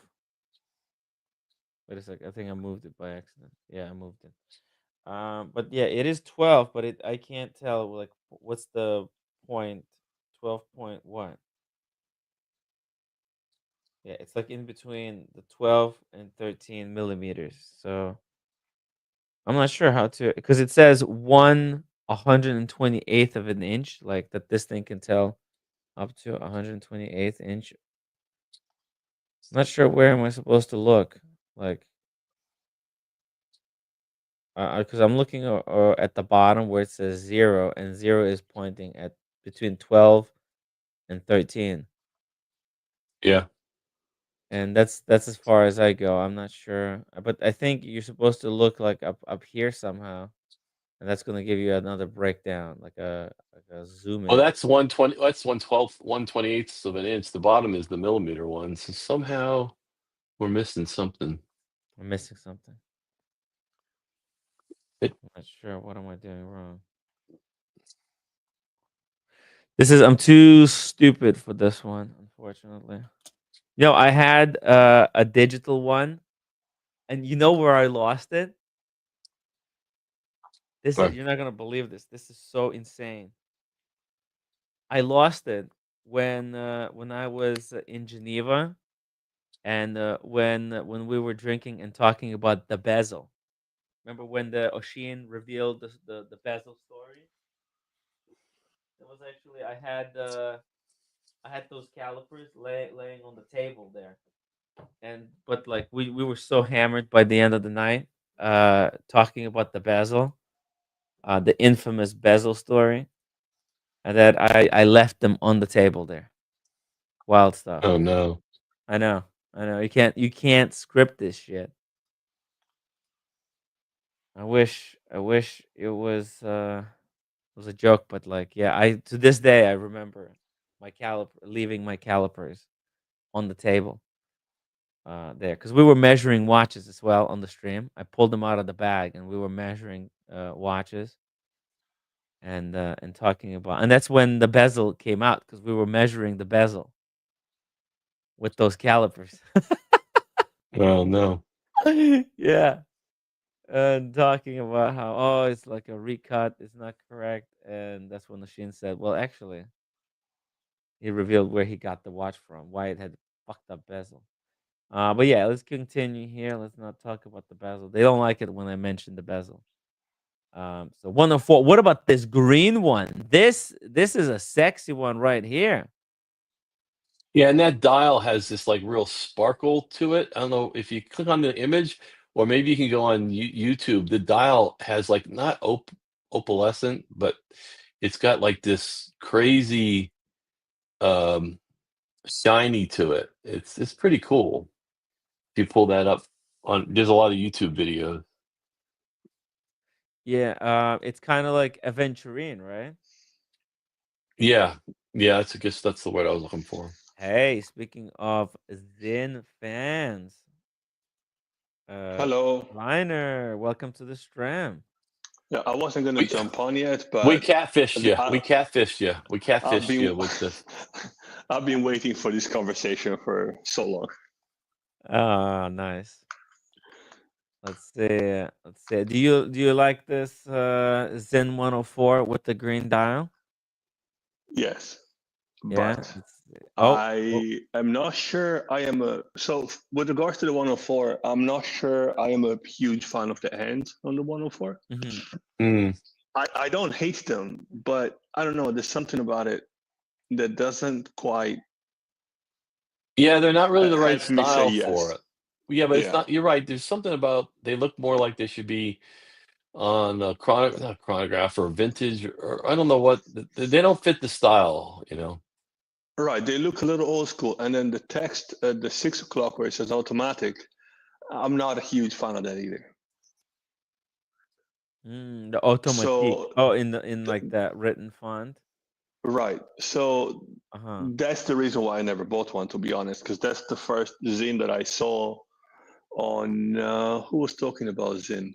Wait a sec. I think I moved it by accident. Yeah, I moved it. But yeah, it is 12, but I can't tell like what's the point. 12 point what? Yeah, it's like in between the 12 and 13 millimeters. So I'm not sure how to, because it says 1/128th of an inch, like that this thing can tell up to 128th inch. Not sure where am I supposed to look, like, because I'm looking at the bottom where it says 0, and 0 is pointing at between 12 and 13. Yeah. And that's as far as I go. I'm not sure, but I think you're supposed to look like up here somehow, and that's gonna give you another breakdown, like a zoom Well, in. that's 120. That's 1/12, 1/28 of an inch. The bottom is the millimeter one. So somehow we're missing something. I'm missing something. It, I'm not sure. What am I doing wrong? I'm too stupid for this one, unfortunately. I had a digital one, and you know where I lost it? You're not gonna believe this. This is so insane. I lost it when I was in Geneva, and when we were drinking and talking about the bezel. Remember when the Oshin revealed the bezel story? It was actually I had those calipers laying on the table there, and but like we were so hammered by the end of the night, talking about the bezel, the infamous bezel story, and that I left them on the table there. Wild stuff. oh no. I know. I know. You can't script this shit. I wish it was a joke, but like yeah, I to this day I remember my caliper leaving my calipers on the table there because we were measuring watches as well on the stream. I pulled them out of the bag and we were measuring watches and talking about, and that's when the bezel came out because we were measuring the bezel with those calipers. Oh no. Yeah. And talking about how it's like a recut, it's not correct, and that's when the Shin said, "Well, actually, he revealed where he got the watch from, why it had fucked up bezel." But yeah, let's continue here. Let's not talk about the bezel. They don't like it when I mention the bezel. So 104. What about this green one? This is a sexy one right here. Yeah, and that dial has this like real sparkle to it. I don't know if you click on the image, or maybe you can go on YouTube. The dial has like not opalescent, but it's got like this crazy um shiny to it. It's pretty cool. If you pull that up there's a lot of YouTube videos. Yeah, it's kind of like aventurine, right? Yeah. Yeah, that's the word I was looking for. Hey, speaking of Zen fans, Hello. Reiner, welcome to the stream. Yeah, I wasn't gonna jump on yet, We but catfished you. We I, catfished you. We I've catfished been you with this. I've been waiting for this conversation for so long. Oh, nice. Let's see. Let's see. Do you like this Zen 104 with the green dial? Yes, Yeah. but Let's see. Oh, I am not sure I am a so with regards to the 104, I'm not sure I am a huge fan of the hands on the 104. I don't hate them, but I don't know. There's something about it that doesn't quite Yeah, they're not really the right help me say style yes. for it. Yeah, but it's Yeah. not. You're right. There's something about they look more like they should be on a not chronograph or vintage or I don't know what. They don't fit the style. You know. Right, they look a little old school, and then the text, the 6 o'clock where it says automatic, I'm not a huge fan of that either. the automatique. So, Oh, in like that written font. right, so Uh-huh. that's the reason why I never bought one, to be honest, because that's the first zine that I saw on who was talking about zine?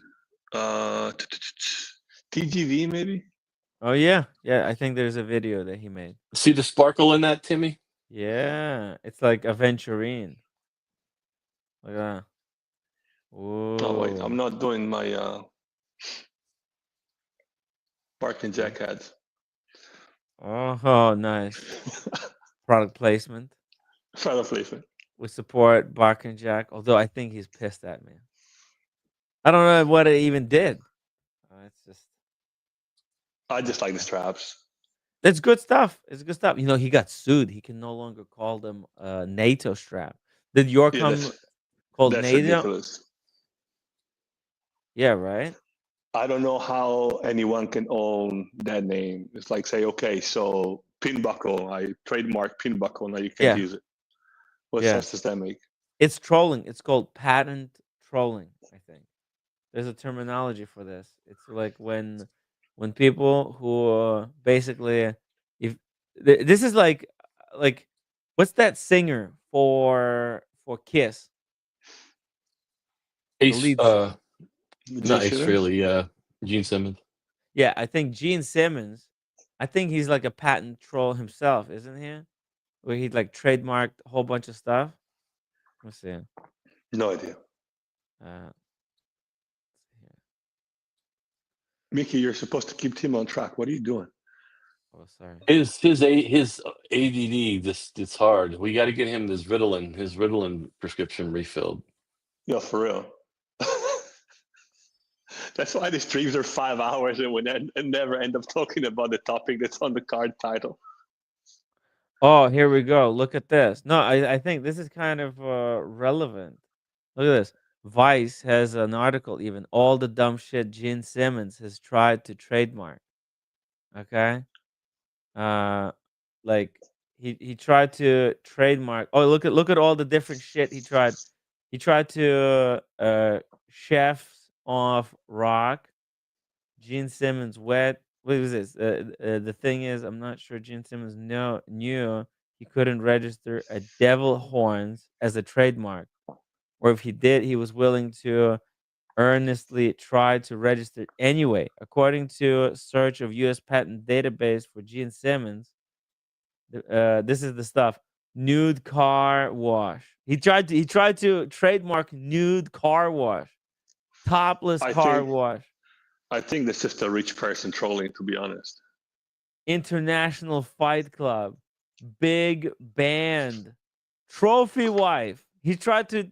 TGV maybe? Oh yeah, yeah. I think there's a video that he made. See the sparkle in that, Timmy? Yeah, it's like aventurine. Look at that. Oh wait, I'm Whoa. not doing my Parking Jack ads. Oh, nice. Product placement. Product placement. We support Bark and Jack, although I think he's pissed at me. I don't know what it even did. It's just I just like the straps. it's good stuff. It's good stuff. You know, he got sued. He can no longer call them NATO strap. Did your Yeah, come called that's NATO? ridiculous. Yeah, right. I don't know how anyone can own that name. It's like say, okay, so pin buckle, I trademark pin buckle, now you can't Yeah. use it. What Yeah. sense does that make? It's trolling. It's called patent trolling, I think. There's a terminology for this. It's like when people who basically if this is like what's that singer for Kiss? The Ace, lead not Ace Frehley. Gene Simmons. Yeah, I think Gene Simmons, I think he's like a patent troll himself, isn't he? Where he like trademarked a whole bunch of stuff. Let's see. No idea. Uh, Mickey, you're supposed to keep Tim on track. What are you doing? Oh, sorry. His ADD just it's hard. We got to get him his Ritalin prescription refilled. Yeah, for real. That's why the streams are 5 hours and we never end up talking about the topic that's on the card title. Oh, here we go. Look at this. No, I think this is kind of relevant. Look at this. Vice has an article even. All the dumb shit Gene Simmons has tried to trademark. Okay? Like he tried to trademark. Oh, look at all the different shit he tried. He tried to chefs off rock. Gene Simmons wet. What was this? The thing is, I'm not sure Gene Simmons knew he couldn't register a devil horns as a trademark, or if he did, he was willing to earnestly try to register it anyway. According to a search of U.S. patent database for Gene Simmons, this is the stuff: nude car wash. He tried to trademark nude car wash, topless car wash. I think that's just a rich person trolling, to be honest. International Fight Club, big band, trophy wife. He tried to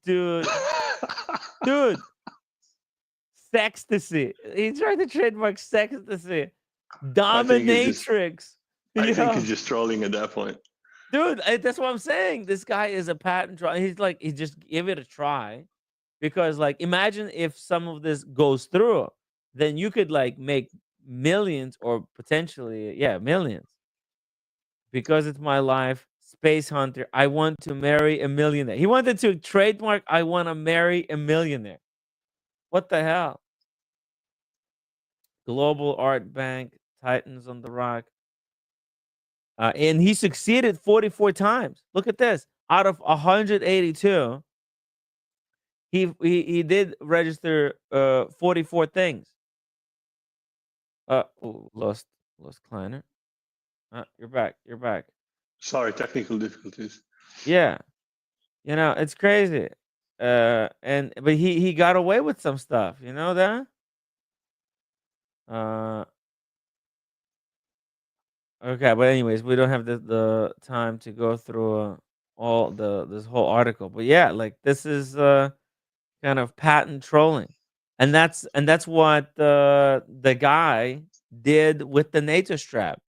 do, dude, sextasy. He tried to trademark sextasy, dominatrix. I think he's just trolling at that point. Dude, that's what I'm saying. This guy is a patent troll. He's like, he just give it a try, because like, imagine if some of this goes through, then you could like make millions or potentially, yeah, millions. Because it's my life, Space Hunter. I want to marry a millionaire. He wanted to trademark, I want to marry a millionaire. What the hell? Global Art Bank, Titans on the Rock. And he succeeded 44 times. Look at this. Out of 182, he did register 44 things. Lost Kleiner. You're back. You're back. Sorry, technical difficulties. Yeah. It's crazy. But he got away with some stuff. You know that? Okay, but anyways, we don't have the time to go through all this whole article. But yeah, like this is kind of patent trolling, and that's what the guy did with the NATO strap.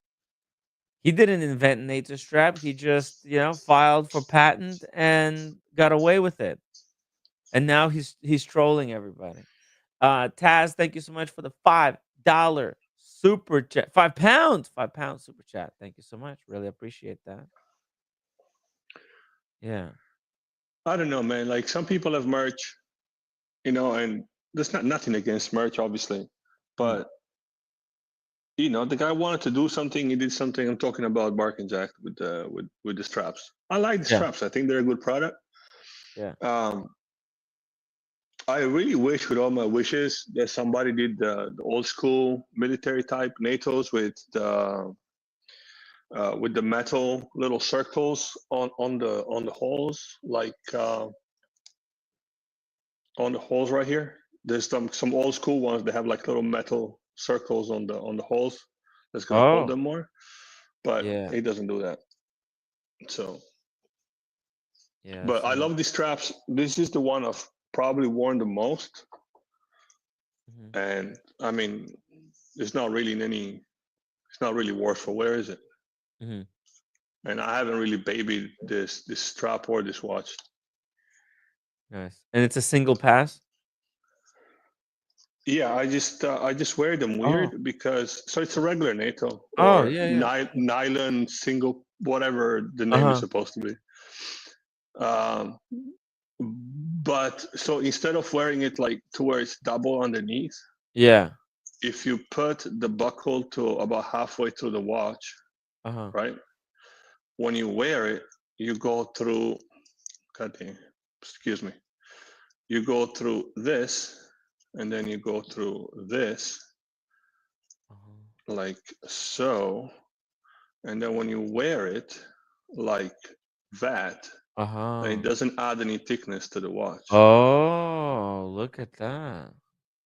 He didn't invent NATO strap. He just filed for patent and got away with it. And now he's trolling everybody. Taz, thank you so much for the $5 super chat. £5 super chat. Thank you so much. Really appreciate that. Yeah. I don't know, man. Like some people have merch, and there's nothing against merch, obviously, but the guy wanted to do something. He did something. I'm talking about Bark and Jack with the straps. I like the straps. I think they're a good product. Yeah. I really wish, with all my wishes, that somebody did the old school military type NATOs with the metal little circles on the holes, like on the holes right here. There's some old school ones that have like little metal circles on the holes. That's gonna hold them more, but he doesn't do that. So, but I love these straps. This is the one I've probably worn the most. And I mean, it's not really worse for wear, is it? And I haven't really babied this strap or this watch. Nice. And it's a single pass? Yeah, I just wear them weird because it's a regular NATO Oh, or yeah. nylon single, whatever the name is supposed to be. But so instead of wearing it like to where it's double underneath, if you put the buckle to about halfway through the watch, right? When you wear it, you go through. Excuse me. You go through this, and then you go through this, like so, and then when you wear it like that, then it doesn't add any thickness to the watch. Oh, look at that.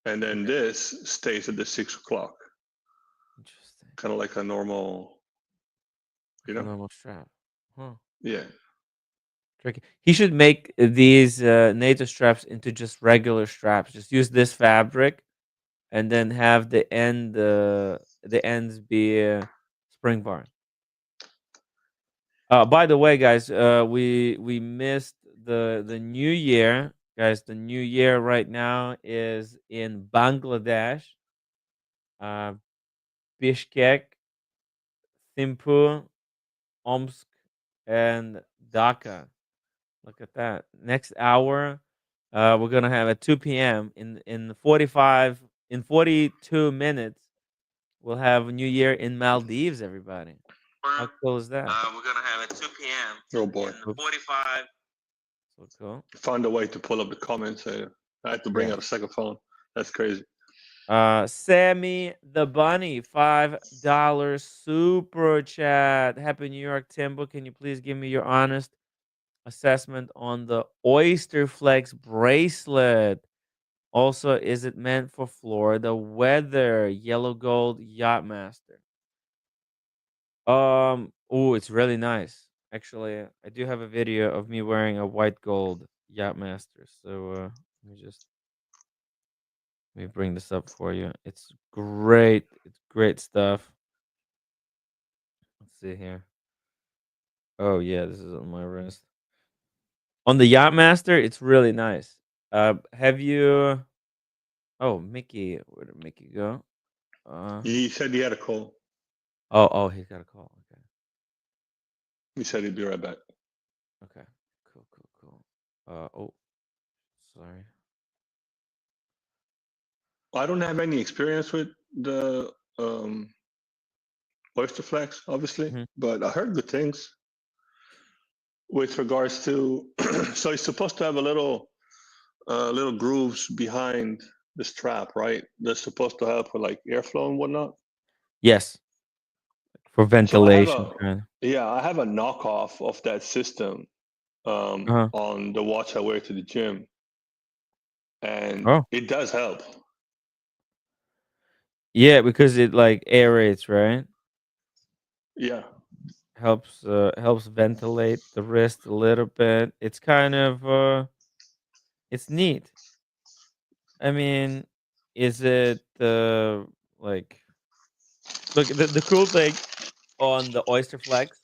And then this stays at the 6 o'clock. Interesting. Kind of like a normal, A normal strap. Huh. Yeah. Tricky. He should make these NATO straps into just regular straps. Just use this fabric, and then have the ends be spring bar. By the way, guys, we missed the new year, guys. The new year right now is in Bangladesh, Bishkek, Thimphu, Omsk, and Dhaka. Look at that. Next hour, we're gonna have at 2 p.m. in 42 minutes. We'll have New Year in Maldives, everybody. How cool is that? We're gonna have at 2 p.m. Oh boy. 45. So cool. Found a way to pull up the comments. I had to bring out a second phone. That's crazy. Sammy the Bunny, $5 super chat. Happy New York, Timbo. Can you please give me your honest assessment on the Oyster Flex bracelet? Also, is it meant for Florida weather? Yellow gold Yachtmaster. Oh, it's really nice. Actually, I do have a video of me wearing a white gold Yachtmaster. So let me bring this up for you. It's great. It's great stuff. Let's see here. Oh yeah, this is on my wrist. On the Yachtmaster, it's really nice. Have you? Oh, Mickey, where did Mickey go? He said he had a call. Oh, he's got a call. Okay. He said he'd be right back. Okay. Cool. Oh, sorry. I don't have any experience with the oyster flex, obviously, Mhm. but I heard good things with regards to. So it's supposed to have a little grooves behind the strap, right? That's supposed to help with like airflow and whatnot. Yes, for So I have ventilation, a kinda. yeah, I have a knockoff of that system Uh-huh. on the watch I wear to the gym, and Oh. it does help. Yeah, because it, like, aerates, right? Yeah. Helps ventilate the wrist a little bit. It's kind of, it's neat. I mean, is it, like look, the cool thing on the Oyster Flex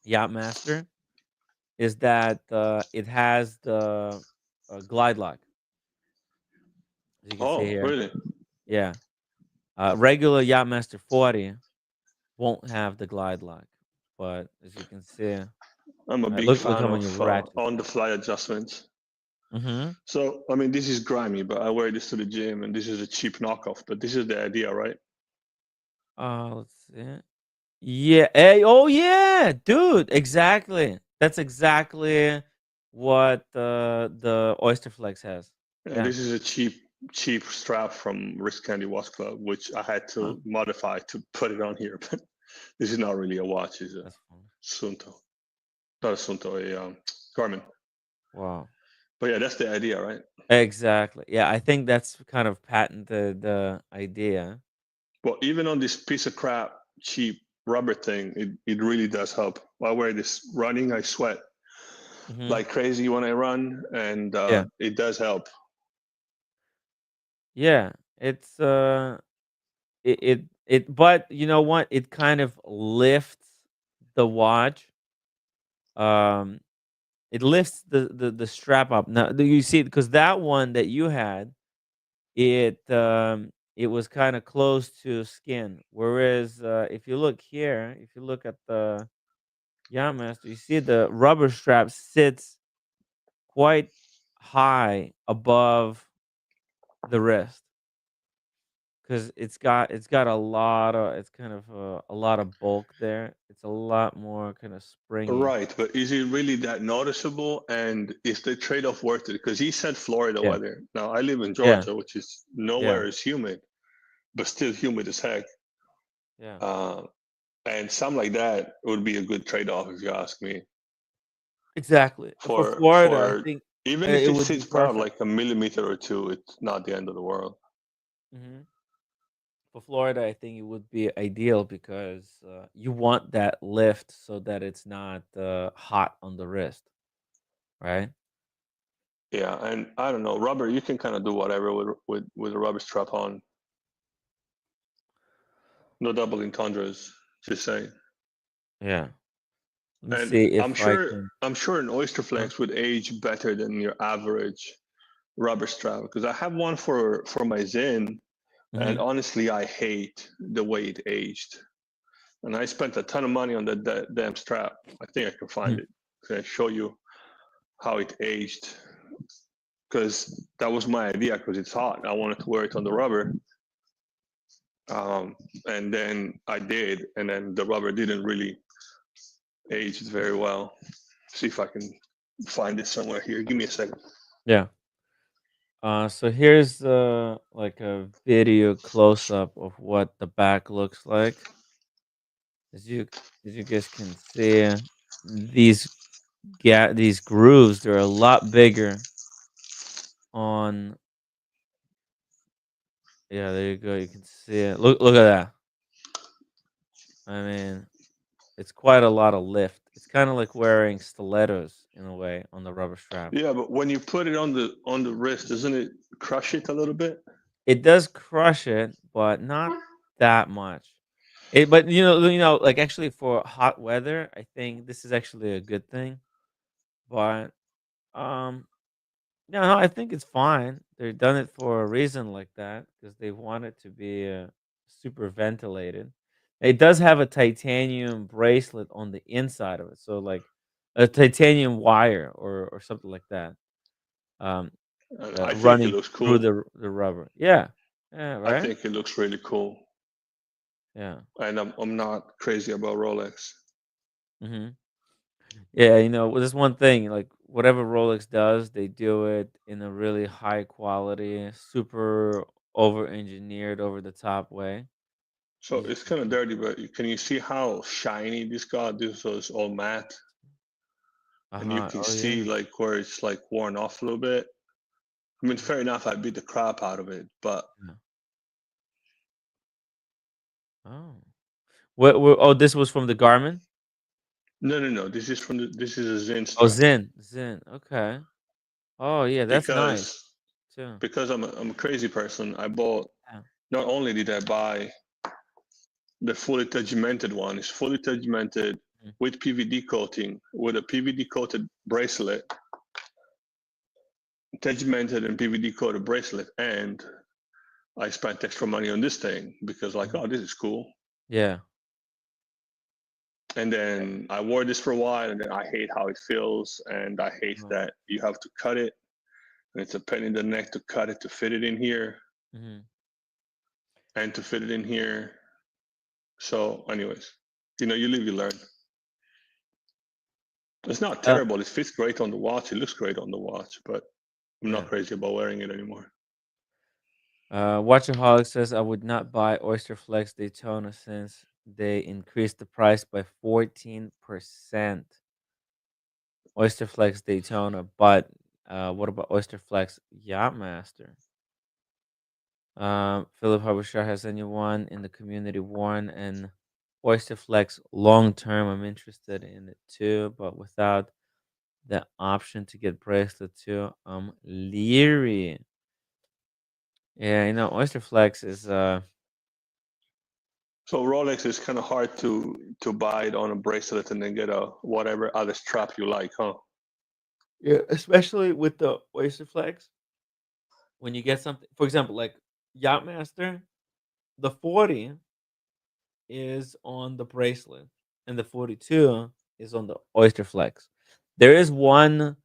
Yachtmaster is that, it has the, glide lock, as you can see Oh, here. really? Yeah. Regular Yachtmaster 40 won't have the glide lock, but as you can see, I'm a big look fan how of many ratchets there. on-the-fly adjustments. Mhm. So, I mean, this is grimy, but I wear this to the gym, and this is a cheap knockoff. But this is the idea, right? Let's see. Yeah. Hey, oh yeah, dude. Exactly. That's exactly what the Oyster Flex has. And Yeah. this is a cheap strap from Wrist Candy Watch Club, which I had Huh. to modify to put it on here. But this is not really a watch; it's a That's fun. Sunto, not a Sunto, a Garmin. Wow. But yeah, that's the idea, right? Exactly. Yeah, I think that's kind of patented idea. Well, even on this piece of crap, cheap rubber thing, it really does help. I wear this running, I sweat Mhm. like crazy when I run, and Yeah. it does help. Yeah. It's but you know what? It kind of lifts the watch. Um it lifts the strap up. Now, do you see, because that one that you had, it was kind of close to skin. Whereas, if you look here, if you look at the Yachtmaster, you see the rubber strap sits quite high above the wrist, because it's got a lot of, it's kind of a lot of bulk there. It's a lot more kind of springy. Right, but is it really that noticeable? And is the trade-off worth it? Because he said Florida Yeah. weather. Now I live in Yeah. Georgia, which is Yeah. nowhere is humid, but still humid as heck. Yeah. And something like that would be a good trade-off, if you ask me. Exactly. For For Florida, I for think even if it it would be sits proud perfect. like a millimeter or two, it's not the end of the world. Mhm. For Florida, I think it would be ideal because, you want that lift so that it's not, hot on the wrist, right? Yeah, and I don't know, rubber. You can kind of do whatever with a rubber strap on. No double entendres. Just saying. Yeah. Let me And see if I can. I'm sure an oyster Huh? flex would age better than your average rubber strap because I have one for my Zen, and Mhm. honestly, I hate the way it aged. And I spent a ton of money on that damn strap. I think I can find Mhm. it. Can I show you how it aged? Because that was my idea. Because it's hot, I wanted to wear it on the rubber. Um, and then I did, and then the rubber didn't really age very well. See if I can find it somewhere here. Give me a second. Yeah. So here's, like a video close up of what the back looks like. As you as you guys can see, these these grooves, they're a lot bigger on. Yeah, there you go. You can see it. Look at that. I mean, it's quite a lot of lift. It's kind of like wearing stilettos in a way on the rubber strap. Yeah, but when you put it on the wrist, doesn't it crush it a little bit? It does crush it, but not that much. But like, actually, for hot weather, I think this is actually a good thing. But, um, yeah, no, I think it's fine. They've done it for a reason like that because they want it to be, super ventilated. It does have a titanium bracelet on the inside of it, so like a titanium wire or something like that, um, And I think it running looks through cool. the rubber. Yeah, yeah, I right. think it looks really cool. Yeah. and I'm not crazy about Rolex. Hmm. Yeah, well, there's one thing, like whatever Rolex does, they do it in a really high quality, super over engineered, over the top way. So it's kind of dirty, but can you see how shiny this got? This was all matte, and you can Oh see yeah. like where it's like worn off a little bit. I mean, fair enough, I beat the crap out of it, but Yeah. Oh. What? Oh, this was from the Garmin. no. This is a Zen Oh, strap Zen. Okay. Oh yeah, that's nice because too. I'm a crazy person. I bought. Yeah. Not only did I buy the fully tegimented one, it's fully tegimented Mhm. with PVD coating, with a PVD coated bracelet, tegimented and PVD coated bracelet, and I spent extra money on this thing because like, oh, this is cool. Yeah. And then I wore this for a while, and then I hate how it feels, and I hate Oh. that you have to cut it, and it's a pain in the neck to cut it to fit it in here, Hmm. and to fit it in here. So, anyways, you live, you learn. It's not terrible. It fits great on the watch. It looks great on the watch, but I'm Yeah. not crazy about wearing it anymore. Watchaholic says I would not buy Oyster Flex Daytona since they increased the price by 14%. Oyster Flex Daytona, but what about Oyster Flex Yachtmaster? Philip Habashar has anyone in the community worn an Oyster Flex long term? I'm interested in it too, but without the option to get bracelet too, I'm leery. Yeah, Oyster Flex is So Rolex is kind of hard to buy it on a bracelet and then get a whatever other strap you like, huh? yeah, especially with the Oyster Flex. When you get something, for example, like Yachtmaster, the 40 is on the bracelet, and the 42 is on the Oyster Flex. There is one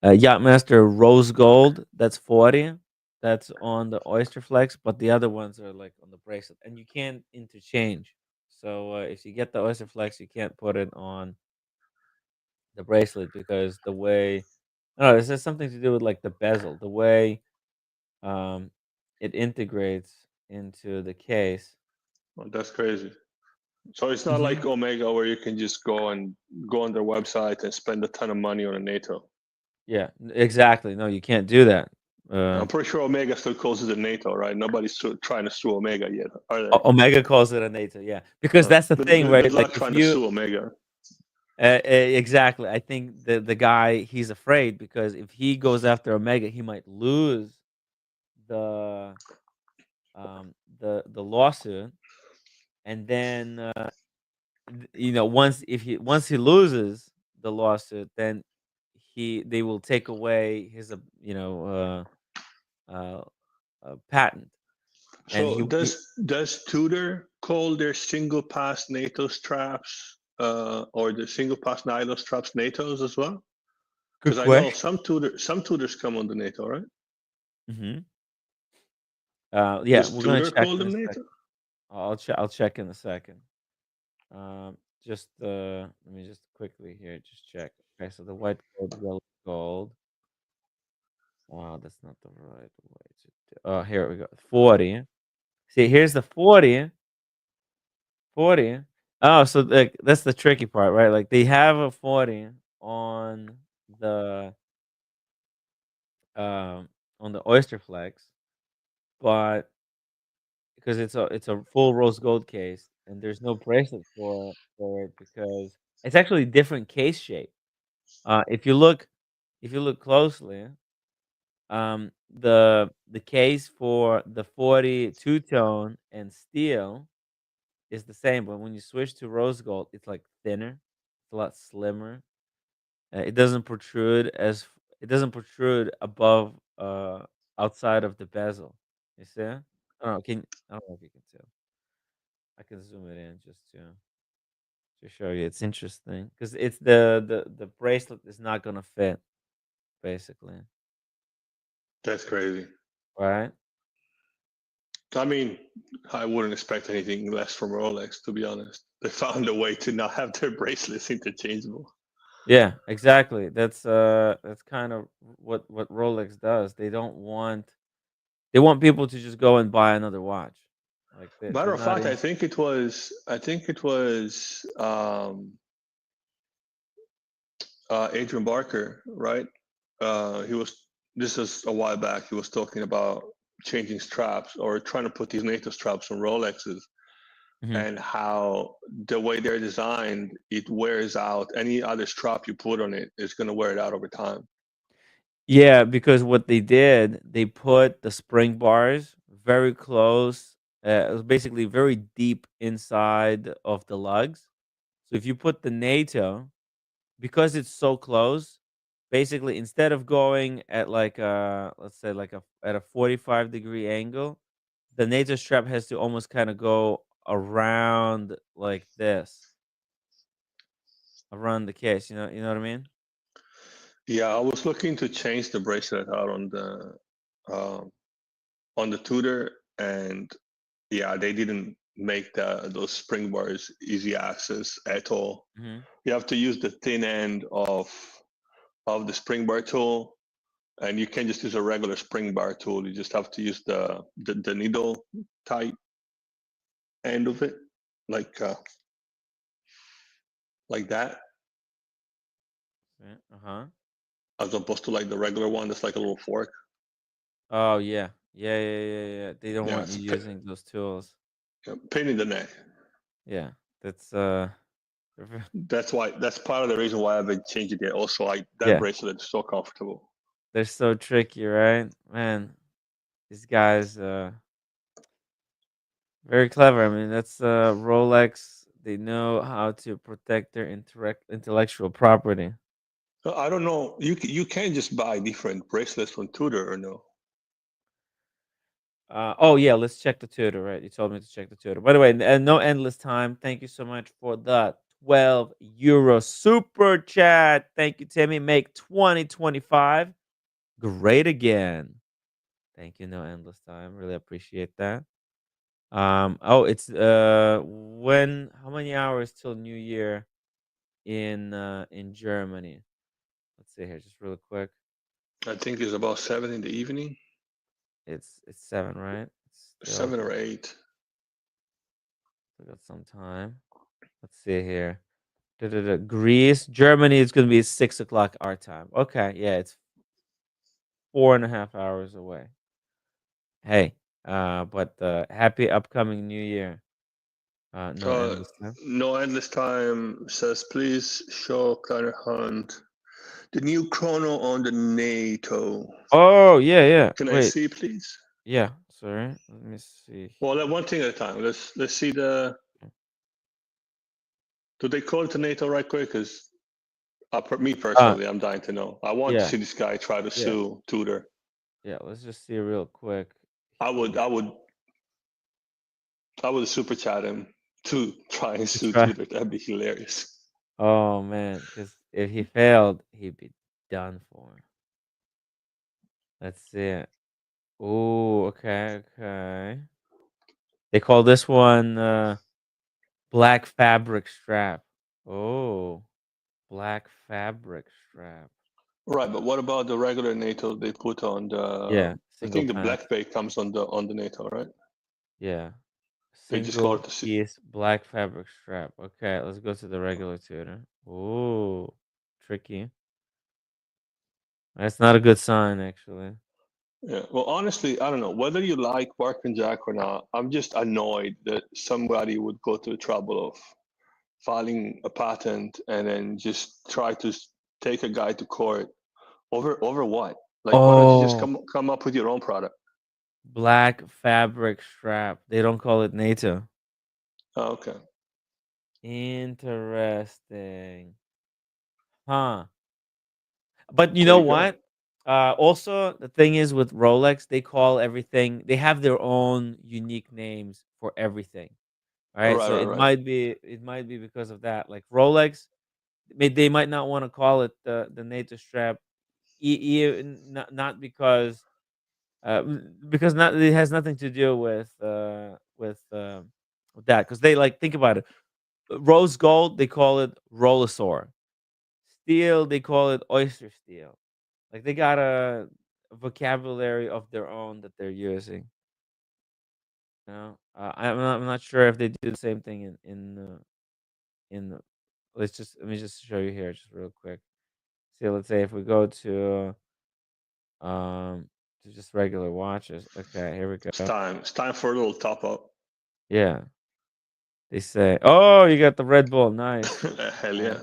Yachtmaster Rose Gold that's 40, that's on the Oyster Flex, but the other ones are like on the bracelet, and you can't interchange. So if you get the Oyster Flex, you can't put it on the bracelet because the way, I don't know, this has something to do with like the bezel, the way um, it integrates into the case. Well, that's crazy. So it's not Hmm. like Omega where you can just go on their website and spend a ton of money on a NATO. Yeah, exactly. No, you can't do that. I'm pretty sure Omega still calls it a NATO, right? Nobody's trying to sue Omega yet, are they? Omega calls it a NATO, yeah, because that's the thing, Good right? Like luck if trying to you sue Omega. exactly, I think the guy, he's afraid because if he goes after Omega, he might lose the the lawsuit, and then once he loses the lawsuit, then they will take away his uh, patent, and So does Tudor call their single pass NATO straps or the single pass nylon straps NATOs as well? good Because I know question. some Tudors come on the NATO, right? Hmm. Yeah, Does we're gonna Tudor check call in a them second. NATO? I'll check in a second. Just let me just quickly here just check. Okay, so the white gold, yellow gold. Oh, that's not the right way to do. Oh, here we go. 40. See, here's the 40. 40. Oh, so like that's the tricky part, right? Like they have a 40 the um on the Oyster Flex, but because it's a full rose gold case and there's no bracelet for it because it's actually different case shape. If you look closely, the case for the 40 two tone and steel is the same, but when you switch to rose gold, it's like thinner, it's a lot slimmer. It doesn't protrude above outside of the bezel. You see? I don't know if you can tell. I can zoom it in just to show you. It's interesting because it's the bracelet is not gonna fit basically, That's crazy. right? I mean, I wouldn't expect anything less from Rolex, to be honest. They found a way to not have their bracelets interchangeable. Yeah, exactly. That's kind of what Rolex does. They want people to just go and buy another watch. Like Matter they're of not fact, in. I think it was Adrian Barker, right? He was. This is a while back. He was talking about changing straps or trying to put these NATO straps on Rolexes, Mhm. and how the way they're designed, it wears out. Any other strap you put on it is going to wear it out over time. Yeah, because what they did, they put the spring bars very close. It was basically very deep inside of the lugs. So if you put the NATO, because it's so close, basically instead of going at like let's say like at a 45-degree angle, the NATO strap has to almost kind of go around like this, around the case. You know what I mean? Yeah, I was looking to change the bracelet out um, on the Tudor, and yeah, they didn't make those spring bars easy access at all. Hmm. You have to use the thin end of the spring bar tool, and you can't just use a regular spring bar tool. You just have to use the needle type end of it, like like that, Uh huh. as opposed to like the regular one that's like a little fork. Oh yeah, yeah. They don't Yeah, want it's you a using those tools. pain in the neck. Yeah, that's That's part of the reason why I've been changing it. Also, like that yeah, bracelet is so comfortable. they're so tricky, right? Man, these guys very clever. I mean, that's Rolex. They know how to protect their intellectual property. I don't know. You can't just buy different bracelets from Tudor or no? Oh yeah, let's check the tutor. Right, you told me to check the tutor. By the way, no endless time. Thank you so much for the €12 super chat. Thank you, Timmy. Make 2025 great again. Thank you, no endless time. Really appreciate that. Oh, it's when how many hours till New Year in Germany? Let's see here, just real quick. I think it's about 7 in the evening, It's 7, right? It's still 7 or 8. we got some time. Let's see here. Greece, Germany is going to be 6 o'clock our time. Okay, yeah, it's 4.5 hours away. Hey, but happy upcoming New Year. No Uh, endless time. no endless time says please show Kleiner Hunt the new chrono on the NATO. Oh yeah. Can I Wait, see, please? yeah. Sorry, let me see. Well, one thing at a time. Let's see the. Do they call it the NATO right quick? Because me Uh, personally, I'm dying to know. I want to yeah, see this guy try to yeah, sue Tudor. yeah. Let's just see real quick. I would, I would, I would super chat him to try and To sue try. Tudor. That'd be hilarious. Oh man, because if he failed, he'd be done for. Let's see it. Oh, okay. They call this one black fabric strap. Oh, black fabric strap. Right, but what about the regular NATO they put on Yeah, the? I single think the pack. black bay comes on the NATO, right? Yeah, They just call single it the. piece black fabric strap. Okay, let's go to the regular tutor. Oh, tricky. That's not a good sign, actually. Yeah. Well, honestly, I don't know whether you like Bark and Jack or not. I'm just annoyed that somebody would go to the trouble of filing a patent and then just try to take a guy to court over what? Like, why don't you just Oh, come up with your own product? black fabric strap. They don't call it NATO. Oh, okay. Interesting. Huh. But you There know you go. what? Also, the thing is with Rolex, they call everything, they have their own unique names for everything. All right. Right, So right, it right. might be because of that. Like Rolex, they might not want to call it the NATO strap, not because Because not it has nothing to do with that. Because they like think about it. Rose gold, they call it Rollosaur. Steel, they call it oyster steel. Like they got a vocabulary of their own that they're using. You know, I'm not sure if they do the same thing in the. Let me just show you here just real quick. See, let's say if we go um to just regular watches. Okay, here we It's go. time. It's time for a little top up. Yeah, they say, "Oh, you got the Red Bull, nice." Hell yeah.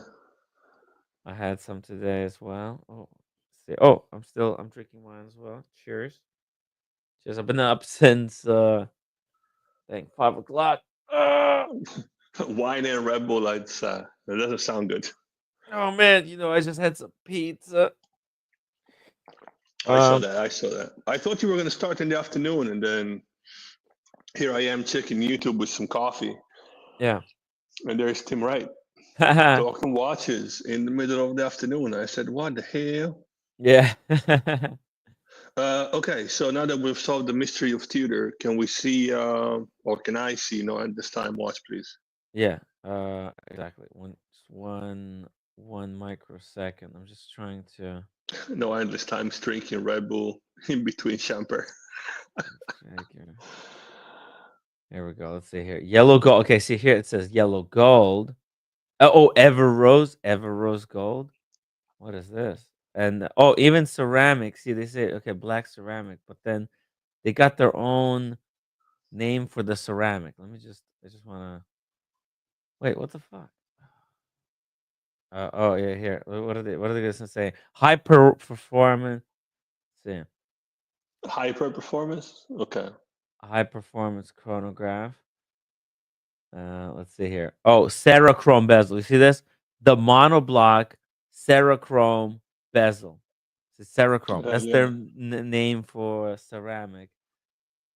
I had some today as well. Oh, let's see. Oh, I'm drinking wine as well. Cheers. Cheers. I've been up since I think 5 o'clock. Wine and Red Bull, that doesn't sound good. Oh man, I just had some pizza. I saw that. I thought you were going to start in the afternoon, and then here I am checking YouTube with some coffee. Yeah. And there's Tim Wright talking watches in the middle of the afternoon. I said, "What the hell?" Yeah. Okay, so now that we've solved the mystery of Tudor, can we see, or can I see, at this time watch, please? Yeah. Exactly. One microsecond. I'm just trying to. No endless time drinking Red Bull in between champer. Here we go. Let's see here. Yellow gold. Okay, see here it says yellow gold. Oh, Ever Rose gold. What is this? And even ceramic. See, they say okay, black ceramic, but then they got their own name for the ceramic. I just wanna wait. What the fuck? Oh yeah, here. What are they gonna say? Hyper performance. See, Hyper performance. Okay. high performance chronograph. Let's see here. Oh, Cerachrome bezel. You see this? The monoblock Cerachrome bezel. It's Cerachrome. That's their Yeah. name for ceramic.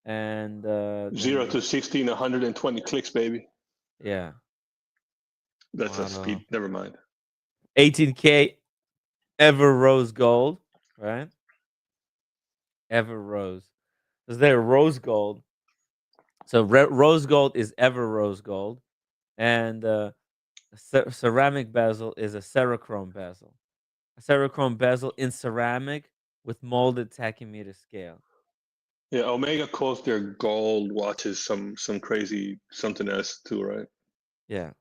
And 0 to 16, 120 clicks, baby. Yeah. That's a speed. Never mind. 18K Ever Rose Gold, right? Ever Rose. Is there rose gold? So rose gold is Ever Rose Gold, and ceramic bezel is a Cerachrome bezel. A Cerachrome bezel in ceramic with molded tachymeter scale. Yeah, Omega calls their gold watches some crazy something else too, right? Yeah.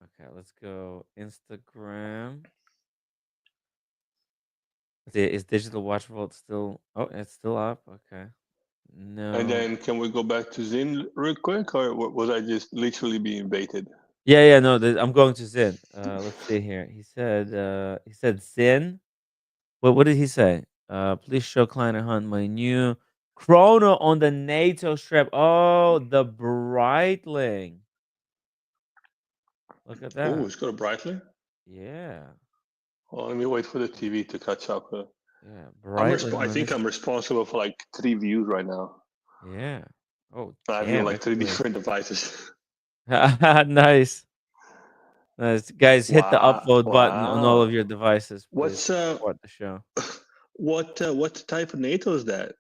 Okay, let's go Instagram. Is Digital Watch Vault still? Oh, it's still up. Okay. No. And then can we go back to Zin real quick, or was I just literally being baited? Yeah. No, I'm going to Zin. Let's see here. He said Zin. What did he say? Please show Kleiner Hunt my new chrono on the NATO strap. Oh, the Breitling. Look at that. Oh, it's got a Breitling. Yeah. Well, let me wait for the TV to catch up. Yeah, I think I'm responsible for like 3 views right now. Yeah. Oh, I have damn, like 3 actually. different devices. Nice. Nice. Guys, hit the upload button on all of Wow. your devices, please. What's Support the show. what type of NATO is that?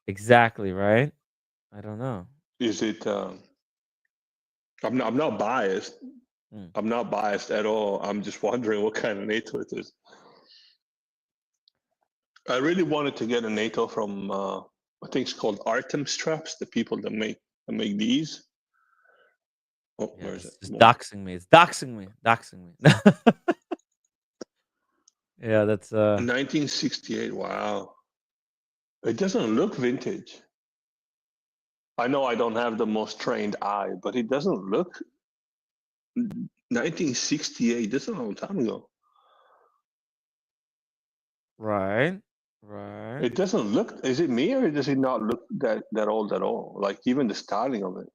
Exactly, right? I don't know. Is it? I'm not biased. I'm not biased at all. I'm just wondering what kind of NATO it is. I really wanted to get a NATO from I think it's called Artem Straps, the people that make these. Oh, Yeah, where is it? it's doxing me. It's doxing me. Doxing me. Yeah, that's 1968. Wow. It doesn't look vintage. I know I don't have the most trained eye, but it doesn't look 1968. That's a long time ago. right. Right. It doesn't look. Is it me, or does it not look that old at all? Like even the styling of it.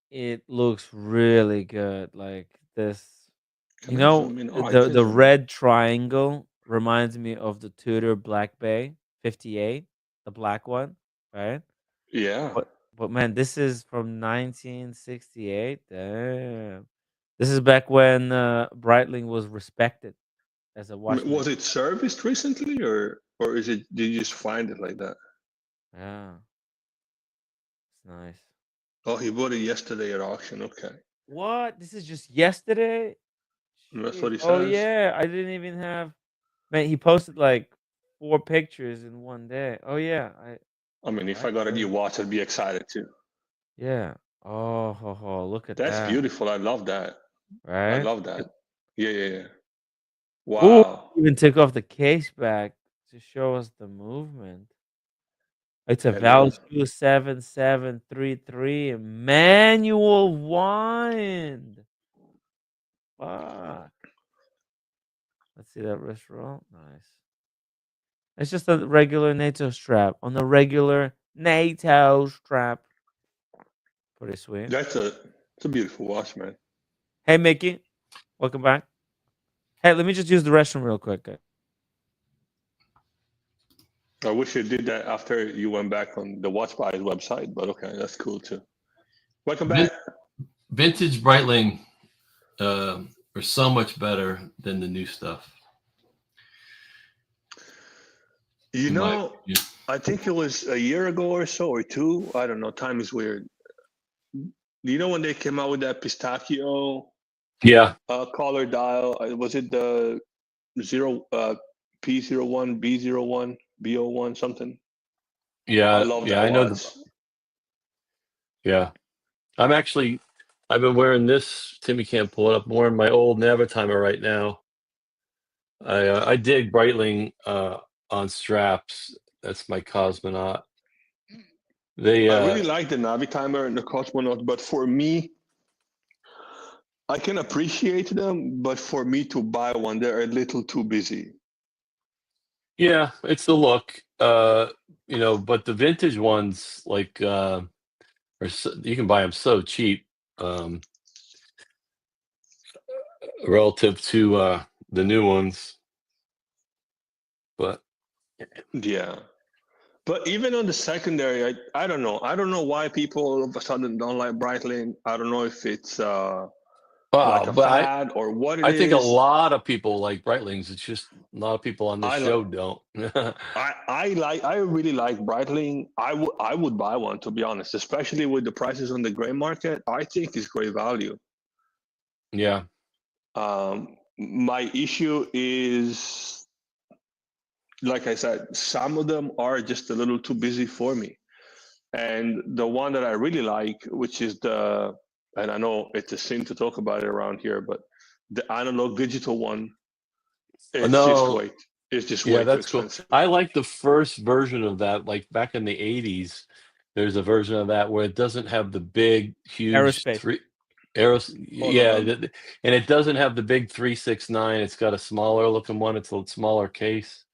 It looks really good. Like this, Can I zoom in? Oh, I the can zoom in. red triangle reminds me of the Tudor Black Bay 58, the black one, right? Yeah. But man, this is from 1968. Damn. This is back when Breitling was respected as a watchmaker. Was it serviced recently, or? or is it? Did you just find it like that? Yeah, it's nice. Oh, he bought it yesterday at auction. Okay, What? This is just yesterday? that's what Jeez. he Oh says. yeah, I didn't even have. Man, he posted like 4 pictures in one day. Oh yeah, I mean, if I that's got a new crazy. watch, I'd be excited too. Yeah. Oh, look at That's that. beautiful. I love that. I Right? love that. Yeah. Ooh, Wow. even took off the case back to show us the movement. It's a Hell yeah. Value 7733 manual wind. Fuck. Let's see that wrist roll. Nice. It's just a regular NATO strap on the regular NATO strap. Pretty sweet. It's a beautiful watch, man. Hey, Mickey. Welcome back. Hey, let me just use the restroom real quick. I wish you did that after you went back on the Watch Buy's website, but okay, that's cool too. Welcome back. Vintage Breitling are so much better than the new stuff. You know, I think it was a year ago or so, or two. I don't know. Time is weird. Do you know when they came out with that pistachio? Yeah. Collar dial. Was it the P01, B01, B01 something? Yeah. I love that I know. watch. Yeah. I've been wearing this. Timmy can't pull it up. I'm wearing my old Navitimer right now. I dig Breitling on straps. That's my Cosmonaut. I really like the Navitimer and the Cosmonaut, but for me, I can appreciate them, but for me to buy one, they're a little too busy. Yeah, it's the look. But the vintage ones, like, you can buy them so cheap, relative to the new ones. But yeah. But even on the secondary, I don't know. I don't know why people all of a sudden don't like Breitling. I don't know if it's like a fad or what it is. I think a lot of people like Breitlings. It's just a lot of people on this show don't. I really like Breitling. I would buy one, to be honest, especially with the prices on the gray market. I think it's great value. Yeah. My issue is, like I said, some of them are just a little too busy for me. And the one that I really like, which is and I know it's a sin to talk about it around here, but the analog digital one, it's just way too expensive. Cool. I like the first version of that, like back in the 80s. There's a version of that where it doesn't have the big, huge and it doesn't have the big 369. It's got a smaller looking one. It's a smaller case.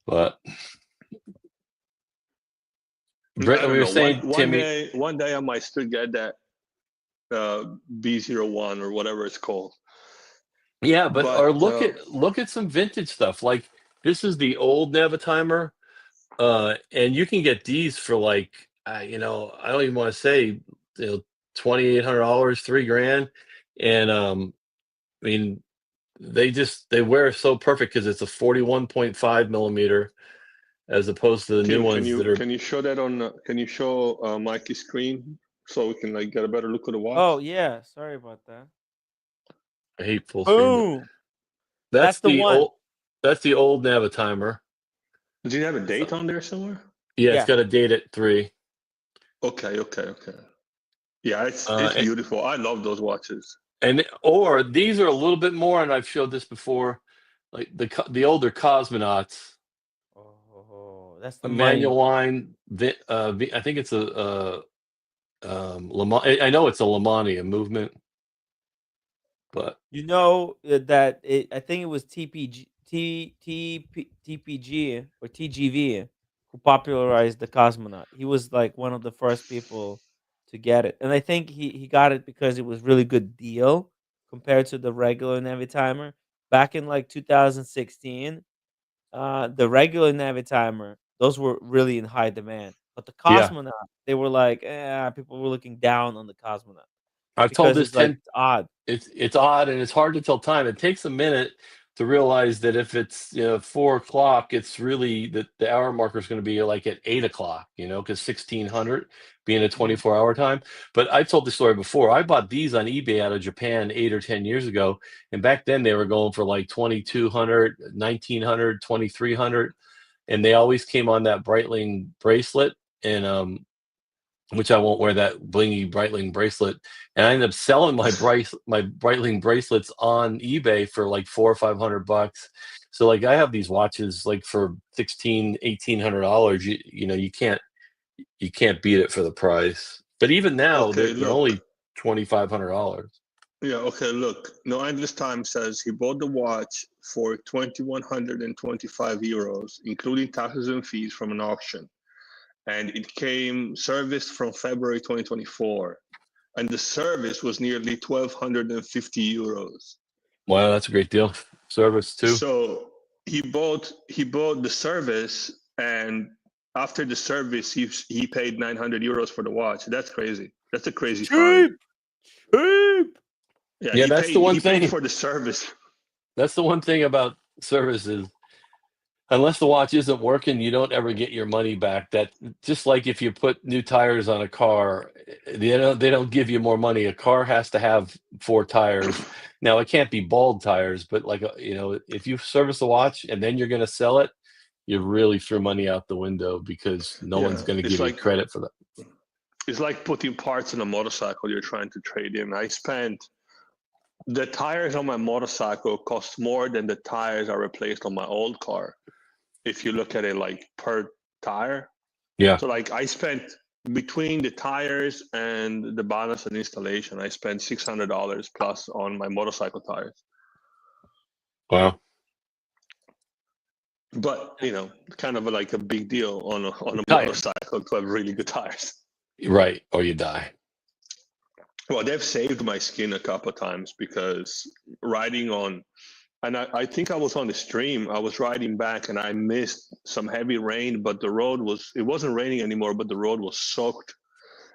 But we were saying, Timmy, one day I might still get that B01 or whatever it's called. Yeah, or look at some vintage stuff. Like, this is the old Navitimer, and you can get these for like, I don't even want to say, $2,800, $3,000, and I mean, they wear so perfect because it's a 41.5 millimeter, as opposed to the new ones that are. Can you show that on? Can you show Mikey's screen so we can get a better look at the watch? Oh yeah, sorry about that. I hate full screen. That's the one. That's the old Navitimer. Does it have a date on there somewhere? Yeah, it's got a date at 3. Okay. Yeah, it's beautiful. I love those watches. Or these are a little bit more, and I've showed this before, like the older Cosmonauts. Oh, that's the manual line. I think it's a I know it's a Lamania movement, but that I think it was TPG or TGV who popularized the Cosmonaut. He was like one of the first people to get it, and I think he got it because it was really good deal compared to the regular Navitimer back in like 2016. The regular Navitimer, those were really in high demand, but the Cosmonaut, they were like, people were looking down on the Cosmonaut. I've told this it's odd. It's odd, and it's hard to tell time. It takes a minute to realize that if it's 4 o'clock, it's really the hour marker is going to be like at 8 o'clock, because 1600 being a 24-hour time. But I've told the story before. I bought these on eBay out of Japan 8 or 10 years ago, and back then they were going for like 2200, 1900, 2300, and they always came on that Breitling bracelet, and which I won't wear that blingy Breitling bracelet. And I ended up selling my Breitling bracelets on eBay for like $400 or $500. So like I have these watches like for $1,800. You can't beat it for the price. But even now Okay, they're only $2,500. Yeah, okay, look. No Endless Time says he bought the watch for 2,125 euros, including taxes and fees from an auction. And it came serviced from February 2024. And the service was nearly 1,250 euros. Wow, that's a great deal. Service too. So he bought the service, and after the service, he paid 900 euros for the watch. That's crazy. That's a crazy find. Cheap. Yeah, that's the one thing. He paid for the service. That's the one thing about services. Unless the watch isn't working, you don't ever get your money back. That just like if you put new tires on a car, they don't give you more money. A car has to have 4 tires. Now it can't be bald tires, but like if you service the watch and then you're going to sell it, you really threw money out the window because no one's going to give you credit for that. It's like putting parts on a motorcycle you're trying to trade in. The tires on my motorcycle cost more than the tires I replaced on my old car. If you look at it like per tire. Yeah. So like I spent between the tires and the balance and installation, I spent $600 plus on my motorcycle tires. Wow. But kind of like a big deal on a motorcycle to have really good tires. Right, or you die. Well, they've saved my skin a couple of times because riding on. And I think I was on the stream. I was riding back and I missed some heavy rain, but it wasn't raining anymore, but the road was soaked.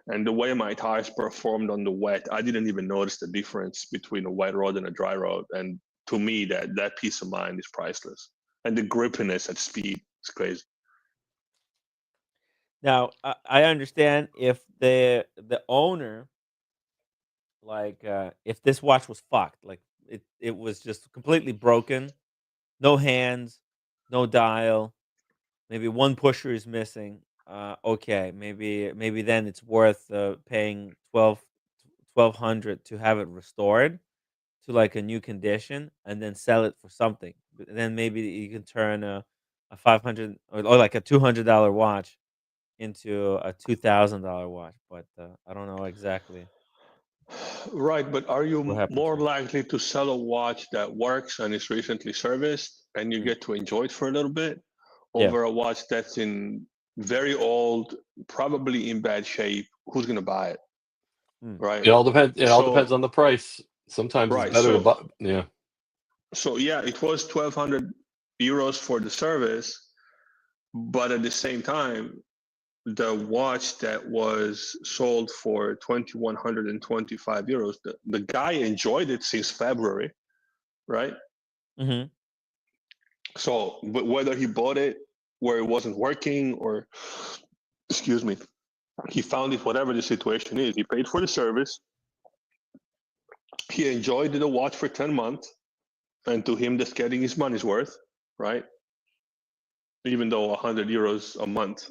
And the way my tires performed on the wet, I didn't even notice the difference between a wet road and a dry road. And to me, that peace of mind is priceless. And the grippiness at speed is crazy. Now, I understand if the owner, like, if this watch was fucked, like it was just completely broken, no hands, no dial, maybe one pusher is missing. Okay, maybe then it's worth paying 1,200 to have it restored to like a new condition and then sell it for something. Then maybe you can turn a 500 or like a $200 watch into a $2,000 watch, but I don't know exactly Right, but are what you happens more here. likely to sell a watch that works and is recently serviced and you get to enjoy it for a little bit Yeah. over a watch that's in very old, probably in bad shape? Who's going to buy it? Right. It all depends. It all depends on the price. Sometimes it's better to buy. Yeah. So yeah, it was 1,200 euros for the service, but at the same time, the watch that was sold for 2,125 euros, the guy enjoyed it since February, right? Mm-hmm. So, but whether he bought it where it wasn't working or, excuse me, he found it, whatever the situation is, he paid for the service. He enjoyed the watch for 10 months, and to him, that's getting his money's worth, right? Even though 100 euros a month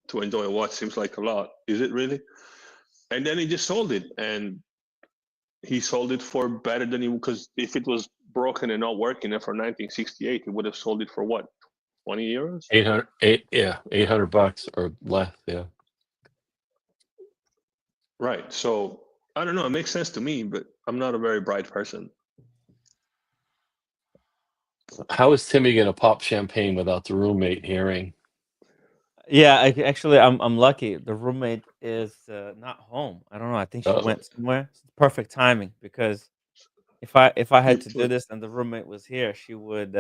to enjoy a watch seems like a lot. Is it really? And then he just sold it, and he sold it for better than because if it was broken and not working for 1968, he would have sold it for what, 20 euros? $800 or less. Yeah. Right. So I don't know. It makes sense to me, but I'm not a very bright person. How is Timmy going to pop champagne without the roommate hearing? Yeah, actually, I'm lucky. The roommate is not home. I don't know. I think she went somewhere. It's perfect timing because if I had to do this and the roommate was here, she would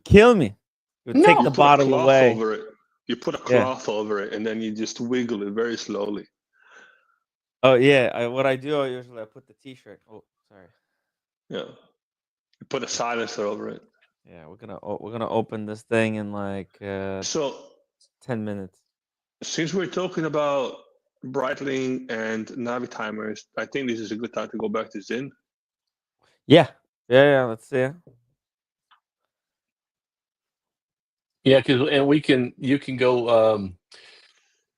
kill me. She would take the bottle away. Over it. You put a cloth over it, and then you just wiggle it very slowly. Oh yeah, what I do usually I put the T-shirt. Oh, sorry. Yeah, put a silencer over it. Yeah, we're gonna open this thing in like So 10 minutes. since we're talking about Breitling and Navi timers, I think this is a good time to go back to Zin. Yeah, yeah. Let's see. Yeah, and you can go.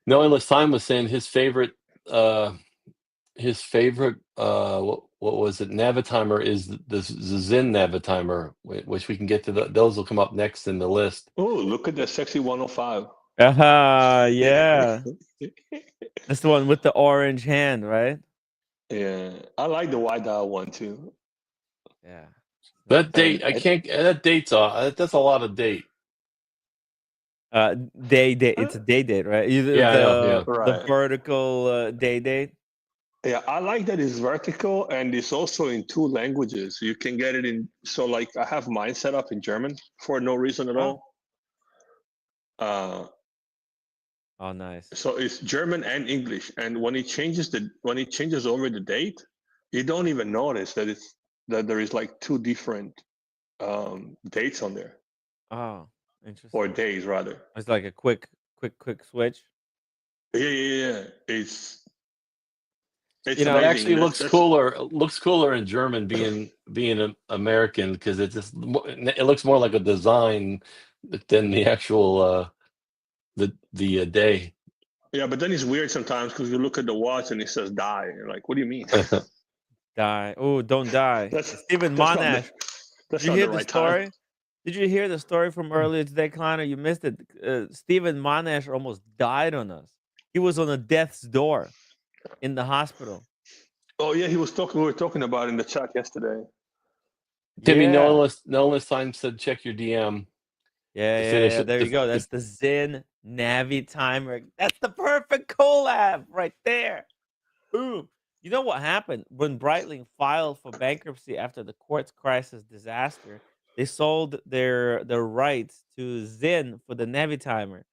No Endless Time was saying his favorite what was it, Navitimer is the Zin Navitimer, which we can get to. Those will come up next in the list. Oh, look at that sexy 105. Yeah. That's the one with the orange hand, right? Yeah, I like the white dial one too. Yeah. That date, I can't. That date's that's a lot of date. Day date. It's a day date, right? Either Yeah, I know, yeah. the Right. vertical day date. Yeah, I like that it's vertical and it's also in 2 languages. You can get it in. So, like, I have mine set up in German for no reason at all. Oh, nice. So it's German and English, and when it changes over the date, you don't even notice that there is like 2 different dates on there, Oh, interesting. or days rather. It's like a quick switch. Yeah. It's It amazing. actually looks cooler in German, being an American, because it looks more like a design than the actual the day. Yeah, but then it's weird sometimes because you look at the watch and it says die. You're like, what do you mean? Die. Oh, don't die. Stephen that's not Monash. that's Did you not hear the the right time. story? Did you hear the story from earlier today, Connor? You missed it. Stephen Monash almost died on us. He was on a death's door in the hospital. Oh yeah, we were talking about it in the chat yesterday. Timmy, Yeah. no less time said check your DM. Yeah. There you go. That's the Zin Navi timer. That's the perfect collab right there. Boom. You know what happened when Breitling filed for bankruptcy after the quartz crisis disaster? They sold their rights to Zin for the Navi timer,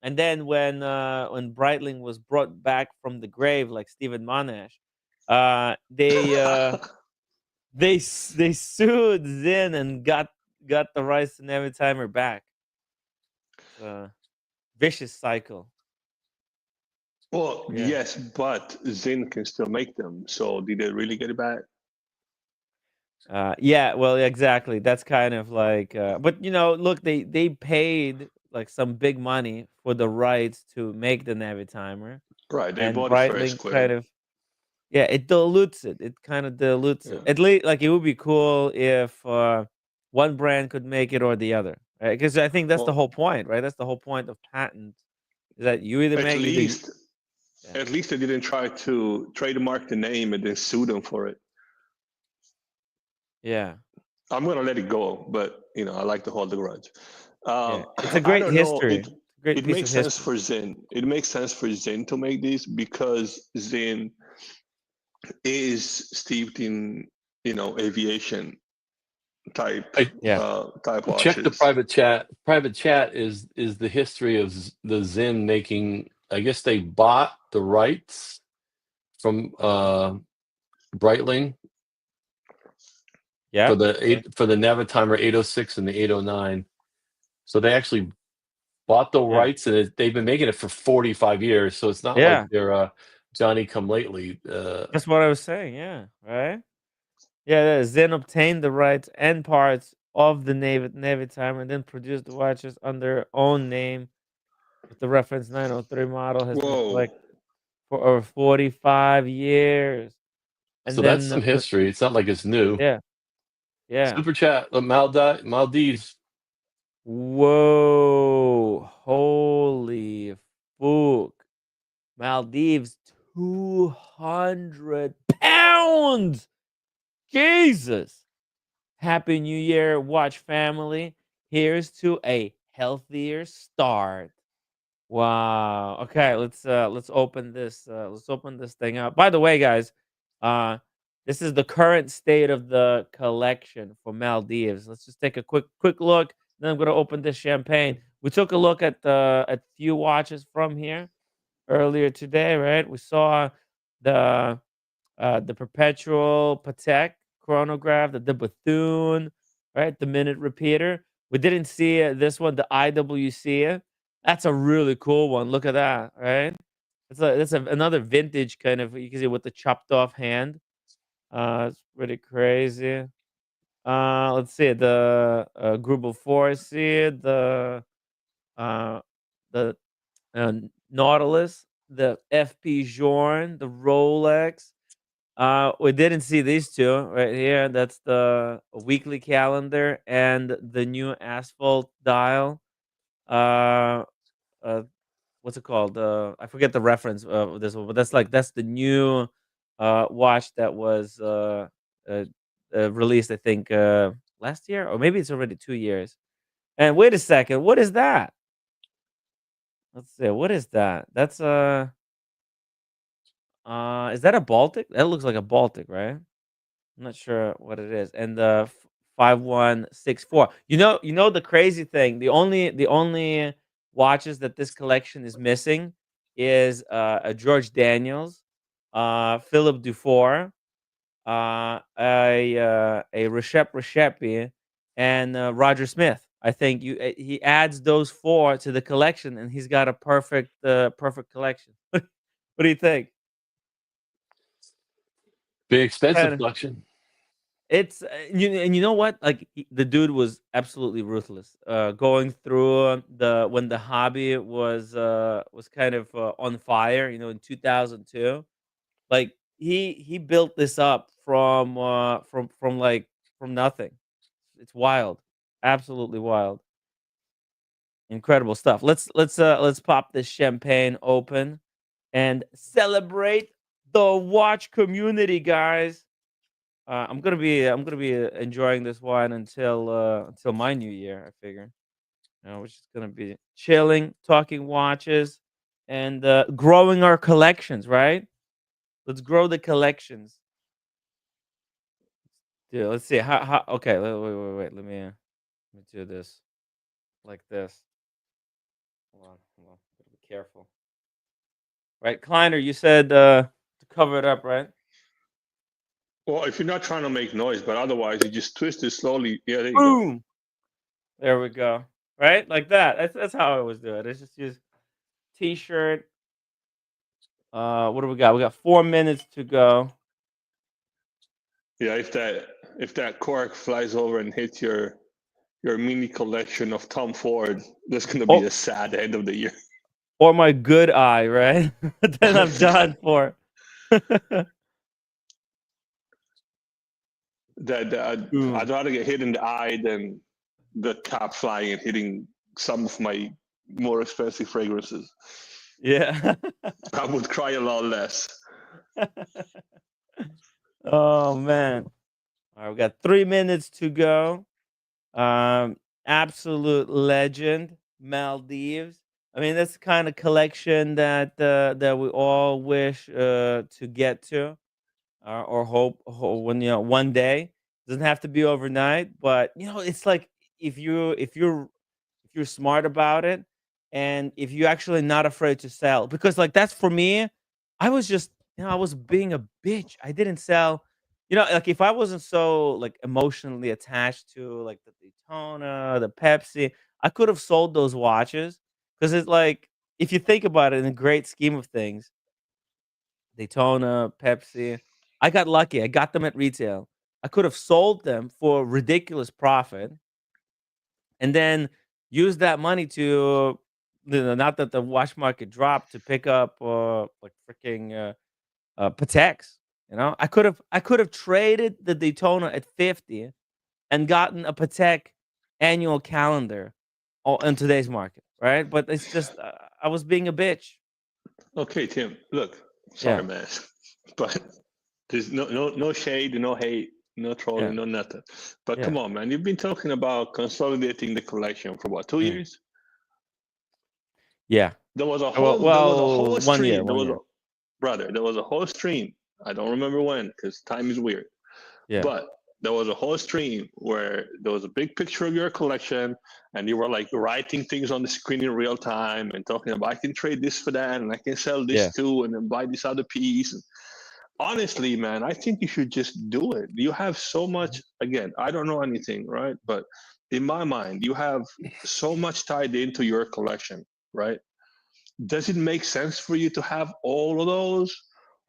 and then when Breitling was brought back from the grave, like Stephen Monash, they sued Zin and got the rights to Navi timer back. It's a vicious cycle. Well, Yeah. yes, but Zin can still make them. So did they really get it back? Yeah, well, exactly. That's kind of like, but look, they paid like some big money for the rights to make the Navi timer, Right, they and bought it for a Breitling kind square. of, yeah, it dilutes it. It kind of dilutes it. At least, like, it would be cool if one brand could make it or the other, right? Because I think that's the whole point, right? That's the whole point of patent, is that you either make At least they didn't try to trademark the name and then sue them for it. Yeah. I'm gonna let it go, but I like to hold the grudge. It's a great history. It, Great it piece makes of sense for Zin. It makes sense for Zin to make these because Zin is steeped in aviation type type watches. Check the private chat. Private chat is the history of the Zin making. I guess they bought the rights from Breitling. Yeah. For the Navitimer 806 and the 809. So they actually bought the rights, and they've been making it for 45 years. So it's not like they're Johnny come lately. That's what I was saying. Yeah. Right. Yeah. Zen obtained the rights and parts of the Navy timer and then produced the watches under their own name with the reference 903 model has been collected for over 45 years. And so then that's some history. It's not like it's new. Yeah. Super chat. Maldives. Whoa. Holy fuck. Maldives, 200 pounds. Jesus. Happy New Year, watch family. Here's to a healthier start. Wow. Okay, let's open this thing up. By the way, guys, this is the current state of the collection for Maldives. Let's just take a quick look. Then I'm gonna open this champagne. We took a look at few watches from here earlier today, right? We saw the perpetual Patek chronograph, the Bethune, right? The minute repeater. We didn't see this one, the IWC. That's a really cool one. Look at that, right? Another vintage kind of, you can see with the chopped off hand. It's pretty crazy. Let's see the Grubel Force here, uh, the Nautilus, the FP Journe, the Rolex. We didn't see these two right here. That's the weekly calendar and the new asphalt dial. Uh, uh, what's it called? I forget the reference of this one, but that's the new watch that was uh, released. I think last year, or maybe it's already 2 years. And wait a second, what is that? Let's see, what is that? That's is that a Baltic? That looks like a Baltic, right? I'm not sure what it is. And the 5164. You know the crazy thing. The only watches that this collection is missing is a George Daniels, Philip Dufour, a Reshep, and Roger Smith. I think he adds those four to the collection, and he's got a perfect collection. What do you think? Big expensive Kinda. collection. It's and you know what? Like the dude was absolutely ruthless. Going through when the hobby was kind of on fire, in 2002. Like he built this up from nothing. It's wild, absolutely wild, incredible stuff. Let's pop this champagne open and celebrate the watch community, guys. I'm gonna be enjoying this wine until my new year. I figure, we're just gonna be chilling, talking watches, and growing our collections. Right? Let's grow the collections. Yeah. Let's see how. Okay. Wait. Let me do this like this. Hold on. Gotta be careful. Right, Kleiner. You said to cover it up, right? Well, if you're not trying to make noise, but otherwise you just twist it slowly. Yeah, there you go. Boom. There we go. Right, like that. That's how I always do it. It's just use T-shirt. What do we got? We got 4 minutes to go. Yeah, if that cork flies over and hits your mini collection of Tom Ford, that's gonna be a sad end of the year. Or my good eye, right? Then I'm done for. I'd rather get hit in the eye than the top flying and hitting some of my more expensive fragrances. Yeah. I would cry a lot less. Oh man. All right, we got 3 minutes to go. Absolute legend, Maldives. I mean, that's the kind of collection that we all wish to get to, or hope when one day. Doesn't have to be overnight, but it's like if you're smart about it, and if you're actually not afraid to sell, because like that's for me. I was just I was being a bitch. I didn't sell. Like if I wasn't so like emotionally attached to like the Daytona, the Pepsi, I could have sold those watches, because it's like, if you think about it in the great scheme of things, Daytona, Pepsi, I got lucky. I got them at retail. I could have sold them for ridiculous profit, and then use that money to, not that the watch market dropped, to pick up like freaking Pateks. I could have traded the Daytona at 50 and gotten a Patek annual calendar in today's market, right? But it's just I was being a bitch. Okay, Tim. Look, sorry, man, but there's no shade, no hate, no trolling, no nothing. But come on, man, you've been talking about consolidating the collection for what, 2 years? Yeah. There was a Well, whole 1 year. stream. 1 year. Brother, there was a whole stream. I don't remember when, because time is weird. Yeah. But there was a whole stream where there was a big picture of your collection, and you were like writing things on the screen in real time and talking about, I can trade this for that, and I can sell this too, and then buy this other piece. honestly, man, I think you should just do it. You have so much. Again, I don't know anything, right? But in my mind, you have so much tied into your collection, right? Does it make sense for you to have all of those,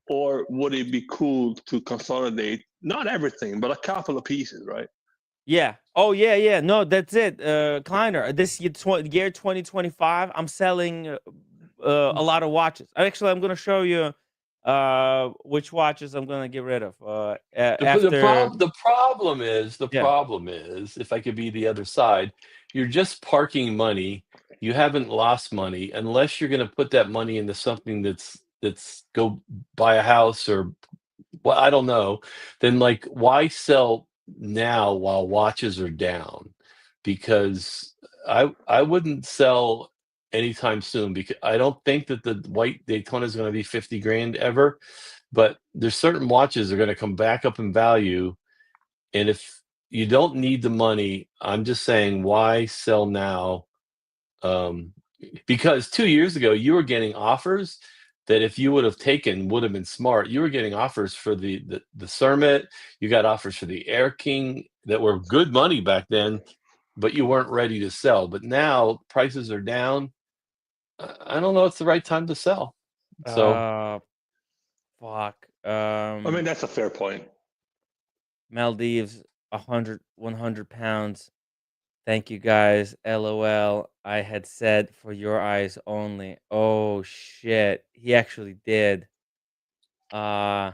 or would it be cool to consolidate not everything, but a couple of pieces, right? Yeah. Oh, yeah, yeah. No, that's it. Kleiner, this year, year 2025, I'm selling a lot of watches. Actually, I'm gonna show you which watches I'm gonna get rid of after. The problem is, Yeah. if I could be the other side, you're just parking money. You haven't lost money unless you're going to put that money into something that's go buy a house or well, I don't know. Then like, why sell now while watches are down? Because I wouldn't sell anytime soon because I don't think that the white Daytona is going to be 50 grand ever. But there's certain watches that are going to come back up in value, and if you don't need the money, I'm just saying, why sell now? Because 2 years ago, you were getting offers that if you would have taken, would have been smart. You were getting offers for the Cermet, you got offers for the Air King that were good money back then, but you weren't ready to sell. But now prices are down. I don't know it's the right time to sell. So Fuck. I mean, that's a fair point. Maldives, 100 pounds. Thank you guys. LOL. I had said for your eyes only. Oh shit. He actually did. My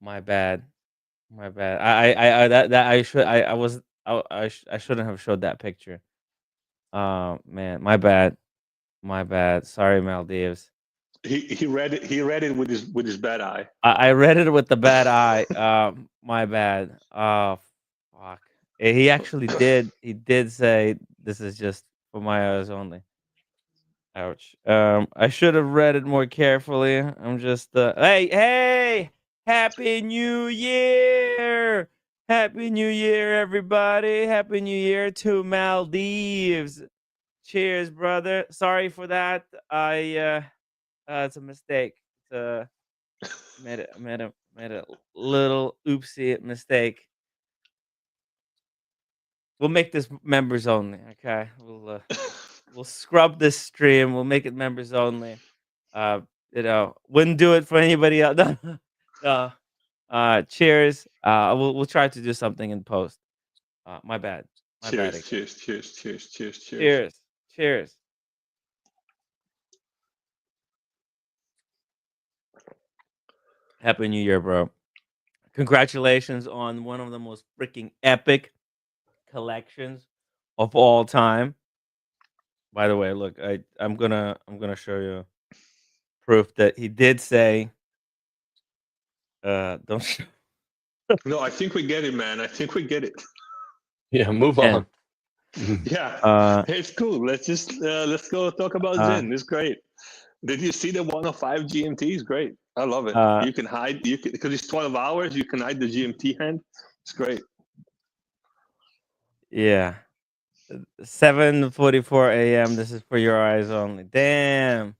bad. My bad. I shouldn't have showed that picture. Man, my bad. My bad. Sorry, Maldives. He read it with his bad eye. I read it with the bad eye. My bad. Oh, fuck. He actually did. He did say this is just for my eyes only. Ouch. I should have read it more carefully. I'm just. Hey! Happy New Year! Happy New Year, everybody! Happy New Year to Maldives. Cheers, brother. Sorry for that. It's a mistake. It's made a little oopsie mistake. We'll make this members only. Okay, we'll scrub this stream. We'll make it members only. Wouldn't do it for anybody else. No. Cheers. We'll try to do something in post. My bad. My bad. Cheers. Cheers. Happy New Year, bro. Congratulations on one of the most freaking epic collections of all time. By the way, look, I'm gonna show you proof that he did say don't show. No, I think we get it, man. I think we get it. Yeah, move on. Yeah, it's cool. Let's go talk about Zin. It's great. Did you see the 105 GMT? It's great. I love it. You can hide. Because it's 12 hours. You can hide the GMT hand. It's great. Yeah. 7:44 a.m. This is for your eyes only. Damn.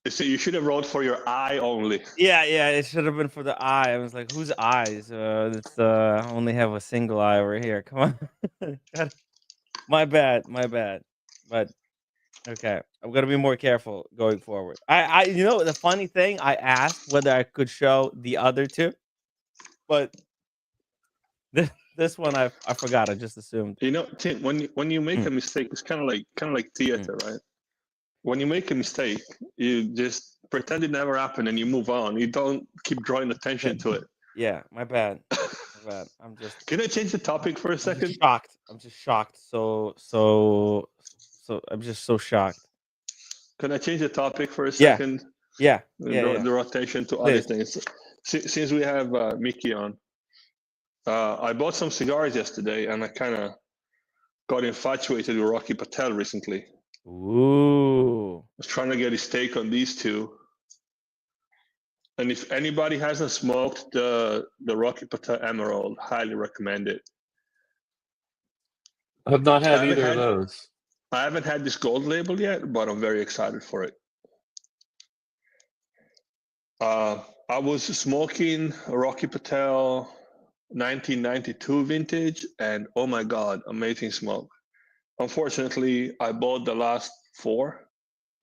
So you should have wrote for your eye only. Yeah. It should have been for the eye. I was like, whose eyes? It's I only have a single eye over here. Come on. My bad. But okay, I'm gonna be more careful going forward. I the funny thing, I asked whether I could show the other two, but this one I forgot. I just assumed. Tim, when you make a mistake, it's kind of like theater, right? When you make a mistake, you just pretend it never happened and you move on. You don't keep drawing attention to it. Yeah, my bad. I'm just. Can I change the topic for a second? Shocked. I'm just shocked. So I'm just so shocked. Can I change the topic for a second? Yeah. The rotation to other things. Since we have Mickey on, I bought some cigars yesterday, and I kind of got infatuated with Rocky Patel recently. Ooh. I was trying to get his take on these two. And if anybody hasn't smoked the Rocky Patel Emerald, highly recommend it. I've not had either of those. I haven't had this gold label yet, but I'm very excited for it. I was smoking a Rocky Patel 1992 vintage, and oh my god, amazing smoke. Unfortunately, I bought the last 4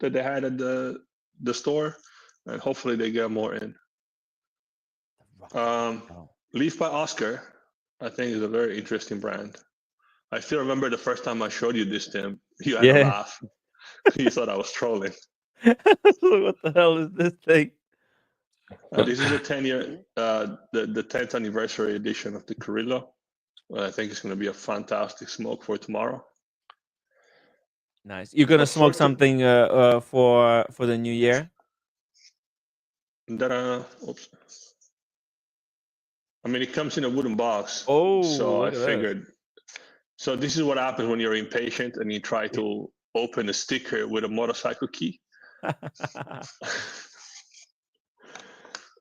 that they had at the store, and hopefully they get more in. Leaf by Oscar, I think, is a very interesting brand. I still remember the first time I showed you this, Tim. You had a Yeah. laugh. You thought I was trolling. What the hell is this thing? This is the 10-year, the 10th anniversary edition of the Carrillo. I think it's going to be a fantastic smoke for tomorrow. Nice. You're gonna But smoke for something for the new year? Oops. I mean, it comes in a wooden box. Oh, so I look at this. figured. So this is what happens when you're impatient and you try to open a sticker with a motorcycle key.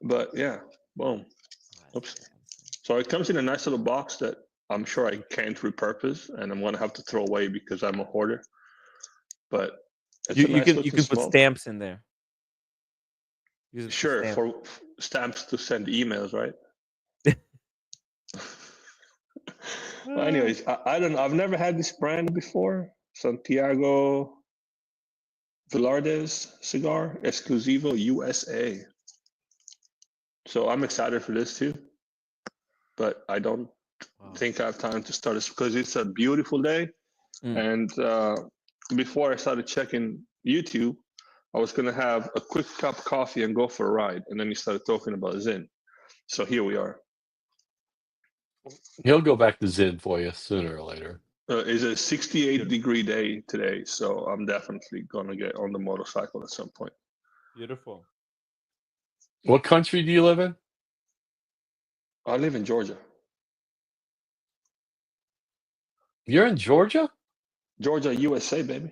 But yeah, boom. Oops. So it comes in a nice little box that I'm sure I can't repurpose, and I'm gonna have to throw away because I'm a hoarder. But it's a nice you looking can put smoke. stamps in there. Use it Sure, stamp. for stamps to send emails, right? Well, anyways, I don't know. I've never had this brand before. Santiago Velarde's cigar, Exclusivo USA. So I'm excited for this too. But I don't think I have time to start this because it's a beautiful day. And before I started checking YouTube, I was going to have a quick cup of coffee and go for a ride. And then he started talking about Zin. So here we are. He'll go back to Zin for you sooner or later. It's a 68-degree day today. So I'm definitely going to get on the motorcycle at some point. Beautiful. What country do you live in? I live in Georgia. You're in Georgia? Georgia, USA, baby.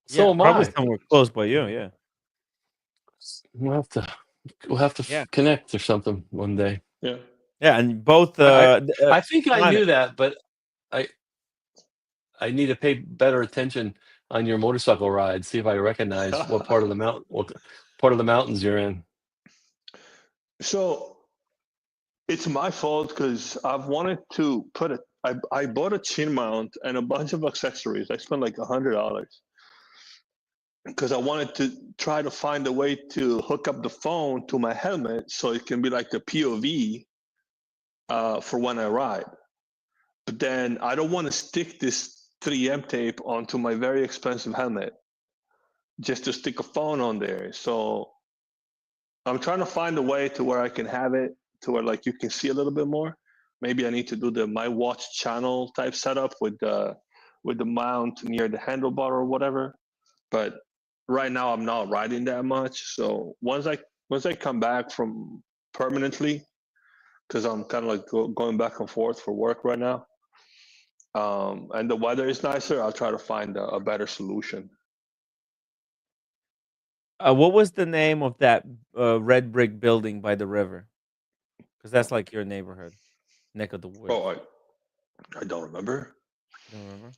So am probably I. somewhere close by you. Yeah. We'll have to connect or something one day. Yeah. Yeah, and both. I think I Planet. knew that, but I need to pay better attention on your motorcycle ride. See if I recognize what part of the mountains you're in. So it's my fault because I've wanted to put I bought a chin mount and a bunch of accessories. I spent like $100 because I wanted to try to find a way to hook up the phone to my helmet so it can be like a POV for when I ride. But then I don't want to stick this 3M tape onto my very expensive helmet just to stick a phone on there. So I'm trying to find a way to where I can have it to where like you can see a little bit more. Maybe I need to do the My Watch channel type setup with the mount near the handlebar or whatever. But right now I'm not riding that much. So once I come back from permanently, because I'm kind of like going back and forth for work right now, and the weather is nicer, I'll try to find a better solution. What was the name of that red brick building by the river? Because that's like your neighborhood, neck of the woods. Oh, I don't remember. You don't remember?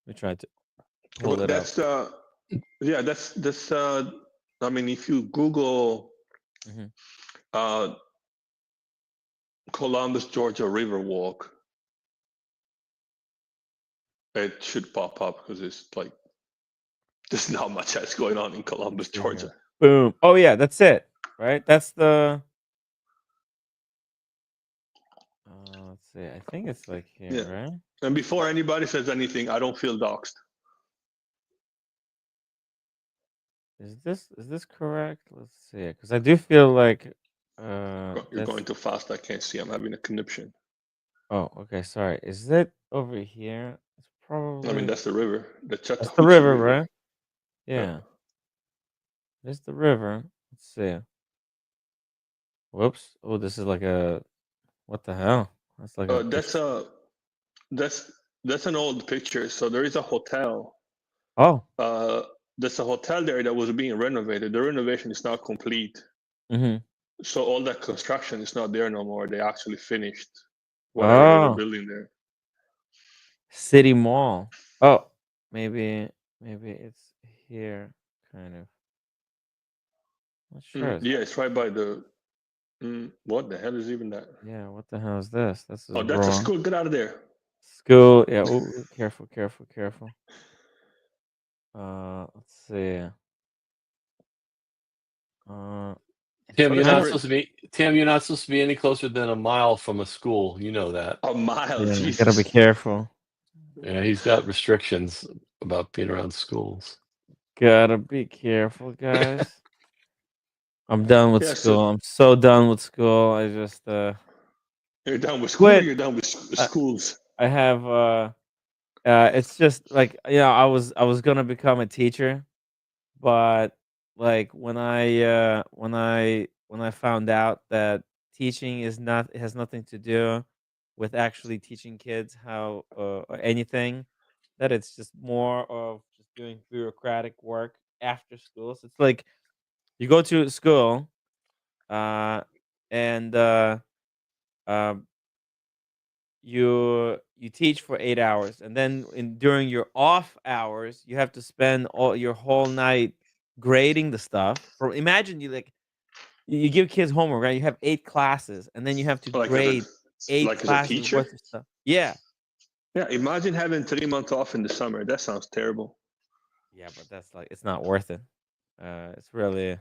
We tried to pull But it that's up. that's I mean, if you Google Columbus, Georgia River Walk, it should pop up because it's like there's not much else going on in Columbus, Georgia. Boom. Oh yeah, that's it. Right? That's the. Let's see. I think it's like here, Yeah. right? And before anybody says anything, I don't feel doxxed. Is this correct? Let's see. Because I do feel like. You're going too fast. I can't see. I'm having a conniption. Oh, okay. Sorry. Is that over here? It's probably. I mean, that's the river. That's the Chattahoochee river, River. right? Yeah. There's the river. Let's see. Whoops. Oh, this is like a. What the hell? That's like a. That's an old picture. So there is a hotel. Oh. There's a hotel there that was being renovated. The renovation is not complete. Mm-hmm. So all that construction is not there no more. They actually finished whatever they were building there. City Mall. Oh, maybe it's here, kind of. Not sure. Yeah, it's right by the. What the hell is even that? Yeah, what the hell is this? This is Oh, that's a wrong. school. Get out of there. School. Yeah. Ooh, careful, careful, careful. Let's see. Tim, you're not Whatever. supposed to be. Tim, you're not supposed to be any closer than a mile from a school. You know that. A mile. Yeah, Jesus. gotta be careful. Yeah, he's got restrictions about being around schools. Gotta be careful, guys. I'm done with Yeah, school. so- I'm so done with school. I just You're done with school. Or quit. you're done with schools. I have it's just like, I was gonna become a teacher, but like when I found out that teaching is not it has nothing to do with actually teaching kids how or anything, that it's just more of just doing bureaucratic work after school. So it's like you go to school, and um, you teach for 8 hours, and then during your off hours, you have to spend all your whole night grading the stuff. For imagine you give kids homework, right? You have 8 classes, and then you have to Like grade eight like as a classes teacher. worth of stuff. Yeah, Yeah. Imagine having 3 months off in the summer. That sounds terrible. yeah, but that's like it's not worth it. It's really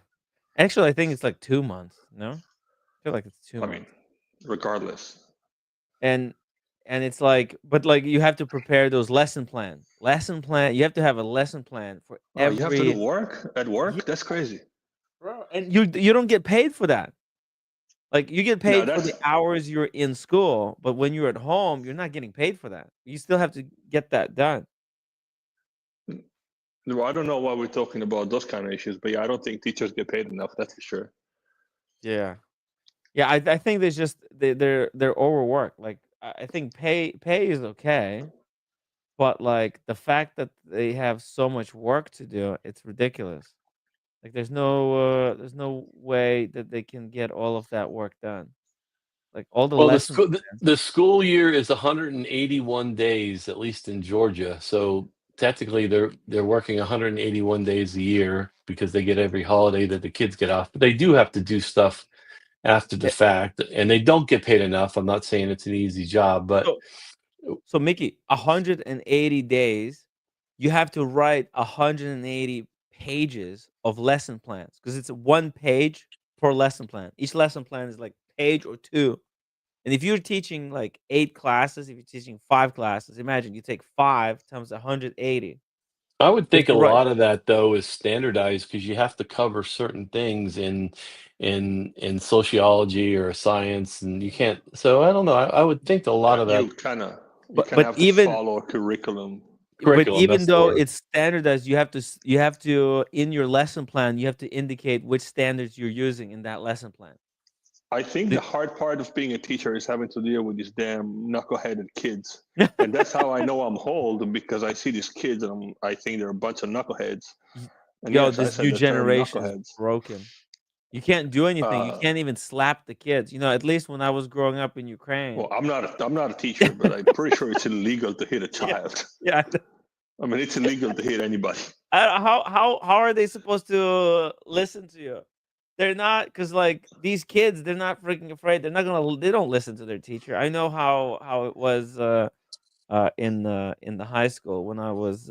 actually I think it's like 2 months. No, I feel like it's two I months. mean, regardless. and it's like, but like you have to prepare those lesson plan. You have to have a lesson plan for Oh, you have to do every work at work. Yeah, That's crazy. bro, and you don't get paid for that. Like you get No, paid for that's the hours you're in school, but when you're at home, you're not getting paid for that. You still have to get that done. well, I don't know why we're talking about those kind of issues, but yeah, I don't think teachers get paid enough. That's for sure. Yeah, yeah. I think there's just they're overworked. Like I think pay is okay, but like the fact that they have so much work to do, it's ridiculous. Like there's no way that they can get all of that work done. Like all the Well, lessons. the school year is 181 days, at least in Georgia. So technically, they're working 181 days a year because they get every holiday that the kids get off. But they do have to do stuff after the fact, and they don't get paid enough. I'm not saying it's an easy job, but So Mickey, 180 days, you have to write 180 pages of lesson plans because it's one page per lesson plan. Each lesson plan is like page or two. And if you're teaching like 8 classes, if you're teaching 5 classes, imagine you take 5 times 180. I would think a Right. lot of that though is standardized because you have to cover certain things in sociology or science, and you can't. So I don't know. I would think a lot of that You kind of But have to follow a curriculum. but even that's the though word. it's standardized, you have to in your lesson plan, you have to indicate which standards you're using in that lesson plan. I think the hard part of being a teacher is having to deal with these damn knuckleheaded kids, and that's how I know I'm old because I see these kids and I think they're a bunch of knuckleheads. And Yo, yes, I this said new the term generation is knuckleheads. broken. You can't do anything. You can't even slap the kids. At least when I was growing up in Ukraine. Well, I'm not a teacher, but I'm pretty sure it's illegal to hit a child. Yeah. I mean, it's illegal to hit anybody. How are they supposed to listen to you? They're not, because like these kids, they're not freaking afraid. They don't listen to their teacher. I know how it was in the high school when I was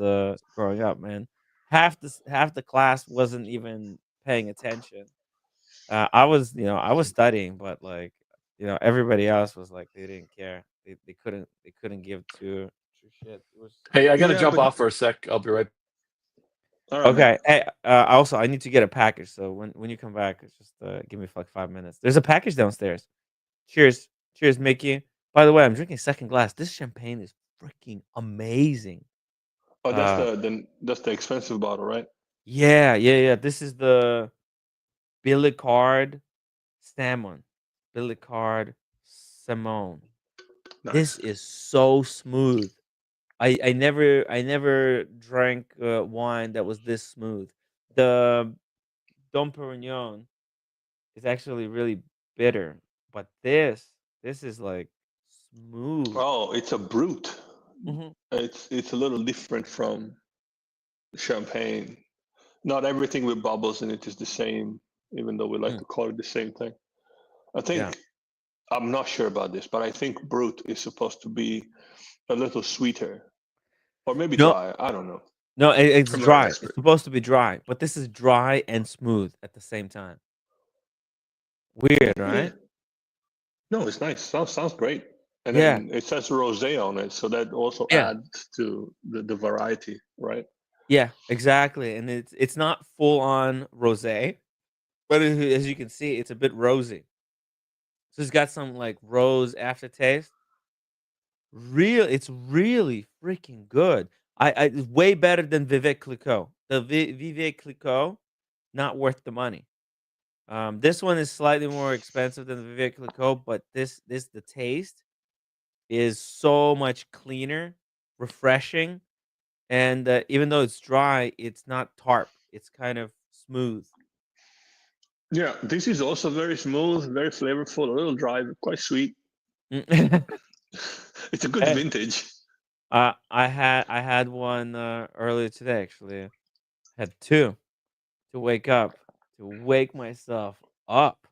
growing up, man. Half the class wasn't even paying attention. I was studying, but like, everybody else was like they didn't care. They couldn't give two shits. It was Hey, I got to jump off for a sec. I'll be right. All right, okay. Hey, also, I need to get a package. So when you come back, just give me like 5 minutes. There's a package downstairs. Cheers, Mickey. By the way, I'm drinking second glass. This champagne is freaking amazing. Oh, that's the expensive bottle, right? Yeah. This is the Billy Card Salmon. Billy Card Salmon. Nice. This is so smooth. I never drank wine that was this smooth. The Dom Perignon is actually really bitter, but this is like smooth. Oh, it's a brute. Mhm. It's a little different from champagne. Not everything with bubbles in it is the same. even though we like to call it the same thing. I think Yeah. I'm not sure about this, but I think Brut is supposed to be a little sweeter, or maybe No, dry. I don't know. no, it's I'm not an dry. It's expert. supposed to be dry, but this is dry and smooth at the same time. Weird, Yeah. right? No, it's nice. Sounds great. And Yeah. then it says rosé on it, so that also Yeah. adds to the variety, right? Yeah, exactly. And it's not full on rosé, but as you can see, it's a bit rosy. So it's got some like rose aftertaste. It's really freaking good. It's way better than Vivek Clicquot. The Vivek Clicquot, not worth the money. This one is slightly more expensive than the Vivek Clicquot, but the taste is so much cleaner, refreshing, and even though it's dry, it's not tart. It's kind of smooth. Yeah, this is also very smooth, very flavorful, a little dry, quite sweet. Mm. It's a good Hey, vintage. I had one earlier today. Actually, had two to wake myself up.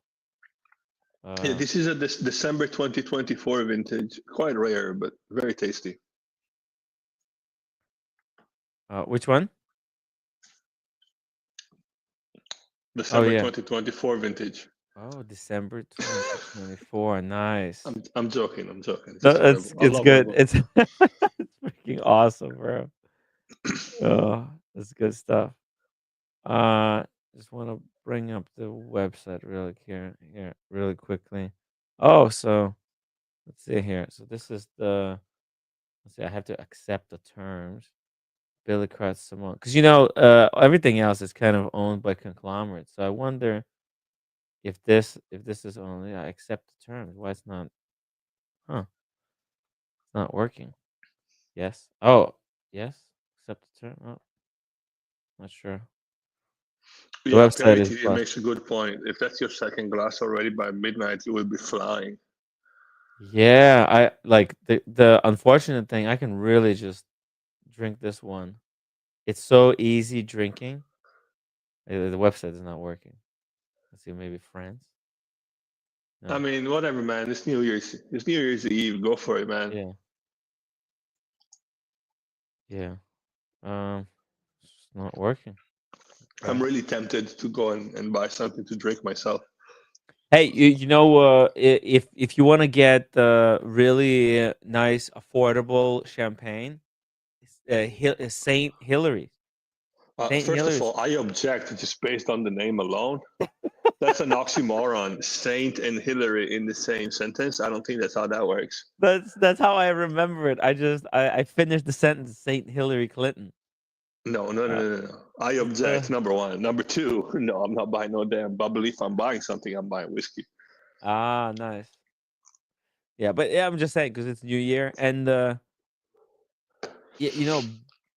Yeah, Uh, this is a December 2024 vintage. Quite rare, but very tasty. which one? Oh December yeah. 2024 vintage. Oh, December 2024. Nice. I'm joking. I'm joking. This No, is terrible. I it's love that good. book. It's it's freaking awesome, bro. Oh, that's good stuff. Uh, just want to bring up the website here really quickly. Oh, so let's see here. So this is the let's see. I have to accept the terms. Billy Crutz Simone, because everything else is kind of owned by conglomerates. So I wonder if this is only I accept the terms. Why it's not? Huh? It's not working. Yes. Oh, yes. Accept the term. Oh, not sure. The Yeah, website Perry is TV bust. makes a good point. If that's your second glass already by midnight, you will be flying. Yeah, I like the unfortunate thing. I can really just drink this one. It's so easy drinking. The website is not working. Let's see, maybe France. I No. mean, whatever, man. It's New Year's. It's New Year's Eve. Go for it, man. Yeah. Yeah. It's not working. I'm Okay. really tempted to go and buy something to drink myself. Hey, if you want to get really nice, affordable champagne, Saint Hilary. Saint First of Hilary's. all, I object just based on the name alone. That's an oxymoron. Saint and Hillary in the same sentence. I don't think that's how that works. That's how I remember it. I finished the sentence Saint Hillary Clinton. No, no, no, Uh, no, no, no. I it's object. Number one. Number two. No, I'm not buying no damn bubbly. If I'm buying something, I'm buying whiskey. nice. Yeah, but yeah, I'm just saying because it's New Year and yeah,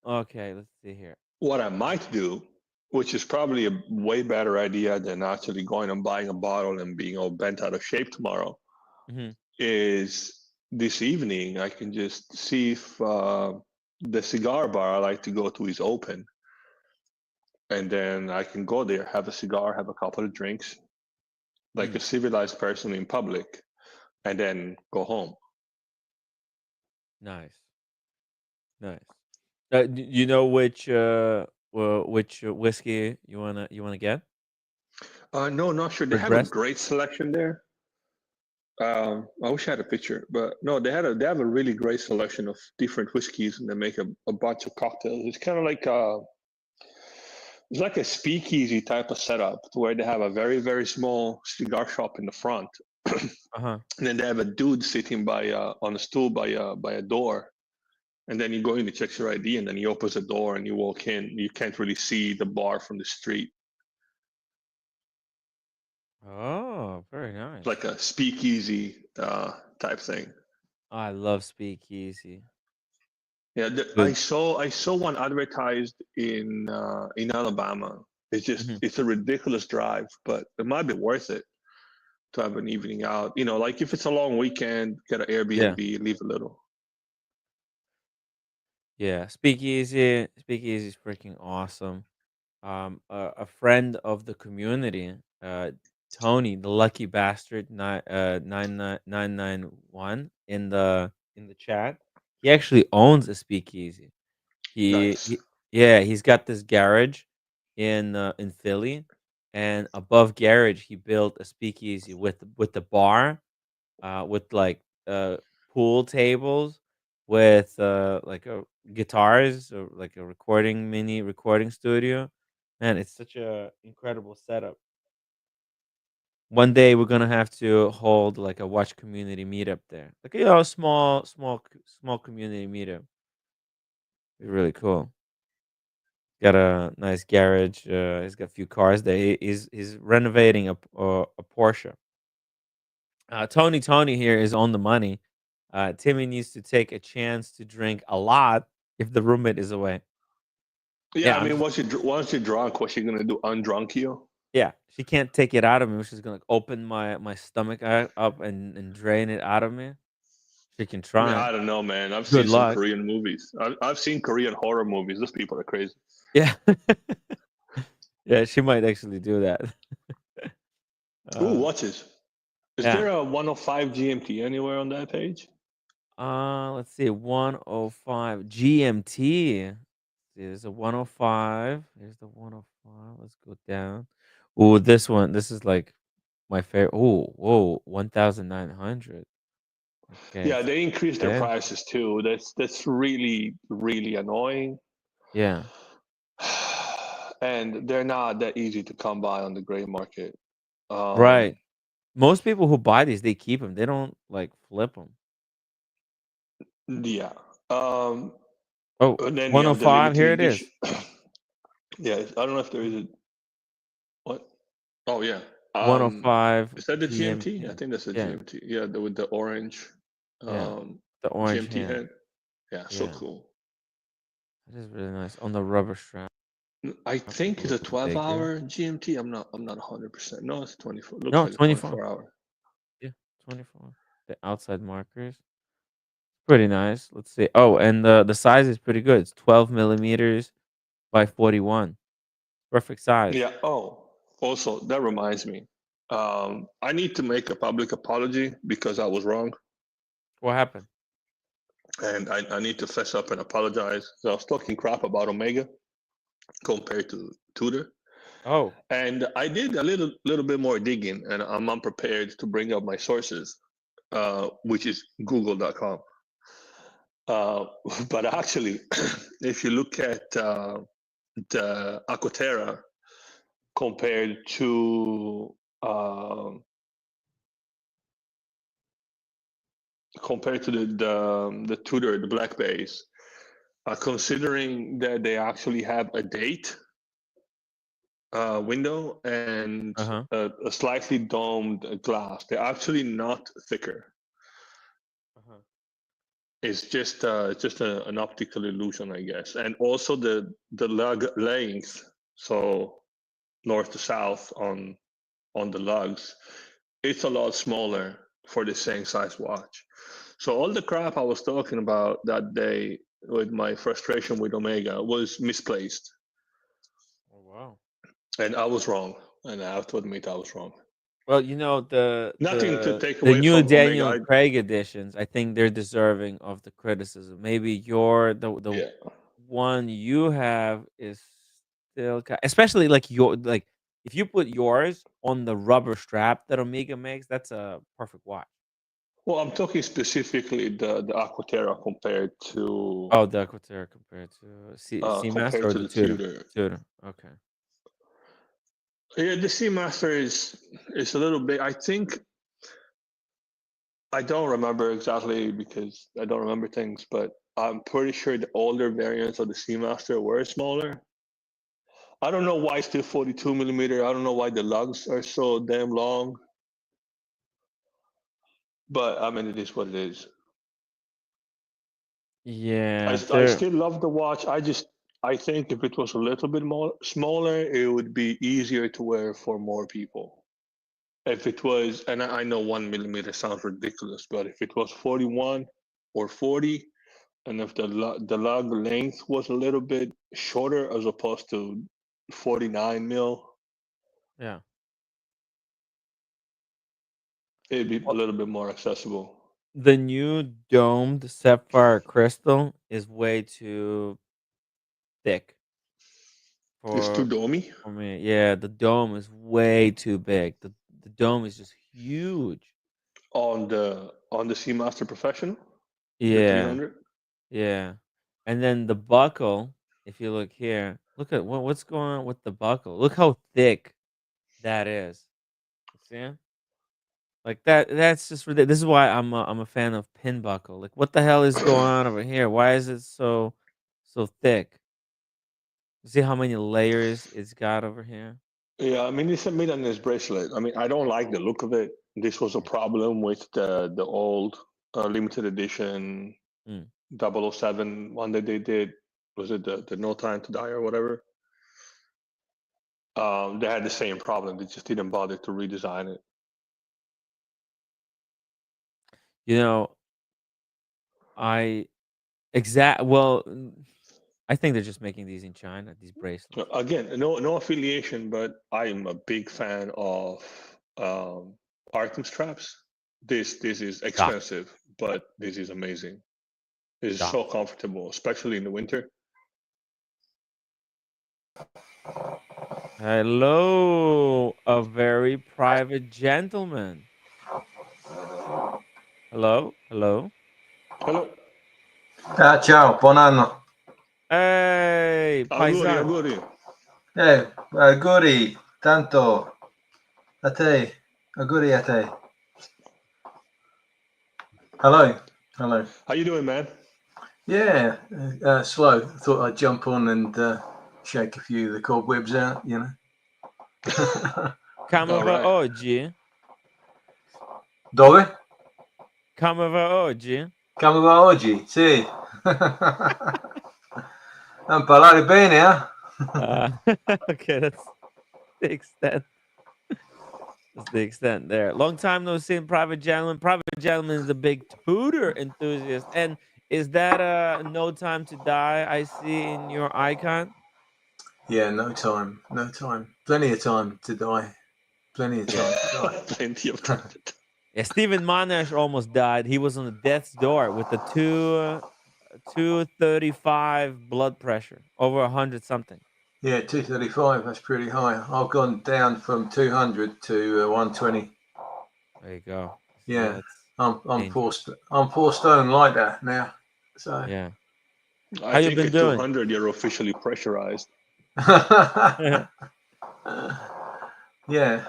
okay, let's see here. What I might do, which is probably a way better idea than actually going and buying a bottle and being all bent out of shape tomorrow, Mhm. is this evening I can just see if the cigar bar I like to go to is open. And then I can go there, have a cigar, have a couple of drinks, like a civilized person in public, and then go home. Nice. Nice. You know which whiskey you wanna get? No, not sure. They have a Redbreast? great selection there. I wish I had a picture, but no, they have a really great selection of different whiskeys, and they make a bunch of cocktails. It's kind of like it's like a speakeasy type of setup, to where they have a very very small cigar shop in the front, Uh-huh. and then they have a dude sitting by on a stool by a door, and then you go in, he checks your ID, and then he opens the door and you walk in. You can't really see the bar from the street. Oh, very nice. It's like a speakeasy type thing. I love speakeasy. Yeah, Good. I saw one advertised in Alabama. Mhm. It's a ridiculous drive, but it might be worth it to have an evening out. You know, like if it's a long weekend, get an Yeah. Airbnb, leave a little. Yeah, Speakeasy is freaking awesome. A friend of the community Tony, the lucky bastard, 99991 in the chat. He actually owns a speakeasy. Nice. Yeah, he's got this garage in Philly, and above garage he built a speakeasy with the bar, with like pool tables, with like guitars, or like a mini recording studio. Man, it's such a incredible setup. One day we're gonna have to hold like a watch community meetup there, like a small community meetup. Be really cool. Got a nice garage. He's got a few cars there. He's renovating a Porsche. Tony here is on the money. Timmy needs to take a chance to drink a lot if the roommate is away. Yeah, I I'm mean, just, once you're drunk, what's she gonna do? Undrunk you? yeah, she can't take it out of me. She's gonna like, open my stomach up and drain it out of me. She can I mean, try. I don't know, man. I've Good seen some luck. Korean movies. I've seen Korean horror movies. Those people are crazy. Yeah, yeah, she might actually do that. Ooh, watches. Is Yeah. there a 105 GMT anywhere on that page? Let's see, 105 GMT. There's a 105. Here's the 105. Let's go down. Ooh, this one. This is like my favorite. Ooh, whoa, 1,900. Okay, Yeah, it's they increased their expensive. prices too. That's really really annoying, Yeah. and they're not that easy to come by on the gray market. Right. Um, Most people who buy these, they keep them. They don't like flip them. yeah. Um, Oh, and then you have the 105. limited Here it edition. is. Yeah, I don't know if there is a what. Oh yeah. 105 Is that the GMT? I GMT. think that's a Yeah. GMT. Yeah, with the orange Yeah. The orange GMT hand. head. Yeah, so Yeah. cool. It is really nice on the rubber strap. I How think it's a big here? 12-hour GMT. I'm not 100%. No, it's 24. Looks No, like a 24. 24-hour. Yeah, 24. The outside markers. Pretty nice. Let's see. Oh, and the size is pretty good. It's 12 millimeters by 41. Perfect size. Yeah. Oh, also that reminds me. I need to make a public apology because I was wrong, What happened? and I need to fess up and apologize. So I was talking crap about Omega compared to Tudor. Oh. And I did a little bit more digging, and I'm unprepared to bring up my sources, which is Google.com. But actually, if you look at the Aquaterra compared to the Tudor, the black base, considering that they actually have a date window and a slightly domed glass, they're actually not thicker. It's just an optical illusion, I guess, and also the lug length, so north to south on the lugs, it's a lot smaller for the same size watch. So all the crap I was talking about that day with my frustration with Omega was misplaced. Oh wow. And I was wrong, and I have to admit I was wrong. Well, you know Nothing to take the away new from Daniel Omega. Craig editions. I think they're deserving of the criticism. Maybe the one you have is still, especially like like if you put yours on the rubber strap that Omega makes, that's a perfect watch. Well, I'm talking specifically the Aquaterra compared to Oh, the Aquaterra compared to Seamaster compared or to the the Tudor? Tudor. Tudor. Okay. Yeah, the Seamaster is a little bit. I think I don't remember exactly because I don't remember things, but I'm pretty sure the older variants of the Seamaster were smaller. I don't know why it's still 42 millimeter. I don't know why the lugs are so damn long. But I mean, it is what it is. Yeah, I still love the watch. I think if it was a little bit more smaller, it would be easier to wear for more people. If it was, and I know 1 millimeter sounds ridiculous, but if it was 41 or 40, and if the lug length was a little bit shorter as opposed to 49 mil, Yeah. it'd be a little bit more accessible. The new domed sapphire crystal is way too thick It's too for domey me. Yeah, the dome is way too big. The dome is just huge. on the Seamaster Professional, the Yeah, 300. yeah. And then the buckle, if you look here, look at what's going on with the buckle. Look how thick that is. See? Like that's just ridiculous. This is why I'm a fan of pin buckle. Like what the hell is going on over here? Why is it so thick? See how many layers it's got over here? Yeah, I mean, it's a mid-on bracelet. I mean, I don't like the look of it. This was a problem with the old limited edition Mm. 007 one that they did. Was it the No Time to Die or whatever? They had the same problem. They just didn't bother to redesign it. You know, I well, I think they're just making these in China, these bracelets. Again, no affiliation, but I'm a big fan of Arkham straps. This is expensive, but this is amazing. It's so comfortable, especially in the winter. Hello, a very private gentleman. Hello, hello. Hello. Ciao, buon anno. Hey, Auguri, paisan. auguri. Auguri, tanto a te. Auguri a te. Hello. Hello. How you doing, man? Yeah, slow. Thought I'd jump on and shake a few of the cobwebs out, you know. Come over oggi. Dove? Come over oggi. Come over oggi, sì. Non parlare bene, Okay, that's the extent. That's the extent there. Long time no see, Private Gentleman. Private Gentleman is a big Tudor enthusiast. And is that No Time to Die I see in your icon? Yeah, no time. Plenty of time to die. Plenty of time to die. Plenty of time. Yeah, Stephen Monash almost died. He was on the death's door with the 235 blood pressure, over 100 something. Yeah, 235. That's pretty high. I've gone down from 200 to 120. There you go. Yeah, that's I'm 4 stone lighter now. So yeah. I How you think been at doing? 200 you're officially pressurized. Yeah,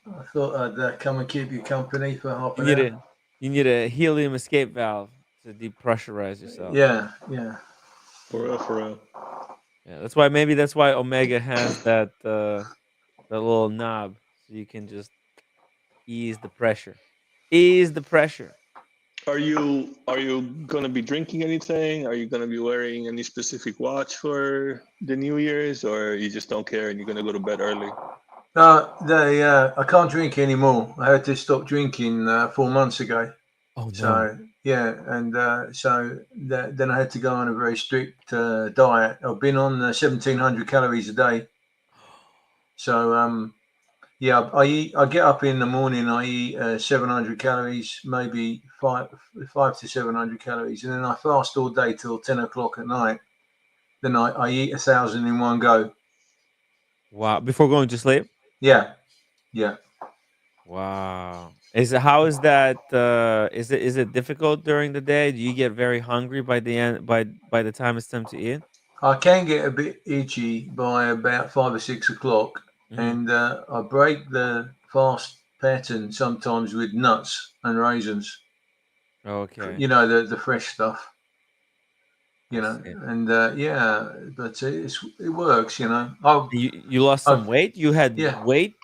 I thought I'd come and keep you company for half You an need hour. you need a helium escape valve to depressurize yourself. Yeah. For real. Yeah, maybe that's why Omega has that little knob, so you can just ease the pressure. Ease the pressure. Are you gonna be drinking anything? Are you gonna be wearing any specific watch for the New Year's, or you just don't care and you're gonna go to bed early? I can't drink anymore. I had to stop drinking 4 months ago. Oh no. So yeah, and then I had to go on a very strict diet. I've been on 1,700 calories a day. So yeah, I get up in the morning. I eat 700 calories, maybe five to 700 calories, and then I fast all day till 10 o'clock at night. Then I eat 1,000 in one go. Wow! Before going to sleep. Yeah. Wow. How is that? Is it difficult during the day? Do you get very hungry by the end by the time it's time to eat? I can get a bit itchy by about 5 or 6 o'clock, and I break the fast pattern sometimes with nuts and raisins. Okay. You know, the fresh stuff. You know, and yeah, but it works. You know, You lost some weight. You had yeah. weight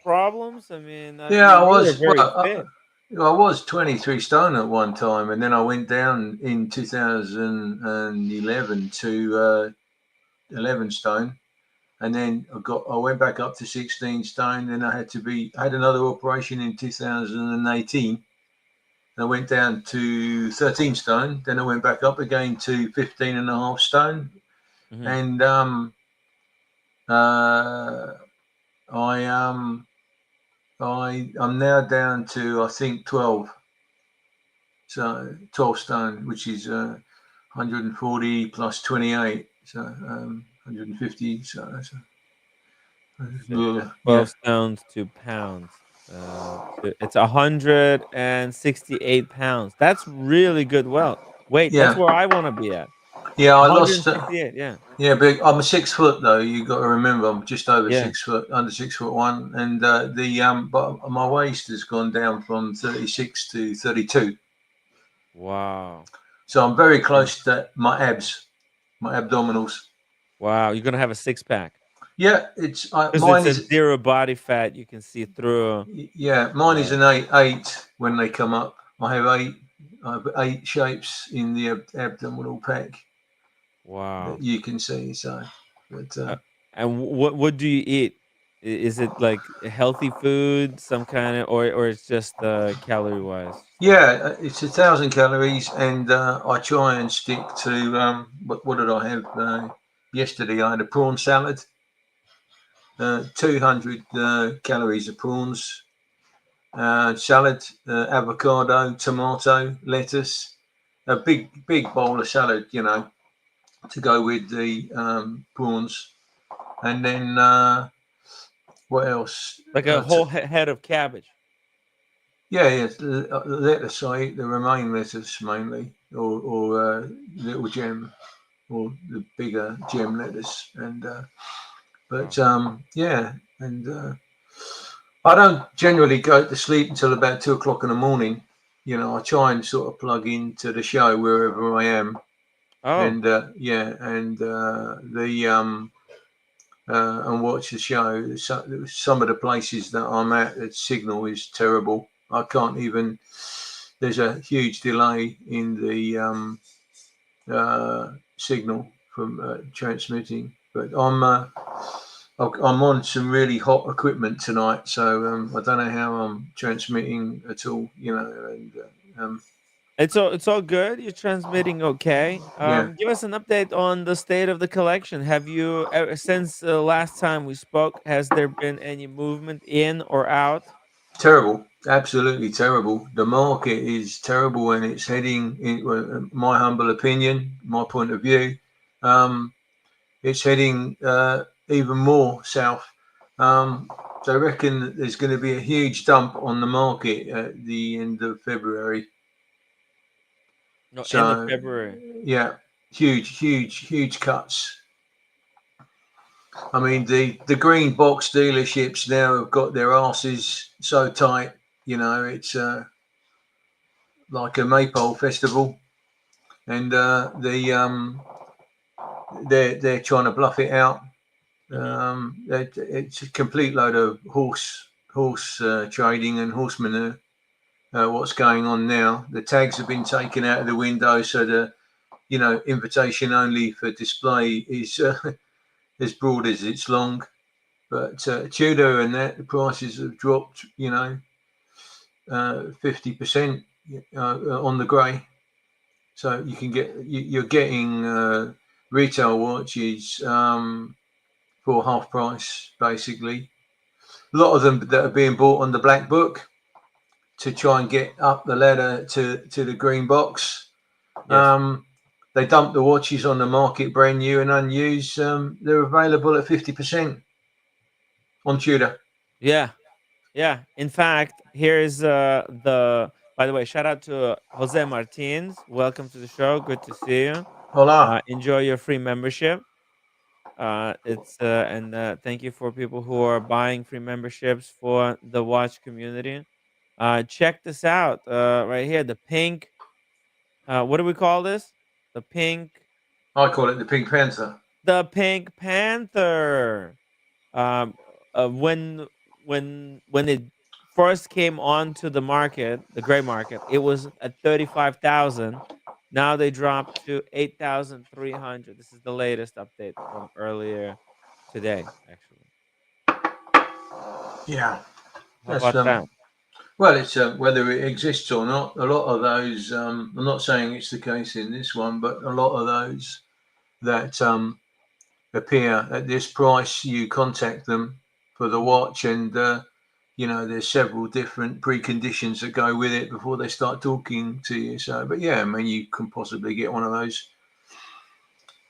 problems. I mean, Yeah, I you were was. very fit. I was 23 stone at one time, and then I went down in 2011 to 11 stone, and then I went back up to 16 stone. Then I had another operation in 2018. I went down to 13 stone. Then I went back up again to 15 and a half stone, and I'm now down to, I think, 12. So 12 stone, which is 140 plus 28, so 150. So 12 stones to pounds. It's 168 pounds. That's really good. Well, wait, that's where I want to be at. Yeah, I lost. 168. Yeah. Yeah, but I'm 6 foot though. You got to remember, I'm just over Yeah. 6 foot, under 6'1", and but my waist has gone down from 36 to 32. Wow. So I'm very close to my abs, my abdominals. Wow, you're gonna have a six pack. Yeah, it's Because mine it's is zero body fat. You can see through. Yeah, mine is an 8 when they come up. I have 8 shapes in the abdominal pack. Wow. That you can see. So, but and what do you eat? Is it like a healthy food, some kind of, or it's just calorie wise? yeah, it's 1,000 calories, and I try and stick to what did I have yesterday? I had a prawn salad. 200 calories of prawns. Salad, avocado, tomato, lettuce, a big bowl of salad, to go with the prawns, and then what else? Like a whole head of cabbage. Yeah, lettuce. I eat the romaine lettuce mainly, or little gem, or the bigger gem lettuce, and yeah, and I don't generally go to sleep until about 2 o'clock in the morning. I try and sort of plug into the show wherever I am. Oh. And and watch the show. Some of the places that I'm at, the signal is terrible. I can't even. There's a huge delay in the signal from transmitting. But I'm on some really hot equipment tonight, so I don't know how I'm transmitting at all. And It's all good. You're transmitting okay. Yeah. Give us an update on the state of the collection. Have you since the last time we spoke? Has there been any movement in or out? Terrible, absolutely terrible. The market is terrible, and it's heading, in my humble opinion, my point of view, it's heading even more south. So I reckon that there's going to be a huge dump on the market at the end of February. No, So, end of February. Yeah, huge cuts. I mean, the green box dealerships now have got their asses so tight. It's like a maypole festival, and they're trying to bluff it out. It's a complete load of horse trading and horse manure. What's going on now? The tags have been taken out of the window, so the invitation only for display is as broad as it's long. But Tudor and that, the prices have dropped, 50% on the grey. So you're getting retail watches for half price, basically. A lot of them that are being bought on the black book to try and get up the ladder to the green box. Yes. They dump the watches on the market brand new and unused. They're available at 50% on Tudor. Yeah. Yeah. In fact, here's by the way, shout out to Jose Martins. Welcome to the show. Good to see you. Hola. Enjoy your free membership. Thank you for people who are buying free memberships for the watch community. Check this out right here. The pink. What do we call this? The pink. I call it the Pink Panther. The Pink Panther. Um, when it first came onto the market, the gray market, it was at 35,000. Now they dropped to 8,300. This is the latest update from earlier today, actually. Yeah. How about that? Well, it's whether it exists or not. A lot of those, I'm not saying it's the case in this one, but a lot of those that appear at this price, you contact them for the watch, and you know, there's several different preconditions that go with it before they start talking to you. So, but yeah, I mean, you can possibly get one of those.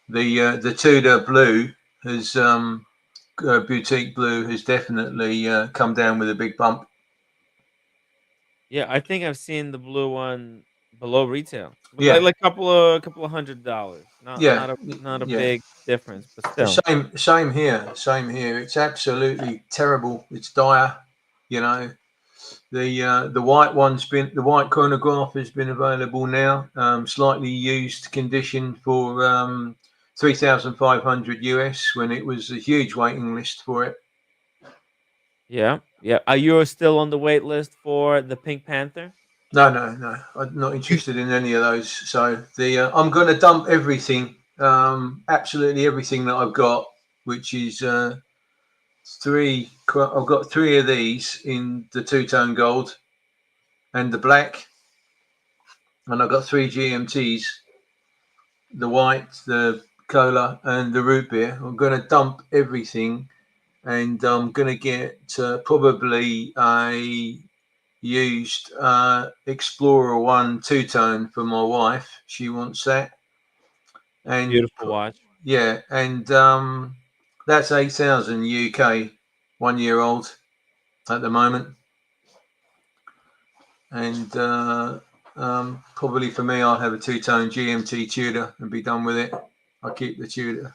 The Tudor Blue has boutique blue has definitely come down with a big bump. Yeah, I think I've seen the blue one below retail, but Yeah. like couple of $100. Yeah, Not a yeah. big difference, but still. Same here. Same here. It's absolutely terrible. It's dire. You know, the white the white chronograph has been available now, slightly used condition for 3,500 US when it was a huge waiting list for it. Yeah, yeah. Are you still on the wait list for the Pink Panther? No, I'm not interested in any of those. So I'm going to dump everything, absolutely everything that I've got, which is three. I've got three of these in the two-tone gold and the black, and I've got three GMTs: the white, the cola, and the root beer. I'm going to dump everything, and I'm going to get probably a used Explorer 1 two-tone for my wife. She wants that. And beautiful watch. Yeah, and that's 8,000 UK, 1 year old at the moment. And probably for me, I'll have a two-tone GMT Tudor and be done with it. I'll keep the Tudor.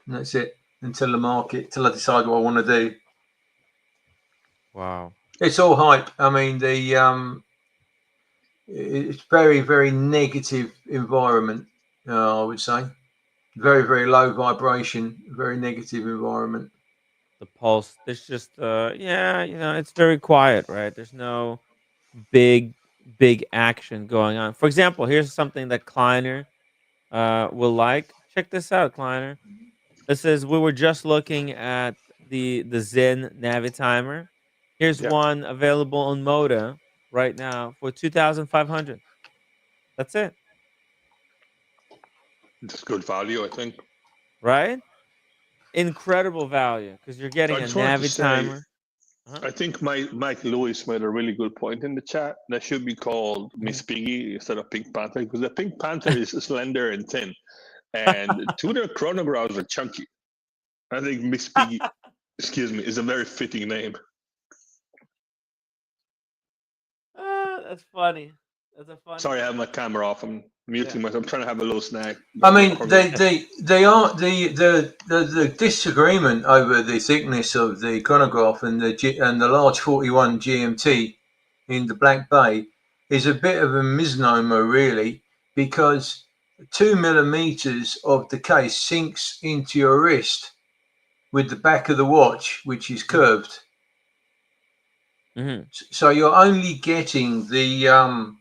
And that's it until I decide what I want to do. Wow. It's all hype. I mean, it's very, very negative environment, I would say. Very, very low vibration, very negative environment. The pulse. There's just yeah, it's very quiet, right? There's no big action going on. For example, here's something that Kleiner will like. Check this out, Kleiner. This is we were just looking at the Zen Navitimer. Here's one available on Moda right now for 2,500. That's it. It's good value, I think. Right? Incredible value because you're getting I a just wanted to say, Navitimer. I think Mike Lewis made a really good point in the chat. That should be called Miss Piggy instead of Pink Panther, because the Pink Panther is slender and thin, and Tudor chronographs are chunky. I think Miss Piggy, excuse me, is a very fitting name. That's funny. That's a funny. Sorry, I have my camera off. I'm muting myself. I'm trying to have a little snack. I mean, they are the disagreement over the thickness of the chronograph and the large 41 GMT in the Black Bay is a bit of a misnomer, really, because 2 millimeters of the case sinks into your wrist with the back of the watch, which is curved. Mm-hmm. So you're only getting the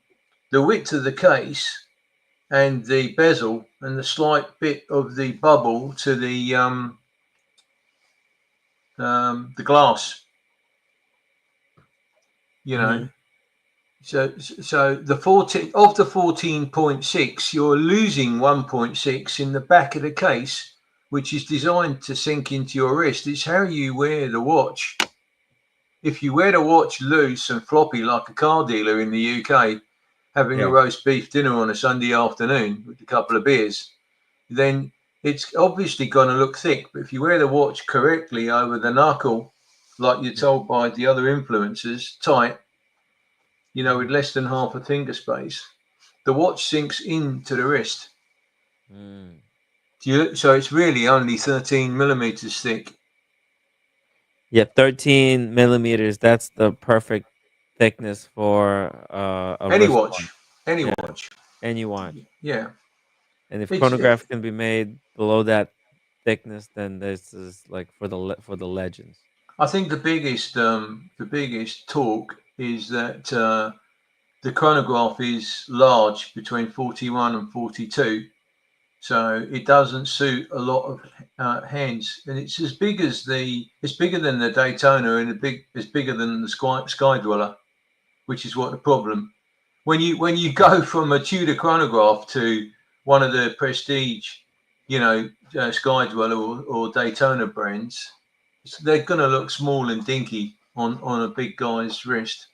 width of the case and the bezel and the slight bit of the bubble to the glass. You know, so the 14 of the 14.6, you're losing 1.6 in the back of the case, which is designed to sink into your wrist. It's how you wear the watch. If you wear the watch loose and floppy like a car dealer in the UK, having a roast beef dinner on a Sunday afternoon with a couple of beers, then it's obviously going to look thick. But if you wear the watch correctly over the knuckle, like you're told by the other influencers, tight, you know, with less than half a finger space, the watch sinks into the wrist. So it's really only 13 millimeters thick. Yeah, 13 millimeters. That's the perfect thickness for a any wristwatch. watch. Any watch. Any watch. Yeah. And if chronograph can be made below that thickness, then this is like for the legends. I think the biggest talk is that the chronograph is large, between 41 and 42, so it doesn't suit a lot of hands, and it's as big as it's bigger than the Daytona, and it's bigger than the Sky Dweller, which is what the problem. When you go from a Tudor chronograph to one of the prestige, Sky Dweller or Daytona brands, they're going to look small and dinky on a big guy's wrist.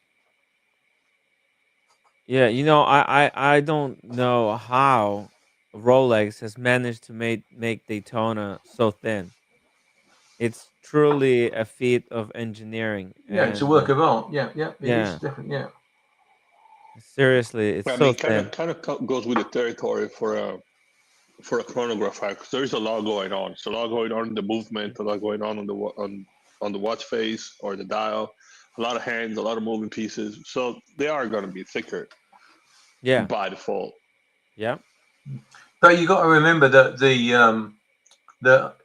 Yeah, I don't know how Rolex has managed to make Daytona so thin. It's truly a feat of engineering, Yeah, it's a and work of art. Yeah, it is yeah, definitely. Yeah. seriously, it's I so mean, thin. kind of goes with the territory for a chronograph, because there is a lot going on. There's a lot going on in the movement, a lot going on on the watch face or the dial, a lot of hands, a lot of moving pieces. So they are going to be thicker. Yeah. By default. Yeah. But you got to remember that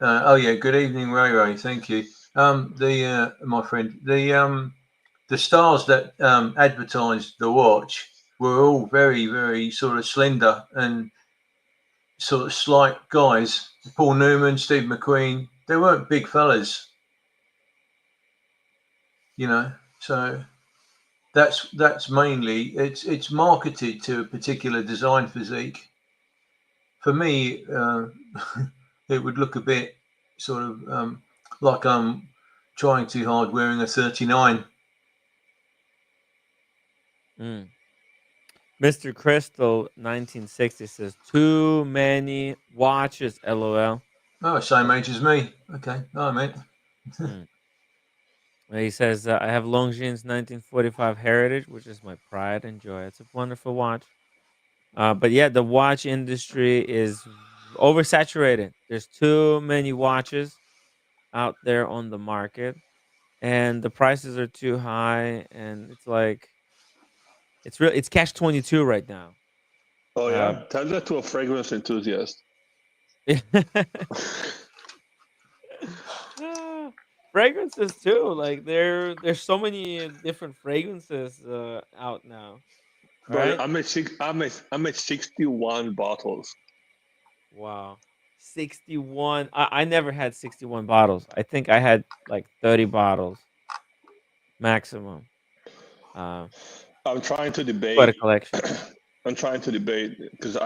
oh yeah, good evening, Ray Ray. Thank you. My friend, the stars that advertised the watch were all very, very sort of slender and sort of slight guys. Paul Newman, Steve McQueen, they weren't big fellas, So that's mainly it's marketed to a particular design physique. For me, it would look a bit sort of like I'm trying too hard wearing a 39. Mr. Crystal 1960 says too many watches. LOL. Oh, same age as me. Okay, all right, mate. He says I have Longines 1945 Heritage, which is my pride and joy. It's a wonderful watch. But yeah, the watch industry is oversaturated. There's too many watches out there on the market, and the prices are too high. And it's like it's catch 22 right now. Oh yeah, tell that to a fragrance enthusiast. Fragrances too. Like there's so many different fragrances out now. But Right? I'm at 61 bottles. Wow. 61. I never had 61 bottles. I think I had like 30 bottles maximum. I'm trying to debate. Quite a collection. I'm trying to debate because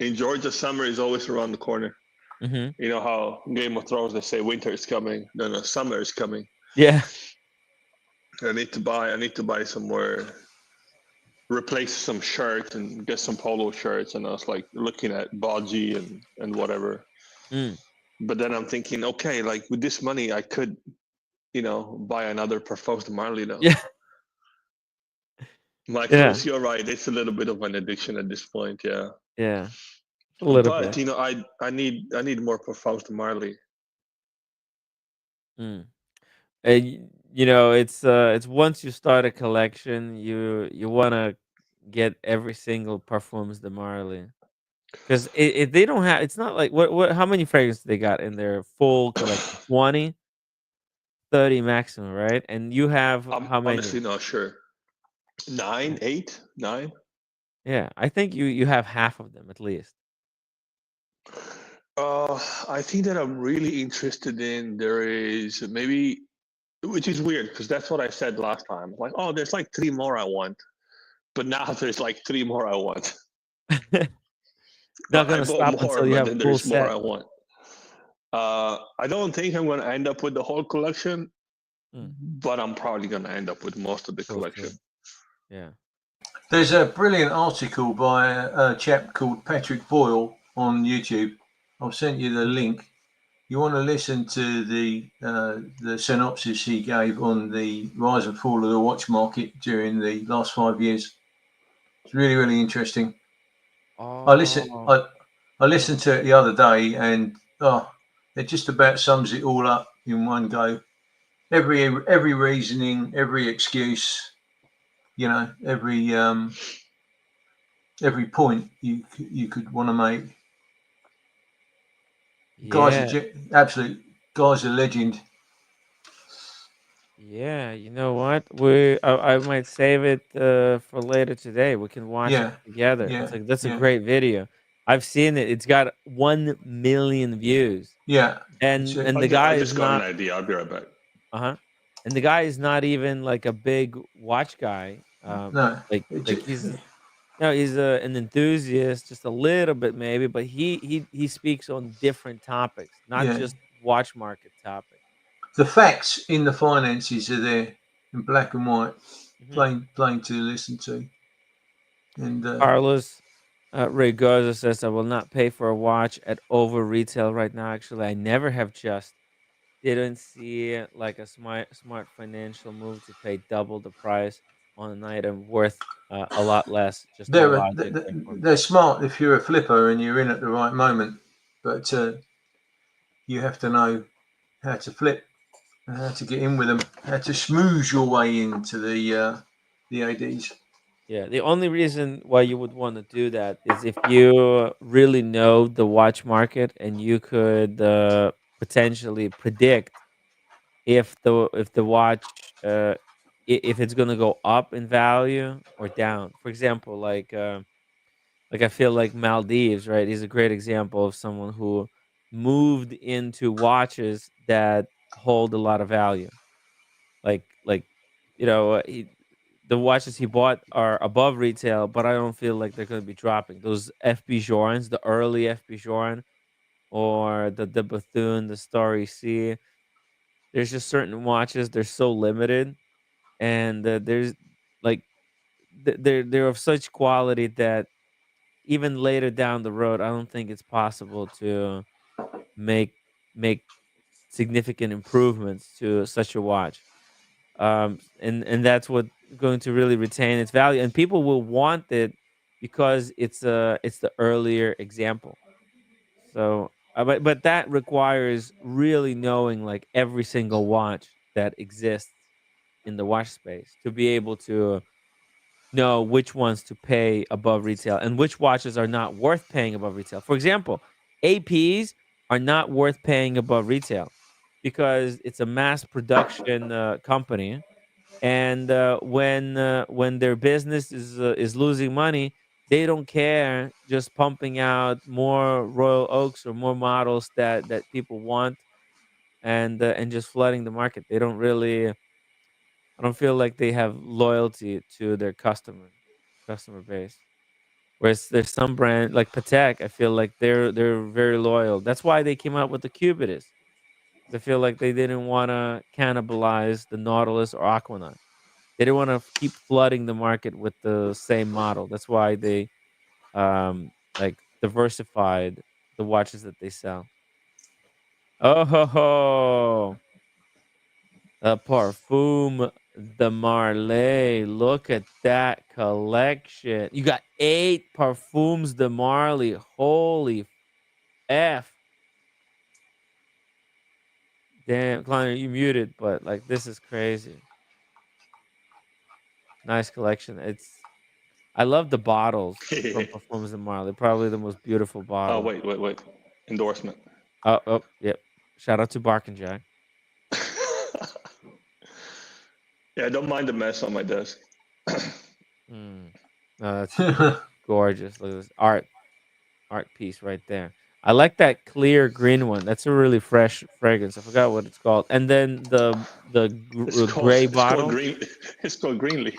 in Georgia, summer is always around the corner. Mm-hmm. You know how Game of Thrones, they say winter is coming, no, summer is coming. Yeah. I need to buy some more, replace some shirts and get some polo shirts. And I was like looking at Baji and whatever. But then I'm thinking, okay, like with this money, I could, buy another Parfums de Marly though. Yeah. Michael, you're right. It's a little bit of an addiction at this point. Yeah. Yeah. A little but bit. I need more Parfums de Marly. And it's once you start a collection, you want to get every single Parfums de Marly, because they don't have. It's not like what how many fragrances they got in their full collection? 20, 30 maximum, right? And you have how many? Honestly not sure. 9, 8, 9. Yeah, I think you have half of them at least. I think that I'm really interested in. There is maybe, which is weird because that's what I said last time. Like, oh, there's like 3 more I want, but now there's like 3 more I want. Not gonna stop until you have a full there's more set. I want. I don't think I'm gonna end up with the whole collection, but I'm probably gonna end up with most of the collection. Yeah. There's a brilliant article by a chap called Patrick Boyle on YouTube. I've sent you the link. You want to listen to the synopsis he gave on the rise and fall of the watch market during the last 5 years. It's really, really interesting. I listened to it the other day, and it just about sums it all up in one go. Every reasoning, every excuse, every point you could want to make. Guys are legend. Yeah, you know what? I might save it for later today. We can watch it together. That's a great video. I've seen it. It's got 1 million views. Yeah. And the guy I is just got not an idea. I'll be right back. And the guy is not even like a big watch guy. No. He's an enthusiast, just a little bit maybe, but he speaks on different topics, not just watch market topics. the facts in the finances are there in black and white, plain to listen to. And Carlos Raygoza says, I will not pay for a watch at over retail right now. Actually, I never have just. Didn't see it like a smart financial move to pay double the price on an item worth a lot less. Just no logic. they're smart if you're a flipper and you're in at the right moment, but you have to know how to flip and how to get in with them, how to schmooze your way into the ADs. Yeah, the only reason why you would want to do that is if you really know the watch market and you could potentially predict if the watch if it's gonna go up in value or down. For example, like I feel like Maldives, right? Is a great example of someone who moved into watches that hold a lot of value. Like the watches he bought are above retail, but I don't feel like they're going to be dropping. Those FB Jorans, the early FB Joran, or the Bethune, the Starry Sea. There's just certain watches they're so limited, and there's like they're of such quality that even later down the road, I don't think it's possible to make make significant improvements to such a watch. And that's what going to really retain its value, and people will want it because it's the earlier example. So, but that requires really knowing like every single watch that exists in the watch space to be able to know which ones to pay above retail and which watches are not worth paying above retail. For example, APs are not worth paying above retail because it's a mass production company, and when their business is losing money, they don't care just pumping out more Royal Oaks or more models that people want, and just flooding the market. They don't really. I don't feel like they have loyalty to their customer base. Whereas there's some brand like Patek, I feel like they're very loyal. That's why they came out with the Cubitus. I feel like they didn't want to cannibalize the Nautilus or Aquanaut. They didn't want to keep flooding the market with the same model. That's why they like diversified the watches that they sell. Oh ho ho! The Parfume de Marley. Look at that collection. You got 8 Parfums de Marley. Holy F. Damn, Kleiner, you muted, but like this is crazy. Nice collection. I love the bottles from Parfums de Marley. Probably the most beautiful Oh, bottle. wait. Endorsement. Oh, yep. Shout out to Bark and Jack. Yeah, I don't mind the mess on my desk. No, that's gorgeous. Look at this art piece right there. I like that clear green one. That's a really fresh fragrance. I forgot what it's called. And then the gray bottle. Green. It's called Greenlee.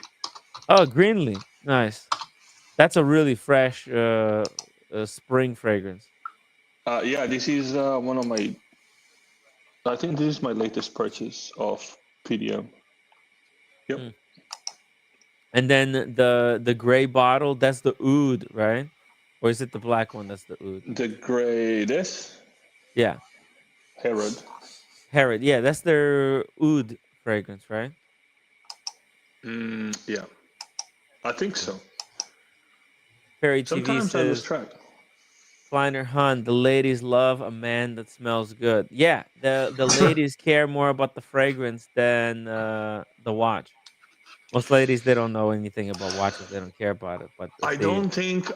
Oh, Greenlee. Nice. That's a really fresh spring fragrance. Yeah, this is one of my. I think this is my latest purchase of PDM. Yep. And then the gray bottle, that's the oud, right? Or is it the black one that's the oud? The gray this? Yeah. Herod. Herod, yeah, that's their oud fragrance, right? Yeah. I think so. Perry TV Sometimes I lose says, track. Kleiner Hun, the ladies love a man that smells good. Yeah, the ladies care more about the fragrance than the watch. Most ladies, they don't know anything about watches. They don't care about it. But if I they, don't think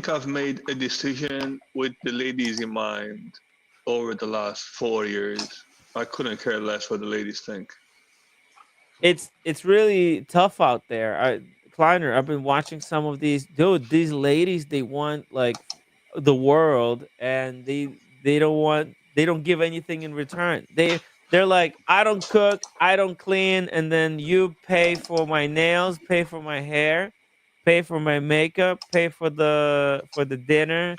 I've made a decision with the ladies in mind over the last 4 years. I couldn't care less what the ladies think. it's really tough out there. Kleiner, I've been watching some of these. Dude, these ladies, they want like the world, and they don't give anything in return. They're like, I don't cook, I don't clean, and then you pay for my nails, pay for my hair, pay for my makeup, pay for the dinner,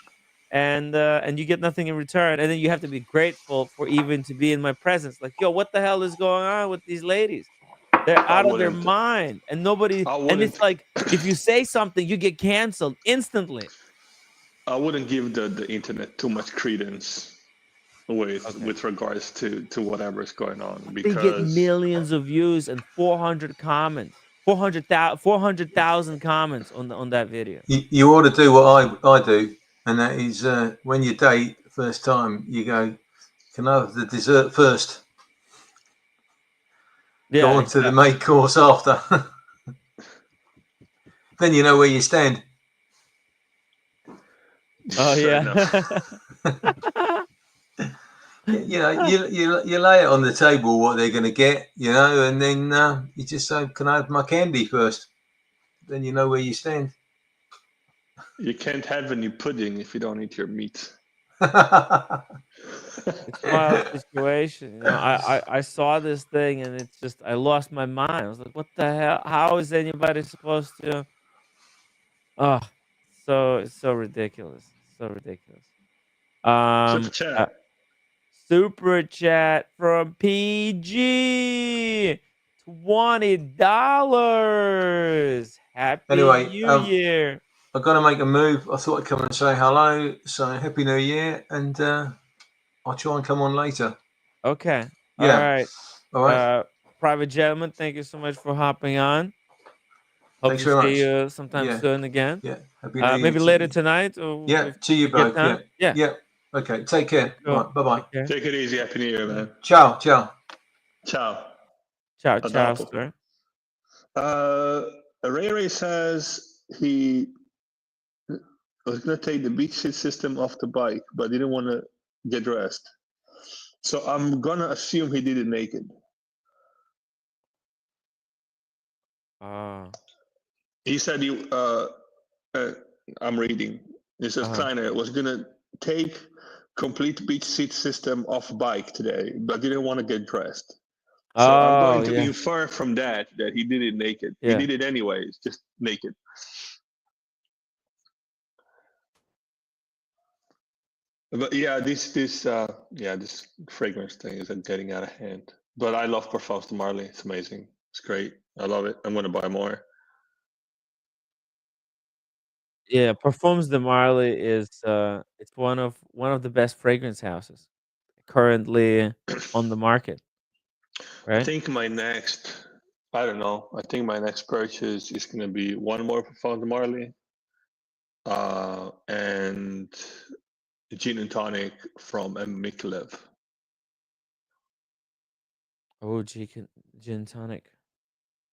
and you get nothing in return, and then you have to be grateful for even to be in my presence. Like, yo, what the hell is going on with these ladies? They're I out of their wouldn't. mind, and nobody. I And it's wouldn't. like if you say something, you get canceled instantly. I wouldn't give the internet too much credence with regards to whatever's going on, They get because millions of views and 400 comments, 400,000 comments on that video. You ought to do what I do, and that is when you date first time, you go, can I have the dessert first? Yeah, Go on to the main course after. Then you know where you stand. Oh fair yeah. enough. You know, you lay it on the table what they're going to get, you know, and then you just say, "Can I have my candy first?" Then you know where you stand. You can't have any pudding if you don't eat your meat. It's a wild situation. You know, I saw this thing and it's just I lost my mind. I was like, what the hell? How is anybody supposed to? Oh, it's so ridiculous. So ridiculous. Super Um, uh, chat. super chat from PG. $20. Happy Anyway, New Year. I've got to make a move. I thought I'd come and say hello. So happy New Year, and I'll try and come on later. Okay. All Yeah. right. All right. Private gentleman, thank you so much for hopping on. Hope Thanks to very see much. you sometime Yeah. soon again. Yeah. Happy New Year Maybe to later you. tonight or Yeah. if To you you get both. time. Yeah. Yeah. Yeah. Okay. Take care. Cool. Right. Bye bye. Take care. Take it easy. Happy New Year, man. Ciao. Ciao. Ciao. Ciao, A ciao, dopo. sir. Ray Ray says he was going to take the beach seat system off the bike, but didn't want to get dressed. So I'm going to assume he did it naked. He said I'm reading. He says Kleiner was going to take complete beach seat system off bike today, but didn't want to get dressed. So I'm going to infer from that he did it naked. Yeah. He did it anyways, just naked. But yeah, this fragrance thing is getting out of hand. But I love Parfums de Marly. It's amazing. It's great. I love it. I'm going to buy more. Yeah, Parfums de Marly is it's one of the best fragrance houses currently on the market. Right? I think my next purchase is going to be one more Parfums de Marly and gin and tonic from Miklev. Oh, gin tonic.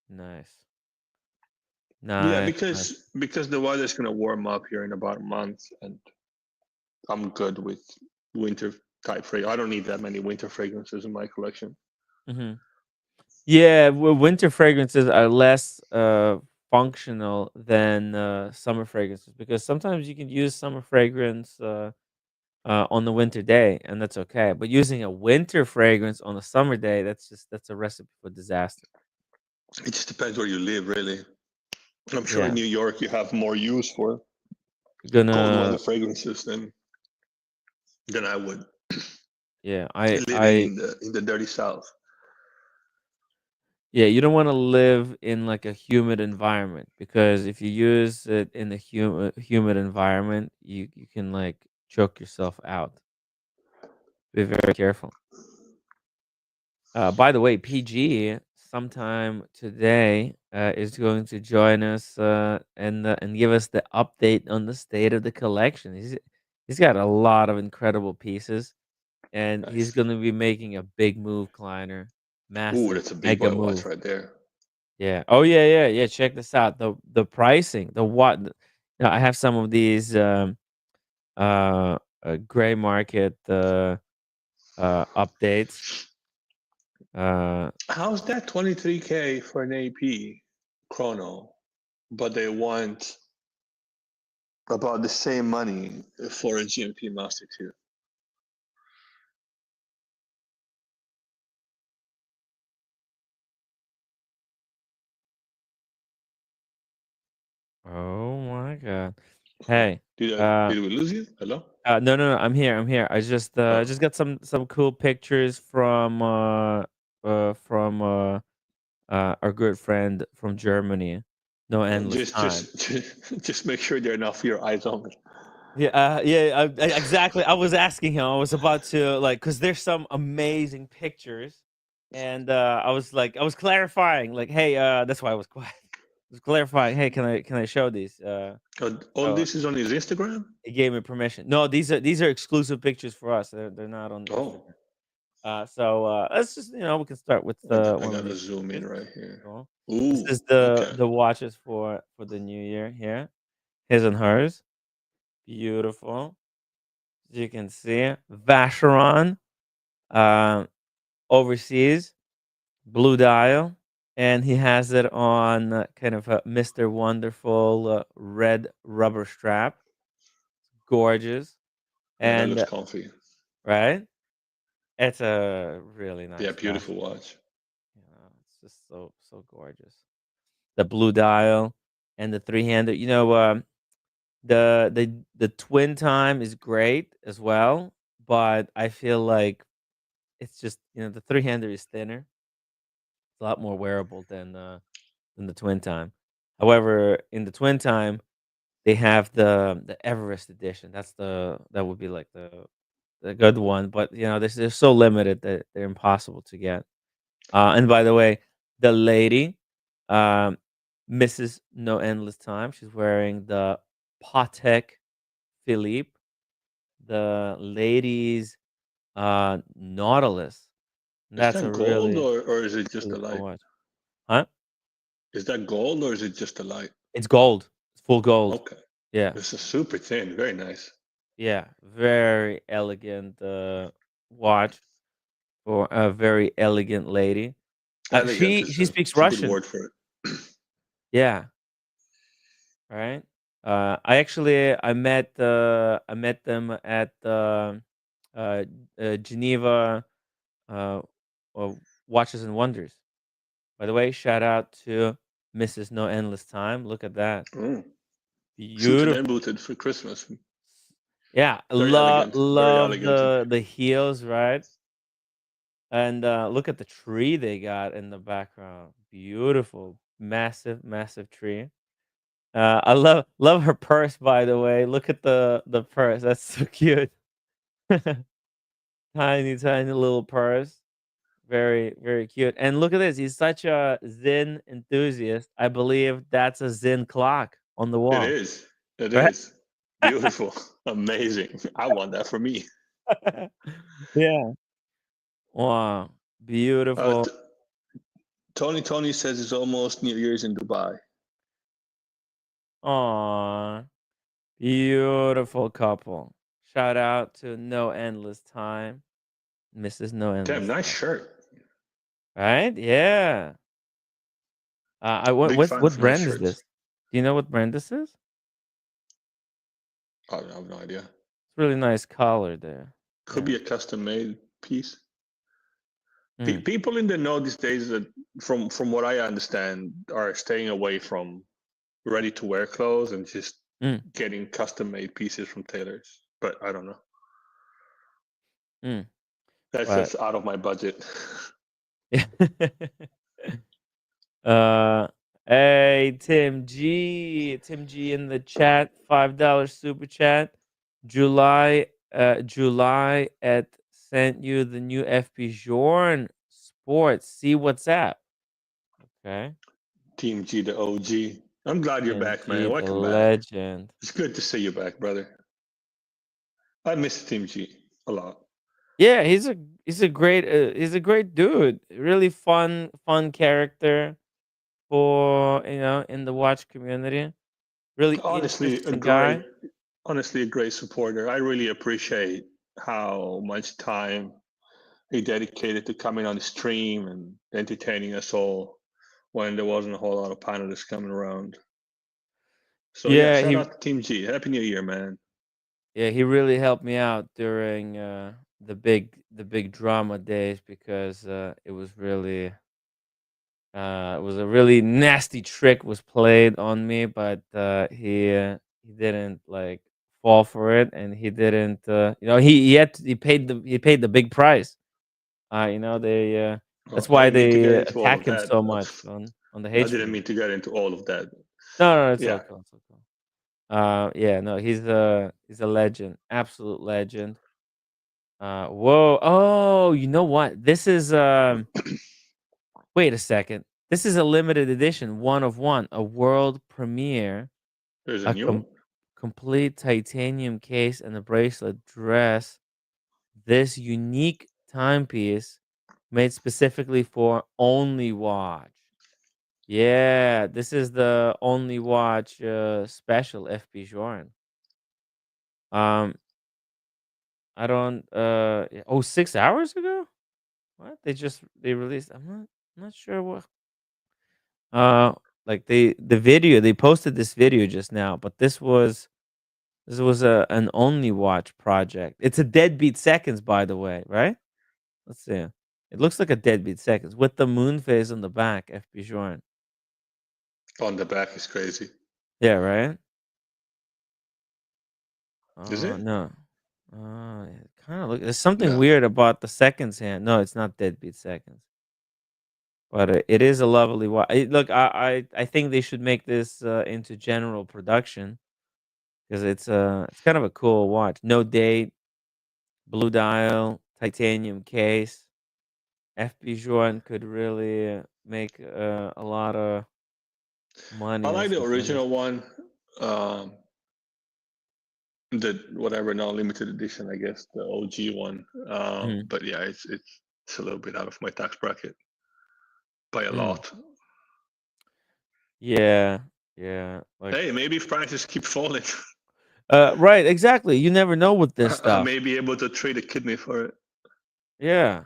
Nice. Yeah, because the weather's going to warm up here in about a month, and I'm good with winter type fragrance. I don't need that many winter fragrances in my collection. Mm-hmm. Yeah, winter fragrances are less functional than summer fragrances because sometimes you can use summer fragrance on the winter day, and that's okay. But using a winter fragrance on a summer day, that's a recipe for disaster. It just depends where you live, really. I'm sure in Yeah. New York you have more use for You're cold weather gonna fragrances than I would. Yeah, living in the dirty South. Yeah, you don't want to live in like a humid environment because if you use it in a humid environment, you can like choke yourself out. Be very careful. By the way, PG sometime today is going to join us and give us the update on the state of the collection. He's got a lot of incredible pieces, and he's going to be making a big move, Kleiner. Massive, Ooh, that's a big mega boy move. watch right there. Yeah. Oh yeah. Check this out. The pricing, I have some of these gray market updates. How's that 23K for an AP chrono, but they want about the same money for a GMP Master 2? Oh my god. Hey. Did we lose you? Hello? No, I'm here. I'm here. I just got some cool pictures from our good friend from Germany. No endless time. Just make sure they're not for your eyes only. Yeah, exactly. I was asking him. I was about to like, cause there's some amazing pictures, and I was clarifying, like, hey, that's why I was quiet. I was clarifying, hey, can I show these? All So this is on his Instagram? he gave me permission. No, these are exclusive pictures for us. They're not on Oh. Instagram. So let's just we can start with I one of gotta these zoom in pictures. right here. Cool. This Ooh, is okay. the watches for the new year here. His and hers. Beautiful. As you can see, Vacheron, uh, overseas, blue dial, and he has it on kind of a Mr. Wonderful red rubber strap. Gorgeous, Man, that and looks comfy. right, it's a really nice Yeah, watch. beautiful watch. It's just so gorgeous. The blue dial and the three-handed. The twin time is great as well, but I feel like it's just the three-hander is thinner. It's a lot more wearable than the twin time. However, in the twin time, they have the Everest edition. That would be like the good one, but they're so limited that they're impossible to get. And by the way, the lady, um, Mrs. No Endless Time, she's wearing the Patek Philippe, the ladies Nautilus. Is That's a that gold really, or is it just really a cool light? watch. Huh? Is that gold or is it just a light? It's gold. It's full gold. Okay. Yeah. This is super thin. Very nice. Yeah. Very elegant watch for a very elegant lady. Elegant She speaks it's a good Russian. word for it. Yeah. Right. I met them at uh, Geneva uh, Watches and Wonders. By the way, shout out to Mrs. No Endless Time. Look at that. Mm. Suited and Beautiful. booted for Christmas. Yeah, Very elegant. Very love elegant. the heels, right? And look at the tree they got in the background. Beautiful, massive tree. I love her purse, by the way. Look at the purse. That's so cute. Tiny little purse. Very cute. And look at this. He's such a Zen enthusiast. I believe that's a Zen clock on the It wall. is. It Right? is. Beautiful. Amazing. I want that for me. Yeah. Wow. Uh, Beautiful. t- Tony says it's almost New Year's in Dubai. Aw. Beautiful couple. Shout out to No Endless Time. Mrs. No Damn, Endless nice Time. shirt. Right? Yeah. Big fan What of nice brand is shirts. this? Do you know what brand this is? I have no idea. It's really nice color there. Could Yeah. be a custom made piece. Mm. People in the know these days that, from what I understand, are staying away from ready to wear clothes and just getting custom made pieces from tailors. But I don't know. That's But just out of my budget. hey, Tim G in the chat, $5 super chat. July at sent you the new FP Jorn Sports. See what's up. Okay. Team G, the OG. I'm glad you're Tim back, G, man. the Welcome back. legend. It's good to see you back, brother. I miss Team G a lot. Yeah, he's a great dude. Really fun character for in the watch community. Really Honestly, interesting guy. a great supporter. I really appreciate how much time he dedicated to coming on the stream and entertaining us all when there wasn't a whole lot of panelists coming around. So yeah, Yeah, shout out to Team G. Happy New Year, man. he really helped me out during the big drama days because it was a really nasty trick was played on me, but didn't like fall for it, and he didn't. He paid the big price. They Oh, that's I why didn't mean to get they into all attack of him that. so much on the I hate didn't stream. mean to get into all of that. No, no, it's all Yeah. cool. It's all cool. Yeah, no, he's a legend, absolute legend. Whoa, oh, you know what? This is wait a second. This is a limited edition, one of one, a world premiere, There's a a new one. complete titanium case and a bracelet dress. This unique timepiece made specifically for Only Watch. Yeah, this is the Only Watch special FP Jorn. Um, I don't. Yeah, oh, 6 hours ago. What they released? I'm not sure what. Uh, like the video they posted this video just now, but this was an Only Watch project. It's a Deadbeat Seconds, by the way, right? Let's see. It looks like a Deadbeat Seconds with the moon phase on the back. FP Jorn. On the back is crazy. Yeah, right. Is it? No. It kind of look. There's something No. weird about the seconds hand. No, it's not Deadbeat Seconds, but it is a lovely watch. Look, I think they should make this into general production because it's kind of a cool watch. No date, blue dial, titanium case. FP Joan could really make a lot of money I and like the stuff on this. original one. Um, the whatever non-limited edition, I guess, the OG one. Mhm. But yeah, it's a little bit out of my tax bracket by a Mm. lot. Yeah, yeah. Like, Hey, maybe if prices keep falling, right, exactly. You never know with this I stuff. may be able to trade a kidney for it. Yeah.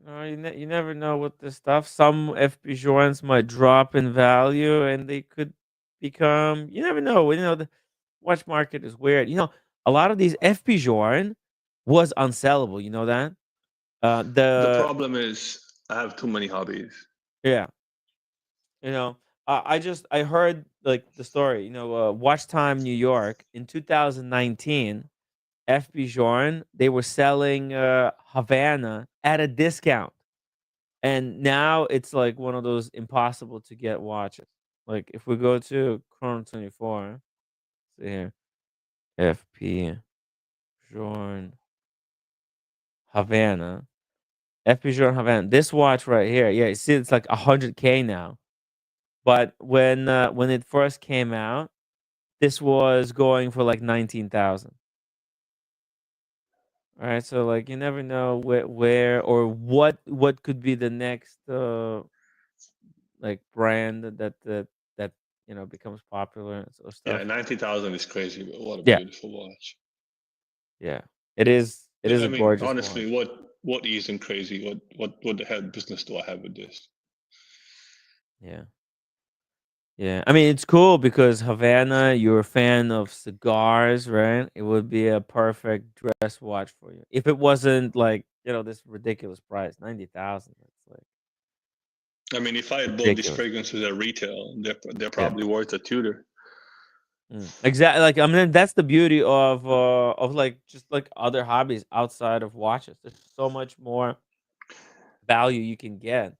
No, you never know with this stuff. Some FP joints might drop in value, and they could become. You never know. The watch market is weird. A lot of these FP join was unsellable. You know that. The The problem is I have too many hobbies. Yeah. I heard like the story. Watch Time New York in 2019. FP Journe, they were selling Havana at a discount. And now it's like one of those impossible to get watches. Like if we go to Chrono 24, see here, FP Journe Havana, FP Journe Havana. This watch right here, yeah, you see, it's like 100K now. But when it first came out, this was going for like 19,000. All right, so like you never know where or what could be the next like brand that becomes popular and so Yeah, stuff. 90,000 is crazy, but what a Yeah, beautiful watch. yeah, it is. It is I a mean, gorgeous honestly, watch. what isn't crazy? What the hell business do I have with this? Yeah, yeah. I mean, it's cool because Havana, you're a fan of cigars, right? It would be a perfect dress watch for you if it wasn't like this ridiculous price, 90,000. That's like I mean, if I had bought these ridiculous. fragrances at retail, they're Yeah. probably worth a tutor. Exactly. Like I mean, that's the beauty of like just like other hobbies outside of watches. There's so much more value you can get,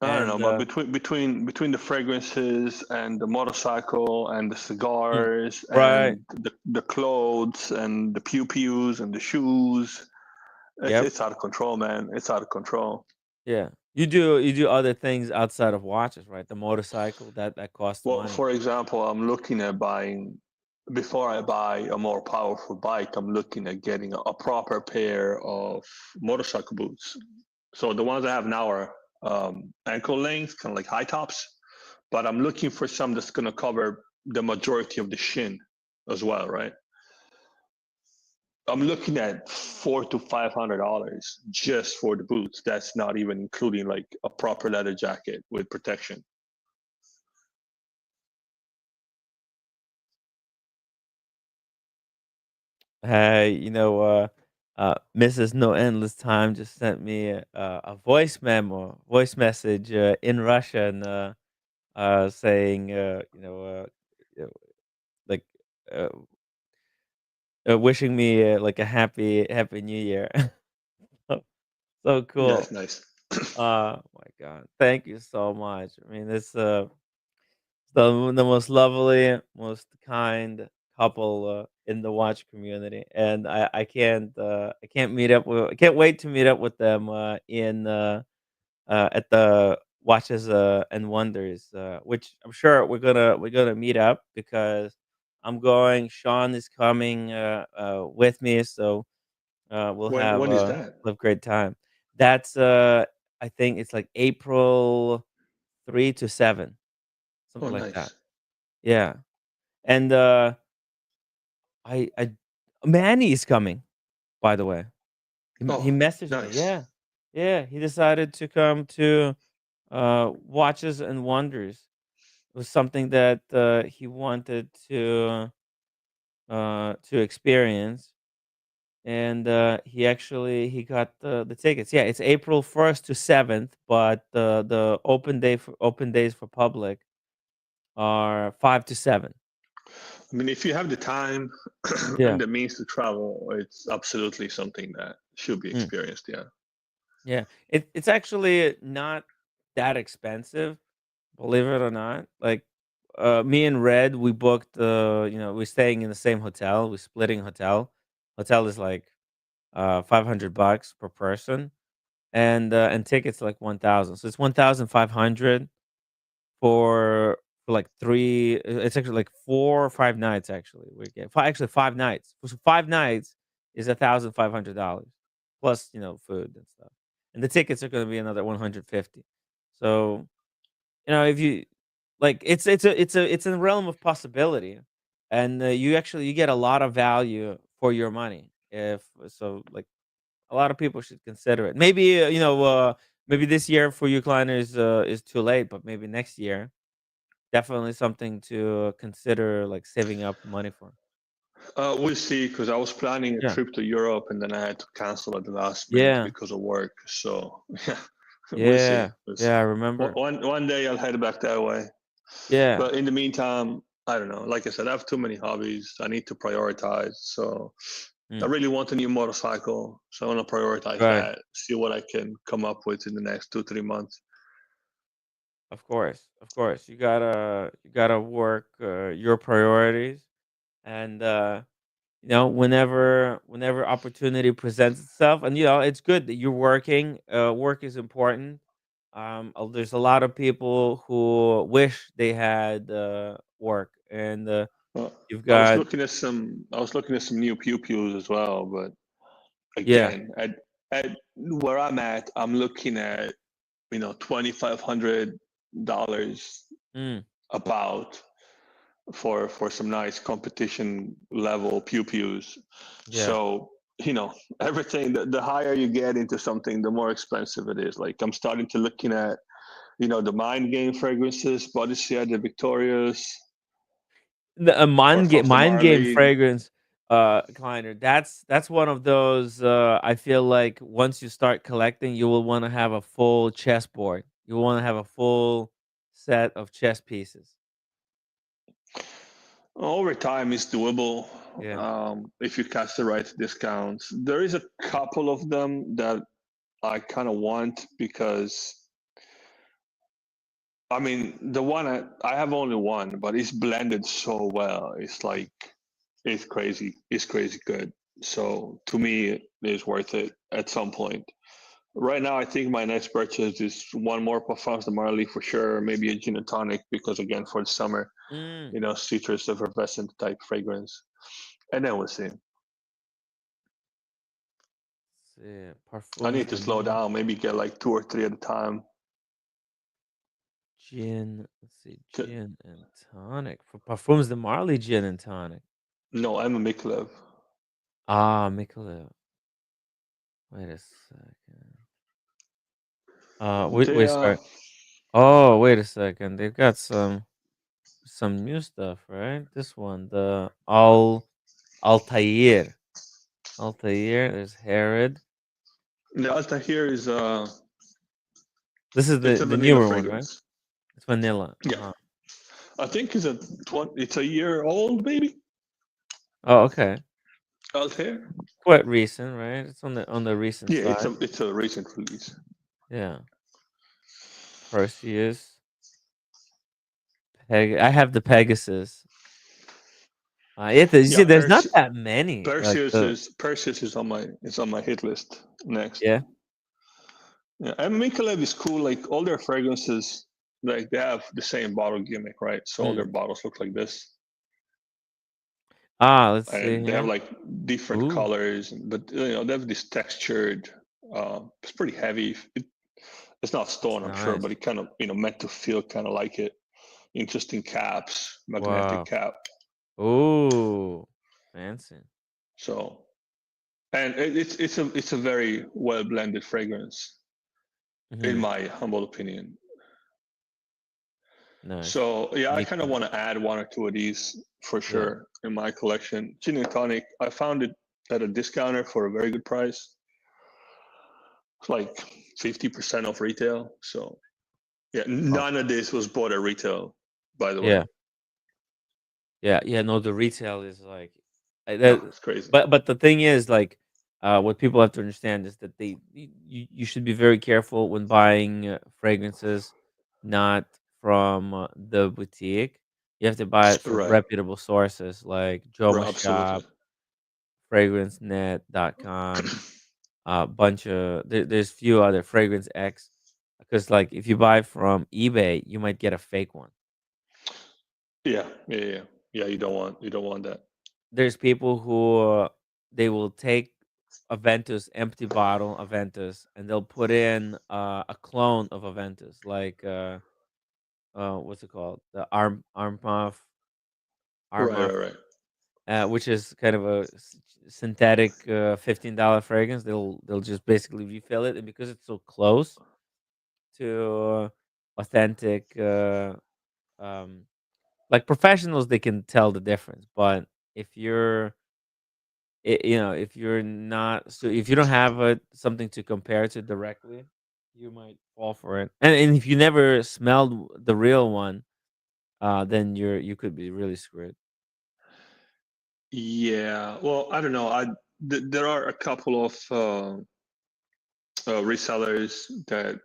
I don't know, and but between the fragrances and the motorcycle and the cigars right, and the clothes and the pew pews and the shoes, yep, it's out of control, man. It's out of control. yeah. You do other things outside of watches, right? The motorcycle that costs Well, money. for example, I'm looking at buying, before I buy a more powerful bike, I'm looking at getting a proper pair of motorcycle boots. So the ones I have now are ankle length, kind of like high tops, but I'm looking for some that's going to cover the majority of the shin as well, right? I'm looking at $400 to $500 just for the boots. That's not even including like a proper leather jacket with protection. Hey, Mrs. No Endless Time just sent me a voice message in Russian, saying, you know, like wishing me like a happy New Year. So That's cool. nice. My God, thank you so much. I mean, it's the most lovely, most kind couple in the watch community, and I can't meet up with I can't wait to meet up with them in at the Watches and Wonders, which I'm sure we're gonna meet up because I'm going. Sean is coming with me, so we'll have When is that? a great time. That's I think it's like April 3 to 7, Oh, something like that. nice. Yeah, and I Manny is coming. By the way, he Oh, messaged me. nice. Yeah, yeah, he decided to come to Watches and Wonders. It was something that he wanted to experience, and he got the tickets. Yeah, it's April 1st to 7th, but the open days for public are 5 to 7. I mean, if you have the time Yeah. and the means to travel, it's absolutely something that should be Mm. experienced. Yeah. Yeah, it's actually not that expensive, believe it or not. Like, me and Red, we booked. We're staying in the same hotel. We're splitting hotel. Hotel is like $500 per person, and tickets like 1,000. So it's 1,500 for like three. It's actually like 4 or 5 nights. Actually, we get actually 5 nights. So 5 nights is $1,500 plus food and stuff, and the tickets are going to be another 150. So if you like, it's in the realm of possibility, and you get a lot of value for your money. If so, like a lot of people should consider it. Maybe maybe this year for you, Kleiner, is too late, but maybe next year. Definitely something to consider, like saving up money for. We'll see, because I was planning a Yeah. trip to Europe and then I had to cancel at the last minute Yeah. because of work. So yeah, we'll see. Yeah. We'll see. Yeah, I remember. One day I'll head back that way. Yeah. But in the meantime, I don't know. Like I said, I have too many hobbies. I need to prioritize. So I Mm. really want a new motorcycle. So I want to prioritize Right. that, see what I can come up with in the next 2-3 months. Of course. Of course. You gotta work your priorities, and whenever opportunity presents itself, and it's good that you're working. Work is important. There's a lot of people who wish they had work, and Well, you've I was got. looking at some. I was looking at some new pew pews as well, but Yeah. again, at where I'm at, I'm looking at $2,500 Mm. about for some nice competition level pew pews. Yeah. So everything, the higher you get into something, the more expensive it is. Like I'm starting to looking at the Mind Game fragrances, Bodysia, the Victorious, A Parfums de mind game Marly. fragrance, Kleiner. That's one of those. I feel like once you start collecting, you will want to have a full chessboard. You want to have a full set of chess pieces. Over time, it's doable Yeah. if you catch the right discounts. There is a couple of them that I kind of want because, I mean, the one I have only one, but it's blended so well. It's like, it's crazy. It's crazy good. So to me, it is worth it at some point. Right now, I think my next purchase is one more Parfums de Marly for sure. Maybe a gin and tonic because, again, for the summer, Mm. citrus effervescent type fragrance. And then we'll see. Yeah. I Parfums need to de slow Mar- down, maybe get like 2 or 3 at a time. Gin. Let's see. Gin and tonic for Parfums de Marly. Gin and tonic. No, I'm a Miklev. Ah, Mikhail. Wait a second. Wait, They wait, sorry. Oh, wait a second. They've got some new stuff, right? This one, the Altair. Altair. There's Herod. the Alta here is This is it's the a the vanilla newer one, right? fragrance. It's vanilla. Yeah, I think it's a year old, maybe. Oh, okay. Altair. Quite recent, right? It's on the recent Yeah, side. it's a recent release. Yeah. Perseus. I have the Pegasus. Yeah, you see, Yeah, there's not that many. Like Perseus is on my hit list next. yeah. Yeah, and Michelob is cool. Like all their fragrances, like they have the same bottle gimmick, right? So all their bottles look like this, Let's see and they have here. like different Ooh, colors, but they have this textured. It's pretty heavy. It's not stone, I'm sure, nice. but it kind of meant to feel kind of like it. Interesting caps, magnetic Wow. cap. Ooh, fancy. So, and it's a very well blended fragrance, in Hmm. my humble opinion. Nice. So yeah, I Me kind of too. want to add one or two of these for Yeah. sure in my collection. Gin and tonic, I found it at a discounter for a very good price. It's like 50% off retail. So yeah, Oh, none of this was bought at retail, by the way. yeah. Yeah. No, the retail is like No, that. it's crazy. But the thing is, like, what people have to understand is that you should be very careful when buying fragrances, not from the boutique. You have to buy it from Right, reputable sources like right, Joma absolutely. Shop, fragrancenet.com, a bunch of there's few other fragrance X, because like if you buy from eBay, you might get a fake one. Yeah. You don't want that. There's people who they will take Aventus empty bottle Aventus and they'll put in a clone of Aventus, like what's it called, the arm Right, puff, right, right. which is kind of a synthetic $15 fragrance. They'll just basically refill it, and because it's so close to authentic, um like professionals, they can tell the difference. But if you're if you're not, so if you don't have something to compare to directly, you might fall for it. And if you never smelled the real one, then you could be really screwed. Yeah. Well, I don't know. There are a couple of resellers that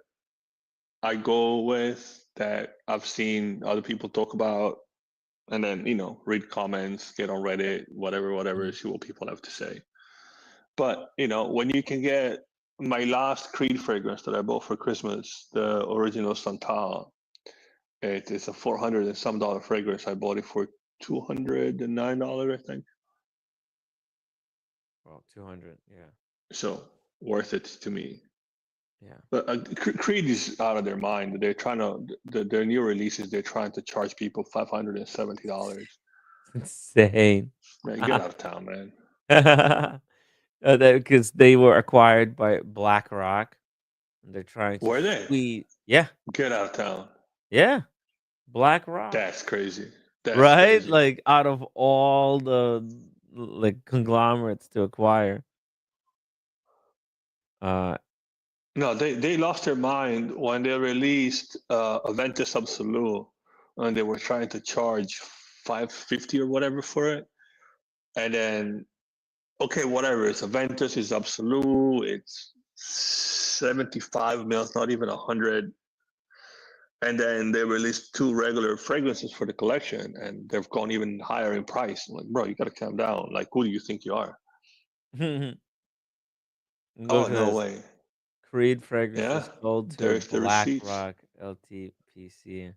I go with that I've seen other people talk about, and then read comments, get on Reddit, whatever, Mhm. see what people have to say. But when you can get my last Creed fragrance that I bought for Christmas, the original Santal, it's a 400 and some dollar fragrance. I bought it for $209, I think. Well, 200, yeah. So worth it to me. Yeah. But Creed is out of their mind. They're trying to their new releases. They're trying to charge people $570. Insane. Man, get out of town, man. Because they were acquired by BlackRock, and they're trying to Were they? squeeze. Yeah, Get out of town. yeah, BlackRock. That's crazy. That's Right? crazy. Like out of all the like conglomerates to acquire. Uh No, they lost their mind when they released Aventus Absolute, and they were trying to charge 550 or whatever for it. And then, okay, whatever. It's Aventus, it's Absolute, it's 75 mils, not even 100. And then they released two regular fragrances for the collection, and they've gone even higher in price. I'm like, bro, you gotta calm down. Like, who do you think you are? Look Oh, at no this. way. Creed Yeah, fragrances sold to there's the receipts. BlackRock LTPC.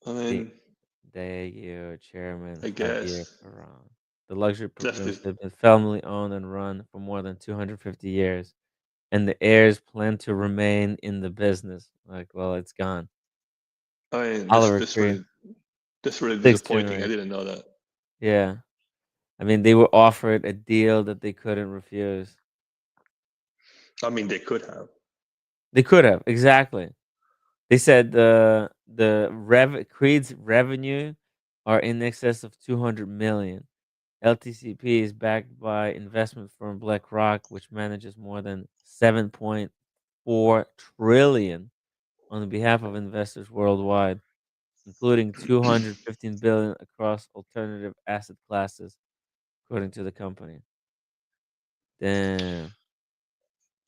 I The mean, Daegu chairman I Javier guess Ferran. The luxury just perfumes this. have been family owned and run for more than 250 years, and the heirs plan to remain in the business. Like, well, it's gone. I mean, Oliver Creed, this really sixth disappointing. I generation. didn't know that. Yeah. I mean, they were offered a deal that they couldn't refuse. I mean, they could have. They could have, exactly. They said Creed's revenue are in excess of 200 million. LTCP is backed by investment firm BlackRock, which manages more than 7.4 trillion on behalf of investors worldwide, including 215 billion across alternative asset classes, according to the company. Damn.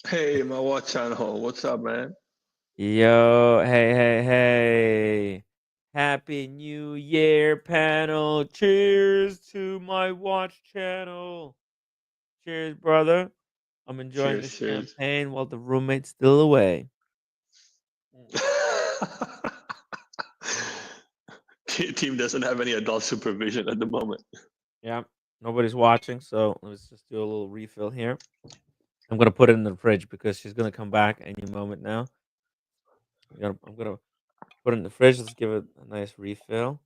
Hey, my watch channel. What's up, man? Yo, hey. Happy New Year panel. Cheers to my watch channel. Cheers, brother. I'm enjoying the Cheers, cheers. champagne while the roommate's still away. Team doesn't have any adult supervision at the moment. Yeah, nobody's watching, so let's just do a little refill here. I'm gonna put it in the fridge because she's gonna come back any moment now. I'm gonna put it in the fridge. Let's give it a nice refill.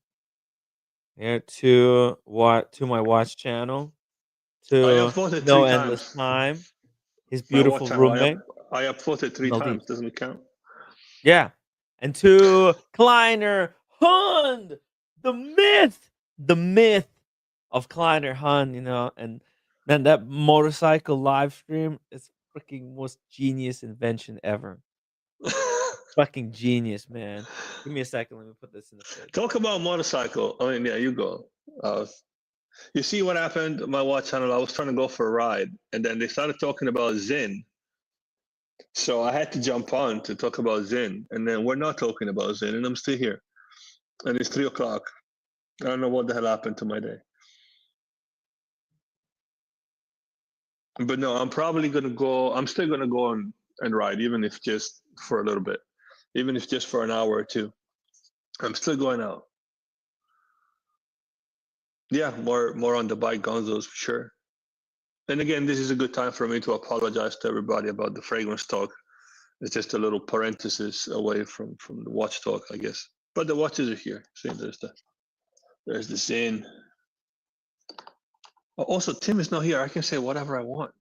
Here to my watch channel. I To upvoted No 3 Endless times. Time. His My watch beautiful channel, roommate. I upvoted 3 Maldives. times. Doesn't it count? Yeah. And to Kleiner Hund, the myth of Kleiner Hund, and man, that motorcycle live stream is freaking most genius invention ever. Fucking genius, man. Give me a second. Let me put this in the fridge. Talk about motorcycle. I mean, yeah, you go. You see what happened? My watch channel, I was trying to go for a ride, and then they started talking about Zen. So I had to jump on to talk about Zen, and then we're not talking about Zen, and I'm still here. And it's 3 o'clock. I don't know what the hell happened to my day. But no, I'm probably gonna go. I'm still gonna go and ride, even if just for a little bit, even if just for an hour or two. I'm still going out. Yeah, more on the bike gonzos for sure. And again, this is a good time for me to apologize to everybody about the fragrance talk. It's just a little parenthesis away from the watch talk, I guess. But the watches are here. See, there's the Zen. Oh, also, Tim is not here. I can say whatever I want.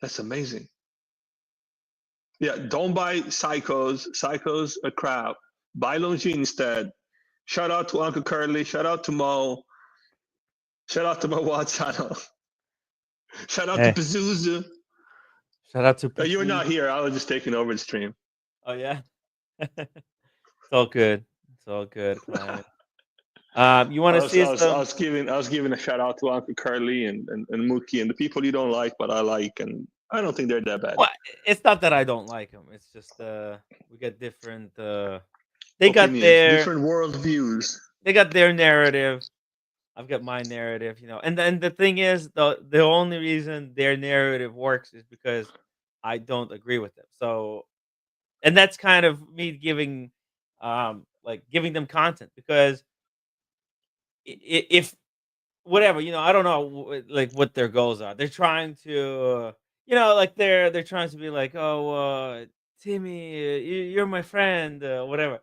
That's amazing. Yeah, don't buy Psychos. Psychos are crap. Buy Longines instead. Shout out to Uncle Curly. Shout out to Mo. Shout out to my watch channel. Shout out to Pazuzu. Shout out to You're not here. I was just taking over the stream. Oh yeah. It's all good. It's all good, Kleiner. You want to see I was giving a shout out to Uncle Curly and Mookie and the people you don't like, but I like, and I don't think they're that bad. Well, it's not that I don't like them. It's just we got different. They got Opinions, their different world views. They got their narrative. I've got my narrative, And then the thing is, the only reason their narrative works is because I don't agree with them. So, and that's kind of me giving, giving them content because if whatever, I don't know what their goals are. They're trying to, they're trying to be like, oh, Timmy, you're my friend, whatever,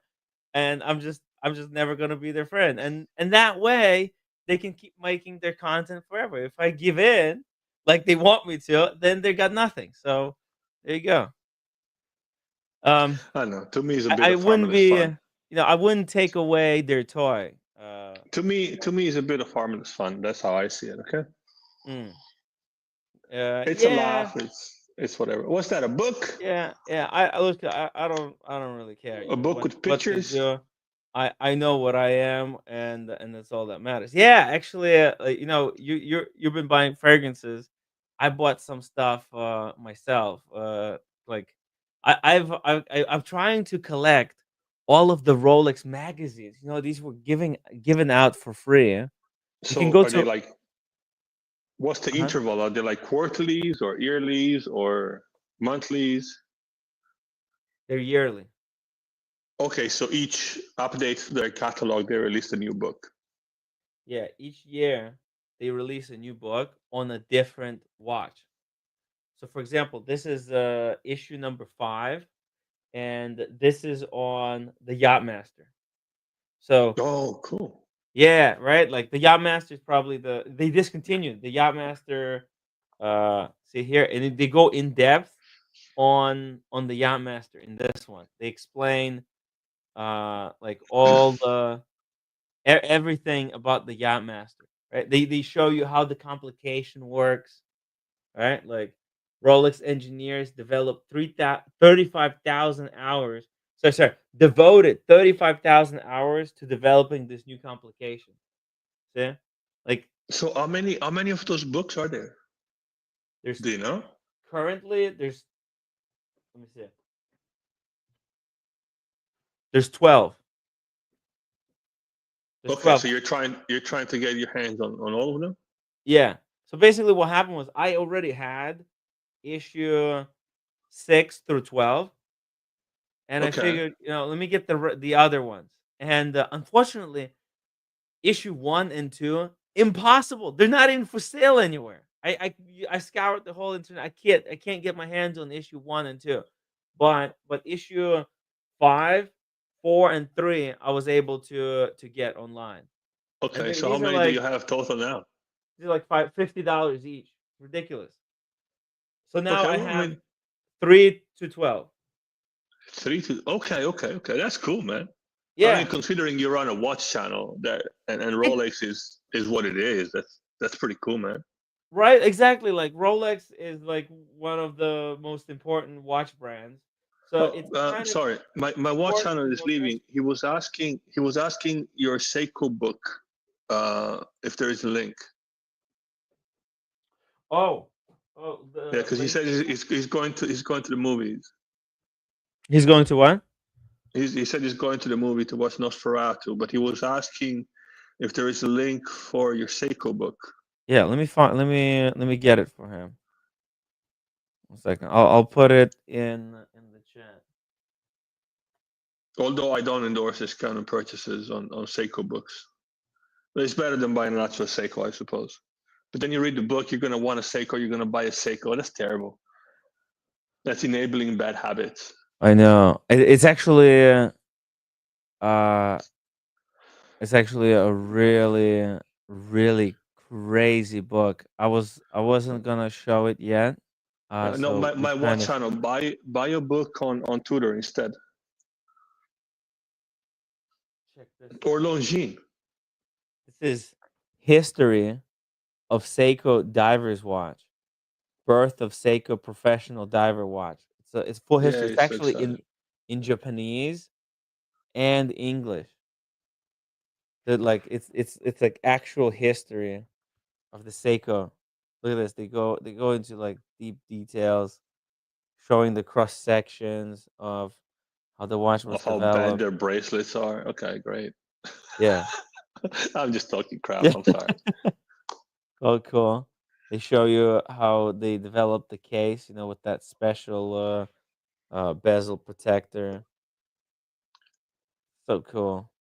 and I'm just never gonna be their friend, and that way they can keep making their content forever. If I give in, like they want me to, then they got nothing. So there you go. I don't know. To me, it's a bit I of wouldn't harmless be, fun. I wouldn't take away their toy. To me, it's a bit of harmless fun. That's how I see it. Okay. It's a laugh. It's whatever. What's that? A book? Yeah. I look. I don't really care. A book with what they pictures? do. I know what I am, and that's all that matters. Yeah, actually, you've been buying fragrances. I bought some stuff myself. Like I'm trying to collect all of the Rolex magazines. These were given out for free. You So can go are they to like? What's the interval? Are they like quarterlies or yearlies or monthlies? They're yearly. Okay, so each update to their catalog, they released a new book. Yeah, each year they release a new book on a different watch. So, for example, this is issue number 5, and this is on the Yachtmaster. So, oh, cool. Yeah, right. Like the Yachtmaster is probably they discontinued the Yachtmaster. See here, and they go in depth on the Yachtmaster in this one. They explain like all the everything about the Yachtmaster, right? They show you how the complication works, right? Like Rolex engineers developed 35,000 hours. Sorry, devoted 35,000 hours to developing this new complication. See, like So how many of those books are there? There's Do you know? currently there's let me see. There's 12. There's Okay, 12. so you're trying to get your hands on all of them? Yeah. So basically what happened was I already had issue 6 through 12 and I Okay. figured, let me get the other ones. And unfortunately, issue 1 and 2 impossible. They're not even for sale anywhere. I scoured the whole internet. I can't get my hands on issue 1 and 2. But issue 5, 4 and 3 I was able to get online. And Okay, so how these are many do you like have total now? these are like $50 each. Ridiculous. So now Okay, I well, I have mean, 3 to 12. 3 to okay. That's cool, man. I mean, Yeah. considering you run a watch channel that and Rolex is what it is, that's pretty cool, man. Right, exactly. Like Rolex is like one of the most important watch brands. So it's Oh, kind of sorry, my watch important channel to is know this. leaving. He was asking your Seiko book, if there is a link. Oh, Yeah, the because he link. said he's going to the movies. He's going to what? He said he's going to the movie to watch Nosferatu, but he was asking if there is a link for your Seiko book. Yeah, let me get it for him. 1 second. I'll put it in the chat. Although I don't endorse this kind of purchases on Seiko books. But it's better than buying an actual Seiko, I suppose. But then you read the book, you're going to want a Seiko, you're going to buy a Seiko. That's terrible. That's enabling bad habits. I know. It's actually uh it's actually a really really crazy book. I wasn't gonna show it yet. No, So we my kind watch of channel, buy a book on Tudor instead. check this Or out. Longines. This is history of Seiko diver's watch. Birth of Seiko professional diver watch. It's full Yeah, history. It's it's so actually excited. in Japanese and English. That like it's like actual history of the Seiko. Look at this. They go into like deep details, showing the cross sections of how the watch was Of how bad developed. their bracelets are. Okay, great. Yeah. I'm just talking crap. Yeah. I'm sorry. Oh, cool. They show you how they developed the case, with that special bezel protector. So cool.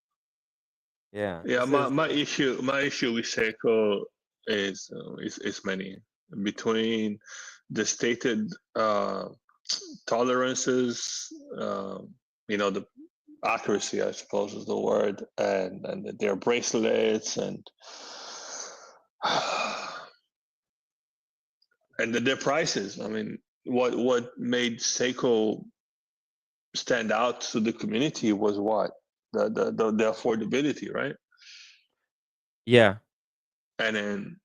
Yeah. Yeah, This is my issue with Seiko is many, between the stated tolerances, the accuracy, I suppose is the word, and their bracelets and their prices. I mean, what made Seiko stand out to the community was what the affordability, right? Yeah. And then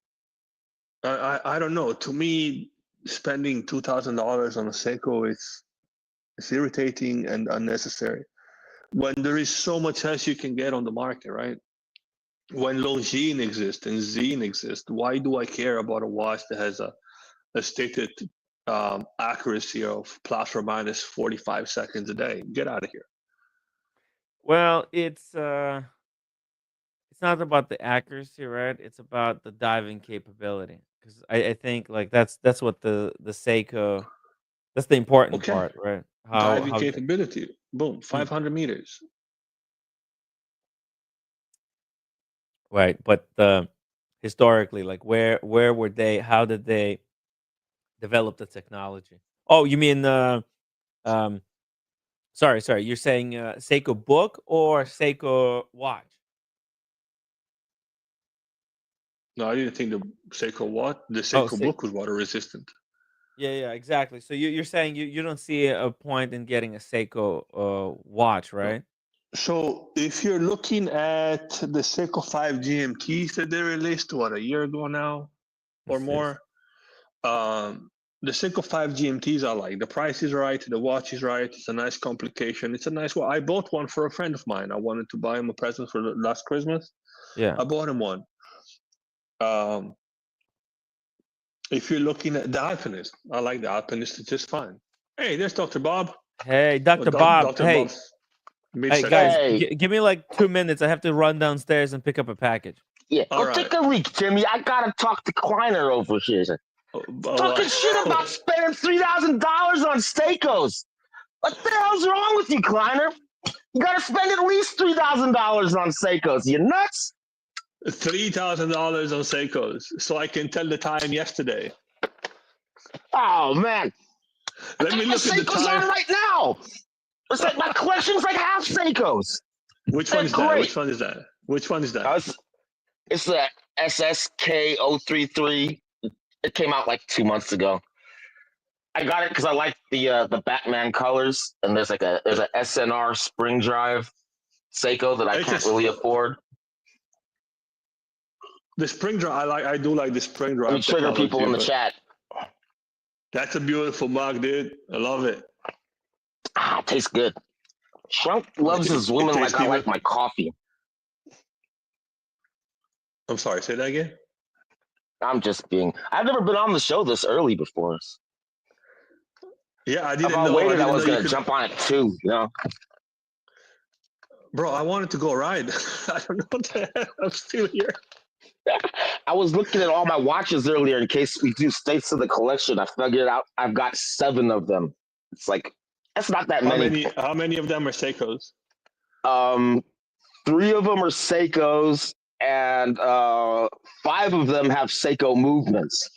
I don't know. To me, spending $2,000 on a Seiko is irritating and unnecessary. When there is so much else you can get on the market, right? When Longines exists and Zine exists, why do I care about a watch that has a stated accuracy of plus or minus 45 seconds a day? Get out of here. Well, it's not about the accuracy, right? It's about the diving capability. Because I think like that's what the Seiko, that's the important Okay. part, right? Diving How capability. Boom, 500 meters. right, but historically, like where were they? How did they develop the technology? Oh, you mean um sorry, you're saying Seiko book or Seiko watch? No, I didn't think the Oh, Seiko book was water resistant. yeah, exactly. So you're saying you don't see a point in getting a Seiko watch, right? So if you're looking at the Seiko 5 GMTs that they released, what, a year ago now or Let's see. more, the Seiko 5 GMTs are like, the price is right, the watch is right, it's a nice complication, it's a nice one. I bought one for a friend of mine. I wanted to buy him a present for last Christmas. Yeah. I bought him one. If you're looking at the Alpinist, I like the Alpinist just fine. Hey, there's Dr. Bob. Hey, Dr. Bob. Dr. Hey, Bob's hey guys, give me like 2 minutes. I have to run downstairs and pick up a package. Yeah, All go right. take a leak, Jimmy. I gotta talk to Kleiner over here. Talking shit about spending $3,000 on Seikos. What the hell's wrong with you, Kleiner? You gotta spend at least $3,000 on Seikos. You nuts? $3,000 on Seikos, so I can tell the time yesterday. Oh man! Let me look at the Seikos time on right now. It's like my collection's like half Seikos. Which one is that? Which one is that? Which one is that? It's the SSK033. It came out like 2 months ago. I got it because I like the Batman colors, and there's a SNR spring drive Seiko that I can't really afford. The spring drive, I do like the spring drive. Let me trigger people in the chat. That's a beautiful mug, dude. I love it. Ah, it tastes good. Shrunk loves his women like I like my coffee. I'm sorry, say that again? I've never been on the show this early before. Yeah, I didn't know. I Waited, I was know going to jump on it too, you know? Bro, I wanted to go ride. I don't know what the hell. I'm still here. I was looking at all my watches earlier in case we do states of the collection. I figured out I've got 7 of them. It's like, that's not that many. How many of them are Seikos? 3 of them are Seikos, and 5 of them have Seiko movements.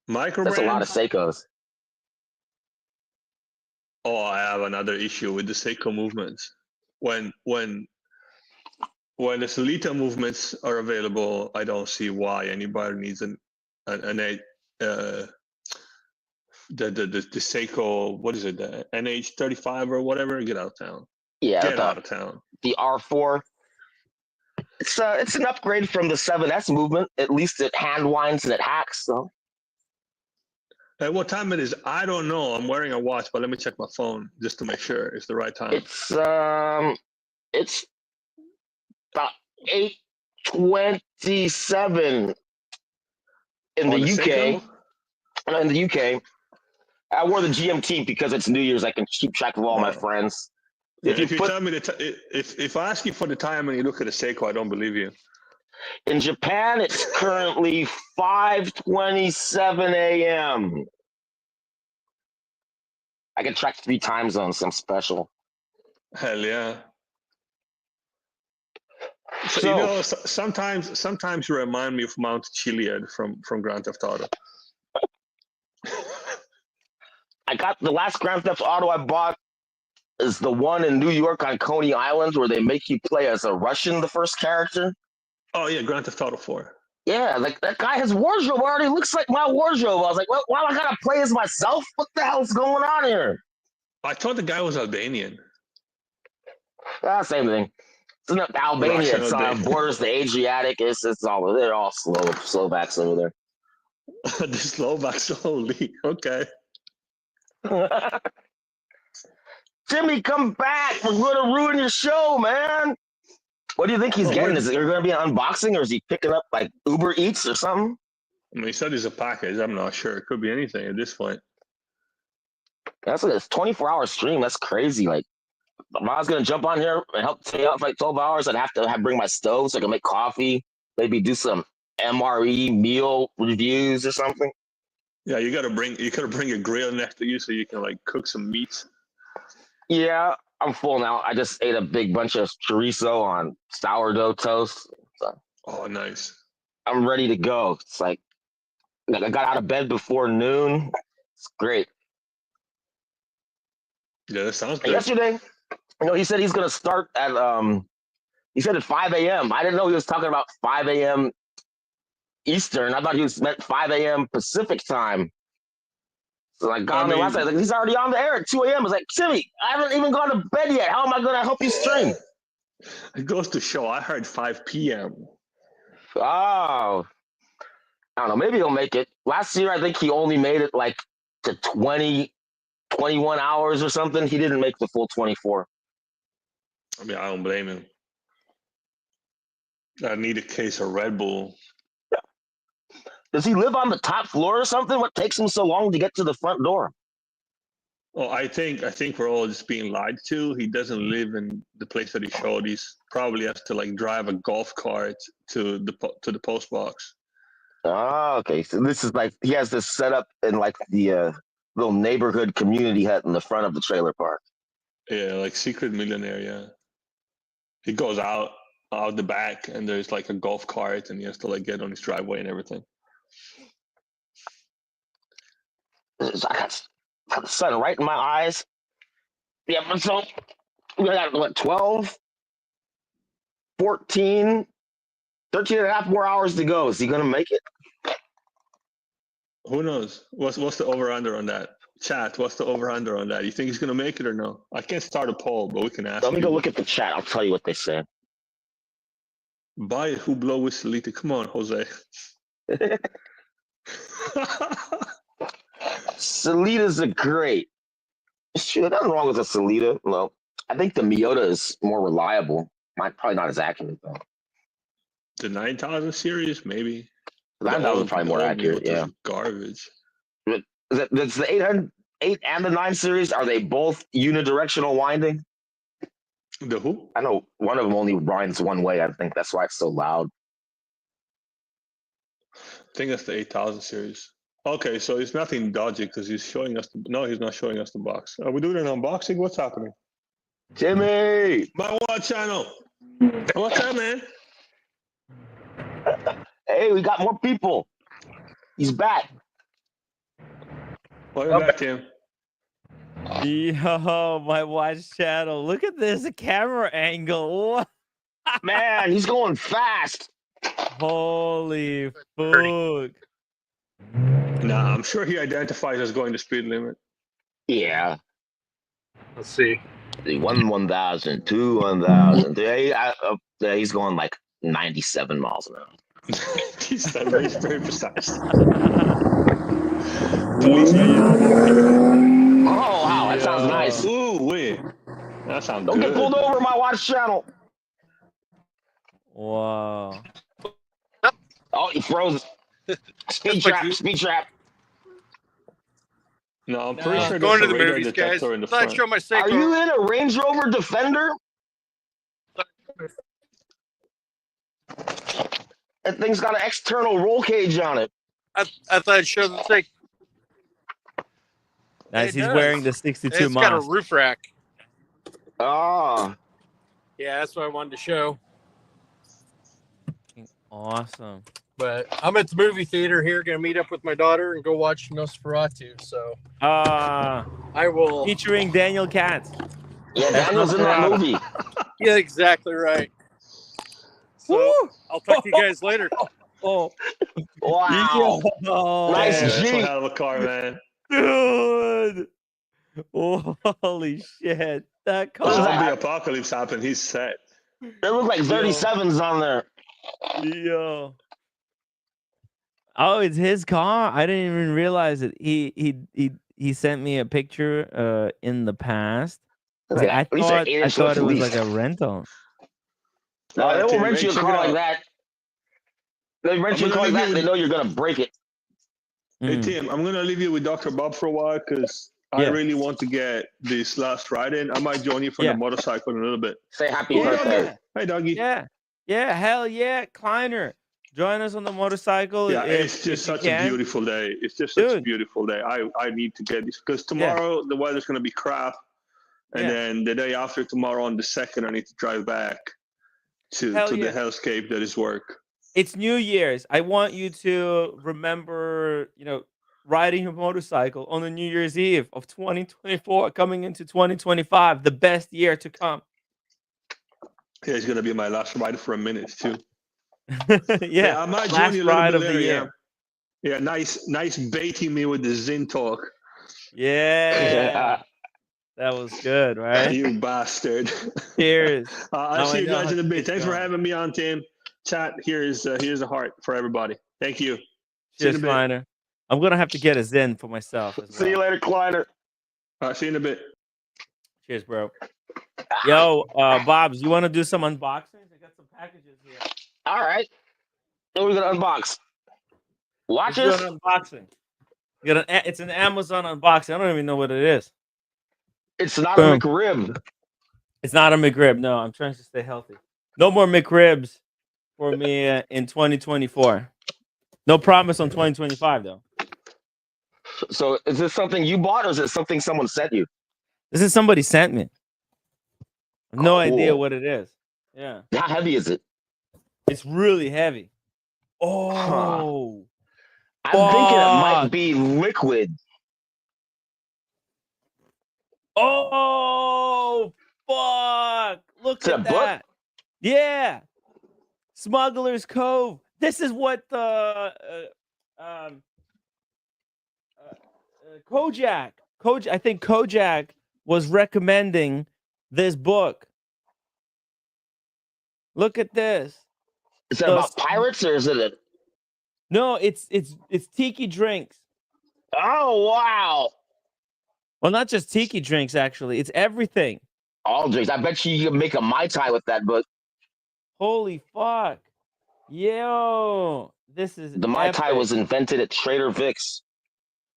Micro That's a lot of Seikos. Oh, I have another issue with the Seiko movements. When the Solita movements are available, I don't see why anybody needs the Seiko, what is it, the NH35 or whatever. Get out of town. Yeah, get out of town. The R4. It's an upgrade from the 7S movement. At least it hand winds and it hacks. So. At what time it is? I don't know. I'm wearing a watch, but let me check my phone just to make sure it's the right time. It's about 8:27 in the UK. In the UK, I wore the GMT because it's New Year's. I can keep track of all my friends. If you tell me if I ask you for the time and you look at the Seiko, I don't believe you. In Japan, it's currently 5:27 a.m. I can track 3 time zones. I'm special. Hell yeah. So, you know, sometimes you remind me of Mount Chiliad from Grand Theft Auto. I got the last Grand Theft Auto I bought is the one in New York on Coney Island where they make you play as a Russian, the first character. Oh yeah, Grand Theft Auto 4. Yeah, like that guy, his wardrobe already looks like my wardrobe. I was like, well, why do I gotta play as myself? What the hell's going on here? I thought the guy was Albanian. Same thing. It's not Albania. It's borders the Adriatic. It's all, they're all Slovaks over there. The Slovaks only. Okay. Jimmy, come back. We're going to ruin your show, man. What do you think he's getting? Is there going to be an unboxing, or is he picking up like Uber Eats or something? I mean, he said it's a package. I'm not sure. It could be anything at this point. That's like a 24-hour stream. That's crazy. Like, if I was going to jump on here and help stay out for like 12 hours, I'd have to bring my stove so I can make coffee, maybe do some MRE meal reviews or something. Yeah, you gotta bring a grill next to you so you can like cook some meats. Yeah, I'm full now. I just ate a big bunch of chorizo on sourdough toast. So oh, nice. I'm ready to go. It's like I got out of bed before noon. It's great. Yeah, that sounds good. Yesterday, he said he's gonna start at he said at 5 a.m. I didn't know he was talking about 5 a.m. Eastern. I thought he meant 5 a.m. Pacific time. So I got on there last night. Like, he's already on the air at 2 a.m. I was like, Timmy, I haven't even gone to bed yet. How am I going to help you stream? It goes to show. I heard 5 p.m. Oh. I don't know. Maybe he'll make it. Last year, I think he only made it like to 20, 21 hours or something. He didn't make the full 24. I mean, I don't blame him. I need a case of Red Bull. Does he live on the top floor or something? What takes him so long to get to the front door? Oh, I think we're all just being lied to. He doesn't live in the place that he showed. He's probably has to like drive a golf cart to the post box. Oh, okay. So this is like he has this set up in like the little neighborhood community hut in the front of the trailer park. Yeah, like secret millionaire. Yeah, he goes out the back, and there's like a golf cart, and he has to like get on his driveway and everything. I got the sun right in my eyes. Yeah, but so we got what 12, 14, 13 and a half more hours to go. Is he gonna make it? Who knows? What's the over under on that? Chat, what's the over under on that? You think he's gonna make it or no? I can't start a poll, but we can ask. Let me go look at the chat. I'll tell you what they say. Buy Hublot with Salita. Come on, Jose. Salitas are great. Shit, nothing wrong with a Salita. Well, I think the Miyota is more reliable. Probably not as accurate though. The 9000 series, maybe. 9000 is probably more accurate. Yeah. Garbage. That's the 8 and the 9 series. Are they both unidirectional winding? The who? I know one of them only winds one way. I think that's why it's so loud. I think that's the 8000 series. Okay, so it's nothing dodgy because he's showing us. No, he's not showing us the box. Are we doing an unboxing? What's happening? Jimmy! My watch channel. What's up, man? Hey, we got more people. He's back. Welcome back, Tim. Yo, my watch channel. Look at this camera angle. Man, he's going fast. Holy fuck. Nah, I'm sure he identifies as going the speed limit. Yeah. Let's see. 1,000, 2,000, 3. He's going like 97 miles an hour. He's very precise. Oh wow, that sounds nice. Ooh, wait. That sounds Don't good. get pulled over, my watch channel. Wow. Oh, he froze. Speed trap. No, I'm pretty sure going there's to a the radar movies, detector guys. in the Thought I'd front. show my Seiko. Are you in a Range Rover Defender? That thing's got an external roll cage on it. I thought I'd show the Seiko. Nice. He's does. wearing the 62 It's got a mask. roof rack. Oh. Yeah, that's what I wanted to show. Awesome. But I'm at the movie theater here, going to meet up with my daughter and go watch Nosferatu. So I will. Featuring Daniel Katz. Yeah, Daniel's in that movie. Yeah, exactly right. So I'll talk to you guys later. Oh, wow! Nice That's Jeep. one hell of a car, man. Dude. Oh, holy shit. That car. Zombie apocalypse happened. He's set. There look like 37s on there. Yo. Oh, it's his car. I didn't even realize it. He sent me a picture in the past. I thought it was like a rental. No, they won't rent you a check car it like out. that. They rent you a car like that, they know you're gonna break it. Hey, Tim, I'm going to leave you with Dr. Bob for a while because I really want to get this last ride in. I might join you from the motorcycle in a little bit. Say happy birthday. Hey, doggy. Yeah, hell yeah. Kleiner. Join us on the motorcycle. Yeah, it's just such a beautiful day. It's just such a beautiful day. I need to get this because tomorrow the weather's going to be crap. And then the day after tomorrow on the 2nd, I need to drive back to the hellscape that is work. It's New Year's. I want you to remember, riding your motorcycle on the New Year's Eve of 2024 coming into 2025, the best year to come. Yeah, it's going to be my last ride for a minute, too. Yeah, I might last join you a ride little of bit the later, year. Yeah, nice baiting me with the Zin talk. Yeah. That was good, right? You bastard. Cheers. I'll see you guys in a bit. Thanks for having me on, Tim. Chat, here's a heart for everybody. Thank you. Cheers, Kleiner. I'm going to have to get a Zen for myself as well. See you later, Kleiner. All right, see you in a bit. Cheers, bro. Yo, Bobs, you want to do some unboxings? I got some packages here. All right. What are we gonna unbox? Let's do Watches? an unboxing. It's an Amazon unboxing. I don't even know what it is. It's not Boom. a McRib. It's not a McRib. No, I'm trying to stay healthy. No more McRibs for me in 2024. No promise on 2025 though. So is this something you bought or is it something someone sent you? This is somebody sent me. I have no idea Cool. what it is. Yeah. How heavy is it? It's really heavy. Huh. Oh. I'm thinking it might Fuck. be liquid. Oh, fuck. Look Is it a at book? that. Yeah. Smuggler's Cove. This is what Kojak. I think Kojak was recommending this book. Look at this. Is it about pirates or is it a... No, it's tiki drinks. Oh, wow. Well, not just tiki drinks, actually. It's everything. All drinks. I bet you can make a Mai Tai with that book. Holy fuck. Yo. This is The Mai Tai epic. was invented at Trader Vic's.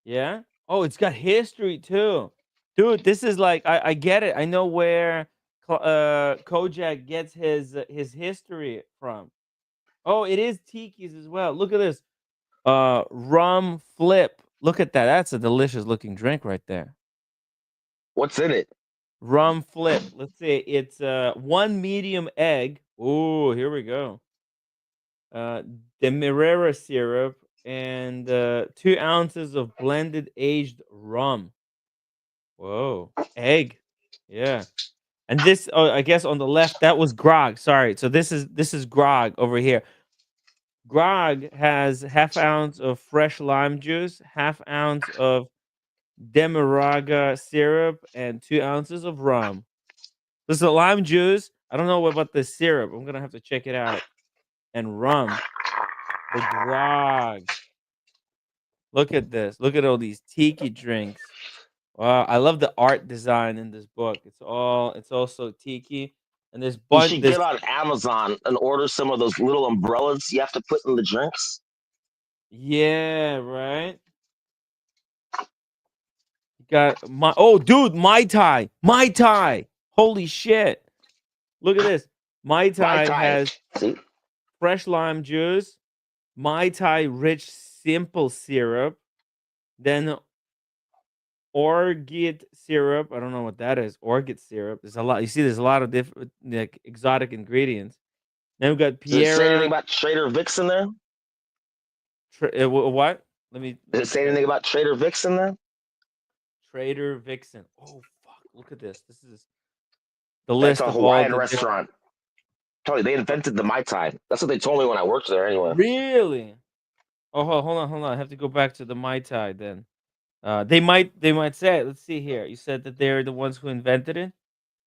Yeah? Oh, it's got history, too. Dude, this is like, I get it. I know where Kojak gets his history from. Oh, it is Tiki's as well. Look at this. Rum flip. Look at that. That's a delicious looking drink right there. What's in it? Rum flip. Let's see. It's 1 medium egg. Oh, here we go. Demerara syrup and 2 ounces of blended aged rum. Whoa. Egg. Yeah. And this, oh, I guess on the left, that was grog. Sorry. So this is grog over here. Grog has ½ ounce of fresh lime juice, ½ ounce of demerara syrup, and 2 ounces of rum. This is a lime juice. I don't know about the syrup. I'm gonna have to check it out. And rum. The grog. Look at this. Look at all these tiki drinks. Wow, I love the art design in this book. It's also tiki. And this You bunch should this get on Amazon and order some of those little umbrellas you have to put in the drinks. Yeah, right. You got dude, Mai Tai. Mai Tai. Holy shit. Look at this. Mai Tai Tai. has See? fresh lime juice, Mai Tai rich simple syrup, then orgeat syrup. I don't know what that is. Orgeat syrup. There's a lot. You see, there's a lot of different like exotic ingredients. Then we got Does it say anything Pierre. about Trader Vic's in there? What? Let me Does it say anything about Trader Vic's in there? Trader Vixen. Oh fuck! Look at this. This is the It's list a of all Hawaiian the restaurant. Tell you, they invented the Mai Tai. That's what they told me when I worked there anyway. Really? Oh, hold on. I have to go back to the Mai Tai then. They might say it. Let's see here. You said that they're the ones who invented it?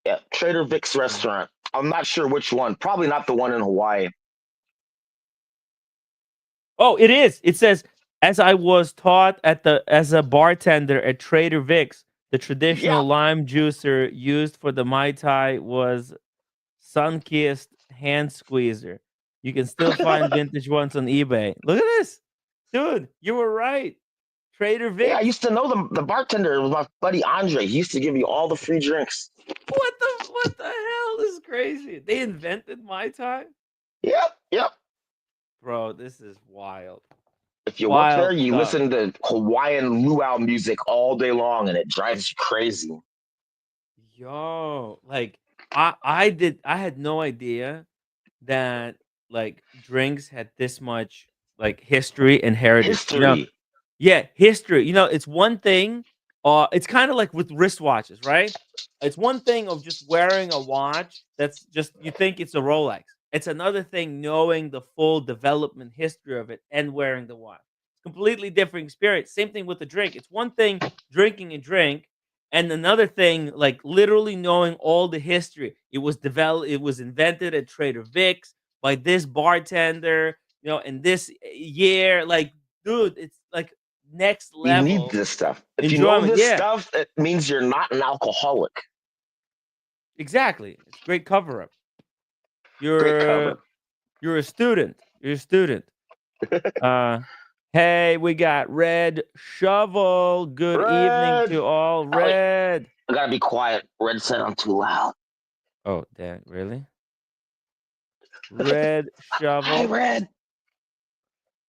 Yeah, Trader Vic's restaurant. I'm not sure which one. Probably not the one in Hawaii. Oh, it is. It says, as I was taught as a bartender at Trader Vic's, the traditional lime juicer used for the Mai Tai was sun-kissed hand squeezer. You can still find vintage ones on eBay. Look at this. Dude, you were right. Trader Vic's. Yeah, I used to know the bartender. It was my buddy Andre. He used to give me all the free drinks. What the hell? This is crazy. They invented Mai Tai? Yep. Bro, this is wild. If you work there, you listen to Hawaiian luau music all day long, and it drives you crazy. Yo, like I had no idea that like drinks had this much like history and heritage. You know? History. Yeah, history. You know, it's one thing. It's kind of like with wristwatches, right? It's one thing of just wearing a watch that's just you think it's a Rolex. It's another thing knowing the full development history of it and wearing the watch. Completely different experience. Same thing with the drink. It's one thing drinking a drink, and another thing like literally knowing all the history. It was invented at Trader Vic's by this bartender, you know, in this year. Like, dude, it's like next You level. need this stuff. If you know this stuff, it means you're not an alcoholic. Exactly. It's great cover up. Great cover. You're a student. You're a student. Hey, we got Red Shovel. Good evening Red. to all. Oh, wait. Red. I gotta be quiet. Red said I'm too loud. Oh, damn, really? Red Shovel. Hi, Red.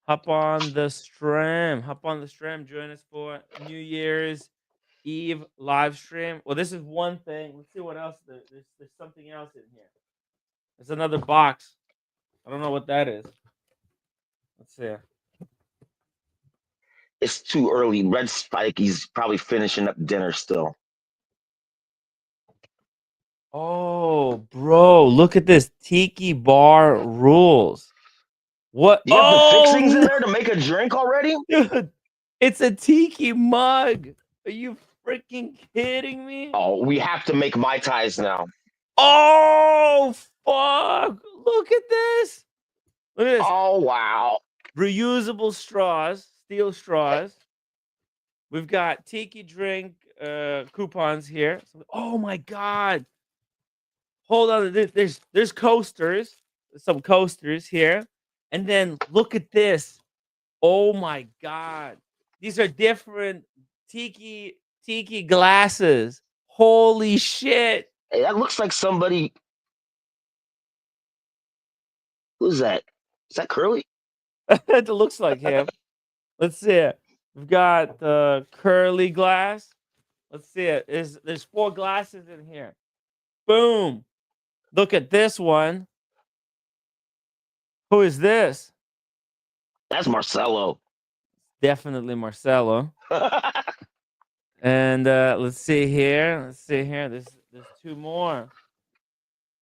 Hop on the stream. Hop on the stream. Join us for New Year's Eve live stream. Well, this is one thing. Let's see what else. There's something else in here. There's another box. I don't know what that is. Let's see. It's too early. Red Spike, he's probably finishing up dinner still. Oh, bro, look at this. Tiki bar rules. What? Do you have the fixings in Oh, there to make a drink already? dude, it's a tiki mug. Are you freaking kidding me? Oh, we have to make Mai Tais now. Oh, fuck. Look at this. Look at this. Oh, wow. Reusable straws, steel straws. We've got tiki drink coupons here. Oh, my God. Hold on. There's coasters. Some coasters here. And then look at this. Oh my God. These are different tiki glasses. Holy shit. Hey, that looks like somebody. Who's that? Is that Curly? It looks like him. Let's see it. We've got the curly glass. Let's see it. There's 4 glasses in here. Boom. Look at this one. Who is this? That's Marcelo. Definitely Marcelo. And let's see here. Let's see here. There's 2 more.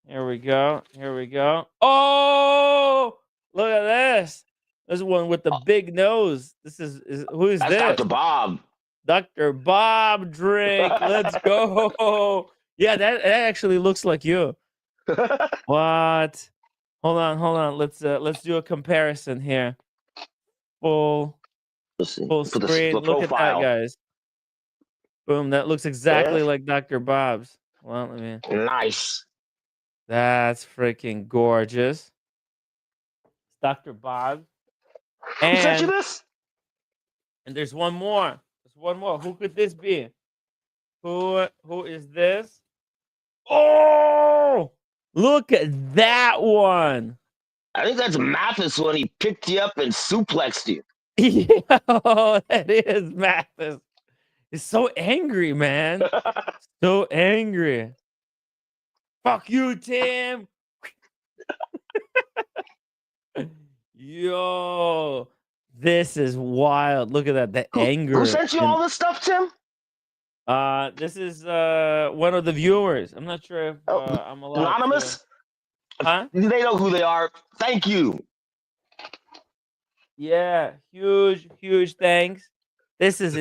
Here we go. Here we go. Oh, look at this. There's one with the big nose. This is who is That's this? Dr. Bob. Dr. Bob drink. Let's go. Yeah, that actually looks like you. What? Hold on. Let's do a comparison here. Full screen. Look at that, guys. Boom. That looks exactly like Dr. Bob's. Well, let me. Nice. That's freaking gorgeous. It's Dr. Bob. Who sent you this? And there's one more. There's one more. Who could this be? Who is this? Oh, look at that one. I think that's Mathis when he picked you up and suplexed you. Yeah, that is Mathis. He's so angry, man. So angry. Fuck you, Tim. Yo, this is wild. Look at that. The anger. Who sent you all this stuff, Tim? This is one of the viewers. I'm not sure if I'm allowed. Anonymous? Huh? They know who they are. Thank you. Yeah, huge thanks. This is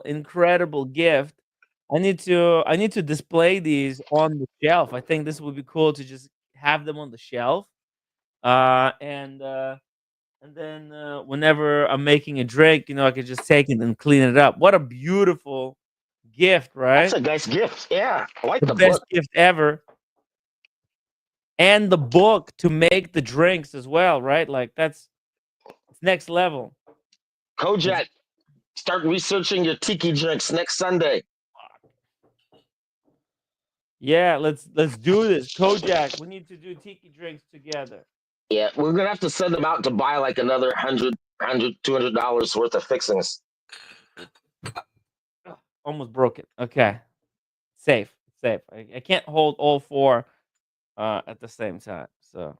incredible gift. I need to display these on the shelf. I think this would be cool to just have them on the shelf. And then whenever I'm making a drink, I could just take it and clean it up. What a beautiful gift, right? That's a nice gift. Yeah, I like The the best book. gift ever. And the book to make the drinks as well, right? Like it's next level. Kojak, start researching your tiki drinks next Sunday. Yeah, let's do this. Kojak, we need to do tiki drinks together. Yeah, we're gonna have to send them out to buy like another $200 worth of fixings. Almost broke it. Okay. Safe. I can't hold all 4 at the same time. So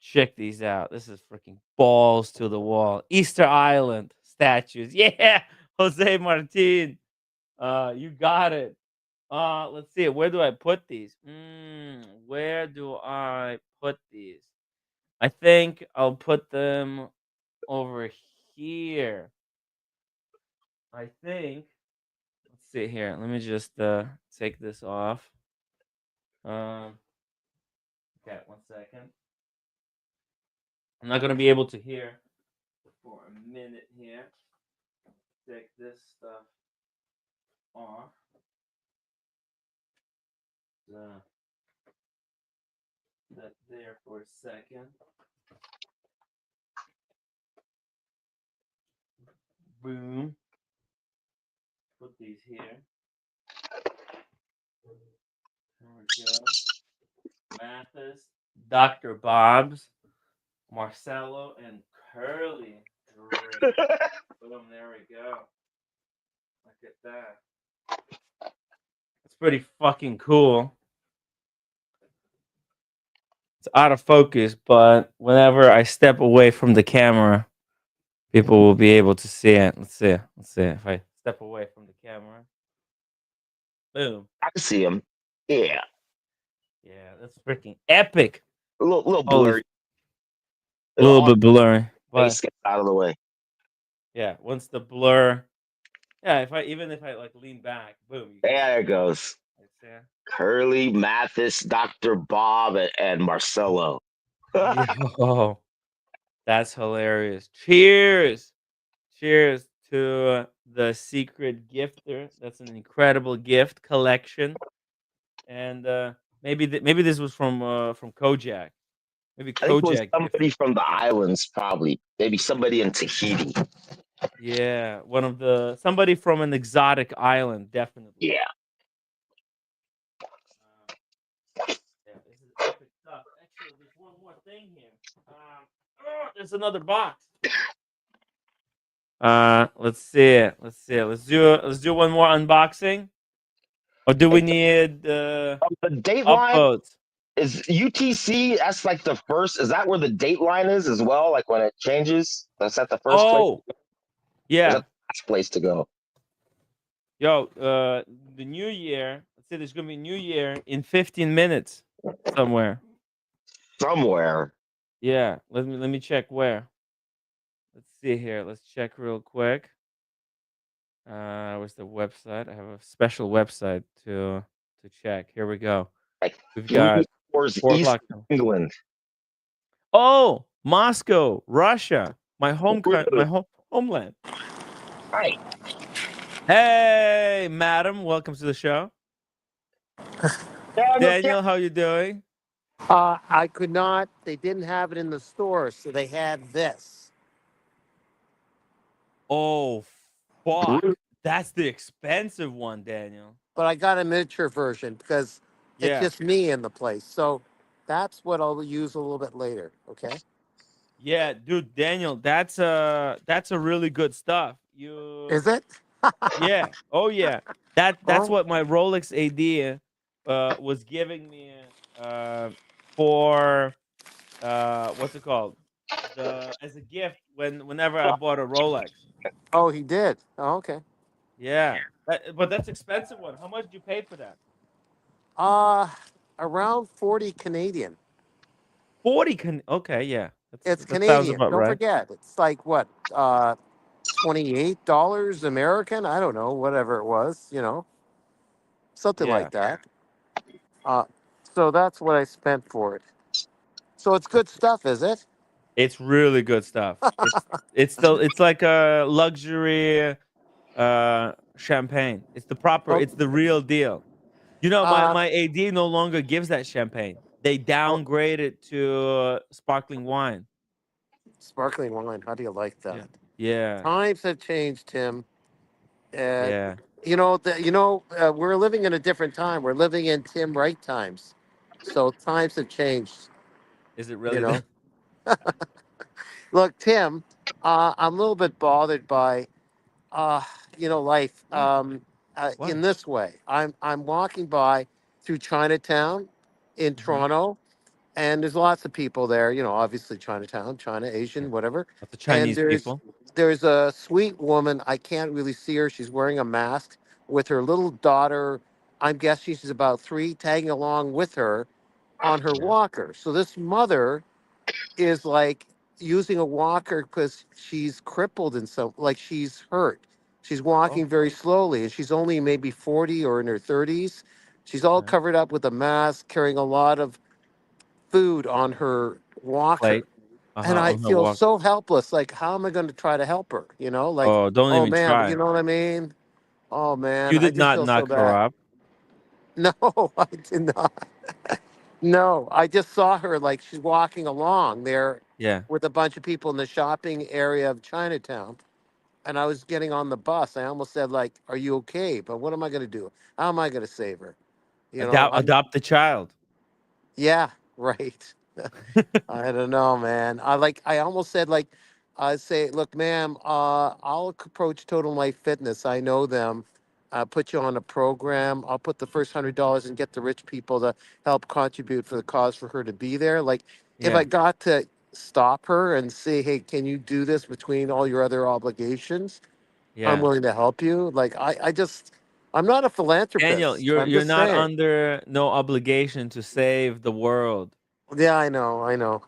check these out. This is freaking balls to the wall. Easter Island statues. Yeah, Jose Martin. You got it. Let's see. Where do I put these? Where do I put these? I think I'll put them over here. I think. Let's see here. Let me just take this off. Okay, 1 second. I'm not gonna be able to hear for a minute here. Take this stuff off. that there for a second. Boom. Put these here. There we go. Mathis, Dr. Bob's, Marcelo, and Curly. Great. Boom, there we go. Look at that. It's pretty fucking cool. It's out of focus, but whenever I step away from the camera, people will be able to see it. Let's see. Let's see. If I step away from the camera. Boom. I can see him. Yeah. Yeah, that's freaking epic. A little Holy blurry. a little bit blurry. But Face gets out of the way. yeah, once the blur. Yeah, if I like lean back, boom. You Yeah, there it goes. can Curly, Mathis, Dr. Bob, and Marcelo. Yo, that's hilarious. Cheers. Cheers to the secret gifter. That's an incredible gift collection. And maybe this was from Kojak. Maybe I think it was Kojak. somebody from the islands, probably. Maybe somebody in Tahiti. Yeah, somebody from an exotic island, definitely. Yeah. Yeah, this is epic stuff. Actually, there's one more thing here. There's another box. Let's see. Let's do one more unboxing. Or do we need the date line? upvotes? Is UTC? That's like the first. Is that where the date line is as well? Like when it changes, that's at the first place. Yeah. Is that the last place to go? Yo, the new year. Let's say there's gonna be New Year in 15 minutes somewhere. Somewhere. Yeah. Let me check where. Let's see here. Let's check real quick. Where's the website? I have a special website to check. Here we go. Like we've got 4 o'clock. England. Oh, Moscow, Russia, my homeland. Hi. Hey, madam, welcome to the show. Daniel, how you doing? I could not. They didn't have it in the store, so they had this. Oh, fuck. That's the expensive one, Daniel. But I got a miniature version because it's just me in the place. So that's what I'll use a little bit later. Okay. Yeah, dude, Daniel, that's a really good stuff. Is it? Yeah. Oh yeah. That's what my Rolex AD was giving me for what's it called? As a gift whenever I bought a Rolex. Oh, he did. Oh, okay. Yeah. But that's expensive one. How much did you pay for that? Around 40 Canadian. 40 okay, yeah. It's that Canadian. sounds about Don't right. forget. It's like what? $28 American? I don't know, whatever it was, something like that. So that's what I spent for it. So it's good stuff, is it? It's really good stuff. It's like a luxury champagne. It's the real deal. You know, my AD no longer gives that champagne. They downgrade it to sparkling wine. Sparkling wine. How do you like that? Yeah. Times have changed, Tim. Yeah. We're living in a different time. We're living in Tim Wright times. So times have changed. Is it really? Look, Tim, I'm a little bit bothered by, life in this way. I'm walking by through Chinatown in Toronto, and there's lots of people there. Obviously Chinatown, China, Asian, whatever. Lots of And Chinese people. there's a sweet woman. I can't really see her. She's wearing a mask with her little daughter. I'm guessing she's about 3, tagging along with her on her walker. So this mother is like using a walker because she's crippled and like she's hurt. She's walking very slowly, and she's only maybe 40 or in her 30s. She's all covered up with a mask, carrying a lot of food on her walker. Plate. And I on her feel walker. so helpless. Like, how am I going to try to help her? Like, Oh, don't even man, try. you know what I mean? Oh man, You I did just not feel so knock her bad. up. No, I did not. No, I just saw her like she's walking along there Yeah. with a bunch of people in the shopping area of Chinatown. And I was getting on the bus. I almost said, like, "Are you okay?" But what am I going to do? How am I going to save her? I'm Adopt the child. yeah, right. I don't know, man. I almost said like I say, look, ma'am, I'll approach Total Life Fitness. I know them. I'll put you on a program. I'll put the first $100 and get the rich people to help contribute for the cause for her to be there. Like if I Yeah. got to stop her and say, hey, can you do this between all your other obligations? I'm Yeah. willing to help you. I'm not a Daniel, philanthropist. I'm you're just not saying. under no obligation to save the world. Yeah, I know. I know.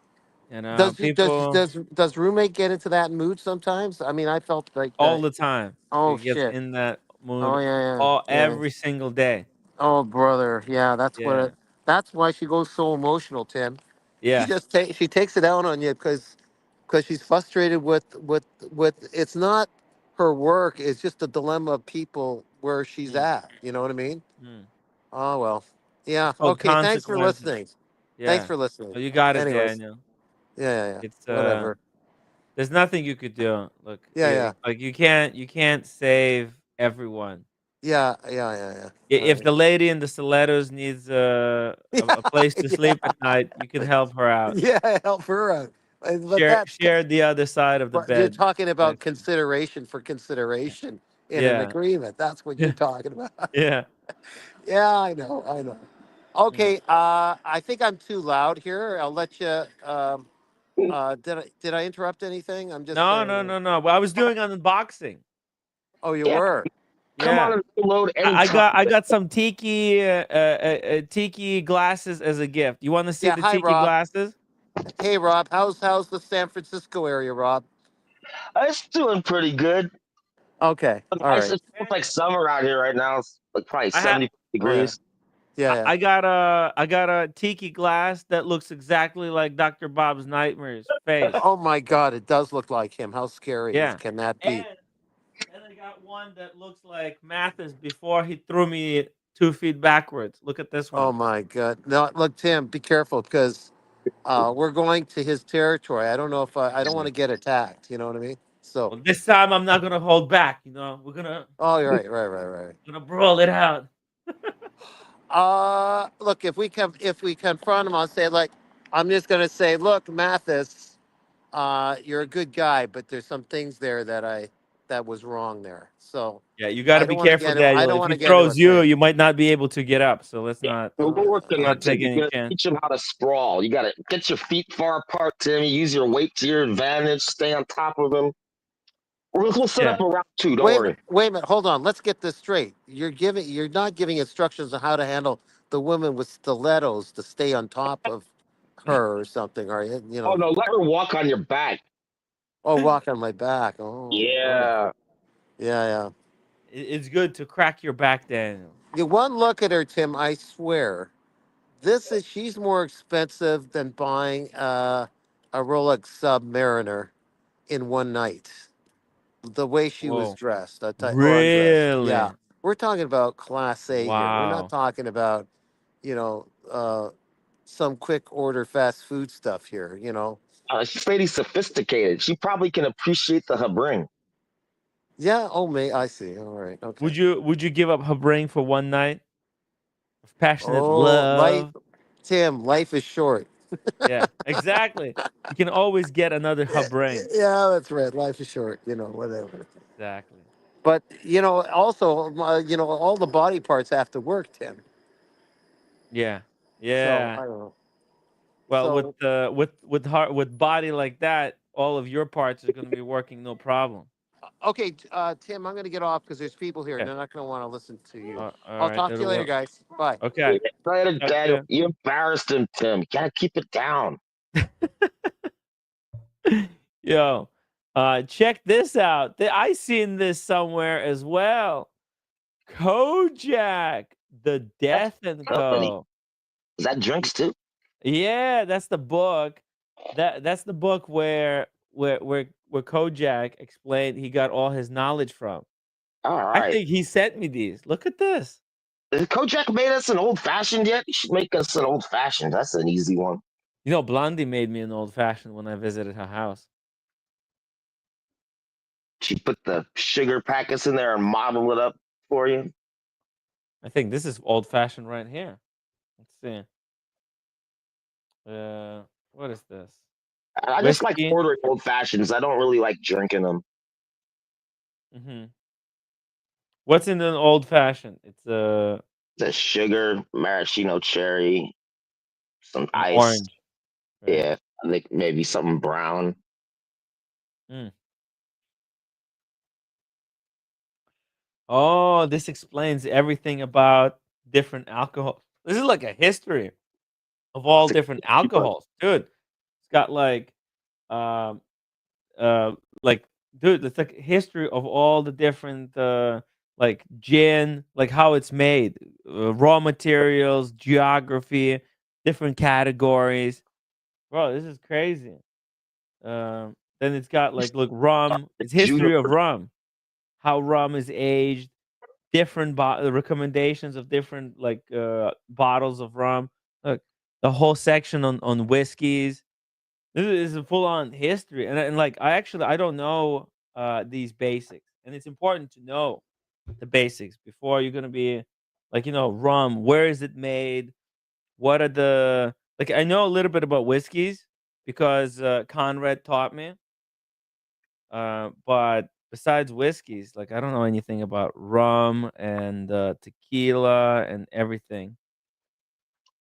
You know, Does does people does does roommate get into that mood sometimes? I mean, I felt like all the time. oh It gets shit. in that Oh mood yeah, all yeah, yeah. every single day. Oh brother, yeah. Yeah. That's why she goes so emotional, Tim. Yeah. She takes it out on you because she's frustrated with it's not her work. It's just the dilemma of people where she's Mm, at. You know what I mean? mm. Oh well. Yeah. It's called Okay. Thanks for consequences. listening. Thanks Yeah. for listening. Oh, you got it, Anyways. Daniel. Yeah, yeah, yeah. It's Whatever. there's nothing you could do. Look, Yeah, yeah. like you can't save everyone. Yeah, yeah, yeah, yeah. All If right. the lady in the stilettos needs a place to Yeah. sleep at night, you can help her out. Yeah, help her out. But Share the other side of the but you're bed. talking about Like, consideration for consideration in an yeah. agreement. That's what you're talking about. Yeah. Yeah, I know, I know. Mm. Okay, I think I'm too loud here. I'll let you. Did I interrupt anything? I'm just No, no, saying. no, no. Well, I was doing an unboxing. Oh, you Yeah, were. come on Yeah. and download I anytime. got I got some tiki glasses as a gift. You want to see Yeah. the Hi, tiki Rob. glasses? Hey, Rob. How's the San Francisco area, Rob? It's doing pretty good. Okay. All Nice. right. It feels like summer out here right now. It's like probably I had 70 Oh yeah. degrees. Yeah, yeah. I got a tiki glass that looks exactly like Dr. Bob's nightmares face. Oh my God, it does look like him. How scary Yeah. can that be? And I got one that looks like Mathis before he threw me 2 feet backwards. Look at this Oh one. my God. No, look, Tim, be careful because we're going to his territory. I don't know if I don't want Yeah. to get attacked. You know what I mean? So, Well, this time I'm not gonna hold back. We're oh, you're right, right. gonna brawl it out. Look, if we confront him, I'll say like, I'm just gonna say, look, Mathis, you're a good guy, but there's some things there that was wrong there. So, Yeah, you got to I be don't want to careful, get him. I Daniel. don't If want he to get into a throws you, thing. you might not be able to get up. So let's not So we're working on take Tim. any You're gonna chance. teach him how to sprawl. You gotta get your feet far apart, Tim. You use your weight to your advantage. Stay on top of him. We'll set Yeah. up a route too. Don't worry. Wait a minute, hold on. Let's get this straight. You're not giving instructions on how to handle the woman with stilettos to stay on top of her or something, are you? Oh no, let her walk on your back. Oh, walk on my back. Oh, Yeah. yeah. It's good to crack your back, Daniel. You one look at her, Tim. I swear, she's more expensive than buying a Rolex Submariner in one night. The way she was Whoa. dressed, or undressed. Yeah, Really? we're talking about Class A here. We're not Wow. talking about, you know, some quick order fast food stuff here. She's pretty sophisticated. She probably can appreciate the habring. Yeah. Oh, may I see. All right. Okay. Would you give up her brain for one night of passionate Oh, love? Tim. Life is short. Yeah, exactly. You can always get another her brain. Yeah, that's right. Life is short. Whatever. Exactly. But also, all the body parts have to work, Tim. Yeah. So Yeah. I don't know. Well, So with heart with body like that, all of your parts are going to be working no problem. okay, Tim, I'm going to get off because there's people here and Yeah. they're not going to want to listen to you. All I'll right. talk to you later, guys. Bye. Okay. Later, Talk Daniel. to You embarrassed him, Tim. You gotta keep it down. you. Yo, check this out. I seen this somewhere as well. Kojak, the Death and Company. Co. Is that drinks too? Yeah, that's the book. That's the book where Kojak explained he got all his knowledge from. All I right. think he sent me these. Look at this. Has Kojak made us an old fashioned yet? You should make us an old fashioned. That's an easy one. You know, Blondie made me an old fashioned when I visited her house. She put the sugar packets in there and modeled it up for you. I think this is old fashioned right here. Let's see. What is this? I just like Whiskey. ordering old fashions. I don't really like drinking them. Mm-hmm. What's in an old fashioned? It's the sugar, maraschino cherry, some ice. orange. Right? Yeah, I think maybe something brown. Mm. Oh, this explains everything about different alcohol. This is like a history of all different alcohols, dude. It's got um, uh, like, dude, it's like history of all the different like gin, like how it's made, raw materials, geography, different categories. Bro, this is crazy. Then it's got like, look, rum. It's history of rum, how rum is aged, different recommendations of different like bottles of rum. Look, the whole section on whiskeys. This is a full on history, and like I don't know these basics, and it's important to know the basics before you're gonna be like, rum. Where is it made? What are the like? I know a little bit about whiskeys because Conrad taught me. But besides whiskeys, like I don't know anything about rum and tequila and everything.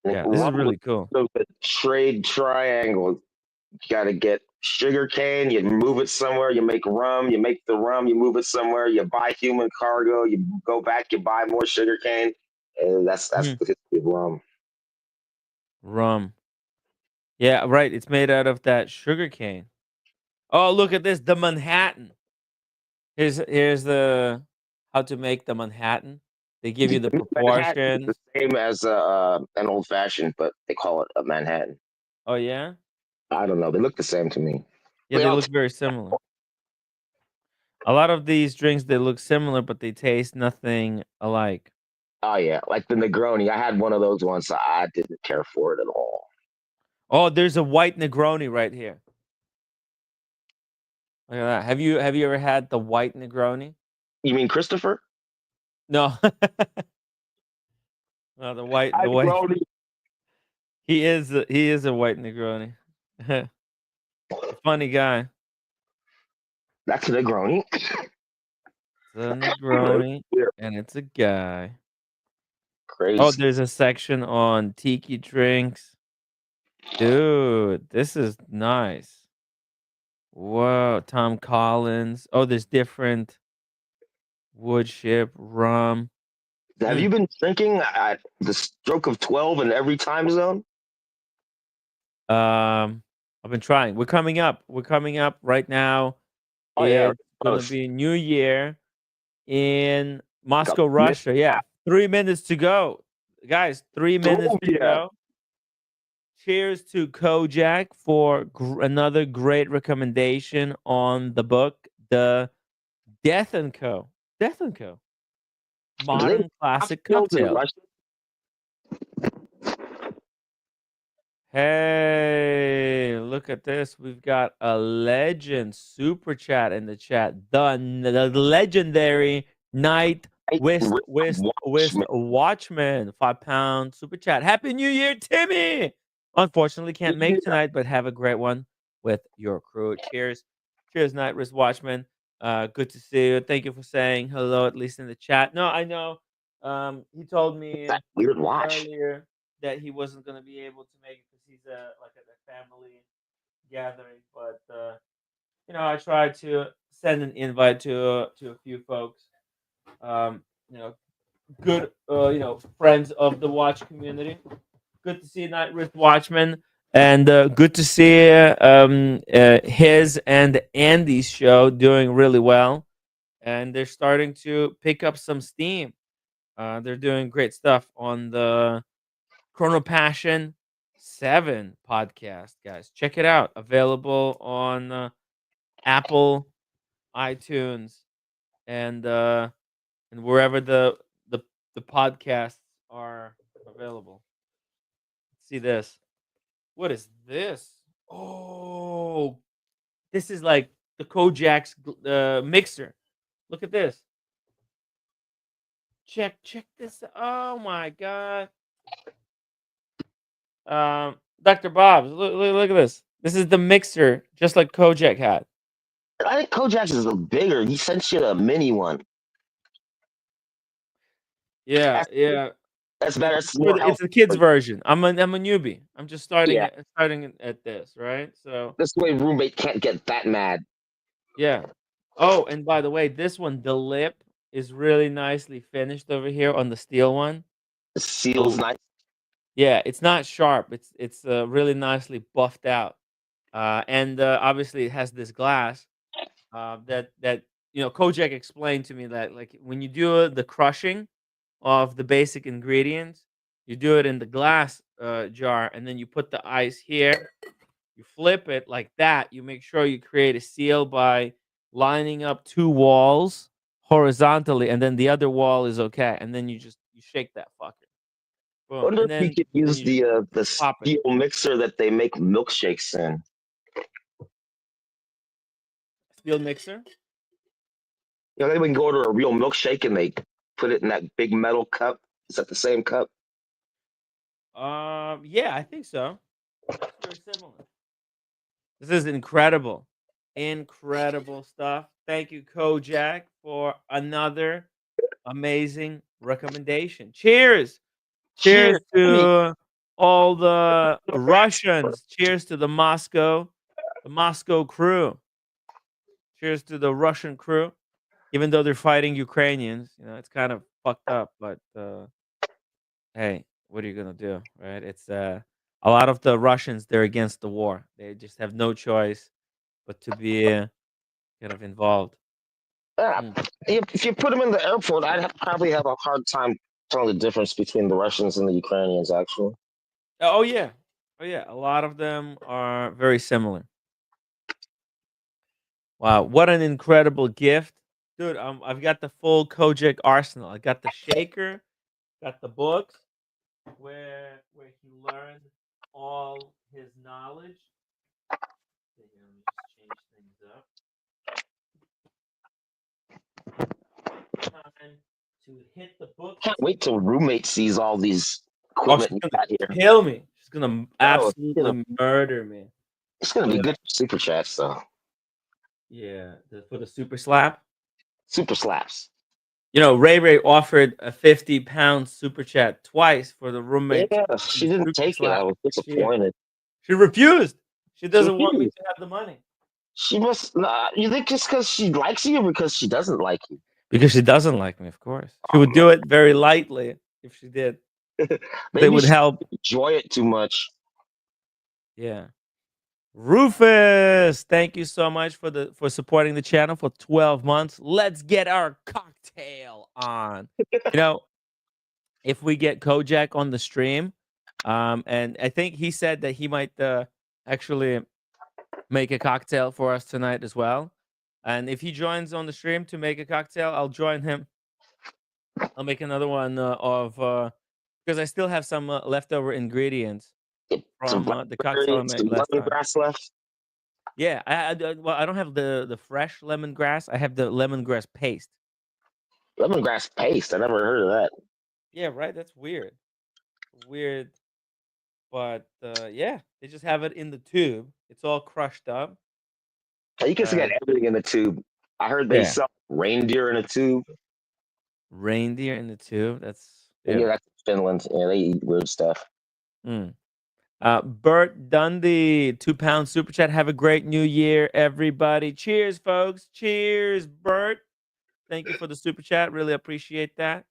Yeah, this is Rum was really cool. the trade triangle. You got to get sugar cane, you move it somewhere, you make rum, you make the rum, you move it somewhere, you buy human cargo, you go back, you buy more sugar cane. And that's the history of rum. Rum. Yeah, right. It's made out of that sugar cane. Oh, look at this, the Manhattan. Here's the how to make the Manhattan. They give you the Manhattan is the proportions. same as an old fashioned, but they call it a Manhattan. Oh yeah? I don't know. They look the same to me. Yeah, they look very similar. A lot of these drinks, they look similar, but they taste nothing alike. Oh yeah, like the Negroni. I had one of those once. I didn't care for it at all. Oh, there's a white Negroni right here. Look at that. Have you ever had the white Negroni? You mean Christopher? No. No, the white. Negroni. He is a white Negroni. Funny guy. That's a Negroni. It's a Negroni, and it's a guy. Crazy. Oh, there's a section on Tiki drinks. Dude, this is nice. Whoa, Tom Collins. Oh, there's different wood ship, rum. Have you been drinking at the stroke of 12 in every time zone? I've been trying. We're coming up. We're coming up right now. Oh, yeah. It's gonna be New Year in Moscow, Russia. Yeah, 3 minutes to go, guys. 3 minutes to go. Cheers to Kojak for another great recommendation on the book, The Death and Co. Death and Co. Modern classic cocktail. Hey, look at this. We've got a legend super chat in the chat. The legendary Night Watchman. £5 super chat. Happy New Year, Timmy. Unfortunately, can't make tonight, but have a great one with your crew. Cheers. Cheers, Night Wrist Watchman. Good to see you. Thank you for saying hello, at least in the chat. No, I know. He told me weird watch earlier that he wasn't going to be able to make it because he's like at a family gathering. But I tried to send an invite to a few folks. Good friends of the watch community. Good to see Night Rift Watchman, and good to see his and Andy's show doing really well, and they're starting to pick up some steam. They're doing great stuff on the Chrono Passion 7 podcast, guys. Check it out. Available on Apple, iTunes, and wherever the the podcasts are available. See this. What is this? Oh, this is like the Kojak's mixer. Look at this. Check this. Oh my god. Dr. Bob's. Look at this. This is the mixer, just like Kojak had. I think Kojak's is a bigger. He sent you a mini one. Yeah, yeah. That's better. It's For more it's a healthy. kid's version. I'm a newbie. I'm just starting Yeah. at this, right? So This way, roommate can't get that mad. yeah. Oh, and by the way, this one, the lip is really nicely finished over here on the steel one. The seal's nice. Yeah, it's not sharp. It's really nicely buffed out, and obviously it has this glass that Kojak explained to me that like when you do the crushing of the basic ingredients, you do it in the glass jar, and then you put the ice here. You flip it like that. You make sure you create a seal by lining up two walls horizontally, and then the other wall is okay, and then you shake that fucker. I Boom, wonder and if you then could use you the pop it. steel mixer that they make milkshakes in. Steel mixer. You know, they can go to a real milkshake and they put it in that big metal cup. Is that the same cup? Yeah, I think so. It's very similar. This is incredible, incredible stuff. Thank you, Kojak, for another amazing recommendation. Cheers, cheers to all the Russians. Cheers to the Moscow crew. Cheers to the Russian crew. Even though they're fighting Ukrainians, it's kind of fucked up, but hey, what are you gonna do, right? It's a lot of the Russians, they're against the war. They just have no choice but to be kind of involved. Yeah. If you put them in the airport, probably have a hard time telling the difference between the Russians and the Ukrainians, actually. Oh yeah, a lot of them are very similar. Wow, what an incredible gift, dude! I've got the full Kojak arsenal. I got the shaker, got the books where he learned all his knowledge. Let me just change things up. Time to hit the books. Can't wait till roommate sees all these Oh, she's equipment you gonna got here. kill me. She's gonna Oh, absolutely murder me. It's gonna be good for super chats, though. Yeah, for the super slap. Super slaps. Ray offered a 50-pound super chat twice for the roommate. Yeah, she didn't take it. I was disappointed. She refused. She doesn't want me to have the money. She must. You think just because she likes you, or because she doesn't like you? Because she doesn't like me, of course. She would do it very lightly if she did. Maybe it would help. Enjoy it too much. Yeah. Rufus, thank you so much for supporting the channel for 12 months. Let's get our cocktail on. If we get Kojak on the stream, and I think he said that he might actually make a cocktail for us tonight as well. And if he joins on the stream to make a cocktail, I'll join him. I'll make another one because I still have some leftover ingredients from the cocktail I made last time. Lemongrass left. Yeah, I don't have the fresh lemongrass. I have the lemongrass paste. Lemongrass paste. I never heard of that. Yeah, right. That's weird. Weird, but yeah, they just have it in the tube. It's all crushed up. You can get everything in the tube. I heard they sell reindeer in a tube. Reindeer in the tube. That's that's Finland. Yeah, they eat weird stuff. Bert Dundee, 2-pound super chat. Have a great new year, everybody. Cheers, folks. Cheers, Bert. Thank you for the super chat. Really appreciate that.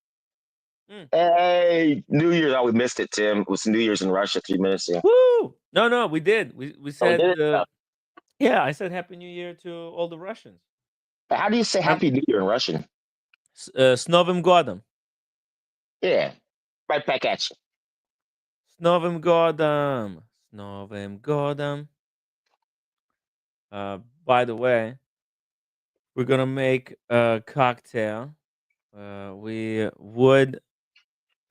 Hey, New Year's. Oh, we missed it, Tim. It was New Year's in Russia 3 minutes ago. Woo! No, we did. We said, did? Yeah, I said Happy New Year to all the Russians. How do you say Happy New Year in Russian? S Novim Godom. Yeah, right back at you. S Novim Godom. S Novim Godom. By the way, we're gonna make a cocktail. We would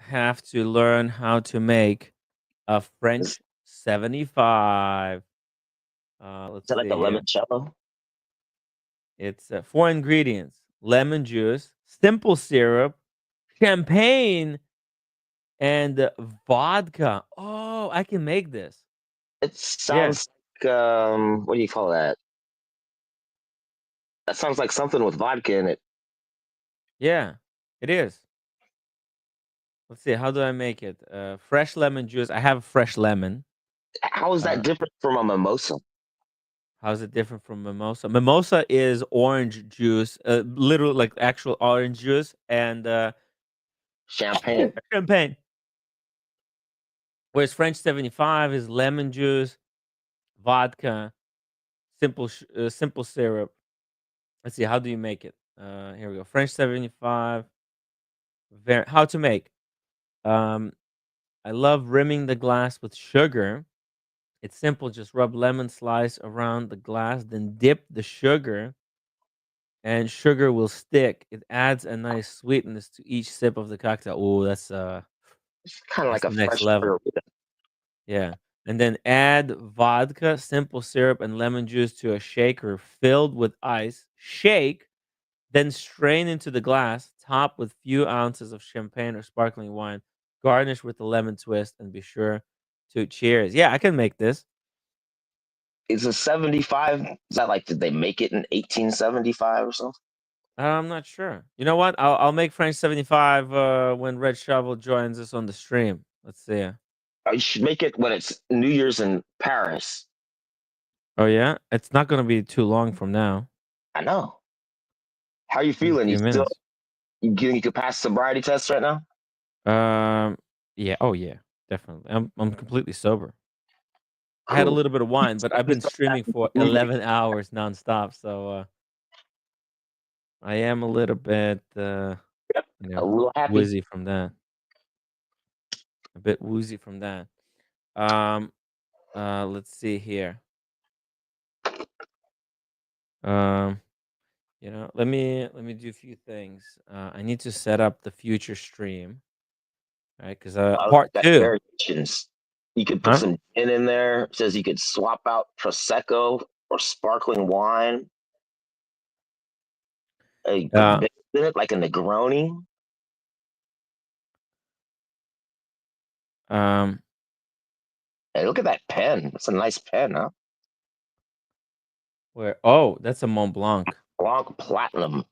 have to learn how to make a French 75. Let's Is that like a see here. limoncello? It's 4 ingredients: lemon juice, simple syrup, champagne, and vodka. Oh, I can make this. It Yeah. sounds like what do you call that? That sounds like something with vodka in it. Yeah, it is. Let's see. How do I make it? Fresh lemon juice. I have fresh lemon. How is that different from a mimosa? How's it different from mimosa? Mimosa is orange juice, literally like actual orange juice and Champagne. champagne. Whereas French 75 is lemon juice, vodka, simple syrup. Let's see. How do you make it? Here we go. French 75. How to make? Um, I love rimming the glass with sugar. It's simple. Just rub lemon slice around the glass, then dip the sugar, and sugar will stick. It adds a nice sweetness to each sip of the cocktail. Oh, It's kind of that's like a the next fresh level. margarita. Yeah. And then add vodka, simple syrup, and lemon juice to a shaker filled with ice. Shake, then strain into the glass. Top with few ounces of champagne or sparkling wine. Garnish with a lemon twist, and be sure to cheers. Yeah, I can make this. Is a 75? Is that like, did they make it in 1875 or something? I'm not sure. You know what? I'll make French 75 when Red Shovel joins us on the stream. Let's see. You should make it when it's New Year's in Paris. Oh yeah, it's not gonna be too long from now. I know. How you In a feeling? You few still minutes. you could pass sobriety test right now? Yeah. Oh yeah, definitely. I'm completely sober. I had a Cool. little bit of wine, but I've been streaming for 11 hours nonstop, so I am a little bit, A little happy. woozy from that. A bit woozy from that. Um, let's see here. Um, let me do a few things. I need to set up the future stream, right? Because I like part that 2. variations. You could put Huh? some gin in there. It says you could swap out prosecco or sparkling wine. You put Uh, bits in it, like a Negroni. um, Hey, look at that pen. That's a nice pen, huh? where? Oh, that's a Mont Blanc. Blanc Platinum.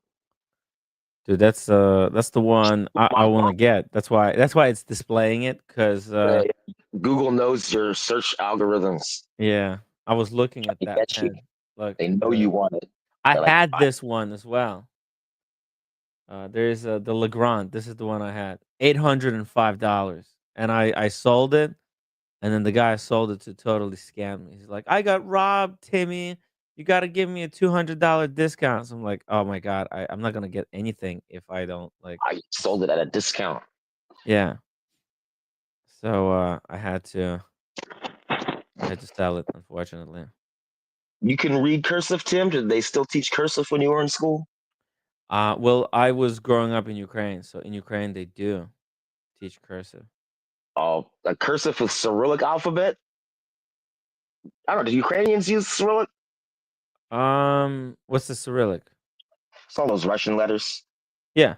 Dude, that's the one I want to get. That's why it's displaying it because Google knows your search algorithms. yeah, I was looking at They that get you. pen. Look, They know you want it. I They're like, had this one as well. There's the Legrand. This is the one I had. $805, and I sold it, and then the guy I sold it to totally scammed me. He's like, "I got robbed, Timmy. You got to give me a $200 discount." So I'm like, "Oh my god, I'm not gonna get anything if I don't like." I sold it at a discount. Yeah. So I had to sell it, unfortunately. You can read cursive, Tim? Did they still teach cursive when you were in school? Well, I was growing up in Ukraine, so in Ukraine they do teach cursive. Oh, a cursive with Cyrillic alphabet? I don't know. Do Ukrainians use Cyrillic? What's the Cyrillic? It's all those Russian letters. Yeah,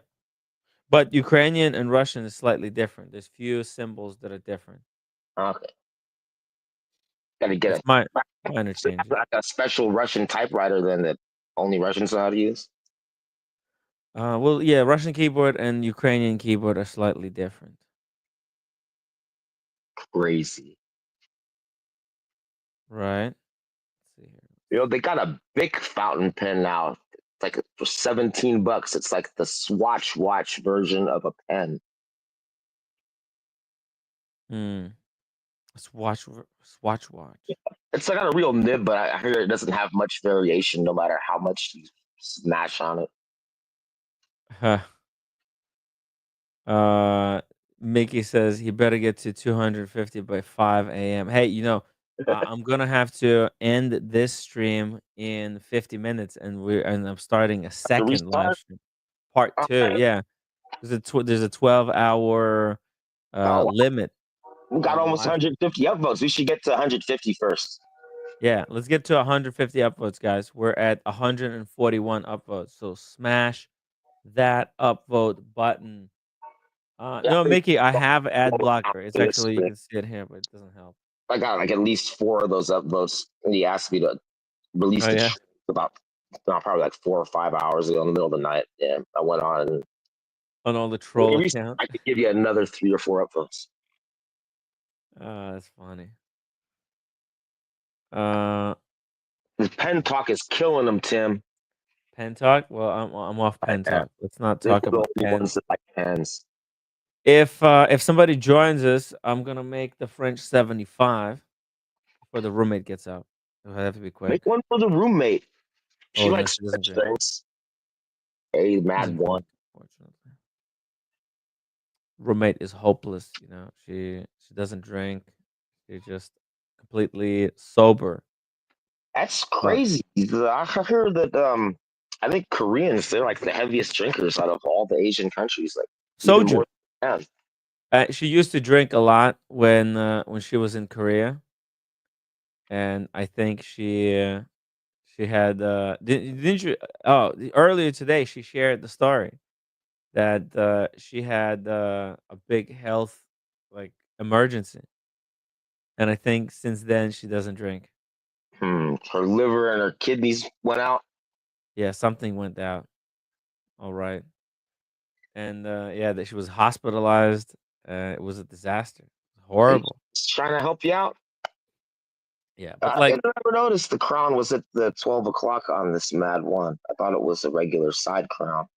but Ukrainian and Russian is slightly different. There's few symbols that are different. Okay. Gotta get It's a minor changes. like a special Russian typewriter then that only Russians know how to use. Well, yeah, Russian keyboard and Ukrainian keyboard are slightly different. Crazy. Right. You know, they got a big fountain pen now. It's like for $17. It's like the Swatch watch version of a pen. Swatch. It's got a real nib, but I hear it doesn't have much variation no matter how much you smash on it. Huh. Mickey says he better get to 250 by 5 a.m. Hey, I'm gonna have to end this stream in 50 minutes, and I'm starting a second live stream, part 2. Okay. Yeah, there's a 12-hour limit. We got almost watch. 150 upvotes. We should get to 150 first. Yeah, let's get to 150 upvotes, guys. We're at 141 upvotes, so smash that upvote button. No, Mickey, I have ad blocker. It's actually, you can see it here, but it doesn't help. I got like at least 4 of those upvotes, and he asked me to release the truth about probably like 4 or 5 hours ago in the middle of the night. Yeah, I went on all the troll accounts. I could give you another 3 or 4 upvotes. That's funny. This pen talk is killing them, Tim. Pen talk? Well, I'm off pen talk. Let's not talk about pens. Like pens. If somebody joins us, I'm gonna make the French 75 before the roommate gets out. It'll have to be quick. Make one for the roommate. She Oh, no, likes she doesn't such drink. things. Hey, mad one. Unfortunately, roommate is hopeless. You know, she doesn't drink. She's just completely sober. That's crazy. I heard that I think Koreans, they're like the heaviest drinkers out of all the Asian countries. Like even Soju. more than She used to drink a lot when she was in Korea, and I think she had didn't you? Oh, earlier today she shared the story that she had a big health like emergency, and I think since then she doesn't drink. Her liver and her kidneys went out. Yeah, something went out. All right, and yeah, that she was hospitalized. It was a disaster. Horrible. Just trying to help you out. Yeah, but I like, never noticed the crown was at the 12 o'clock on this Mad One. I thought it was a regular side crown.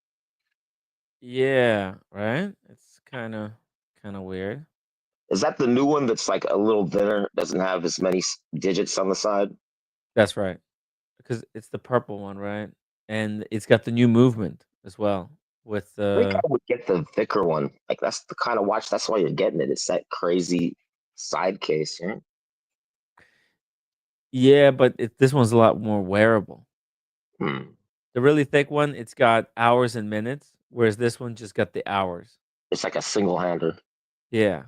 yeah, right. It's kind of weird. Is that the new one that's like a little thinner, doesn't have as many digits on the side? That's right, because it's the purple one, right? And it's got the new movement as well with I think I the. would get the thicker one. Like that's the kind of watch. That's why you're getting it. It's that crazy side case, right? Yeah, but this one's a lot more wearable. Hmm. The really thick one, it's got hours and minutes, whereas this one just got the hours. It's like a single hander. Yeah,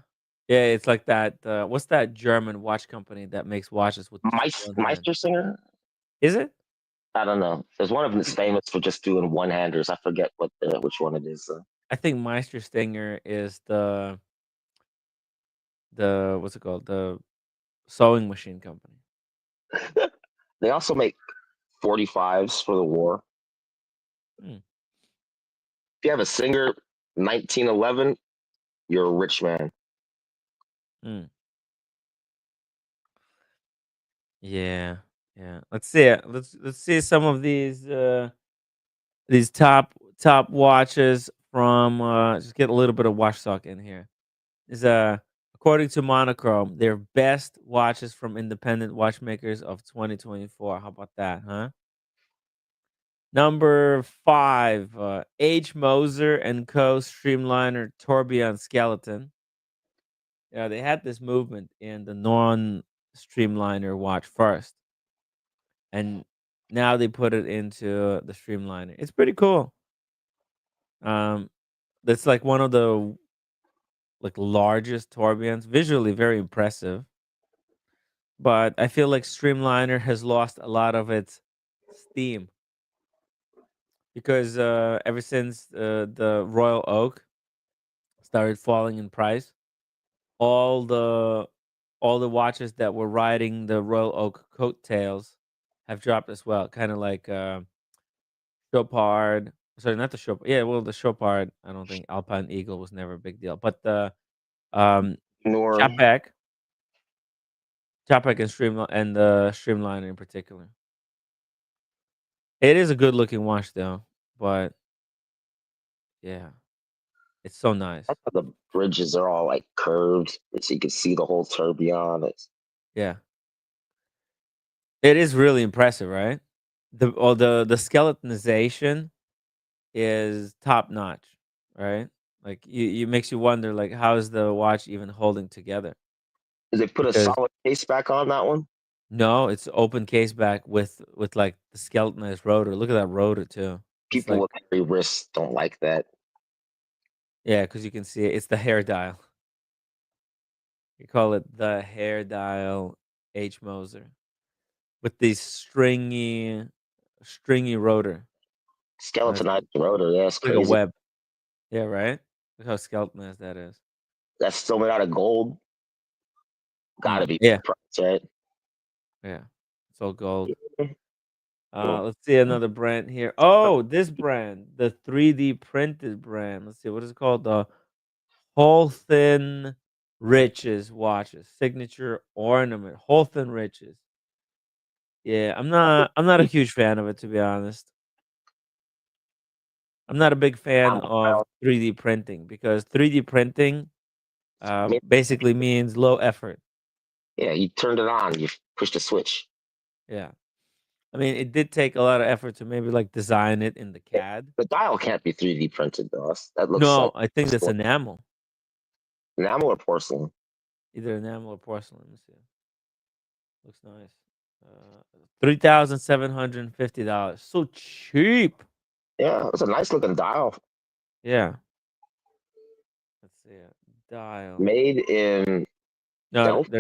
yeah, it's like that. What's that German watch company that makes watches with just one hand? Meistersinger? Is it? I don't know. There's one of them that's famous for just doing one handers. I forget which one it is. I think Meistersinger is the what's it called? The sewing machine company. They also make 45s for the war. Hmm. If you have a Singer 1911, you're a rich man. Hmm. Yeah, yeah. Let's see it. Let's see some of these top watches from just get a little bit of watch talk in here. Is according to Monochrome, their best watches from independent watchmakers of 2024. How about that, huh? Number 5, H. Moser and Co. Streamliner Tourbillon Skeleton. Yeah, they had this movement in the non-streamliner watch first, and now they put it into the streamliner. It's pretty cool. That's like one of the like largest tourbillons, visually very impressive. But I feel like streamliner has lost a lot of its steam because ever since the Royal Oak started falling in price, all the watches that were riding the Royal Oak coattails have dropped as well. Kind of like Chopard. Sorry, not the Chopard. Yeah, well, the Chopard. I don't think Alpine Eagle was never a big deal, but the Chapek, and the Streamliner in particular. It is a good looking watch though, but yeah, it's so nice. The bridges are all like curved, so you can see the whole tourbillon. Yeah, it is really impressive, right? The skeletonization is top notch, right? Like you makes you wonder, like how is the watch even holding together? Did they put a solid case back on that one? No, it's open case back with like the skeletonized rotor. Look at that rotor too. People with hairy wrists don't like that. Yeah, because you can see it. It's the hair dial. You call it the hair dial H Moser with the stringy rotor. Skeletonized rotor. Yeah, it's Like a crazy. web. Yeah, right? Look how skeletonized that is. That's still made out of gold. Gotta be Yeah. price, right? Yeah. It's all gold. Cool. Let's see another brand here. Oh, this brand, the 3D printed brand. Let's see, what is it called? The Holthin Riches watches, signature ornament. Holthin Riches. Yeah, I'm not a huge fan of it, to be honest. I'm not a big fan of 3D printing because 3D printing basically means low effort. Yeah, you turned it on. You pushed a switch. Yeah. I mean, it did take a lot of effort to maybe like design it in the CAD. The dial can't be 3D printed, though. That looks No, like I think that's enamel. enamel or porcelain. Either enamel or porcelain. Let me see. Looks nice. $3,750. So cheap. Yeah, it's a nice looking dial. Yeah. Let's see it. Dial. Made in No, Delft?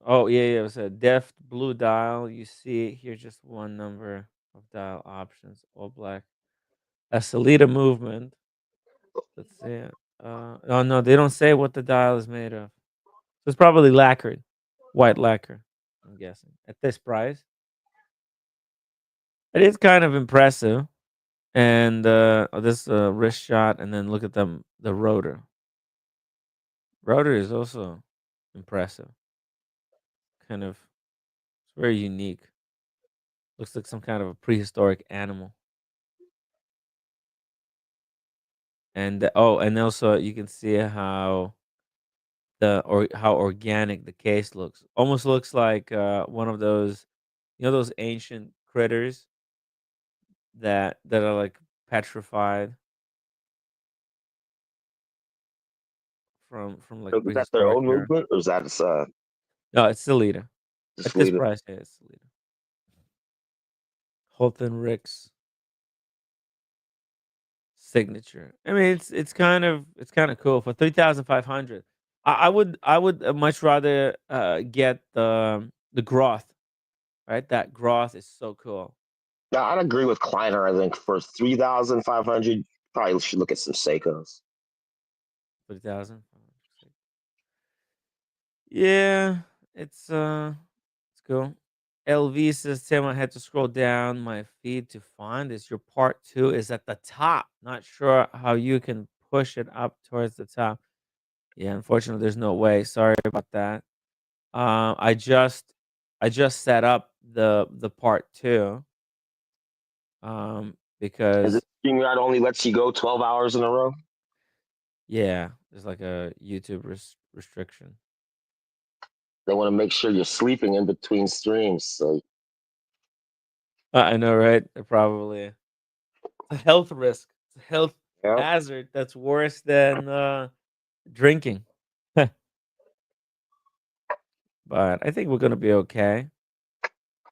oh yeah, it was a deft blue dial. You see it here, just one number of dial options, all black. A Salida movement. Let's see it. Oh no, they don't say what the dial is made of. So it's probably lacquered, white lacquer. I'm guessing at this price. It is kind of impressive, and this wrist shot, and then look at the rotor. Rotor is also impressive. Kind of, it's very unique. Looks like some kind of a prehistoric animal. And and also you can see how how organic the case looks. Almost looks like one of those, those ancient critters that are like petrified from like Is that their prehistoric own era. movement, or is that No, it's the leader. just At this leader? price, yeah, it's the leader. Holton Rick's signature. I mean, it's kind of cool for 3,500. I would much rather get the Groth, right? That Groth is so cool. Yeah, I'd agree with Kleiner. I think for 3,500, probably should look at some Seikos. 3,000. Yeah, it's cool. LV says, Tim, I had to scroll down my feed to find this. Your part 2 is at the top. Not sure how you can push it up towards the top. Yeah, unfortunately, there's no way. Sorry about that. I just set up the part 2. And Because this StreamYard only lets you go 12 hours in a row. yeah, there's like a YouTube restriction. They want to make sure you're sleeping in between streams. So I know, right? They're probably it's a health risk. It's a health hazard that's worse than drinking. But I think we're gonna be okay.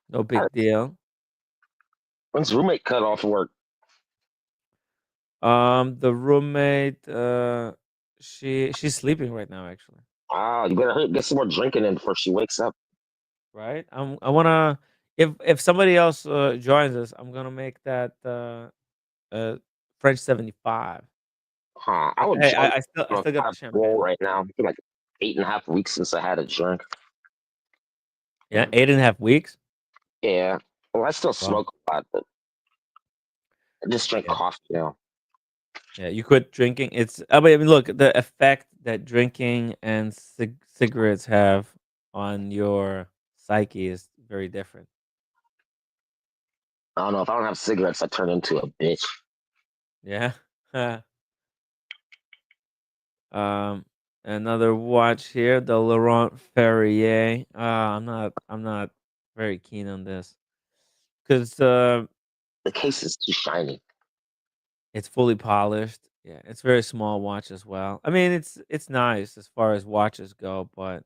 No big deal. When's roommate cut off work? The roommate, she's sleeping right now, actually. Ah, you better get some more drinking in before she wakes up. Right? I wanna if somebody else joins us, I'm gonna make that French 75. Huh, I would Hey, join. I still got the champagne. Roll right now. It's been like 8.5 weeks since I had a drink. Yeah, 8.5 weeks. Yeah. Well, I still Wow. smoke a lot, but I just drink coffee now. Yeah, you quit drinking. I mean, look, the effect that drinking and cigarettes have on your psyche is very different. I don't know. If I don't have cigarettes, I turn into a bitch. Yeah. Another watch here, the Laurent Ferrier. I'm not very keen on this because the case is too shiny. It's fully polished. Yeah, it's a very small watch as well. I mean, it's nice as far as watches go, but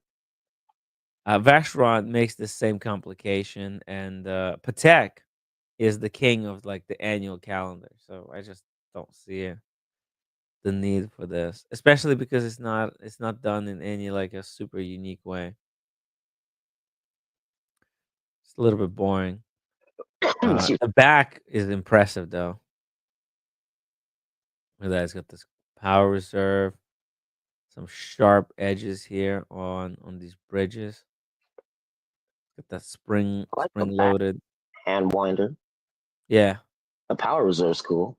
Vacheron makes the same complication, and Patek is the king of like the annual calendar. So I just don't see it. the need for this, especially because it's not done in any like a super unique way. It's a little bit boring. The back is impressive though. Look at that, it's got this power reserve, some sharp edges here on these bridges. Got that I like the spring back loaded. hand winder. Yeah. The power reserve's cool.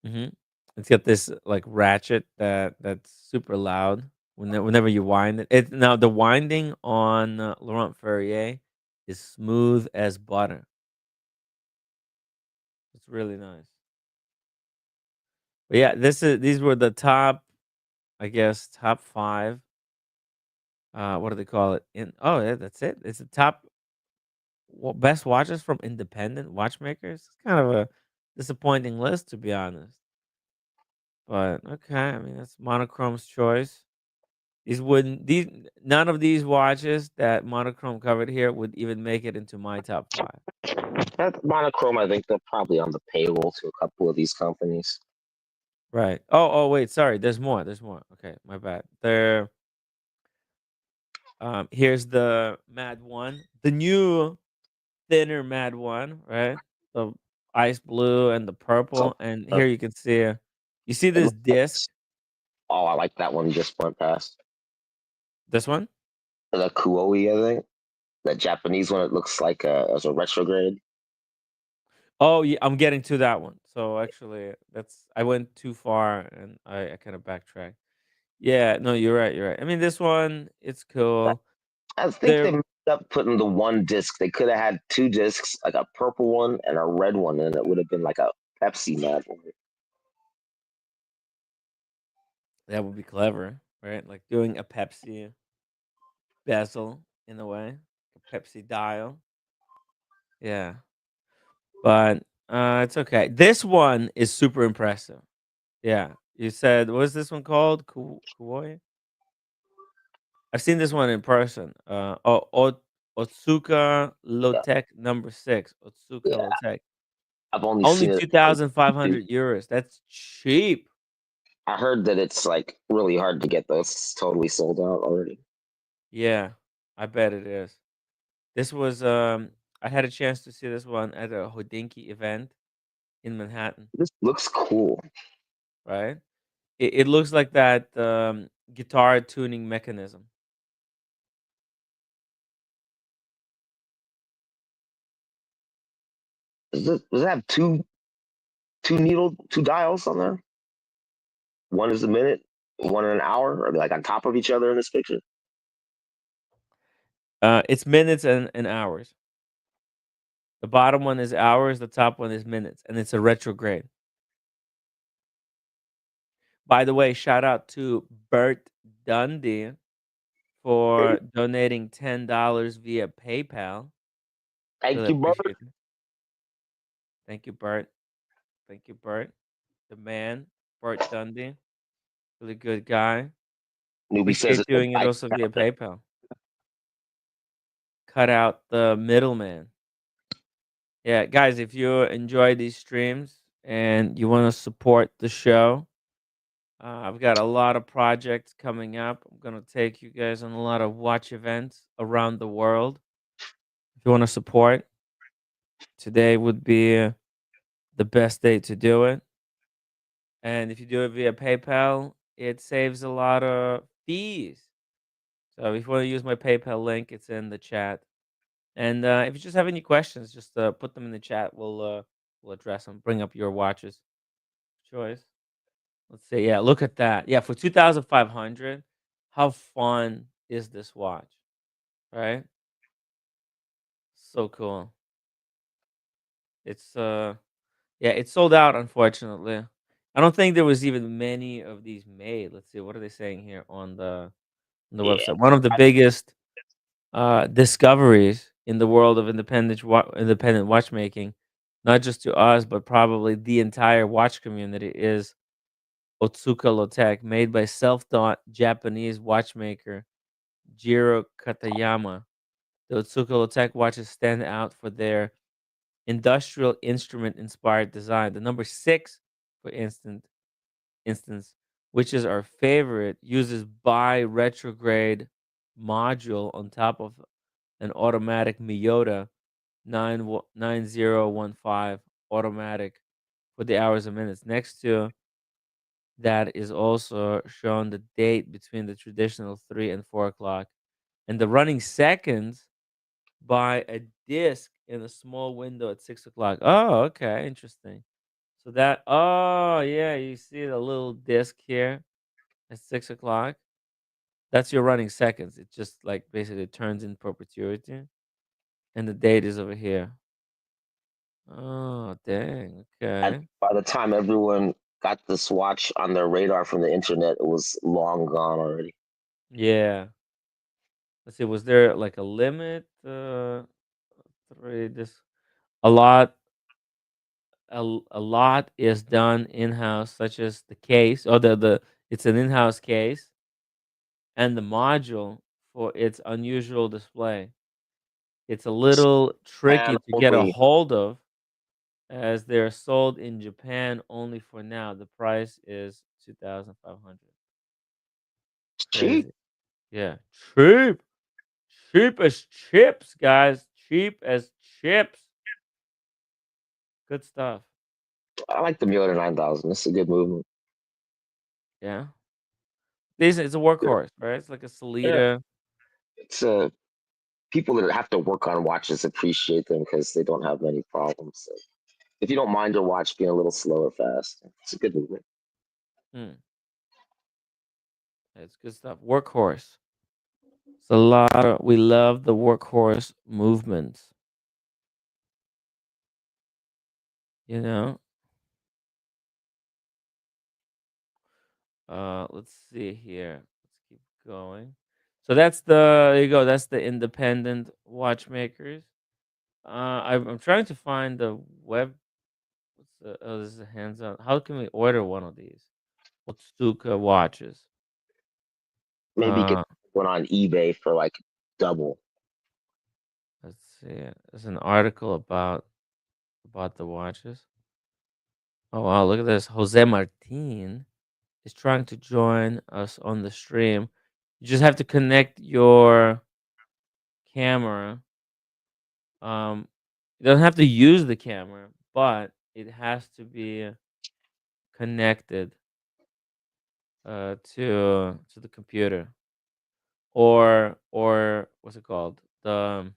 It's got this like ratchet that's super loud whenever you wind it. Now the winding on Laurent Ferrier is smooth as butter. It's really nice. But yeah, these were the top, I guess, top 5. What do they call it? Yeah, that's it. It's the top best watches from independent watchmakers. It's kind of a disappointing list, to be honest. But okay, I mean that's Monochrome's choice. These none of these watches that Monochrome covered here would even make it into my top 5. That Monochrome, I think they're probably on the payroll to a couple of these companies. Right. Oh, wait, sorry. There's more. There's more. Okay, my bad. Here's the Mad One, the new thinner Mad One, right? The ice blue and the purple, and here you can see, you see this disc. Oh, I like that one you just went past. This one? The Kuoi, I think. That Japanese one, it looks like as a retrograde. Oh, yeah, I'm getting to that one. So actually, I went too far and I kind of backtracked. Yeah, no, you're right. You're right. I mean, this one, it's cool. I think they messed up putting the one disc. They could have had 2 discs, like a purple one and a red one, and it would have been like a Pepsi Mad one. That would be clever, right? Like doing a Pepsi bezel in a way, a Pepsi dial. Yeah, but it's okay. This one is super impressive. Yeah, you said what was this one called? Kuoi. I've seen this one in person. Otsuka Lotec number 6. Otsuka Yeah. Lotec. I've only Only seen it. 2,500 euros. That's cheap. I heard that it's like really hard to get those. It's totally sold out already. Yeah, I bet it is. This was I had a chance to see this one at a Hodinky event in Manhattan. This looks cool. Right? It looks like that guitar tuning mechanism. Does it have two dials on there? One is a minute, one an hour, or like on top of each other in this picture? It's minutes and hours. The bottom one is hours, the top one is minutes, and it's a retrograde. By the way, shout out to Bert Dundee for donating $10 via PayPal. Thank Really you, Bert. appreciate it. Thank you, Bert. Thank you, Bert. The man, Bert Dundee. Really good guy. Newbie says Appreciate doing it also via PayPal. Cut out the middleman. Yeah, guys, if you enjoy these streams and you want to support the show, I've got a lot of projects coming up. I'm going to take you guys on a lot of watch events around the world. If you want to support, today would be the best day to do it. And if you do it via PayPal, it saves a lot of fees. So if you want to use my PayPal link, it's in the chat. And if you just have any questions, just put them in the chat. We'll address them. Bring up your watches choice. Let's see. Yeah, look at that. Yeah, for 2,500, how fun is this watch? Right? So cool. It's yeah, it's sold out unfortunately. I don't think there was even many of these made. Let's see. What are they saying here on the website? One of the biggest discoveries in the world of independent watchmaking, not just to us, but probably the entire watch community, is Otsuka Lotec, made by self-taught Japanese watchmaker Jiro Katayama. The Otsuka Lotec watches stand out for their industrial instrument-inspired design. The number 6, for instance, which is our favorite, uses bi-retrograde module on top of an automatic Miyota 9015 automatic for the hours and minutes. Next to that is also shown the date between the traditional 3 and 4 o'clock, and the running seconds by a disc in a small window at 6 o'clock. Oh, okay, interesting. So that, oh yeah, you see the little disc here at 6 o'clock. That's your running seconds. It just like basically turns in perpetuity, and the date is over here. Oh, dang. And Okay. by the time everyone got this watch on their radar from the internet, it was long gone already. Yeah. Let's see. Was there like a limit? Three. This a lot. A lot is done in house, such as the case. Oh, the it's an in house case and the module for its unusual display. It's a little And tricky to get a only hold of, as they're sold in Japan only for now. The price is 2,500. cheap. Crazy. Yeah. Cheap. Cheap as chips, guys. Cheap as chips. Good stuff. I like the Miota 9000. It's a good movement. Yeah. It's a workhorse, right? It's like a Yeah. Salida. It's people that have to work on watches appreciate them because they don't have many problems. So if you don't mind your watch being a little slow or fast, it's a good movement. Hmm. It's good stuff. Workhorse. It's a lot of, we love the workhorse movements. You know? Let's see here. Let's keep going. So that's there you go. That's the independent watchmakers. I'm trying to find the web. Oh, this is a hands-on. How can we order one of these? Otsuka watches. Maybe you could Uh, one on eBay for like double. let's see. There's an article about the watches. Oh wow, look at this. Jose Martin is trying to join us on the stream. You just have to connect your camera. Um, you don't have to use the camera, but it has to be connected to the computer, or what's it called? The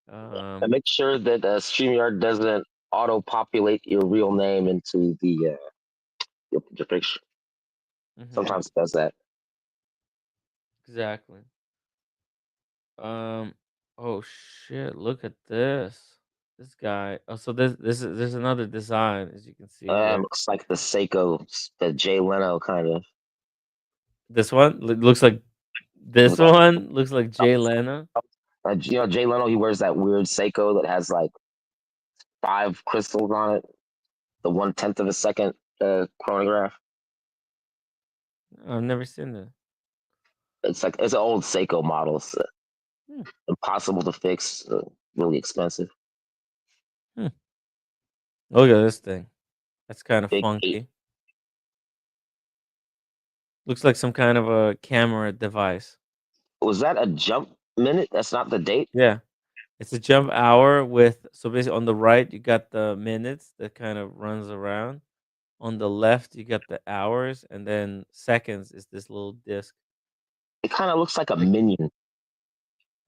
And make sure that StreamYard doesn't auto-populate your real name into the your picture. mhm, Sometimes it does that. exactly. Oh shit! Look at this. This guy. Oh, so this is there's another design, as you can see here. Looks like the Seiko, the Jay Leno kind of. This one looks like this one looks like Jay Leno. You know, Jay Leno, he wears that weird Seiko that has like 5 crystals on it, the 1/10 of a second chronograph. I've never seen that. It's like it's an old Seiko model. It's Hmm. impossible to fix, really expensive. Hmm. Look at this thing. That's kind of Big 8. funky. Looks like some kind of a camera device. Was that a jump minute? That's not the date. Yeah. It's a jump hour with, so basically on the right you got the minutes that kind of runs around. On the left you got the hours, and then seconds is this little disc. It kind of looks like a minion.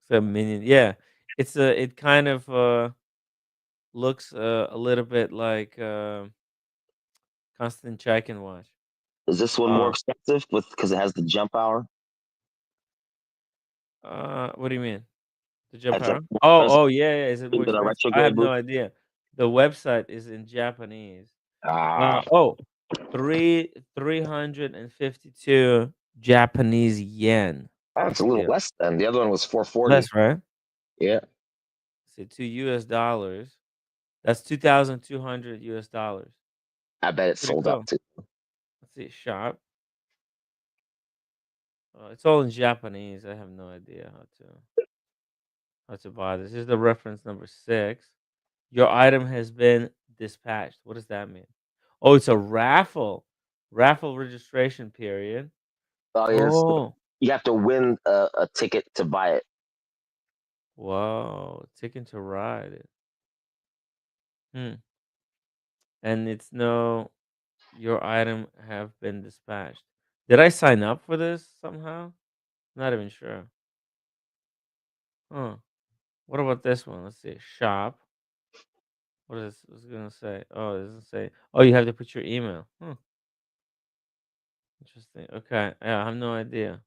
It's a minion. Yeah. It kind of looks a little bit like Constant Chaikin watch. Is this one more expensive because it has the jump hour? What do you mean? The jump It's like hour? Oh yeah, yeah. Is it more than a expensive? I have retrograde no move. idea. The website is in Japanese. Ah, Oh, 352 Japanese yen. that's a little Yeah. less than the other one was 440. Less, right? Yeah, Say $2. That's 2,200 US dollars. I bet it's Pretty sold cool. out too. Let's see, shop. It's all in Japanese. I have no idea how to buy this. Here's the reference number 6. Your item has been dispatched. What does that mean? Oh, it's a raffle. Raffle registration period. Oh, yes. Oh, You have to win a ticket to buy it. whoa! Ticket to ride it. Hmm. And it's no, your item have been dispatched. Did I sign up for this somehow? Not even sure. Huh. What about this one? Let's see. Shop. What is this? What's it gonna say? Oh, it doesn't say. Oh, you have to put your email. Interesting. Okay. Yeah, I have no idea.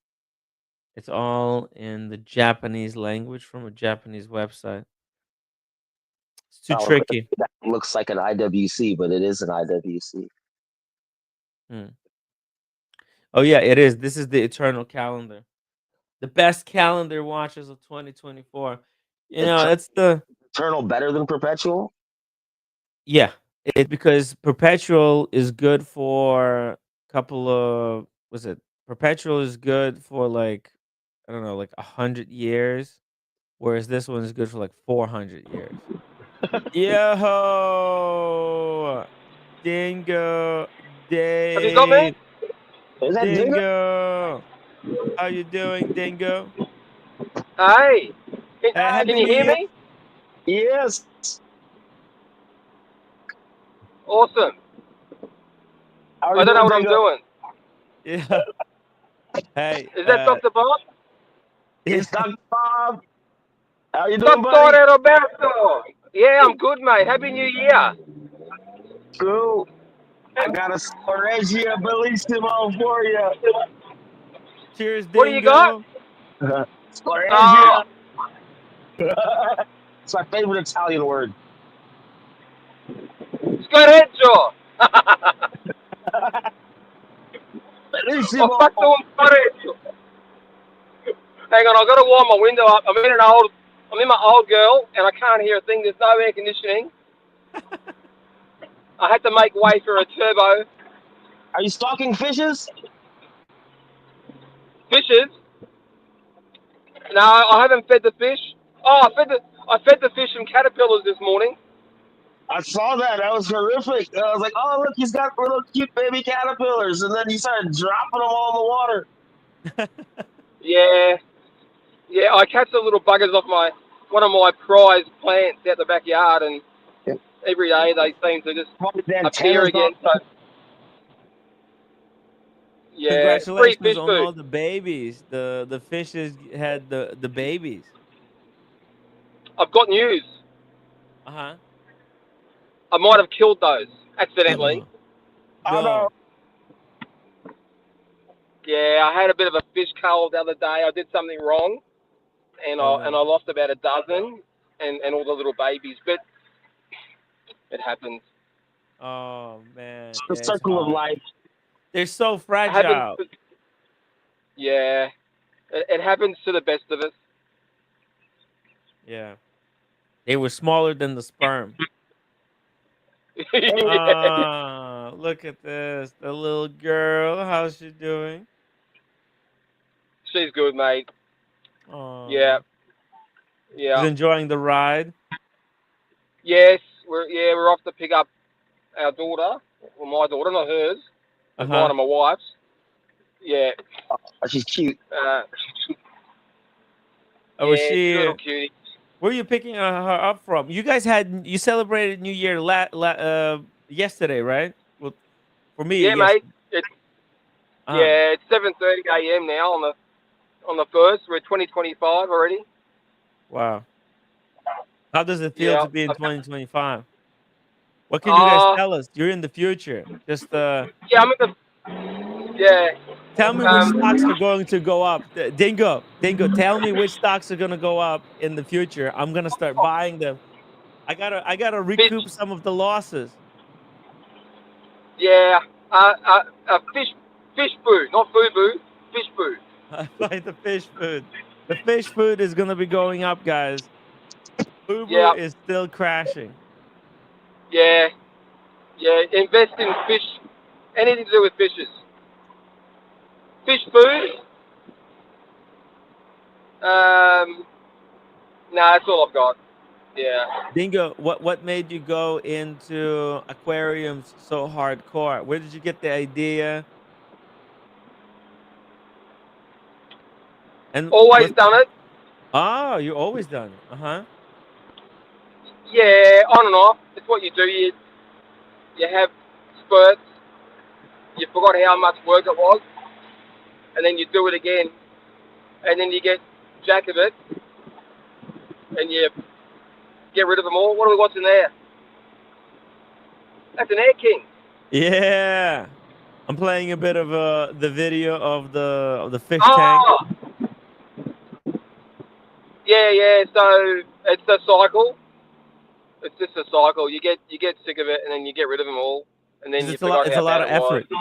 It's all in the Japanese language from a Japanese website. It's too Oh, tricky. that looks like an IWC, but it is an IWC. Hmm. Oh yeah, it is. This is the Eternal Calendar. The best calendar watches of 2024. You know, that's the Eternal better than Perpetual? yeah. It's because Perpetual is good for a couple of was it Perpetual is good for like I don't know, like 100 years, whereas this one is good for like 400 years. Yo, Dingo, Have you got me? Dave, Is that Dingo? Dingo. How you doing, Dingo? Hey, can Happy you New hear Year. me? Yes. Awesome. How are I you don't know doing, what I'm Dingo? doing. Yeah. Hey. Is that Dr. Bob? Yeah. It's Dr. Bob. How you doing, buddy? Dr. Roberto. Yeah, I'm good, mate. Happy New Year. Cool. I got a Regia Bellissimo for you. Cheers, What do you got? Dingo. Regia. It's my favorite Italian word. Scoreggio. Ho Bellissimo. fatto un pareggio. Hang on, I've got to warm my window up. I'm in my old girl, and I can't hear a thing. There's no air conditioning. I had to make way for a turbo. Are you stalking fishes? Fishes? No, I haven't fed the fish. Oh, I fed the fish some caterpillars this morning. I saw that. That was horrific. I was like, oh, look, he's got little cute baby caterpillars. And then he started dropping them all in the water. Yeah, I catch the little buggers off one of my prized plants out the backyard, and every day they seem to just appear again. So, yeah, free Congratulations fish on food. all the babies. The fishes had the babies. I've got news. Uh-huh. I might have killed those accidentally. No. Yeah, I had a bit of a fish cull the other day. I did something wrong, and Oh, I no. lost about a dozen and all the little babies. But it happens. Oh man. It's the Yeah, it's circle of hard. life. They're so It happens. fragile. Yeah, it happens to the best of us. Yeah. They were smaller than the sperm. Yeah. Look at this. The little girl. How's she doing? She's good, mate. Oh. Yeah, She's yeah. enjoying the ride. Yes, we're off to pick up our daughter. Well, my daughter, not hers. It's mine Uh-huh. and my wife's. Yeah. Oh, she's cute. Oh, was Yeah, she's a she? little cutie. Where are you picking her up from? You celebrated New Year yesterday, right? Well, for me, Yeah, yes. mate. It's 7:30 a.m. now on the first. We're 2025 already. Wow. How does it feel Yeah. to be in 2025? What can you guys tell us? You're in the future. Just Yeah, I'm in the. Yeah. tell me which stocks are going to go up. Dingo, tell me which stocks are going to go up in the future. I'm going to start buying them. I gotta recoup some of the losses. Yeah. Fish food, not FUBU. Fish food. Buy the fish food. The fish food is going to be going up, guys. Yeah. Fubu is still crashing. Yeah. Yeah. Invest in fish. Anything to do with fishes. Fish food. Nah, that's all I've got. Yeah. Dingo, what made you go into aquariums so hardcore? Where did you get the idea? And Always what's done it. Oh, you always done it. Uh-huh. Yeah, on and off. It's what you do. You have spurts. You forgot how much work it was, and then you do it again, and then you get jack of it, and you get rid of them all. What are we watching there? That's an Air King. Yeah. I'm playing a bit of the video of the fish tank. Oh! Yeah. So it's a cycle. It's just a cycle. You get sick of it, and then you get rid of them all, and then 'Cause you forgot it's how a lot bad of it was. effort.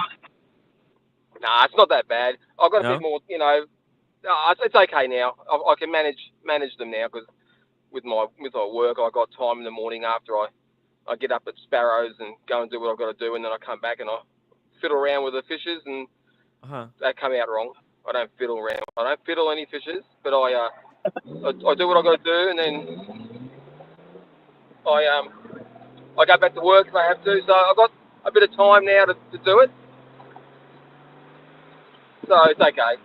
Nah, it's not that bad. I've got a bit No? more, it's okay now. I can manage them now because with my work, I got time in the morning after I get up at Sparrows and go and do what I've got to do, and then I come back and I fiddle around with the fishes, and Uh-huh. they come out wrong. I don't fiddle around. I don't fiddle any fishes, but I do what I've got to do, and then I go back to work if I have to. So I've got a bit of time now to do it. So it's okay.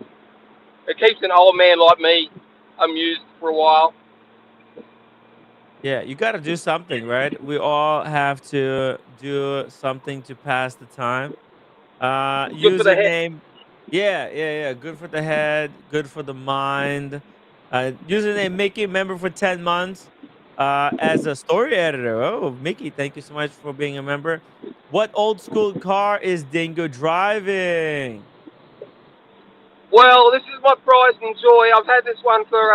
It keeps an old man like me amused for a while. Yeah, you got to do something, right? We all have to do something to pass the time. Good for the head. Username. Yeah. Good for the head, good for the mind. Username Mickey, member for 10 months. As a story editor. Oh, Mickey, thank you so much for being a member. What old school car is Dingo driving? Well, this is my pride and joy. I've had this one for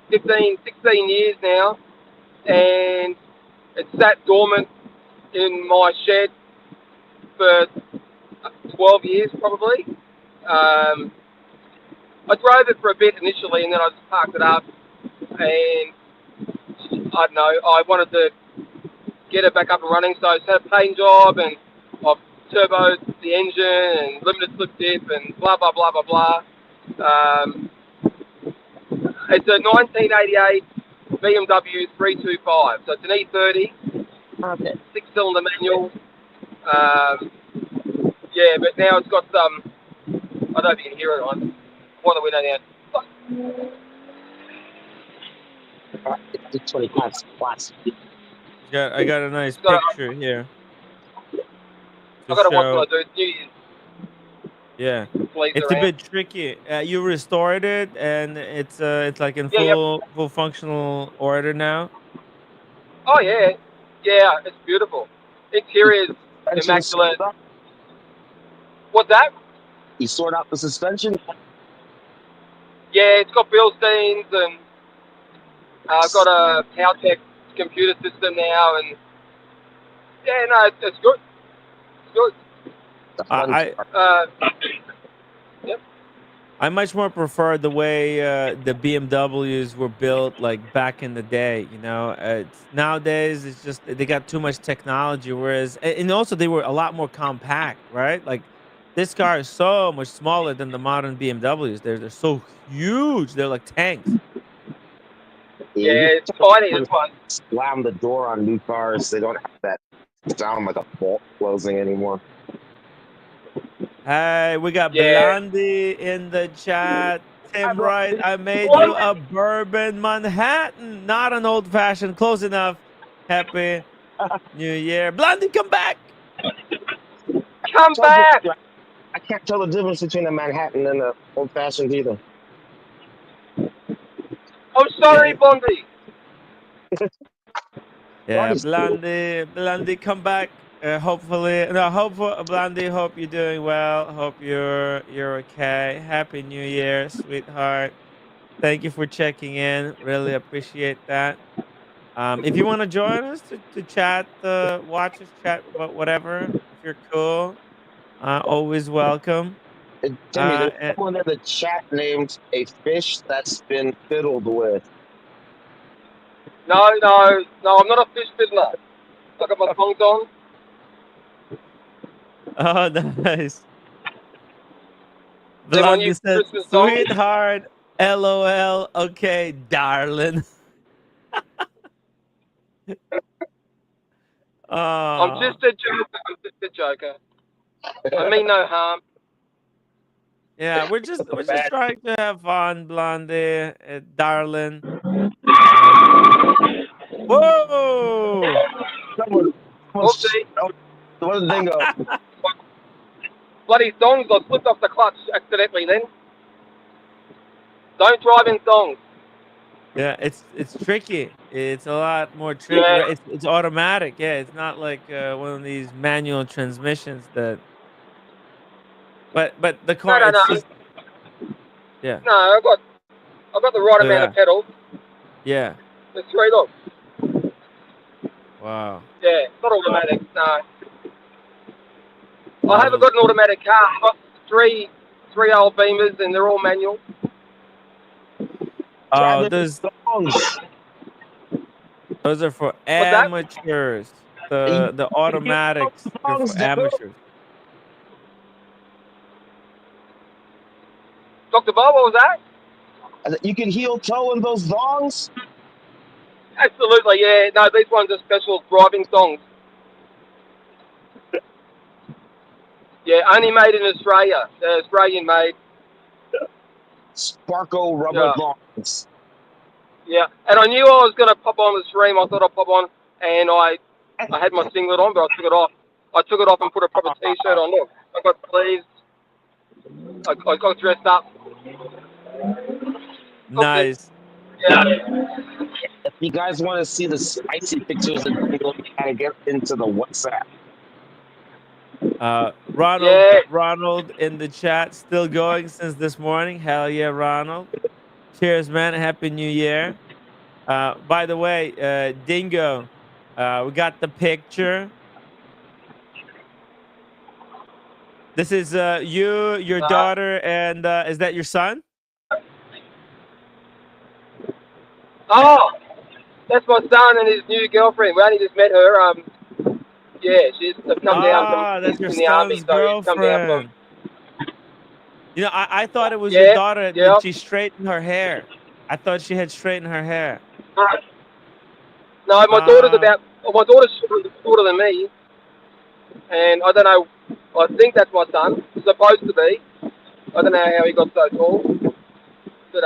15, 16 years now, and it's sat dormant in my shed for 12 years probably. I drove it for a bit initially, and then I just parked it up, and I don't know, I wanted to get it back up and running, so I just had a paint job, and I've turboed the engine, and limited slip dip, and blah, blah, blah, blah, blah. It's a 1988 BMW 325, so it's an E30, 6-cylinder manual. Yeah, but now it's got some, I don't know if you can hear it on, what do we know now? It's 25 plus. I got a nice Got picture here. I got to watch what I do. It's New Year's. Yeah, Fleas it's a around. bit tricky. You restored it, and it's like in Yeah, full functional order now. Oh yeah, it's beautiful. Interior is immaculate. What's that? You sort out the suspension? Yeah, it's got Bilsteins, and I've got a Powtech computer system now, and yeah, no, it's good. It's good. Yep. I much more prefer the way the BMWs were built like back in the day. You know, nowadays it's just they got too much technology. Whereas, and also they were a lot more compact, right? Like this car is so much smaller than the modern BMWs. They're so huge. They're like tanks. Yeah, it's tiny, this one. Slam the door on new cars. They don't have that sound like a bolt closing anymore. Hey, we got Yeah. Blondie in the chat. Tim Wright, I made you a bourbon Manhattan, not an old fashioned. Close enough. Happy New Year. Blondie, come back. Come back. I can't tell the difference between a Manhattan and an old fashioned either. I'm sorry, Blondie. Yeah, Blondie, come back. Hopefully, Blondie, hope you're doing well. Hope you're okay. Happy New Year, sweetheart. Thank you for checking in. Really appreciate that. If you want to join us to chat, watch us chat about whatever, if you're cool, always welcome. Timmy, there's And someone in the chat named a fish that's been fiddled with. No, I'm not a fish fiddler. I got my tongs on. oh, nice. They want you Blondie said, Christmas songs. "Sweetheart, LOL. Okay, darling." I'm Oh, just a joker. I'm just a joker. I mean no harm. yeah. We're just trying to have fun, Blondie, darling. Whoa! Oopsie. What did the thing go? Bloody thongs! I slipped off the clutch accidentally. Then don't drive in thongs. Yeah, it's tricky. It's a lot more tricky. Yeah. Right? It's automatic. Yeah, it's not like one of these manual transmissions that. But the car, No. it's just yeah. No, I've got the right Look amount at of that. pedals. Yeah. It's straight up. Wow. Yeah, not automatic. No. I haven't Lovely. got an automatic car. I've got three old Beamers, and they're all manual. Oh, those are for What's that? amateurs. The automatics are for amateurs. Dr. Bob, what was that? You can heel toe in those thongs? Absolutely, yeah. No, these ones are special driving thongs. Yeah, only made in Australia. They're Australian made. Sparkle rubber thongs. Yeah, and I knew I was going to pop on the stream. I thought I'd pop on, and I had my singlet on, but I took it off. I took it off and put a proper T-shirt on. Look, I got sleeves. I got dressed up. Nice. Yeah. If you guys want to see the spicy pictures, you gotta get into the WhatsApp. Ronald in the chat, still going since this morning. Hell yeah, Ronald. Cheers, man. Happy New Year. By the way, Dingo, we got the picture. This is you, your daughter, and is that your son? Oh, that's my son and his new girlfriend. We only just met her. Yeah, she's come down from That's your in the army, son's so she's come down from. girlfriend. You know, I thought it was Yeah, your daughter yeah. that she straightened her hair. I thought she had straightened her hair. No, my daughter's shorter than me, and I don't know. I think that's my son. Supposed to be. I don't know how he got so tall, but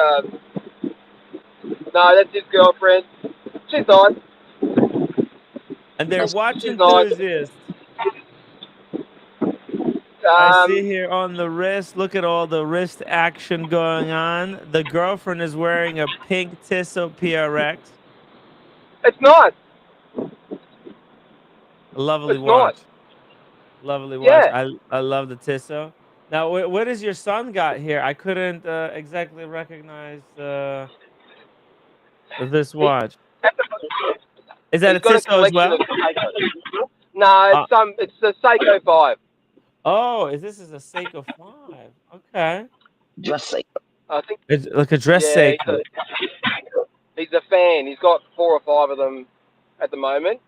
no, that's his girlfriend. She's nice. And they're watch She's nice. enthusiasts. I see here on the wrist. Look at all the wrist action going on. The girlfriend is wearing a pink Tissot PRX. It's nice. A lovely It's watch. nice. Lovely watch. Yeah. I love the Tissot. Now, what has your son got here? I couldn't exactly recognize this watch. Is that a He's got a Tissot as collection well? of. No, it's the Seiko 5. Oh, this is a Seiko 5. Okay. Dress Seiko. I think It's like a dress Seiko. He's a fan. He's got 4 or 5 of them at the moment.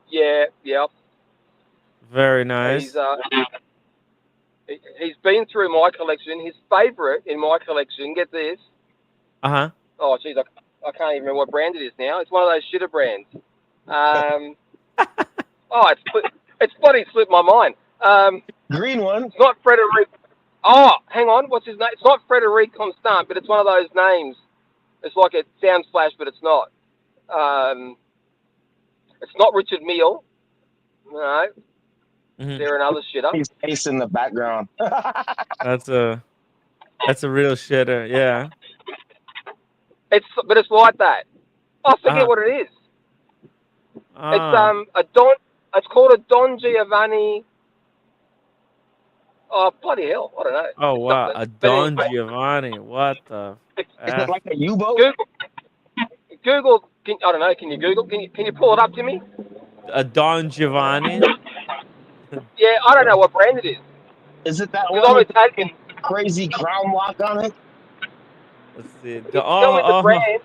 Yeah. Very nice. He's been through my collection. His favourite in my collection, get this. Uh-huh. Oh, geez, I can't even remember what brand it is now. It's one of those shitter brands. It's bloody slipped my mind. Green one. It's not Frederic. Oh, hang on. What's his name? It's not Frederic Constant, but it's one of those names. It's like a sound flash, but it's not. It's not Richard Mille. No. They're another shitter. He's Ace in the background. That's a real shitter, yeah. But it's like that. I forget what it is. It's called a Don Giovanni. Oh, bloody hell. I don't know. Oh, wow. A Don Giovanni. What the Is it like a U-boat? Google. I don't know. Can you Google? Can you pull it up to me? A Don Giovanni? Yeah, I don't know what brand it is. Is it that one one with with crazy crown lock on it? Let's see. Tell me the brand.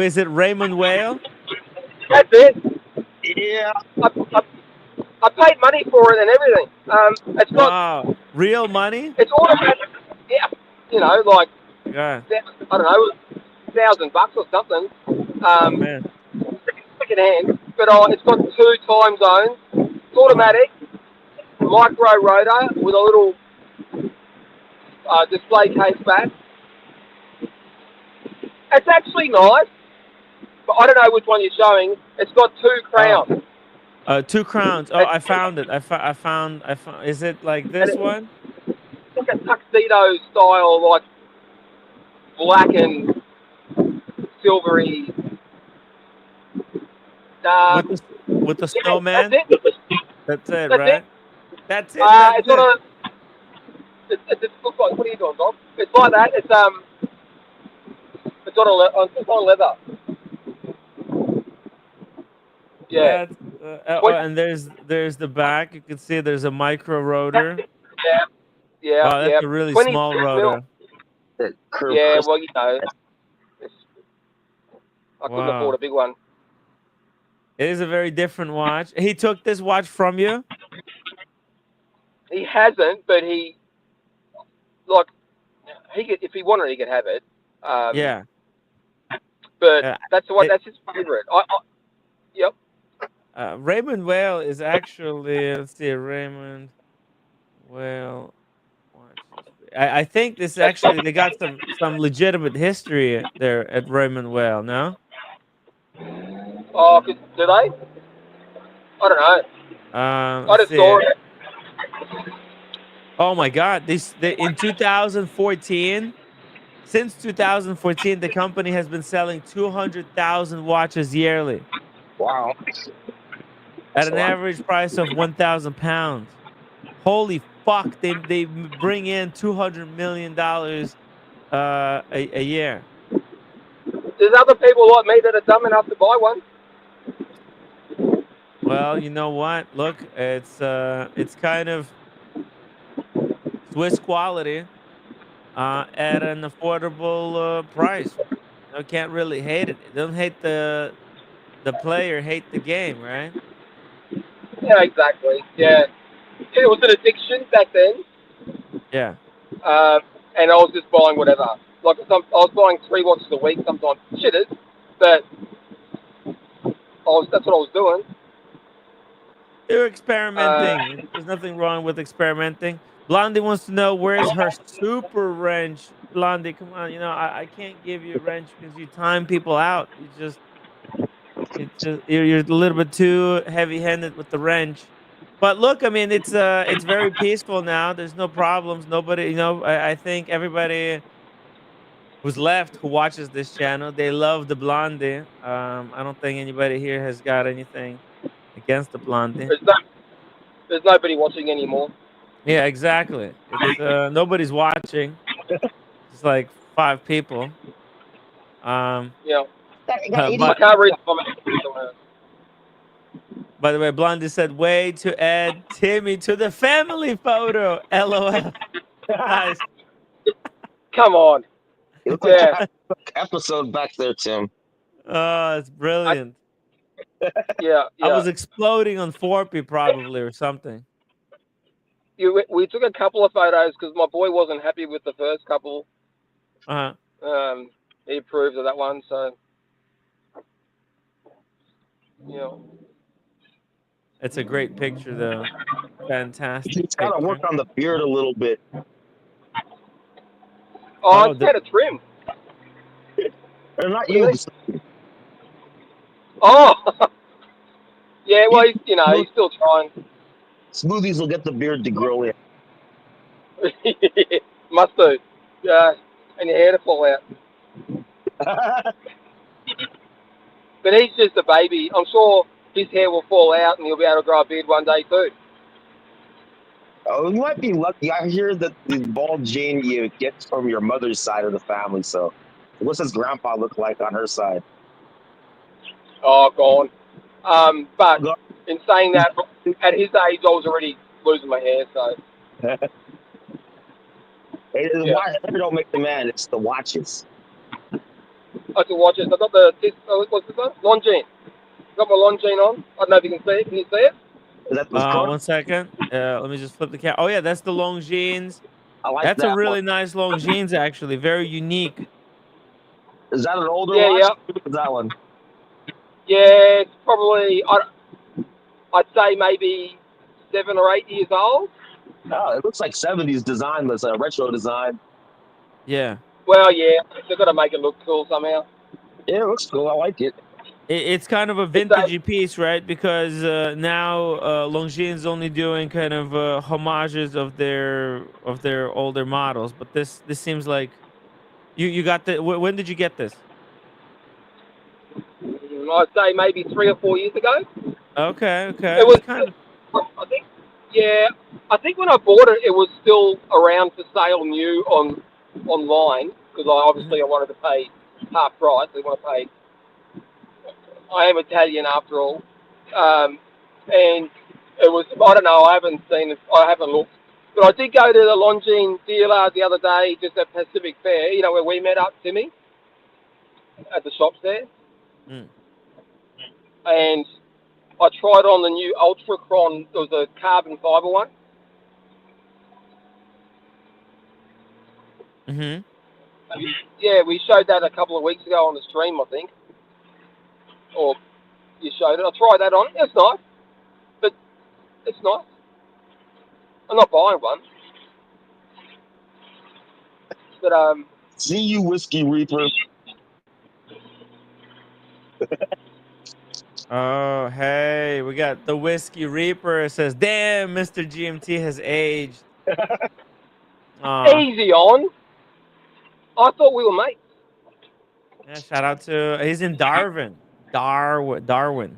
Is it Raymond Whale? That's it. Yeah. I paid money for it and everything. It's not. Wow. Real money? It's automatic. Yeah. You know, like. Yeah. I don't know. $1,000 or something. Oh man. Second hand, but it's got 2 time zones. It's automatic, micro rotor with a little display case back. It's actually nice, but I don't know which one you're showing. It's got 2 crowns. 2 crowns. Oh, I found it. I found. Is it like this one? It's like a tuxedo style, like black and silvery. With the snowman. That's it. That's it, That's right? it. That's it. That's It's got a. It looks like. What are you doing, Bob? It's like that. It's got it's on leather. Yeah. That's, and there's the back. You can see there's a micro rotor. Yeah. Wow, that's a really small rotor. Yeah, well, you know, I couldn't afford a big one. It is a very different watch. He took this watch from you? He hasn't, but he could, if he wanted, he could have it. Yeah. But that's his favorite. Yep. Raymond Whale is actually, let's see, Raymond Whale watches. I think this actually, they got some legitimate history there at Raymond Whale, no? Oh, do they? I don't know. I just saw it. Oh my God! In 2014, since 2014, the company has been selling 200,000 watches yearly. Wow! At an average price of £1,000. Holy fuck! They bring in $200 million a year. There's other people like me that are dumb enough to buy one. Well, you know what? Look, it's kind of Swiss quality at an affordable price. You can't really hate it. Don't hate the player, hate the game, right? Yeah, exactly. Yeah, it was an addiction back then. Yeah. And I was just buying whatever. Like I was buying 3 watches a week sometimes. Shitters, but that's what I was doing. You're experimenting. There's nothing wrong with experimenting. Blondie wants to know, where's her super wrench? Blondie, come on. You know, I can't give you a wrench because you time people out. You're a little bit too heavy-handed with the wrench. But look, I mean, it's very peaceful now. There's no problems. Nobody, you know, I think everybody who's left who watches this channel, they love the Blondie. I don't think anybody here has got anything against the Blondie. There's nobody watching anymore. Yeah, exactly. It's nobody's watching. It's like 5 people. Yeah. I can't read the comments. By the way, Blondie said, way to add Timmy to the family photo. LOL. Nice. Come on. Yeah. Episode back there, Tim. Oh, it's brilliant. Yeah. I was exploding on 4P probably or something. We took a couple of photos because my boy wasn't happy with the first couple. He approved of that one, so yeah. It's a great picture, though. Fantastic. He's got to work on the beard a little bit. Oh, it's got a trim. They're not you. Oh, yeah. Well, he's still trying. Smoothies will get the beard to grow in. Must do. Yeah, and your hair to fall out. But he's just a baby. I'm sure his hair will fall out and he'll be able to grow a beard one day too. Oh, you might be lucky. I hear that the bald gene you get from your mother's side of the family. So, what's his grandpa look like on her side? Oh, gone. But in saying that, at his age, I was already losing my hair. So, Hair don't make the man. It's the watches. I can watch it. I got what's this one? Longines. Got my Longines on. I don't know if you can see it. Can you see it? Is that 1 second. Let me just flip the camera. Oh yeah, that's the Longines. I like that's that a really one. nice Longines, actually. Very unique. Is that an older Yeah, watch? yeah. What is that one? Yeah, it's probably, I'd say maybe 7 or 8 years old. No, it looks like 70s design, but it's a retro design. Yeah. Well, yeah, they've got to make it look cool somehow. Yeah, it looks cool. I like it. It's kind of a It's vintagey piece, right? Because now Longines only doing kind of homages of their older models, but this seems like you got the. When did you get this? I'd say maybe 3 or 4 years ago. Okay, It okay. was, It's kind of I think, yeah, I think when I bought it, it was still around for sale new online because obviously I wanted to pay half price. I want to pay. I am Italian after all, and it was. I don't know. I haven't seen it. I haven't looked, but I did go to the Longines dealer the other day, just at Pacific Fair. You know where we met up, Timmy, at the shops there, Mm. and I tried on the new Ultra Chron. It was a carbon fiber one. Mm-hmm. Yeah, we showed that a couple of weeks ago on the stream, I think. Or you showed it. I tried that on. It's nice. But it's nice. I'm not buying one. But See you, Whiskey Reaper. Oh, hey, we got the Whiskey Reaper. It says, "Damn, Mr. GMT has aged." Easy on. I thought we were mates. Yeah, shout out to he's in Darwin. Darwin.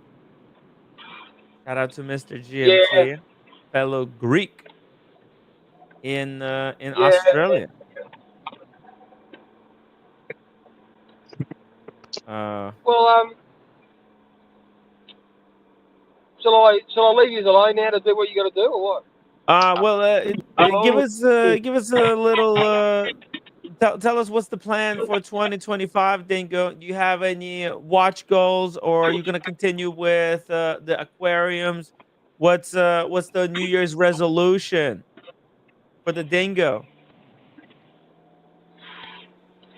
Shout out to Mr. Yeah. GMT, fellow Greek in Yeah. Australia. Well, shall I leave you alone now to do what you got to do, or what? Give us a little. Tell us what's the plan for 2025, Dingo. Do you have any watch goals, or are you gonna continue with the aquariums? What's the New Year's resolution for the Dingo?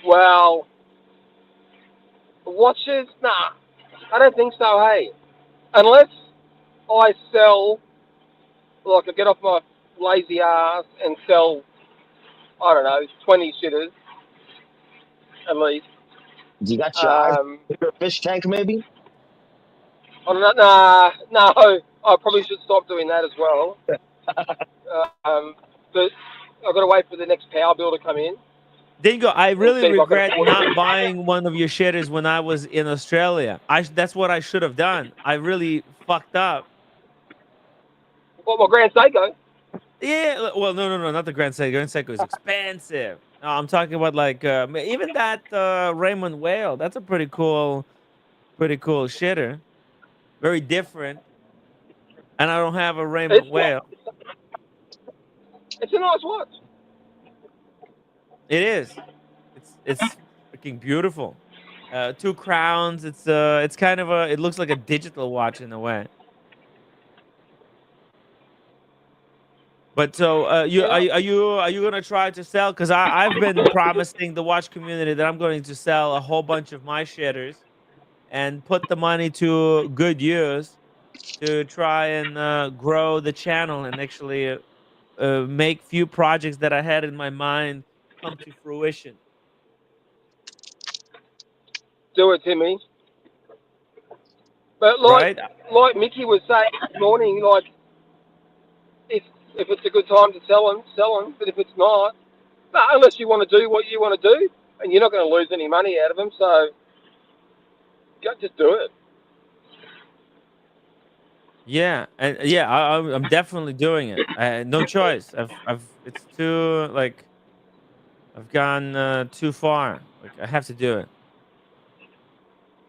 Well, watches? Nah, I don't think so. Hey, unless I sell, like, I get off my lazy ass and sell, I don't know, 20 shitters at least. You got your eyes bigger fish tank, maybe? I don't know, no, I probably should stop doing that as well. But I've got to wait for the next power bill to come in. Dingo, I really see if I can regret afford not it. buying one of your shitters when I was in Australia. That's what I should have done. I really fucked up. What, my Grand Seiko? Yeah, well, no, not the Grand Seiko. Grand Seiko is expensive. No, I'm talking about like even that Raymond Whale. That's a pretty cool shitter. Very different. And I don't have a Raymond Whale. It's a nice watch. It is. It's freaking beautiful. 2 crowns. It's kind of it looks like a digital watch in a way. But so are you gonna try to sell? Because I've been promising the watch community that I'm going to sell a whole bunch of my shitters and put the money to good use to try and grow the channel and actually make few projects that I had in my mind come to fruition. Do it, Timmy. But Right? like Mickey was saying this morning, like if it's a good time to sell them. But if it's not, unless you want to do what you want to do, and you're not going to lose any money out of them, so just do it. Yeah, and yeah, I'm definitely doing it. No choice. It's too like I've gone too far. Like I have to do it.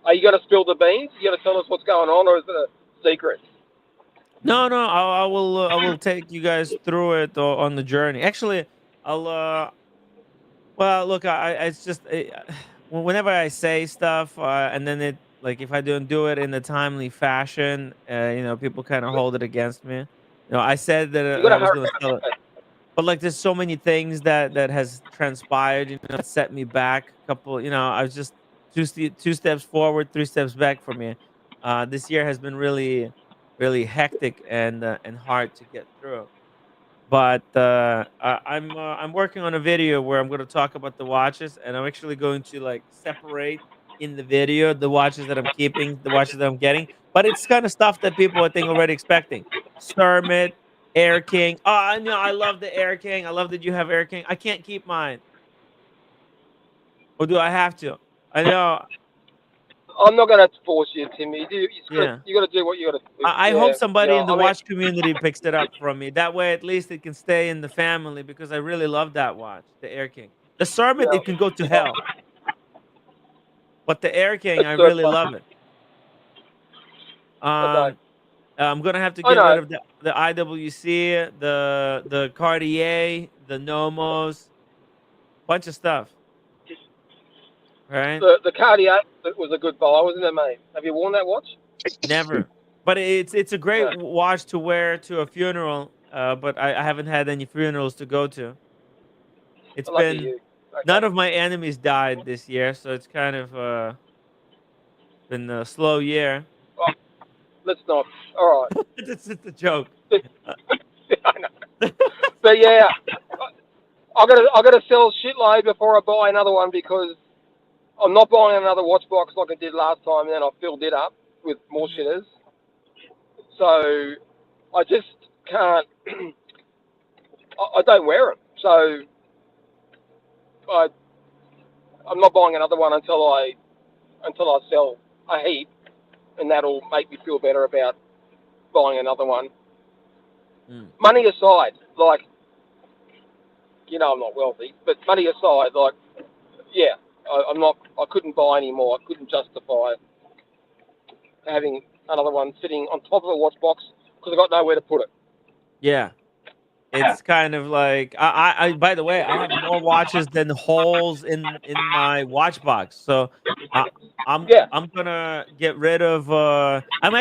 Are you going to spill the beans? You got to tell us what's going on, or is it a secret? No, I will take you guys through it on the journey. Actually, I'll well, look, it's just whenever I say stuff and then it like if I don't do it in a timely fashion, people kind of hold it against me. I said that You got I to was hurry. going to sell it, but like there's so many things that has transpired, that set me back a couple. I was just two steps forward, 3 steps back for me. This year has been really, really hectic and hard to get through. But I'm working on a video where I'm going to talk about the watches, and I'm actually going to like separate in the video the watches that I'm keeping, the watches that I'm getting. But it's kind of stuff that people I think already expecting. Sermit, Air King. Oh, I know, I love the Air King. I love that you have Air King. I can't keep mine. Or do I have to? I know. I'm not going to force you, Timmy. Yeah. You got to do what you got to do. I Yeah, hope somebody in the I mean, watch community picks it up from me. That way, at least it can stay in the family because I really love that watch, the Air King. The Sermit, yeah. it can go to hell, but the Air King, It's I really surplus. love it. Okay. I'm gonna have to I get rid know. of the IWC, the Cartier, the Nomos, bunch of stuff. Right? The Cartier was a good buy, wasn't it, mate? Have you worn that watch? Never. But it's a great No. watch to wear to a funeral. But I haven't had any funerals to go to. It's Lucky been you. Okay. none of my enemies died this year, so it's kind of been a slow year. Oh, let's not. All right. It's just a joke. I know. But yeah, I gotta sell shitload before I buy another one because I'm not buying another watch box like I did last time, and then I filled it up with more shitters. So I just can't. I don't wear them, so I'm not buying another one until I sell a heap, and that'll make me feel better about buying another one. Money aside, like, you know, I'm not wealthy, but money aside, like, yeah, I couldn't buy any more. I couldn't justify having another one sitting on top of a watch box because I got nowhere to put it. Yeah. It's kind of like I by the way, I have more watches than holes in my watch box. So I'm gonna get rid of I'm